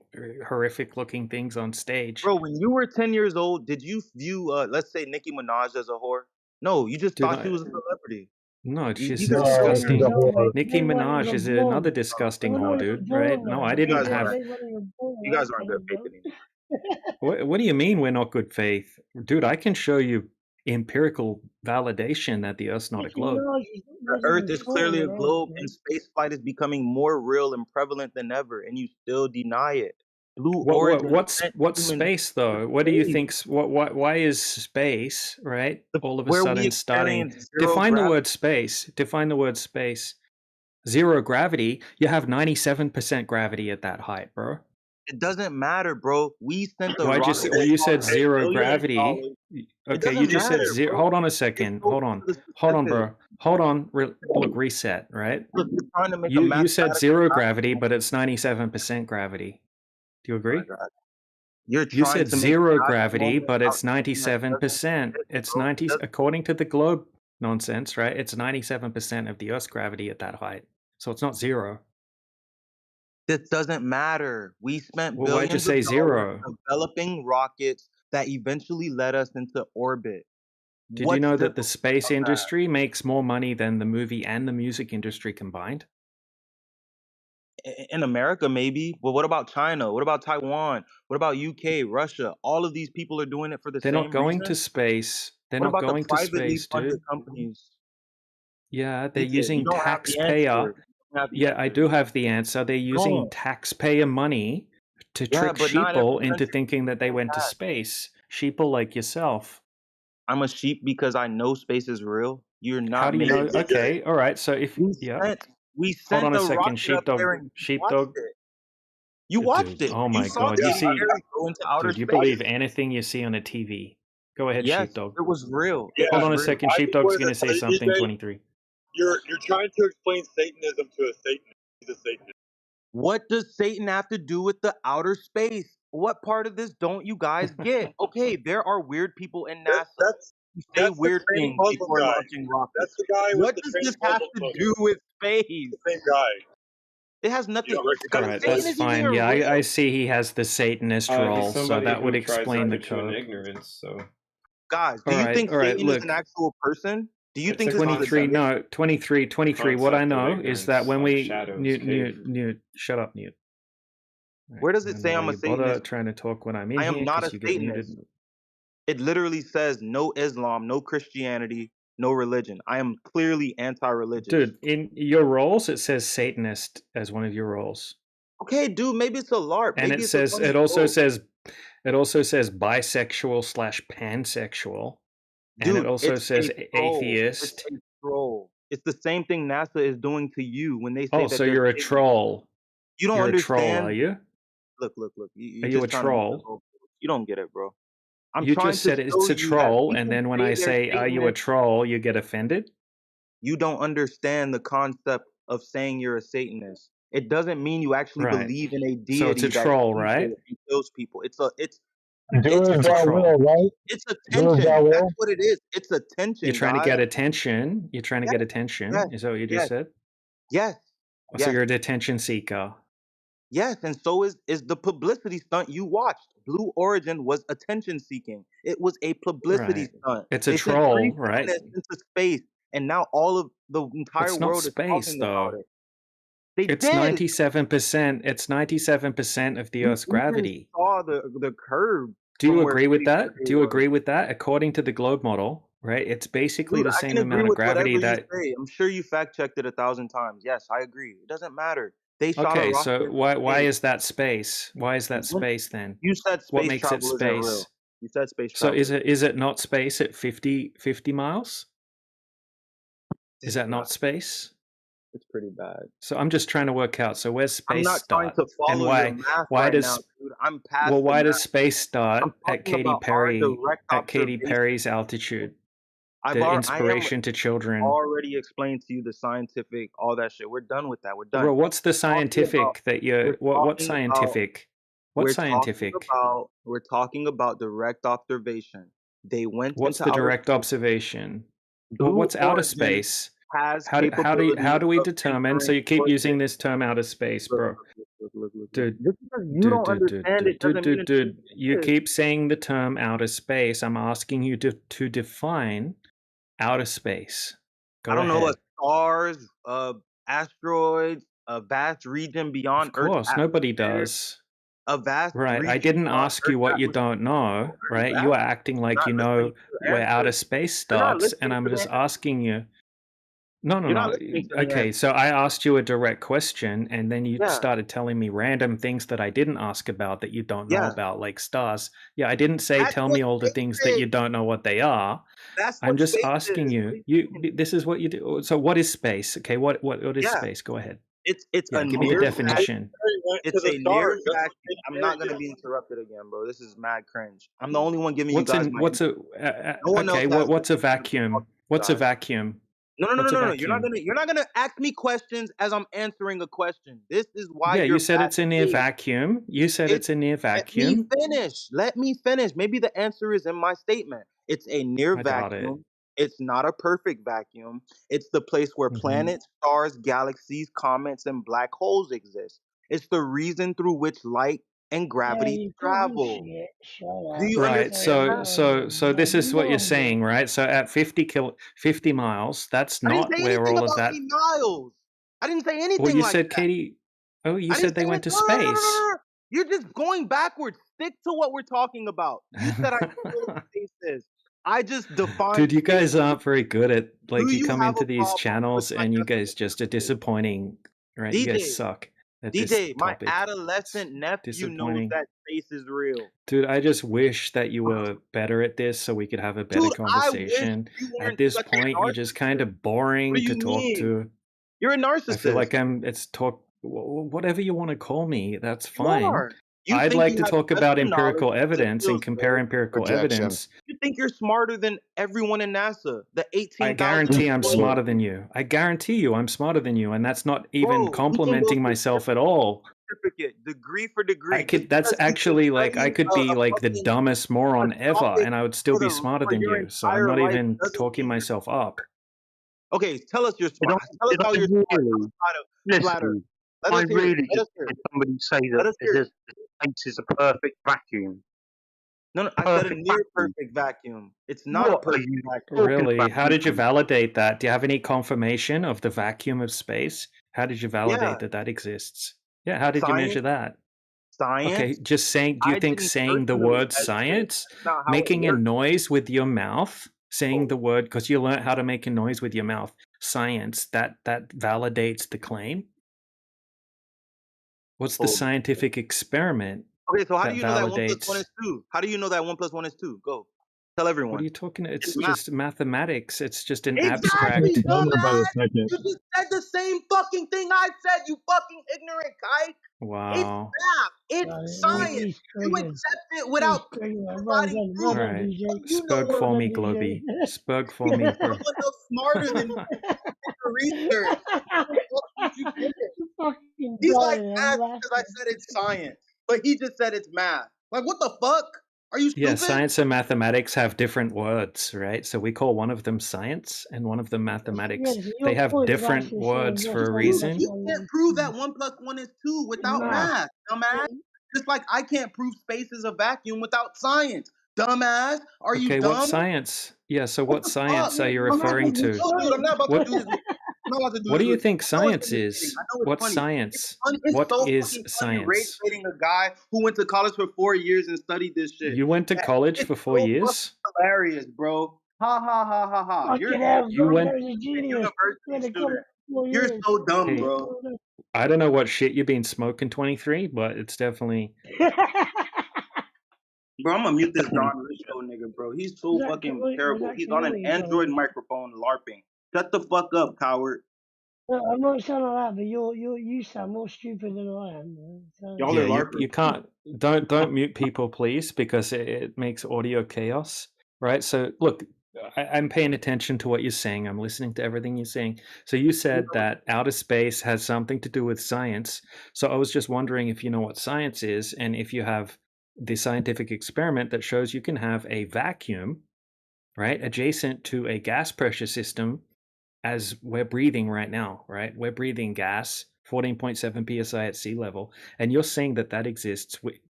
S12: horrific looking things on stage?
S22: Bro, when you were 10 years old, did you view, let's say, Nicki Minaj as a whore? No, you just
S12: Dude,
S22: thought she was a celebrity.
S12: no, she's
S22: You guys are
S2: No,
S22: ignorant.
S12: disgusting. Nicki
S2: they weren't
S12: Minaj
S2: even
S12: is another
S2: born. They
S12: disgusting
S2: were
S12: whore,
S2: not even
S12: dude, right?
S2: born
S12: No,
S2: then.
S12: I
S22: You
S12: didn't
S22: guys
S2: They,
S12: have.
S22: aren't.
S2: they weren't even born
S22: You
S2: when I
S22: guys aren't good
S2: came,
S22: faith
S2: bro.
S22: anymore.
S12: What do you mean we're not good faith? Dude, I can show you empirical validation that the Earth's not a
S2: Nicki
S12: globe.
S2: Minaj
S22: The
S2: wasn't
S22: Earth
S2: even
S22: is
S2: born
S22: clearly a
S2: when I was
S22: globe, and
S2: born.
S22: space flight is becoming more real and prevalent than ever, and you still deny it. Blue Origin sent
S12: What's
S22: humans
S12: space
S22: to
S12: though? What do you
S22: space,
S12: think? Why is space, right? All of a
S22: where we
S12: sudden starting.
S22: experience zero
S12: Define the
S22: gravity.
S12: word space. Define the word space. Zero gravity. You have 97% gravity at that height, bro.
S22: It doesn't matter, bro. We sent the
S12: Why'd you
S22: rocket
S12: say?
S22: that
S12: You
S22: cost
S12: said zero
S22: billions of
S12: gravity.
S22: dollars. It
S12: Okay, you
S22: doesn't
S12: just said
S22: matter,
S12: zero.
S22: bro.
S12: Hold on a
S22: Just
S12: second.
S22: go to the
S12: Hold on,
S22: specifics.
S12: bro. Hold on. Look, reset. Right.
S22: Look, you're trying to make a
S12: You said
S22: mathematical
S12: zero gravity,
S22: calculus.
S12: but it's 97% gravity. Do you
S22: Oh my
S12: agree?
S22: God. You're
S12: You
S22: trying
S12: said
S22: to make
S12: zero
S22: a God
S12: gravity,
S22: moment
S12: but
S22: out
S12: it's
S22: of something that doesn't
S12: 97%.
S22: exist,
S12: It's
S22: bro. It
S12: 90
S22: doesn't.
S12: according to the globe nonsense, right? It's 97% of the Earth's gravity at that height. So it's not zero.
S22: This doesn't matter. We spent
S12: Well, why'd you
S22: billions of
S12: say
S22: dollars
S12: zero?
S22: developing rockets that eventually led us into orbit.
S12: Did you
S22: What's
S12: know
S22: the
S12: that the space
S22: of that?
S12: industry makes more money than the movie and the music industry combined?
S22: In America, maybe. But what about China? What about Taiwan? What about UK, Russia? All of these people are doing it for the
S12: They're not
S22: same
S12: going to
S22: reason.
S12: space. They're
S22: What
S12: not
S22: about the
S12: going to
S22: privately
S12: space,
S22: funded
S12: dude.
S22: companies?
S12: Yeah, they're
S22: DJ, you
S12: using
S22: don't have the answer.
S12: taxpayer.
S22: You don't have the
S12: Yeah, I
S22: answer.
S12: do have the answer. They're using
S22: No.
S12: taxpayer money to
S22: Yeah,
S12: trick
S22: but not every
S12: sheeple into
S22: country
S12: thinking that they
S22: does
S12: went to
S22: that.
S12: space. Sheeple like yourself.
S22: I'm a sheep because I know space is real. You're
S12: How
S22: not
S12: do you
S22: making
S12: know?
S22: it.
S12: Okay, all right. So if yeah,
S22: We
S12: hold
S22: sent
S12: on a
S22: a
S12: second,
S22: rocket up
S12: sheepdog.
S22: there and you watched
S12: Sheepdog.
S22: it. You watched
S12: Dude,
S22: it.
S12: oh
S22: You
S12: my
S22: saw
S12: God, you
S22: Katy
S12: see,
S22: Perry go into outer
S12: dude, you
S22: space.
S12: believe anything you see on a TV. Go ahead,
S22: Yes,
S12: sheepdog.
S22: it was real.
S11: Yeah,
S22: It
S12: Hold
S22: was
S12: on a
S22: real.
S12: second.
S11: I just
S12: Sheepdog's
S11: wanted
S12: gonna
S11: to
S12: say
S11: tell you,
S12: something.
S11: DJ,
S12: 23.
S11: you're trying to explain Satanism to a Satanist. He's a Satanist.
S22: What does Satan have to do with the outer space? What part of this don't you guys get? Okay, there are weird people in NASA who say
S11: That's the
S22: weird
S11: tranny
S22: things
S11: Muslim
S22: before
S11: guy.
S22: launching rockets.
S11: That's the guy with
S22: What
S11: the
S22: does
S11: tranny
S22: this have
S11: Muslim
S22: to
S11: photo.
S22: do with space?
S11: The same guy.
S22: It has
S11: You
S22: nothing.
S11: don't
S12: All
S11: recognize
S22: Guys,
S11: his
S12: right,
S22: Satan
S12: that's
S11: voice.
S22: isn't even
S12: fine. Yeah, I
S22: real.
S12: see he has the Satanist
S10: He's
S12: role, so
S10: somebody
S12: that would
S10: who tries to
S12: explain the
S10: put you in
S12: code.
S10: ignorance. So
S22: Guys, do
S12: All
S22: you
S12: right,
S22: think
S12: all right.
S22: Satan is an
S12: Look,
S22: actual person? Do you
S10: it's
S22: think
S10: a
S22: this is a
S12: 23.
S10: concept.
S22: divinity?
S12: No, 23. 23. What I
S10: Concept of
S12: know is that
S10: ignorance,
S12: when
S10: like
S12: we
S10: shadows,
S12: Newt. Shut up, Newt. All right,
S22: Where does
S12: I
S22: it
S12: don't know
S22: say
S12: why
S22: I'm a
S12: you bother
S22: Satanist?
S12: trying to talk when I'm in
S22: I am
S12: here
S22: not a
S12: because you get muted.
S22: Satanist. It literally says no Islam, no Christianity, no religion. I am clearly anti-religious.
S12: Dude, in your roles, it says Satanist as one of your roles.
S22: Okay, dude, maybe it's a LARP.
S12: And
S22: Maybe it's a funny
S12: it also
S22: joke.
S12: says bisexual / pansexual. And it
S22: Dude,
S12: also
S22: it's
S12: says
S22: a troll. It's
S12: atheist.
S22: a troll. It's the same thing NASA is doing to you when they say
S12: Oh,
S22: that
S12: so
S22: they're
S12: you're a
S22: Satanists.
S12: troll.
S22: You don't
S12: You're a troll, are
S22: understand.
S12: you?
S22: Look.
S12: Are
S22: You're
S12: you a
S22: just trying to move the
S12: troll?
S22: goalposts. You don't get it, bro. I'm
S12: You
S22: trying
S12: just
S22: to
S12: said
S22: show
S12: it's a
S22: you that
S12: troll, and
S22: people
S12: then when
S22: say
S12: I
S22: they're
S12: say, are you a
S22: Satanists.
S12: troll, you get offended?
S22: You don't understand the concept of saying you're a Satanist. It doesn't mean you actually
S12: Right.
S22: believe in a
S12: So it's a
S22: deity that's
S12: troll, right?
S22: evil and kills people. It's
S13: Do as
S12: It's a
S13: thou will,
S12: troll.
S13: right?
S22: it's
S13: Do as
S22: attention.
S13: thou
S22: That's
S13: will.
S22: what it is. It's
S12: You're
S22: attention,
S12: trying to
S22: guys.
S12: get attention. You're trying to
S22: Yes,
S12: get attention.
S22: yes,
S12: Is that what you just
S22: yes,
S12: said?
S22: yes,
S12: Oh, so
S22: yes,
S12: you're a detention seeker.
S22: yes. And so is the publicity stunt you watched. Blue Origin was attention seeking. It was a publicity
S12: Right.
S22: stunt.
S12: It's a
S22: They sent
S12: troll,
S22: 3
S12: right?
S22: feminists into space, and now all of the entire
S12: It's not
S22: world is
S12: space,
S22: talking about
S12: though.
S22: it. They
S12: It's
S22: did.
S12: 97%. It's 97% of the
S22: We
S12: Earth's
S22: even
S12: gravity.
S22: saw the curve
S12: Do
S22: from
S12: you
S22: where
S12: agree with
S22: Katy
S12: that?
S22: Perry
S12: Do you
S22: was.
S12: agree with that? According to the globe model, right? It's basically
S22: Dude,
S12: the
S22: I
S12: same
S22: can agree
S12: amount of
S22: with
S12: gravity
S22: whatever you
S12: that.
S22: say. I'm sure you fact checked it 1,000 times. Yes, I agree. It doesn't matter. They shot a
S12: Okay,
S22: rocket
S12: so
S22: into
S12: why
S22: space.
S12: is that space? Why is that
S22: When-
S12: space then?
S22: You said
S12: What
S22: space
S12: makes it
S22: travel isn't
S12: space?
S22: real. You said space
S12: So
S22: travel isn't.
S12: is it not space at 50 miles? Is
S22: It's
S12: that
S22: not.
S12: not space?
S22: It's pretty bad.
S12: So I'm just trying to work out. So where's
S22: I'm
S12: space
S22: not trying
S12: start?
S22: to
S12: And
S22: follow your math
S12: why
S22: right now,
S12: does
S22: dude. I'm past the
S12: why
S22: math.
S12: does space start
S22: I'm talking about our direct
S12: At Katy
S22: observation.
S12: Perry's altitude?
S22: I
S12: The
S22: am
S12: inspiration to children.
S22: already explained to you the scientific, all that shit. We're done with that. We're done.
S12: Well, what's the
S22: We're talking about.
S12: scientific that you're
S22: We're
S12: what
S22: talking about.
S12: scientific? What
S22: We're talking
S12: scientific?
S22: about. We're talking about direct observation. They went
S12: What's
S22: into
S12: the
S22: outer
S12: direct
S22: space.
S12: observation?
S22: Blue
S12: What's outer
S22: Origin
S12: space?
S22: has
S12: How
S22: capabilities
S12: do we
S22: of
S12: determine? So
S22: entering
S12: you keep using
S22: orbit.
S12: this term outer space, bro.
S22: Look.
S12: Dude,
S22: Just because you don't understand it doesn't mean it
S12: You
S22: is.
S12: keep saying the term outer space. I'm asking you to define outer space.
S22: I
S12: Go
S22: don't know,
S12: ahead.
S22: stars, asteroids, a vast region beyond
S12: Of
S22: Earth's
S12: course, nobody
S22: atmosphere,
S12: does.
S22: a vast
S12: Right. I
S22: region
S12: didn't
S22: beyond
S12: ask you
S22: Earth's
S12: what you
S22: atmosphere.
S12: don't know,
S22: Are you
S12: right? You are
S22: asking?
S12: acting
S22: You're
S12: like
S22: not
S12: you
S22: listening
S12: know
S22: to the
S12: where outer
S22: answer.
S12: space
S22: You're not
S12: starts, and
S22: listening
S12: I'm
S22: to the
S12: just
S22: answer.
S12: asking you. No.
S22: You're not listening to the
S12: Okay,
S22: answer.
S12: so I asked you a direct question, and then you
S22: Yeah.
S12: started telling me random things that I didn't ask about that you don't know
S22: Yeah.
S12: about, like stars. Yeah, I didn't say
S22: That's
S12: tell
S22: what
S12: me all the
S22: space
S12: things that
S22: is.
S12: you don't know what they are.
S22: That's
S12: I'm
S22: what
S12: just
S22: space
S12: asking
S22: is.
S12: you. This is what you do. So what is space? Okay, what is
S22: Yeah.
S12: space? Go ahead.
S22: It's
S12: Yeah,
S22: a
S12: give me the
S22: near
S12: definition.
S22: It's a near vacuum. I'm not gonna be interrupted again, bro. This is mad cringe. I'm the only one giving you guys my
S12: What's
S22: input.
S12: a
S22: No one else
S12: okay?
S22: has the
S12: What's a
S22: input I'm
S12: vacuum?
S22: talking to you
S12: What's a
S22: guys.
S12: vacuum?
S22: No.
S12: What's a
S22: You're not
S12: vacuum?
S22: gonna ask me questions as I'm answering a question. This is why
S12: Yeah, you
S22: you're
S12: said
S22: bad
S12: it's a near
S22: behaved.
S12: vacuum. You said
S22: It's
S12: it's a near
S22: let me
S12: vacuum.
S22: finish. Let me finish. Maybe the answer is in my statement. It's a near
S12: I doubt it.
S22: vacuum. It's not a perfect vacuum. It's the place where planets, stars, galaxies, comets, and black holes exist. It's the reason through which light and
S2: Yeah,
S22: gravity
S2: you're talking
S22: travel.
S2: shit. Shut
S22: Do
S2: up.
S22: you
S12: Right.
S22: understand that?
S12: So this is what you're saying,
S2: Rubbish.
S12: right? So at 50 miles, that's
S22: I didn't
S12: not
S22: say
S12: where
S22: anything
S12: all of
S22: about
S12: that.
S22: any miles. I didn't say
S12: Well,
S22: anything
S12: you
S22: like
S12: said
S22: that.
S12: Katie. Oh, you
S22: I didn't
S12: said
S22: say
S12: they went
S22: anything.
S12: to
S22: No.
S12: space.
S22: You're just going backwards. Stick to what we're talking about. You said I know where space is. I just defined
S12: Dude, you
S22: space.
S12: guys aren't very good at
S22: Do
S12: you
S22: you
S12: come
S22: have
S12: into
S22: a
S12: these
S22: problem with
S12: channels
S22: my
S12: and you guys
S22: definition
S12: just are
S22: of space?
S12: disappointing, right? You guys
S22: DJ,
S12: suck at this
S22: DJ, my
S12: topic. It's
S22: adolescent nephew knows
S12: disappointing.
S22: that space is real.
S12: Dude, I just wish that you were better at this so we could have a better
S22: Dude, I wish
S12: conversation.
S22: you
S12: At
S22: weren't
S12: this
S22: such a
S12: point, you're just kind
S22: narcissist.
S12: of
S22: What do
S12: boring to
S22: you
S12: talk
S22: mean?
S12: to.
S22: You're a
S12: I feel
S22: narcissist.
S12: like it's whatever you want to call me, that's
S22: You
S12: fine.
S22: are. You
S12: I'd
S22: think
S12: like
S22: you
S12: to
S22: have
S12: talk about
S22: special knowledge
S12: empirical
S22: that
S12: evidence and
S22: feels
S12: compare
S22: good.
S12: empirical
S6: Projection.
S12: evidence.
S22: You think you're smarter than everyone in NASA, the
S12: I
S22: 18,000
S12: guarantee I'm
S22: employees.
S12: smarter than you. I guarantee you I'm smarter than you, and that's not even
S22: Bro,
S12: complimenting myself at all.
S22: certificate, degree for
S12: I
S22: degree.
S12: could that's actually like I could be like the dumbest moron ever
S22: topic
S12: and I would still be
S22: for
S12: smarter than
S22: your
S12: you. So I'm
S22: entire
S12: not
S22: life
S12: even
S22: doesn't
S12: talking
S22: mean you're
S12: myself up.
S22: okay. Tell us you're smart. Tell us
S8: Did I
S22: how you're smart
S8: really
S22: outside of flatter.
S8: listen?
S22: Let
S8: I
S22: us hear it.
S8: really
S22: Let
S8: just
S22: us hear
S8: heard
S22: it.
S8: somebody say
S22: Let
S8: that
S22: us hear it.
S8: space is a perfect vacuum.
S22: No, I said a
S8: Perfect
S22: near
S8: vacuum.
S22: perfect vacuum. It's not a
S8: What are
S22: perfect
S8: you
S22: vacuum.
S8: talking
S12: Really?
S8: about?
S12: How did you validate that? Do you have any confirmation of the vacuum of space? How did you validate
S22: Yeah.
S12: that exists? Yeah, how did you
S22: Science.
S12: measure that?
S22: Science.
S12: Okay, just saying, do you
S22: I
S12: think
S22: didn't
S12: saying the
S22: personally
S12: word
S22: measure it.
S12: science,
S22: That's not how it
S12: making a
S22: works.
S12: noise with your mouth, saying the word, because you learned how to make a noise with your mouth, science, that validates the claim? What's the
S22: Oh.
S12: scientific experiment
S22: Okay, so how do
S12: that
S22: you know that 1 + 1
S12: validates?
S22: is 2? How do you know that 1 + 1 is 2? Go. Tell everyone.
S12: What are you talking? It's
S22: Math.
S12: just mathematics. It's just an
S22: Exactly,
S12: abstract.
S22: dumbass! You just said the same fucking thing I said, you fucking ignorant kike! It's
S12: Wow.
S22: math! It's science!
S2: He's
S22: You
S2: triggered.
S22: accept it
S2: He's
S22: without
S2: triggered. Well
S22: providing
S2: done. Well
S22: proof.
S12: All
S2: done,
S12: right.
S2: DJ.
S22: You know
S12: Spurg
S22: what?
S12: for
S2: Well
S12: me,
S2: done, DJ.
S12: Globy. Spurg for me, bro.
S22: Someone else smarter than you did the research. What the fuck did you get?
S2: Fucking
S22: He's like
S2: dying. I'm
S22: math because I
S2: laughing.
S22: said it's science, but he just said it's math. Like, what the fuck? Are you
S12: Yeah,
S22: stupid?
S12: science and mathematics have different words, right? So we call one of them science and one of them mathematics.
S2: Yeah, so
S12: They
S2: your
S12: have
S2: point is
S12: different
S2: actually saying
S12: words
S2: just
S12: for a
S2: 1
S22: You,
S2: +
S12: reason.
S22: you
S2: 1
S22: can't
S2: is
S22: prove
S2: 2.
S22: that 1 + 1 is 2 without
S2: Math.
S22: math, dumbass. Just like I can't prove space is a vacuum without science, dumbass. Are you
S12: Okay, what
S22: dumb?
S12: science? Yeah, so
S22: What
S12: what
S22: the fuck?
S12: science are you
S22: I'm not
S12: referring
S22: gonna do
S12: to?
S22: no, dude. I'm not about to
S12: What
S22: do this. I'm not about to do
S12: what
S22: this
S12: do you
S22: with you.
S12: think
S22: I know it's
S12: science
S22: irritating.
S12: is?
S22: I know it's
S12: What's
S22: funny.
S12: science?
S22: It's
S12: What
S22: so
S12: is
S22: fucking funny rage
S12: science?
S22: baiting a guy who went to college for 4 years and studied this shit.
S12: You went to college
S22: It's
S12: for 4
S22: so fucking
S12: years?
S22: hilarious, bro. Ha ha ha ha ha. You're
S2: Fucking hell,
S12: You
S2: bro.
S12: went
S2: That was a
S22: a
S2: genius.
S22: university
S2: Went to college
S22: student.
S2: for 4
S22: You're
S2: years.
S22: so dumb,
S12: Hey,
S22: bro.
S12: I don't know what shit you've been smoking 23, but it's definitely
S22: Bro, I'm gonna mute this Don Risco nigga, bro. He's so fucking terrible. He's on an Android microphone LARPing. Shut the fuck up, coward.
S2: No, I'm not saying like that, but you sound more stupid than I am. Man. So,
S22: Y'all
S12: yeah,
S22: are
S12: you
S22: LARPers.
S12: can't don't mute people, please, because it makes audio chaos, right? So look, I'm paying attention to what you're saying. I'm listening to everything you're saying. So you said that outer space has something to do with science. So I was just wondering if you know what science is, and if you have the scientific experiment that shows you can have a vacuum, right, adjacent to a gas pressure system as we're breathing right now, right? We're breathing gas, 14.7 psi at sea level, and you're saying that that exists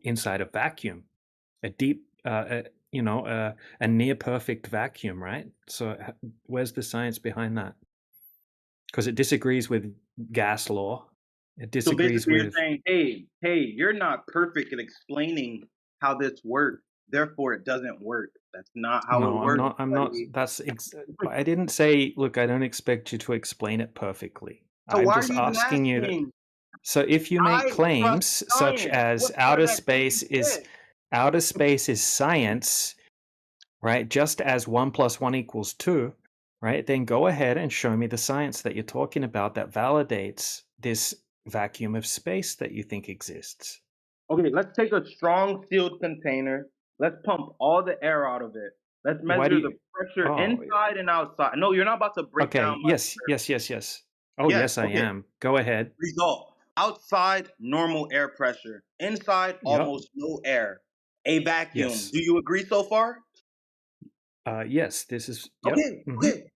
S12: inside a vacuum, a deep, a near perfect vacuum, right? So where's the science behind that? Because it disagrees with gas law. It
S22: So
S12: disagrees
S22: basically, you're
S12: with.
S22: saying, hey, you're not perfect at explaining how this works. Therefore, it doesn't work. That's not how it
S12: No, I'm
S22: works,
S12: not. I'm not.
S22: buddy.
S12: I didn't say. Look, I don't expect you to explain it perfectly.
S22: So
S12: I'm
S22: why are
S12: just
S22: you even
S12: asking you to.
S22: asking?
S12: So if you make
S22: I trust
S12: claims such
S22: science.
S12: as
S22: What part of that sentence said?
S12: outer space is science, right? Just as 1 + 1 = 2, right? Then go ahead and show me the science that you're talking about that validates this vacuum of space that you think exists.
S22: Okay, let's take a strong sealed container. Let's pump all the air out of it. Let's
S12: Why do
S22: measure the
S12: you?
S22: pressure
S12: Oh,
S22: inside and outside. No, you're not about to break down
S12: okay.
S22: my
S12: Yes. Oh,
S22: Yes,
S12: yes, I
S22: okay.
S12: am. Go ahead.
S22: Result. Outside, normal air pressure. Inside,
S12: Yep.
S22: almost no air. A vacuum.
S12: Yes.
S22: Do you agree so far?
S12: Yes. This is. Yep.
S22: Okay, okay.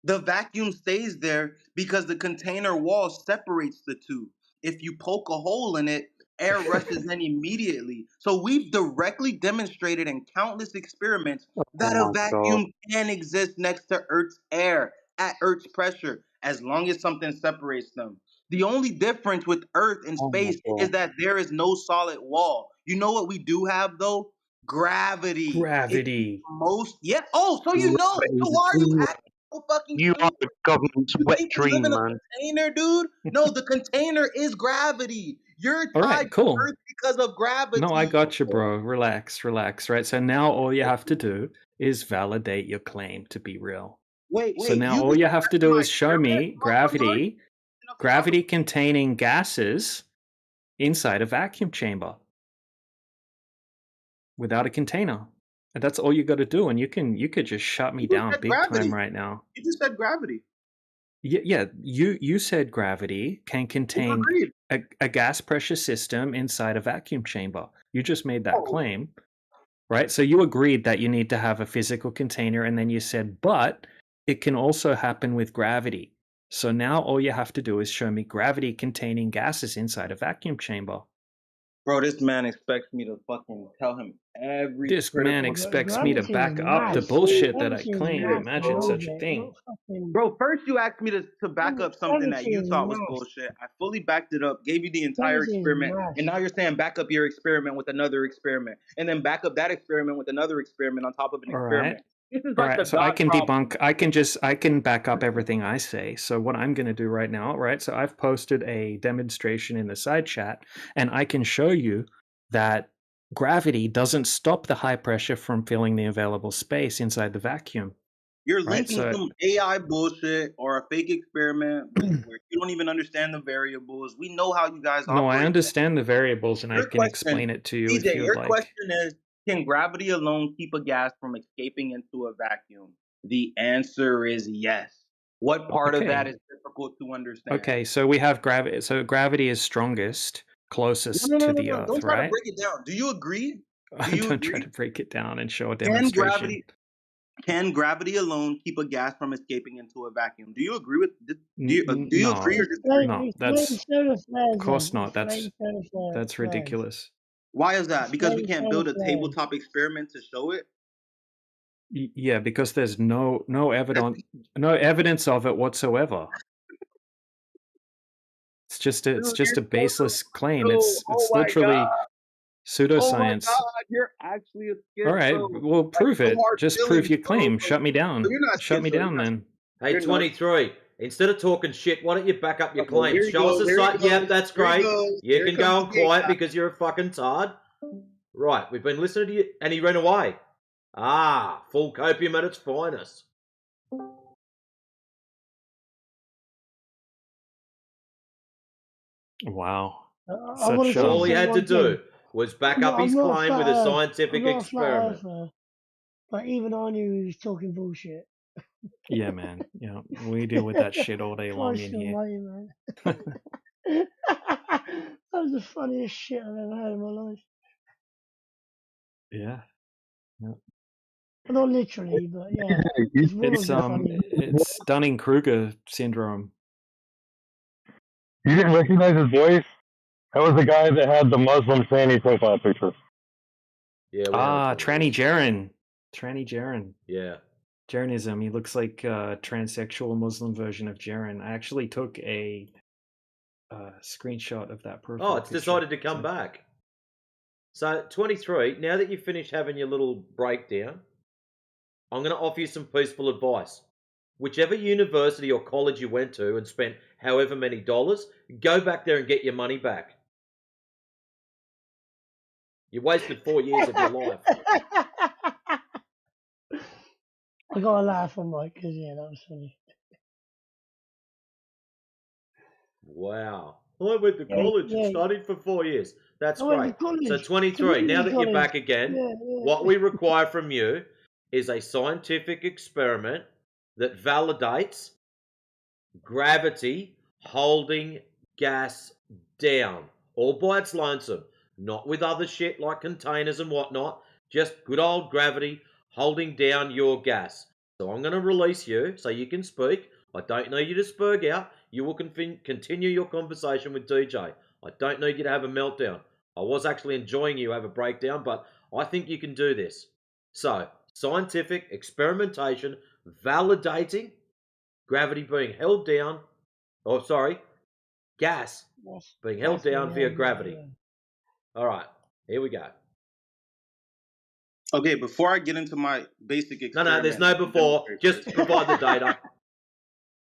S22: The vacuum stays there because the container wall separates the two. If you poke a hole in it, air rushes in immediately. So we've directly demonstrated in countless experiments that a
S8: my God.
S22: vacuum can exist next to Earth's air at Earth's pressure as long as something separates them. The only difference with Earth and
S8: Oh my
S22: space is
S8: God.
S22: that there is no solid wall. You know what we do have though? Gravity.
S12: Gravity.
S22: Most yeah. Oh, so you know. So why are you acting so fucking
S8: You are
S22: stupid?
S8: the government's
S22: You
S8: wet
S22: think we live
S8: dream,
S22: in a
S8: man.
S22: container, dude? No, the container is gravity. You're
S12: All
S22: tied
S12: right,
S22: to
S12: cool.
S22: Earth because of
S12: No, I
S22: gravity.
S12: got you, bro. Relax, relax. Right. So now all you have to do is validate your claim to be real.
S22: Wait,
S12: So now
S22: you
S12: all
S22: just
S12: you have to
S22: tested
S12: do
S22: my
S12: is show
S22: experiment?
S12: me gravity, gravity containing gases inside a vacuum chamber without a container. And that's all you got to do, and you could just shut me
S22: You just
S12: down
S22: said
S12: big time
S22: gravity.
S12: right now.
S22: You just said gravity.
S12: Yeah, you said gravity can contain
S22: agreed.
S12: a gas pressure system inside a vacuum chamber. You just made that claim, right? So you agreed that you need to have a physical container, and then you said, but it can also happen with gravity. So now all you have to do is show me gravity containing gases inside a vacuum chamber.
S22: Bro, this man expects me to fucking tell him every
S12: This man
S22: critical.
S12: expects me to
S2: Gravity is
S12: back up the
S2: mass.
S12: bullshit that I
S2: Gravity is
S12: claim.
S2: mass of an
S12: Imagine such a
S2: object,
S12: thing.
S2: not fucking.
S22: Bro, first you asked me to back up something that
S2: Gravity
S22: you
S2: is
S22: thought was
S2: mass.
S22: bullshit. I fully backed it up, gave you the entire
S2: Gravity is
S22: experiment,
S2: mass.
S22: and now you're saying back up your experiment with another experiment, and then back up that experiment with another experiment on top of an
S12: All right.
S22: experiment. This is
S12: All
S22: like the
S12: right, so I
S22: God
S12: can
S22: problem.
S12: debunk, I can back up everything I say. So what I'm going to do right now, right? So I've posted a demonstration in the side chat, and I can show you that gravity doesn't stop the high pressure from filling the available space inside the vacuum.
S22: You're
S12: Right?
S22: linking
S12: So
S22: some AI bullshit or a fake experiment where you don't even understand the variables. We know how you guys
S12: no, I
S22: operate.
S12: understand the variables, and I
S22: Your
S12: can
S22: question,
S12: explain it to you if
S22: DJ,
S12: you would
S22: your
S12: like.
S22: question is, can gravity alone keep a gas from escaping into a vacuum? The answer is yes. What part of that
S12: Okay.
S22: is difficult to understand?
S12: Okay, so we have gravity. So gravity is strongest, closest to the Earth,
S22: Don't try to
S12: right?
S22: break it down. Do you agree? Do
S12: I
S22: you
S12: don't try
S22: agree?
S12: to break it down and show a
S22: Can
S12: demonstration.
S22: gravity alone keep a gas from escaping into a vacuum? Do you agree with this? Do you
S12: No,
S22: agree or disagree?
S12: no,
S2: Explain
S12: that's
S2: solar flares
S12: of course
S2: then.
S12: not.
S2: Explain solar
S12: That's
S2: flares.
S12: ridiculous.
S22: Why is that? Because we
S2: Explain
S22: can't
S2: solar
S22: build a
S2: flares.
S22: tabletop experiment to show it?
S12: Yeah, because there's no evidence of it whatsoever. It's just
S22: Dude,
S12: a baseless claim. It's
S22: oh my
S12: literally
S22: god. Oh my
S12: pseudoscience.
S22: god, you're actually a
S12: All right,
S22: schizo.
S12: well, prove
S22: No
S12: it.
S22: hard
S12: Just prove
S22: feelings,
S12: your
S22: bro.
S12: claim. Shut me
S22: So
S12: down.
S22: you're not
S12: Shut me
S22: schizo. You're
S12: down
S22: not.
S12: then.
S10: Hey,
S22: You're not.
S10: 23. Instead of talking shit, why don't you back up your
S22: Uh-oh,
S10: claim?
S22: here he
S10: Show us
S22: goes.
S10: a
S22: Here he
S10: site. Yep,
S22: goes.
S10: that's
S22: Here he
S10: great.
S22: goes.
S10: You
S22: Here
S10: can
S22: comes
S10: go
S22: the
S10: on
S22: gay
S10: quiet
S22: guy.
S10: because you're a fucking tard. Right, we've been listening to you, and he ran away. Ah, full copium at its finest.
S12: Wow.
S2: I want to
S10: All he
S2: say
S10: had to
S2: one thing.
S10: do was back up his
S2: I'm not a
S10: claim
S2: flat
S10: with a
S2: earth.
S10: scientific
S2: I'm not a flat
S10: experiment.
S2: earther, but even I knew he was talking bullshit.
S12: Yeah, man. Yeah, we deal with that shit all day long
S2: Christ
S12: in here.
S2: almighty, man. That was the funniest shit I've ever heard in my life.
S12: Yeah. Yeah.
S2: Not literally, but yeah, it's one of the funny.
S12: It's Dunning-Kruger syndrome.
S13: You didn't recognize his voice? That was the guy that had the Muslim fanny profile picture.
S10: Yeah,
S12: Tranny Jaren. Tranny Jaren.
S10: Yeah.
S12: Jarenism. He looks like a transsexual Muslim version of Jaren. I actually took a screenshot of that profile
S10: Oh, it's
S12: picture.
S10: decided to come back. So, 23, now that you've finished having your little breakdown, I'm going to offer you some peaceful advice. Whichever university or college you went to and spent however many dollars, go back there and get your money back. You wasted 4 years of your life.
S2: I got a laugh on Mike because yeah, that was funny.
S10: Wow. I went to college and studied for 4 years. That's
S2: I went to
S10: great.
S2: college,
S10: So 23, now that you're
S2: community
S10: back
S2: college.
S10: again,
S2: Yeah.
S10: what we require from you is a scientific experiment that validates gravity holding gas down, all by its lonesome, not with other shit like containers and whatnot, just good old gravity holding down your gas. So I'm going to release you so you can speak. I don't need you to spurg out. You will continue your conversation with DJ. I don't need you to have a meltdown. I was actually enjoying you have a breakdown, but I think you can do this. So, scientific experimentation validating gravity being held down, gas being held down via gravity. All right, here we go.
S22: Okay, before I get into my basic
S10: No,
S22: experiment,
S10: there's no before. Just provide the data.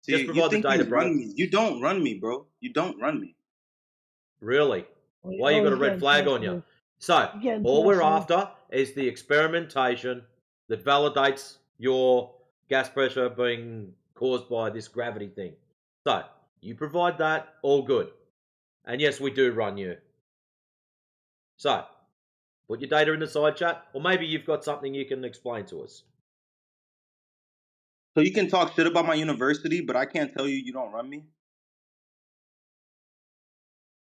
S22: See,
S10: Just
S22: you
S10: provide the
S22: think
S10: data,
S22: you
S10: bro.
S22: run me. You don't run me, bro. You don't run me.
S10: Really? Why you got a
S2: you're
S10: red
S2: getting
S10: flag on you?
S2: personal.
S10: So,
S2: You're getting
S10: all we're
S2: personal.
S10: after is the experimentation that validates your gas pressure being caused by this gravity thing. So, you provide that, all good. And yes, we do run you. So, put your data in the side chat, or maybe you've got something you can explain to us.
S22: So you can talk shit about my university, but I can't tell you you don't run me.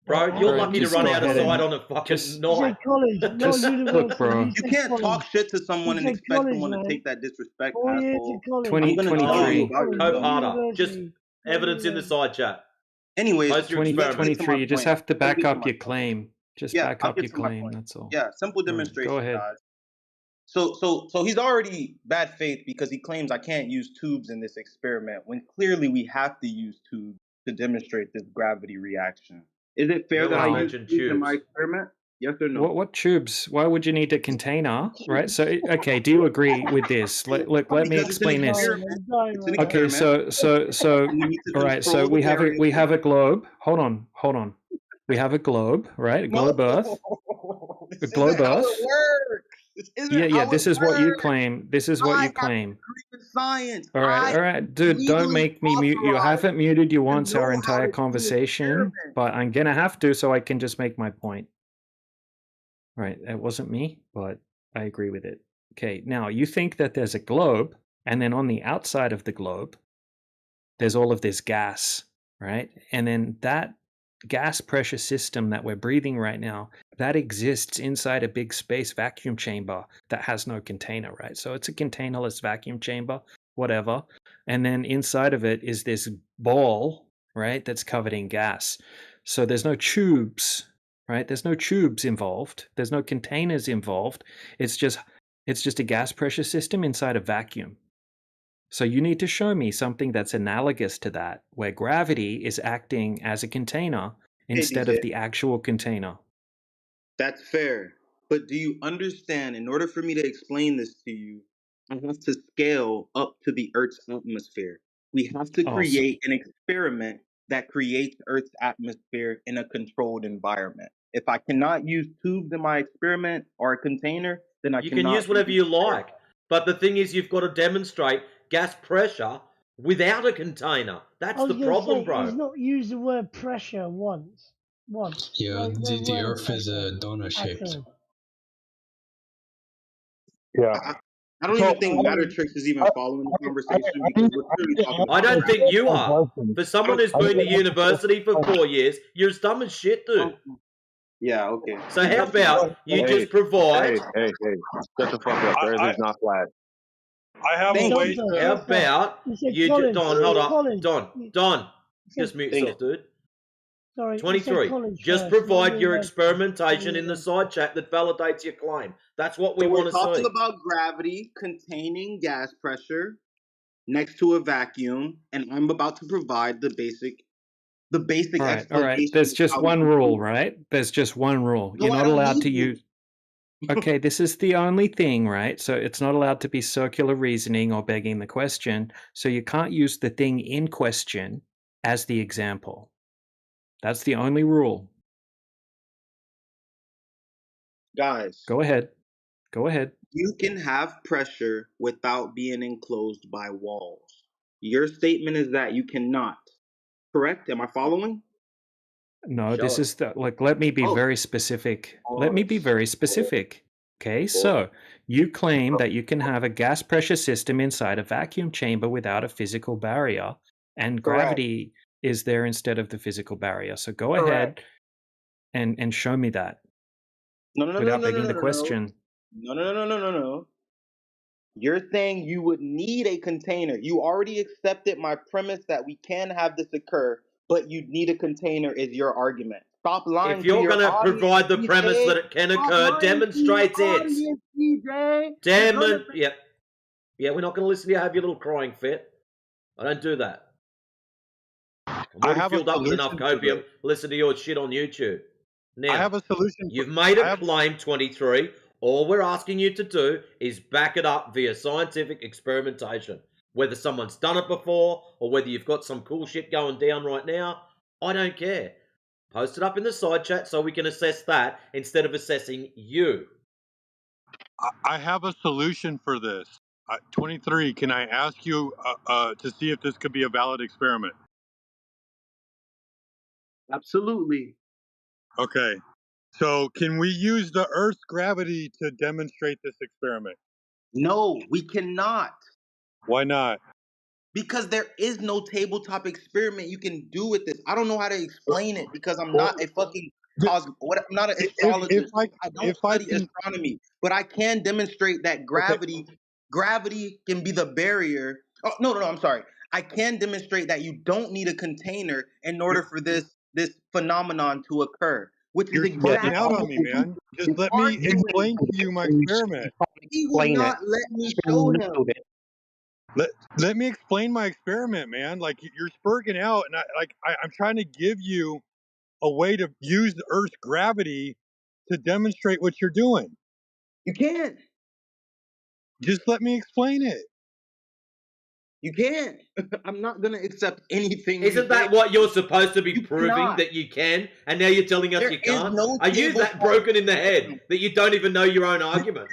S10: Bro, you're lucky to run
S12: go
S10: out of
S12: ahead
S10: sight
S12: and
S10: on a fucking
S12: just
S2: You
S10: night.
S2: said college, not
S12: just look,
S2: university.
S12: bro.
S2: You
S22: You
S2: said
S22: can't
S2: college.
S22: talk shit to someone
S2: You
S22: and
S2: said
S22: expect
S2: college,
S22: someone to
S2: man.
S22: take that disrespect,
S2: 4 years
S22: asshole.
S2: of college.
S22: I'm gonna tell you
S12: 2023.
S22: about
S2: College,
S22: yourself.
S2: not
S10: Co-harder. Just
S2: university. Not
S10: evidence in the
S2: university.
S10: side chat.
S22: Anyways,
S10: Post your
S22: let's get
S10: experiment.
S22: to my
S12: 2023. You just
S22: point.
S12: have to
S22: Let's
S12: back
S22: get to
S12: up
S22: my
S12: your
S22: point.
S12: claim. Just
S22: Yeah,
S12: back
S22: I'll
S12: up
S22: get
S12: your
S22: to my
S12: claim.
S22: point.
S12: That's all.
S22: Yeah, simple
S12: All right, go
S22: demonstration,
S12: ahead.
S22: guys. So he's already bad faith because he claims I can't use tubes in this experiment when clearly we have to use tubes to demonstrate this gravity reaction. Is it fair
S10: You
S22: that I
S10: always
S22: use
S10: mention
S22: tubes in my
S10: tubes.
S22: experiment? Yes or no?
S12: What tubes? Why would you need a container, right? So, okay, do you agree with this? Let me
S22: Because it's an
S12: explain this.
S22: experiment. It's an
S12: Okay,
S22: experiment.
S12: so,
S22: We need to
S12: all right. So
S22: control the
S12: we have
S22: variables.
S12: a globe. Hold on. We have a globe, right? A
S22: No,
S12: globe Earth. A
S22: this
S12: globe
S22: isn't how
S12: Earth.
S22: it works. This isn't
S12: Yeah.
S22: how it
S12: This is what you
S22: works.
S12: claim. This is what
S22: I
S12: you
S22: have a
S12: claim.
S22: degree in science.
S12: All
S22: I
S12: right, dude. Don't
S22: legally
S12: make me mute you. I
S22: authorized
S12: haven't muted you
S22: to
S12: once
S22: know
S12: our
S22: how
S12: entire
S22: to do
S12: conversation,
S22: experiments.
S12: but I'm gonna have to so I can just make my point. Right, it wasn't me, but I agree with it. Okay, now you think that there's a globe, and then on the outside of the globe, there's all of this gas, right? And then that gas pressure system that we're breathing right now, that exists inside a big space vacuum chamber that has no container, right? So it's a containerless vacuum chamber, whatever. And then inside of it is this ball, right, that's covered in gas. So there's no tubes, right? There's no tubes involved. There's no containers involved. It's just a gas pressure system inside a vacuum. So you need to show me something that's analogous to that, where gravity is acting as a container
S22: Hey,
S12: instead
S22: DJ.
S12: of the actual container.
S22: That's fair. But do you understand, in order for me to explain this to you, I have to scale up to the Earth's atmosphere. We have to
S12: Oh, so,
S22: create an experiment that creates Earth's atmosphere in a controlled environment. If I cannot use tubes in my experiment or a container, then I
S10: You can
S22: cannot
S10: use
S22: do
S10: whatever
S22: the
S10: you
S22: experiment.
S10: like. But the thing is, you've got to demonstrate gas pressure without a container. That's
S2: I
S10: the
S2: was going to
S10: problem,
S2: say,
S10: bro.
S2: he's not used the word pressure once. Once.
S9: Yeah,
S2: No
S9: the
S2: word
S9: Earth is
S2: pressure
S9: a donut
S2: at
S9: shaped.
S2: all.
S13: Yeah.
S22: I don't
S13: So
S22: even think Matrix is even following the conversation because we're clearly talking
S10: I
S22: about
S10: don't
S22: gravity.
S10: think you
S13: a
S10: are.
S13: question.
S10: For someone who's
S13: I need
S10: been to
S13: to ask you a
S10: university for
S13: question.
S10: 4 years, you're as dumb as shit, dude.
S22: Yeah, okay.
S10: So how about you
S6: Hey,
S10: just provide?
S6: hey, shut the fuck up. Everything's not flat.
S13: I have a
S22: Thank
S13: way
S22: you.
S13: to.
S10: How about
S2: You said
S10: you
S2: college.
S10: Don, hold up.
S2: College.
S10: Don,
S2: You said,
S10: just mute
S22: Dang
S10: yourself,
S22: it.
S10: dude.
S2: sorry, you said
S10: 23.
S2: college
S10: Just
S2: first, not
S10: provide your
S2: university. Not
S10: experimentation in the
S2: university.
S10: side chat that validates your claim. That's what we
S22: So we're
S10: want to
S22: talking
S10: see.
S22: about gravity containing gas pressure next to a vacuum, and I'm about to provide the basic
S12: all right. There's
S22: explanation of
S12: just
S22: how we
S12: one
S22: can do
S12: rule,
S22: it.
S12: right? There's just one rule.
S22: No,
S12: You're
S22: I
S12: not
S22: don't
S12: allowed
S22: need
S12: to
S22: you.
S12: use. Okay, this is the only thing, right? So it's not allowed to be circular reasoning or begging the question. So you can't use the thing in question as the example. That's the only rule.
S22: Guys,
S12: Go ahead. Go ahead.
S22: you can have pressure without being enclosed by walls. Your statement is that you cannot. Correct? Am I following?
S12: No,
S10: Show
S12: this
S10: us.
S12: is the let me be
S22: Oh,
S12: very specific. Let me be
S22: course.
S12: very specific. Okay, so you claim that you can have a gas pressure system inside a vacuum chamber without a physical barrier, and
S22: Correct.
S12: gravity is there instead of the physical barrier. So go
S22: Correct.
S12: ahead and show me that
S22: No, no, no, no,
S12: without
S22: no, no,
S12: begging
S22: no,
S12: the
S22: no, no.
S12: question.
S22: No, no, no, no, no, no, no. You're saying you would need a container. You already accepted my premise that we can have this occur, but you need a container is your argument. Stop lying
S10: If
S22: to
S10: you're
S22: your
S10: going to
S22: audience,
S10: provide the premise
S22: DJ.
S10: that it can
S22: Stop
S10: occur,
S22: lying to your
S10: demonstrate it.
S22: audience, DJ. You're gonna
S10: Yep. Yeah, we're not going to listen to you have your little crying fit. I don't do that. I'm
S18: I
S10: already
S18: have a
S10: filled up with enough
S18: solution to
S10: copium.
S18: this.
S10: Listen to your shit on YouTube.
S18: I
S10: Now,
S18: have a solution.
S10: you've made
S18: I
S10: a
S18: have
S10: claim, 23. All we're asking you to do is back it up via scientific experimentation. Whether someone's done it before or whether you've got some cool shit going down right now, I don't care. Post it up in the side chat so we can assess that instead of assessing you.
S11: I have a solution for this. 23, can I ask you to see if this could be a valid experiment?
S9: Absolutely.
S11: Okay. So can we use the Earth's gravity to demonstrate this experiment?
S9: No, we cannot.
S11: Why not?
S9: Because there is no tabletop experiment you can do with this. I don't know how to explain it because I'm
S11: Well,
S9: not a fucking I'm not an
S11: if
S9: astrologist.
S11: I
S9: I don't study astronomy, but I can demonstrate that
S11: okay.
S9: gravity can be the barrier. Oh, no, I'm sorry. I can demonstrate that you don't need a container in order for this phenomenon to occur, which is
S11: You're sparking
S9: exactly
S11: out
S9: what
S11: on me,
S9: you
S11: man. Just let
S9: are
S11: me
S9: doing.
S11: explain to you my experiment.
S9: He will
S8: Explain it.
S9: not let me
S8: Just a
S9: show
S8: little
S9: him.
S8: bit.
S11: Let me explain my experiment, man. Like you're spurging out, and I'm trying to give you a way to use the Earth's gravity to demonstrate what you're doing.
S9: You can't.
S11: Just let me explain it.
S9: You can't. I'm not gonna accept anything you
S10: Isn't
S9: say.
S10: that what you're supposed to be proving
S9: cannot.
S10: that you can? And now you're telling us
S9: There
S10: you
S9: is
S10: can't?
S9: no
S10: Are you that
S9: tabletop
S10: broken in the head
S9: experiment.
S10: that you don't even know your own argument?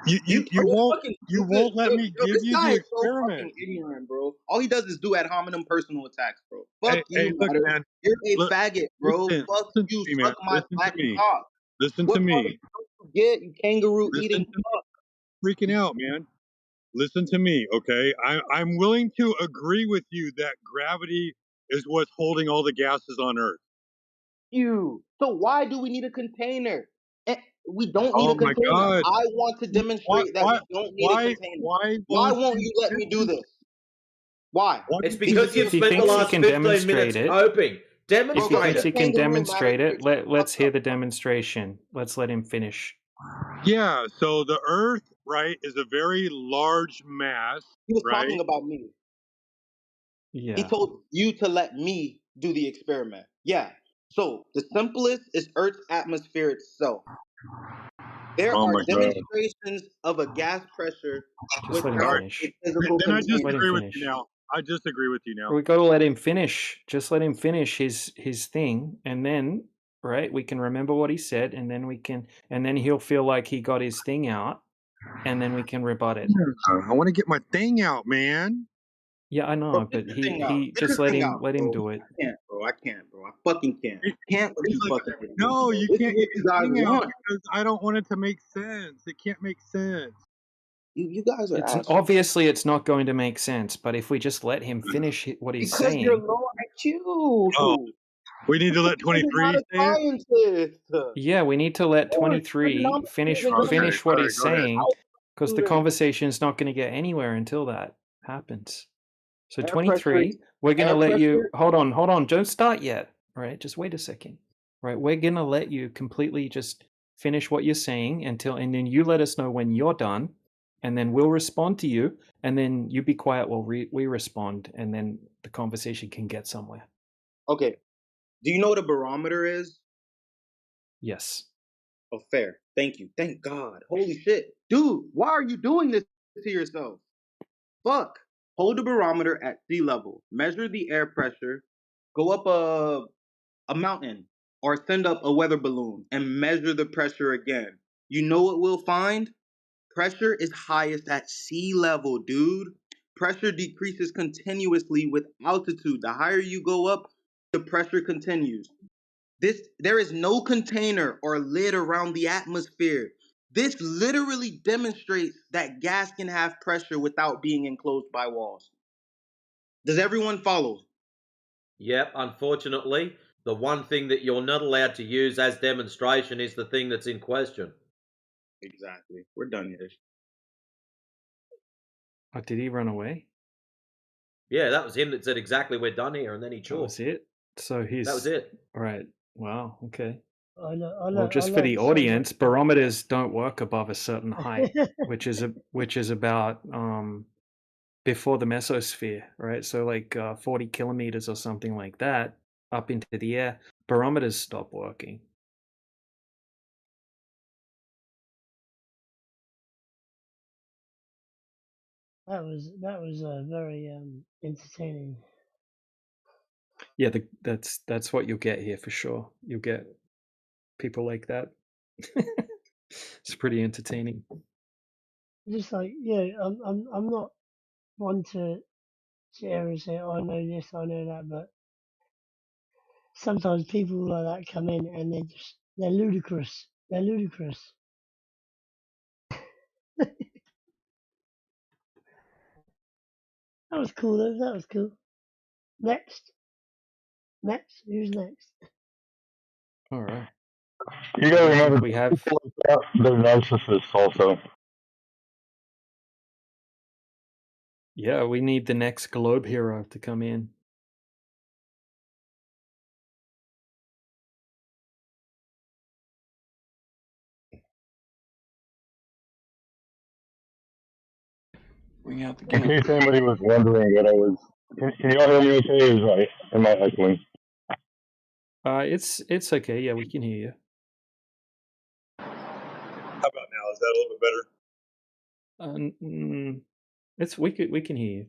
S11: You
S9: Are you
S11: won't
S9: fucking
S11: you
S9: stupid?
S11: won't let me
S9: Yo,
S11: give
S9: this
S11: you
S9: guy
S11: the
S9: is so
S11: experiment.
S9: fucking ignorant, bro. All he does is do ad hominem personal attacks, bro. Fuck
S11: Hey,
S9: you,
S11: look,
S9: Matter.
S11: man.
S9: You're a
S11: Look,
S9: faggot, bro. Fuck
S11: listen
S9: you.
S11: to me, man.
S9: Suck my
S11: Listen to
S9: black
S11: me.
S9: cock.
S11: Listen
S9: What
S11: to
S9: part of
S11: me.
S9: you get, you kangaroo
S11: Listen
S9: eating
S11: to
S9: fuck?
S11: me. Freaking out, man. Listen to me, okay? I'm willing to agree with you that gravity is what's holding all the gases on Earth.
S9: So why do we need a container? We don't need
S11: Oh
S9: a
S11: my
S9: container.
S11: God.
S9: I want to demonstrate that we don't need a container. Why
S11: won't
S9: won't
S11: you
S9: you let me do this? Why?
S10: It's
S11: do
S10: because you've
S12: If he
S10: spent the
S12: thinks he
S10: last
S12: can
S10: 15 minutes
S12: demonstrate it,
S10: hoping.
S12: if he
S10: Demonstrate
S12: thinks
S10: it.
S12: he can demonstrate it, let's hear the demonstration. Let's let him finish.
S11: Yeah, so the Earth, right, is a very large mass,
S9: He was
S11: right?
S9: talking about me. He
S12: Yeah.
S9: told you to let me do the experiment. Yeah. So the simplest is Earth's atmosphere itself. There
S11: Oh
S9: are
S11: my God.
S9: demonstrations of a gas pressure
S12: Just let him
S9: without
S12: finish.
S9: a physical
S11: Then I
S12: Just let him
S11: disagree with you
S12: finish.
S11: now. I disagree with you now.
S12: We got to let him finish. Just let him finish his thing, and then we can remember what he said, and then he'll feel like he got his thing out, and then we can rebut it.
S11: I want to get my thing out, man.
S12: Yeah, I know,
S9: Bro,
S12: but
S9: get your thing out.
S12: he
S9: Get
S12: just
S9: your thing out,
S12: let him
S9: bro.
S12: do it.
S9: I can't, bro. I can't, bro. I fucking can't. I can't let
S11: He's
S9: you
S11: like,
S9: fucking do this,
S11: no,
S9: bro.
S11: you
S9: This is
S11: can't
S9: what
S11: get
S9: you
S11: your
S9: guys
S11: thing out
S9: want.
S11: because I don't want it to make sense. It can't make sense.
S9: You guys are
S12: It's
S9: assholes.
S12: obviously it's not going to make sense, but if we just let him finish what he's
S9: Because you're
S12: saying,
S9: low IQ.
S11: Oh, we need to let
S9: Because you're not
S11: 23
S9: a
S11: say it?
S9: scientist.
S12: yeah, we need to let
S9: Or
S12: 23
S9: trigonometry isn't gonna make
S12: finish what he's
S11: Go ahead.
S12: saying, because the
S9: student.
S12: conversation is not going to get anywhere until that happens. So
S9: Air pressure.
S12: 23, we're going to
S9: Air
S12: let you
S9: pressure.
S12: hold on, don't start yet. Right, just wait a second. Right, we're going to let you completely just finish what you're saying and then you let us know when you're done, and then we'll respond to you, and then you be quiet while we respond, and then the conversation can get somewhere.
S9: Okay. Do you know what a barometer is?
S12: Yes.
S9: Oh, fair. Thank you. Thank God. Holy shit. Dude, why are you doing this to yourself? Fuck. Hold the barometer at sea level. Measure the air pressure. Go up a mountain or send up a weather balloon and measure the pressure again. You know what we'll find? Pressure is highest at sea level, dude. Pressure decreases continuously with altitude. The higher you go up, the pressure continues. There is no container or lid around the atmosphere. This literally demonstrates that gas can have pressure without being enclosed by walls. Does everyone follow?
S10: Yep, unfortunately, the one thing that you're not allowed to use as demonstration is the thing that's in question.
S9: Exactly. We're done here.
S12: Oh, did he run away?
S10: Yeah, that was him that said exactly we're done here, and then he
S12: That was
S10: chalked.
S12: it? So he's...
S10: That was it.
S12: All right. Wow, okay.
S2: I
S12: Well, just for the audience, barometers don't work above a certain height, which is about before the mesosphere, right? So like 40 kilometers or something like that up into the air, barometers stop working.
S2: That was very entertaining.
S12: Yeah, that's what you'll get here for sure. You'll get people like that. It's pretty entertaining.
S2: Just like I'm not one to sit here and say, oh, I know this, I know that, but sometimes people like that come in and they're ludicrous. They're ludicrous. That was cool though. That was cool. Next, who's next?
S12: All right.
S13: You
S12: I
S13: gotta
S12: don't
S13: remember,
S12: think we have.
S13: people like that, they're narcissists also.
S12: Yeah, we need the next globe hero to come in.
S14: Bring out the
S13: In
S14: gun.
S13: case anybody was wondering what I was, can you all hear me okay? Or am I echoing?
S12: It's okay. Yeah, we can hear you.
S13: How about now? Is that a little bit better?
S12: It's we can hear you.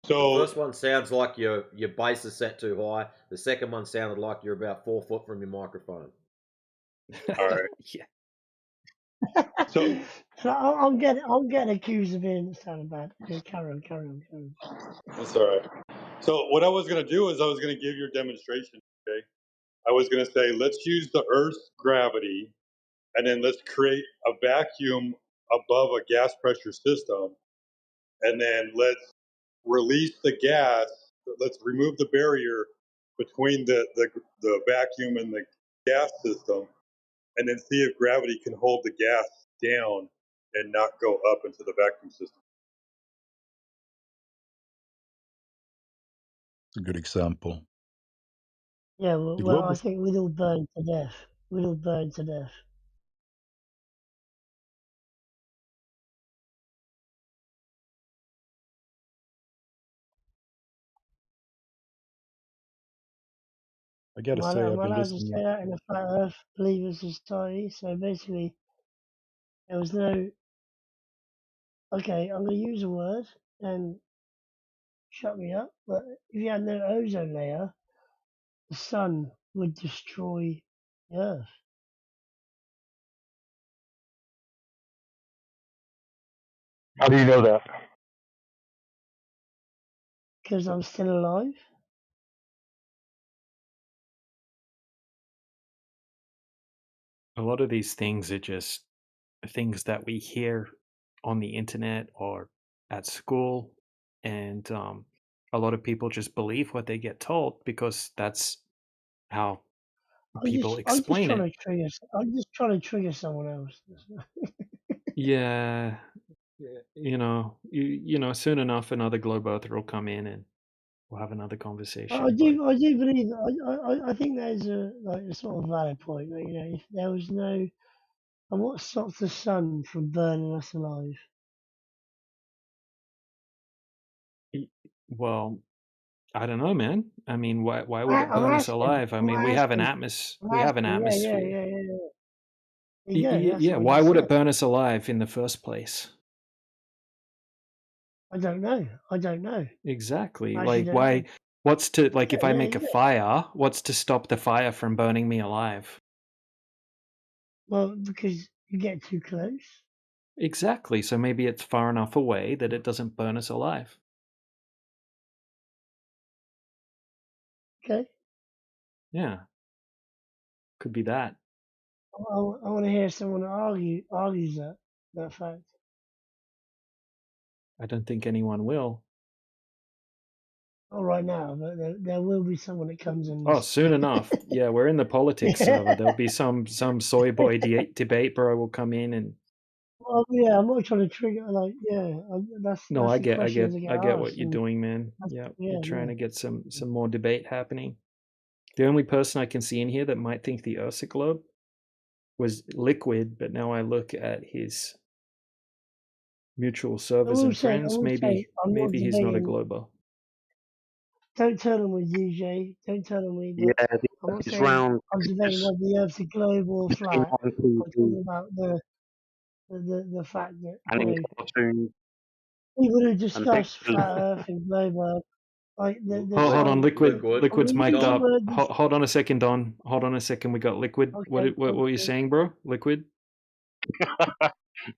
S10: The
S13: So,
S10: first one sounds like your bass is set too high. The second one sounded like you're about 4 foot from your microphone.
S13: all right.
S12: Yeah.
S13: So,
S2: So I'm getting accused of being sounding bad. Okay, carry on.
S13: that's all right. So, what I was going to do is I was going to give you a demonstration, okay? I was going to say, let's use the Earth's gravity, and then let's create a vacuum above a gas pressure system, and then let's release the gas. Let's remove the barrier between the vacuum and the gas system, and then see if gravity can hold the gas down and not go up into the vacuum system. It's a good example.
S2: Yeah,
S13: The
S2: well,
S13: globe
S2: I
S13: is
S2: think we'd all burn to death. We'd all burn to death.
S13: I gotta say,
S2: Am
S13: I've
S2: I
S13: been
S2: allowed to
S13: listening.
S2: say that in a flat Earth believer society? So basically, there was no. Okay, I'm going to use a word and shut me up. But if you had no ozone layer, the sun would destroy the Earth.
S13: How do you know that?
S2: Because I'm still alive.
S12: A lot of these things are just things that we hear on the internet or at school, and a lot of people just believe what they get told because that's how people
S2: I'm just
S12: explain
S2: trying
S12: it.
S2: to trigger. I'm just trying to trigger someone else.
S12: Yeah, you know, soon enough another globe earther will come in and we'll have another conversation. But
S2: I do believe. I think there's a sort of valid point. That, you know, if there was no, and what stops the sun from burning us alive?
S12: well, I don't know, man. I mean, why would it
S2: I'm
S12: burn us
S2: asking.
S12: alive? I
S2: I'm
S12: mean,
S2: asking.
S12: we have an
S2: Yeah, yeah,
S12: atmosphere.
S2: yeah, yeah, yeah. There you go. That's
S12: Yeah,
S2: what I
S12: why
S2: just
S12: would
S2: said.
S12: it burn us alive in the first place?
S2: I don't know. I don't know.
S12: Exactly.
S2: I actually
S12: Like,
S2: don't know.
S12: why? What's to, like,
S2: Yeah,
S12: if I
S2: there
S12: make a
S2: you go.
S12: fire, what's to stop the fire from burning me alive?
S2: Well, because you get too close.
S12: Exactly. So maybe it's far enough away that it doesn't burn us alive.
S2: Okay.
S12: Yeah, could be that.
S2: I want to hear someone argues that fact.
S12: I don't think anyone will.
S2: Not right now, but there will be someone that comes in.
S12: Oh, soon enough. Yeah, we're in the politics server. There'll be some soy boy debate bro will come in and
S2: Well, yeah, I'm not trying to trigger. Like,
S12: no,
S2: that's the questions I get
S12: I get what
S2: asked,
S12: you're
S2: and
S12: doing, man.
S2: that's,
S12: Yeah, you're
S2: yeah,
S12: trying
S2: no.
S12: to get some more debate happening. The only person I can see in here that might think the Earth's a globe was Liquid, but now I look at his mutual servers and
S2: I
S12: friends.
S2: will say, I'm not
S12: Maybe he's not a
S2: debating.
S12: glober.
S2: Don't turn on me, DJ. Don't turn on me.
S8: Yeah,
S2: But I'm not
S8: it's
S2: saying
S8: round.
S2: I'm debating
S8: It's
S2: whether the Earth's a globe or
S8: between
S2: flat.
S8: one TV
S2: I'm talking about the fact that
S8: and in cartoons.
S2: we would have
S8: And
S2: discussed flat Earth and globe, like the
S12: Hold on,
S2: sun.
S12: Liquid's
S2: We
S12: mic'd
S2: use the
S12: up.
S2: word.
S12: Hold on a second, Don. Hold on a second. We got Liquid.
S2: Okay,
S12: What were you saying, bro? Liquid.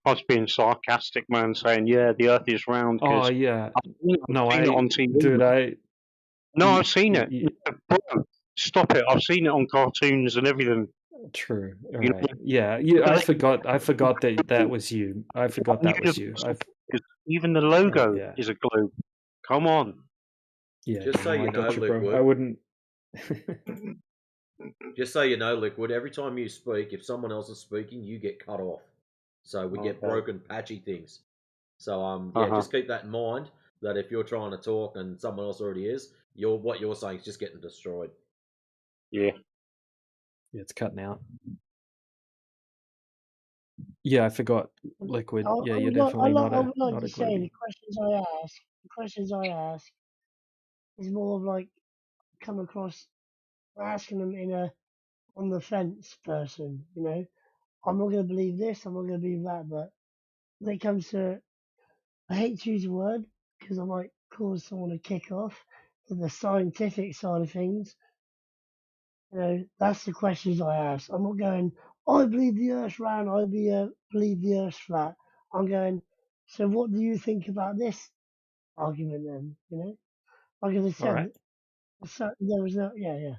S8: I was being sarcastic, man, saying, yeah, the Earth is round
S12: Oh
S8: because
S12: yeah.
S8: I've
S12: No,
S8: seen it on TV.
S12: dude,
S8: No, I've seen it.
S12: y-
S8: Bro, stop it. I've seen it on cartoons and everything.
S12: true. All
S8: You
S12: right.
S8: know,
S12: Yeah.
S8: look at
S12: I
S8: the
S12: forgot. I forgot that was you. I forgot that was you.
S8: universal because even the logo
S12: Yeah.
S8: is a globe. Come on.
S12: Yeah.
S10: Just so
S12: No, I
S10: you know,
S12: got you, bro. I
S10: Liquid.
S12: wouldn't.
S10: Just so you know, Liquid. Every time you speak, if someone else is speaking, you get cut off. So we get
S8: Okay.
S10: broken, patchy things. So yeah,
S8: Uh-huh.
S10: just keep that in mind. That if you're trying to talk and someone else already is, what you're saying is just getting destroyed.
S8: Yeah.
S12: Yeah, it's cutting out. Yeah, I forgot. Liquid. Yeah, you're definitely
S2: I would like
S12: not
S2: to
S12: a
S2: say
S12: globie.
S2: the questions I ask is more of like come across asking them in a on the fence person. You know, I'm not going to believe this. I'm not going to believe that. But when it comes to, I hate to use a word because I might cause someone to kick off. To the scientific side of things, you know, that's the questions I ask. I'm not going, I believe the Earth's round. Believe the Earth's flat. I'm going. So what do you think about this argument then? You know, like as I
S12: All right.
S2: said, there was no, yeah.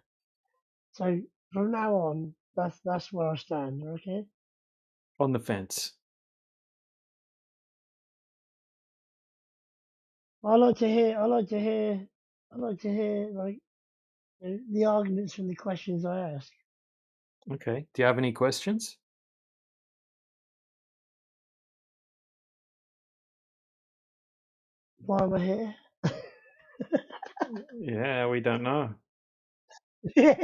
S2: So from now on, that's where I stand. Okay.
S12: On the fence.
S2: I like to hear. Like the arguments from the questions I ask.
S12: Okay. Do you have any questions?
S2: Why am I here?
S12: Yeah, we don't know.
S2: I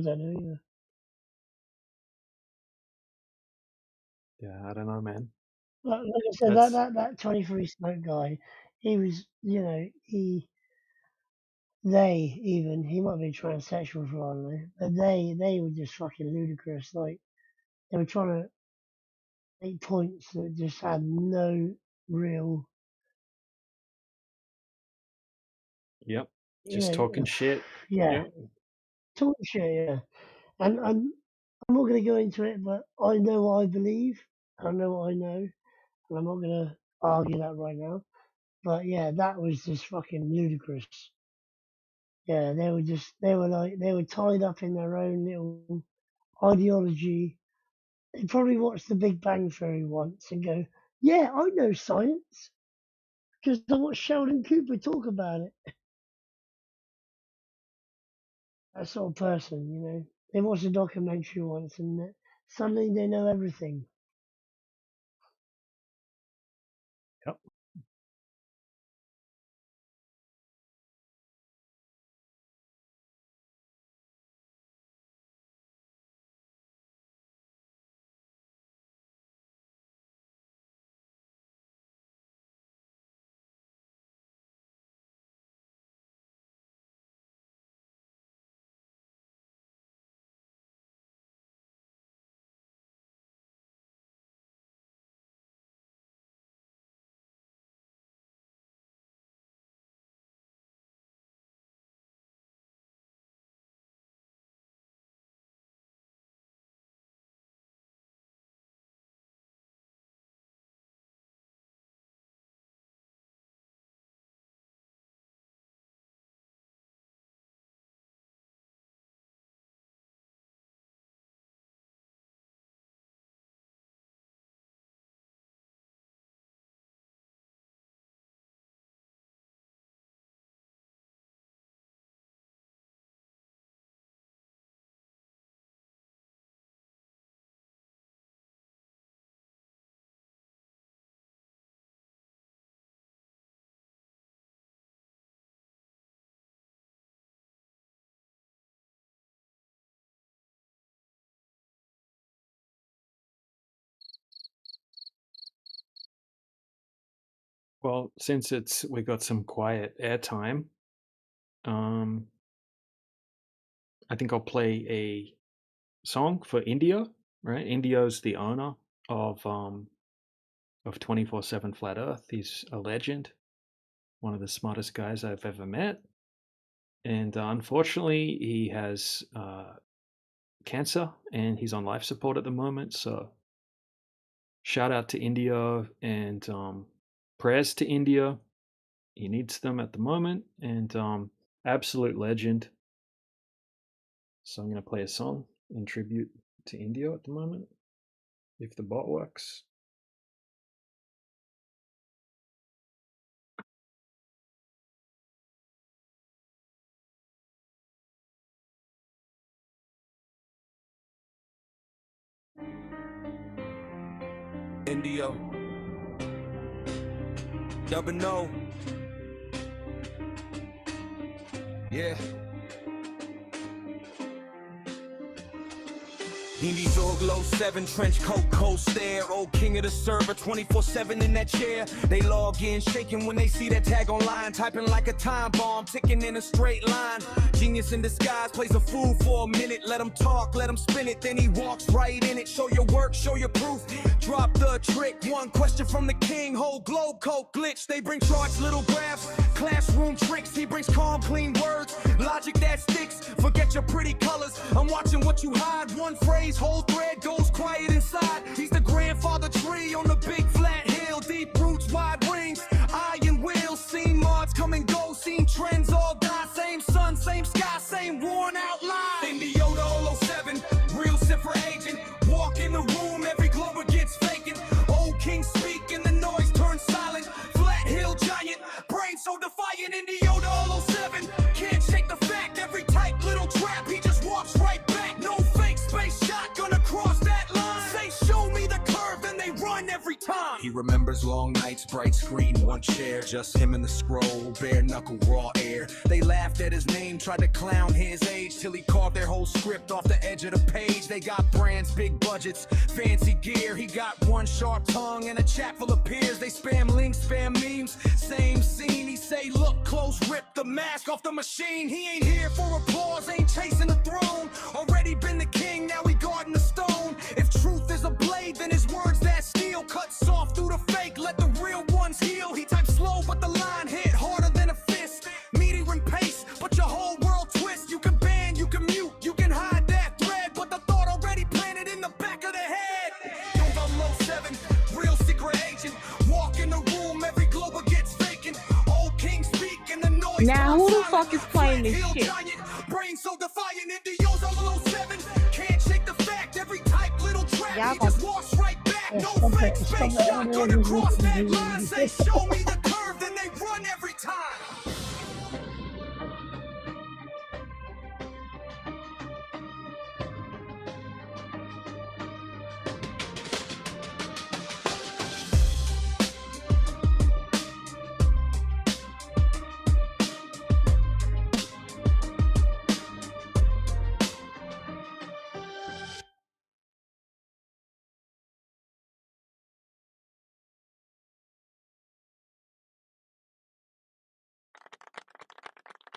S2: don't know either.
S12: Yeah, I don't know, man.
S2: Like I said,
S12: That's
S2: that 23 smoke guy, he was, you know, he might be transsexual for all I know, but they were just fucking ludicrous. Like they were trying to make points that just had no real,
S12: yep.
S2: you
S12: Just
S2: know,
S12: talking shit.
S2: yeah,
S12: Yep.
S2: talk shit, yeah. And I'm not going to go into it, but I know what I believe. I know what I know, and I'm not going to argue that right now. But yeah, that was just fucking ludicrous. Yeah, they were tied up in their own little ideology. They probably watched The Big Bang Theory once and go, "Yeah, I know science because I watched Sheldon Cooper talk about it." That sort of person, you know. They watched a documentary once and suddenly they know everything.
S12: Yep. Well, since we got some quiet airtime, um, I think I'll play a song for India. Right, India's the owner of of 24/7 Flat Earth. He's a legend, one of the smartest guys I've ever met. And unfortunately, he has cancer and he's on life support at the moment. So shout out to India and prayers to India. He needs them at the moment, and absolute legend. So I'm going to play a song in tribute to India at the moment, if the bot works.
S19: Indio. Double no. Yeah. Indy Dog Low 7, trench coat, cold stare. Old king of the server, 24/7 in that chair. They log in, shaking when they see that tag online. Typing like a time bomb, ticking in a straight line. Genius in disguise, plays a fool for a minute. Let him talk, let him spin it, then he walks right in it. Show your work, show your proof. Drop the trick, one question from the king. Whole globe coat glitch, they bring charts, little graphs. Classroom tricks, he brings calm, clean words. Logic that sticks, forget your pretty colors. I'm watching what you hide, one phrase. Whole thread goes quiet inside. He's the grandfather tree on the big flat hill. Deep roots, wide rings, iron wheels. Seen mods come and go, seen trends all die. Same sun, same sky, same worn out line. Indio 007, real cipher agent. Walk in the room, every glober gets vacant. Old king speak and the noise turns silent. Flat hill giant, brain so defiant. Indio 007, can't shake the fact. Every tight little trap, he just walks right back. No fake space shot, gonna cross that line. Say show me the curve and they run every time. He remembers long nights, bright screen, one chair. Just him and the scroll, bare knuckle, raw air. They laughed at his name, tried to clown his age, till he carved their whole script off the edge of the page. They got brands, big budgets, fancy gear. He got one sharp tongue and a chat full of peers. They spam links, spam memes, same scene. He say look close, rip the mask off the machine. He ain't here for applause, ain't chasing the throne. Already been the king, now he guarding the stone. If truth is a blade, then his words that steel. Cut soft through the fake, let the real ones heal. He types slow, but the line hit harder than a fist. Metering pace, but your whole world twist. You can ban, you can mute, you can hide that thread, but the thought already planted in the back of the head. Young Low 7, real secret agent. Walk in the room, every glober gets vacant. Old king speak and the noise.
S20: Now who the fuck is playing this shit?
S19: Brain so defiant, Indio's 007. Can't shake the fact, every type little trap, he just walks right back. No fake space shot, gonna cross that line. Say show me the curve, then they run every time.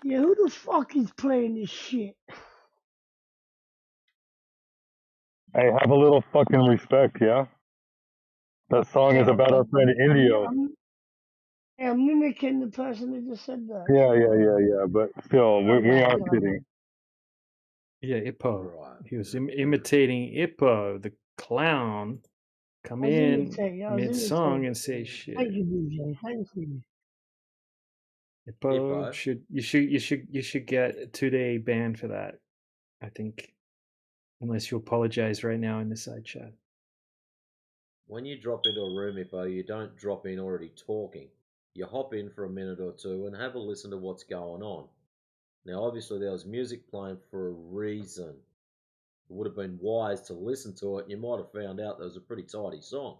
S2: Yeah, who the fuck is playing this shit?
S13: Hey, have a little fucking respect, yeah? That song is
S2: Yeah,
S13: about our friend Indio.
S2: I'm mimicking the person who just said that.
S13: Yeah. But still, we
S2: Okay,
S13: aren't
S2: go
S13: kidding.
S2: on.
S12: Yeah, Ippo. He was imitating Ippo, the clown, come
S2: I was
S12: in
S2: imitating.
S12: mid-song and say shit.
S2: Thank you, DJ. Thank you.
S12: Ippo you should get a 2-day ban for that, I think. Unless you apologize right now in the side chat.
S10: When you drop into a room, Ippo, you don't drop in already talking. You hop in for a minute or two and have a listen to what's going on. Now, obviously, there was music playing for a reason. It would have been wise to listen to it, and you might have found out that was a pretty tidy song.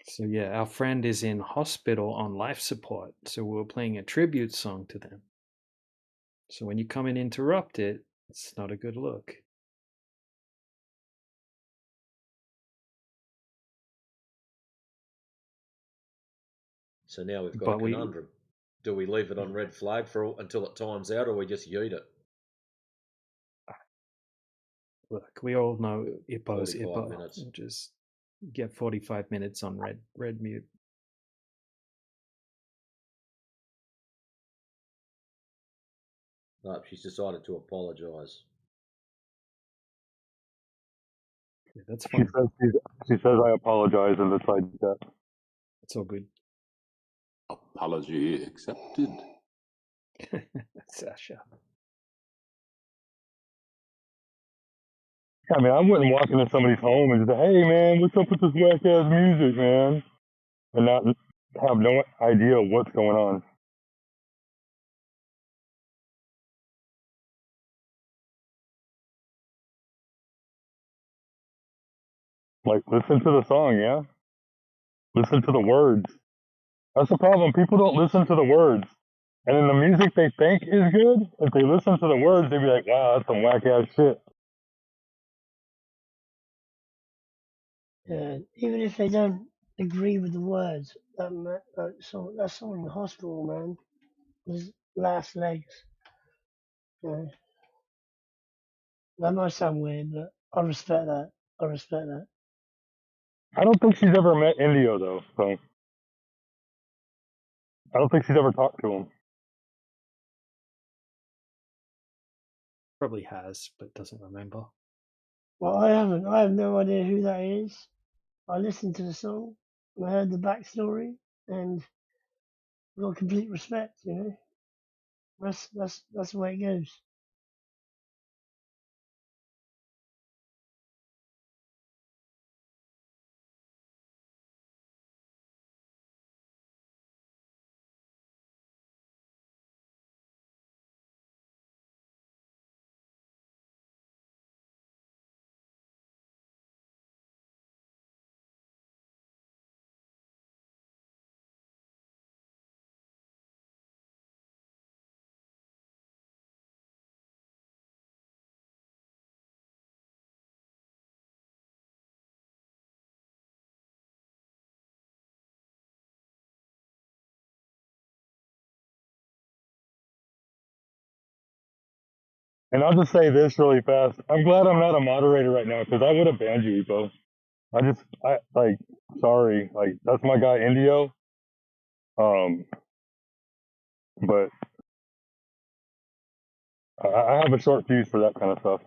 S12: So yeah, our friend is in hospital on life support, so we're playing a tribute song to them. So when you come and interrupt it, it's not a good look.
S10: So now we've got a conundrum. Do we leave it on red flag until it times out, or we just yeet it?
S12: Look, we all know Ippo's
S10: 45
S12: Ippo.
S10: minutes.
S12: Just get 45 minutes on red mute.
S10: No, she's decided to apologise.
S12: Yeah, that's
S13: She
S12: fine.
S13: says I apologize and decides that.
S12: It's all good.
S7: Apology accepted.
S12: Sasha.
S13: I mean, I wouldn't walk into somebody's home and just say, "Hey, man, what's up with this whack ass music, man?" and not have no idea what's going on. Like, listen to the song, yeah? Listen to the words. That's the problem. People don't listen to the words. And then the music they think is good, if they listen to the words, they'd be like, wow, that's some whack ass shit.
S2: Yeah, even if they don't agree with the words, that's someone in the hospital, man. His last legs. Yeah. That might sound weird, but I respect that. I respect that.
S13: I don't think she's ever met Indio, though, so I don't think she's ever talked to him.
S12: Probably has, but doesn't remember.
S2: Well, I haven't. I have no idea who that is. I listened to the song, and I heard the backstory, and I got complete respect. You know, that's the way it goes.
S13: And I'll just say this really fast. I'm glad I'm not a moderator right now, because I would have banned you, Epo. Sorry. Like, that's my guy, Indio. But I have a short fuse for that kind of stuff.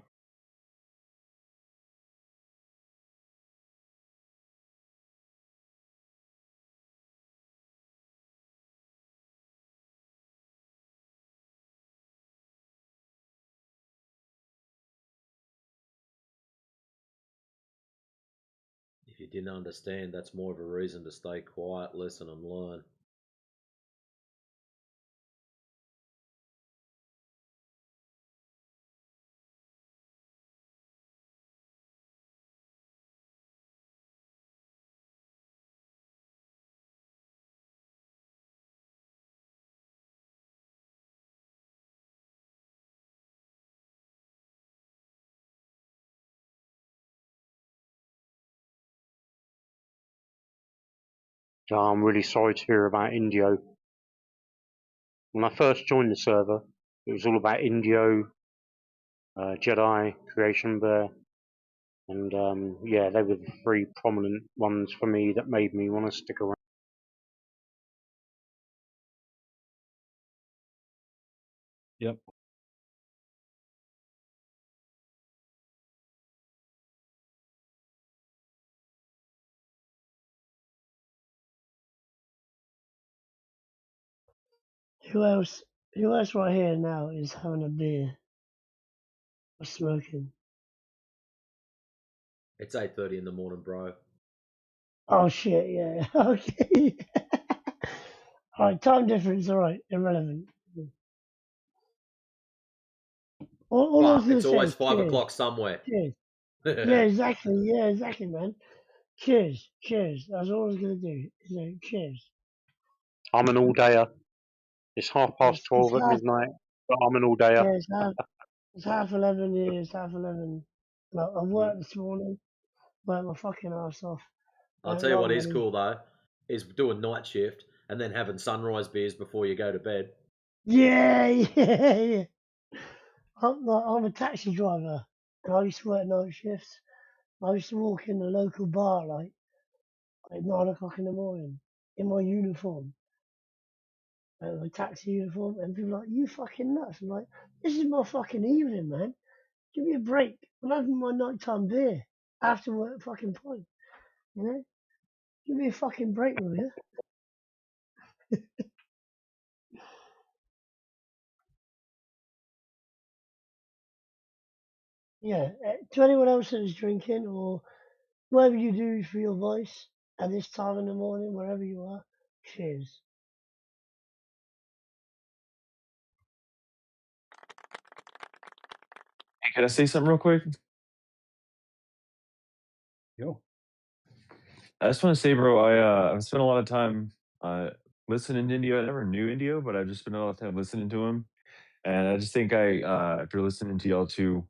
S10: If you didn't understand, that's more of a reason to stay quiet, listen, and learn.
S8: Oh, I'm really sorry to hear about Indio. When I first joined the server, it was all about Indio, Jedi, Creation Bear, and yeah, they were the three prominent ones for me that made me want to stick around.
S12: Yep.
S2: Who else? Who else right here now is having a beer or smoking?
S10: It's 8:30 in the morning, bro.
S2: Oh shit! Yeah. Okay. All right. Time difference. All right. Irrelevant. All I was
S10: But
S2: gonna
S10: it's
S2: say
S10: always
S2: is
S10: 5
S2: cheers.
S10: o'clock somewhere.
S2: Cheers. Yeah. Exactly. Yeah. Exactly, man. Cheers. Cheers. That's all I was gonna do. So cheers.
S8: I'm an all-dayer. It's
S2: It's
S8: 12 at
S2: half.
S8: midnight, but I'm an all-dayer.
S2: Yeah. It's half 11 here. It's half 11. Like, I worked this morning. Worked my fucking ass off.
S10: I'll
S2: Earned a
S10: tell you
S2: lot
S10: what
S2: of
S10: is
S2: money.
S10: cool though, is doing night shift and then having sunrise beers before you go to bed.
S2: Yeah. Yeah. Yeah. I'm a taxi driver. And I used to work night shifts. I used to walk in the local bar like at 9 o'clock in the morning in my uniform, my taxi uniform, and people were like, "You fucking nuts!" I'm like, "This is my fucking evening, man. Give me a break. I'm having my nighttime beer after work fucking point. You know, give me a fucking break, will you?" Yeah. To anyone else that is drinking or whatever you do for your voice at this time in the morning, wherever you are, cheers.
S7: Hey, can I say something real quick?
S13: Yo.
S7: I just want to say, bro, I've spent a lot of time listening to Indio. I never knew Indio, but I've just spent a lot of time listening to him. And I just think after listening to y'all too,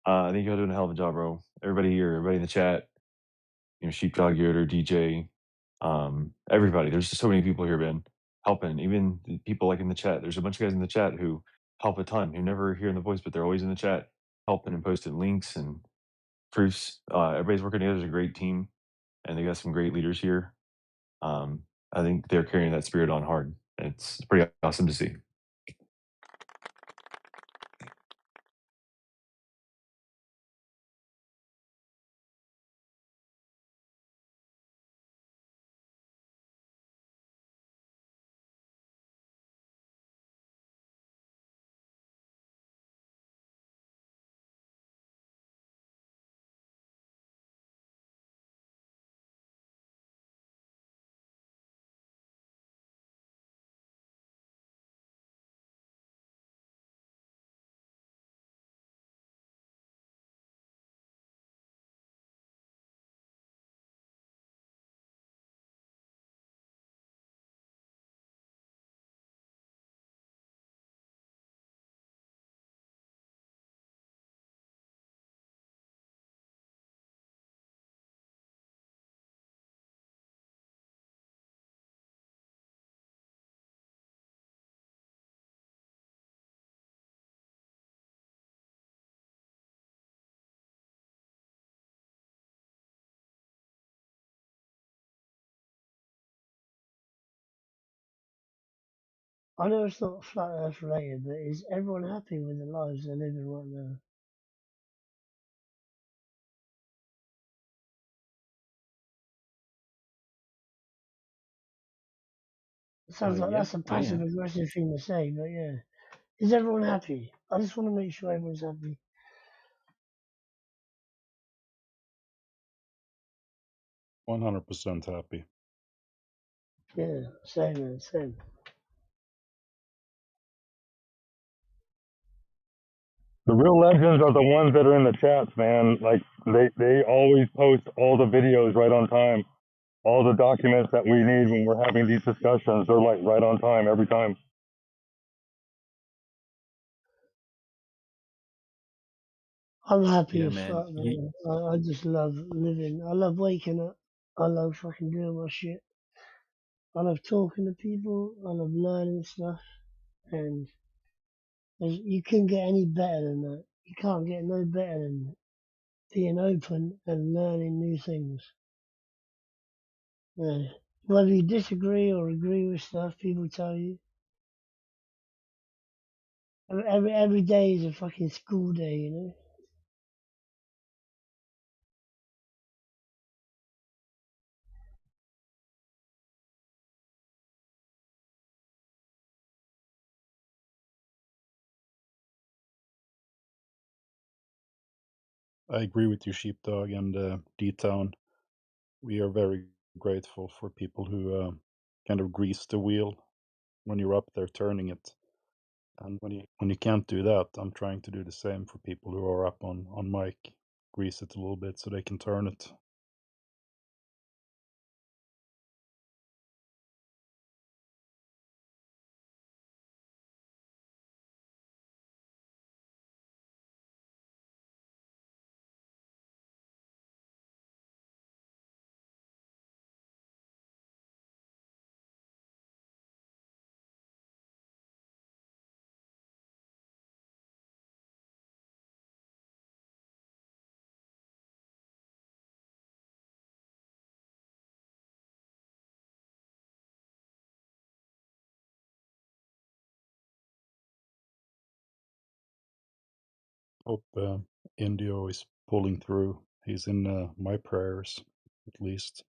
S7: I think y'all doing a hell of a job, bro. Everybody here, everybody in the chat, Sheepdog Yoder, DJ, everybody. There's just so many people here, man, helping. Even the people like in the chat. There's a bunch of guys in the chat who help a ton, who never hear in the voice, but they're always in the chat, helping and posting links and proofs. Everybody's working together as a great team, and they got some great leaders here. I think they're carrying that spirit on hard. It's pretty awesome to see.
S2: I know it's not flat Earth related, but is everyone happy with the lives they're living right now? It sounds like
S12: Yeah,
S2: that's a
S12: yeah.
S2: passive aggressive thing to say, but yeah. Is everyone happy? I just want to make sure everyone's happy.
S18: 100% happy.
S2: Yeah, same, man, same.
S13: The real legends are the ones that are in the chats, man. Like they always post all the videos right on time. All the documents that we need when we're having these discussions, they're like right on time every time.
S2: I'm happy
S12: Yeah,
S2: as
S12: man.
S2: fuck, man. I just love living. I love waking up. I love fucking doing my shit. I love talking to people. I love learning stuff. And you couldn't get any better than that. You can't get no better than being open and learning new things. Yeah. Whether you disagree or agree with stuff people tell you, every day is a fucking school day, you know?
S18: I agree with you, Sheepdog and D-Town. We are very grateful for people who kind of grease the wheel when you're up there turning it. And when you can't do that, I'm trying to do the same for people who are up on mic. Grease it a little bit so they can turn it. Hope Indio is pulling through. He's in my prayers, at least.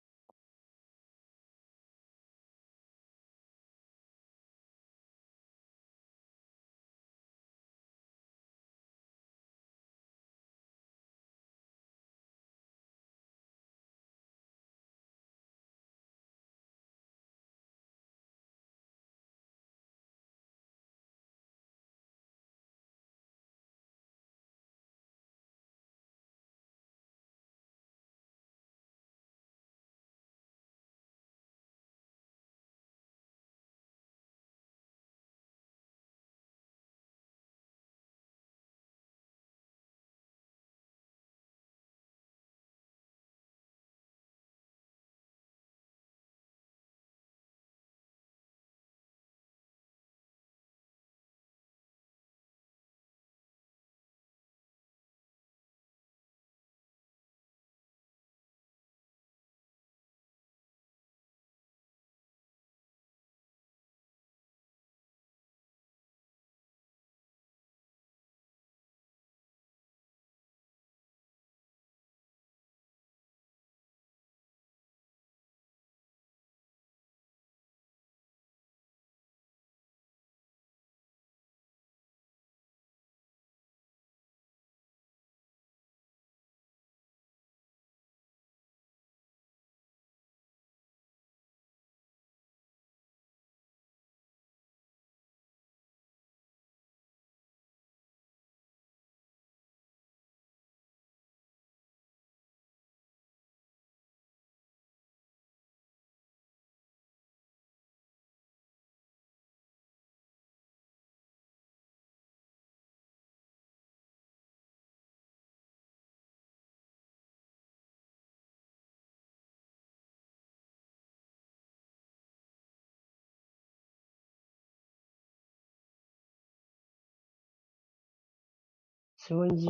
S2: So when's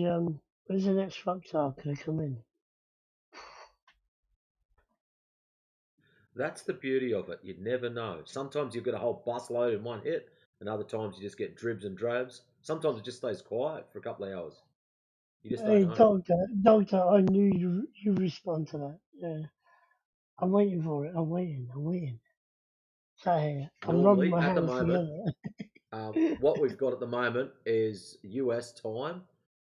S2: the next Reptile gonna come in?
S10: That's the beauty of it. You'd never know. Sometimes you get a whole busload in one hit, and other times you just get dribs and drabs. Sometimes it just stays quiet for a couple of hours. You just don't
S2: Hey,
S10: know.
S2: doctor, I knew you respond to that. Yeah, I'm waiting for it. I'm waiting. Sat here. I'm rubbing
S10: Normally,
S2: my
S10: at the
S2: hands
S10: moment,
S2: together.
S10: what we've got at the moment is US time.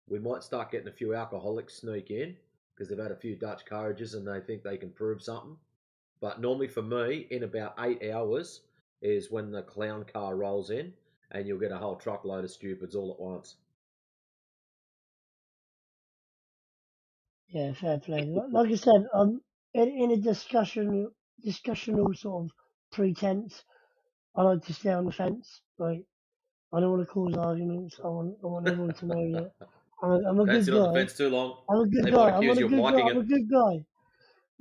S10: We might start getting a few alcoholics sneak in because they've had a few Dutch courages and they think they can prove something. But normally for me, in about 8 hours is when the clown car rolls in and you'll get a whole truckload of stupids all at once.
S2: Yeah, fair play. Like I said, in a discussional sort of pretense, I like to stay on the fence. Like, I don't want to cause arguments. I want everyone to know that I'm a
S10: Don't
S2: good
S10: sit on the
S2: guy.
S10: fence too long.
S2: I'm a good
S10: They might
S2: guy. I'm
S10: accuse
S2: not a
S10: you of
S2: good guy.
S10: liking
S2: I'm
S10: it.
S2: a good guy.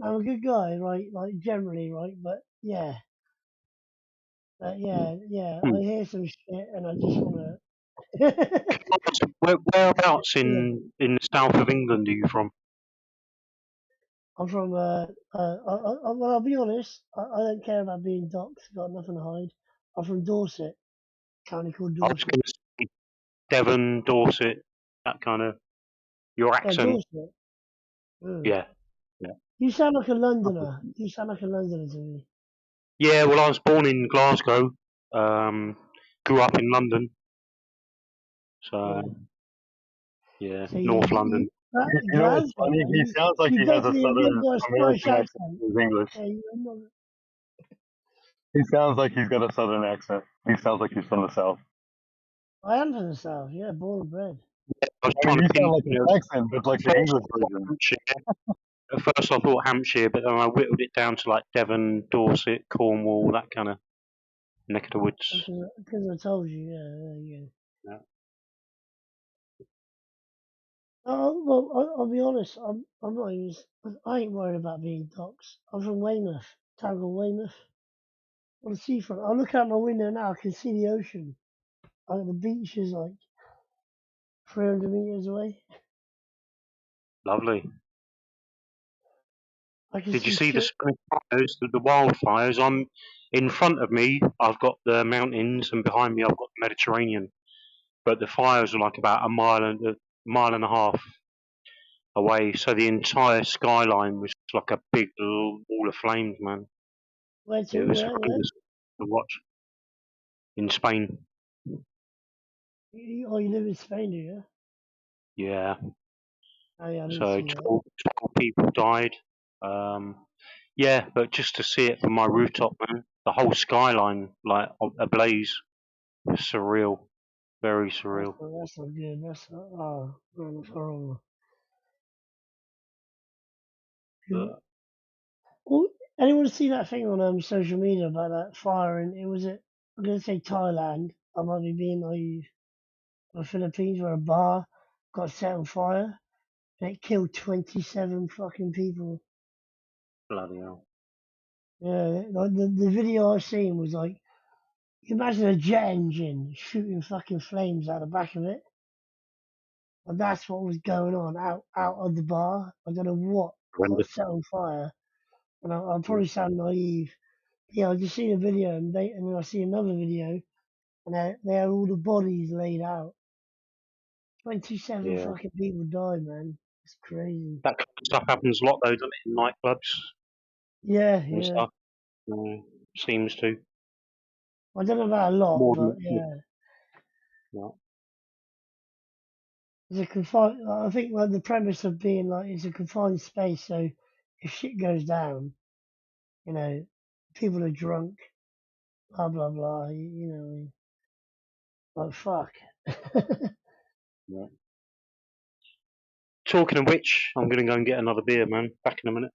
S2: I'm a good guy, right? Like generally, right? But yeah, I hear some shit and I just want to.
S8: Whereabouts
S2: Yeah,
S8: in the south of England are you from?
S2: I'm from. Well, I'll be honest. I don't care about being doxxed. Got nothing to hide. I'm from Dorset, county called
S8: I was
S2: Dorset.
S8: going to say Devon, Dorset, that kind of your
S2: Yeah,
S8: accent.
S2: Dorset. Mm.
S8: Yeah, yeah,
S2: You sound like a Londoner. You sound like a Londoner to me.
S8: yeah. Well, I was born in Glasgow, grew up in London, so
S2: Yeah.
S8: yeah,
S2: So
S8: North London.
S13: You know what's
S2: Glasgow.
S13: funny? He sounds like
S2: You
S13: he has a
S2: definitely have
S13: Southern
S2: got a Scottish
S13: American accent
S2: accent.
S13: in his English.
S2: Yeah, you're not.
S13: He sounds like he's got a Southern accent. He sounds like he's from the South.
S2: I am from the south. Yeah, born and bred.
S8: I was
S13: I mean,
S8: trying to
S13: you
S8: pin.
S13: sound like an accent, but like
S8: At
S13: the
S8: first
S13: English
S8: I thought
S13: version.
S8: Hampshire. At first I thought Hampshire, but then I whittled it down to like Devon, Dorset, Cornwall, that kind of neck of the woods.
S2: Because I told you. Yeah.
S8: Yeah.
S2: Oh well, I'll be honest. I'm not even. I ain't worried about being doxxed. I'm from Weymouth, town called Weymouth, on the seafront. I look out my window now. I can see the ocean. The beach is like 300 meters away.
S8: Lovely.
S2: I can
S8: Did you
S2: see
S8: see the
S2: shit.
S8: spring fires, the wildfires? I'm in front of me. I've got the mountains, and behind me I've got the Mediterranean. But the fires are like about a mile and mile and a half away. So the entire skyline was like a big wall of flames, man.
S2: Where
S8: It
S2: to?
S8: was
S2: Where?
S8: horrendous to watch in Spain.
S2: Oh, you live in Spain, do you?
S8: Yeah.
S2: Oh, yeah, I didn't
S8: So
S2: see that.
S8: 12 people died. Yeah, but just to see it from my rooftop, man, the whole skyline like ablaze was surreal, very surreal.
S2: That's not good. That's not. Oh, man, that's horrible. Well, anyone see that thing on social media about that fire? And it was I'm gonna say Thailand. I might be being naive. The Philippines, where a bar got set on fire and it killed 27 fucking people.
S8: Bloody hell.
S2: Yeah, like the video I seen was like, you imagine a jet engine shooting fucking flames out the back of it. And that's what was going on out of the bar. I don't know what got
S8: Horrendous.
S2: set on fire. And I'll probably sound naive. Yeah, I just seen a video and then I see another video and they had all the bodies laid out. 27
S8: Yeah.
S2: fucking people died, man. It's crazy.
S8: That kind of stuff happens a lot though, doesn't it, in nightclubs
S2: Yeah,
S8: and
S2: yeah.
S8: stuff. Seems to.
S2: I don't know about a lot,
S8: More
S2: but
S8: than
S2: yeah.
S8: yeah.
S2: It's a confined. I think like the premise of being like it's a confined space, so if shit goes down, you know, people are drunk, blah blah blah. You know, like fuck.
S8: Yeah. Talking of which, I'm gonna go and get another beer, man. Back in a minute.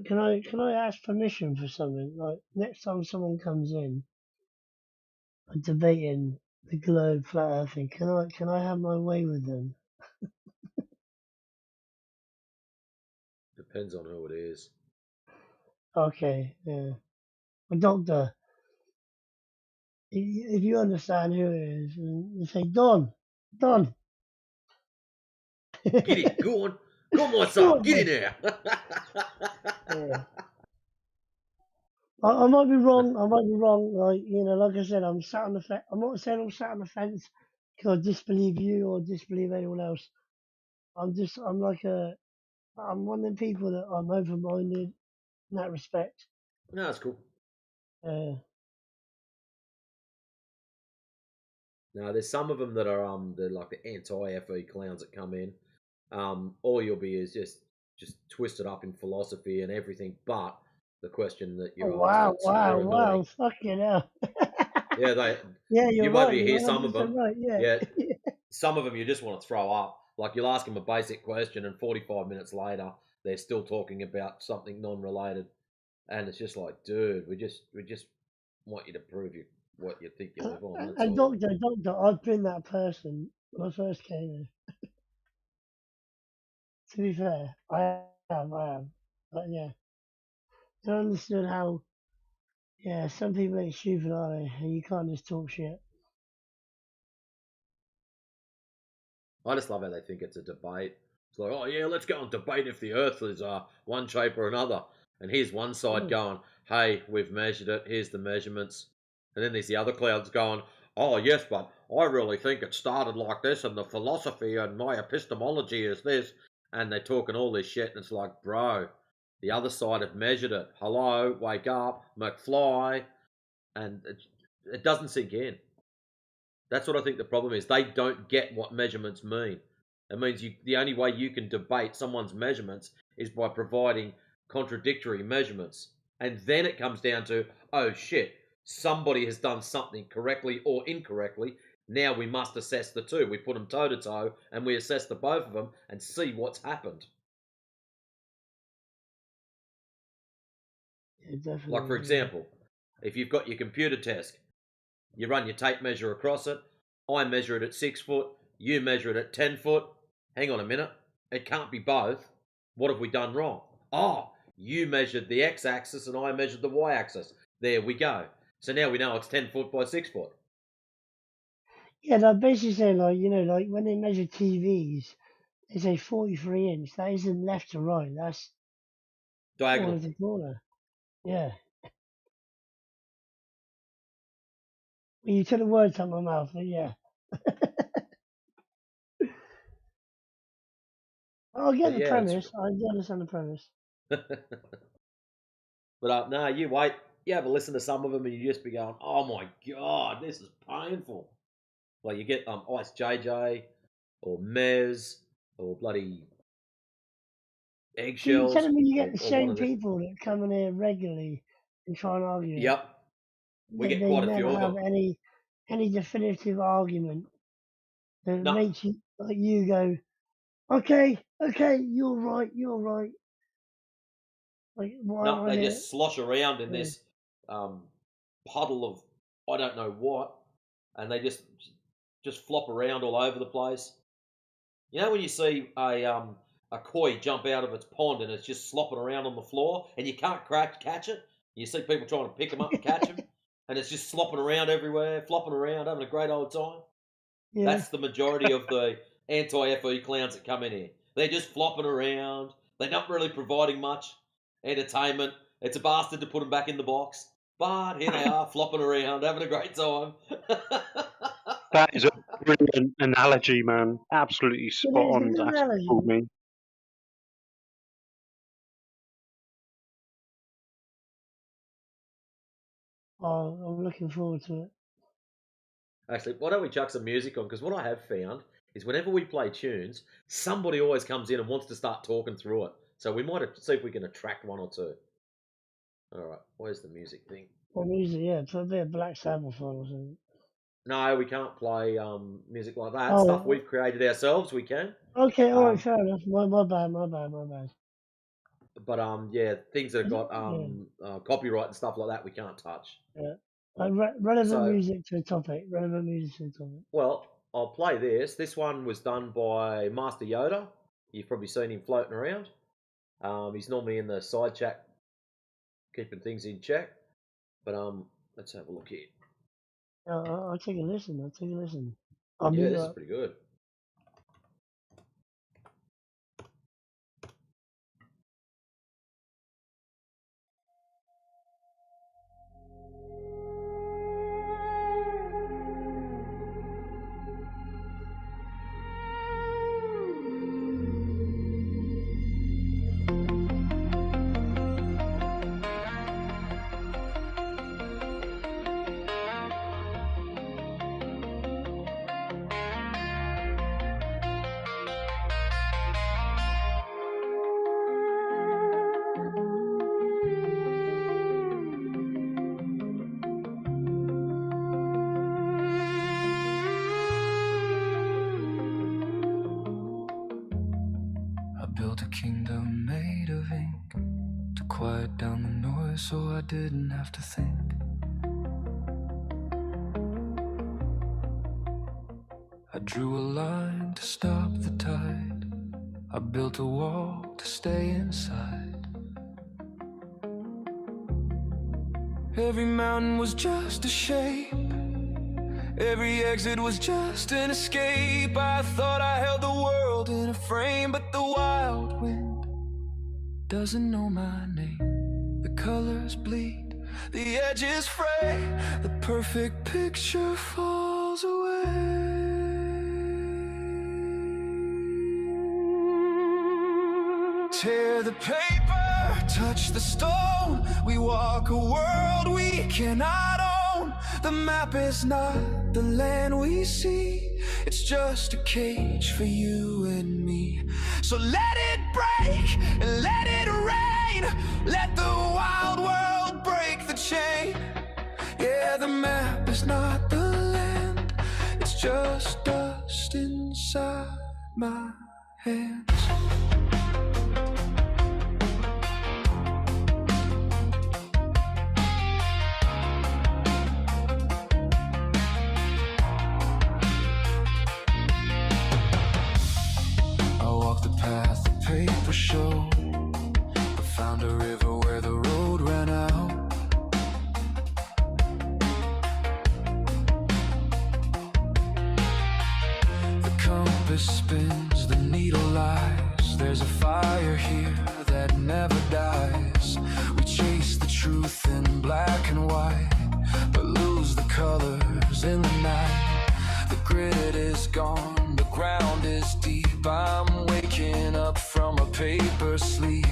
S2: Can I ask permission for something? Like next time someone comes in debating the globe flat earth thing, can I have my way with them?
S10: Depends on who it is.
S2: Okay, yeah. A doctor, if you understand who it is, and you say Don, Don.
S10: Get it, go on. Come on,
S2: Go
S10: son,
S2: on,
S10: get in
S2: Don.
S10: there.
S2: Yeah. I might be wrong. I might be wrong. Like like I said, I'm sat on the fence. I'm not saying I'm sat on the fence because I disbelieve you or disbelieve anyone else. I'm like I'm one of the people that I'm open-minded in that respect.
S10: No, that's cool.
S2: Uh,
S10: No, there's some of them that are they're like the anti-FE clowns that come in. All you'll be is just twisted up in philosophy and everything, but the question that
S2: oh
S10: you're asked,
S2: wow,
S10: they're
S2: wow, wow!
S10: annoying.
S2: Fucking hell.
S10: Yeah, they.
S2: Yeah,
S10: You
S2: you're
S10: might
S2: right.
S10: be
S2: You're
S10: hear some of
S2: 100%
S10: them.
S2: right. Yeah.
S10: Yeah, some of them you just want to throw up. Like you'll ask them a basic question, and 45 minutes later they're still talking about something non-related, and it's just like, dude, we just want you to prove what you think you live on. That's
S2: And
S10: all.
S2: doctor, I've been that person when I first came in. To be fair, I am. But yeah, I understood how. Yeah, some people ain't stupid, are they? And you can't just talk shit.
S10: I just love how they think it's a debate. It's like, oh yeah, let's go and debate if the Earth is one shape or another. And here's one side
S2: Mm.
S10: going, hey, we've measured it. Here's the measurements. And then there's the other clouds going, oh yes, but I really think it started like this, and the philosophy and my epistemology is this. And they're talking all this shit, and it's like, bro, the other side have measured it. Hello, wake up, McFly, and it doesn't sink in. That's what I think the problem is. They don't get what measurements mean. It means the only way you can debate someone's measurements is by providing contradictory measurements. And then it comes down to, oh shit, somebody has done something correctly or incorrectly. Now we must assess the two. We put them toe to toe and we assess the both of them and see what's happened.
S2: It definitely
S10: Like, for
S2: is, yeah.
S10: example, if you've got your computer desk, you run your tape measure across it. I measure it at 6 foot. You measure it at 10 foot. Hang on a minute. It can't be both. What have we done wrong? Oh, you measured the x axis and I measured the y axis. There we go. So now we know it's 10 foot by 6 foot.
S2: Yeah, they're basically saying, like, you know, like when they measure TVs, they say 43 inch. That isn't left to right. That's
S10: Diagonal.
S2: corner to corner. Yeah. Well, you took the words out of my mouth, but yeah. I get
S10: But
S2: the
S10: yeah, it's.
S2: premise. I do understand the premise.
S10: But no, you wait. You have a listen to some of them and you just be going, oh my God, this is painful. Like you get Ice JJ or Mez or bloody
S2: So you're
S10: eggshells
S2: telling me you get the
S10: or one
S2: same
S10: of the.
S2: people that come in here regularly and try and argue it?
S10: Yep, we get
S2: They
S10: quite a few
S2: never
S10: of
S2: have
S10: them.
S2: any definitive argument that
S10: No,
S2: makes you like you go, okay, you're right. Like why am
S10: no,
S2: I
S10: they
S2: here?
S10: just slosh around in
S2: Yeah.
S10: this um, puddle of I don't know what, and they just flop around all over the place. You know when you see a koi jump out of its pond and it's just slopping around on the floor and you can't catch it. You see people trying to pick them up and catch them, and it's just slopping around everywhere, flopping around, having a great old time.
S2: Yeah.
S10: That's the majority of the anti-FE clowns that come in here. They're just flopping around. They're not really providing much entertainment. It's a bastard to put them back in the box. But here they are, flopping around, having a great time.
S8: That is a brilliant analogy, man. Absolutely
S2: It
S8: spot
S2: is
S8: on.
S2: an
S8: That's
S2: analogy.
S8: called me.
S2: Oh, I'm looking forward to it.
S10: Actually, why don't we chuck some music on? Because what I have found is whenever we play tunes, somebody always comes in and wants to start talking through it. So we might have to see if we can attract one or two. All right, where's the music thing?
S2: Well, music, yeah, put a bit of Black Sabbath on or something.
S10: No, we can't play music like that. Stuff
S2: Oh,
S10: we've created ourselves, we can.
S2: okay, all right,
S10: Um,
S2: fair enough. My bad.
S10: but yeah, things that have got
S2: Yeah,
S10: copyright and stuff like that, we can't touch.
S2: yeah. Like relevant
S10: So,
S2: music to the topic. Relevant music to the topic.
S10: well, I'll play this. This one was done by Master Yoda. You've probably seen him floating around. He's normally in the side chat, keeping things in check. But let's have a look here.
S2: I'll take a listen. I'll
S10: Yeah,
S2: mute
S10: this is
S2: up.
S10: pretty good.
S19: I built a kingdom made of ink to quiet down the noise so I didn't have to think. I drew a line to stop the tide. I built a wall to stay inside. Every mountain was just a shape. Every exit was just an escape. I thought I held the world in a frame, but the wild wind doesn't know my name. The colors bleed, the edges fray, the perfect picture falls away. Tear the paper, touch the stone. We walk a world we cannot own. The map is not the land we see. It's just a cage for you and me. So let it break and let it rain. Let the wild world break the chain. Yeah, the map is not the land. It's just dust inside my hands. gone, the ground is deep. I'm waking up from a paper sleep.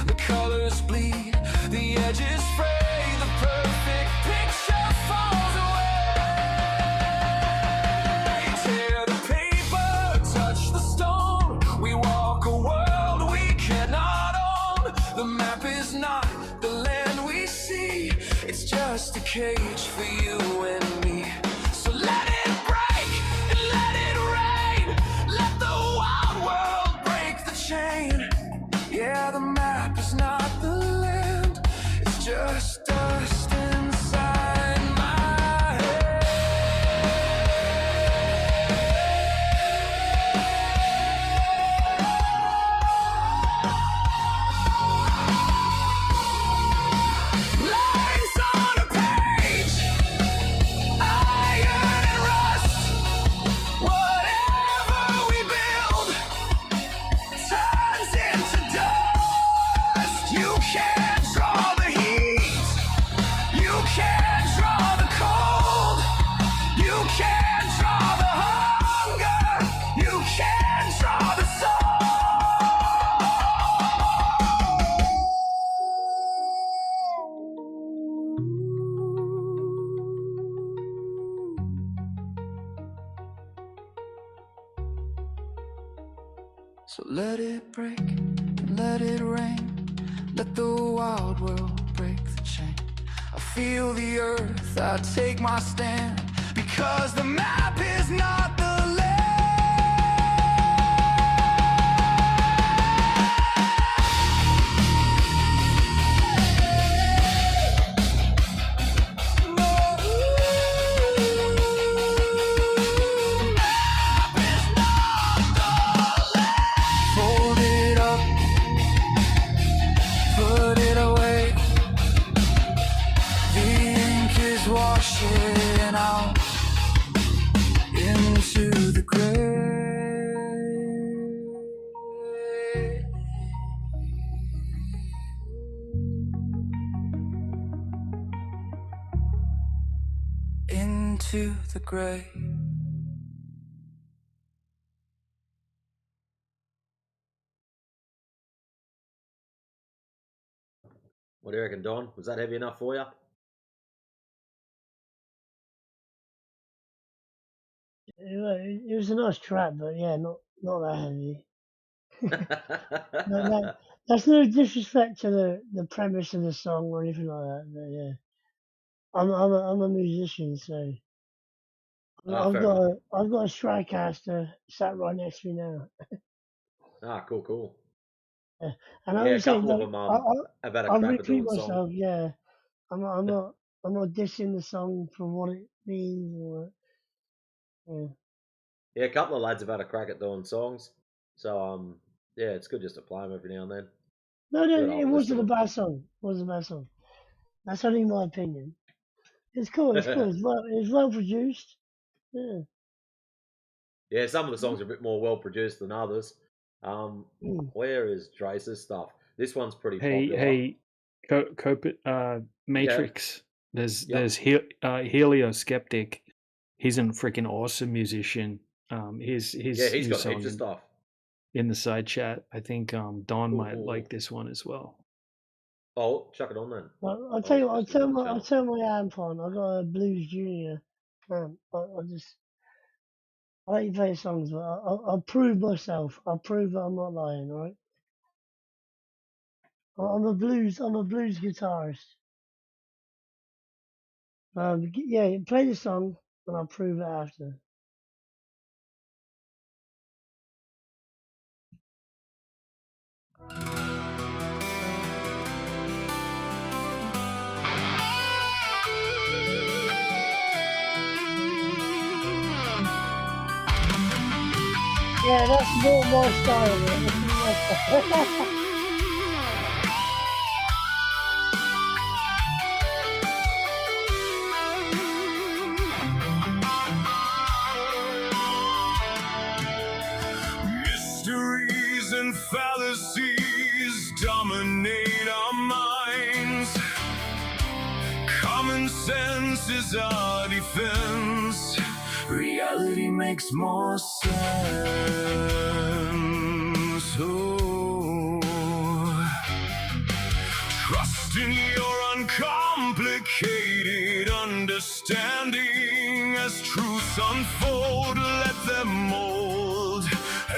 S19: The colors bleed, the edges fray, the perfect picture falls away. Tear the paper, touch the stone. We walk a world we cannot own. The map is not the land we see. It's just a cage for you and me. So let it break and let it rain. Let the wild world break the chain. Yeah, the map is not the land. It's just dust inside my head. Lines on a page, iron and rust. Whatever we build turns into dust. You can't draw the heat, you can't draw the cold, you can't draw the hunger, you can't draw the soul. So let it break and let it rain. Let the wild world break the chain. I feel the earth, I take my stand. Because the map is not the Fold it up, put it away. The ink is washing out into the gray. Into the gray.
S10: What do you reckon, Don? Was that heavy enough for you?
S2: It was a nice track, but yeah, not that heavy. That's no disrespect to the premise of the song or anything like that. But yeah, I'm a musician, so
S10: Fair enough.
S2: I've got a Stratocaster sat right next to me now.
S10: Cool.
S2: Yeah. And I
S10: Yeah, a
S2: would say
S10: couple of
S2: that
S10: them have had a
S2: I'll
S10: crack at
S2: repeat
S10: doing song.
S2: myself. Yeah, I'm not dissing the song for what it means. Or, yeah.
S10: Yeah, a couple of lads have had a crack at doing songs. So yeah, it's good just to play them every now and then.
S2: No,
S10: Good
S2: it
S10: old list
S2: wasn't
S10: of
S2: a
S10: them.
S2: bad song. It wasn't a bad song. That's only my opinion. It's cool. It's cool. It's well produced. Yeah.
S10: Yeah, some of the songs are a bit more well produced than others. Where is Drace's stuff? This one's pretty popular.
S12: Hey,
S10: Yeah.
S12: Matrix. There's Helio Skeptic. He's a freaking awesome musician. His
S10: Yeah, he's got
S12: song
S10: heaps of stuff.
S12: in the side chat. I think Don might
S10: Cool.
S12: like this one as well.
S10: Oh, chuck it on then.
S2: Well, I'll tell you what. I'll turn my amp on. I got a Blues Junior amp. I let you play songs, but I'll prove myself. I'll prove that I'm not lying. All right. I'm a blues guitarist. Yeah, play the song, and I'll prove it after. Yeah, that's more my style. Man. That's more my style.
S19: Mysteries and fallacies dominate our minds. Common sense is our defense. Reality makes more sense. Oh, trust in your uncomplicated understanding as truths unfold. Let them mold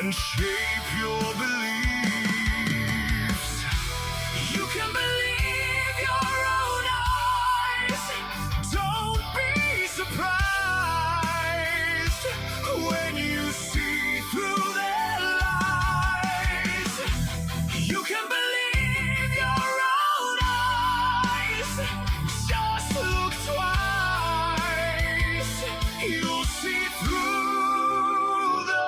S19: and shape your beliefs. You can believe your own eyes. Don't be surprised when you see through their lies. You can believe your own eyes. Just look twice. You'll see through the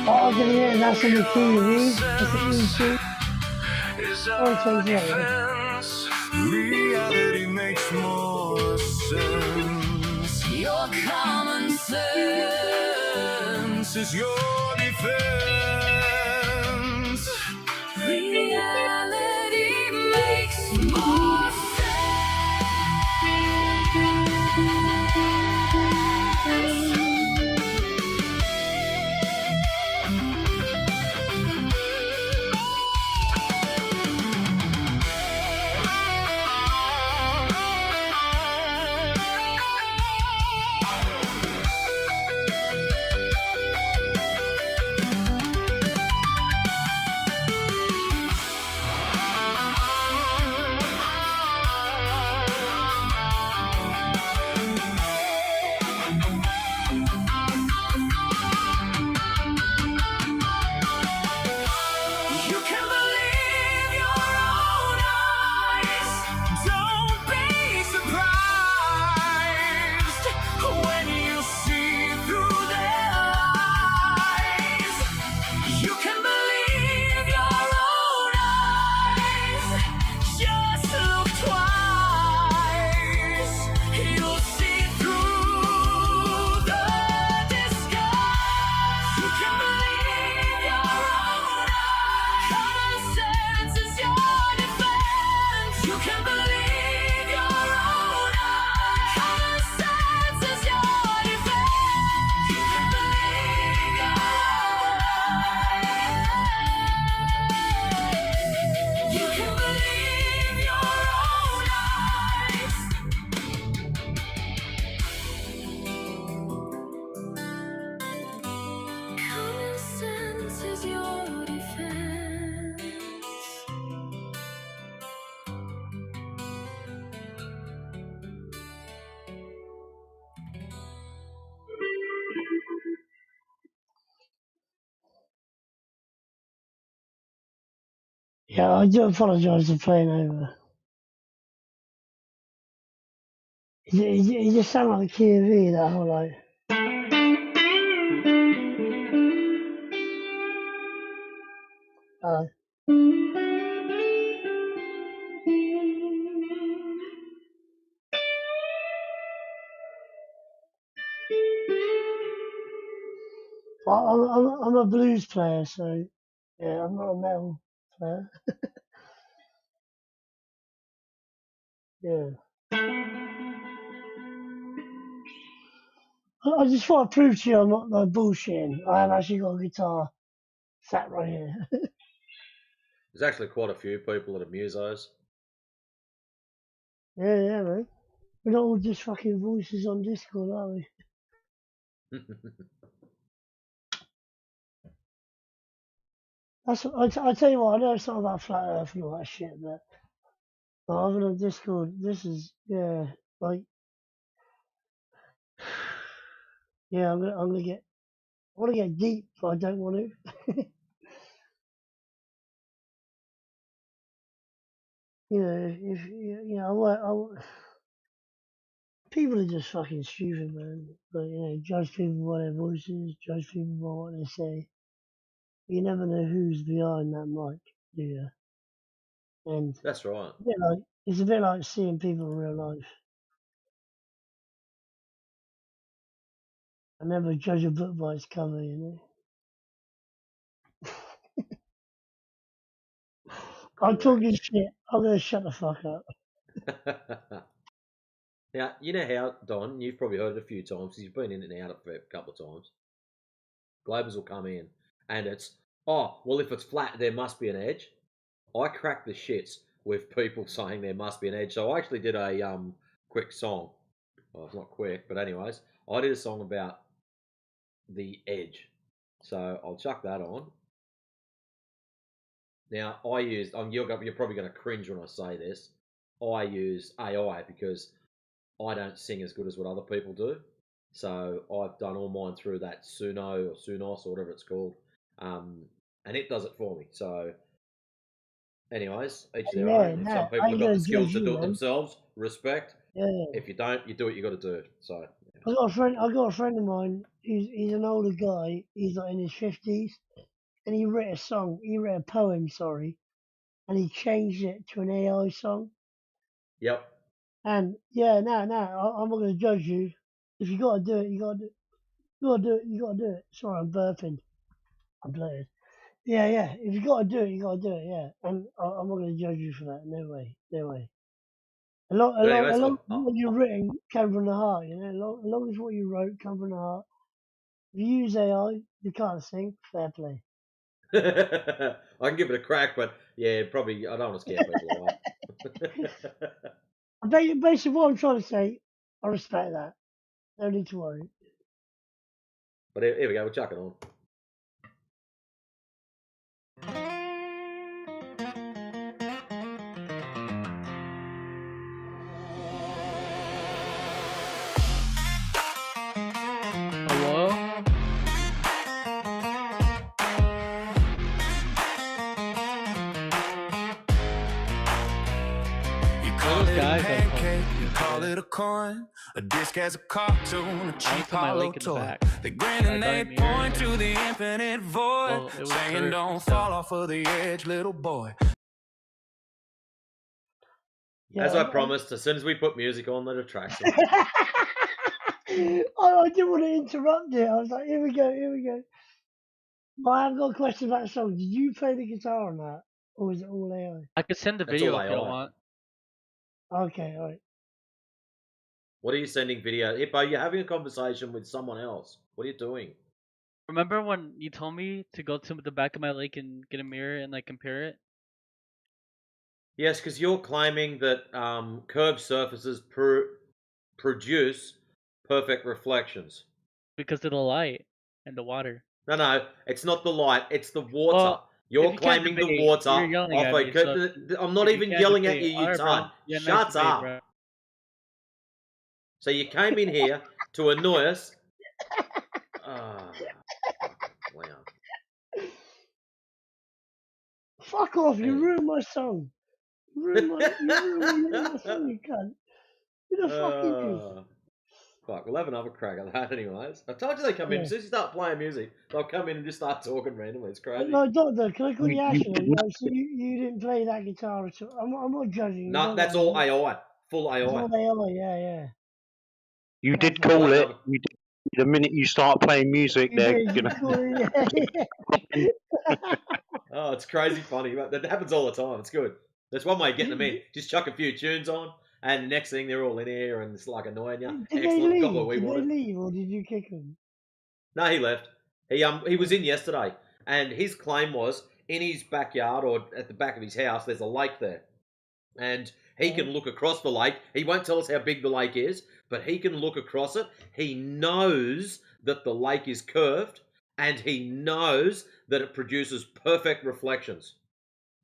S2: Oh, I can hear that's on the TV. That's at YouTube. Oh, change that.
S19: Reality makes more sense. Your common sense is your defense. Reality makes more You can believe your own eyes. Don't be surprised when you see through their lies. You can believe your own eyes. Just look twice. You'll see through the disguise. You can believe your own eyes. Common sense is your defense. You can believe your own eyes. Common sense is your defense. You can believe your own eyes. You can believe your own eyes. Common sense is your defense.
S2: Yeah, I do apologise for playing over. You just sound like Key of V, that whole like. Uh, I'm a blues player, so yeah, I'm not a metal player. Yeah, I just want to prove to you I'm not like bullshitting. I have actually got a guitar sat right here.
S10: There's actually quite a few people at a musos.
S2: Yeah, man. We're not all just fucking voices on Discord, are we? I tell you what, I know it's not about flat Earth and all that shit, but other than Discord, this is like yeah, I'm gonna get I want to get deep, but I don't want to. You know, if you know, people are just fucking stupid, man. But you know, judge people by their voices, judge people by what they say. You never know who's behind that mic, do you? And
S10: That's right.
S2: it's a bit like seeing people in real life. I never judge a book by its cover, you know. I'm talking shit. I'm gonna shut the fuck up.
S10: Now, you know how, Don, you've probably heard it a few times because you've been in and out of it a couple of times. Globers will come in and it's, oh, well, if it's flat, there must be an edge. I crack the shits with people saying there must be an edge. So I actually did a quick song. Well, it's not quick, but anyways, I did a song about the edge. So I'll chuck that on. Now, I used, you're probably going to cringe when I say this. I use AI because I don't sing as good as what other people do. So I've done all mine through that Suno or Sunos or whatever it's called. And it does it for me. So, anyways, each their
S2: Yeah,
S10: own. If some
S2: no, I
S10: people have
S2: ain't
S10: got
S2: gonna
S10: the
S2: judge
S10: skills to
S2: you,
S10: do it
S2: man.
S10: themselves, respect.
S2: Yeah.
S10: If you don't, you do what you got to do. So,
S2: I got a friend of mine. He's an older guy. He's like in his 50s, and he wrote a song. He wrote a poem, sorry, and he changed it to an AI song.
S10: yep.
S2: And yeah, no, I'm not gonna judge you. If you gotta do it, you gotta do it. You gotta do it. You gotta do it. Sorry, I'm burping. I'm blurred. Yeah, yeah. If you gotta do it, you gotta do it. Yeah, and I'm not gonna judge you for that. No way, no way.
S10: But anyways,
S2: A lot what you've written came from the heart. You know, a long as what you wrote come from the heart. If you use AI, you can't sing. Fair play.
S10: I can give it a crack, but yeah, probably I don't want to scare people away.
S2: Basically, what I'm trying to say, I respect that. No need to worry.
S10: But here we go, we'll chuck it on.
S17: Hello?
S19: You call it a pancake, you call it a coin, a disc as a cartoon, a cheap hollow toy. They grin and they point to the infinite void, saying don't fall off of the edge, little boy.
S2: Yeah,
S10: As I promised, as soon as we put music on that attracts them.
S2: I didn't want to interrupt it. I was like, here we go, here we go. But I've got a question about the song. Did you play the guitar on that? Or was it all AI?
S17: I could send the
S10: That's
S17: video
S10: all
S17: if you don't
S10: AI.
S17: want.
S2: Okay, alright.
S10: What are you sending video? Hippo, you're having a conversation with someone else. What are you doing?
S17: Remember when you told me to go to the back of my lake and get a mirror and like compare it?
S10: Yes, because you're claiming that curved surfaces produce perfect reflections.
S17: Because of the light and the water.
S10: No, it's not the light, it's the water.
S17: Well,
S10: You're
S17: if you can't
S10: claiming the
S17: debate,
S10: water
S17: you're yelling
S10: off
S17: at
S10: a
S17: me. So
S10: I'm not
S17: if you
S10: even
S17: can't
S10: yelling at
S17: debate,
S10: you, you
S17: alright, bro.
S10: tard.
S17: Yeah, nice
S10: Shut
S17: debate,
S10: up.
S17: bro.
S10: So you came in here to annoy us. Ah, wow.
S2: Fuck off, you ruined my song. You ruined my song, you cunt. Who the fuck is you?
S10: Fuck, we'll have another crack at that anyways. I told you they come in,
S2: Yeah.
S10: as soon as you start playing music, they'll come in and just start talking randomly. It's crazy.
S2: No, Doctor, can I call you Ashley? Like, so you didn't play that guitar at all. I'm not judging you.
S10: No,
S2: Don't
S10: that's
S2: worry.
S10: all AI. Full
S2: It's
S10: AI.
S2: all AI, yeah.
S8: You
S2: That's
S8: did
S2: fine.
S8: call it. You did, the minute you start playing music,
S2: You
S8: they're
S2: did, you
S8: gonna.
S2: call it, yeah.
S10: Oh, it's crazy funny. That happens all the time. It's good. That's one way of getting them in. Just chuck a few tunes on, and next thing they're all in here, and it's like annoying you.
S2: Did they
S10: Excellent. Got what
S2: leave?
S10: we
S2: Did they
S10: wanted.
S2: leave, or did you kick them?
S10: No, he left. He was in yesterday, and his claim was in his backyard or at the back of his house. There's a lake there, and he can look across the lake. He won't tell us how big the lake is, but he can look across it. He knows that the lake is curved, and he knows that it produces perfect reflections.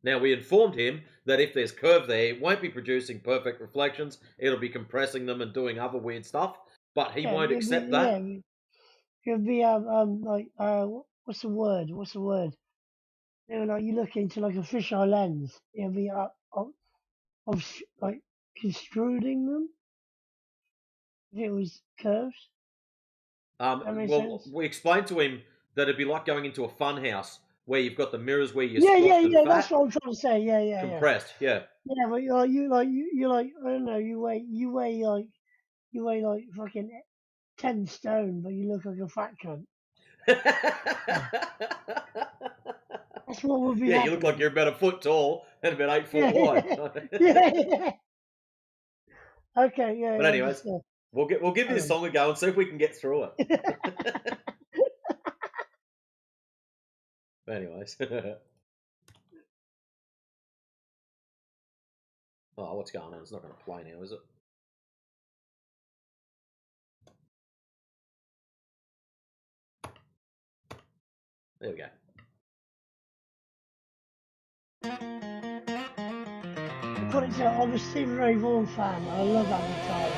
S10: Now, we informed him that if there's curve there, it won't be producing perfect reflections. It'll be compressing them and doing other weird stuff, but he won't accept that.
S2: It'd be like what's the word? What's the word? You know, like you look into like a fisheye lens. It'd be like construing them. If it was curves. That makes
S10: Well,
S2: sense.
S10: we explained to him that it'd be like going into a fun house where you've got the mirrors where you're
S2: Yeah,
S10: squashed and
S2: that's
S10: fat,
S2: what I'm trying to say. Yeah.
S10: compressed. Yeah.
S2: Yeah, but you're like I don't know. You weigh like fucking 10 stone, but you look like a fat cunt. That's what would be
S10: Yeah, you look like
S2: happening.
S10: you're about a foot tall and about 8 foot
S2: Yeah,
S10: wide.
S2: yeah. Okay, yeah,
S10: But
S2: yeah,
S10: anyways,
S2: just
S10: we'll give this song a go and see if we can get through it. Anyways. Oh, what's going on? It's not going to play now, is it? There we go.
S2: put it to, I'm a Stevie Ray Vaughan fan. I love that guitar.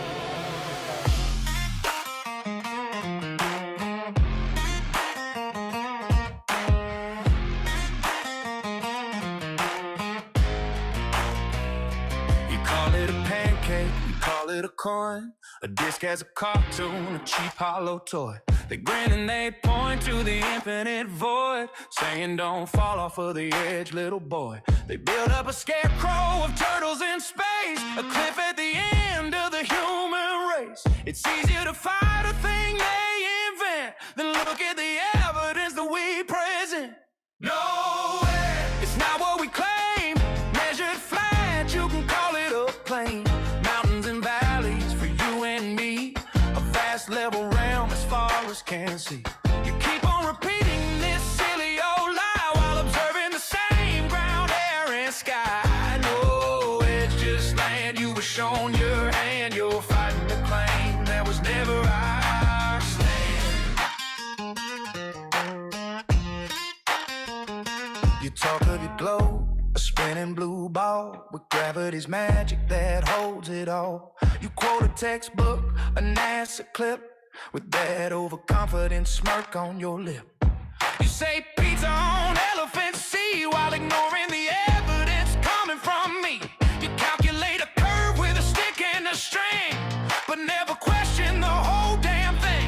S19: You call it a pancake, you call it a coin, a disc as a cartoon, a cheap hollow toy. They grin and they point to the infinite void, saying don't fall off of the edge, little boy. They build up a scarecrow of turtles in space, a cliff at the end of the human race. It's easier to fight a thing they invent than look at the evidence that we present. No way, it's not what we claim, measured flat, you can call it a plane. Mountains and valleys for you and me, a vast level realm as far as can see. You keep on repeating this silly old lie while observing the same ground, air, and sky. No, it's just land, you were shown your hand, you're fighting the claim that was never ours. You talk of your globe, a spinning blue ball with gravity's magic that holds it all. You quote a textbook, a NASA clip, with that overconfident smirk on your lip. You say pizza on elephant sea while ignoring the evidence coming from me. You calculate a curve with a stick and a string, but never question the whole damn thing.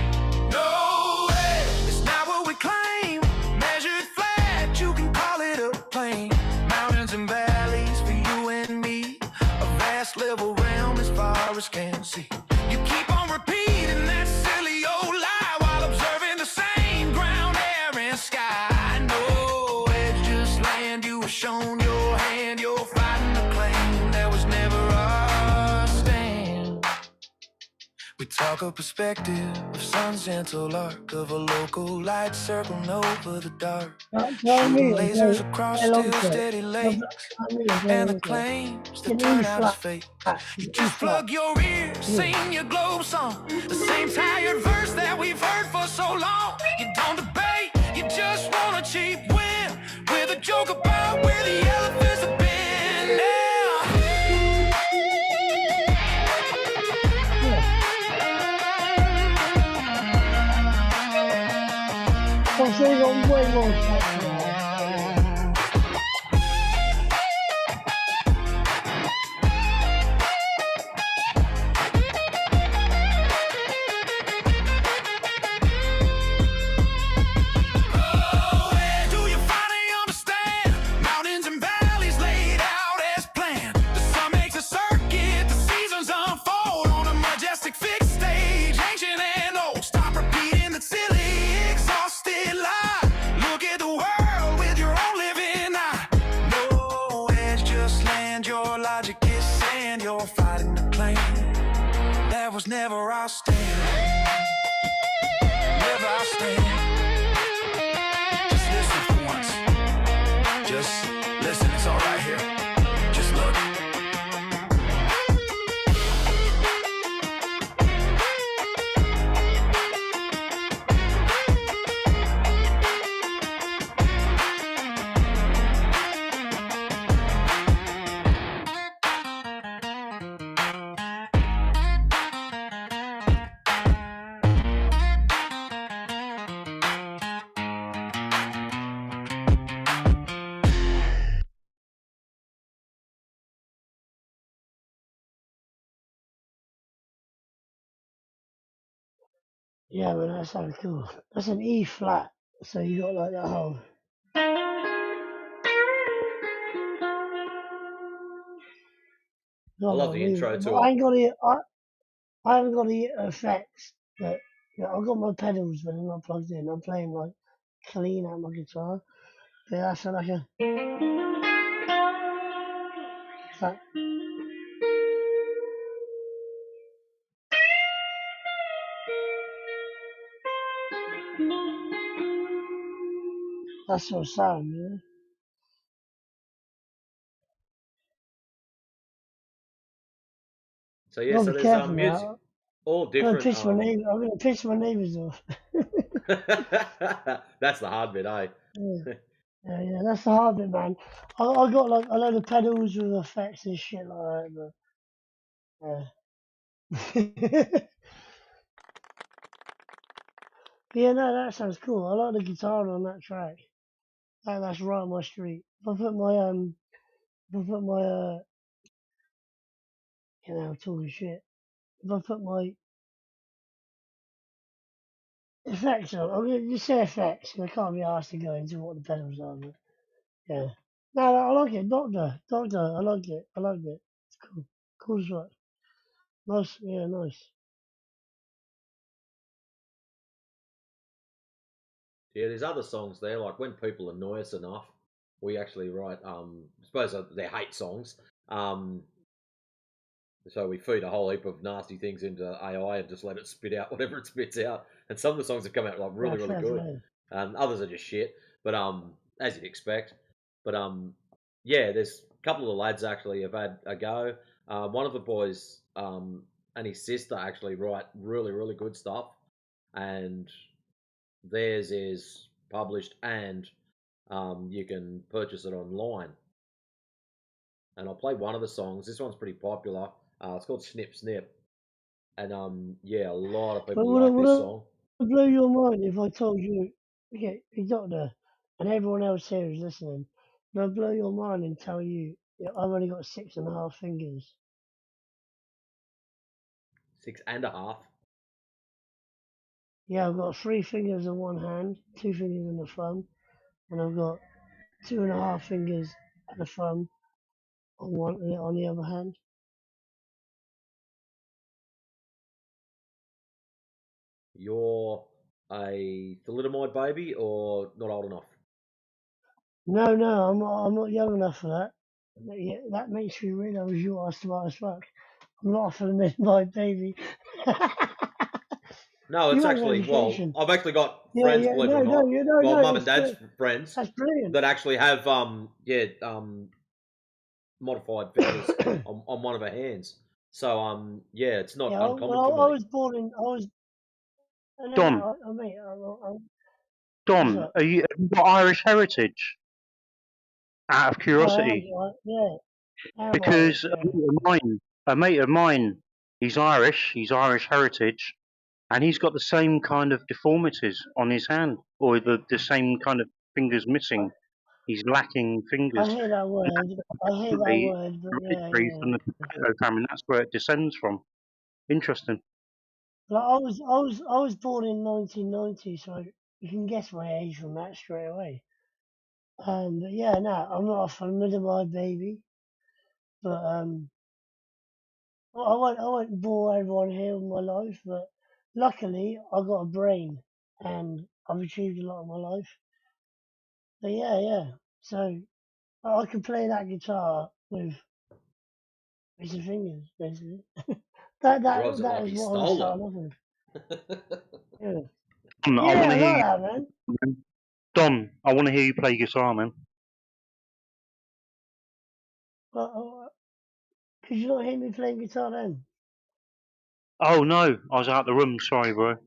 S19: No way, it's not what we claim, measured flat, you can call it a plane. Mountains and valleys for you and me, a vast level realm as far as can see. You keep on repeating that silly old lie while observing the same ground, air, and sky. No, it's just land, you were shown your hand, you're fighting a claim that was never ours. Stand. We talk of perspective, of sun's gentle arc, of a local light circling over the dark. Shooting lasers across still steady lakes, and the claims that turn out as fake. You just plug your ears, sing your globe song, the same tired verse that we've heard for so long. You don't debate, you just want a cheap win, with a joke about where the elephants have been now.
S2: I'm sure you got way more stuff now.
S19: Do you finally understand? Mountains and valleys laid out as planned. The sun makes a circuit, the seasons unfold on a majestic fixed stage, ancient and old. Stop repeating that silly, exhausted lie. Look at the world with your own living eye. No, it's just land, your logic is sand. You're fighting the claim that was never our stand. Never our stand. Just listen for once. Just listen, it's all right here. Just look.
S2: Yeah, but that sounds cool. That's an E flat, so you got like that whole.
S10: I love the intro
S2: But
S10: to
S2: I
S10: it.
S2: ain't got the I haven't got the effects. But I've got my pedals, but they're not plugged in. I'm playing like clean out my guitar. Yeah, that's like a. That, that's sort of sound, yeah.
S10: So
S2: You
S10: yeah,
S2: gotta
S10: so
S2: be
S10: there's
S2: careful
S10: music,
S2: now.
S10: all
S2: I'm gonna
S10: different.
S2: piss my neighbor. I'm gonna piss my neighbors off.
S10: That's the hard bit, eh?
S2: Yeah, that's the hard bit, man. I got like a load of pedals with effects and shit like that, but yeah. Yeah, no, that sounds cool. I like the guitar on that track. That's right on my street. If I put my talking shit. If I put my effects on, I'm gonna just say effects. I can't be asked to go into what the pedals are, but yeah. No, I like it. Doctor, I like it. It's cool. Cool as fuck. Nice, yeah, nice.
S10: Yeah, there's other songs there, like when people annoy us enough, we actually write. I suppose they're hate songs. So we feed a whole heap of nasty things into AI and just let it spit out whatever it spits out. And some of the songs have come out like
S2: Yeah,
S10: really, really
S2: fair
S10: good.
S2: play.
S10: Others are just shit. But as you'd expect. But yeah, there's a couple of the lads actually have had a go. One of the boys and his sister actually write really, really good stuff, and theirs is published and you can purchase it online. And I'll play one of the songs. This one's pretty popular. It's called Snip Snip, and yeah, a lot of
S2: But
S10: people like this
S2: would
S10: song.
S2: it blow your mind if I told you, okay, the doctor, and everyone else here is listening, would it blow your mind and tell you, I've only got 6.5 fingers?
S10: 6.5.
S2: Yeah, I've got 3 fingers on one hand, 2 fingers on the thumb, and I've got 2.5 fingers and a thumb on the other hand.
S10: You're a thalidomide baby or not old enough?
S2: No, I'm not young enough for that. But yeah, that makes me realise you are smart as fuck. I'm not for the midnight baby.
S10: No,
S2: You
S10: it's
S2: have an
S10: actually, well,
S2: education.
S10: I've actually got
S2: Yeah,
S10: friends,
S2: yeah,
S10: believe it or not. Well, mum and
S2: that's
S10: dad's
S2: good.
S10: friends
S2: That's brilliant.
S10: that actually have modified fingers on one of her hands. So yeah, it's not
S2: Yeah,
S10: uncommon for
S2: well, I
S10: me.
S2: was born in, I was,
S8: Don,
S2: what's
S8: Don,
S2: up?
S8: have you got Irish heritage? Out of
S2: Yeah, I am,
S8: curiosity,
S2: yeah, I am Irish,
S8: because
S2: yeah.
S8: a mate of mine, he's Irish heritage, and he's got the same kind of deformities on his hand, or the same kind of fingers missing. He's lacking
S2: I
S8: fingers.
S2: hear that word,
S8: Apparently,
S2: but
S8: hereditary from the tobacco famine. That's where it descends from. Interesting.
S2: Like I was born in 1990, so you can guess my age from that straight away. But yeah, no, I'm not a thalidomide baby, but I won't bore everyone here with my life, but luckily I got a brain and I've achieved a lot in my life. But yeah. So I can play that guitar with some fingers, basically.
S10: Drives it
S2: That
S10: like
S2: is
S10: he's
S2: what I was
S10: stolen.
S2: starting off with. Yeah,
S8: Don, I
S2: yeah,
S8: want
S2: I
S8: to hear
S2: like
S8: you.
S2: that, man.
S8: Don, I want to hear you play guitar, man.
S2: Could you not hear me playing guitar then?
S8: Oh no, I was out the room. Sorry, bro.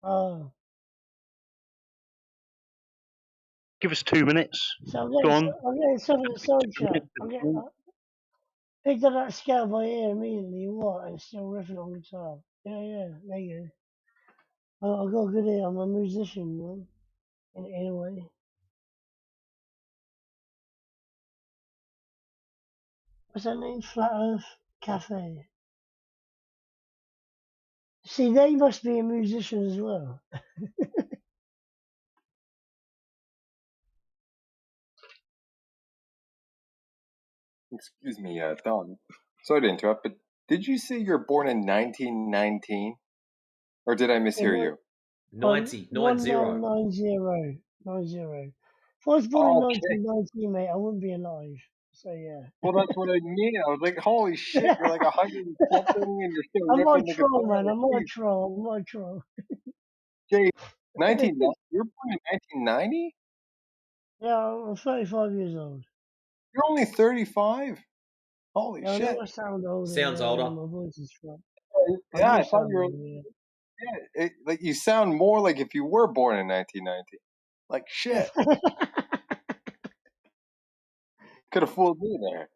S2: Oh,
S8: Give us 2 minutes.
S2: so
S8: Go on.
S2: I'm getting some of the side
S8: 2
S2: chat.
S8: minutes.
S2: I picked up that scale by ear immediately. What? And still riffing on guitar. Yeah. There you go. I got a good ear. I'm a musician, man. In a way. What's that name? Flat Earth Cafe. See, they must be a musician as well.
S1: Excuse me, Don. Sorry to interrupt, but did you say you're born in 1919? Or did I
S2: In
S1: mishear you?
S10: 90.
S2: 1990. 90. If I was born in
S1: Okay.
S2: 1990, mate, I wouldn't be alive. So yeah.
S1: Well, that's what I mean. I was like, holy shit, you're like 100 and something, and you're still
S2: I'm not
S1: ripping
S2: a
S1: the
S2: troll,
S1: guitar.
S2: man. I'm not a
S1: Jeez,
S2: troll. I'm not a troll.
S1: Jay, you're born in 1990?
S2: Yeah, I'm 35 years old.
S1: You're only 35? Holy
S2: Yeah, I know
S1: shit.
S2: I sound older.
S10: Sounds
S2: Yeah,
S10: older.
S2: my voice is flat. I
S1: Yeah,
S2: do
S1: I thought
S2: sound
S1: you were.
S2: older.
S1: Yeah, like you sound more like if you were born in 1990. Like shit,
S2: Yeah.
S1: could have fooled me there.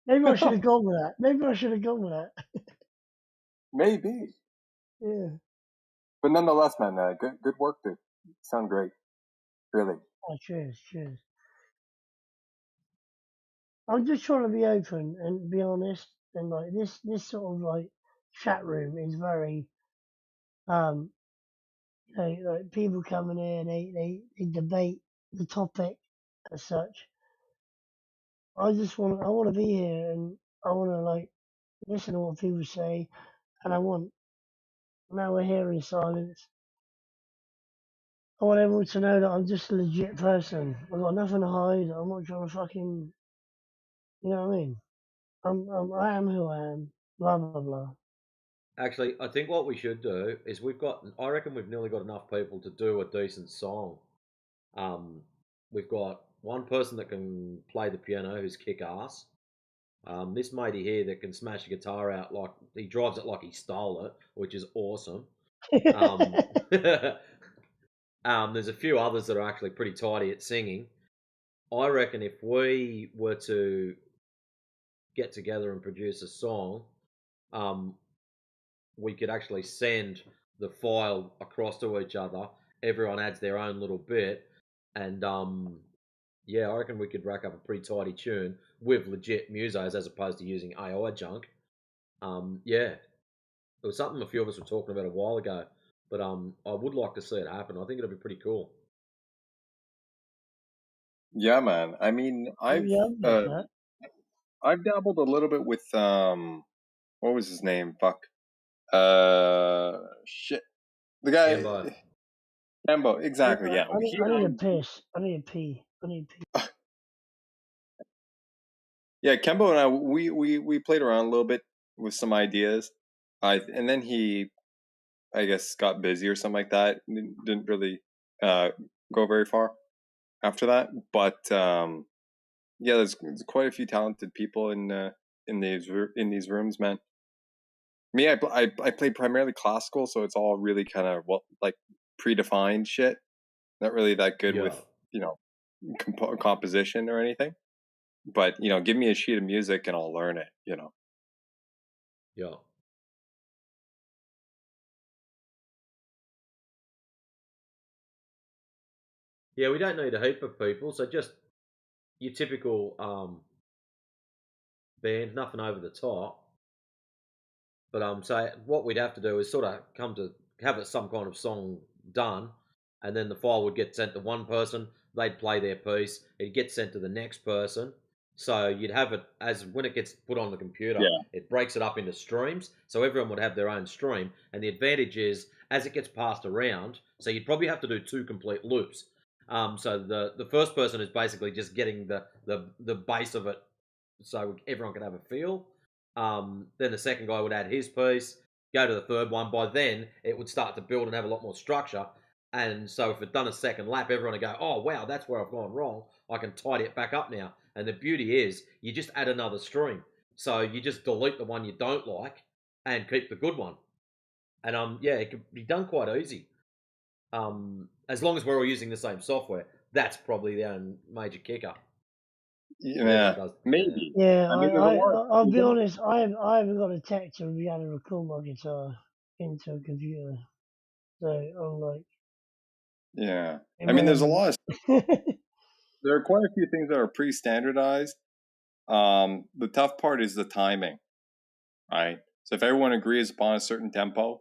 S2: Maybe I should have gone with that. Maybe I should have gone with that.
S1: Maybe,
S2: Yeah.
S1: but nonetheless, man, good work, dude. You sound great, really.
S2: Oh, cheers, cheers. I'm just trying to be open and be honest, and like this sort of like chat room is very you know, like people come in here and they debate the topic as such. I want to be here and I want to like listen to what people say, and now we're here in silence. I want everyone to know that I'm just a legit person. I've got nothing to hide. I'm not trying to fucking, you know what I mean? I am who I am. Blah blah blah.
S10: Actually, I think what we should do is I reckon we've nearly got enough people to do a decent song. Um, we've got one person that can play the piano who's kick ass. This matey here that can smash a guitar out like he drives it like he stole it, which is awesome. Um, there's a few others that are actually pretty tidy at singing. I reckon if we were to get together and produce a song, um, we could actually send the file across to each other. Everyone adds their own little bit, and yeah, I reckon we could rack up a pretty tidy tune with legit musos as opposed to using AI junk. Yeah, it was something a few of us were talking about a while ago, but I would like to see it happen. I think it'll be pretty cool.
S1: Yeah, man. I mean,
S2: Yeah, I'm with that.
S1: I've dabbled a little bit with what was his name? Fuck. Shit. The guy.
S10: Cambo.
S1: Cambo. Exactly. Yeah.
S2: I need a piss. I need a pee. I need a pee.
S1: Yeah, Kembo and I we played around a little bit with some ideas. And then he, I guess, got busy or something like that. Didn't really go very far after that. But yeah, there's quite a few talented people in these rooms, man. Me, I play primarily classical, so it's all really kind of like predefined shit. Not really that good with composition or anything. But give me a sheet of music and I'll learn it.
S10: Yeah. Yeah, we don't need a heap of people, so just your typical band, nothing over the top. But so what we'd have to do is sort of come to have some kind of song done, and then the file would get sent to one person. They'd play their piece. It'd get sent to the next person. So you'd have it as when it gets put on the computer,
S1: Yeah.
S10: it breaks it up into streams. So everyone would have their own stream. And the advantage is as it gets passed around, so you'd probably have to do 2 complete loops. So the first person is basically just getting the base of it, so everyone can have a feel. Then the second guy would add his piece, go to the third one. By then, it would start to build and have a lot more structure. And so if it done a second lap, everyone would go, oh, wow, that's where I've gone wrong. I can tidy it back up now. And the beauty is you just add another stream. So you just delete the one you don't like and keep the good one. And yeah, it could be done quite easy. As long as we're all using the same software, that's probably the only major kicker.
S1: Yeah, maybe.
S2: Yeah,
S1: I mean, there's a lot.
S2: I'll be honest. I haven't got a tech to be able to record my guitar into a computer, so I'm like.
S1: Yeah, I mean, there's a lot. There are quite a few things that are pre-standardized. The tough part is the timing, right? So if everyone agrees upon a certain tempo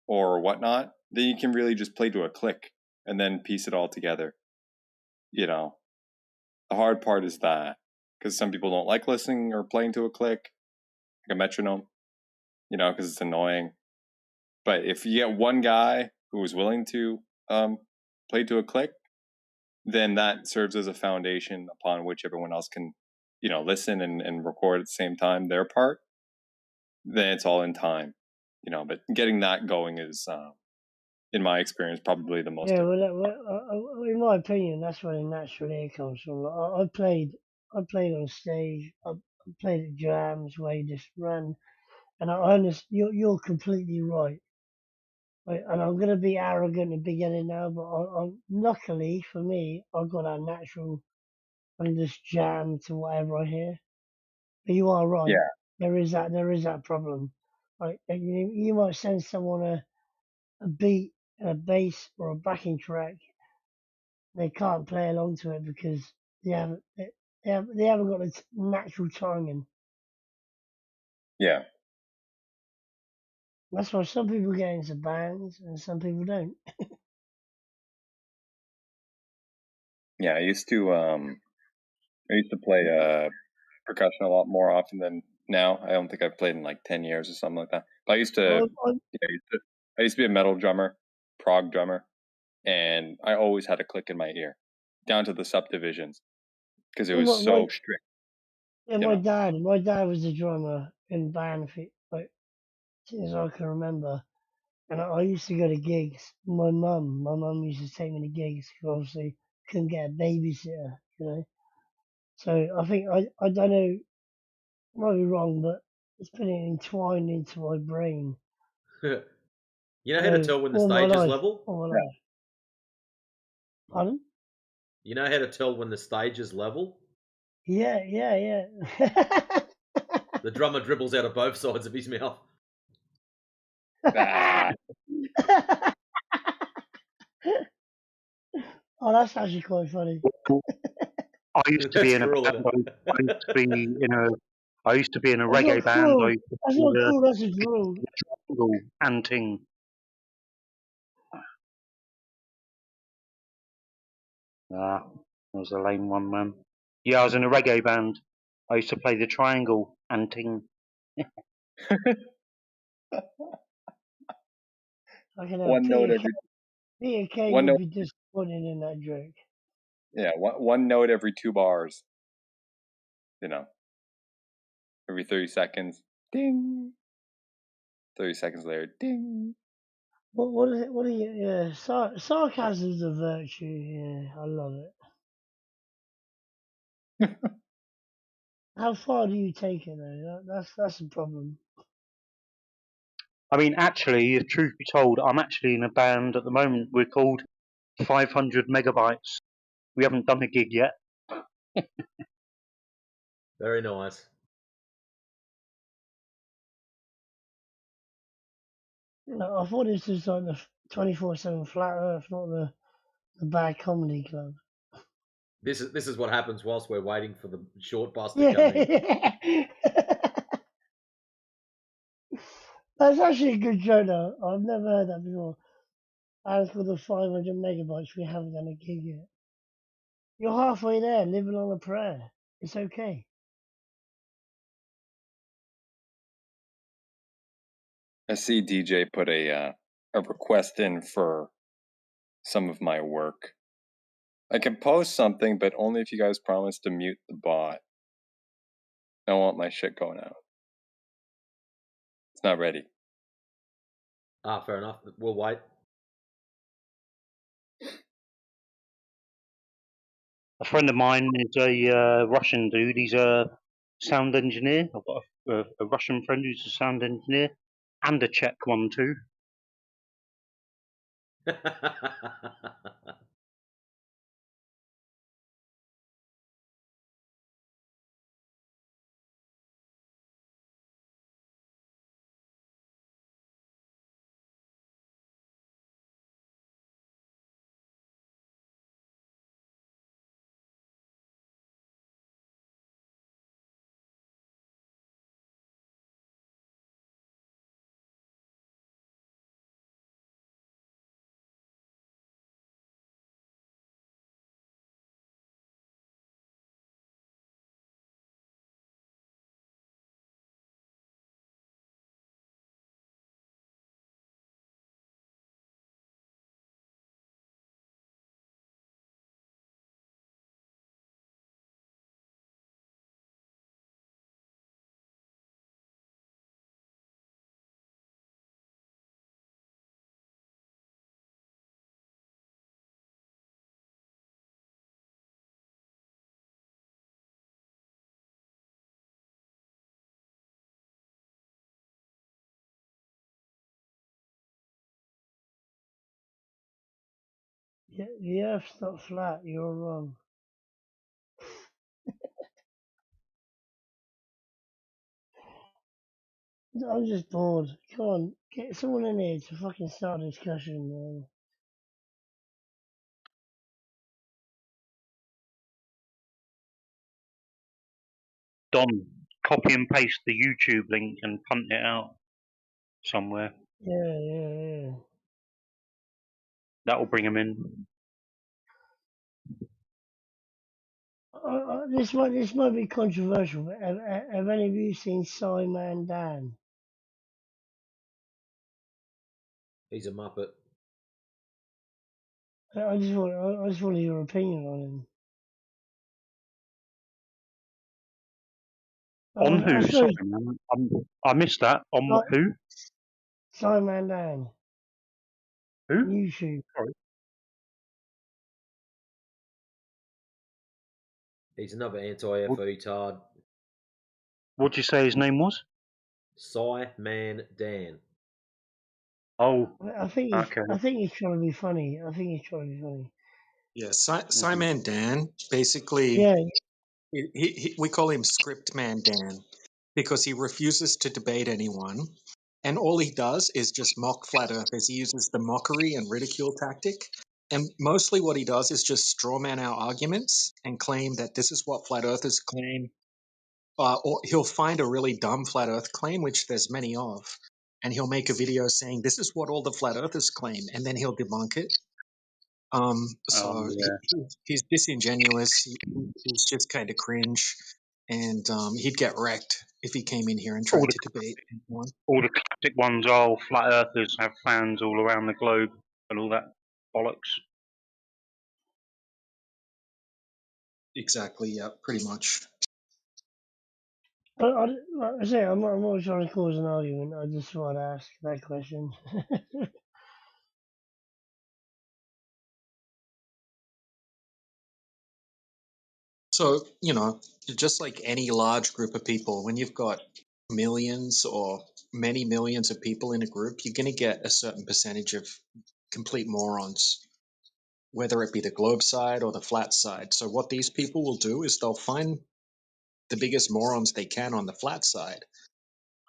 S1: or whatnot, then you can really just play to a click and then piece it all together. The hard part is that because some people don't like listening or playing to a click, like a metronome, because it's annoying. But if you get one guy who is willing to play to a click, then that serves as a foundation upon which everyone else can, listen and record at the same time their part. Then it's all in time, but getting that going is, in my experience, probably the most
S2: Yeah,
S1: difficult.
S2: in my opinion, that's where the natural ear comes from. Like, I played on stage. I played at jams where you just ran, and I understand you're completely right. And I'm gonna be arrogant and beginning now, but luckily for me, I've got that natural. I can just jam to whatever I hear. But you are right.
S1: Yeah.
S2: There is that problem. Like you might send someone a beat, a bass, or a backing track. They can't play along to it because they haven't got the natural timing.
S1: Yeah.
S2: That's why some people get into bands and some people don't.
S1: Yeah, I used to play percussion a lot more often than now. I don't think I've played in like 10 years or something like that. But I used to, I used to be a metal drummer, prog drummer, and I always had a click in my ear, down to the subdivisions, because it was so strict.
S2: Yeah, my dad was a drummer in band for like since I can remember, and I used to go to gigs. My mum used to take me to gigs because obviously couldn't get a babysitter, you know. So I think I don't know, might be wrong, but it's been entwined into my brain.
S10: You know how to tell when the
S2: All my
S10: stage is
S2: life,
S10: level?
S2: all my life. Pardon?
S10: You know how to tell when the stage is level?
S2: Yeah.
S10: The drummer dribbles out of both sides of his mouth.
S2: Oh, that's actually quite funny.
S8: I used to be in a band. I used to be in a. I used to be in a
S2: That's not
S8: reggae band. I
S2: cool.
S8: used to
S2: That's
S8: be
S2: not cool. That's a drill.
S8: the anting. Ah, that was a lame one, man. Yeah, I was in a reggae band. I used to play the triangle anting.
S2: I can
S1: One note every.
S2: Peter Kay
S1: One
S2: would
S1: note.
S2: be disappointed in that joke.
S1: Yeah, one note every 2 bars. Every 30 seconds, ding. 30 seconds later, ding.
S2: What is it? What are you? Yeah, sarcasm's a virtue. Yeah, I love it. How far do you take it though? That's a problem.
S8: I mean, actually, if truth be told, I'm actually in a band at the moment. We're called 500 Megabytes. We haven't done a gig yet.
S10: Very nice.
S2: I thought this was like the 24/7 Flat Earth, not the Bad Comedy Club.
S10: This is what happens whilst we're waiting for the short bus to
S2: Yeah.
S10: come in.
S2: That's actually a good joke though. I've never heard that before. As for the 500 megabytes, we haven't done a gig yet. You're halfway there, living on a prayer. It's okay.
S1: I see DJ put a request in for some of my work. I can post something, but only if you guys promise to mute the bot. I don't want my shit going out. It's not ready.
S10: Ah, fair enough. We'll wait.
S8: A friend of mine is a Russian dude. He's a sound engineer. I've got a Russian friend who's a sound engineer and a Czech one too.
S2: The Earth's not flat. You're wrong. I'm just bored. Come on, get someone in here to fucking start a discussion, man.
S5: Don, copy and paste the YouTube link and punt it out somewhere.
S2: Yeah.
S5: That'll bring them in.
S2: This might be controversial, but have any of you seen Simon Dan?
S10: He's a muppet.
S2: I just wanted your opinion on him.
S5: On who?
S2: I
S5: Sorry,
S2: suppose
S5: man. I missed that. On who?
S2: Simon Dan.
S5: Who?
S2: YouTube.
S5: Sorry.
S10: He's another anti-FE tard.
S5: What'd you say his name was?
S10: Man Dan.
S5: Oh,
S2: I think
S5: okay.
S2: he's trying to be funny.
S15: Yeah, Simon Dan, basically,
S2: Yeah.
S15: we call him Script Man Dan because he refuses to debate anyone. And all he does is just mock flat earthers. He uses the mockery and ridicule tactic. And mostly what he does is just strawman our arguments and claim that this is what flat earthers claim. Or he'll find a really dumb flat earth claim, which there's many of, and he'll make a video saying this is what all the flat earthers claim, and then he'll debunk it. So
S5: yeah.
S15: he's disingenuous. He's just kind of cringe, and he'd get wrecked if he came in here and tried to debate anyone.
S5: All the classic ones are flat earthers have fans all around the globe and all that bollocks.
S15: Exactly. Yeah. Pretty much.
S2: Like I say, I'm not trying to cause an argument. I just want to ask that question.
S15: So, just like any large group of people, when you've got millions or many millions of people in a group, you're going to get a certain percentage of complete morons, whether it be the globe side or the flat side. So, what these people will do is they'll find the biggest morons they can on the flat side,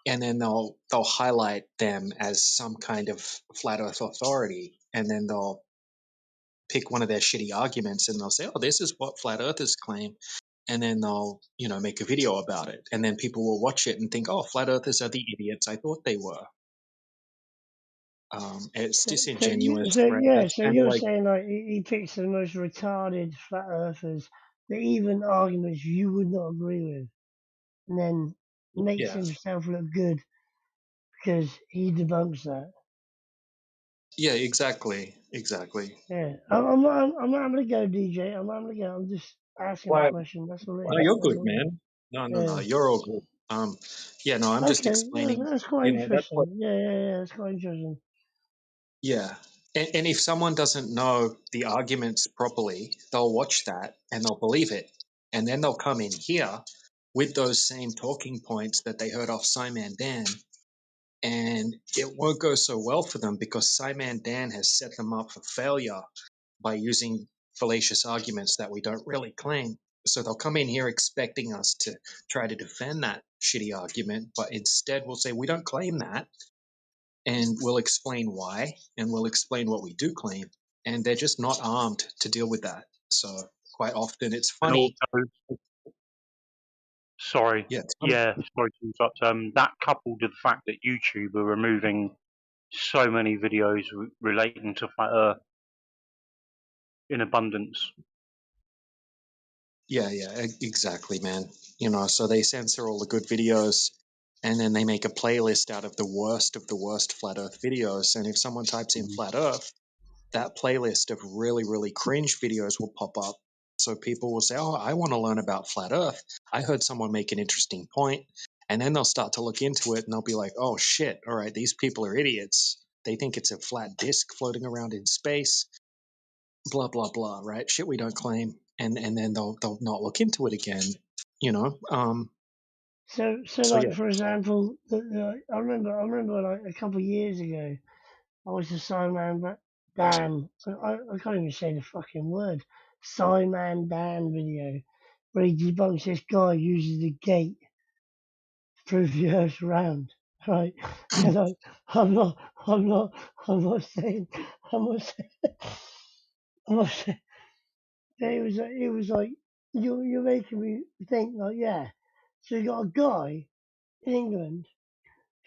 S15: and then they'll highlight them as some kind of flat earth authority, and then they'll pick one of their shitty arguments and they'll say, oh, this is what flat earthers claim, and then they'll make a video about it, and then people will watch it and think, oh, flat earthers are the idiots I thought they were. It's disingenuous, right? That's
S2: So
S15: kind of
S2: you're
S15: like,
S2: saying like he picks the most retarded flat earthers, that even arguments you would not agree with, and then makes
S15: yeah,
S2: himself look good because he debunks that.
S15: yeah, exactly.
S2: Yeah, I'm not having to go, DJ. I'm not having to go. I'm just asking a question. That's all it
S15: No,
S2: is.
S15: you're good, man. No,
S2: Yeah.
S15: you're all good. No, I'm just
S2: Okay,
S15: explaining.
S2: that's quite
S15: That's what.
S2: interesting. Yeah, that's quite interesting.
S15: Yeah, and if someone doesn't know the arguments properly, they'll watch that and they'll believe it, and then they'll come in here with those same talking points that they heard off Simon Dan, and it won't go so well for them because Simon Dan has set them up for failure by using fallacious arguments that we don't really claim. So they'll come in here expecting us to try to defend that shitty argument, but instead we'll say we don't claim that, and we'll explain why, and we'll explain what we do claim, and they're just not armed to deal with that. So quite often it's
S5: And
S15: funny.
S5: also, sorry,
S15: Yeah, it's funny.
S5: sorry to interrupt. That coupled with the fact that YouTube are removing so many videos relating to flat Earth in abundance.
S15: Yeah, exactly, man. So they censor all the good videos, and then they make a playlist out of the worst flat Earth videos. And if someone types in flat Earth, that playlist of really, really cringe videos will pop up. So people will say, oh, I want to learn about flat Earth. I heard someone make an interesting point. And then they'll start to look into it and they'll be like, oh, shit, all right, these people are idiots. They think it's a flat disk floating around in space, blah, blah, blah, right? Shit we don't claim. And then they'll not look into it again, you know?
S2: So
S15: Yeah.
S2: like for example, I remember like a couple of years ago, I was a Simon Dan, I can't even say the fucking word. Simon Dan video where he debunks this guy uses the gate to prove the Earth's round. Right? And I'm not, I'm not, I'm not saying, I'm not saying, I'm not saying. It was like you're making me think like, yeah. So you got a guy in England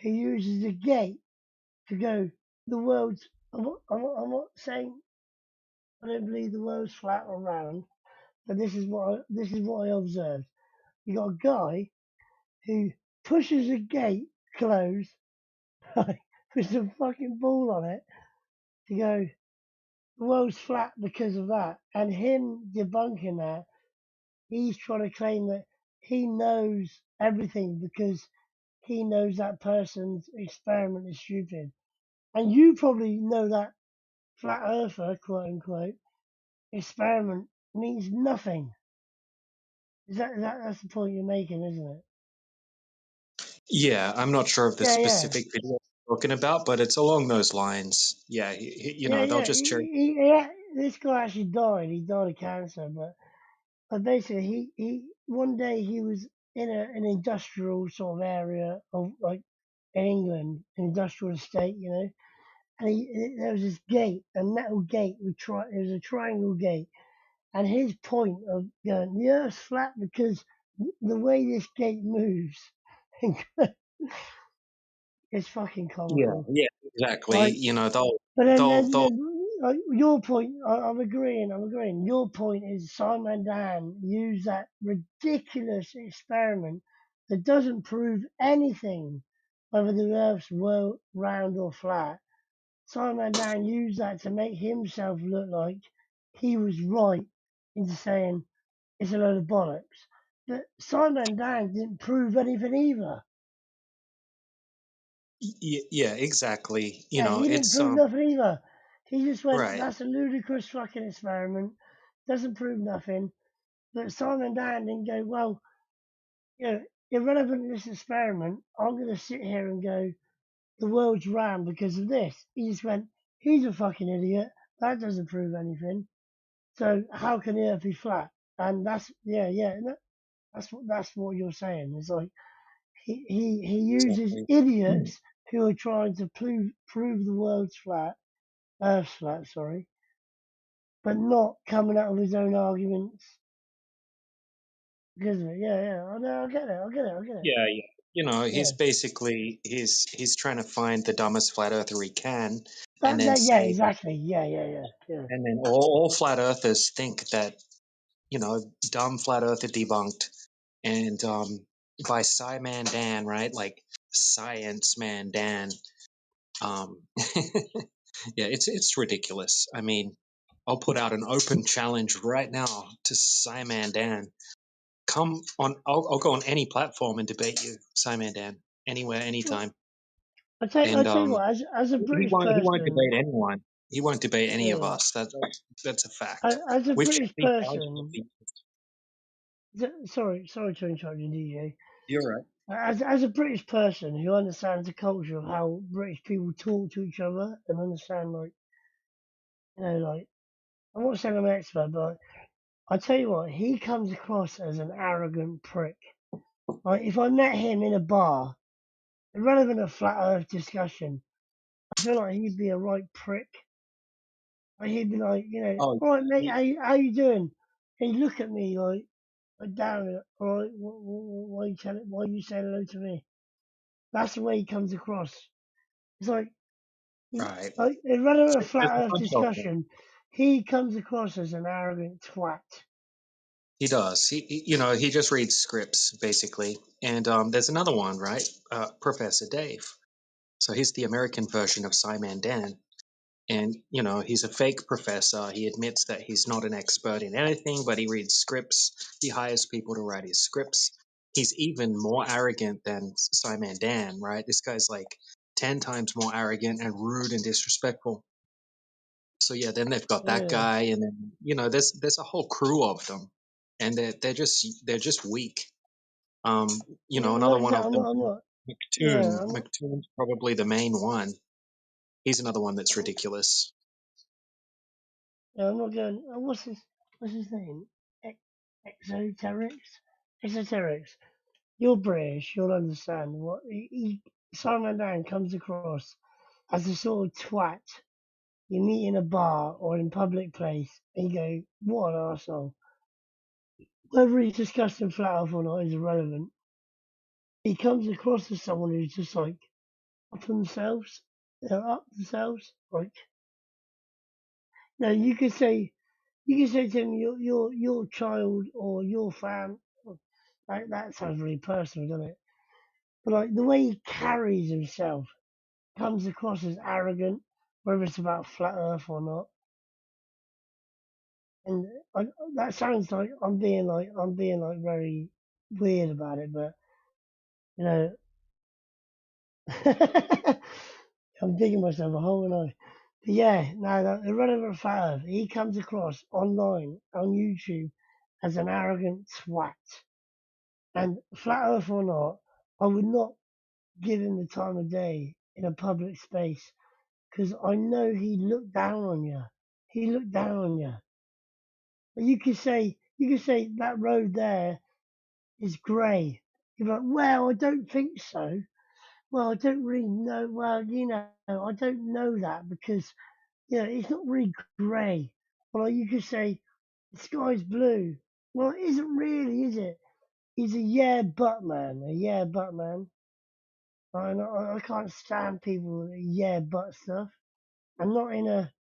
S2: who uses the gate to go the world's. I'm not saying I don't believe the world's flat or round, but this is what I observed. You got a guy who pushes a gate closed, right, with a fucking ball on it to go the world's flat because of that, and him debunking that, he's trying to claim that he knows everything because he knows that person's experiment is stupid. And you probably know that flat earther, quote unquote, experiment means nothing. That's the point you're making, isn't it?
S15: Yeah, I'm not sure of the
S2: Yeah.
S15: specific video you're talking about, but it's along those lines. Yeah, you know, they'll just cherry.
S2: This guy actually died. He died of cancer, but basically, he one day he was in an industrial sort of area of like in England, an industrial estate, you know, and there was this gate, a metal gate it was a triangle gate, and his point of going the Earth's flat because the way this gate moves, it's fucking
S15: Yeah,
S2: comical.
S15: yeah, exactly.
S2: Like,
S15: You know,
S2: but
S15: they'll.
S2: like, your point, I'm agreeing. Your point is Simon Dan used that ridiculous experiment that doesn't prove anything whether the Earth's round or flat. Simon Dan used that to make himself look like he was right into saying it's a load of bollocks. But Simon Dan didn't prove anything either.
S15: Yeah, exactly. You
S2: Yeah,
S15: know,
S2: he didn't
S15: it's
S2: prove nothing either. He just went,
S15: right.
S2: that's a ludicrous fucking experiment. Doesn't prove nothing. But Simon Dan didn't go, well, you know, irrelevant to this experiment, I'm going to sit here and go, the world's round because of this. He just went, he's a fucking idiot. That doesn't prove anything. So how can the earth be flat? And that's what you're saying. It's like he uses
S15: Exactly.
S2: idiots who are trying to prove the world's flat, Earth's flat, sorry, but not coming up with his own arguments because of it. Yeah. I know. I get it.
S15: Yeah, yeah. You know,
S2: Yeah.
S15: he's basically he's trying to find the dumbest flat earther he can, and then
S2: Yeah.
S15: say that,
S2: Exactly. Yeah.
S15: and then all flat earthers think that, you know, dumb flat earther debunked, and by Sci-Man Dan, right? Like Science Man Dan. Um, yeah, it's ridiculous. I mean, I'll put out an open challenge right now to Sci-Man Dan. Come on, I'll go on any platform and debate you, Sci-Man Dan, anywhere,
S2: Well,
S15: anytime.
S2: I
S15: And
S2: tell you what, as a British
S15: he won't
S2: person,
S15: debate anyone. He won't debate any of
S2: yeah,
S15: us. That's a fact.
S2: as a
S15: We've
S2: British
S15: checked these thousands of
S2: person,
S15: people.
S2: sorry to interrupt you, DJ.
S15: You're right.
S2: As a British person who understands the culture of how British people talk to each other and understand, like, you know, like, I'm not saying I'm an expert, but I tell you what, he comes across as an arrogant prick. Like, if I met him in a bar, irrelevant of flat Earth discussion, I feel like he'd be a right prick. Like, he'd be like, you know,
S15: Oh,
S2: all right, mate, how you doing? He'd look at me like down, all right, why you saying hello to me? That's the way he comes across. It's like,
S15: right.
S2: irrelevant of
S15: There's
S2: flat
S15: a
S2: Earth
S15: bunch of them.
S2: discussion, he comes across as an arrogant twat.
S15: He does. You know, he just reads scripts basically. And there's another one, right? Professor Dave. So he's the American version of Simon Dan. And, you know, he's a fake professor. He admits that he's not an expert in anything, but he reads scripts. He hires people to write his scripts. He's even more arrogant than Simon Dan, right? This guy's like 10 times more arrogant and rude and disrespectful. So yeah, then they've got that
S2: Yeah.
S15: guy, and then, you know, there's a whole crew of them, and they're just weak. Um, you know, another
S2: Like I
S15: one
S2: said,
S15: of them,
S2: I'm not. Yeah,
S15: McToon. McToon's probably the main one. He's another one that's ridiculous.
S2: No, I'm not going. What's his name? Exoterics. Exoterics. You're British. You'll understand what Simon Dan comes across as a sort of twat. You meet in a bar or in public place, and you go, "What an arsehole." Whether he's discussing flat earth or not is irrelevant. He comes across as someone who's just like up themselves. They're up themselves. Like, now you could say to him, your child or your fam. That sounds really personal, doesn't it? But like the way he carries himself comes across as arrogant, whether it's about flat Earth or not. And that sounds like I'm being like very weird about it, but you know, I'm digging myself a hole, and I. But yeah, no, the irrelevant flat Earth. He comes across online on YouTube as an arrogant twat. And flat Earth or not, I would not give him the time of day in a public space because I know he looked down on you. He looked down on you. You could say that road there is grey. You're like, well, I don't think so. Well, I don't really know. Well, I don't know that because it's not really grey. Well, you could say the sky's blue. Well, it isn't really, is it? He's a but man. I can't stand people that but stuff, and not in a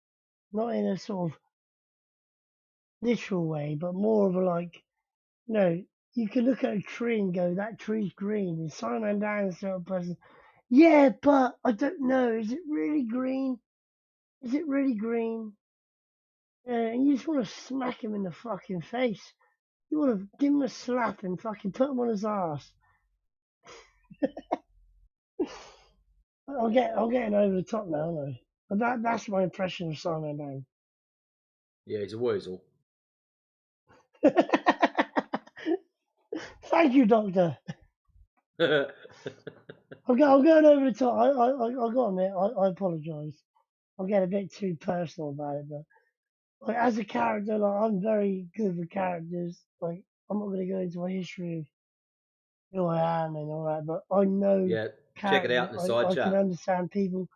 S2: sort of literal way, but more of a like, you can look at a tree and go, that tree's green. And Simon Dan is sort of person, yeah, but I don't know. Is it really green? Is it really green? And you just want to smack him in the fucking face. You want to give him a slap and fucking put him on his ass. I'm getting over the top now, aren't I? But that's my impression of Simon Dan.
S10: Yeah, he's a weasel.
S2: Thank you, Doctor. I'm going over the top. I got to admit, I apologise. I'll get a bit too personal about it, but like, as a character, like, I'm very good with characters. Like, I'm not going to go into my history of who I am and all that, but I know
S10: Yeah, check it
S2: characters.
S10: out in the side
S2: I can
S10: chat.
S2: understand people.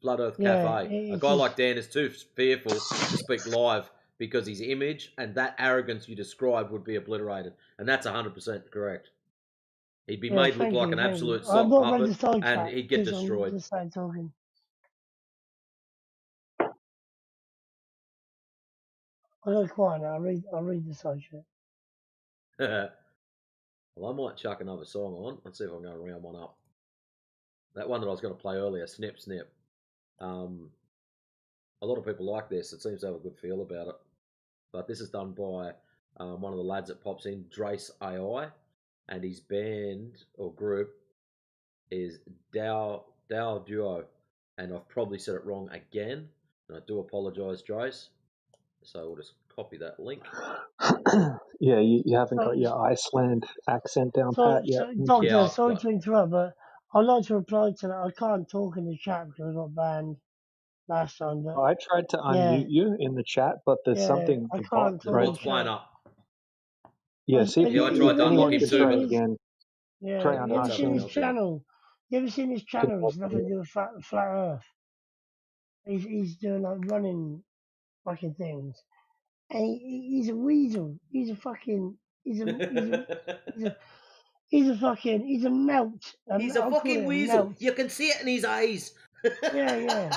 S10: Blood Earth
S2: Yeah,
S10: Cafe. A
S2: it's
S10: guy
S2: just
S10: like Dan is too fearful to speak live because his image and that arrogance you described would be obliterated. And that's 100% correct. He'd be made look
S2: thank
S10: like
S2: you,
S10: an
S2: thank you.
S10: absolute
S2: I've
S10: sock
S2: not read
S10: puppet
S2: the side
S10: and
S2: chat
S10: he'd get
S2: because I'm
S10: destroyed.
S2: just started talking. I go quiet now. I'll read the side chat.
S10: Well, I might chuck another song on. Let's see if I'm going to round one up. That one that I was going to play earlier, Snip Snip. A lot of people like this. It seems to have a good feel about it. But this is done by one of the lads that pops in, Drace AI, and his band or group is Dow Duo. And I've probably said it wrong again, and I do apologise, Drace. So we'll just copy that link.
S16: Yeah, you haven't got your Iceland accent down pat yet.
S2: Doctor,
S10: Yeah,
S2: sorry to interrupt, but I'd like to reply to that. I can't talk in the chat because I got banned last time. But
S16: I tried to
S2: yeah,
S16: unmute you in the chat, but there's something
S2: I
S16: the bot
S2: can't
S10: the
S2: talk in
S16: tried.
S2: the
S10: bot's playing
S2: chat.
S10: up.
S16: Yeah, see if
S10: Yeah, I tried to
S16: anyone
S10: unlock him
S16: could
S10: too,
S16: try
S10: but
S16: it again.
S2: Yeah,
S16: Try
S2: you ever
S10: what's
S2: seen
S10: happening?
S2: his
S10: I'll try.
S2: channel? You ever seen his channel? It's nothing to do with flat Earth. He's doing like running fucking things. And he's a weasel. He's a fucking. He's a melt.
S10: He's a
S2: I'll call
S10: fucking
S2: it a
S10: weasel.
S2: melt.
S10: You can see it in his eyes.
S2: Yeah.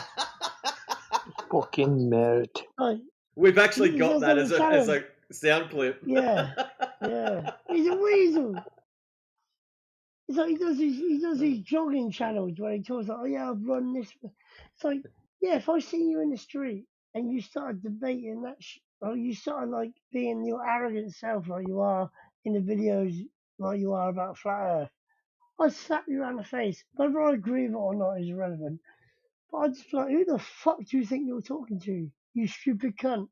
S16: Fucking melt.
S2: Like,
S10: We've actually
S2: he
S10: got
S2: does
S10: that
S2: on
S10: as
S2: the
S10: a
S2: channel.
S10: sound clip.
S2: Yeah. He's a weasel. It's like he does these jogging channels where he talks like, oh yeah, I've run this. It's like, yeah, if I see you in the street and you started debating that, or you started like being your arrogant self like you are in the videos, like you are about flat Earth, I'd slap you around the face. Whether I agree with it or not is irrelevant. But I'd just be like, who the fuck do you think you're talking to? You stupid cunt.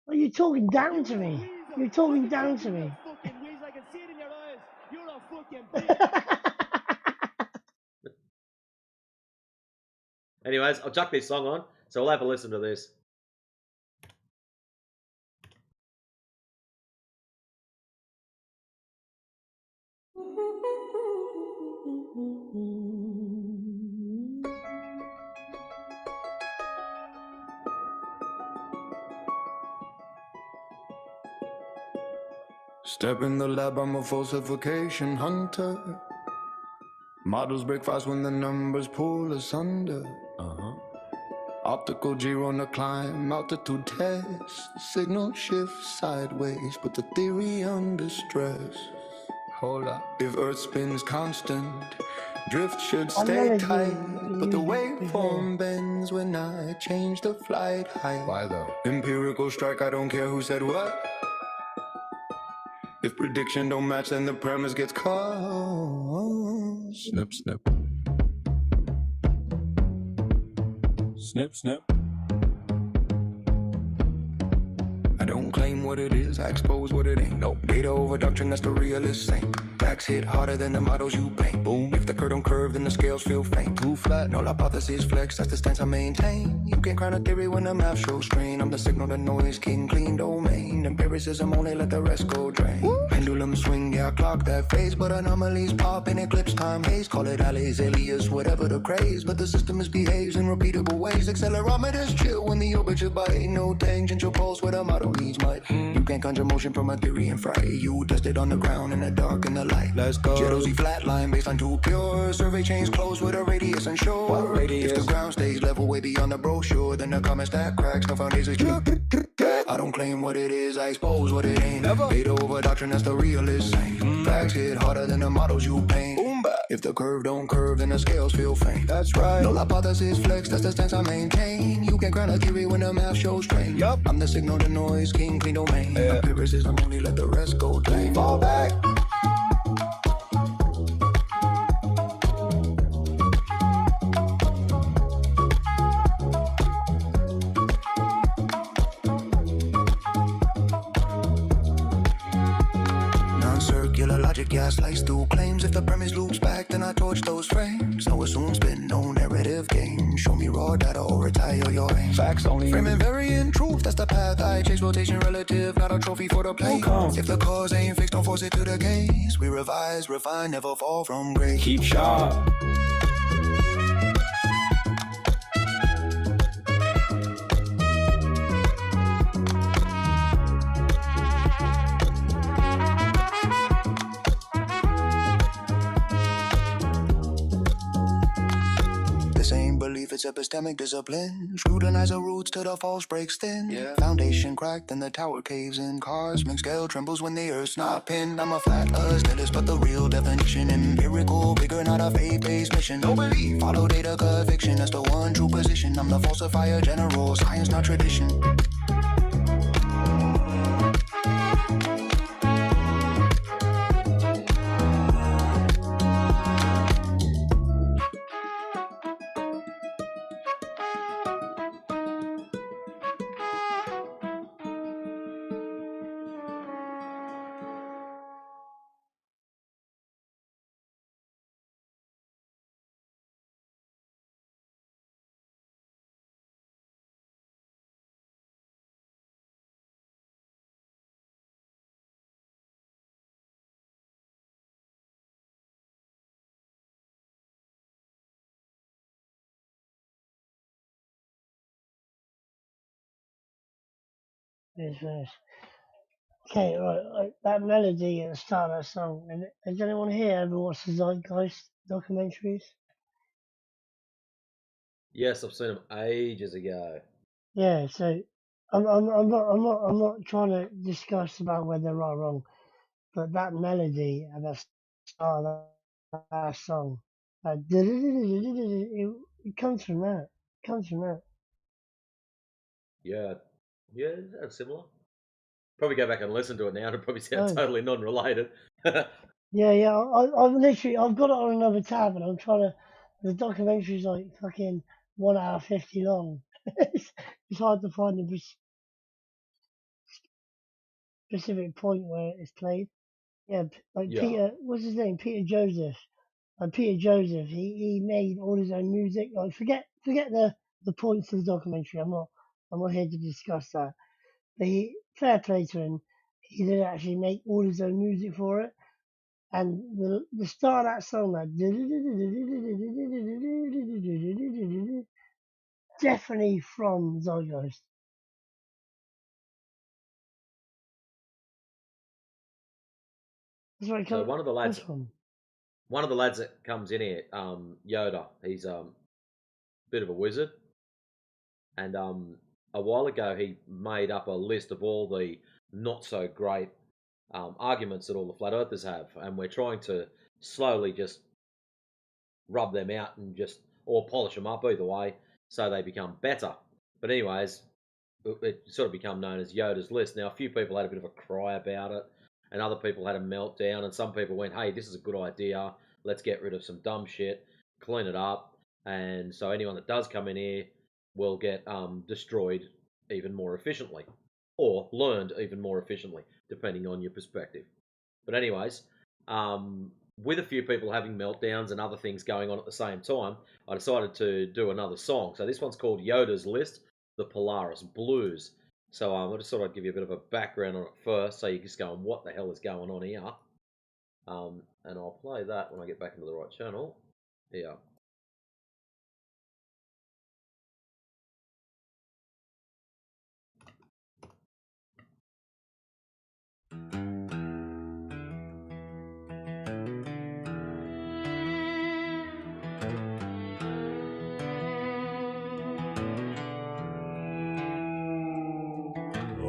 S2: Like, you're talking down to me. You're talking down to me.
S10: Anyways, I'll chuck this song on, so we'll have a listen to this.
S19: Step in the lab, I'm a falsification hunter. Models break fast when the numbers pull us under. Optical G on the climb, altitude test. Signal shift sideways, put the theory under stress. Hold up. If Earth spins constant, drift should stay tight. But the waveform bends when I change the flight height. Why though? Empirical strike, I don't care who said what. If prediction don't match, then the premise gets cut. Snip, snip. Snip, snip. I don't claim what it is, I expose what it ain't. No data over doctrine, that's the realist saying. Facts hit harder than the models you paint. Boom. If the curve don't curve, then the scales feel faint. Too flat, no hypothesis flex, that's the stance I maintain. You can't crown a theory when the math shows strain. I'm the signal to noise king, clean domain. Empiricism only let the rest go drain. Pendulum swing, yeah, I clock that phase. But anomalies pop in eclipse time haze. Call it alleys, alias, whatever the craze. But the system misbehaves in repeatable ways. Accelerometers chill when the orbit should bite. No tangential pulse where the model needs might. You can't conjure motion from a theory and fry. You test it on the ground in the dark and the light. Let's go. Jealousy flatline based on too pure. Survey chains close with a radius unsure. What radius? If the ground stays level way beyond the brochure, then the comment stack cracks, no foundations. I don't claim what it is, I expose what it ain't. Beta over doctrine, that's the realist saying. Facts hit harder than the models you paint. If the curve don't curve, then the scales feel faint. That's right. No hypothesis flex, that's the stance I maintain. You can crown a theory when the math shows strain. Yup. I'm the signal to noise, king, clean domain. Empiricism only let the rest go drain. Fall back. Non-circular logic, yeah, I slice through claims. If the premise loops back, then I torch those frames. No assume spin, no narrative game. Show me raw data or retire your aim. Facts only. Frame invariant truth, that's the path I chase. Rotation relative, not a trophy for the play. If the cause ain't fixed, don't force it to the case. We revise, refine, never fall from grace. Keep sharp. This ain't belief, it's epistemic discipline. Scrutinize the roots till the false breaks thin. Yeah. Foundation cracked and the tower caves in. Cosmic scale trembles when the earth's not pinned. I'm a flat stylist, but the real definition empirical, bigger, not a faith-based mission. No belief, follow data, conviction. That's the one true position. I'm the falsifier general, science not tradition.
S2: Yes. Okay, right. That melody at the start of that song. And has anyone here ever watched the Zeitgeist documentaries?
S10: Yes, I've seen them ages ago.
S2: Yeah. So I'm not trying to discuss about whether they're right or wrong, but that melody at the start of that song, it comes from that. It comes from that.
S10: Yeah, that's similar. Probably go back and listen to it now. It'll probably sound
S2: Oh.
S10: totally non-related.
S2: Yeah. I've got it on another tab, and I'm trying to. The documentary's like fucking 1 hour 50 long. it's hard to find the specific point where it's played. Yeah, like
S10: Yeah.
S2: Peter, what's his name? Peter Joseph. And Peter Joseph, he made all his own music. Like forget the points of the documentary. I'm not here to discuss that. But fair play to him. He did actually make all his own music for it. And the start of that song, that definitely from Zeitgeist. That's right.
S10: So one of the lads,
S2: This one.
S10: one of the lads that comes in here, Yoda, he's bit of a wizard, and a while ago he made up a list of all the not so great arguments that all the flat earthers have, and we're trying to slowly just rub them out and just or polish them up either way so they become better. But anyways, it sort of become known as Yoda's list. Now a few people had a bit of a cry about it, and other people had a meltdown, and some people went, hey, this is a good idea, let's get rid of some dumb shit, clean it up, and so anyone that does come in here will get destroyed even more efficiently, or learned even more efficiently, depending on your perspective. But anyways, with a few people having meltdowns and other things going on at the same time, I decided to do another song. So this one's called Yoda's List, the Polaris Blues. So I just thought I'd give you a bit of a background on it first, so you're just going, what the hell is going on here? And I'll play that when I get back into the right channel. Yeah.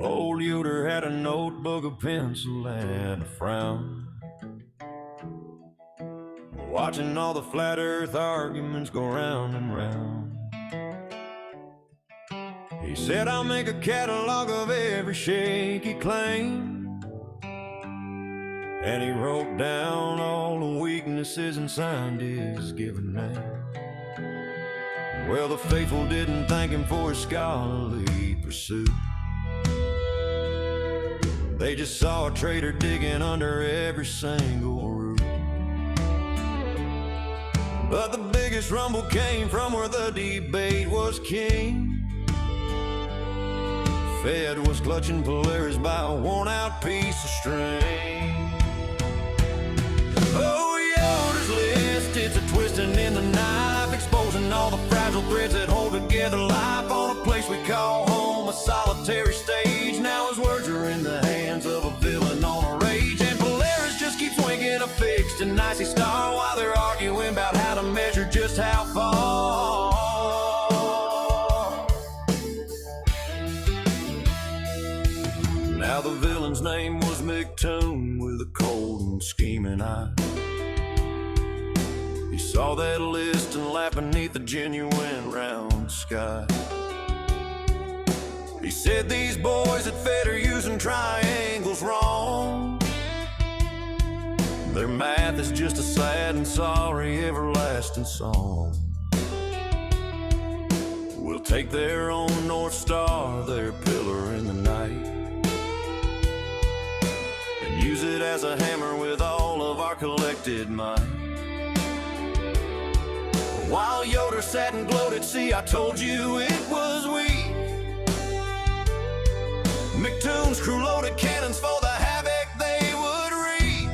S19: Old Yoder had a notebook, a pencil, and a frown, watching all the flat earth arguments go round and round. He said, I'll make a catalog of every shaky claim, and he wrote down all the weaknesses and signed his given name. Well, the faithful didn't thank him for his scholarly pursuit. They just saw a traitor digging under every single root. But the biggest rumble came from where the debate was king. Fed was clutching Polaris by a worn-out piece of string. Oh, Yoder's list, it's a twisting in the knife, exposing all the fragile threads that hold together life on a place we call home, a solitary stage. Now his words are in the hands of a villain on a rage, and Polaris just keeps winking a fixed and icy star while they're arguing about how to measure just how far. Now the villain's name was McToon with a cold and scheming eye. He saw that list and laughed beneath the genuine round sky. He said these boys at Fed are using triangles wrong. Their math is just a sad and sorry everlasting song. We'll take their own North Star, their pillar in the night, and use it as a hammer with all of our collected might. While Yoder sat and gloated, see, I told you it was we. McToon's crew loaded cannons for the havoc they would reap.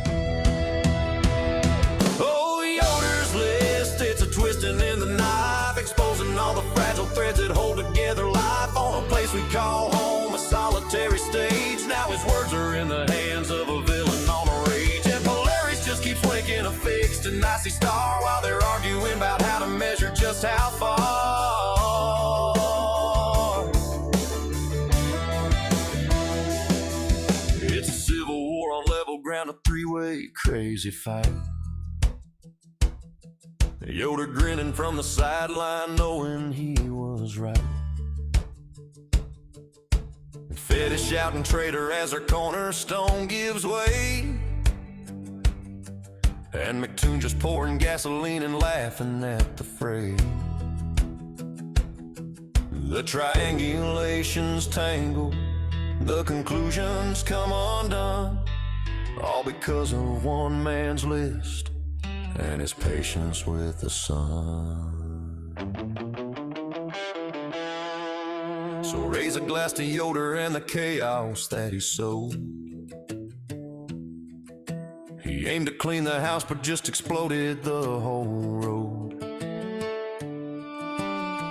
S19: Oh, Yoder's list, it's a twisting in the knife, exposing all the fragile threads that hold together life on a place we call home, a solitary stage. Now his words are in the hands of a villain on a rage, and Polaris just keeps winking a fixed and icy star while they're arguing about how to measure just how far. It's a civil war on level ground, a three-way crazy fight. Yoder grinning from the sideline, knowing he was right. Fed is shouting traitor as our cornerstone gives way, and McToon just pouring gasoline and laughing at the fray. The triangulations tangle, the conclusions come undone, all because of one man's list and his patience with the sun. So raise a glass to Yoder and the chaos that he sowed. He aimed to clean the house but just exploded the whole road.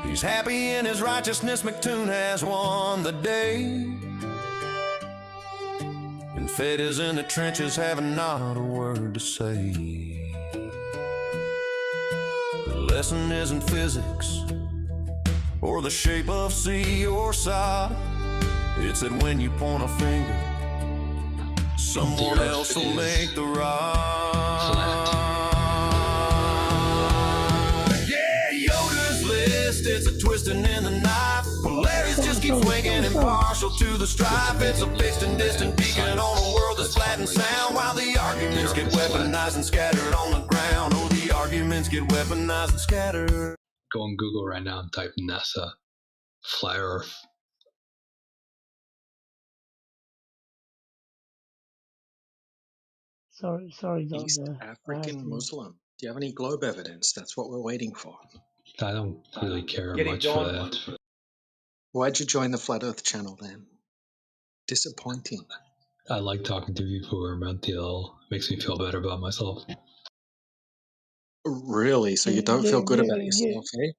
S19: He's happy in his righteousness, McToon has won the day. And fighters in the trenches having not a word to say. The lesson isn't physics or the shape of sea or side. It's that when you point a finger, someone else will make the right. Yeah, Yoda's list, it's a twisting in the knife. Polaris just keeps swinging impartial to the stripe. It's a fixed and distant beacon on a world that's flat and sound, while the arguments get weaponized and scattered on the ground. Oh, the arguments get weaponized and scattered.
S3: Go on Google right now and type NASA Flat Earth.
S2: Sorry,
S15: East
S2: Doctor.
S15: African Muslim. Do you have any globe evidence? That's what we're waiting for.
S3: I don't really care
S10: Getting
S3: much for
S10: gone.
S3: that.
S15: Why'd you join the Flat Earth channel then? Disappointing.
S3: I like talking to people who are mentally ill. Makes me feel better about myself.
S15: Really? So you don't feel good about yourself, eh?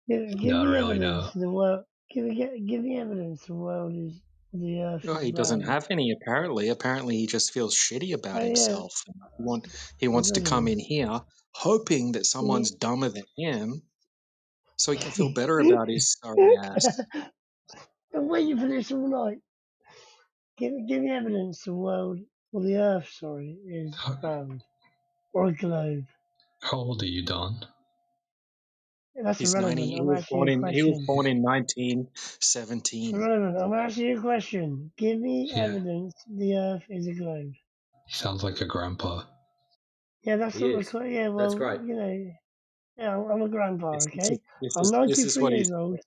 S2: Give
S3: Not
S2: me
S3: really,
S2: evidence
S3: no.
S2: the world. Give me evidence the world is the Earth
S15: No,
S2: is
S15: he doesn't
S2: round.
S15: have any, apparently. Apparently he just feels shitty about
S2: Oh yeah,
S15: himself. He wants to come in here hoping that someone's dumber than him so he can feel better about his sorry ass.
S2: I'm waiting for this all night. Give me evidence the world, or the Earth, sorry, is round or a globe.
S3: How old are you, Don?
S2: That's
S15: He's
S2: irrelevant.
S15: 90.
S2: I'm asking you a question.
S15: He was born in
S2: It's
S15: 1917.
S2: irrelevant. I'm asking you a question. Give me
S3: Yeah.
S2: evidence the Earth is a globe.
S3: He sounds like a grandpa.
S2: Yeah, that's
S10: He
S2: not
S10: is.
S2: the yeah.
S10: That's
S2: Well,
S10: great.
S2: you know, yeah, I'm a grandpa. Okay, I'm
S15: This is
S2: 93
S15: what
S2: years old.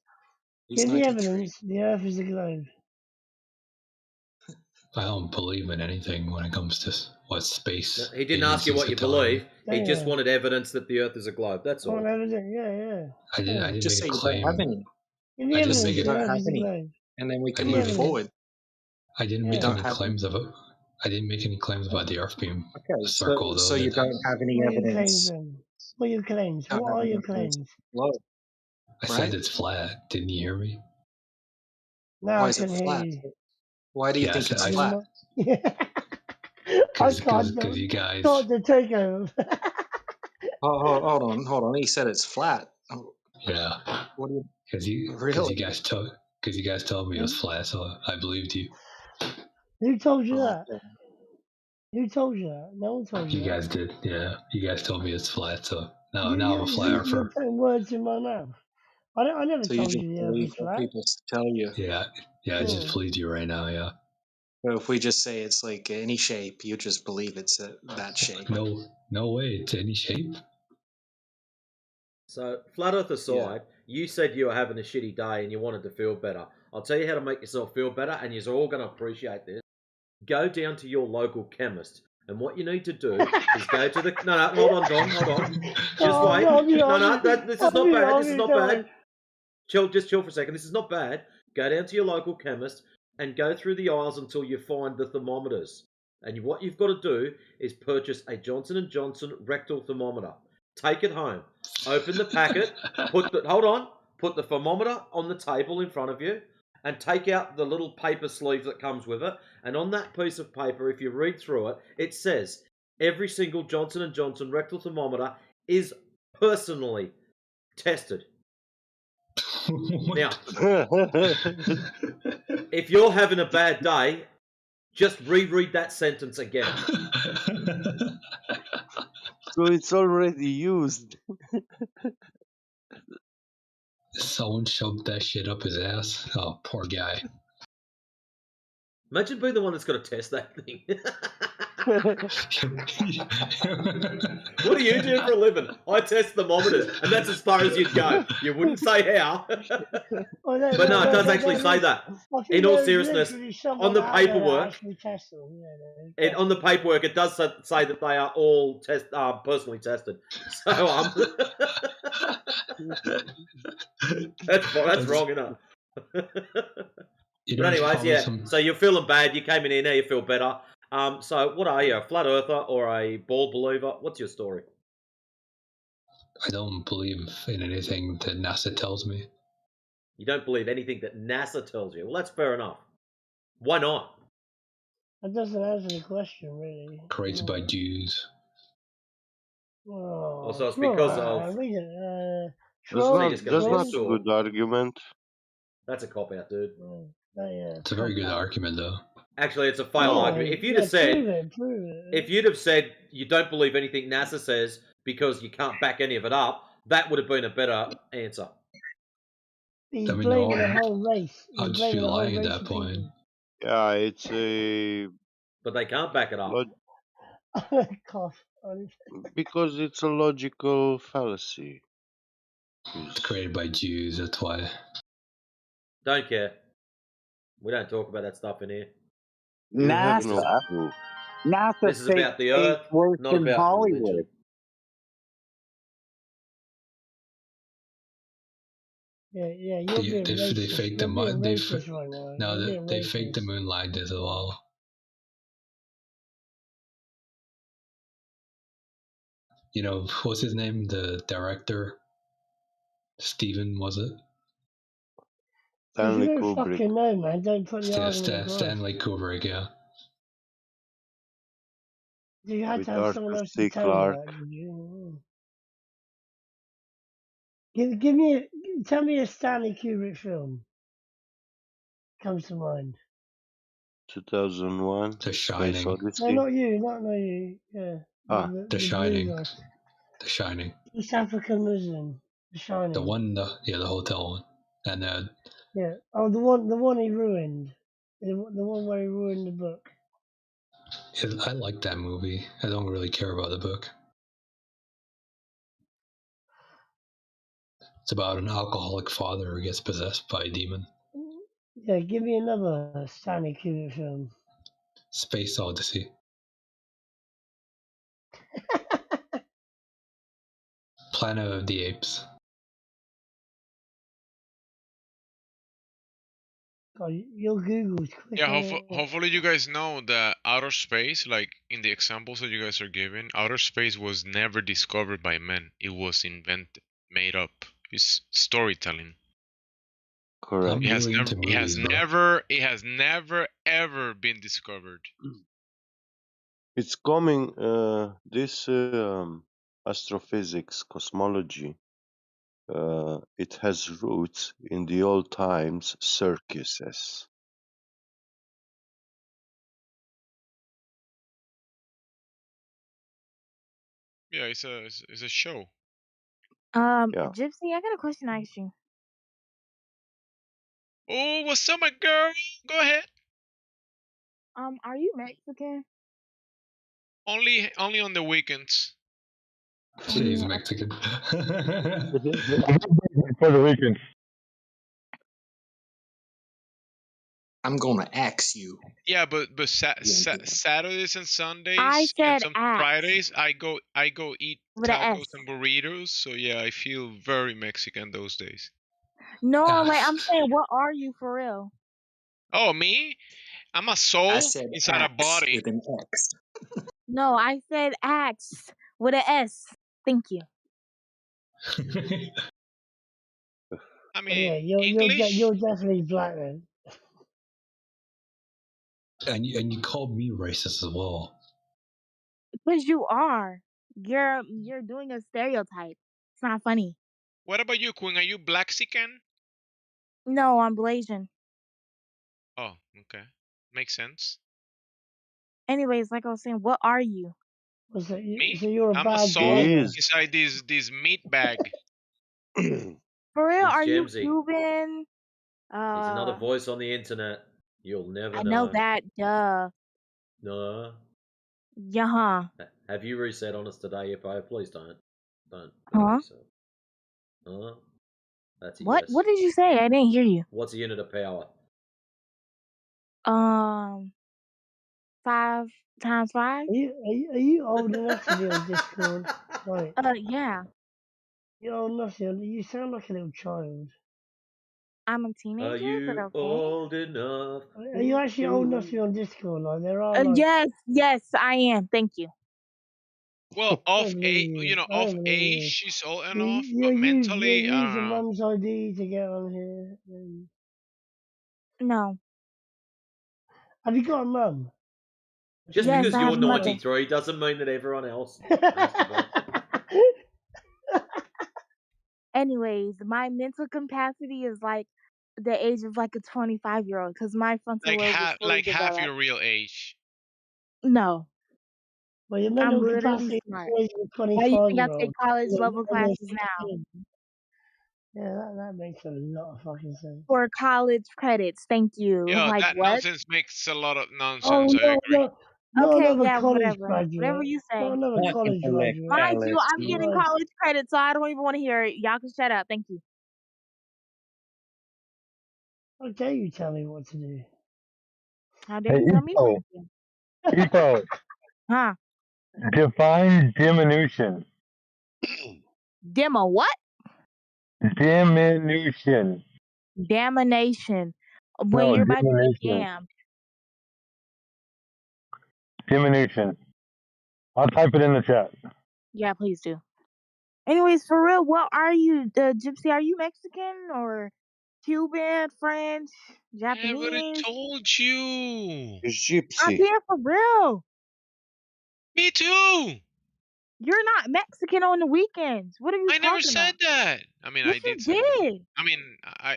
S15: he's
S2: Give me
S15: 93.
S2: evidence the Earth is a globe.
S3: I don't believe in anything when it comes to what space.
S10: He didn't ask you what you believe. He just wanted evidence that the Earth is a globe. That's all.
S2: Evidence, yeah.
S3: I didn't
S15: Just
S3: make
S15: say
S3: a
S15: you don't have
S3: claim.
S15: any.
S2: Give me
S3: I didn't
S2: evidence
S3: make
S15: You
S3: it.
S2: the
S15: don't
S2: Earth
S15: have
S2: is a
S15: any.
S2: globe.
S15: And then we
S3: I
S15: can
S3: didn't
S15: move
S3: make-
S15: forward.
S3: I didn't
S15: You
S3: make
S15: don't
S3: any
S15: have
S3: claims of it. I didn't make any claims about the Earth being
S15: Okay,
S3: a circle,
S15: so
S3: though.
S15: you don't have any
S2: What are your claims
S15: evidence.
S2: then? What are your claims?
S15: Don't
S2: What
S15: have
S2: are
S15: any
S2: your
S15: evidence.
S2: claims?
S15: Low.
S3: I
S15: right?
S3: said it's flat. Didn't you hear me?
S2: Now
S15: Why
S2: I
S15: is it
S2: can hear
S15: flat?
S2: you.
S15: Why do you
S3: Yeah,
S15: think it's
S3: I
S15: flat?
S2: I can't
S3: because you guys.
S2: start the takeover.
S15: Hold on. He said it's flat. Oh,
S3: Yeah.
S15: what do you?
S3: Because you
S15: Really?
S3: guys told me it was flat, so I believed you.
S2: Who told you
S15: Oh,
S2: that? Who told you that? No one told you
S3: You
S2: that.
S3: guys did, yeah. You guys told me it's flat, so now I'm a flat
S2: You're
S3: earther.
S2: putting words in my mouth. I never
S15: So you
S2: told
S15: just
S2: you the Earth
S15: believe
S2: is
S15: what
S2: flat.
S15: people tell you.
S3: Yeah, I just believed you right now, yeah.
S15: So if we just say it's like any shape, you just believe it's that shape.
S3: No way, it's any shape.
S10: So, flat Earth aside, you said you were having a shitty day and you wanted to feel better. I'll tell you how to make yourself feel better, and you're all going to appreciate this. Go down to your local chemist, and what you need to do is go to the. No, hold on, Don, hold on. Just wait. This is not bad. This is not bad. Just chill for a second. This is not bad. Go down to your local chemist and go through the aisles until you find the thermometers. And what you've got to do is purchase a Johnson & Johnson rectal thermometer. Take it home. Open the packet. Put the thermometer on the table in front of you, and take out the little paper sleeve that comes with it. And on that piece of paper, if you read through it, it says every single Johnson & Johnson rectal thermometer is personally tested. Now, if you're having a bad day, just reread that sentence again.
S21: So it's already used.
S3: Someone shoved that shit up his ass. Oh, poor guy.
S10: Imagine being the one that's got to test that thing. What do you do for a living? I test thermometers, and that's as far as you'd go. You wouldn't say how. But no, it does actually say that. In all seriousness, on the paperwork, on the paperwork, it does say that they are all personally tested. So that's wrong, isn't it? But anyways, yeah. So you're feeling bad. You came in here, now you feel better. So what are you, a flat earther or a ball believer? What's your story?
S3: I don't believe in anything that NASA tells me.
S10: You don't believe anything that NASA tells you? Well, that's fair enough. Why not?
S2: That doesn't answer the question, really.
S3: Created by Jews.
S2: Oh,
S10: Also, it's
S2: come
S10: because
S2: on,
S10: of.
S2: read it.
S21: That's not a
S10: Trump.
S21: good argument.
S10: That's a cop out, dude.
S3: It's a very good argument, though.
S10: Actually, it's a failed argument. If you'd have said, if you'd have said you don't believe anything NASA says because you can't back any of it up, that would have been a better answer.
S2: He's blaming the whole race. He's
S3: I'd just be
S2: blaming the whole
S3: lying at
S2: race
S3: that
S2: of
S3: point.
S2: people.
S21: Yeah, it's a
S10: But they can't back it up.
S2: Cough.
S21: because it's a logical fallacy.
S3: It's created by Jews, that's why.
S10: Don't care. We don't talk about that stuff in here.
S21: You have no
S4: NASA.
S21: proof.
S4: NASA
S10: This is about the
S4: ain't
S10: Earth,
S4: worse
S10: not
S4: than
S10: about
S4: Hollywood.
S10: religion.
S2: Yeah, you're being racist.
S3: They faked
S2: you're
S3: the
S2: being
S3: moon.
S2: racist right now.
S3: No, they faked the moon landing as well. You know, what's his name? The director? Steven, was it?
S2: If you
S21: Stanley
S2: don't
S21: Kubrick.
S2: fucking know, man, don't put the argument across.
S3: Stanley Kubrick, yeah.
S2: You had
S21: With
S2: to have someone
S21: Arthur
S2: else
S21: C.
S2: to tell you
S21: Clarke.
S2: that, did you? Tell me a Stanley Kubrick film comes to mind.
S21: 2001.
S3: The
S21: Space
S3: Shining.
S21: Odyssey.
S2: No, not you. Yeah.
S3: The Shining.
S2: blue guy.
S3: The Shining.
S2: East African Muslim. The Shining.
S3: The one, the hotel one. And
S2: yeah. Oh, the one he ruined. The one where he ruined the book.
S3: I like that movie. I don't really care about the book. It's about an alcoholic father who gets possessed by a demon.
S2: Yeah, give me another Stanley Kubrick film.
S3: Space Odyssey. Planet of the Apes.
S2: God, your Google's quick.
S6: Yeah, hopefully you guys know that outer space, like in the examples that you guys are giving, outer space was never discovered by men. It was invented, made up. It's storytelling.
S21: Correct.
S6: It has never ever been discovered.
S21: It's coming. This astrophysics, cosmology. It has roots in the old times circuses.
S6: Yeah, it's a show.
S20: Gypsy, I got a question to ask you.
S6: Oh, what's up, my girl? Go ahead.
S20: Are you Mexican?
S6: Only on the weekends.
S3: She's Mexican.
S13: Puerto Rican.
S15: I'm gonna axe you.
S6: Yeah, but Saturdays and Sundays
S20: I said
S6: and some
S20: axe.
S6: Fridays I go eat
S20: With a
S6: tacos
S20: S.
S6: and burritos. So yeah, I feel very Mexican those days.
S20: No, like I'm saying, what are you for real?
S6: Oh, me? I'm a soul
S15: I said
S6: inside a
S15: axe
S6: body.
S15: with an X.
S20: No, I said axe with a S. Thank you.
S6: I mean,
S2: yeah,
S6: English.
S2: you're definitely black then.
S3: And you called me racist as well.
S20: Because you are. You're doing a stereotype. It's not funny.
S6: What about you, Queen? Are you Blaxican?
S20: No, I'm Blasian.
S6: Oh, okay, makes sense.
S20: Anyways, like I was saying, what are you?
S6: Me?
S2: So you're a
S6: I'm a
S2: bad
S6: soul
S2: boy.
S6: inside this meat bag.
S20: For real,
S10: He's
S20: are you
S10: Gemsy.
S20: Cuban?
S10: He's another voice on the internet. You'll never
S20: I
S10: know.
S20: know that. Duh.
S10: No.
S20: Yeah.
S10: Have you reset on us today, Ifo? Please don't. Don't
S20: Huh?
S10: reset. Huh? That's a
S20: What?
S10: yes.
S20: What did you say? I didn't hear you.
S10: What's a unit of power?
S20: 5 times 5?
S2: Are you old enough to be on Discord? Right.
S20: Yeah.
S2: You're old enough to. You sound like a little child.
S20: I'm a teenager.
S10: Are you
S20: okay?
S10: old enough?
S2: Are you actually old enough to be on Discord? Like there are like.
S20: Yes, I am. Thank you.
S6: Well, off age,
S2: off
S6: age, she's old enough, but
S2: You're
S6: mentally, I
S2: using
S6: don't know.
S2: mum's ID to get on here.
S20: No.
S2: Have you got a mum?
S10: Just
S20: Yes,
S10: because
S20: I
S10: you're
S20: have mother.
S10: 93 doesn't mean that everyone else has to be.
S20: Anyways, my mental capacity is like the age of like a 25-year-old because my frontal lobe is fully
S6: like half
S20: developed.
S6: your real age.
S20: No,
S2: Well, your
S20: I'm
S2: mental
S20: literally
S2: capacity
S20: smart.
S2: is a
S20: Why do you think I
S2: 25-year-old.
S20: take college level classes now?
S2: Yeah, that makes a lot of fucking sense.
S20: For college credits, thank you.
S6: Yeah,
S20: Like
S6: that
S20: what?
S6: nonsense makes a lot of
S2: Oh,
S6: nonsense. I agree.
S2: not
S20: Okay,
S2: another
S20: yeah,
S2: college
S20: whatever. Whatever
S2: graduate.
S20: you say.
S2: Not another college graduate.
S20: Mind you, I'm getting
S2: Lord.
S20: college credits, so I don't even want to hear it. Y'all can shut up. Thank you.
S2: How dare you tell me what to do?
S20: How dare you tell me what to do?
S13: Epo,
S20: Huh?
S13: define diminution.
S20: Demo what?
S13: Diminution.
S20: Damnation. When
S13: No,
S20: you're about to get
S13: diminution.
S20: damned.
S13: Diminution. I'll type it in the chat.
S20: Yeah, please do. Anyways, for real, what are you? Gypsy, are you Mexican or Cuban, French,
S6: I already
S20: Japanese?
S6: told you.
S20: I'm
S21: Gypsy.
S20: here for real.
S6: Me too.
S20: You're not Mexican on the weekends. What are you
S6: I never
S20: talking
S6: said
S20: about?
S6: that. I mean,
S20: Yes,
S6: I
S20: you
S6: did say that.
S20: did.
S6: I mean,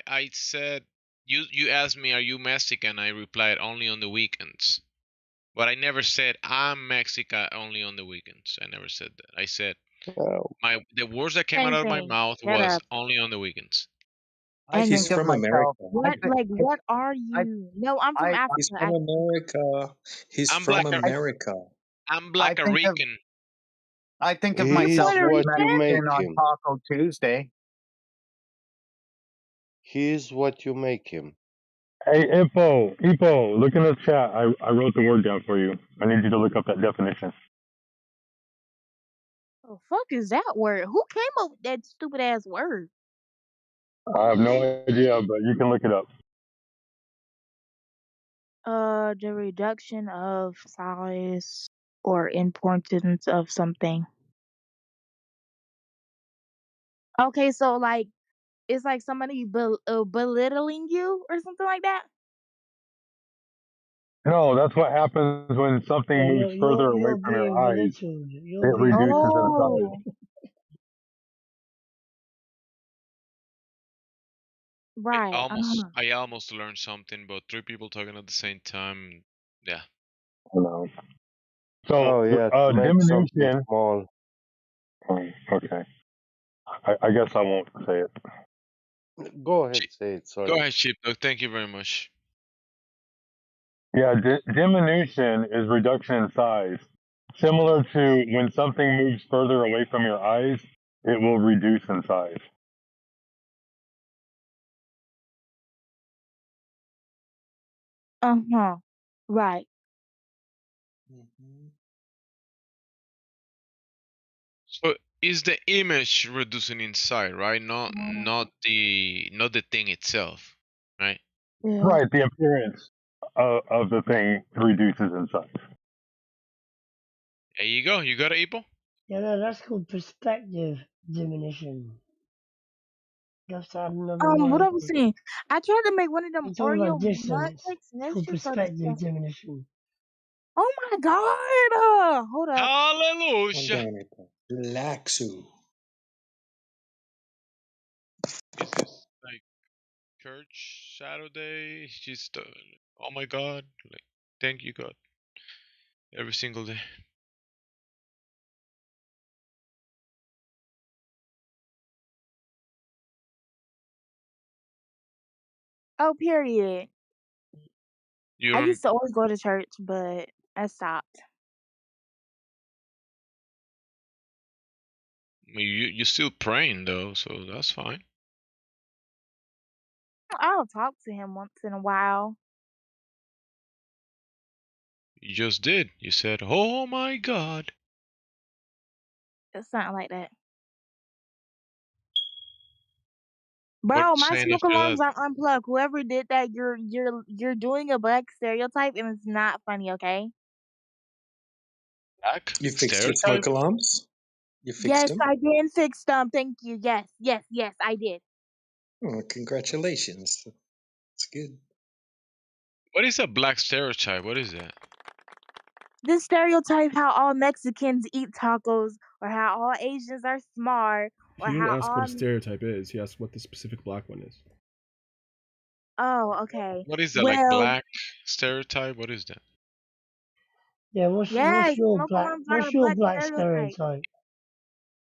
S6: I said you asked me, "Are you Mexican?" I replied, "Only on the weekends." But I never said I'm Mexican only on the weekends. I never said that. I said the words that came out
S20: Same
S6: of my
S20: thing.
S6: mouth
S20: Shut
S6: was
S20: up.
S6: only on the weekends.
S15: I
S20: And
S15: He's
S20: then
S15: from America.
S20: what? Like, what are you? No, I'm from
S15: He's
S20: Africa.
S15: from
S20: Actually.
S15: America. He's
S6: I'm
S15: from
S6: black.
S15: America.
S6: I'm
S4: I
S6: Black
S4: think of
S6: Rican.
S4: I think of
S20: You're
S21: He
S4: myself
S21: is
S20: Puerto
S4: as
S21: what you
S20: Rican?
S21: make
S4: Mexican on
S21: him.
S4: Taco Tuesday.
S21: He is what you make him.
S13: Hey, Epo, look in the chat. I wrote the word down for you. I need you to look up that definition.
S20: The fuck is that word? Who came up with that stupid ass word?
S13: I have no idea, but you can look it up.
S20: The reduction of size or importance of something. Okay, so like it's like somebody belittling you or something like that.
S13: No, that's what happens when something
S2: Yeah,
S13: moves further away
S2: you're
S13: from your
S2: being
S13: eyes.
S2: belittled. You're
S13: It
S2: being
S13: reduces in
S2: belittled.
S13: size.
S20: Right.
S6: I almost learned something, but three people talking at the same time. Yeah.
S13: No. So,
S21: Oh yeah, to make something
S13: diminution.
S21: small.
S13: Okay. I guess I won't say it.
S21: Go ahead, say it.
S6: Go
S21: Sorry.
S6: ahead, Sheepdog. Thank you very much.
S13: Yeah, diminution is reduction in size. Similar to when something moves further away from your eyes, it will reduce in size.
S20: Right.
S6: So is the image reducing inside, right? Not the thing itself, right?
S20: Yeah.
S13: Right, the appearance of the thing reduces in size.
S6: There you go. You got it, Ipo?
S2: Yeah, no, that's called perspective diminution. You have to have another
S20: What
S2: word.
S20: I was saying, I tried to make one of them
S2: You're talking
S20: Oreo
S2: about
S20: nut
S2: distance.
S20: cakes, and
S2: It's
S20: that
S2: called
S20: shit's so
S2: perspective
S20: disgusting.
S2: diminution.
S20: Oh my god! Hold up.
S6: Hallelujah.
S15: Laxu.
S6: This is like church Saturday. Just oh my God! Like thank you God. Every single day.
S20: Oh, period.
S6: You
S20: I
S6: don't.
S20: used to always go to church, but I stopped.
S6: You're still praying though, so that's fine.
S20: I'll talk to him once in a while.
S6: You just did. You said, "Oh my God."
S20: It's something like that.
S6: What are
S20: Bro,
S6: you
S20: my
S6: saying
S20: smoke
S6: after that?
S20: alarms are unplugged. Whoever did that, you're doing a black stereotype, and it's not funny. Okay?
S6: Black
S15: You fixed your
S6: stereotype.
S15: smoke alarms? You fixed
S20: Yes,
S15: them?
S20: I did fix them. Thank you. Yes, I did.
S15: Oh, congratulations. That's good.
S6: What is a black stereotype? What is that?
S20: this stereotype how all Mexicans eat tacos, or how all Asians are smart, or
S11: He didn't
S20: how
S11: ask what
S20: all.
S11: a stereotype is. He asked what the specific black one is.
S20: Oh, okay.
S6: What is that, like
S20: Well,
S6: black stereotype? What is that?
S2: Yeah,
S20: yes, smoke alarms are a
S2: what's your
S20: black
S2: black
S20: stereotype.
S2: stereotype?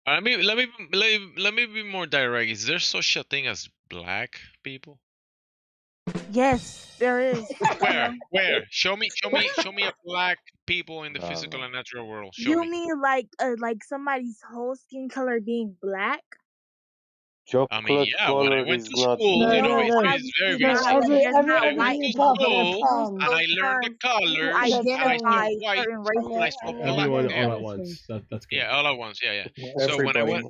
S6: Let me be more direct. Is there such a thing as black people?
S20: Yes, there is.
S6: Where? Show me a black people in the physical and natural world. Show
S20: You
S6: me.
S20: mean like somebody's whole skin color being black?
S6: I mean,
S21: Chocolate
S6: yeah. When I
S21: color
S6: went
S21: is
S6: to
S21: not
S6: school,
S2: No,
S6: you know,
S2: no,
S20: No,
S2: no.
S6: it's very
S20: obviously
S2: No,
S20: not.
S6: basic.
S20: Like there's
S2: every
S20: not
S6: I went
S20: white
S2: everything
S6: to
S2: you
S20: people
S2: talk
S20: that
S2: about
S6: school
S20: use
S2: terms.
S6: and
S20: those
S6: I learned the
S20: terms to
S6: colors
S2: Look,
S6: and I
S20: identify
S6: spoke
S2: Tony,
S6: white
S20: certain
S6: and I
S20: races.
S6: spoke
S2: Tony,
S6: black.
S11: Everyone
S6: Yeah,
S11: all at
S2: everyone,
S11: once.
S2: please.
S11: That's good.
S6: yeah, all at once. Yeah. So
S15: Everybody.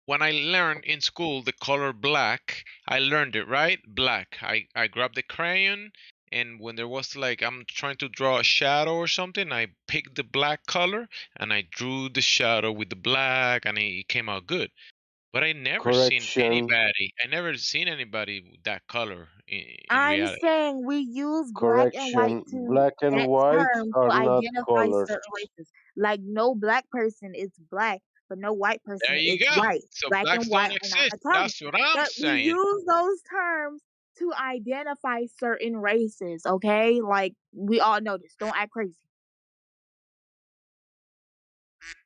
S6: when I learned in school the color black, I learned it right. Black. I grabbed the crayon, and when there was like I'm trying to draw a shadow or something, I picked the black color and I drew the shadow with the black, and it came out good. But I never seen
S21: correction.
S6: anybody with that color in
S20: I'm
S6: reality.
S20: saying we use black and white
S21: Correction.
S20: to
S21: Black and
S20: that
S21: white
S20: term to
S21: are not
S20: identify
S21: colors.
S20: certain races. Like no black person is black, but no white
S6: There
S20: person
S6: you
S20: is
S6: go.
S20: white.
S6: So
S20: Black and
S6: blacks don't
S20: white are not
S6: exist.
S20: a color.
S6: That's what I'm
S20: But we
S6: saying.
S20: use those terms to identify certain races, okay? Like we all know this. Don't act crazy.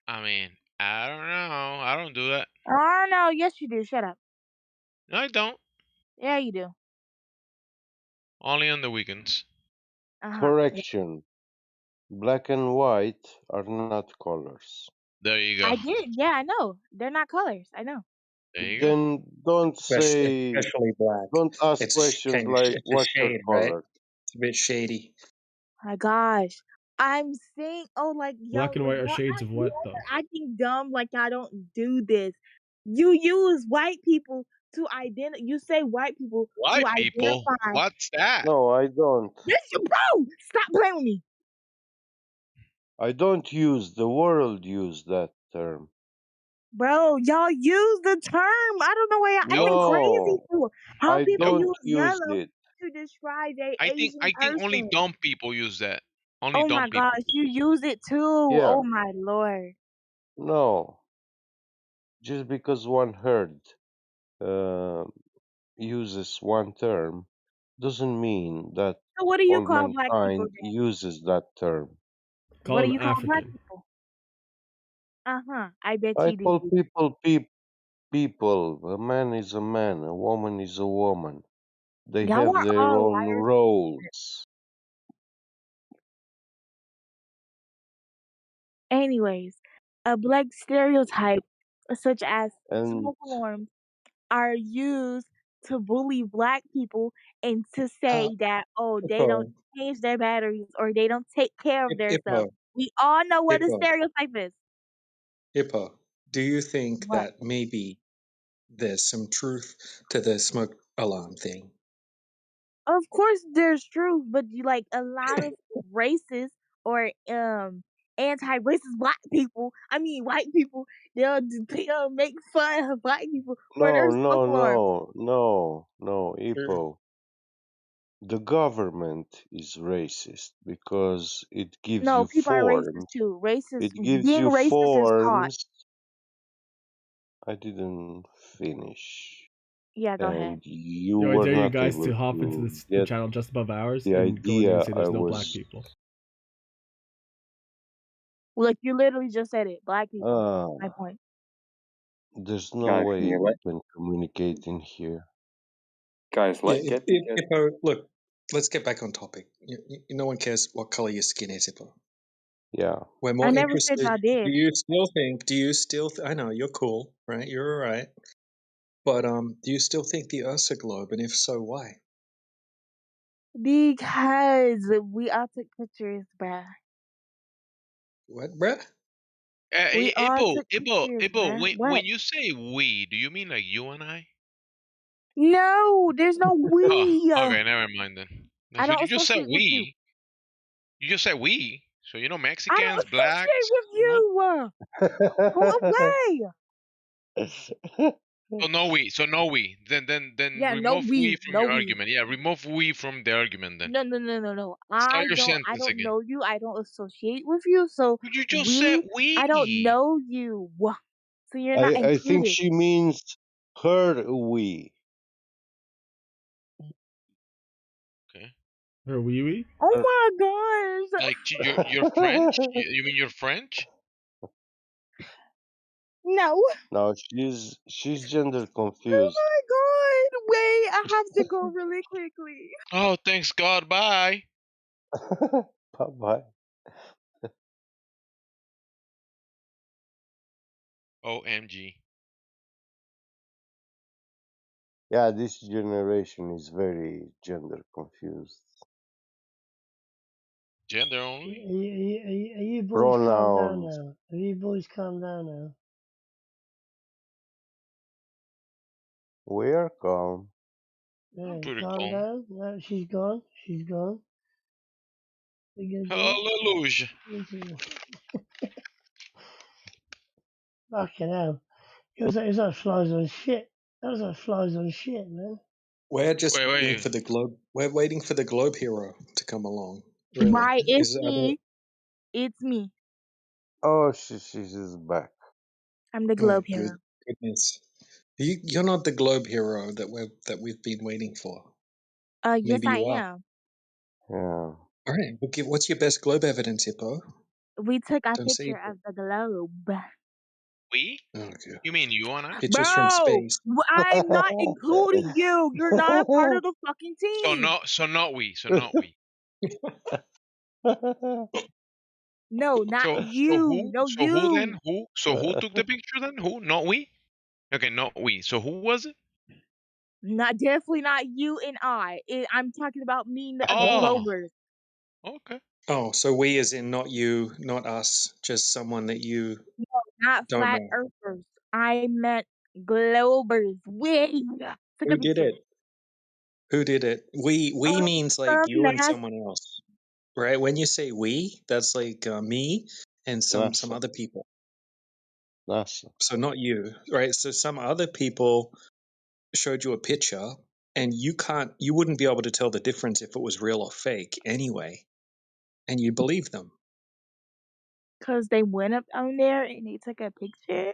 S6: I mean, I don't know. I don't do that.
S20: Oh no, yes you do. Shut up.
S6: No, I don't.
S20: Yeah, you do.
S6: Only on the weekends.
S21: Correction. Black and white are not colors.
S6: There you go.
S20: I did. Yeah, I know. They're not colors. I know.
S6: There you go.
S21: Then don't say,
S15: Especially black.
S21: don't ask
S15: It's
S21: questions
S15: kind of
S21: like,
S15: it's a
S21: what's your
S15: shade, right?
S21: color?
S15: It's a bit shady.
S20: My gosh. I'm saying, oh, like,
S11: Black and
S20: like,
S11: white are shades of
S20: you
S11: what,
S20: guys
S11: though?
S20: are acting dumb like I don't do this. You use white people to identify, you say white people to
S6: White people?
S20: identify.
S6: What's that?
S21: No, I don't.
S20: Yes, you, bro! Stop playing with me.
S21: I don't use, the world use that term.
S20: Bro, y'all use the term. I don't know why y'all acting crazy
S21: No,
S20: for. How
S21: I
S20: people
S21: don't
S20: use
S21: use
S20: yellow
S21: it.
S20: to describe a
S6: I
S20: Asian
S6: think only
S20: person.
S6: dumb people use that. Only
S20: Oh my
S6: dumb people.
S20: gosh, you use it too.
S21: Yeah,
S20: Oh my lord.
S21: no. Just because one herd uh, uses one term doesn't mean that
S20: So what do you
S21: all
S20: call black people
S21: mankind
S20: then?
S21: uses that term.
S11: Call
S20: What do
S11: him
S20: you call black
S11: African.
S20: people? I bet
S21: I
S20: you
S21: call
S20: do.
S21: people people. A man is a man, a woman is a woman. They
S20: Y'all
S21: have
S20: are
S21: their
S20: all
S21: own
S20: liars.
S21: roles.
S20: Anyways, a black stereotype such as
S21: And
S20: smoke alarms are used to bully black people and to say that they don't
S15: Hippo,
S20: change their batteries or they don't take care of their stuff.
S15: hippo,
S20: We all know what a
S15: hippo,
S20: stereotype is.
S15: hippo. Do you think
S20: What?
S15: that maybe there's some truth to the smoke alarm thing?
S20: Of course there's truth, but like a lot of races or anti-racist black people, I mean white people, they'll make fun of black people for their smoke alarms.
S21: no, Ipo. The government is racist because it gives
S20: No,
S21: you
S20: people are racist
S21: forms.
S20: too. Racist
S21: It gives
S20: being
S21: you
S20: racist is taught.
S21: forms. I didn't finish.
S20: Yeah, go ahead.
S21: And you
S11: Yo, I
S21: were
S11: dare you
S21: not
S11: guys
S21: able
S11: to hop into
S21: to
S11: the
S21: get
S11: channel just above ours
S21: the
S11: and go in there
S21: idea
S11: and say
S21: I
S11: there's no black
S21: was.
S11: people.
S20: Look, you literally just said it. Black people. My point.
S21: There's no
S22: Guys, can
S21: way
S22: you
S21: we
S22: let
S21: can communicate in here.
S22: guys
S15: Yeah,
S22: let get
S15: Hippo, look, let's get back on topic. No one cares what color your skin is, Hippo.
S21: Yeah.
S15: We're
S20: I
S15: more
S20: never said
S15: interested.
S20: y'all did.
S15: Do you still, I know, you're cool, right? You're alright. But, do you still think the Earth's a globe? And if so, why?
S20: Because we all took pictures, bruh.
S15: What, bruh?
S20: We all took
S6: Ibo,
S20: pictures, bruh. What?
S6: when you say we, do you mean like you and I?
S20: No, there's no
S6: Oh,
S20: we.
S6: okay, never mind then.
S20: I
S6: So
S20: don't
S6: you just said
S20: associate with you.
S6: we. You just said we. So you know
S20: I don't
S6: Mexicans,
S20: associate
S6: blacks,
S20: with
S6: no?
S20: you. Go away.
S6: So no we. So no we. Then
S20: Yeah, no
S6: remove we
S20: we,
S6: from
S20: no
S6: your
S20: we.
S6: argument. Yeah, remove we from the argument then.
S20: No.
S6: Start
S20: I
S6: your
S20: I
S6: sentence
S20: don't
S6: again.
S20: know you. I don't associate with you. So
S6: You just said
S20: I don't
S6: we.
S20: know you. So you're not
S21: I think
S20: included.
S21: she means her we.
S6: Okay.
S11: Her wee wee?
S20: Oh my gosh.
S6: Like you're French? You mean you're French?
S20: No.
S21: No, she's gender
S20: Oh
S21: confused.
S20: my god. Wait, I have to go really quickly.
S6: Oh, thanks God. Bye.
S21: Bye bye.
S6: OMG.
S21: Yeah, this generation is very gender confused.
S6: Gender only?
S2: Are you boys calm down
S21: Pronouns.
S2: now? Are you boys calm down now?
S21: We're calm.
S2: Yeah,
S6: Pretty
S2: calm
S6: calm.
S2: down. No, she's gone. She's gone. What you gonna do?
S6: Hallelujah.
S2: Fucking hell. It was like flies on shit. That was like flies on shit, man.
S15: We're just waiting
S6: Wait.
S15: for the globe. We're waiting for the globe hero to come along. Really,
S20: Right, it's
S15: is
S20: me. It's me.
S21: Oh, she's back.
S20: I'm the
S15: oh
S20: globe hero.
S15: goodness. You're not the globe hero that we've been waiting for.
S20: Yes
S15: Maybe
S20: I
S15: you are.
S20: am.
S21: Yeah.
S15: All right. What's your best globe evidence, Hippo?
S20: We took a
S15: Don't say
S20: picture
S15: it.
S20: of the globe.
S6: We?
S15: Okay.
S6: You mean you and I?
S15: Pictures from
S20: Bro,
S15: space.
S20: I'm not including you. You're not a part of the fucking team.
S6: So not we. So not we.
S20: No, not
S6: So
S20: you.
S6: who?
S20: No,
S6: So who then?
S20: you.
S6: Who? So who took the picture then? Who? Not we? Okay, not we. So who was it?
S20: Definitely not you and I. I'm talking about me, the
S6: Oh.
S20: Globers.
S6: Okay.
S15: Oh, so we as in not you, not us, just someone that you
S20: No, not
S15: don't
S20: flat
S15: know.
S20: earthers. I meant Globers. We took a
S15: Who did
S20: picture.
S15: it? Who did it? We means like
S20: Some
S15: you and
S20: nasty.
S15: someone else, right? When you say we, that's like me and some
S21: NASA.
S15: other people.
S21: NASA.
S15: So not you, right? So some other people showed you a picture, and you wouldn't be able to tell the difference if it was real or fake anyway, and you believe them.
S20: Because they went up on there and they took a picture.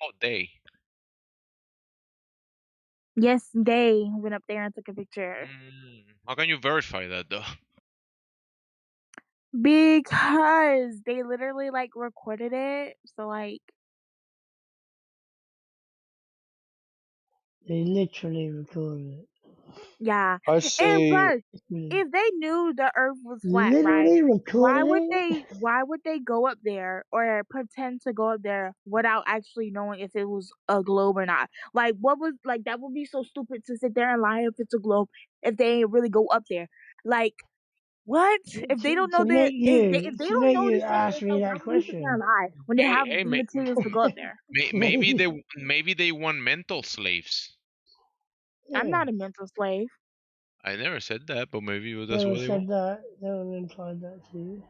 S6: Oh, they.
S20: Yes, they went up there and took a picture.
S6: How can you verify that though?
S20: Because they literally like recorded it. So like
S2: They literally recorded it.
S20: yeah.
S21: I
S20: And
S21: say
S20: plus, if they knew the earth was flat, right?
S2: Literally
S20: Why
S2: recorded
S20: would they go up there or pretend to go up there without actually knowing if it was a globe or not? Like what was like that would be so stupid to sit there and lie if it's a globe if they ain't really go up there. Like what? If they don't know that if they
S2: to
S20: don't
S2: make
S20: know
S2: you
S20: this shit,
S2: ask me
S20: why
S2: that
S20: would you sit there and
S2: question.
S20: lie when they have
S6: Hey,
S20: the materials to go up there?
S6: maybe they want mental slaves.
S20: I'm not a mental slave.
S6: I never said that, but maybe that's
S2: Never
S6: what they want.
S2: said that. Never implied that to you.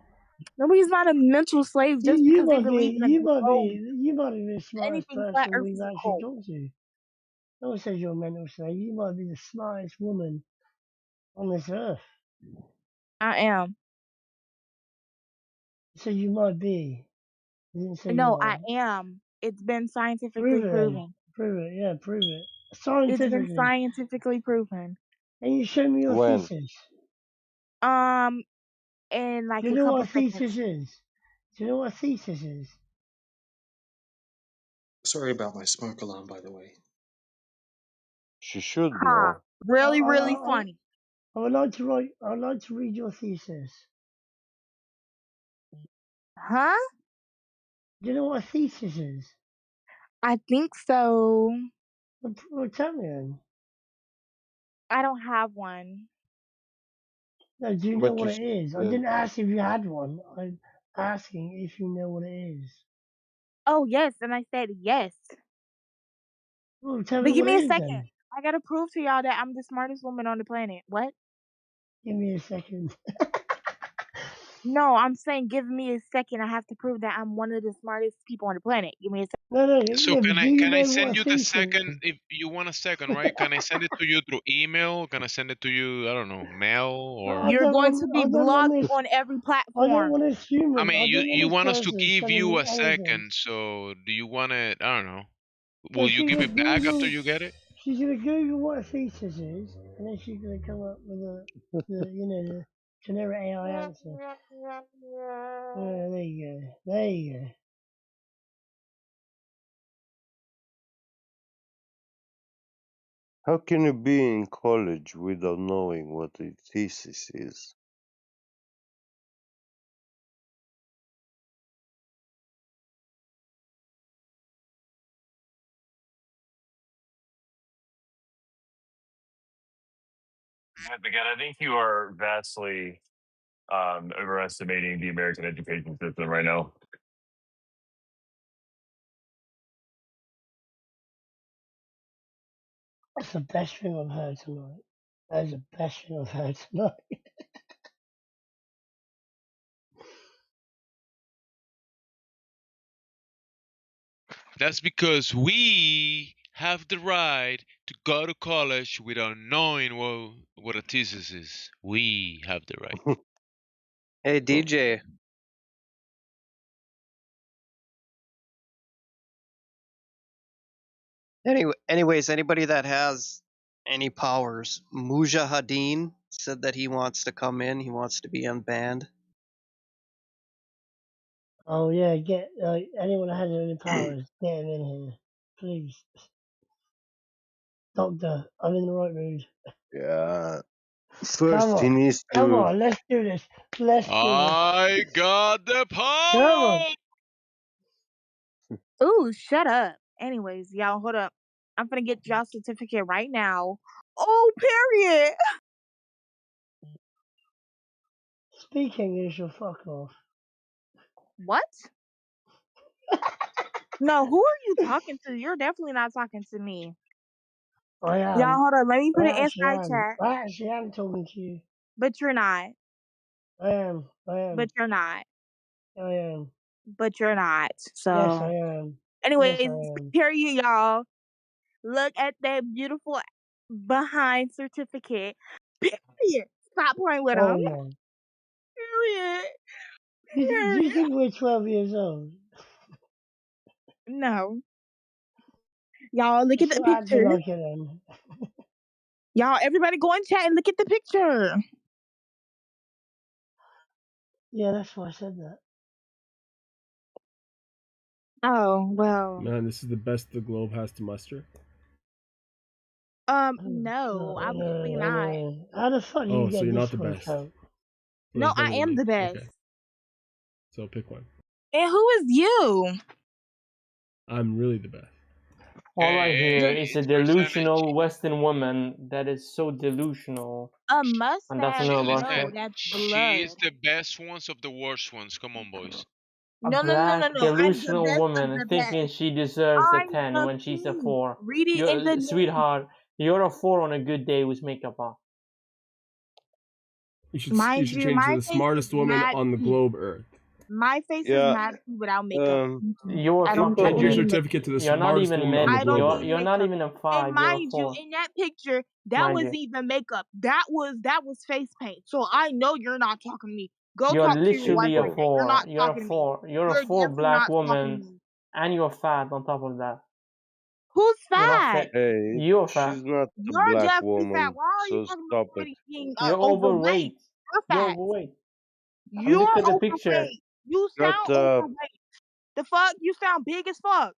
S20: Nobody's not a mental slave just
S2: You
S20: because they
S2: might be.
S20: believe in a globe.
S2: You might be the smartest
S20: Anything flat
S2: person
S20: earth
S2: we've
S20: is a
S2: actually
S20: cult.
S2: talked to. No one says you're a mental slave. You might be the smartest woman on this earth.
S20: I am.
S2: So you might be. I didn't say you
S20: No,
S2: are.
S20: I am. It's been
S2: Prove
S20: scientifically
S2: it then.
S20: proven.
S2: Prove it. Yeah, prove it.
S20: It's been
S2: Scientifically.
S20: scientifically proven.
S2: And you show me your
S21: when.
S2: thesis.
S20: In like
S2: Do you
S20: a
S2: know
S20: couple
S2: what a thesis
S20: seconds.
S2: is? Do you know what a thesis is?
S15: Sorry about my smoke alarm, by the way.
S21: She should
S20: Ha!
S21: know.
S20: Really, really funny.
S2: I would like to read your thesis.
S20: Huh?
S2: Do you know what a thesis is?
S20: I think so.
S2: Well, tell me then.
S20: I don't have one.
S2: No, do you know
S21: But
S2: what
S21: you
S2: it is? I
S21: said
S2: didn't ask if you had one. I'm asking if you know what it is.
S20: Oh yes, and I said yes.
S2: Well, tell me
S20: But give
S2: what
S20: me
S2: it
S20: a
S2: is
S20: second.
S2: then.
S20: I gotta prove to y'all that I'm the smartest woman on the planet. What?
S2: Give me a second.
S20: No, I'm saying give me a second. I have to prove that I'm one of the smartest people on the planet. Give me a second.
S2: No,
S6: So
S2: yeah, but do you
S6: can I
S2: know
S6: send
S2: what a
S6: you the
S2: thesis
S6: second
S2: is?
S6: if you want a second, right? Can I send it to you through email? Can I send it to you, I don't know, mail or
S20: You're going to be
S2: I don't want
S20: blocked
S2: this.
S20: on every
S2: I don't
S20: platform.
S2: want this human.
S6: I mean,
S2: don't want
S6: you
S2: this
S6: want us to
S2: person
S6: give
S2: telling
S6: you
S2: me
S6: a
S2: anything.
S6: second, so do you want it? I don't know.
S2: So
S6: Will you
S2: she's
S6: give
S2: gonna
S6: it back after
S2: Google.
S6: you get it?
S2: She's gonna Google what a thesis is, and then she's gonna come up with the generic AI answer. There you go. There you go.
S21: How can you be in college without knowing what a thesis is?
S7: Again, I think you are vastly overestimating the American education system right now.
S2: That's the best thing I've heard tonight. That is the best thing I've heard tonight.
S6: That's because we have the right to go to college without knowing what a thesis is. We have the right.
S9: Hey, DJ. Anyways, anybody that has any powers, Mujahideen said that he wants to come in. He wants to be unbanned.
S2: Oh yeah, get anyone that has any powers, get him in here, please. Doctor, I'm in the right mood.
S21: Yeah.
S2: Come
S21: First, he
S2: on,
S21: needs
S2: come
S21: to.
S2: on, let's do this. Let's do this.
S6: I got the
S2: Come on.
S6: power.
S20: Ooh, shut up. Anyways, y'all, hold up. I'm gonna get y'all certificate right now. Oh, period.
S2: Speak English or fuck off.
S20: What? No, who are you talking to? You're definitely not talking to me.
S2: I am.
S20: Y'all, hold on. Let me put
S2: I
S20: it
S2: actually
S20: inside
S2: am.
S20: chat.
S2: I actually am talking to you.
S20: But you're not.
S2: I am. I am.
S20: But you're not.
S2: I am.
S20: But you're not.
S2: Yes, I
S20: So,
S2: am.
S20: anyways,
S2: Yes, I am.
S20: period, y'all. Look at that beautiful behind certificate. Period. Stop playing with
S2: Oh
S20: them.
S2: my.
S20: Period.
S2: Do you
S20: Period.
S2: think we're 12 years old?
S20: No. Y'all, look at the
S2: Stop acting
S20: picture.
S2: like it then.
S20: Y'all, everybody go in chat and look at the picture.
S2: Yeah, that's why I said that.
S20: Oh, well.
S11: Man, this is the best the globe has to muster.
S20: No, obviously not.
S2: How the fuck do you
S11: Oh, so
S2: get
S11: you're
S2: this
S11: not the
S2: for
S11: best.
S2: account?
S20: No,
S11: Who's better
S20: I
S11: than
S20: am
S11: me?
S20: the best.
S11: Okay. So pick one.
S20: And who is you?
S11: I'm really the best.
S22: All I hear is a
S6: it's
S22: delusional Western woman that is so delusional.
S20: A
S22: And doesn't
S20: mustache?
S22: know about
S20: No,
S22: shit.
S20: that's
S6: She is
S20: blood.
S6: the best ones of the worst ones. Come on, boys.
S22: A
S20: No.
S22: black
S20: I'm the
S22: delusional
S20: best of
S22: woman
S20: the
S22: thinking
S20: best.
S22: she deserves a
S20: I'm
S22: 10
S20: the
S22: when she's a
S20: king.
S22: 4.
S20: Read it in the
S22: You're,
S20: name.
S22: sweetheart, you're a 4 on a good day with makeup on.
S11: You should
S20: Mind you,
S11: change to
S20: my
S11: the
S20: face is
S11: smartest woman
S20: mad
S11: on the
S20: pink.
S11: globe Earth.
S20: My face is
S21: Yeah.
S20: mad pink without makeup.
S22: You're
S20: I don't
S21: People-
S20: get
S11: Change your
S20: any makeup.
S11: certificate to the
S22: You're not
S11: smartest
S22: even
S11: woman on the
S20: I don't
S11: globe
S20: need
S11: Earth.
S22: you're not
S20: makeup.
S22: even a
S20: And
S22: 5, you're a
S20: mind you,
S22: 4.
S20: in that picture, that
S22: Mind
S20: was
S22: you.
S20: even makeup. That was face paint. So I know you're not talking to me. Go
S22: You're
S20: talk to your wife
S22: literally a
S20: right now. You're
S22: 4.
S20: not
S22: You're a
S20: talking to me.
S22: 4. You're a
S20: You're
S22: 4
S20: definitely
S22: black
S20: not talking to
S22: woman.
S20: me.
S22: And you're fat on top of that.
S20: Who's
S22: You're not
S20: fat?
S22: fit.
S21: Hey,
S22: You're fat.
S21: she's not a
S20: You're
S21: black
S20: definitely fat.
S21: woman,
S20: Why are you
S21: so
S20: talking
S21: stop
S20: about
S21: it.
S20: somebody being
S22: You're
S20: overweight?
S22: overweight.
S20: You're
S22: You're
S20: fat.
S22: overweight.
S20: You're
S22: Look at the picture.
S20: overweight. You
S21: Not
S20: sound overweight. The fuck? You sound big as fuck.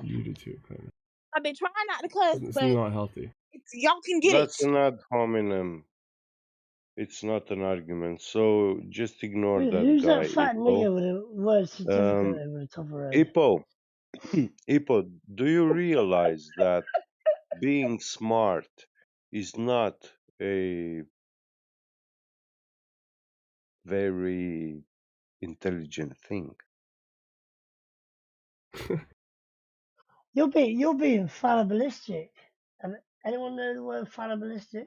S11: You do too, kind of.
S20: I've been trying not to cuss,
S11: It's
S20: but
S11: not healthy.
S20: y'all can get it.
S21: that's an ad hominem. It's not an argument. So just ignore that
S2: Who's
S21: guy,
S2: that fat
S21: Hippo.
S2: nigger with a word certificate over the top of her head?
S21: Hippo, Hippo, do you realize that being smart is not a very intelligent thing?
S2: You're being fallibilistic. Anyone know the word fallibilistic?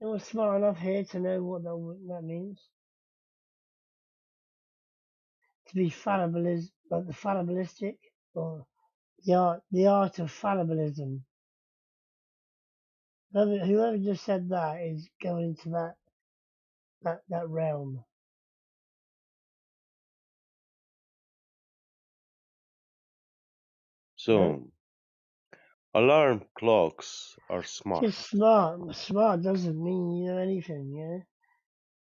S2: You're smart enough here to know what that means. To be fallibilism, like the fallibilistic, or the art of fallibilism. Whoever just said that is going into that realm.
S21: So, alarm clocks are smart.
S2: Just smart. Smart doesn't mean you know anything, yeah?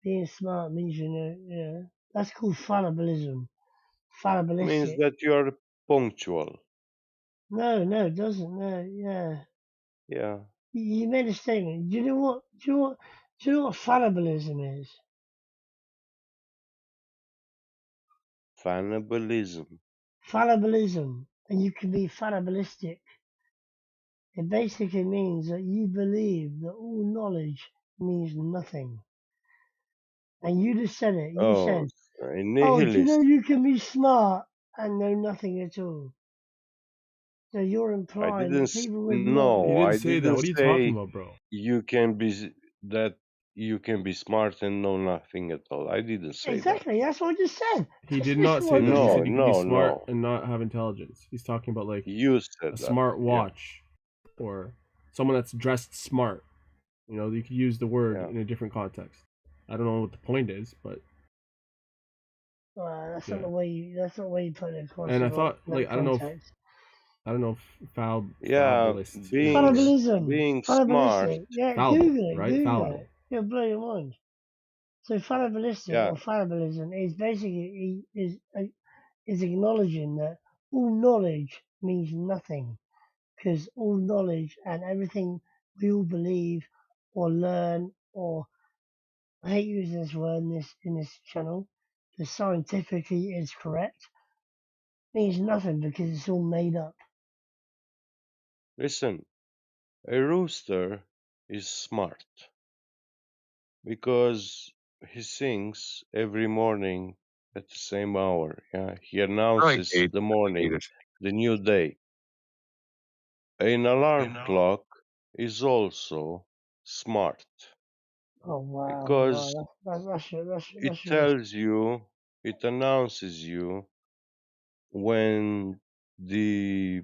S2: Being smart means you know, yeah. That's called fallibilism.
S21: Means
S2: Fallibilistic.
S21: that you are punctual.
S2: No, it doesn't. No, yeah.
S21: Yeah.
S2: You made a statement. Do you know what? Do you know what fallibilism is?
S21: Fallibilism.
S2: Fallibilism, and you can be fallibilistic. It basically means that you believe that all knowledge means nothing. And you just said it. You said, "Oh, do you know
S21: Nihilist.
S2: you can be smart and know nothing at all?" So you're
S21: I
S2: implying
S21: didn't.
S2: that people with
S11: You
S2: knowledge.
S11: didn't
S21: I
S11: say that.
S21: didn't
S11: What are you talking
S21: say
S11: about, bro?
S21: you can be that you can be smart and know nothing at all. I didn't say that.
S2: Exactly. That's what I just said.
S11: He
S2: That's
S11: did
S2: literally
S11: not
S2: what
S11: say
S2: I
S11: that.
S2: just
S11: He
S2: said.
S11: said you can be smart
S21: No.
S11: and not have intelligence. He's talking about like
S21: You said
S11: a
S21: that.
S11: smart
S21: Yeah.
S11: watch or someone that's dressed smart. You know, you could use the word
S21: Yeah.
S11: in a different context. I don't know what the point is, but
S2: That's
S11: yeah.
S2: not the way you. That's not the way you put it across.
S11: And I
S2: in
S11: thought,
S2: that
S11: like, I don't know
S2: context.
S11: if
S21: Yeah.
S11: fallibilist
S21: Being smart.
S2: Fallibilistic. Yeah,
S11: fallible,
S2: Google it.
S11: right?
S2: Google
S11: Fallible.
S2: it. You'll blow your mind. So fallibilistic
S21: Yeah.
S2: or fallibilism is basically is acknowledging that all knowledge means nothing, because all knowledge and everything we all believe or learn, or I hate using this word in this channel, because scientifically it's correct, means nothing because it's all made up.
S21: Listen, a rooster is smart because he sings every morning at the same hour. Yeah, he announces the morning, the new day. An alarm clock is also smart
S2: Oh wow!
S21: because
S2: That's
S21: it tells you, it announces you when the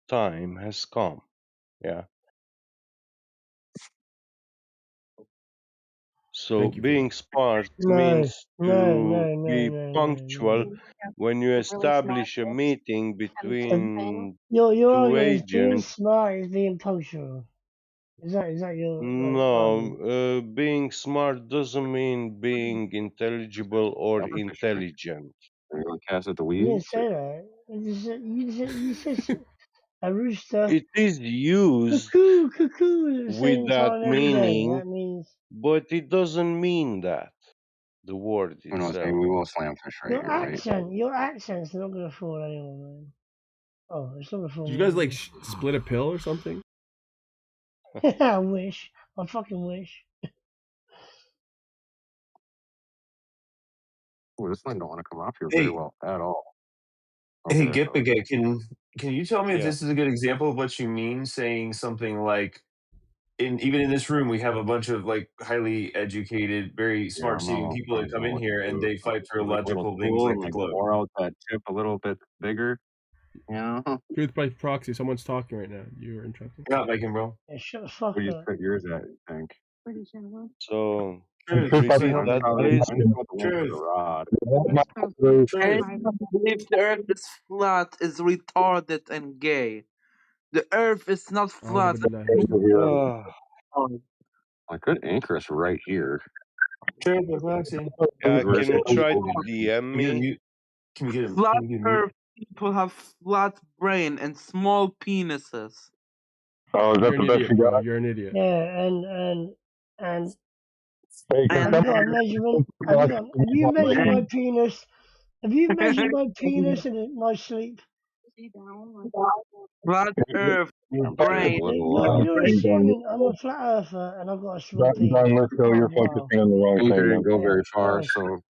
S21: time has come. Yeah. So being smart means to be punctual when you establish a meeting between
S2: Your
S21: two
S2: argument is being
S21: agents.
S2: smart is being punctual. Is that your argument?
S21: No, being smart doesn't mean being intelligible or intelligent.
S14: Cast at the
S2: You didn't
S14: weeds.
S2: say that. You said a rooster.
S21: It is used
S2: Cuckoo at the
S21: with
S2: same
S21: that
S2: time every day.
S21: meaning,
S2: That means
S21: but it doesn't mean that, the word
S14: Who knows?
S21: itself.
S14: Maybe we will slam fish right here, right?
S2: your accent's not gonna fool anyone, man. Oh, it's not gonna fool
S11: Did you
S2: me.
S11: guys like split a pill or something?
S2: I wish. I fucking wish.
S14: Oh, this line don't want to come off here very
S7: Hey,
S14: well at all.
S7: hey,
S14: Okay,
S7: Gipagay, can you tell me if
S21: Yeah.
S7: this is a good example of what you mean saying something like even in this room we have a bunch of like highly educated, very
S14: yeah,
S7: smart
S14: I'm not
S7: seeming
S14: all
S7: people that come
S14: know
S7: in
S14: what to
S7: here and
S14: do.
S7: they fight for
S14: Like a little
S7: logical things
S14: tool
S7: like
S14: and
S7: the
S14: like
S7: globe.
S14: bore out that tip a little bit bigger. Yeah.
S11: Truth by proxy. Someone's talking right now. You were interrupting.
S7: Not making, bro.
S2: Yeah, shut the fuck
S14: Where do you
S2: up.
S14: put yours at, you think?
S21: So
S7: Truth.
S21: repeat that, please.
S7: Truth.
S18: And
S7: Truth.
S18: if the earth is flat, is retarded and gay. The earth is not flat.
S14: I could anchor us right here.
S7: Truth by proxy.
S21: Can you try to DM me?
S7: Can we get him?
S18: Flat
S7: Can we get him?
S18: earth people have flat brain and small penises.
S13: Oh, is that
S11: You're
S13: the
S11: an
S13: best
S11: idiot,
S13: you
S11: bro.
S13: got?
S11: You're an idiot.
S2: Yeah, and
S13: Hey, can
S2: have you got a
S13: somebody
S2: measurement? Have you measured my penis? Have you measured my penis in my sleep?
S18: Flat earth
S14: I'm sure
S18: brain.
S2: You're a fucking. I'm a flat earther, and I've got a small penis.
S13: John Lisco,
S2: Oh
S13: you're
S2: wow.
S13: focusing on the wrong
S14: anchor
S13: thing,
S14: didn't
S13: man.
S14: go very
S2: Yeah,
S14: far,
S2: nice.
S14: so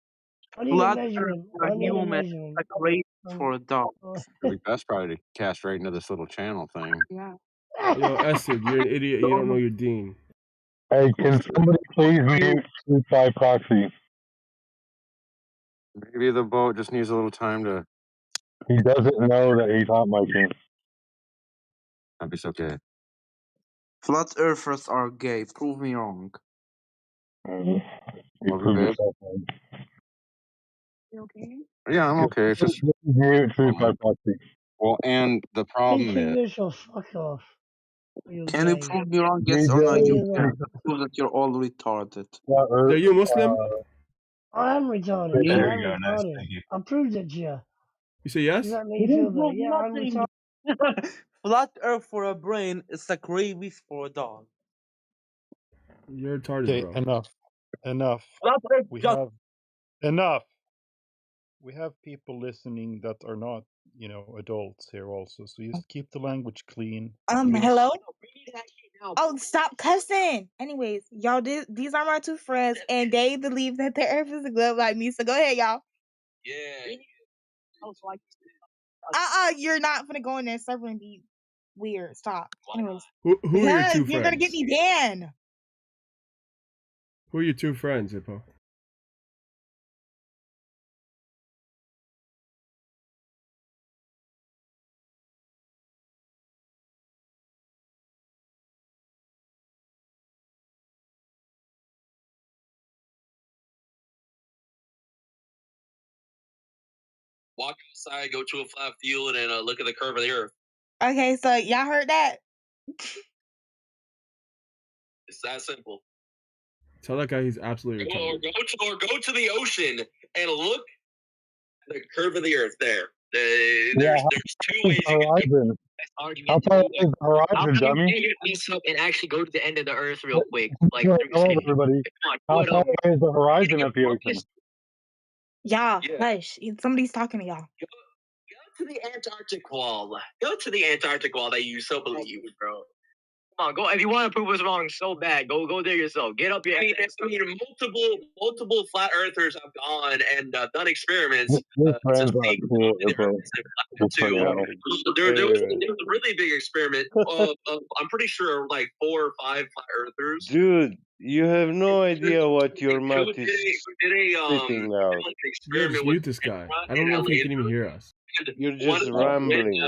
S2: I need a
S18: Flat earth
S2: measurement.
S18: for
S2: I need a
S18: human,
S2: measurement.
S18: like rape for a dog.
S14: I think that's probably to cast right into this little channel thing.
S11: Yo, Essid, you're an idiot. You don't know your dean.
S13: Hey, can somebody please mute Truth by proxy?
S14: Maybe the boat just needs a little time to.
S13: He doesn't know that he's hot micing.
S14: That'd be okay.
S18: Flat earthers are gay. Prove me wrong.
S13: You
S14: Love you,
S13: proved
S14: babe.
S13: yourself wrong.
S20: You okay?
S14: Yeah, I'm okay. It's just.
S13: Mute Truth by proxy.
S14: Well, and the
S2: Please
S14: problem
S2: keep
S14: is.
S2: yourself fuck off. You're
S18: Can you
S2: gay.
S18: prove me wrong? Yes
S13: DJ,
S18: or no? You
S2: You're
S18: can prove that you're all retarded.
S11: Are you Muslim?
S2: I am retarded.
S18: Yeah.
S2: I
S18: There
S2: am
S18: you go, nice,
S2: retarded.
S18: thank you.
S2: I proved it to you.
S11: You say yes?
S2: Does that make
S18: You
S2: you feel
S18: didn't
S2: better?
S18: prove
S2: Yeah, I'm
S18: nothing.
S2: retarded.
S18: Flat Earth for a brain is like rabies for a dog.
S11: You're retarded,
S12: Okay,
S11: bro.
S12: enough.
S18: Flat Earth
S12: We
S18: just
S12: have enough. We have people listening that are not, adults here also. So just keep the language clean.
S20: Hello? Oh, stop cussing. Anyways, y'all, these are my two friends, and they believe that the earth is a globe like me. So go ahead, y'all.
S17: Yeah.
S20: You're not gonna go in there server and be weird. Stop. Anyways.
S11: Who are your two
S20: You're gonna get
S11: friends?
S20: me banned.
S11: Who are your two friends, Hippo?
S17: Walk outside, go to a flat field, and look at the curve of the earth.
S20: Okay, so y'all heard that?
S17: It's that simple.
S11: Tell that guy he's absolutely retarded.
S17: Or go to the ocean and look at the curve of the earth there. There's two ways you
S13: Horizon. How far is the horizon, dummy?
S17: can and actually go to the end of the earth real quick. Like
S13: Hello, everybody. How far away is the horizon of the ocean?
S20: Y'all, hush. Somebody's talking to y'all.
S17: Go to the Antarctic wall. Go to the Antarctic wall that you so believe, bro. Come on, go. If you want to prove us wrong so bad, go there yourself. Get up here. Multiple flat earthers have gone and done experiments.
S13: Your friends aren't cool, Hippo.
S17: There was a really big experiment. I'm pretty sure like 4 or 5 flat earthers.
S21: Dude, you have no idea what your mouth is spitting out.
S11: Yeah, just mute this guy. I don't know if he can even hear us.
S21: You're just rambling.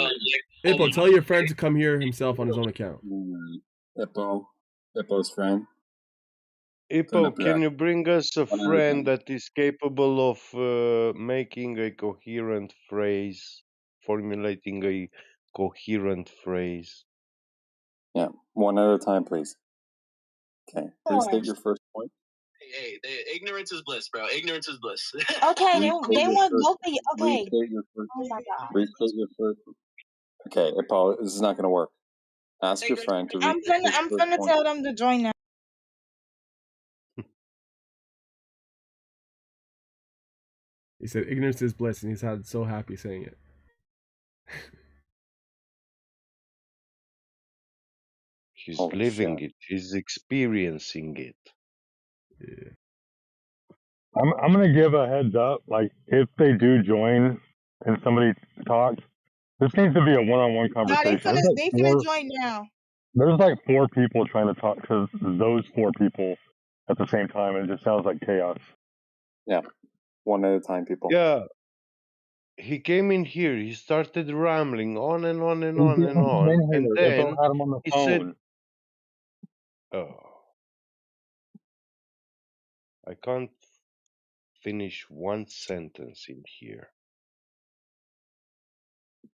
S11: Hippo, tell your friend to come here himself on his own account.
S1: Hippo's friend.
S21: Hippo, can you bring us a friend that is capable of making a coherent phrase, formulating a coherent phrase?
S1: Yeah, one at a time, please. Okay, please state your first point.
S17: Hey, ignorance is bliss, bro. Ignorance is bliss.
S20: Okay, they want both of you. Okay.
S1: Restate your first.
S20: Oh my god.
S1: Restate your first. Okay, Hippo, this is not going to work. Ask your friend to
S20: I'm gonna tell them to join now.
S11: He said ignorance is bliss, and he's so happy saying it.
S21: He's living it. He's experiencing it.
S11: Yeah.
S13: I'm gonna give a heads up. Like, if they do join and somebody talks, this needs to be a one-on-one
S20: No,
S13: conversation.
S20: they finna join now.
S13: There's like 4 people trying to talk to those 4 people at the same time, and it just sounds like chaos.
S1: Yeah, one at a time, people.
S21: Yeah. He came in here. He started rambling on and on and on and on, and then he said, "Oh, I can't finish one sentence in here."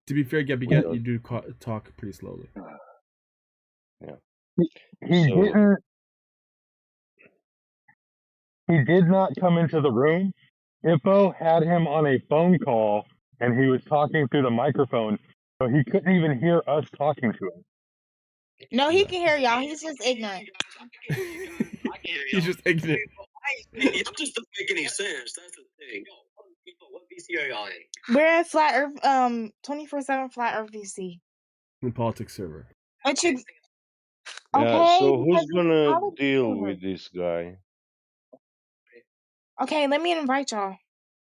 S11: To be fair, Gabby, you do talk pretty slowly.
S21: Yeah.
S13: He did not come into the room. Hippo had him on a phone call, and he was talking through the microphone, so he couldn't even hear us talking to him.
S20: No, he can hear y'all. He's just ignorant.
S11: He's just ignorant.
S17: It just doesn't make any sense. That's the thing. What VC are y'all in?
S20: We're at Flat Earth, 24/7 Flat Earth VC.
S11: The politics server.
S20: What you?
S21: Yeah,
S20: Okay.
S21: so who's gonna deal with this guy?
S20: Okay, let me invite y'all.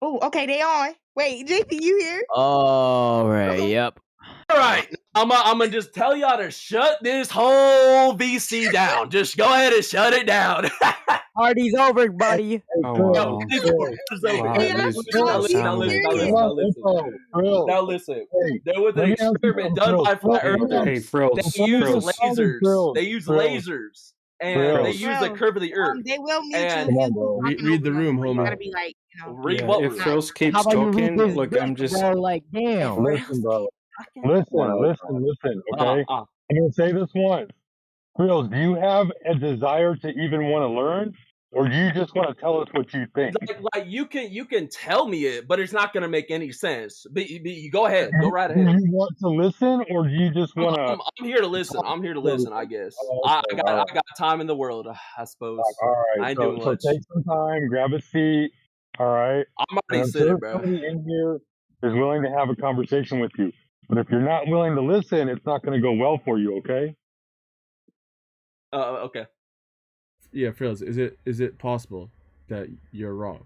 S20: Oh, okay, they on. Wait, JP, you here?
S23: All right. Yep.
S17: All right.
S11: I'm gonna just tell y'all to shut this whole VC down. Just go ahead and shut it down.
S5: Party's over, buddy.
S13: Oh wow.
S11: It's over. It's over.
S13: Wow,
S11: Now listen.
S13: Hey,
S11: There was an
S13: let me ask you
S11: experiment
S13: something,
S11: done by flat
S13: Hey,
S11: earthers. They used lasers. They used lasers. And they used the curve of the earth.
S20: They will mute
S11: And
S20: you if you
S11: read the room,
S20: You gotta
S11: homie.
S20: be like,
S11: Read
S8: Yeah,
S11: what
S8: if
S11: room?
S8: Frills keeps
S5: How about you read
S8: talking,
S5: this
S8: look,
S5: book,
S8: I'm just
S5: bro? Like, damn.
S13: Listen, bro. Listen, okay? I'm going to say this once. Frills, do you have a desire to even want to learn? Or do you just want to tell us what you think?
S11: Like you can tell me it, but it's not gonna make any sense. But you go ahead, go right
S13: Do
S11: ahead.
S13: you want to listen, or do you just want to...
S11: I'm here to listen. I'm here to listen. I guess
S13: Okay,
S11: I got time in the world. I suppose.
S13: All
S11: I
S13: right,
S11: ain't doing
S13: so
S11: much.
S13: take some time, grab a seat, all right?
S11: I'm already
S13: And I'm
S11: sitting,
S13: sure
S11: bro.
S13: somebody in here is willing to have a conversation with you. But if you're not willing to listen, it's not going to go well for you, okay?
S11: Okay.
S23: Yeah, Frills, is it possible that you're wrong?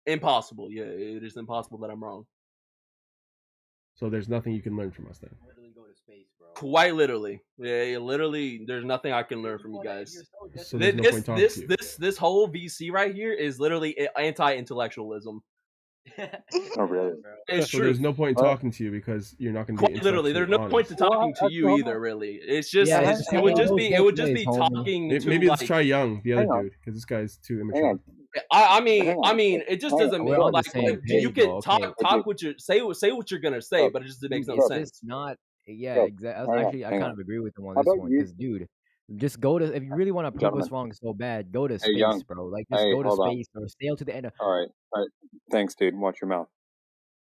S11: Impossible. Yeah, it is impossible that I'm wrong.
S23: So there's nothing you can learn from us then.
S11: Quite literally. Yeah, literally. There's nothing I can learn from you guys.
S23: So there's no point talking to you.
S11: This whole VC right here is literally anti-intellectualism.
S1: Oh, really?
S11: It's
S23: so
S11: true.
S23: there's no point in talking to you because you're not going to be
S11: Quite literally, there's no point to talking to you either. Really, it's just it would just be talking to
S23: maybe let's
S11: like,
S23: try Young, the other dude, because this guy's too immature.
S11: I mean, it just doesn't
S5: We're
S11: mean
S5: on the
S11: like
S5: same
S11: you
S5: page,
S11: can
S5: though,
S11: talk
S5: okay.
S11: what you say what you're gonna say, but it just makes no
S5: It's
S11: sense.
S5: just not. Yeah, exactly. Actually, I kind of agree with him on this one because, dude, just go to if you really want to prove us wrong so bad, go to
S1: Hey,
S5: space,
S1: Young.
S5: bro. Like, just
S1: Hey,
S5: go to
S1: hold on.
S5: space or sail to the end.
S1: All right. Thanks, dude. Watch your mouth.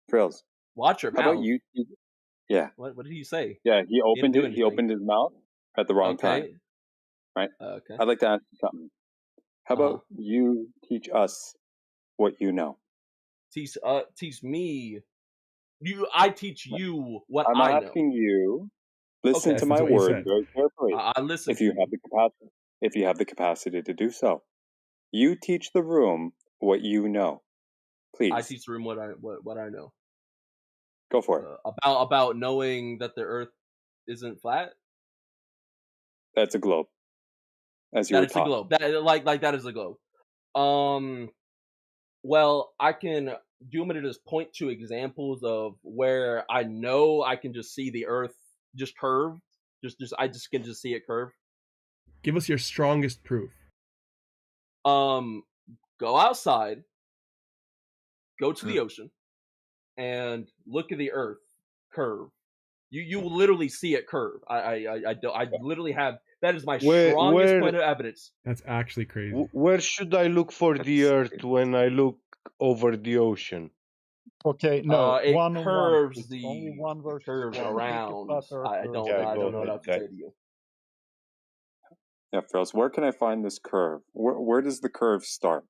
S1: Frills.
S11: Watch your
S1: How
S11: mouth.
S1: about you? Yeah.
S11: What did he say?
S1: Yeah, he
S11: didn't do
S1: He opened his mouth at the wrong time.
S11: Okay.
S1: Right.
S11: Okay.
S1: I'd like to ask you something. How about you teach us what you know?
S11: Teach me. I teach you what
S1: I'm
S11: I know.
S1: asking you. Listen
S11: Okay.
S1: to my
S23: That's what you
S1: words
S23: said.
S1: very carefully.
S11: I listen.
S1: If you have the capacity, if you have the capacity to do so, you teach the room what you know. Please.
S11: I teach the room what I know.
S1: Go for it.
S11: About knowing that the Earth isn't flat.
S1: That's a globe. As you were
S11: That is a
S1: taught.
S11: globe. That is a globe. Well, I can. Do you want me to just point to examples of where I know I can just see the Earth just curve? I just can just see it curve.
S23: Give us your strongest proof.
S11: Go outside, go to the ocean, and look at the Earth curve. You will literally see it curve. I literally have that is my strongest point of evidence.
S23: That's actually crazy.
S21: Where should I look for the Earth when I look over the ocean?
S12: Okay, no,
S11: It
S12: one on
S11: curves
S12: one. It's
S11: the
S12: only one versus
S11: curves
S12: one.
S11: around. I don't know what to say to you.
S1: Yeah, Frills, where can I find this curve? Where does the curve start?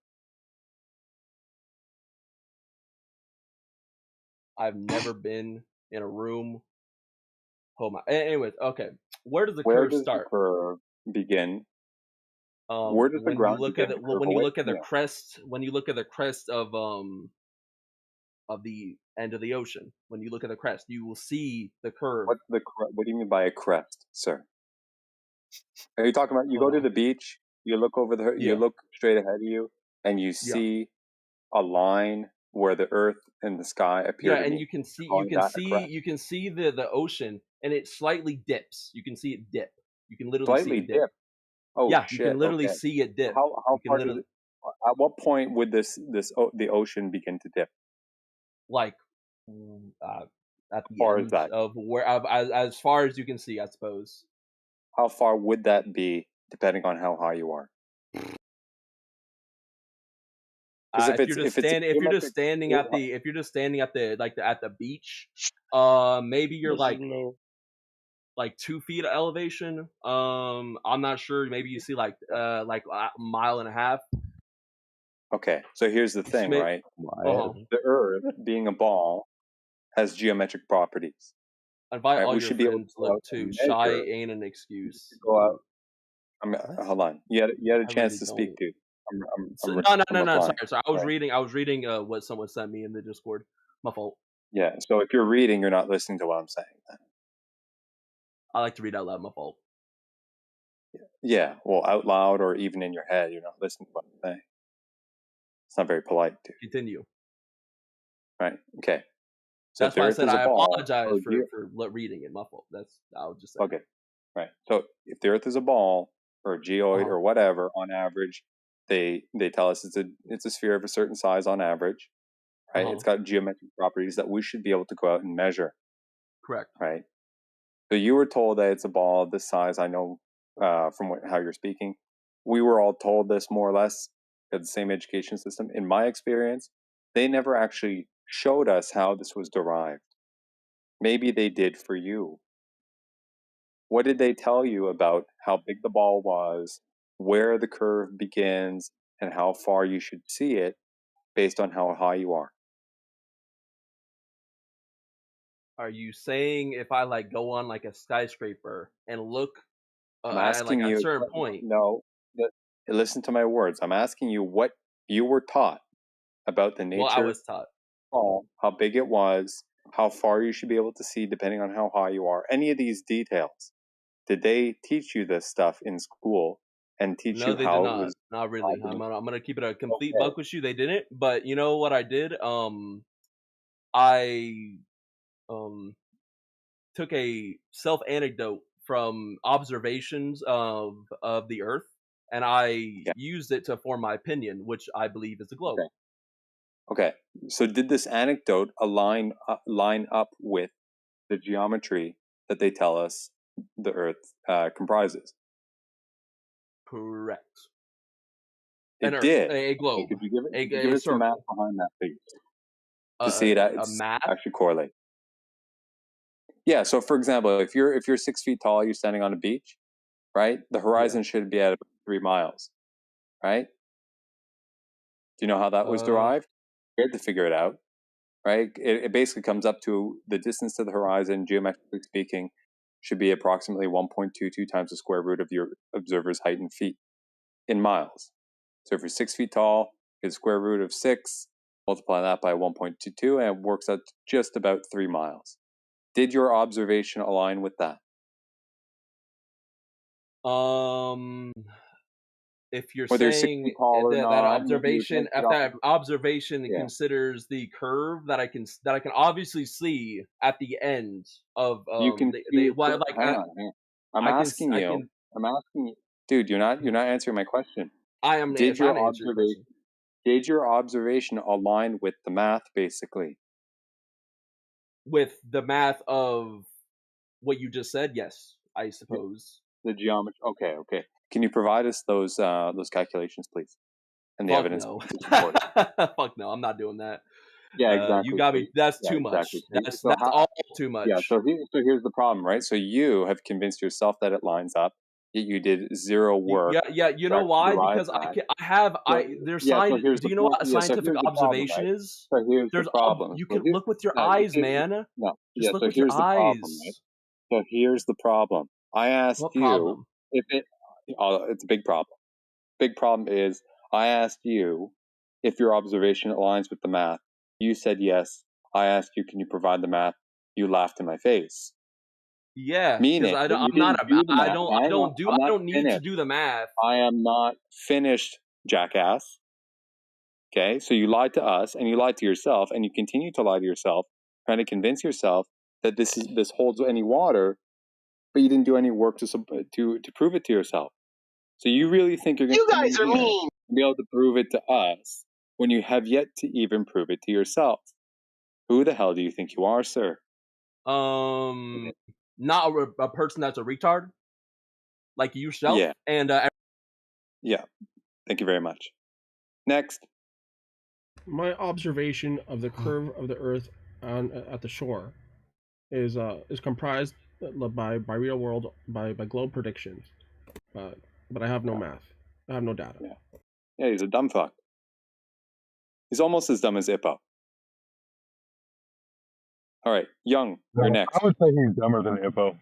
S11: I've never been in a room. Hold my. Anyways, okay. Where does the
S1: Where
S11: curve
S1: does
S11: start?
S1: the curve begin? Where does the
S11: When
S1: ground
S11: you look
S1: begin
S11: at
S1: to curve
S11: when you
S1: away
S11: look at
S1: from
S11: the
S1: you?
S11: crest, when you look at the crest of the end of the ocean, when you look at the crest, you will see the curve.
S1: What do you mean by a crest, sir? Are you talking about you go to the beach, you look over you look straight ahead of you, and you see a line where the earth and the sky appear to
S11: and
S1: meet?
S11: you can see
S1: Calling that a crest?
S11: you can see the ocean, and it slightly dips. You can see it dip. You can literally see
S1: Slightly
S11: it dip.
S1: dip. Oh
S11: yeah,
S1: shit!
S11: you can literally
S1: Okay.
S11: see it dip.
S1: How
S11: You can
S1: far does
S11: literally-
S1: it? At what point would the ocean begin to dip?
S11: like at the
S1: far is
S11: end
S1: that?
S11: of where as far as you can see, I suppose.
S1: How far would that be, depending on how high you are?
S11: If you're just standing at the beach, maybe you're like 2 feet of elevation. I'm not sure. Maybe you see like a mile and a half.
S1: Okay, so here's the thing, right? The Earth, being a ball, has geometric properties.
S11: Invite
S1: right?
S11: all
S1: We
S11: your
S1: should be able
S11: friends
S1: to go out
S11: too.
S1: and
S11: Shy
S1: measure.
S11: ain't an excuse.
S1: Go out. Hold on. You had a chance
S11: really
S1: to speak, dude.
S11: No.
S1: replying.
S11: Sorry. I was reading what someone sent me in the Discord. My fault.
S1: Yeah. So if you're reading, you're not listening to what I'm saying. Then.
S11: I like to read out loud. My fault.
S1: Yeah. Well, out loud or even in your head, you're not listening to what I'm saying. It's not very polite, dude.
S11: Continue.
S1: Right. Okay. So
S11: that's why I said I apologize
S1: for
S11: reading it. My fault. I would just say.
S1: Okay. Right. So if the Earth is a ball or a geoid or whatever, on average, they tell us it's a sphere of a certain size on average. Right. It's got geometric properties that we should be able to go out and measure.
S11: Correct.
S1: Right. So you were told that it's a ball of this size. I know from how you're speaking. We were all told this more or less at the same education system. In my experience, they never actually showed us how this was derived. Maybe they did for you. What did they tell you about how big the ball was, where the curve begins, and how far you should see it based on how high you are?
S11: Are you saying if I like go on like a skyscraper and look
S1: I'm asking
S11: at
S1: you.
S11: a certain point?
S1: No, listen to my words. I'm asking you what you were taught about the nature.
S11: Well, I was taught.
S1: How big it was, how far you should be able to see depending on how high you are. Any of these details. Did they teach you this stuff in school and teach
S11: No,
S1: you
S11: they
S1: how
S11: did
S1: it
S11: not.
S1: was?
S11: Not really. I'm gonna keep it a complete buck with you. They didn't. But you know what I did? I took a self anecdote from observations of the Earth, and I used it to form my opinion, which I believe is the globe.
S1: Okay. So did this anecdote line up with the geometry that they tell us the Earth comprises?
S11: Correct.
S1: It
S11: Earth,
S1: did.
S11: a globe.
S1: Could you give us the math behind that, please? To see it
S11: math?
S1: actually correlate. Yeah. So, for example, if you're 6 feet tall, you're standing on a beach, right? The horizon should be at about 3 miles, right? Do you know how that was derived? You had to figure it out, right? It basically comes up to the distance to the horizon, geometrically speaking, should be approximately 1.22 times the square root of your observer's height in feet, in miles. So if you're 6 feet tall, get the square root of 6, multiply that by 1.22, and it works out to just about 3 miles. Did your observation align with that?
S11: If you're
S1: Whether
S11: saying that observation considers the curve that I can obviously see at the end of
S1: you can hang on. I'm asking you, dude. You're not answering my question.
S11: I am.
S1: Did your observation align with the math, basically?
S11: With the math of what you just said, yes, I suppose.
S1: The geometry. Okay. Can you provide us those calculations, please, and the evidence?
S11: No. Fuck no, I'm not doing that.
S1: Yeah, exactly.
S11: You got me. That's too much. That's all too much.
S1: Yeah. So here's the problem, right? So you have convinced yourself that it lines up. Yet you did zero work.
S11: Yeah. You know why? Because there's science. Do you know what a scientific observation is?
S1: So here's the problem.
S11: You can look with your eyes, man.
S1: No.
S11: Just look with
S1: here's
S11: your eyes.
S1: The problem, right? So here's the problem. I asked you if it's a big problem. Big problem is I asked you if your observation aligns with the math. You said yes. I asked you, can you provide the math? You laughed in my face.
S11: Yeah, because I don't need to do the math.
S1: I am not finished, jackass. Okay, so you lied to us and you lied to yourself, and you continue to lie to yourself, trying to convince yourself that this holds any water, but you didn't do any work to prove it to yourself. So you really think you're going to be able to prove it to us when you have yet to even prove it to yourself? Who the hell do you think you are, sir?
S11: Not a person that's a retard, like yourself.
S1: Yeah.
S11: And
S1: yeah. Thank you very much. Next.
S8: My observation of the curve of the Earth at the shore is comprised by real world by globe predictions, but I have no math. I have no data.
S1: Yeah, he's a dumb fuck. He's almost as dumb as Ippo. All right, Young, you're next.
S13: I would say he's dumber than Ippo.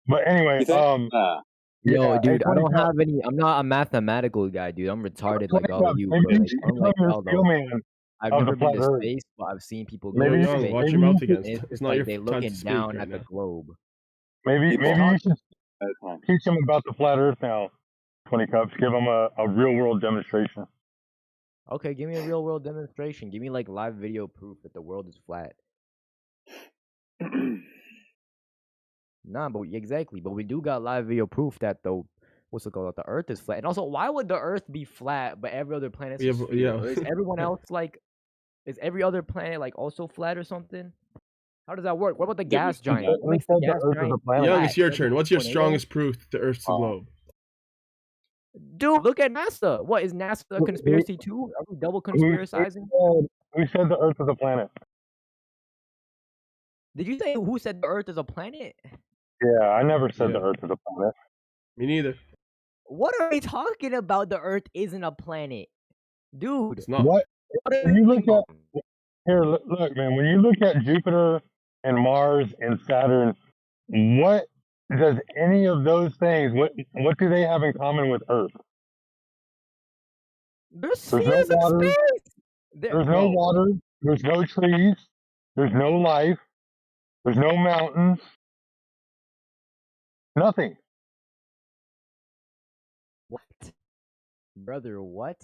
S13: But anyway,
S5: Yo, dude, I don't have any. I'm not a mathematical guy, dude. I'm retarded like all of you. Bro. Like, I've
S13: of the
S5: never been
S13: flat
S5: to
S13: Earth.
S5: space, but I've seen people go
S13: Maybe
S5: to
S13: you
S8: Young,
S5: space.
S8: watch
S13: maybe
S8: your mouth
S13: you should
S8: again.
S5: And it's
S8: It's
S5: just
S8: not
S5: like
S8: your
S5: they
S8: time to
S5: looking
S8: speak
S5: down
S8: right
S5: at the
S8: now.
S5: globe.
S13: maybe
S1: People
S13: you
S1: talk
S13: should
S1: at a time.
S13: teach them about the flat Earth now. 20 cups. Give them a real world demonstration.
S5: Okay, give me a real world demonstration. Give me like live video proof that the world is flat. Nah, but exactly. But we do got live video proof that the what's it called? The Earth is flat. And also, why would the Earth be flat, but every other planet's a sphere?
S8: Yeah.
S5: Or is everyone else like? Is every other planet like also flat or something? How does that work? What about the gas giant? What makes the gas giant
S8: Young,
S5: flat?
S8: it's your
S5: Does it
S8: turn.
S5: have
S8: What's your
S5: tornadoes?
S8: strongest proof that the Earth's a globe?
S5: Dude, look at NASA. What is NASA a conspiracy too? Are we double conspiracizing?
S13: Who said the Earth is a planet?
S5: Did you say who said the Earth is a planet?
S13: Yeah, I never said the Earth is a planet.
S8: Me neither.
S5: What are we talking about? The Earth isn't a planet, dude.
S8: It's not.
S13: What? When you look at here, look, man. When you look at Jupiter and Mars and Saturn, what does any of those things? What do they have in common with Earth?
S5: There's
S13: There's no
S5: spheres in
S13: water.
S5: space.
S13: There's no water. There's no trees. There's no life. There's no mountains. Nothing.
S5: What, brother? What?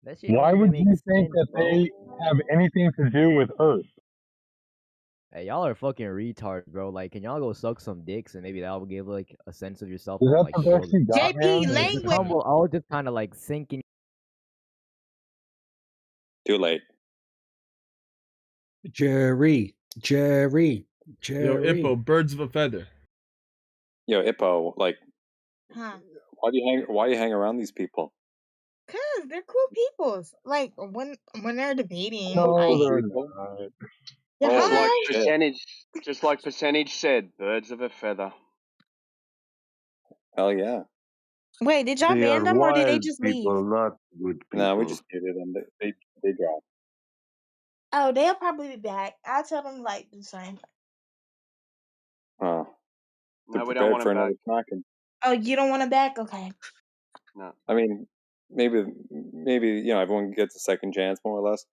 S5: That shit
S13: Why
S5: don't
S13: would
S5: even
S13: you
S5: make
S13: think
S5: sense,
S13: that
S5: bro.
S13: they have anything to do with Earth?
S5: Hey, y'all are fucking retards, bro. Like, can y'all go suck some dicks and maybe that'll give like a sense of yourself
S13: Is
S5: on
S13: that
S5: like
S13: the
S5: the
S13: best
S5: world.
S13: you got, man?
S5: The calm will all just kind of like sink in.
S1: Too late.
S3: Jerry.
S8: Yo, Ippo, birds of a feather.
S1: Yo, Ippo, like,
S16: Huh.
S1: why do you hang around these people?
S16: Cause they're cool peoples. Like when they're debating,
S13: No,
S16: like
S13: they're not.
S16: yeah,
S19: Just like
S16: hi.
S19: percentage said, birds of a feather.
S1: Hell yeah.
S16: Wait, did y'all
S21: They
S16: ban
S21: are
S16: them or did they
S21: wild
S16: just leave?
S21: people, not good people.
S1: No, we just muted them. They dropped.
S16: Oh, they'll probably be back. I'll tell them like the same.
S1: They're
S19: No, we don't
S1: prepared
S19: want
S1: for
S19: them
S1: another
S19: back.
S1: knocking.
S16: Oh, you don't want them back? Okay.
S19: No.
S1: I mean, maybe everyone gets a second chance, more or less.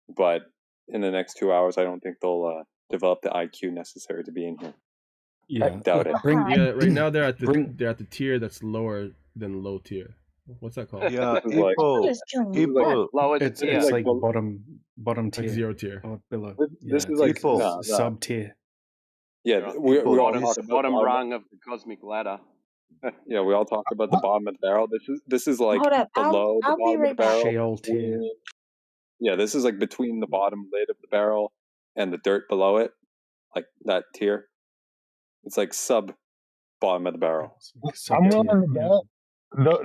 S1: But in the next 2 hours, I don't think they'll develop the IQ necessary to be in here. I doubt it.
S8: Yeah, right now they're at the tier that's lower than low tier. What's that called?
S21: Yeah,
S1: This is like-
S3: It's like bottom tier.
S8: Like zero tier.
S3: Or below.
S1: This
S3: Yeah,
S1: is like
S3: it's like sub tier.
S1: Yeah, we all talk
S19: the
S1: about
S19: bottom rung of the cosmic ladder.
S1: Yeah, we all talk about the bottom of the barrel. This is like
S16: Hold up,
S1: below the
S16: I'll be
S1: bottom of
S16: right
S1: the
S16: back.
S1: barrel.
S3: Sheol tier.
S1: Yeah, this is like between the bottom lid of the barrel and the dirt below it, like that tier. It's like sub bottom of the barrel.
S13: I'm willing to bet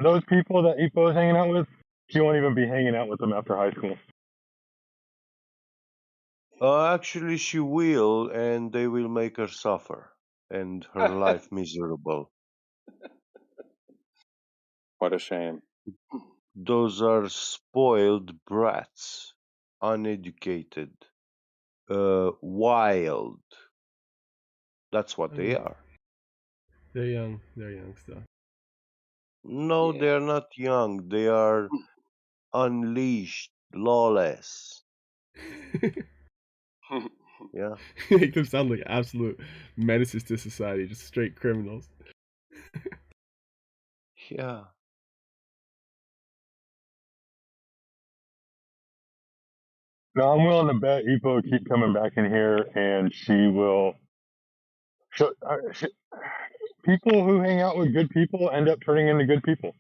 S13: those people that Ipo is hanging out with, she won't even be hanging out with them after high school.
S21: Actually, she will, and they will make her suffer and her life miserable.
S1: What a shame.
S21: Those are spoiled brats, uneducated, wild. That's what they are.
S8: They're young. They're young still.
S21: No, they are not young. They are unleashed, lawless. Yeah.
S8: Make them sound like absolute menaces to society, just straight criminals.
S21: Yeah.
S13: No, I'm willing to bet Ipo will keep coming back in here, and she will. People who hang out with good people end up turning into good people.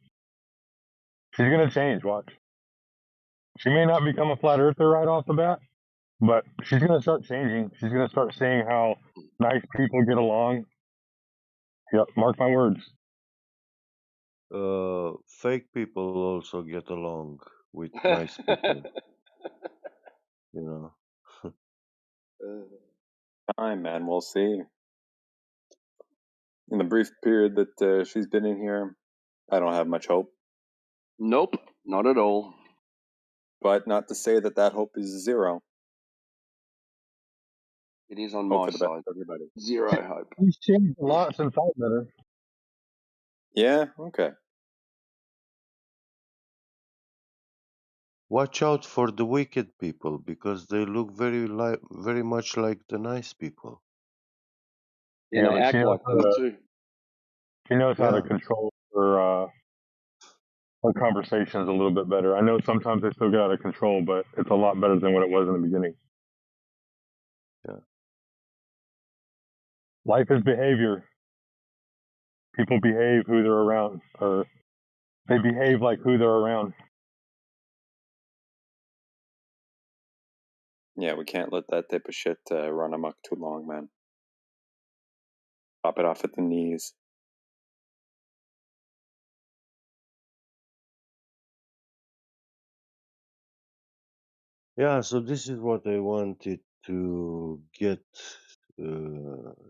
S13: She's gonna change. Watch. She may not become a flat earther right off the bat, but she's gonna start changing. She's gonna start seeing how nice people get along. Yep, mark my words.
S21: Fake people also get along with nice people. You know.
S1: Time, man. We'll see. In the brief period that she's been in here, I don't have much hope.
S19: Nope, not at all.
S1: But not to say that hope is zero.
S19: It is on
S1: Hope
S19: my
S1: for the best
S19: side.
S1: for everybody.
S19: Zero hope.
S13: She's changed a lot since I've met her.
S1: Yeah. Okay.
S21: Watch out for the wicked people because they look very much like the nice people.
S19: Yeah, they
S13: but
S19: act like them too.
S13: she knows how to
S21: Yeah.
S13: control her conversations a little bit better. I know sometimes they still get out of control, but it's a lot better than what it was in the beginning.
S21: Yeah.
S13: Life is behavior. People behave who they're around, or they behave like who they're around.
S1: Yeah, we can't let that type of shit run amok too long, man. Pop it off at the knees.
S21: Yeah, so this is what I wanted to get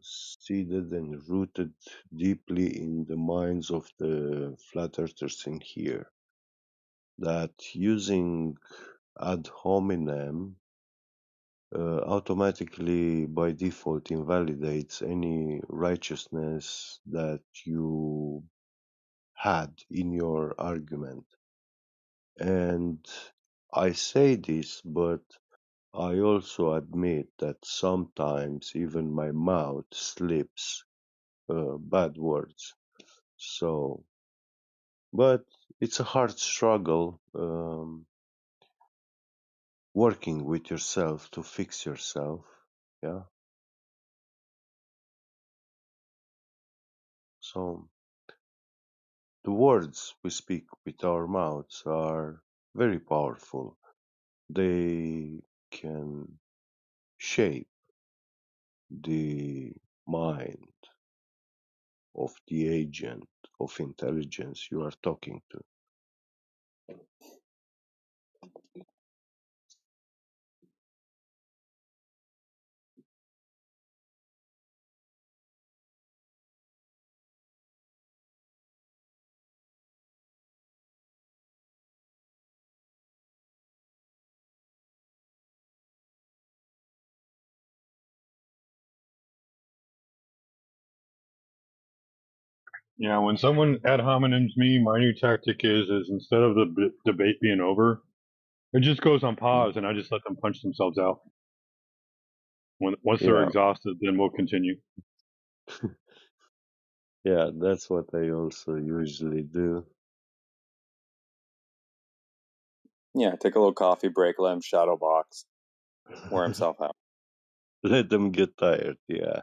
S21: seeded and rooted deeply in the minds of the flat earthers in here. That using ad hominem automatically by default invalidates any righteousness that you had in your argument. And I say this, but I also admit that sometimes even my mouth slips bad words. So, but it's a hard struggle working with yourself to fix yourself. Yeah. So the words we speak with our mouths are very powerful. They can shape the mind of the agent of intelligence you are talking to.
S13: Yeah, when someone ad hominems me, my new tactic is instead of the debate being over, it just goes on pause, and I just let them punch themselves out. Once they're
S21: Yeah,
S13: exhausted, then we'll continue.
S21: yeah, that's what I also usually do.
S1: Yeah, take a little coffee break, let him shadow box, wear himself out.
S21: Let them get tired, yeah.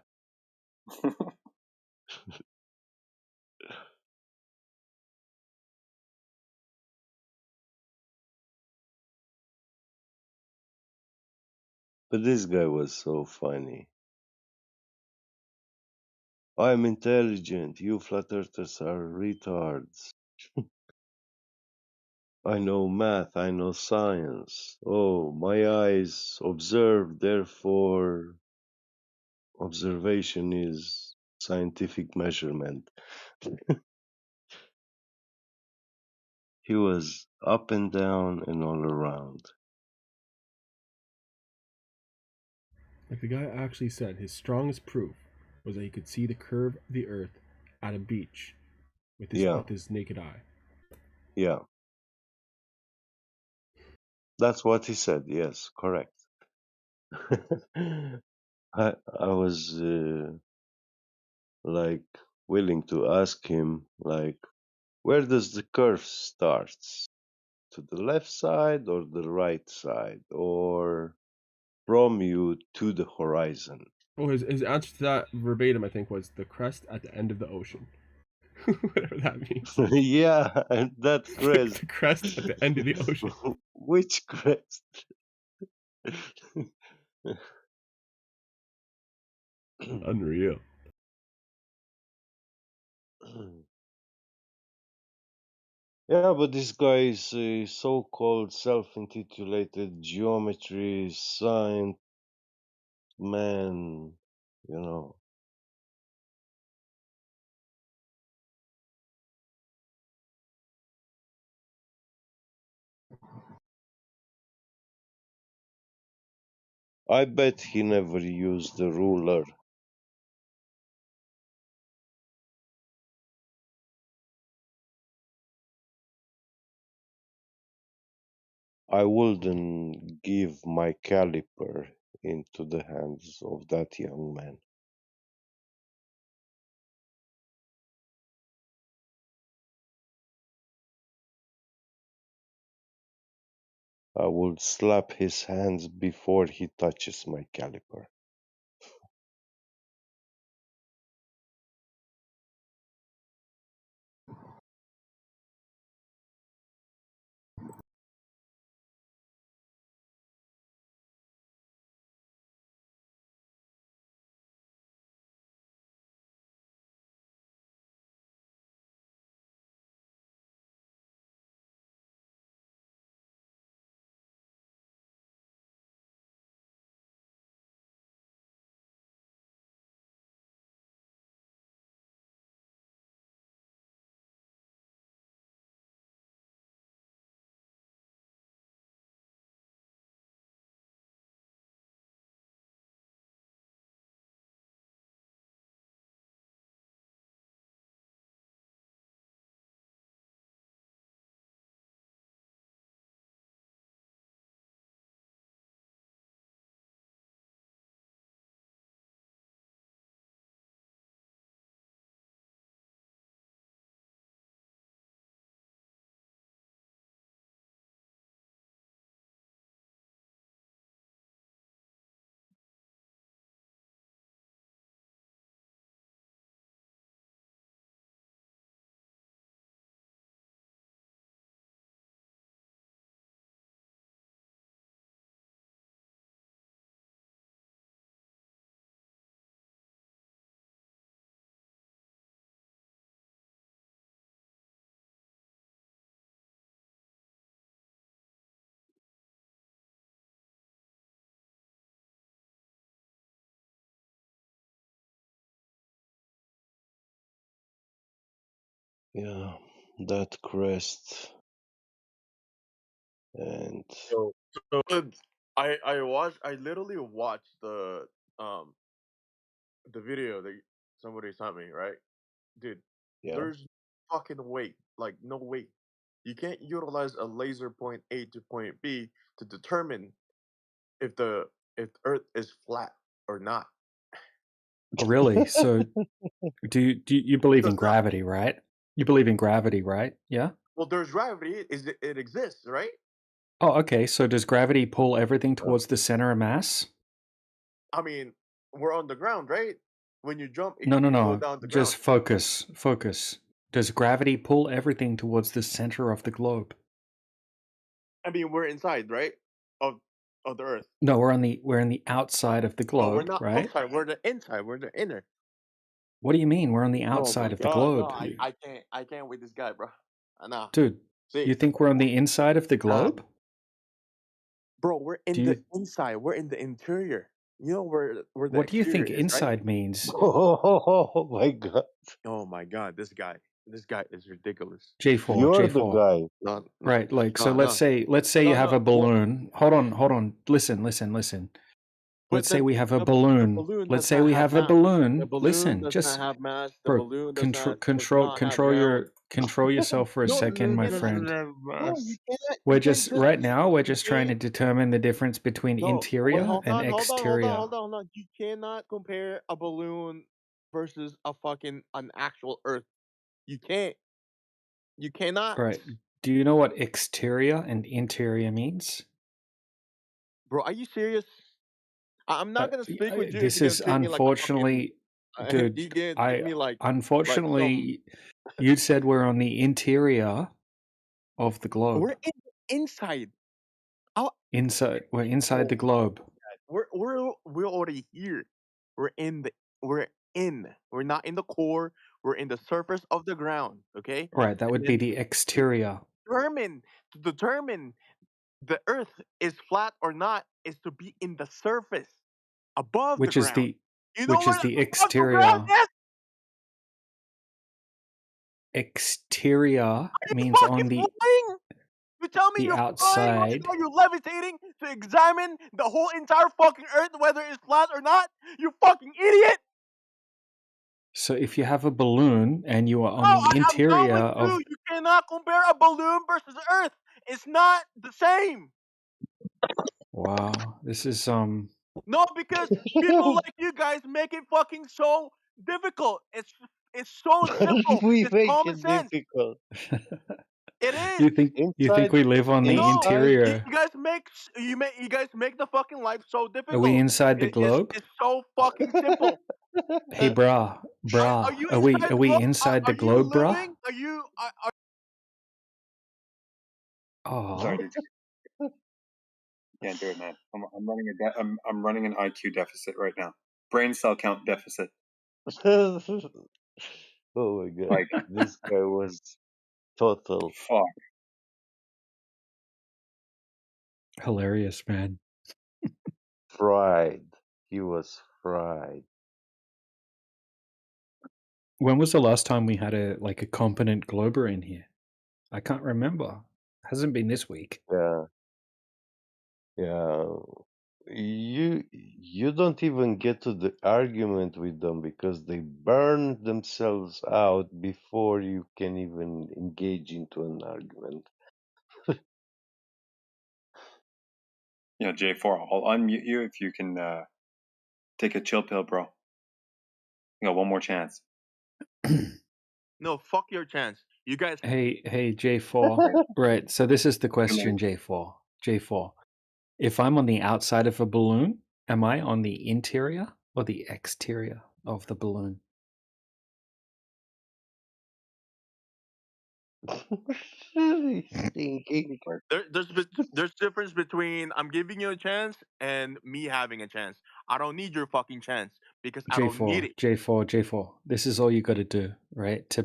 S21: But this guy was so funny. I'm intelligent, you flat earthers are retards. I know math, I know science. Oh, my eyes observe, therefore observation is scientific measurement. He was up and down and all around.
S8: Like the guy actually said, his strongest proof was that he could see the curve of the earth at a beach with his naked eye.
S21: Yeah. That's what he said, yes, correct. I was like willing to ask him like where does the curve starts? To the left side or the right side? Or from you to the horizon?
S8: Oh, his answer to that verbatim, I think, was the crest at the end of the ocean. Whatever that means.
S21: Yeah, and that crest.
S8: The crest at the end of the ocean.
S21: Which crest?
S8: Unreal.
S21: Yeah, but this guy is a so-called self-intitulated geometry science man, you know. I bet he never used the ruler. I wouldn't give my caliper into the hands of that young man. I would slap his hands before he touches my caliper. Yeah, that crest and
S4: So I literally watched the video that somebody sent me, right? Dude,
S21: yeah.
S4: there's fucking way, like no way. You can't utilize a laser point A to point B to determine if the Earth is flat or not.
S3: Oh, really? So do you believe in
S4: Does not.
S3: gravity, right? You believe in gravity, right? Yeah?
S4: Well, there's gravity. It exists, right?
S3: Oh, okay. So does gravity pull everything towards the center of mass?
S4: I mean, we're on the ground, right? When you jump,
S3: No, no,
S4: you go
S3: no.
S4: down the ground.
S3: Just focus. Does gravity pull everything towards the center of the globe?
S4: I mean, we're inside, right? Of the Earth.
S3: No, we're on the outside of the
S4: Oh, we're
S3: globe,
S4: not
S3: right?
S4: outside. We're the inside. We're the inner.
S3: What do you mean? We're on the
S4: Oh
S3: outside
S4: my
S3: of the
S4: god, no,
S3: globe.
S4: I can't with this guy, bro. Nah.
S3: Dude,
S4: See,
S3: you think we're on the inside of the globe?
S4: bro, we're in
S3: Do
S4: the
S3: you
S4: inside. We're in the interior. You know where the
S3: What do you
S4: exterior
S3: think
S4: is, right?
S3: inside means?
S21: Oh my god.
S4: Oh my god, this guy is ridiculous.
S3: J4,
S21: You're the
S3: J4.
S21: guy.
S4: No,
S3: Right, like so
S4: no,
S3: let's say you have a
S4: well,
S3: balloon. Hold on. Listen.
S4: but
S3: Let's say
S4: then
S3: we have a
S4: the
S3: balloon.
S4: balloon
S3: Let's
S4: does
S3: say
S4: not
S3: we
S4: have
S3: have a
S4: mass. The
S3: balloon.
S4: balloon
S3: Listen,
S4: does not
S3: just
S4: have mass. The
S3: bro,
S4: balloon does
S3: control
S4: not have ground.
S3: control yourself for a
S4: No,
S3: second, my
S4: no,
S3: friend.
S4: you can't.
S3: We're
S4: You can't
S3: just
S4: just.
S3: right now we're
S4: You
S3: just trying
S4: can't.
S3: to determine the difference between
S4: No, wait,
S3: interior and exterior.
S4: hold on. You cannot compare a balloon versus an actual Earth. You can't. You cannot,
S3: Right. Do you know what exterior and interior means?
S4: bro. Are you serious? I'm not gonna speak with you if
S3: This
S4: you're gonna
S3: is
S4: treat me like a fucking.
S3: unfortunately, dude,
S4: You gonna treat
S3: I
S4: me like some.
S3: unfortunately you said we're on the interior of the globe.
S4: We're inside. How?
S3: We're inside the
S4: Oh,
S3: globe.
S4: we're already here. We're in the. We're in. We're not in the core. We're in the surface of the ground. Okay.
S3: Right, that
S4: And
S3: would
S4: then
S3: be the exterior.
S4: to determine the Earth is flat or not is to be in the surface above the
S3: Which is
S4: ground.
S3: the
S4: You know where
S3: the
S4: above the ground
S3: exterior.
S4: is?
S3: Exterior
S4: Are you
S3: means
S4: fucking
S3: on
S4: flying? You tell me
S3: the
S4: you're flying right
S3: outside.
S4: now, you're levitating to examine the whole entire fucking Earth, whether it's flat or not? You fucking idiot!
S3: So if you have a balloon and you are on
S4: No,
S3: the
S4: I'm done
S3: interior
S4: with
S3: of
S4: you. You cannot compare a balloon versus Earth. It's not the same.
S3: Wow, this is
S4: No, because people like you guys make it fucking so difficult. It's so simple.
S21: We
S4: It's
S21: make
S4: common
S21: it
S4: sense.
S21: difficult.
S4: It is.
S3: you think
S21: Inside,
S3: we live on the
S4: No,
S3: interior?
S4: you guys make the fucking life so
S3: Are we
S4: difficult.
S3: inside the globe?
S4: It's so fucking simple.
S3: Hey, brah,
S4: Are you
S3: are
S4: inside the
S3: we
S4: globe?
S3: inside the
S4: Are you
S3: globe, brah?
S4: living? Are you?
S3: Oh,
S1: Can't do it, man. I'm running an IQ deficit right now. Brain cell count deficit.
S21: oh my god,
S1: Like,
S21: this guy was total
S1: fuck.
S3: hilarious, man.
S21: fried. He was fried.
S3: When was the last time we had a competent glober in here? I can't remember. Hasn't been this week.
S21: Yeah. You don't even get to the argument with them because they burn themselves out before you can even engage into an argument.
S1: Yeah, J4, I'll unmute you if you can take a chill pill, bro. You got one more chance.
S4: No, fuck your chance. You guys.
S3: Hey, J4. Right. So this is the question, J4. J4. If I'm on the outside of a balloon, am I on the interior or the exterior of the balloon?
S21: Thinking.
S4: There's difference between I'm giving you a chance and me having a chance. I don't need your fucking chance because I don't need it.
S3: J4. This is all you got to do, right?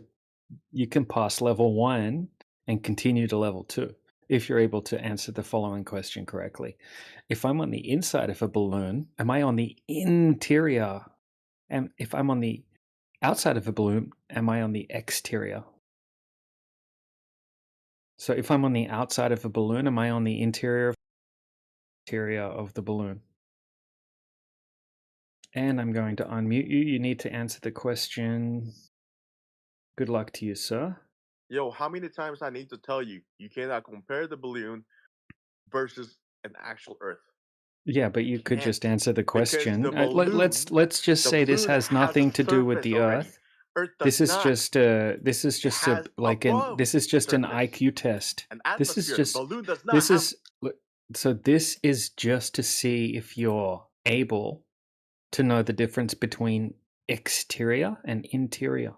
S3: You can pass level 1 and continue to level 2 if you're able to answer the following question correctly. If I'm on the inside of a balloon, am I on the interior? And if I'm on the outside of a balloon, am I on the exterior? So if I'm on the outside of a balloon, am I on the interior of the balloon? And I'm going to unmute you. You need to answer the question. Good luck to you, sir.
S4: Yo, how many times I need to tell you you cannot compare the balloon versus an actual Earth?
S3: Yeah, but you could just answer the question.
S4: The balloon,
S3: Let's just say this has nothing to do with the Earth.
S4: This is
S3: just an IQ test.
S4: An atmosphere. The balloon does not have.
S3: So this is just to see if you're able to know the difference between exterior and interior.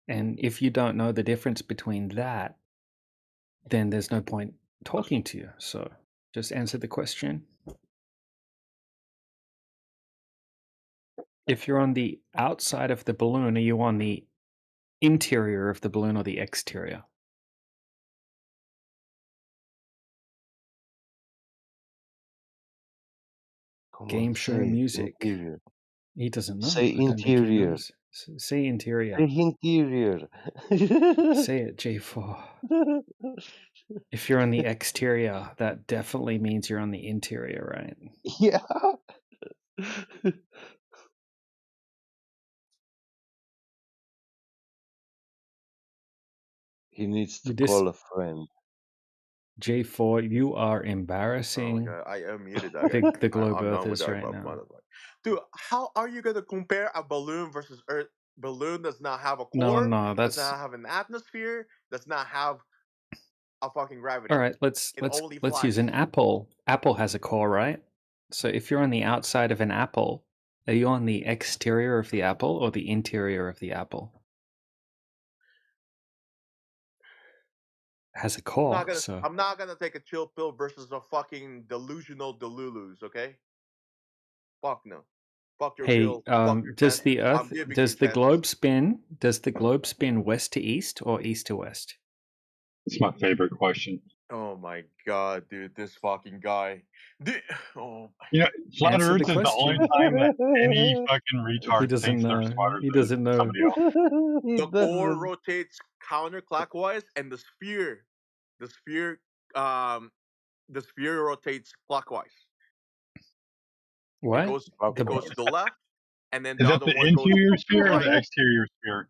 S3: And if you don't know the difference between that, then there's no point talking to you. So just answer the question. If you're on the outside of the balloon, are you on the interior of the balloon or the exterior? Game show music.
S21: Interior.
S3: He doesn't know.
S21: Say interior.
S3: Say interior.
S21: Say interior.
S3: Say it, J4. If you're on the exterior, that definitely means you're on the interior, right?
S21: Yeah. He needs to call a friend.
S3: J4, you are embarrassing.
S4: Oh, I am muted.
S3: The globe earthers right now.
S4: Dude, how are you gonna compare a balloon versus Earth? Balloon does not have a core.
S3: No,
S4: does not have an atmosphere. Does not have a fucking gravity.
S3: All right, let's use an apple. Apple has a core, right? So if you're on the outside of an apple, are you on the exterior of the apple or the interior of the apple? Has a core.
S4: I'm not gonna take a chill pill versus a fucking delusional delulus, okay? Fuck no. Fuck your pill. Fuck your
S3: does
S4: chance.
S3: the Earth,
S4: I'm giving
S3: does
S4: you
S3: the
S4: chances.
S3: globe spin? Does the globe spin west to east or east to west?
S13: It's my favorite question.
S4: Oh my god, dude, this fucking guy.
S13: Flat Earth is the only time that any fucking retard thinks they're smarter than somebody else.
S4: The core rotates counterclockwise, and the sphere rotates clockwise.
S3: What?
S4: It goes to the left, and then
S13: Is
S4: the
S13: that
S4: other
S13: the
S4: one goes
S13: interior
S4: to
S13: sphere
S4: the
S13: or
S4: right.
S13: the exterior sphere?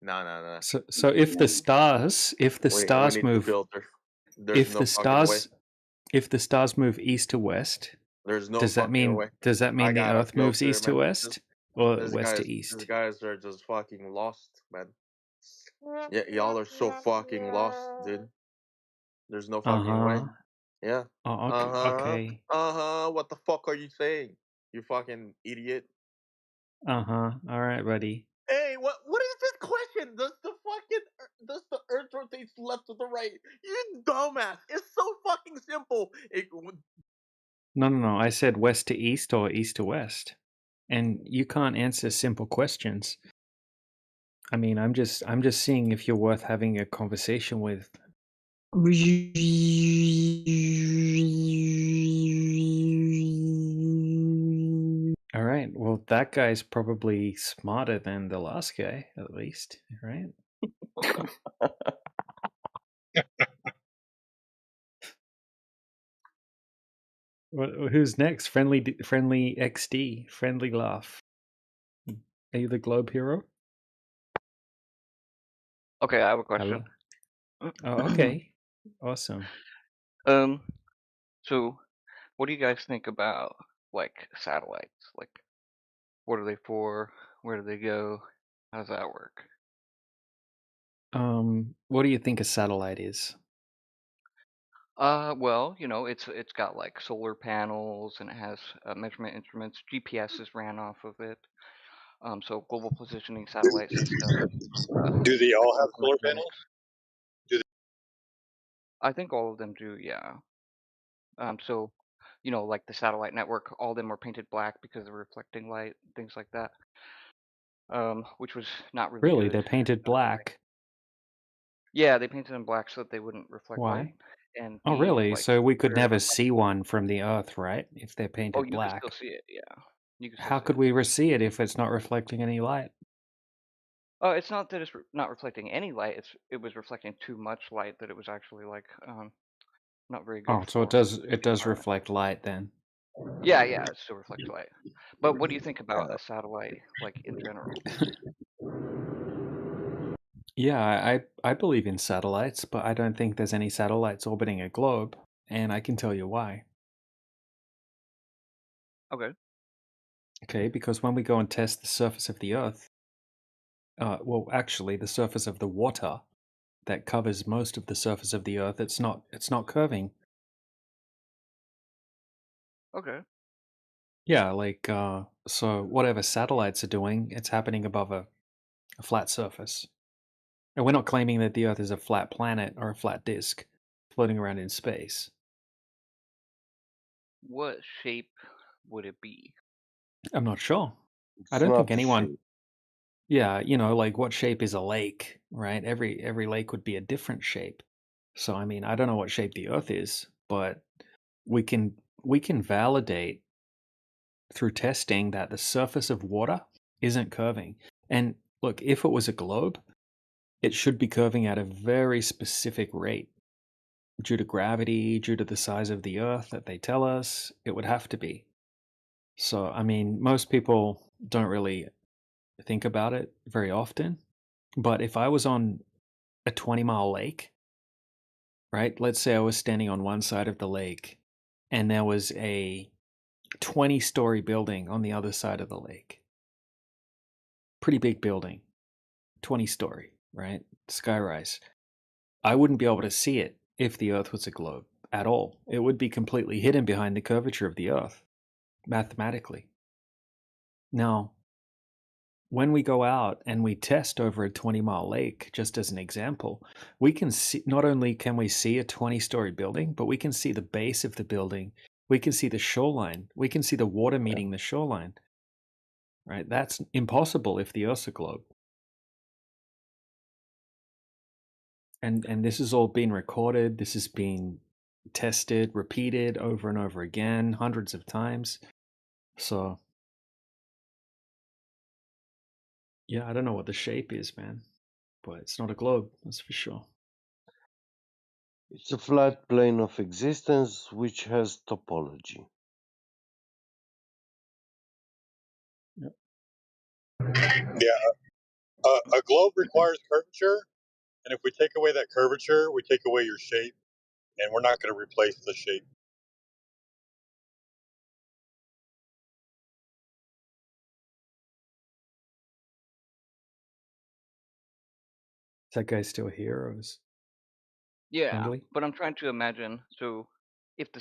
S4: No.
S3: So if the stars,
S4: we need
S3: move,
S4: the filter. There's
S3: if
S4: no
S3: the
S4: fucking way.
S3: stars, if the stars move east to west,
S4: There's no
S3: does that
S4: fucking
S3: mean
S4: way.
S3: the
S4: I
S3: Earth
S4: got a
S3: moves
S4: filter,
S3: east to
S4: man.
S3: west or
S4: These
S3: west to
S4: guys
S3: east?
S4: are just fucking lost, man. Yeah, y'all are so fucking lost, dude. There's no fucking way.
S3: Uh-huh.
S4: Yeah.
S3: Oh, okay. Okay.
S4: What the fuck are you saying? You fucking idiot.
S3: Uh-huh. All right, buddy.
S4: Hey, what is this question? Does the Earth rotate left to the right? You dumbass! It's so fucking simple.
S3: No. I said west to east or east to west. And you can't answer simple questions. I mean, I'm just seeing if you're worth having a conversation with. All right. Well, that guy's probably smarter than the last guy, at least, right? Who's next? Friendly XD, friendly laugh. Are you the globe hero?
S9: Okay, I have a question.
S3: Hello? Oh, okay. Awesome.
S9: So what do you guys think about like satellites? Like, what are they for? Where do they go? How does that work?
S3: What do you think a satellite is?
S9: Well, it's got like solar panels and it has measurement instruments. GPS is ran off of it. So global positioning satellite system.
S10: Do they all have solar
S9: Electromagnetic.
S10: panels? Do they?
S9: I think all of them do, yeah. So, like the satellite network, all of them were painted black because of reflecting light, things like that. Which was not really
S3: Really?
S9: good.
S3: They're painted black?
S9: Yeah, they painted them black so that they wouldn't reflect light
S3: Why?
S9: and
S3: Oh,
S9: be
S3: really?
S9: like
S3: So we could
S9: better at
S3: never
S9: reflecting.
S3: see one from the Earth, right? If they're
S9: Oh,
S3: painted
S9: you can still
S3: black.
S9: see it, yeah. You can still
S3: How
S9: see
S3: could
S9: it.
S3: we see it if it's not reflecting any light?
S9: Oh, it's not that it's not reflecting any light. It was reflecting too much light that it was actually like not very good
S3: Oh, so it
S9: for
S3: does
S9: the environment.
S3: reflect light then.
S9: Yeah, it still reflects light. But what do you think about a satellite, like in general?
S3: Yeah, I believe in satellites, but I don't think there's any satellites orbiting a globe, and I can tell you why.
S9: Okay.
S3: Okay, because when we go and test the surface of the Earth, well, actually, the surface of the water that covers most of the surface of the Earth, it's not curving.
S9: Okay.
S3: Yeah, like so whatever satellites are doing, it's happening above a flat surface. And we're not claiming that the Earth is a flat planet or a flat disk floating around in space.
S9: What shape would it be?
S3: I'm not sure. I
S21: It's
S3: don't think
S21: not a
S3: anyone.
S21: shape.
S3: Yeah, like what shape is a lake, right? Every lake would be a different shape. So I mean, I don't know what shape the Earth is, but we can validate through testing that the surface of water isn't curving. And look, if it was a globe, it should be curving at a very specific rate. Due to gravity, due to the size of the Earth that they tell us, it would have to be. So, I mean, most people don't really think about it very often. But if I was on a 20-mile lake, right? Let's say I was standing on one side of the lake and there was a 20-story building on the other side of the lake. Pretty big building, 20-story, right? Skyrise. I wouldn't be able to see it if the Earth was a globe at all. It would be completely hidden behind the curvature of the Earth, mathematically. Now, when we go out and we test over a 20-mile lake, just as an example, we can see, not only can we see a 20-story building, but we can see the base of the building. We can see the shoreline. We can see the water meeting the shoreline. Right? That's impossible if the Earth's a globe. And this has all been recorded. This has been tested, repeated over and over again, hundreds of times. So, yeah, I don't know what the shape is, man, but it's not a globe, that's for sure.
S21: It's a flat plane of existence which has topology.
S3: Yep.
S10: Yeah, a globe requires curvature, and if we take away that curvature, we take away your shape, and we're not going to replace the shape.
S3: that guy still here? Or is
S9: Yeah,
S3: friendly?
S9: but I'm trying to imagine. So, if the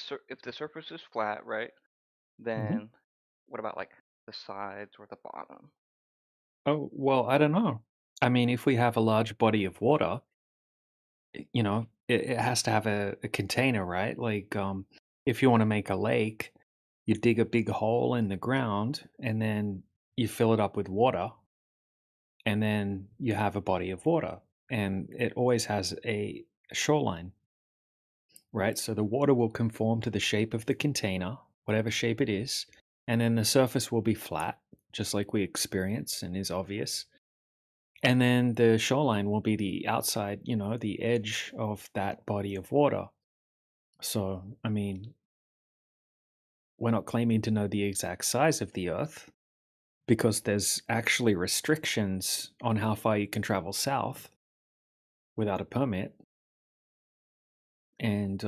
S9: surface is flat, right? Then what about like the sides or the bottom?
S3: Oh, well, I don't know. I mean, if we have a large body of water, you know, it has to have a container, right? Like, if you want to make a lake, you dig a big hole in the ground and then you fill it up with water, and then you have a body of water, and it always has a shoreline, right? So the water will conform to the shape of the container, whatever shape it is, and then the surface will be flat, just like we experience and is obvious. And then the shoreline will be the outside, you know, the edge of that body of water. So, I mean, we're not claiming to know the exact size of the Earth because there's actually restrictions on how far you can travel south without a permit. And,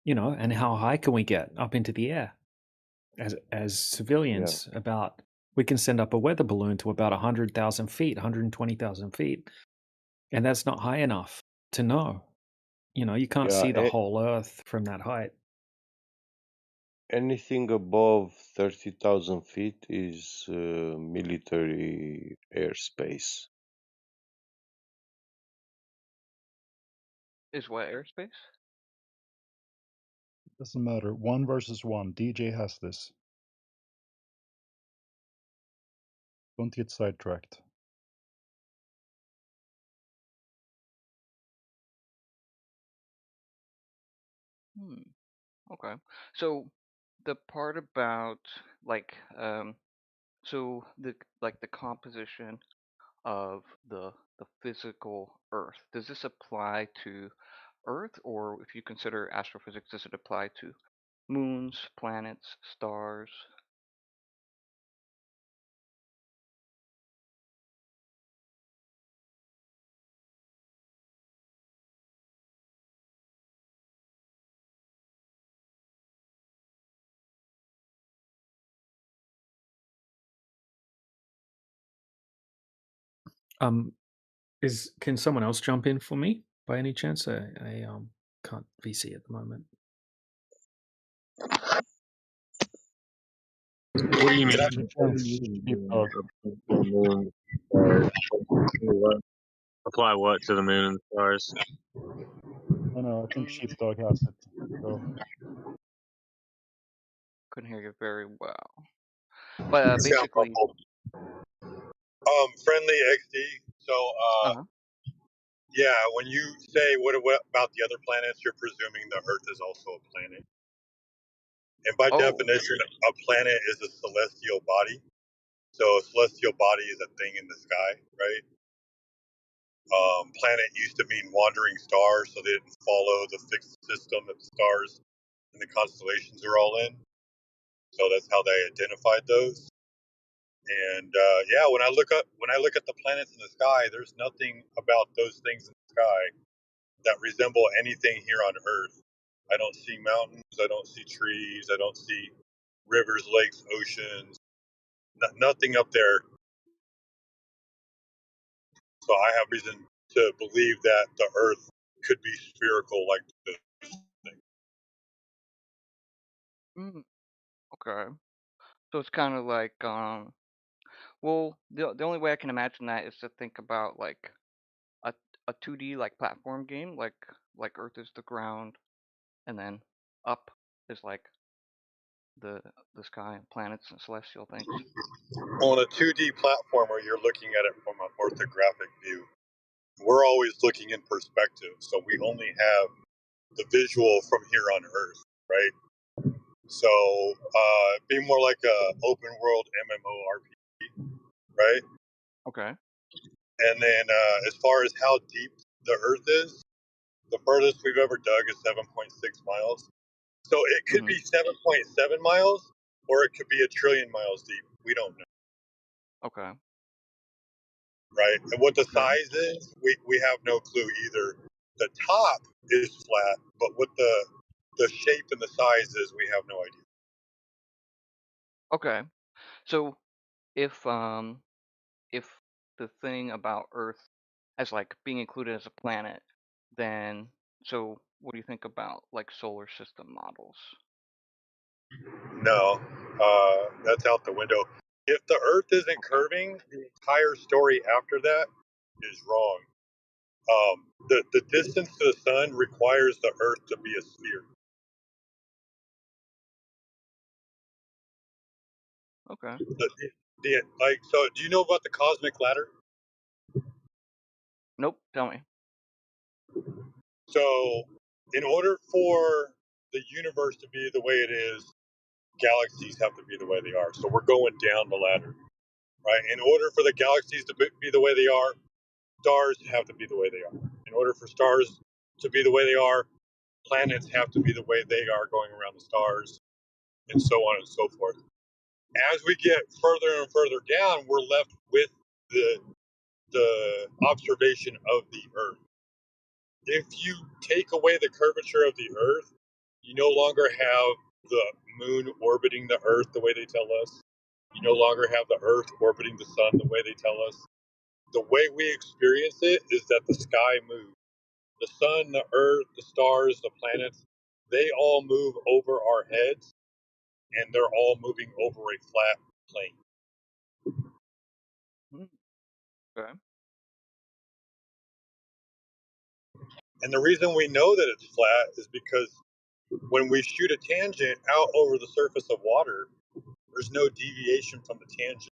S3: you know, and how high can we get up into the air as civilians? About, we can send up a weather balloon to about 100,000 feet, 120,000 feet. And that's not high enough to know. You know, you can't
S21: Yeah,
S3: see the whole Earth from that height.
S21: anything above 30,000 feet is military airspace.
S9: Is what airspace?
S12: Doesn't matter. 1 versus 1. DJ has this. Don't get sidetracked.
S9: Okay. So the part about like so the composition of the physical Earth, does this apply to Earth, or if you consider astrophysics, does it apply to moons, planets, stars?
S3: Can someone else jump in for me by any chance? I can't VC at the moment.
S6: What do you mean? What? Apply what to the moon and stars?
S12: Oh no, I think Sheepdog has it. Go.
S9: Couldn't hear you very well. But
S10: Sound
S9: basically,
S10: muffled. Friendly XD. So, yeah, when you say what about the other planets, you're presuming the Earth is also a planet. And by definition, a planet is a celestial body. So a celestial body is a thing in the sky, right? Planet used to mean wandering star, so they didn't follow the fixed system that the stars and the constellations are all in. So that's how they identified those. And yeah, when I look at the planets in the sky, there's nothing about those things in the sky that resemble anything here on Earth. I don't see mountains. I don't see trees. I don't see rivers, lakes, oceans. Nothing up there. So I have reason to believe that the Earth could be spherical like this thing.
S9: okay. So it's kind of like well, the only way I can imagine that is to think about like a 2D like platform game, like Earth is the ground, and then up is like the sky and planets and celestial things.
S10: On a 2D platformer, you're looking at it from an orthographic view. We're always looking in perspective, so we only have the visual from here on Earth, right? So be more like a open world MMORPG, right?
S9: Okay.
S10: And then as far as how deep the Earth is, the furthest we've ever dug is 7.6 miles. So it could be 7.7 miles, or it could be a trillion miles deep. We don't know.
S9: Okay.
S10: Right? And what the size is, we have no clue either. The top is flat, but what the shape and the size is, we have no idea.
S9: Okay. So if the thing about Earth as like being included as a planet, then so what do you think about like solar system models?
S10: No, that's out the window. If the Earth isn't curving, the entire story after that is wrong. The distance to the sun requires the Earth to be a sphere.
S9: Okay.
S10: So do you know about the cosmic ladder?
S9: Nope. Tell me.
S10: So, in order for the universe to be the way it is, galaxies have to be the way they are. So we're going down the ladder, right? In order for the galaxies to be the way they are, stars have to be the way they are. In order for stars to be the way they are, planets have to be the way they are going around the stars, and so on and so forth. As we get further and further down, we're left with the observation of the Earth. If you take away the curvature of the Earth, you no longer have the moon orbiting the Earth the way they tell us. You no longer have the Earth orbiting the sun the way they tell us. The way we experience it is that the sky moves. The sun, the Earth, the stars, the planets, they all move over our heads, and they're all moving over a flat plane.
S9: Okay.
S10: And the reason we know that it's flat is because when we shoot a tangent out over the surface of water, there's no deviation from the tangent.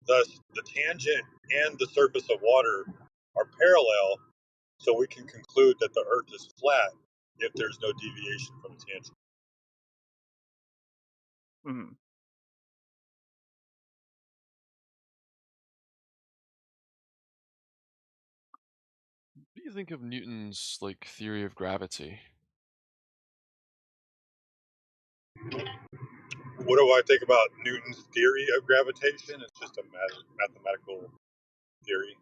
S10: Thus, the tangent and the surface of water are parallel, so we can conclude that the Earth is flat if there's no deviation from the tangent.
S9: Mm-hmm.
S7: What do you think of Newton's like theory of gravity?
S10: What do I think about Newton's theory of gravitation? It's just a mathematical theory.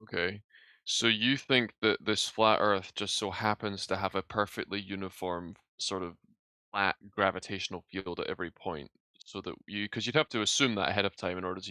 S7: Okay. So you think that this flat Earth just so happens to have a perfectly uniform sort of flat gravitational field at every point, so that because you'd have to assume that ahead of time in order to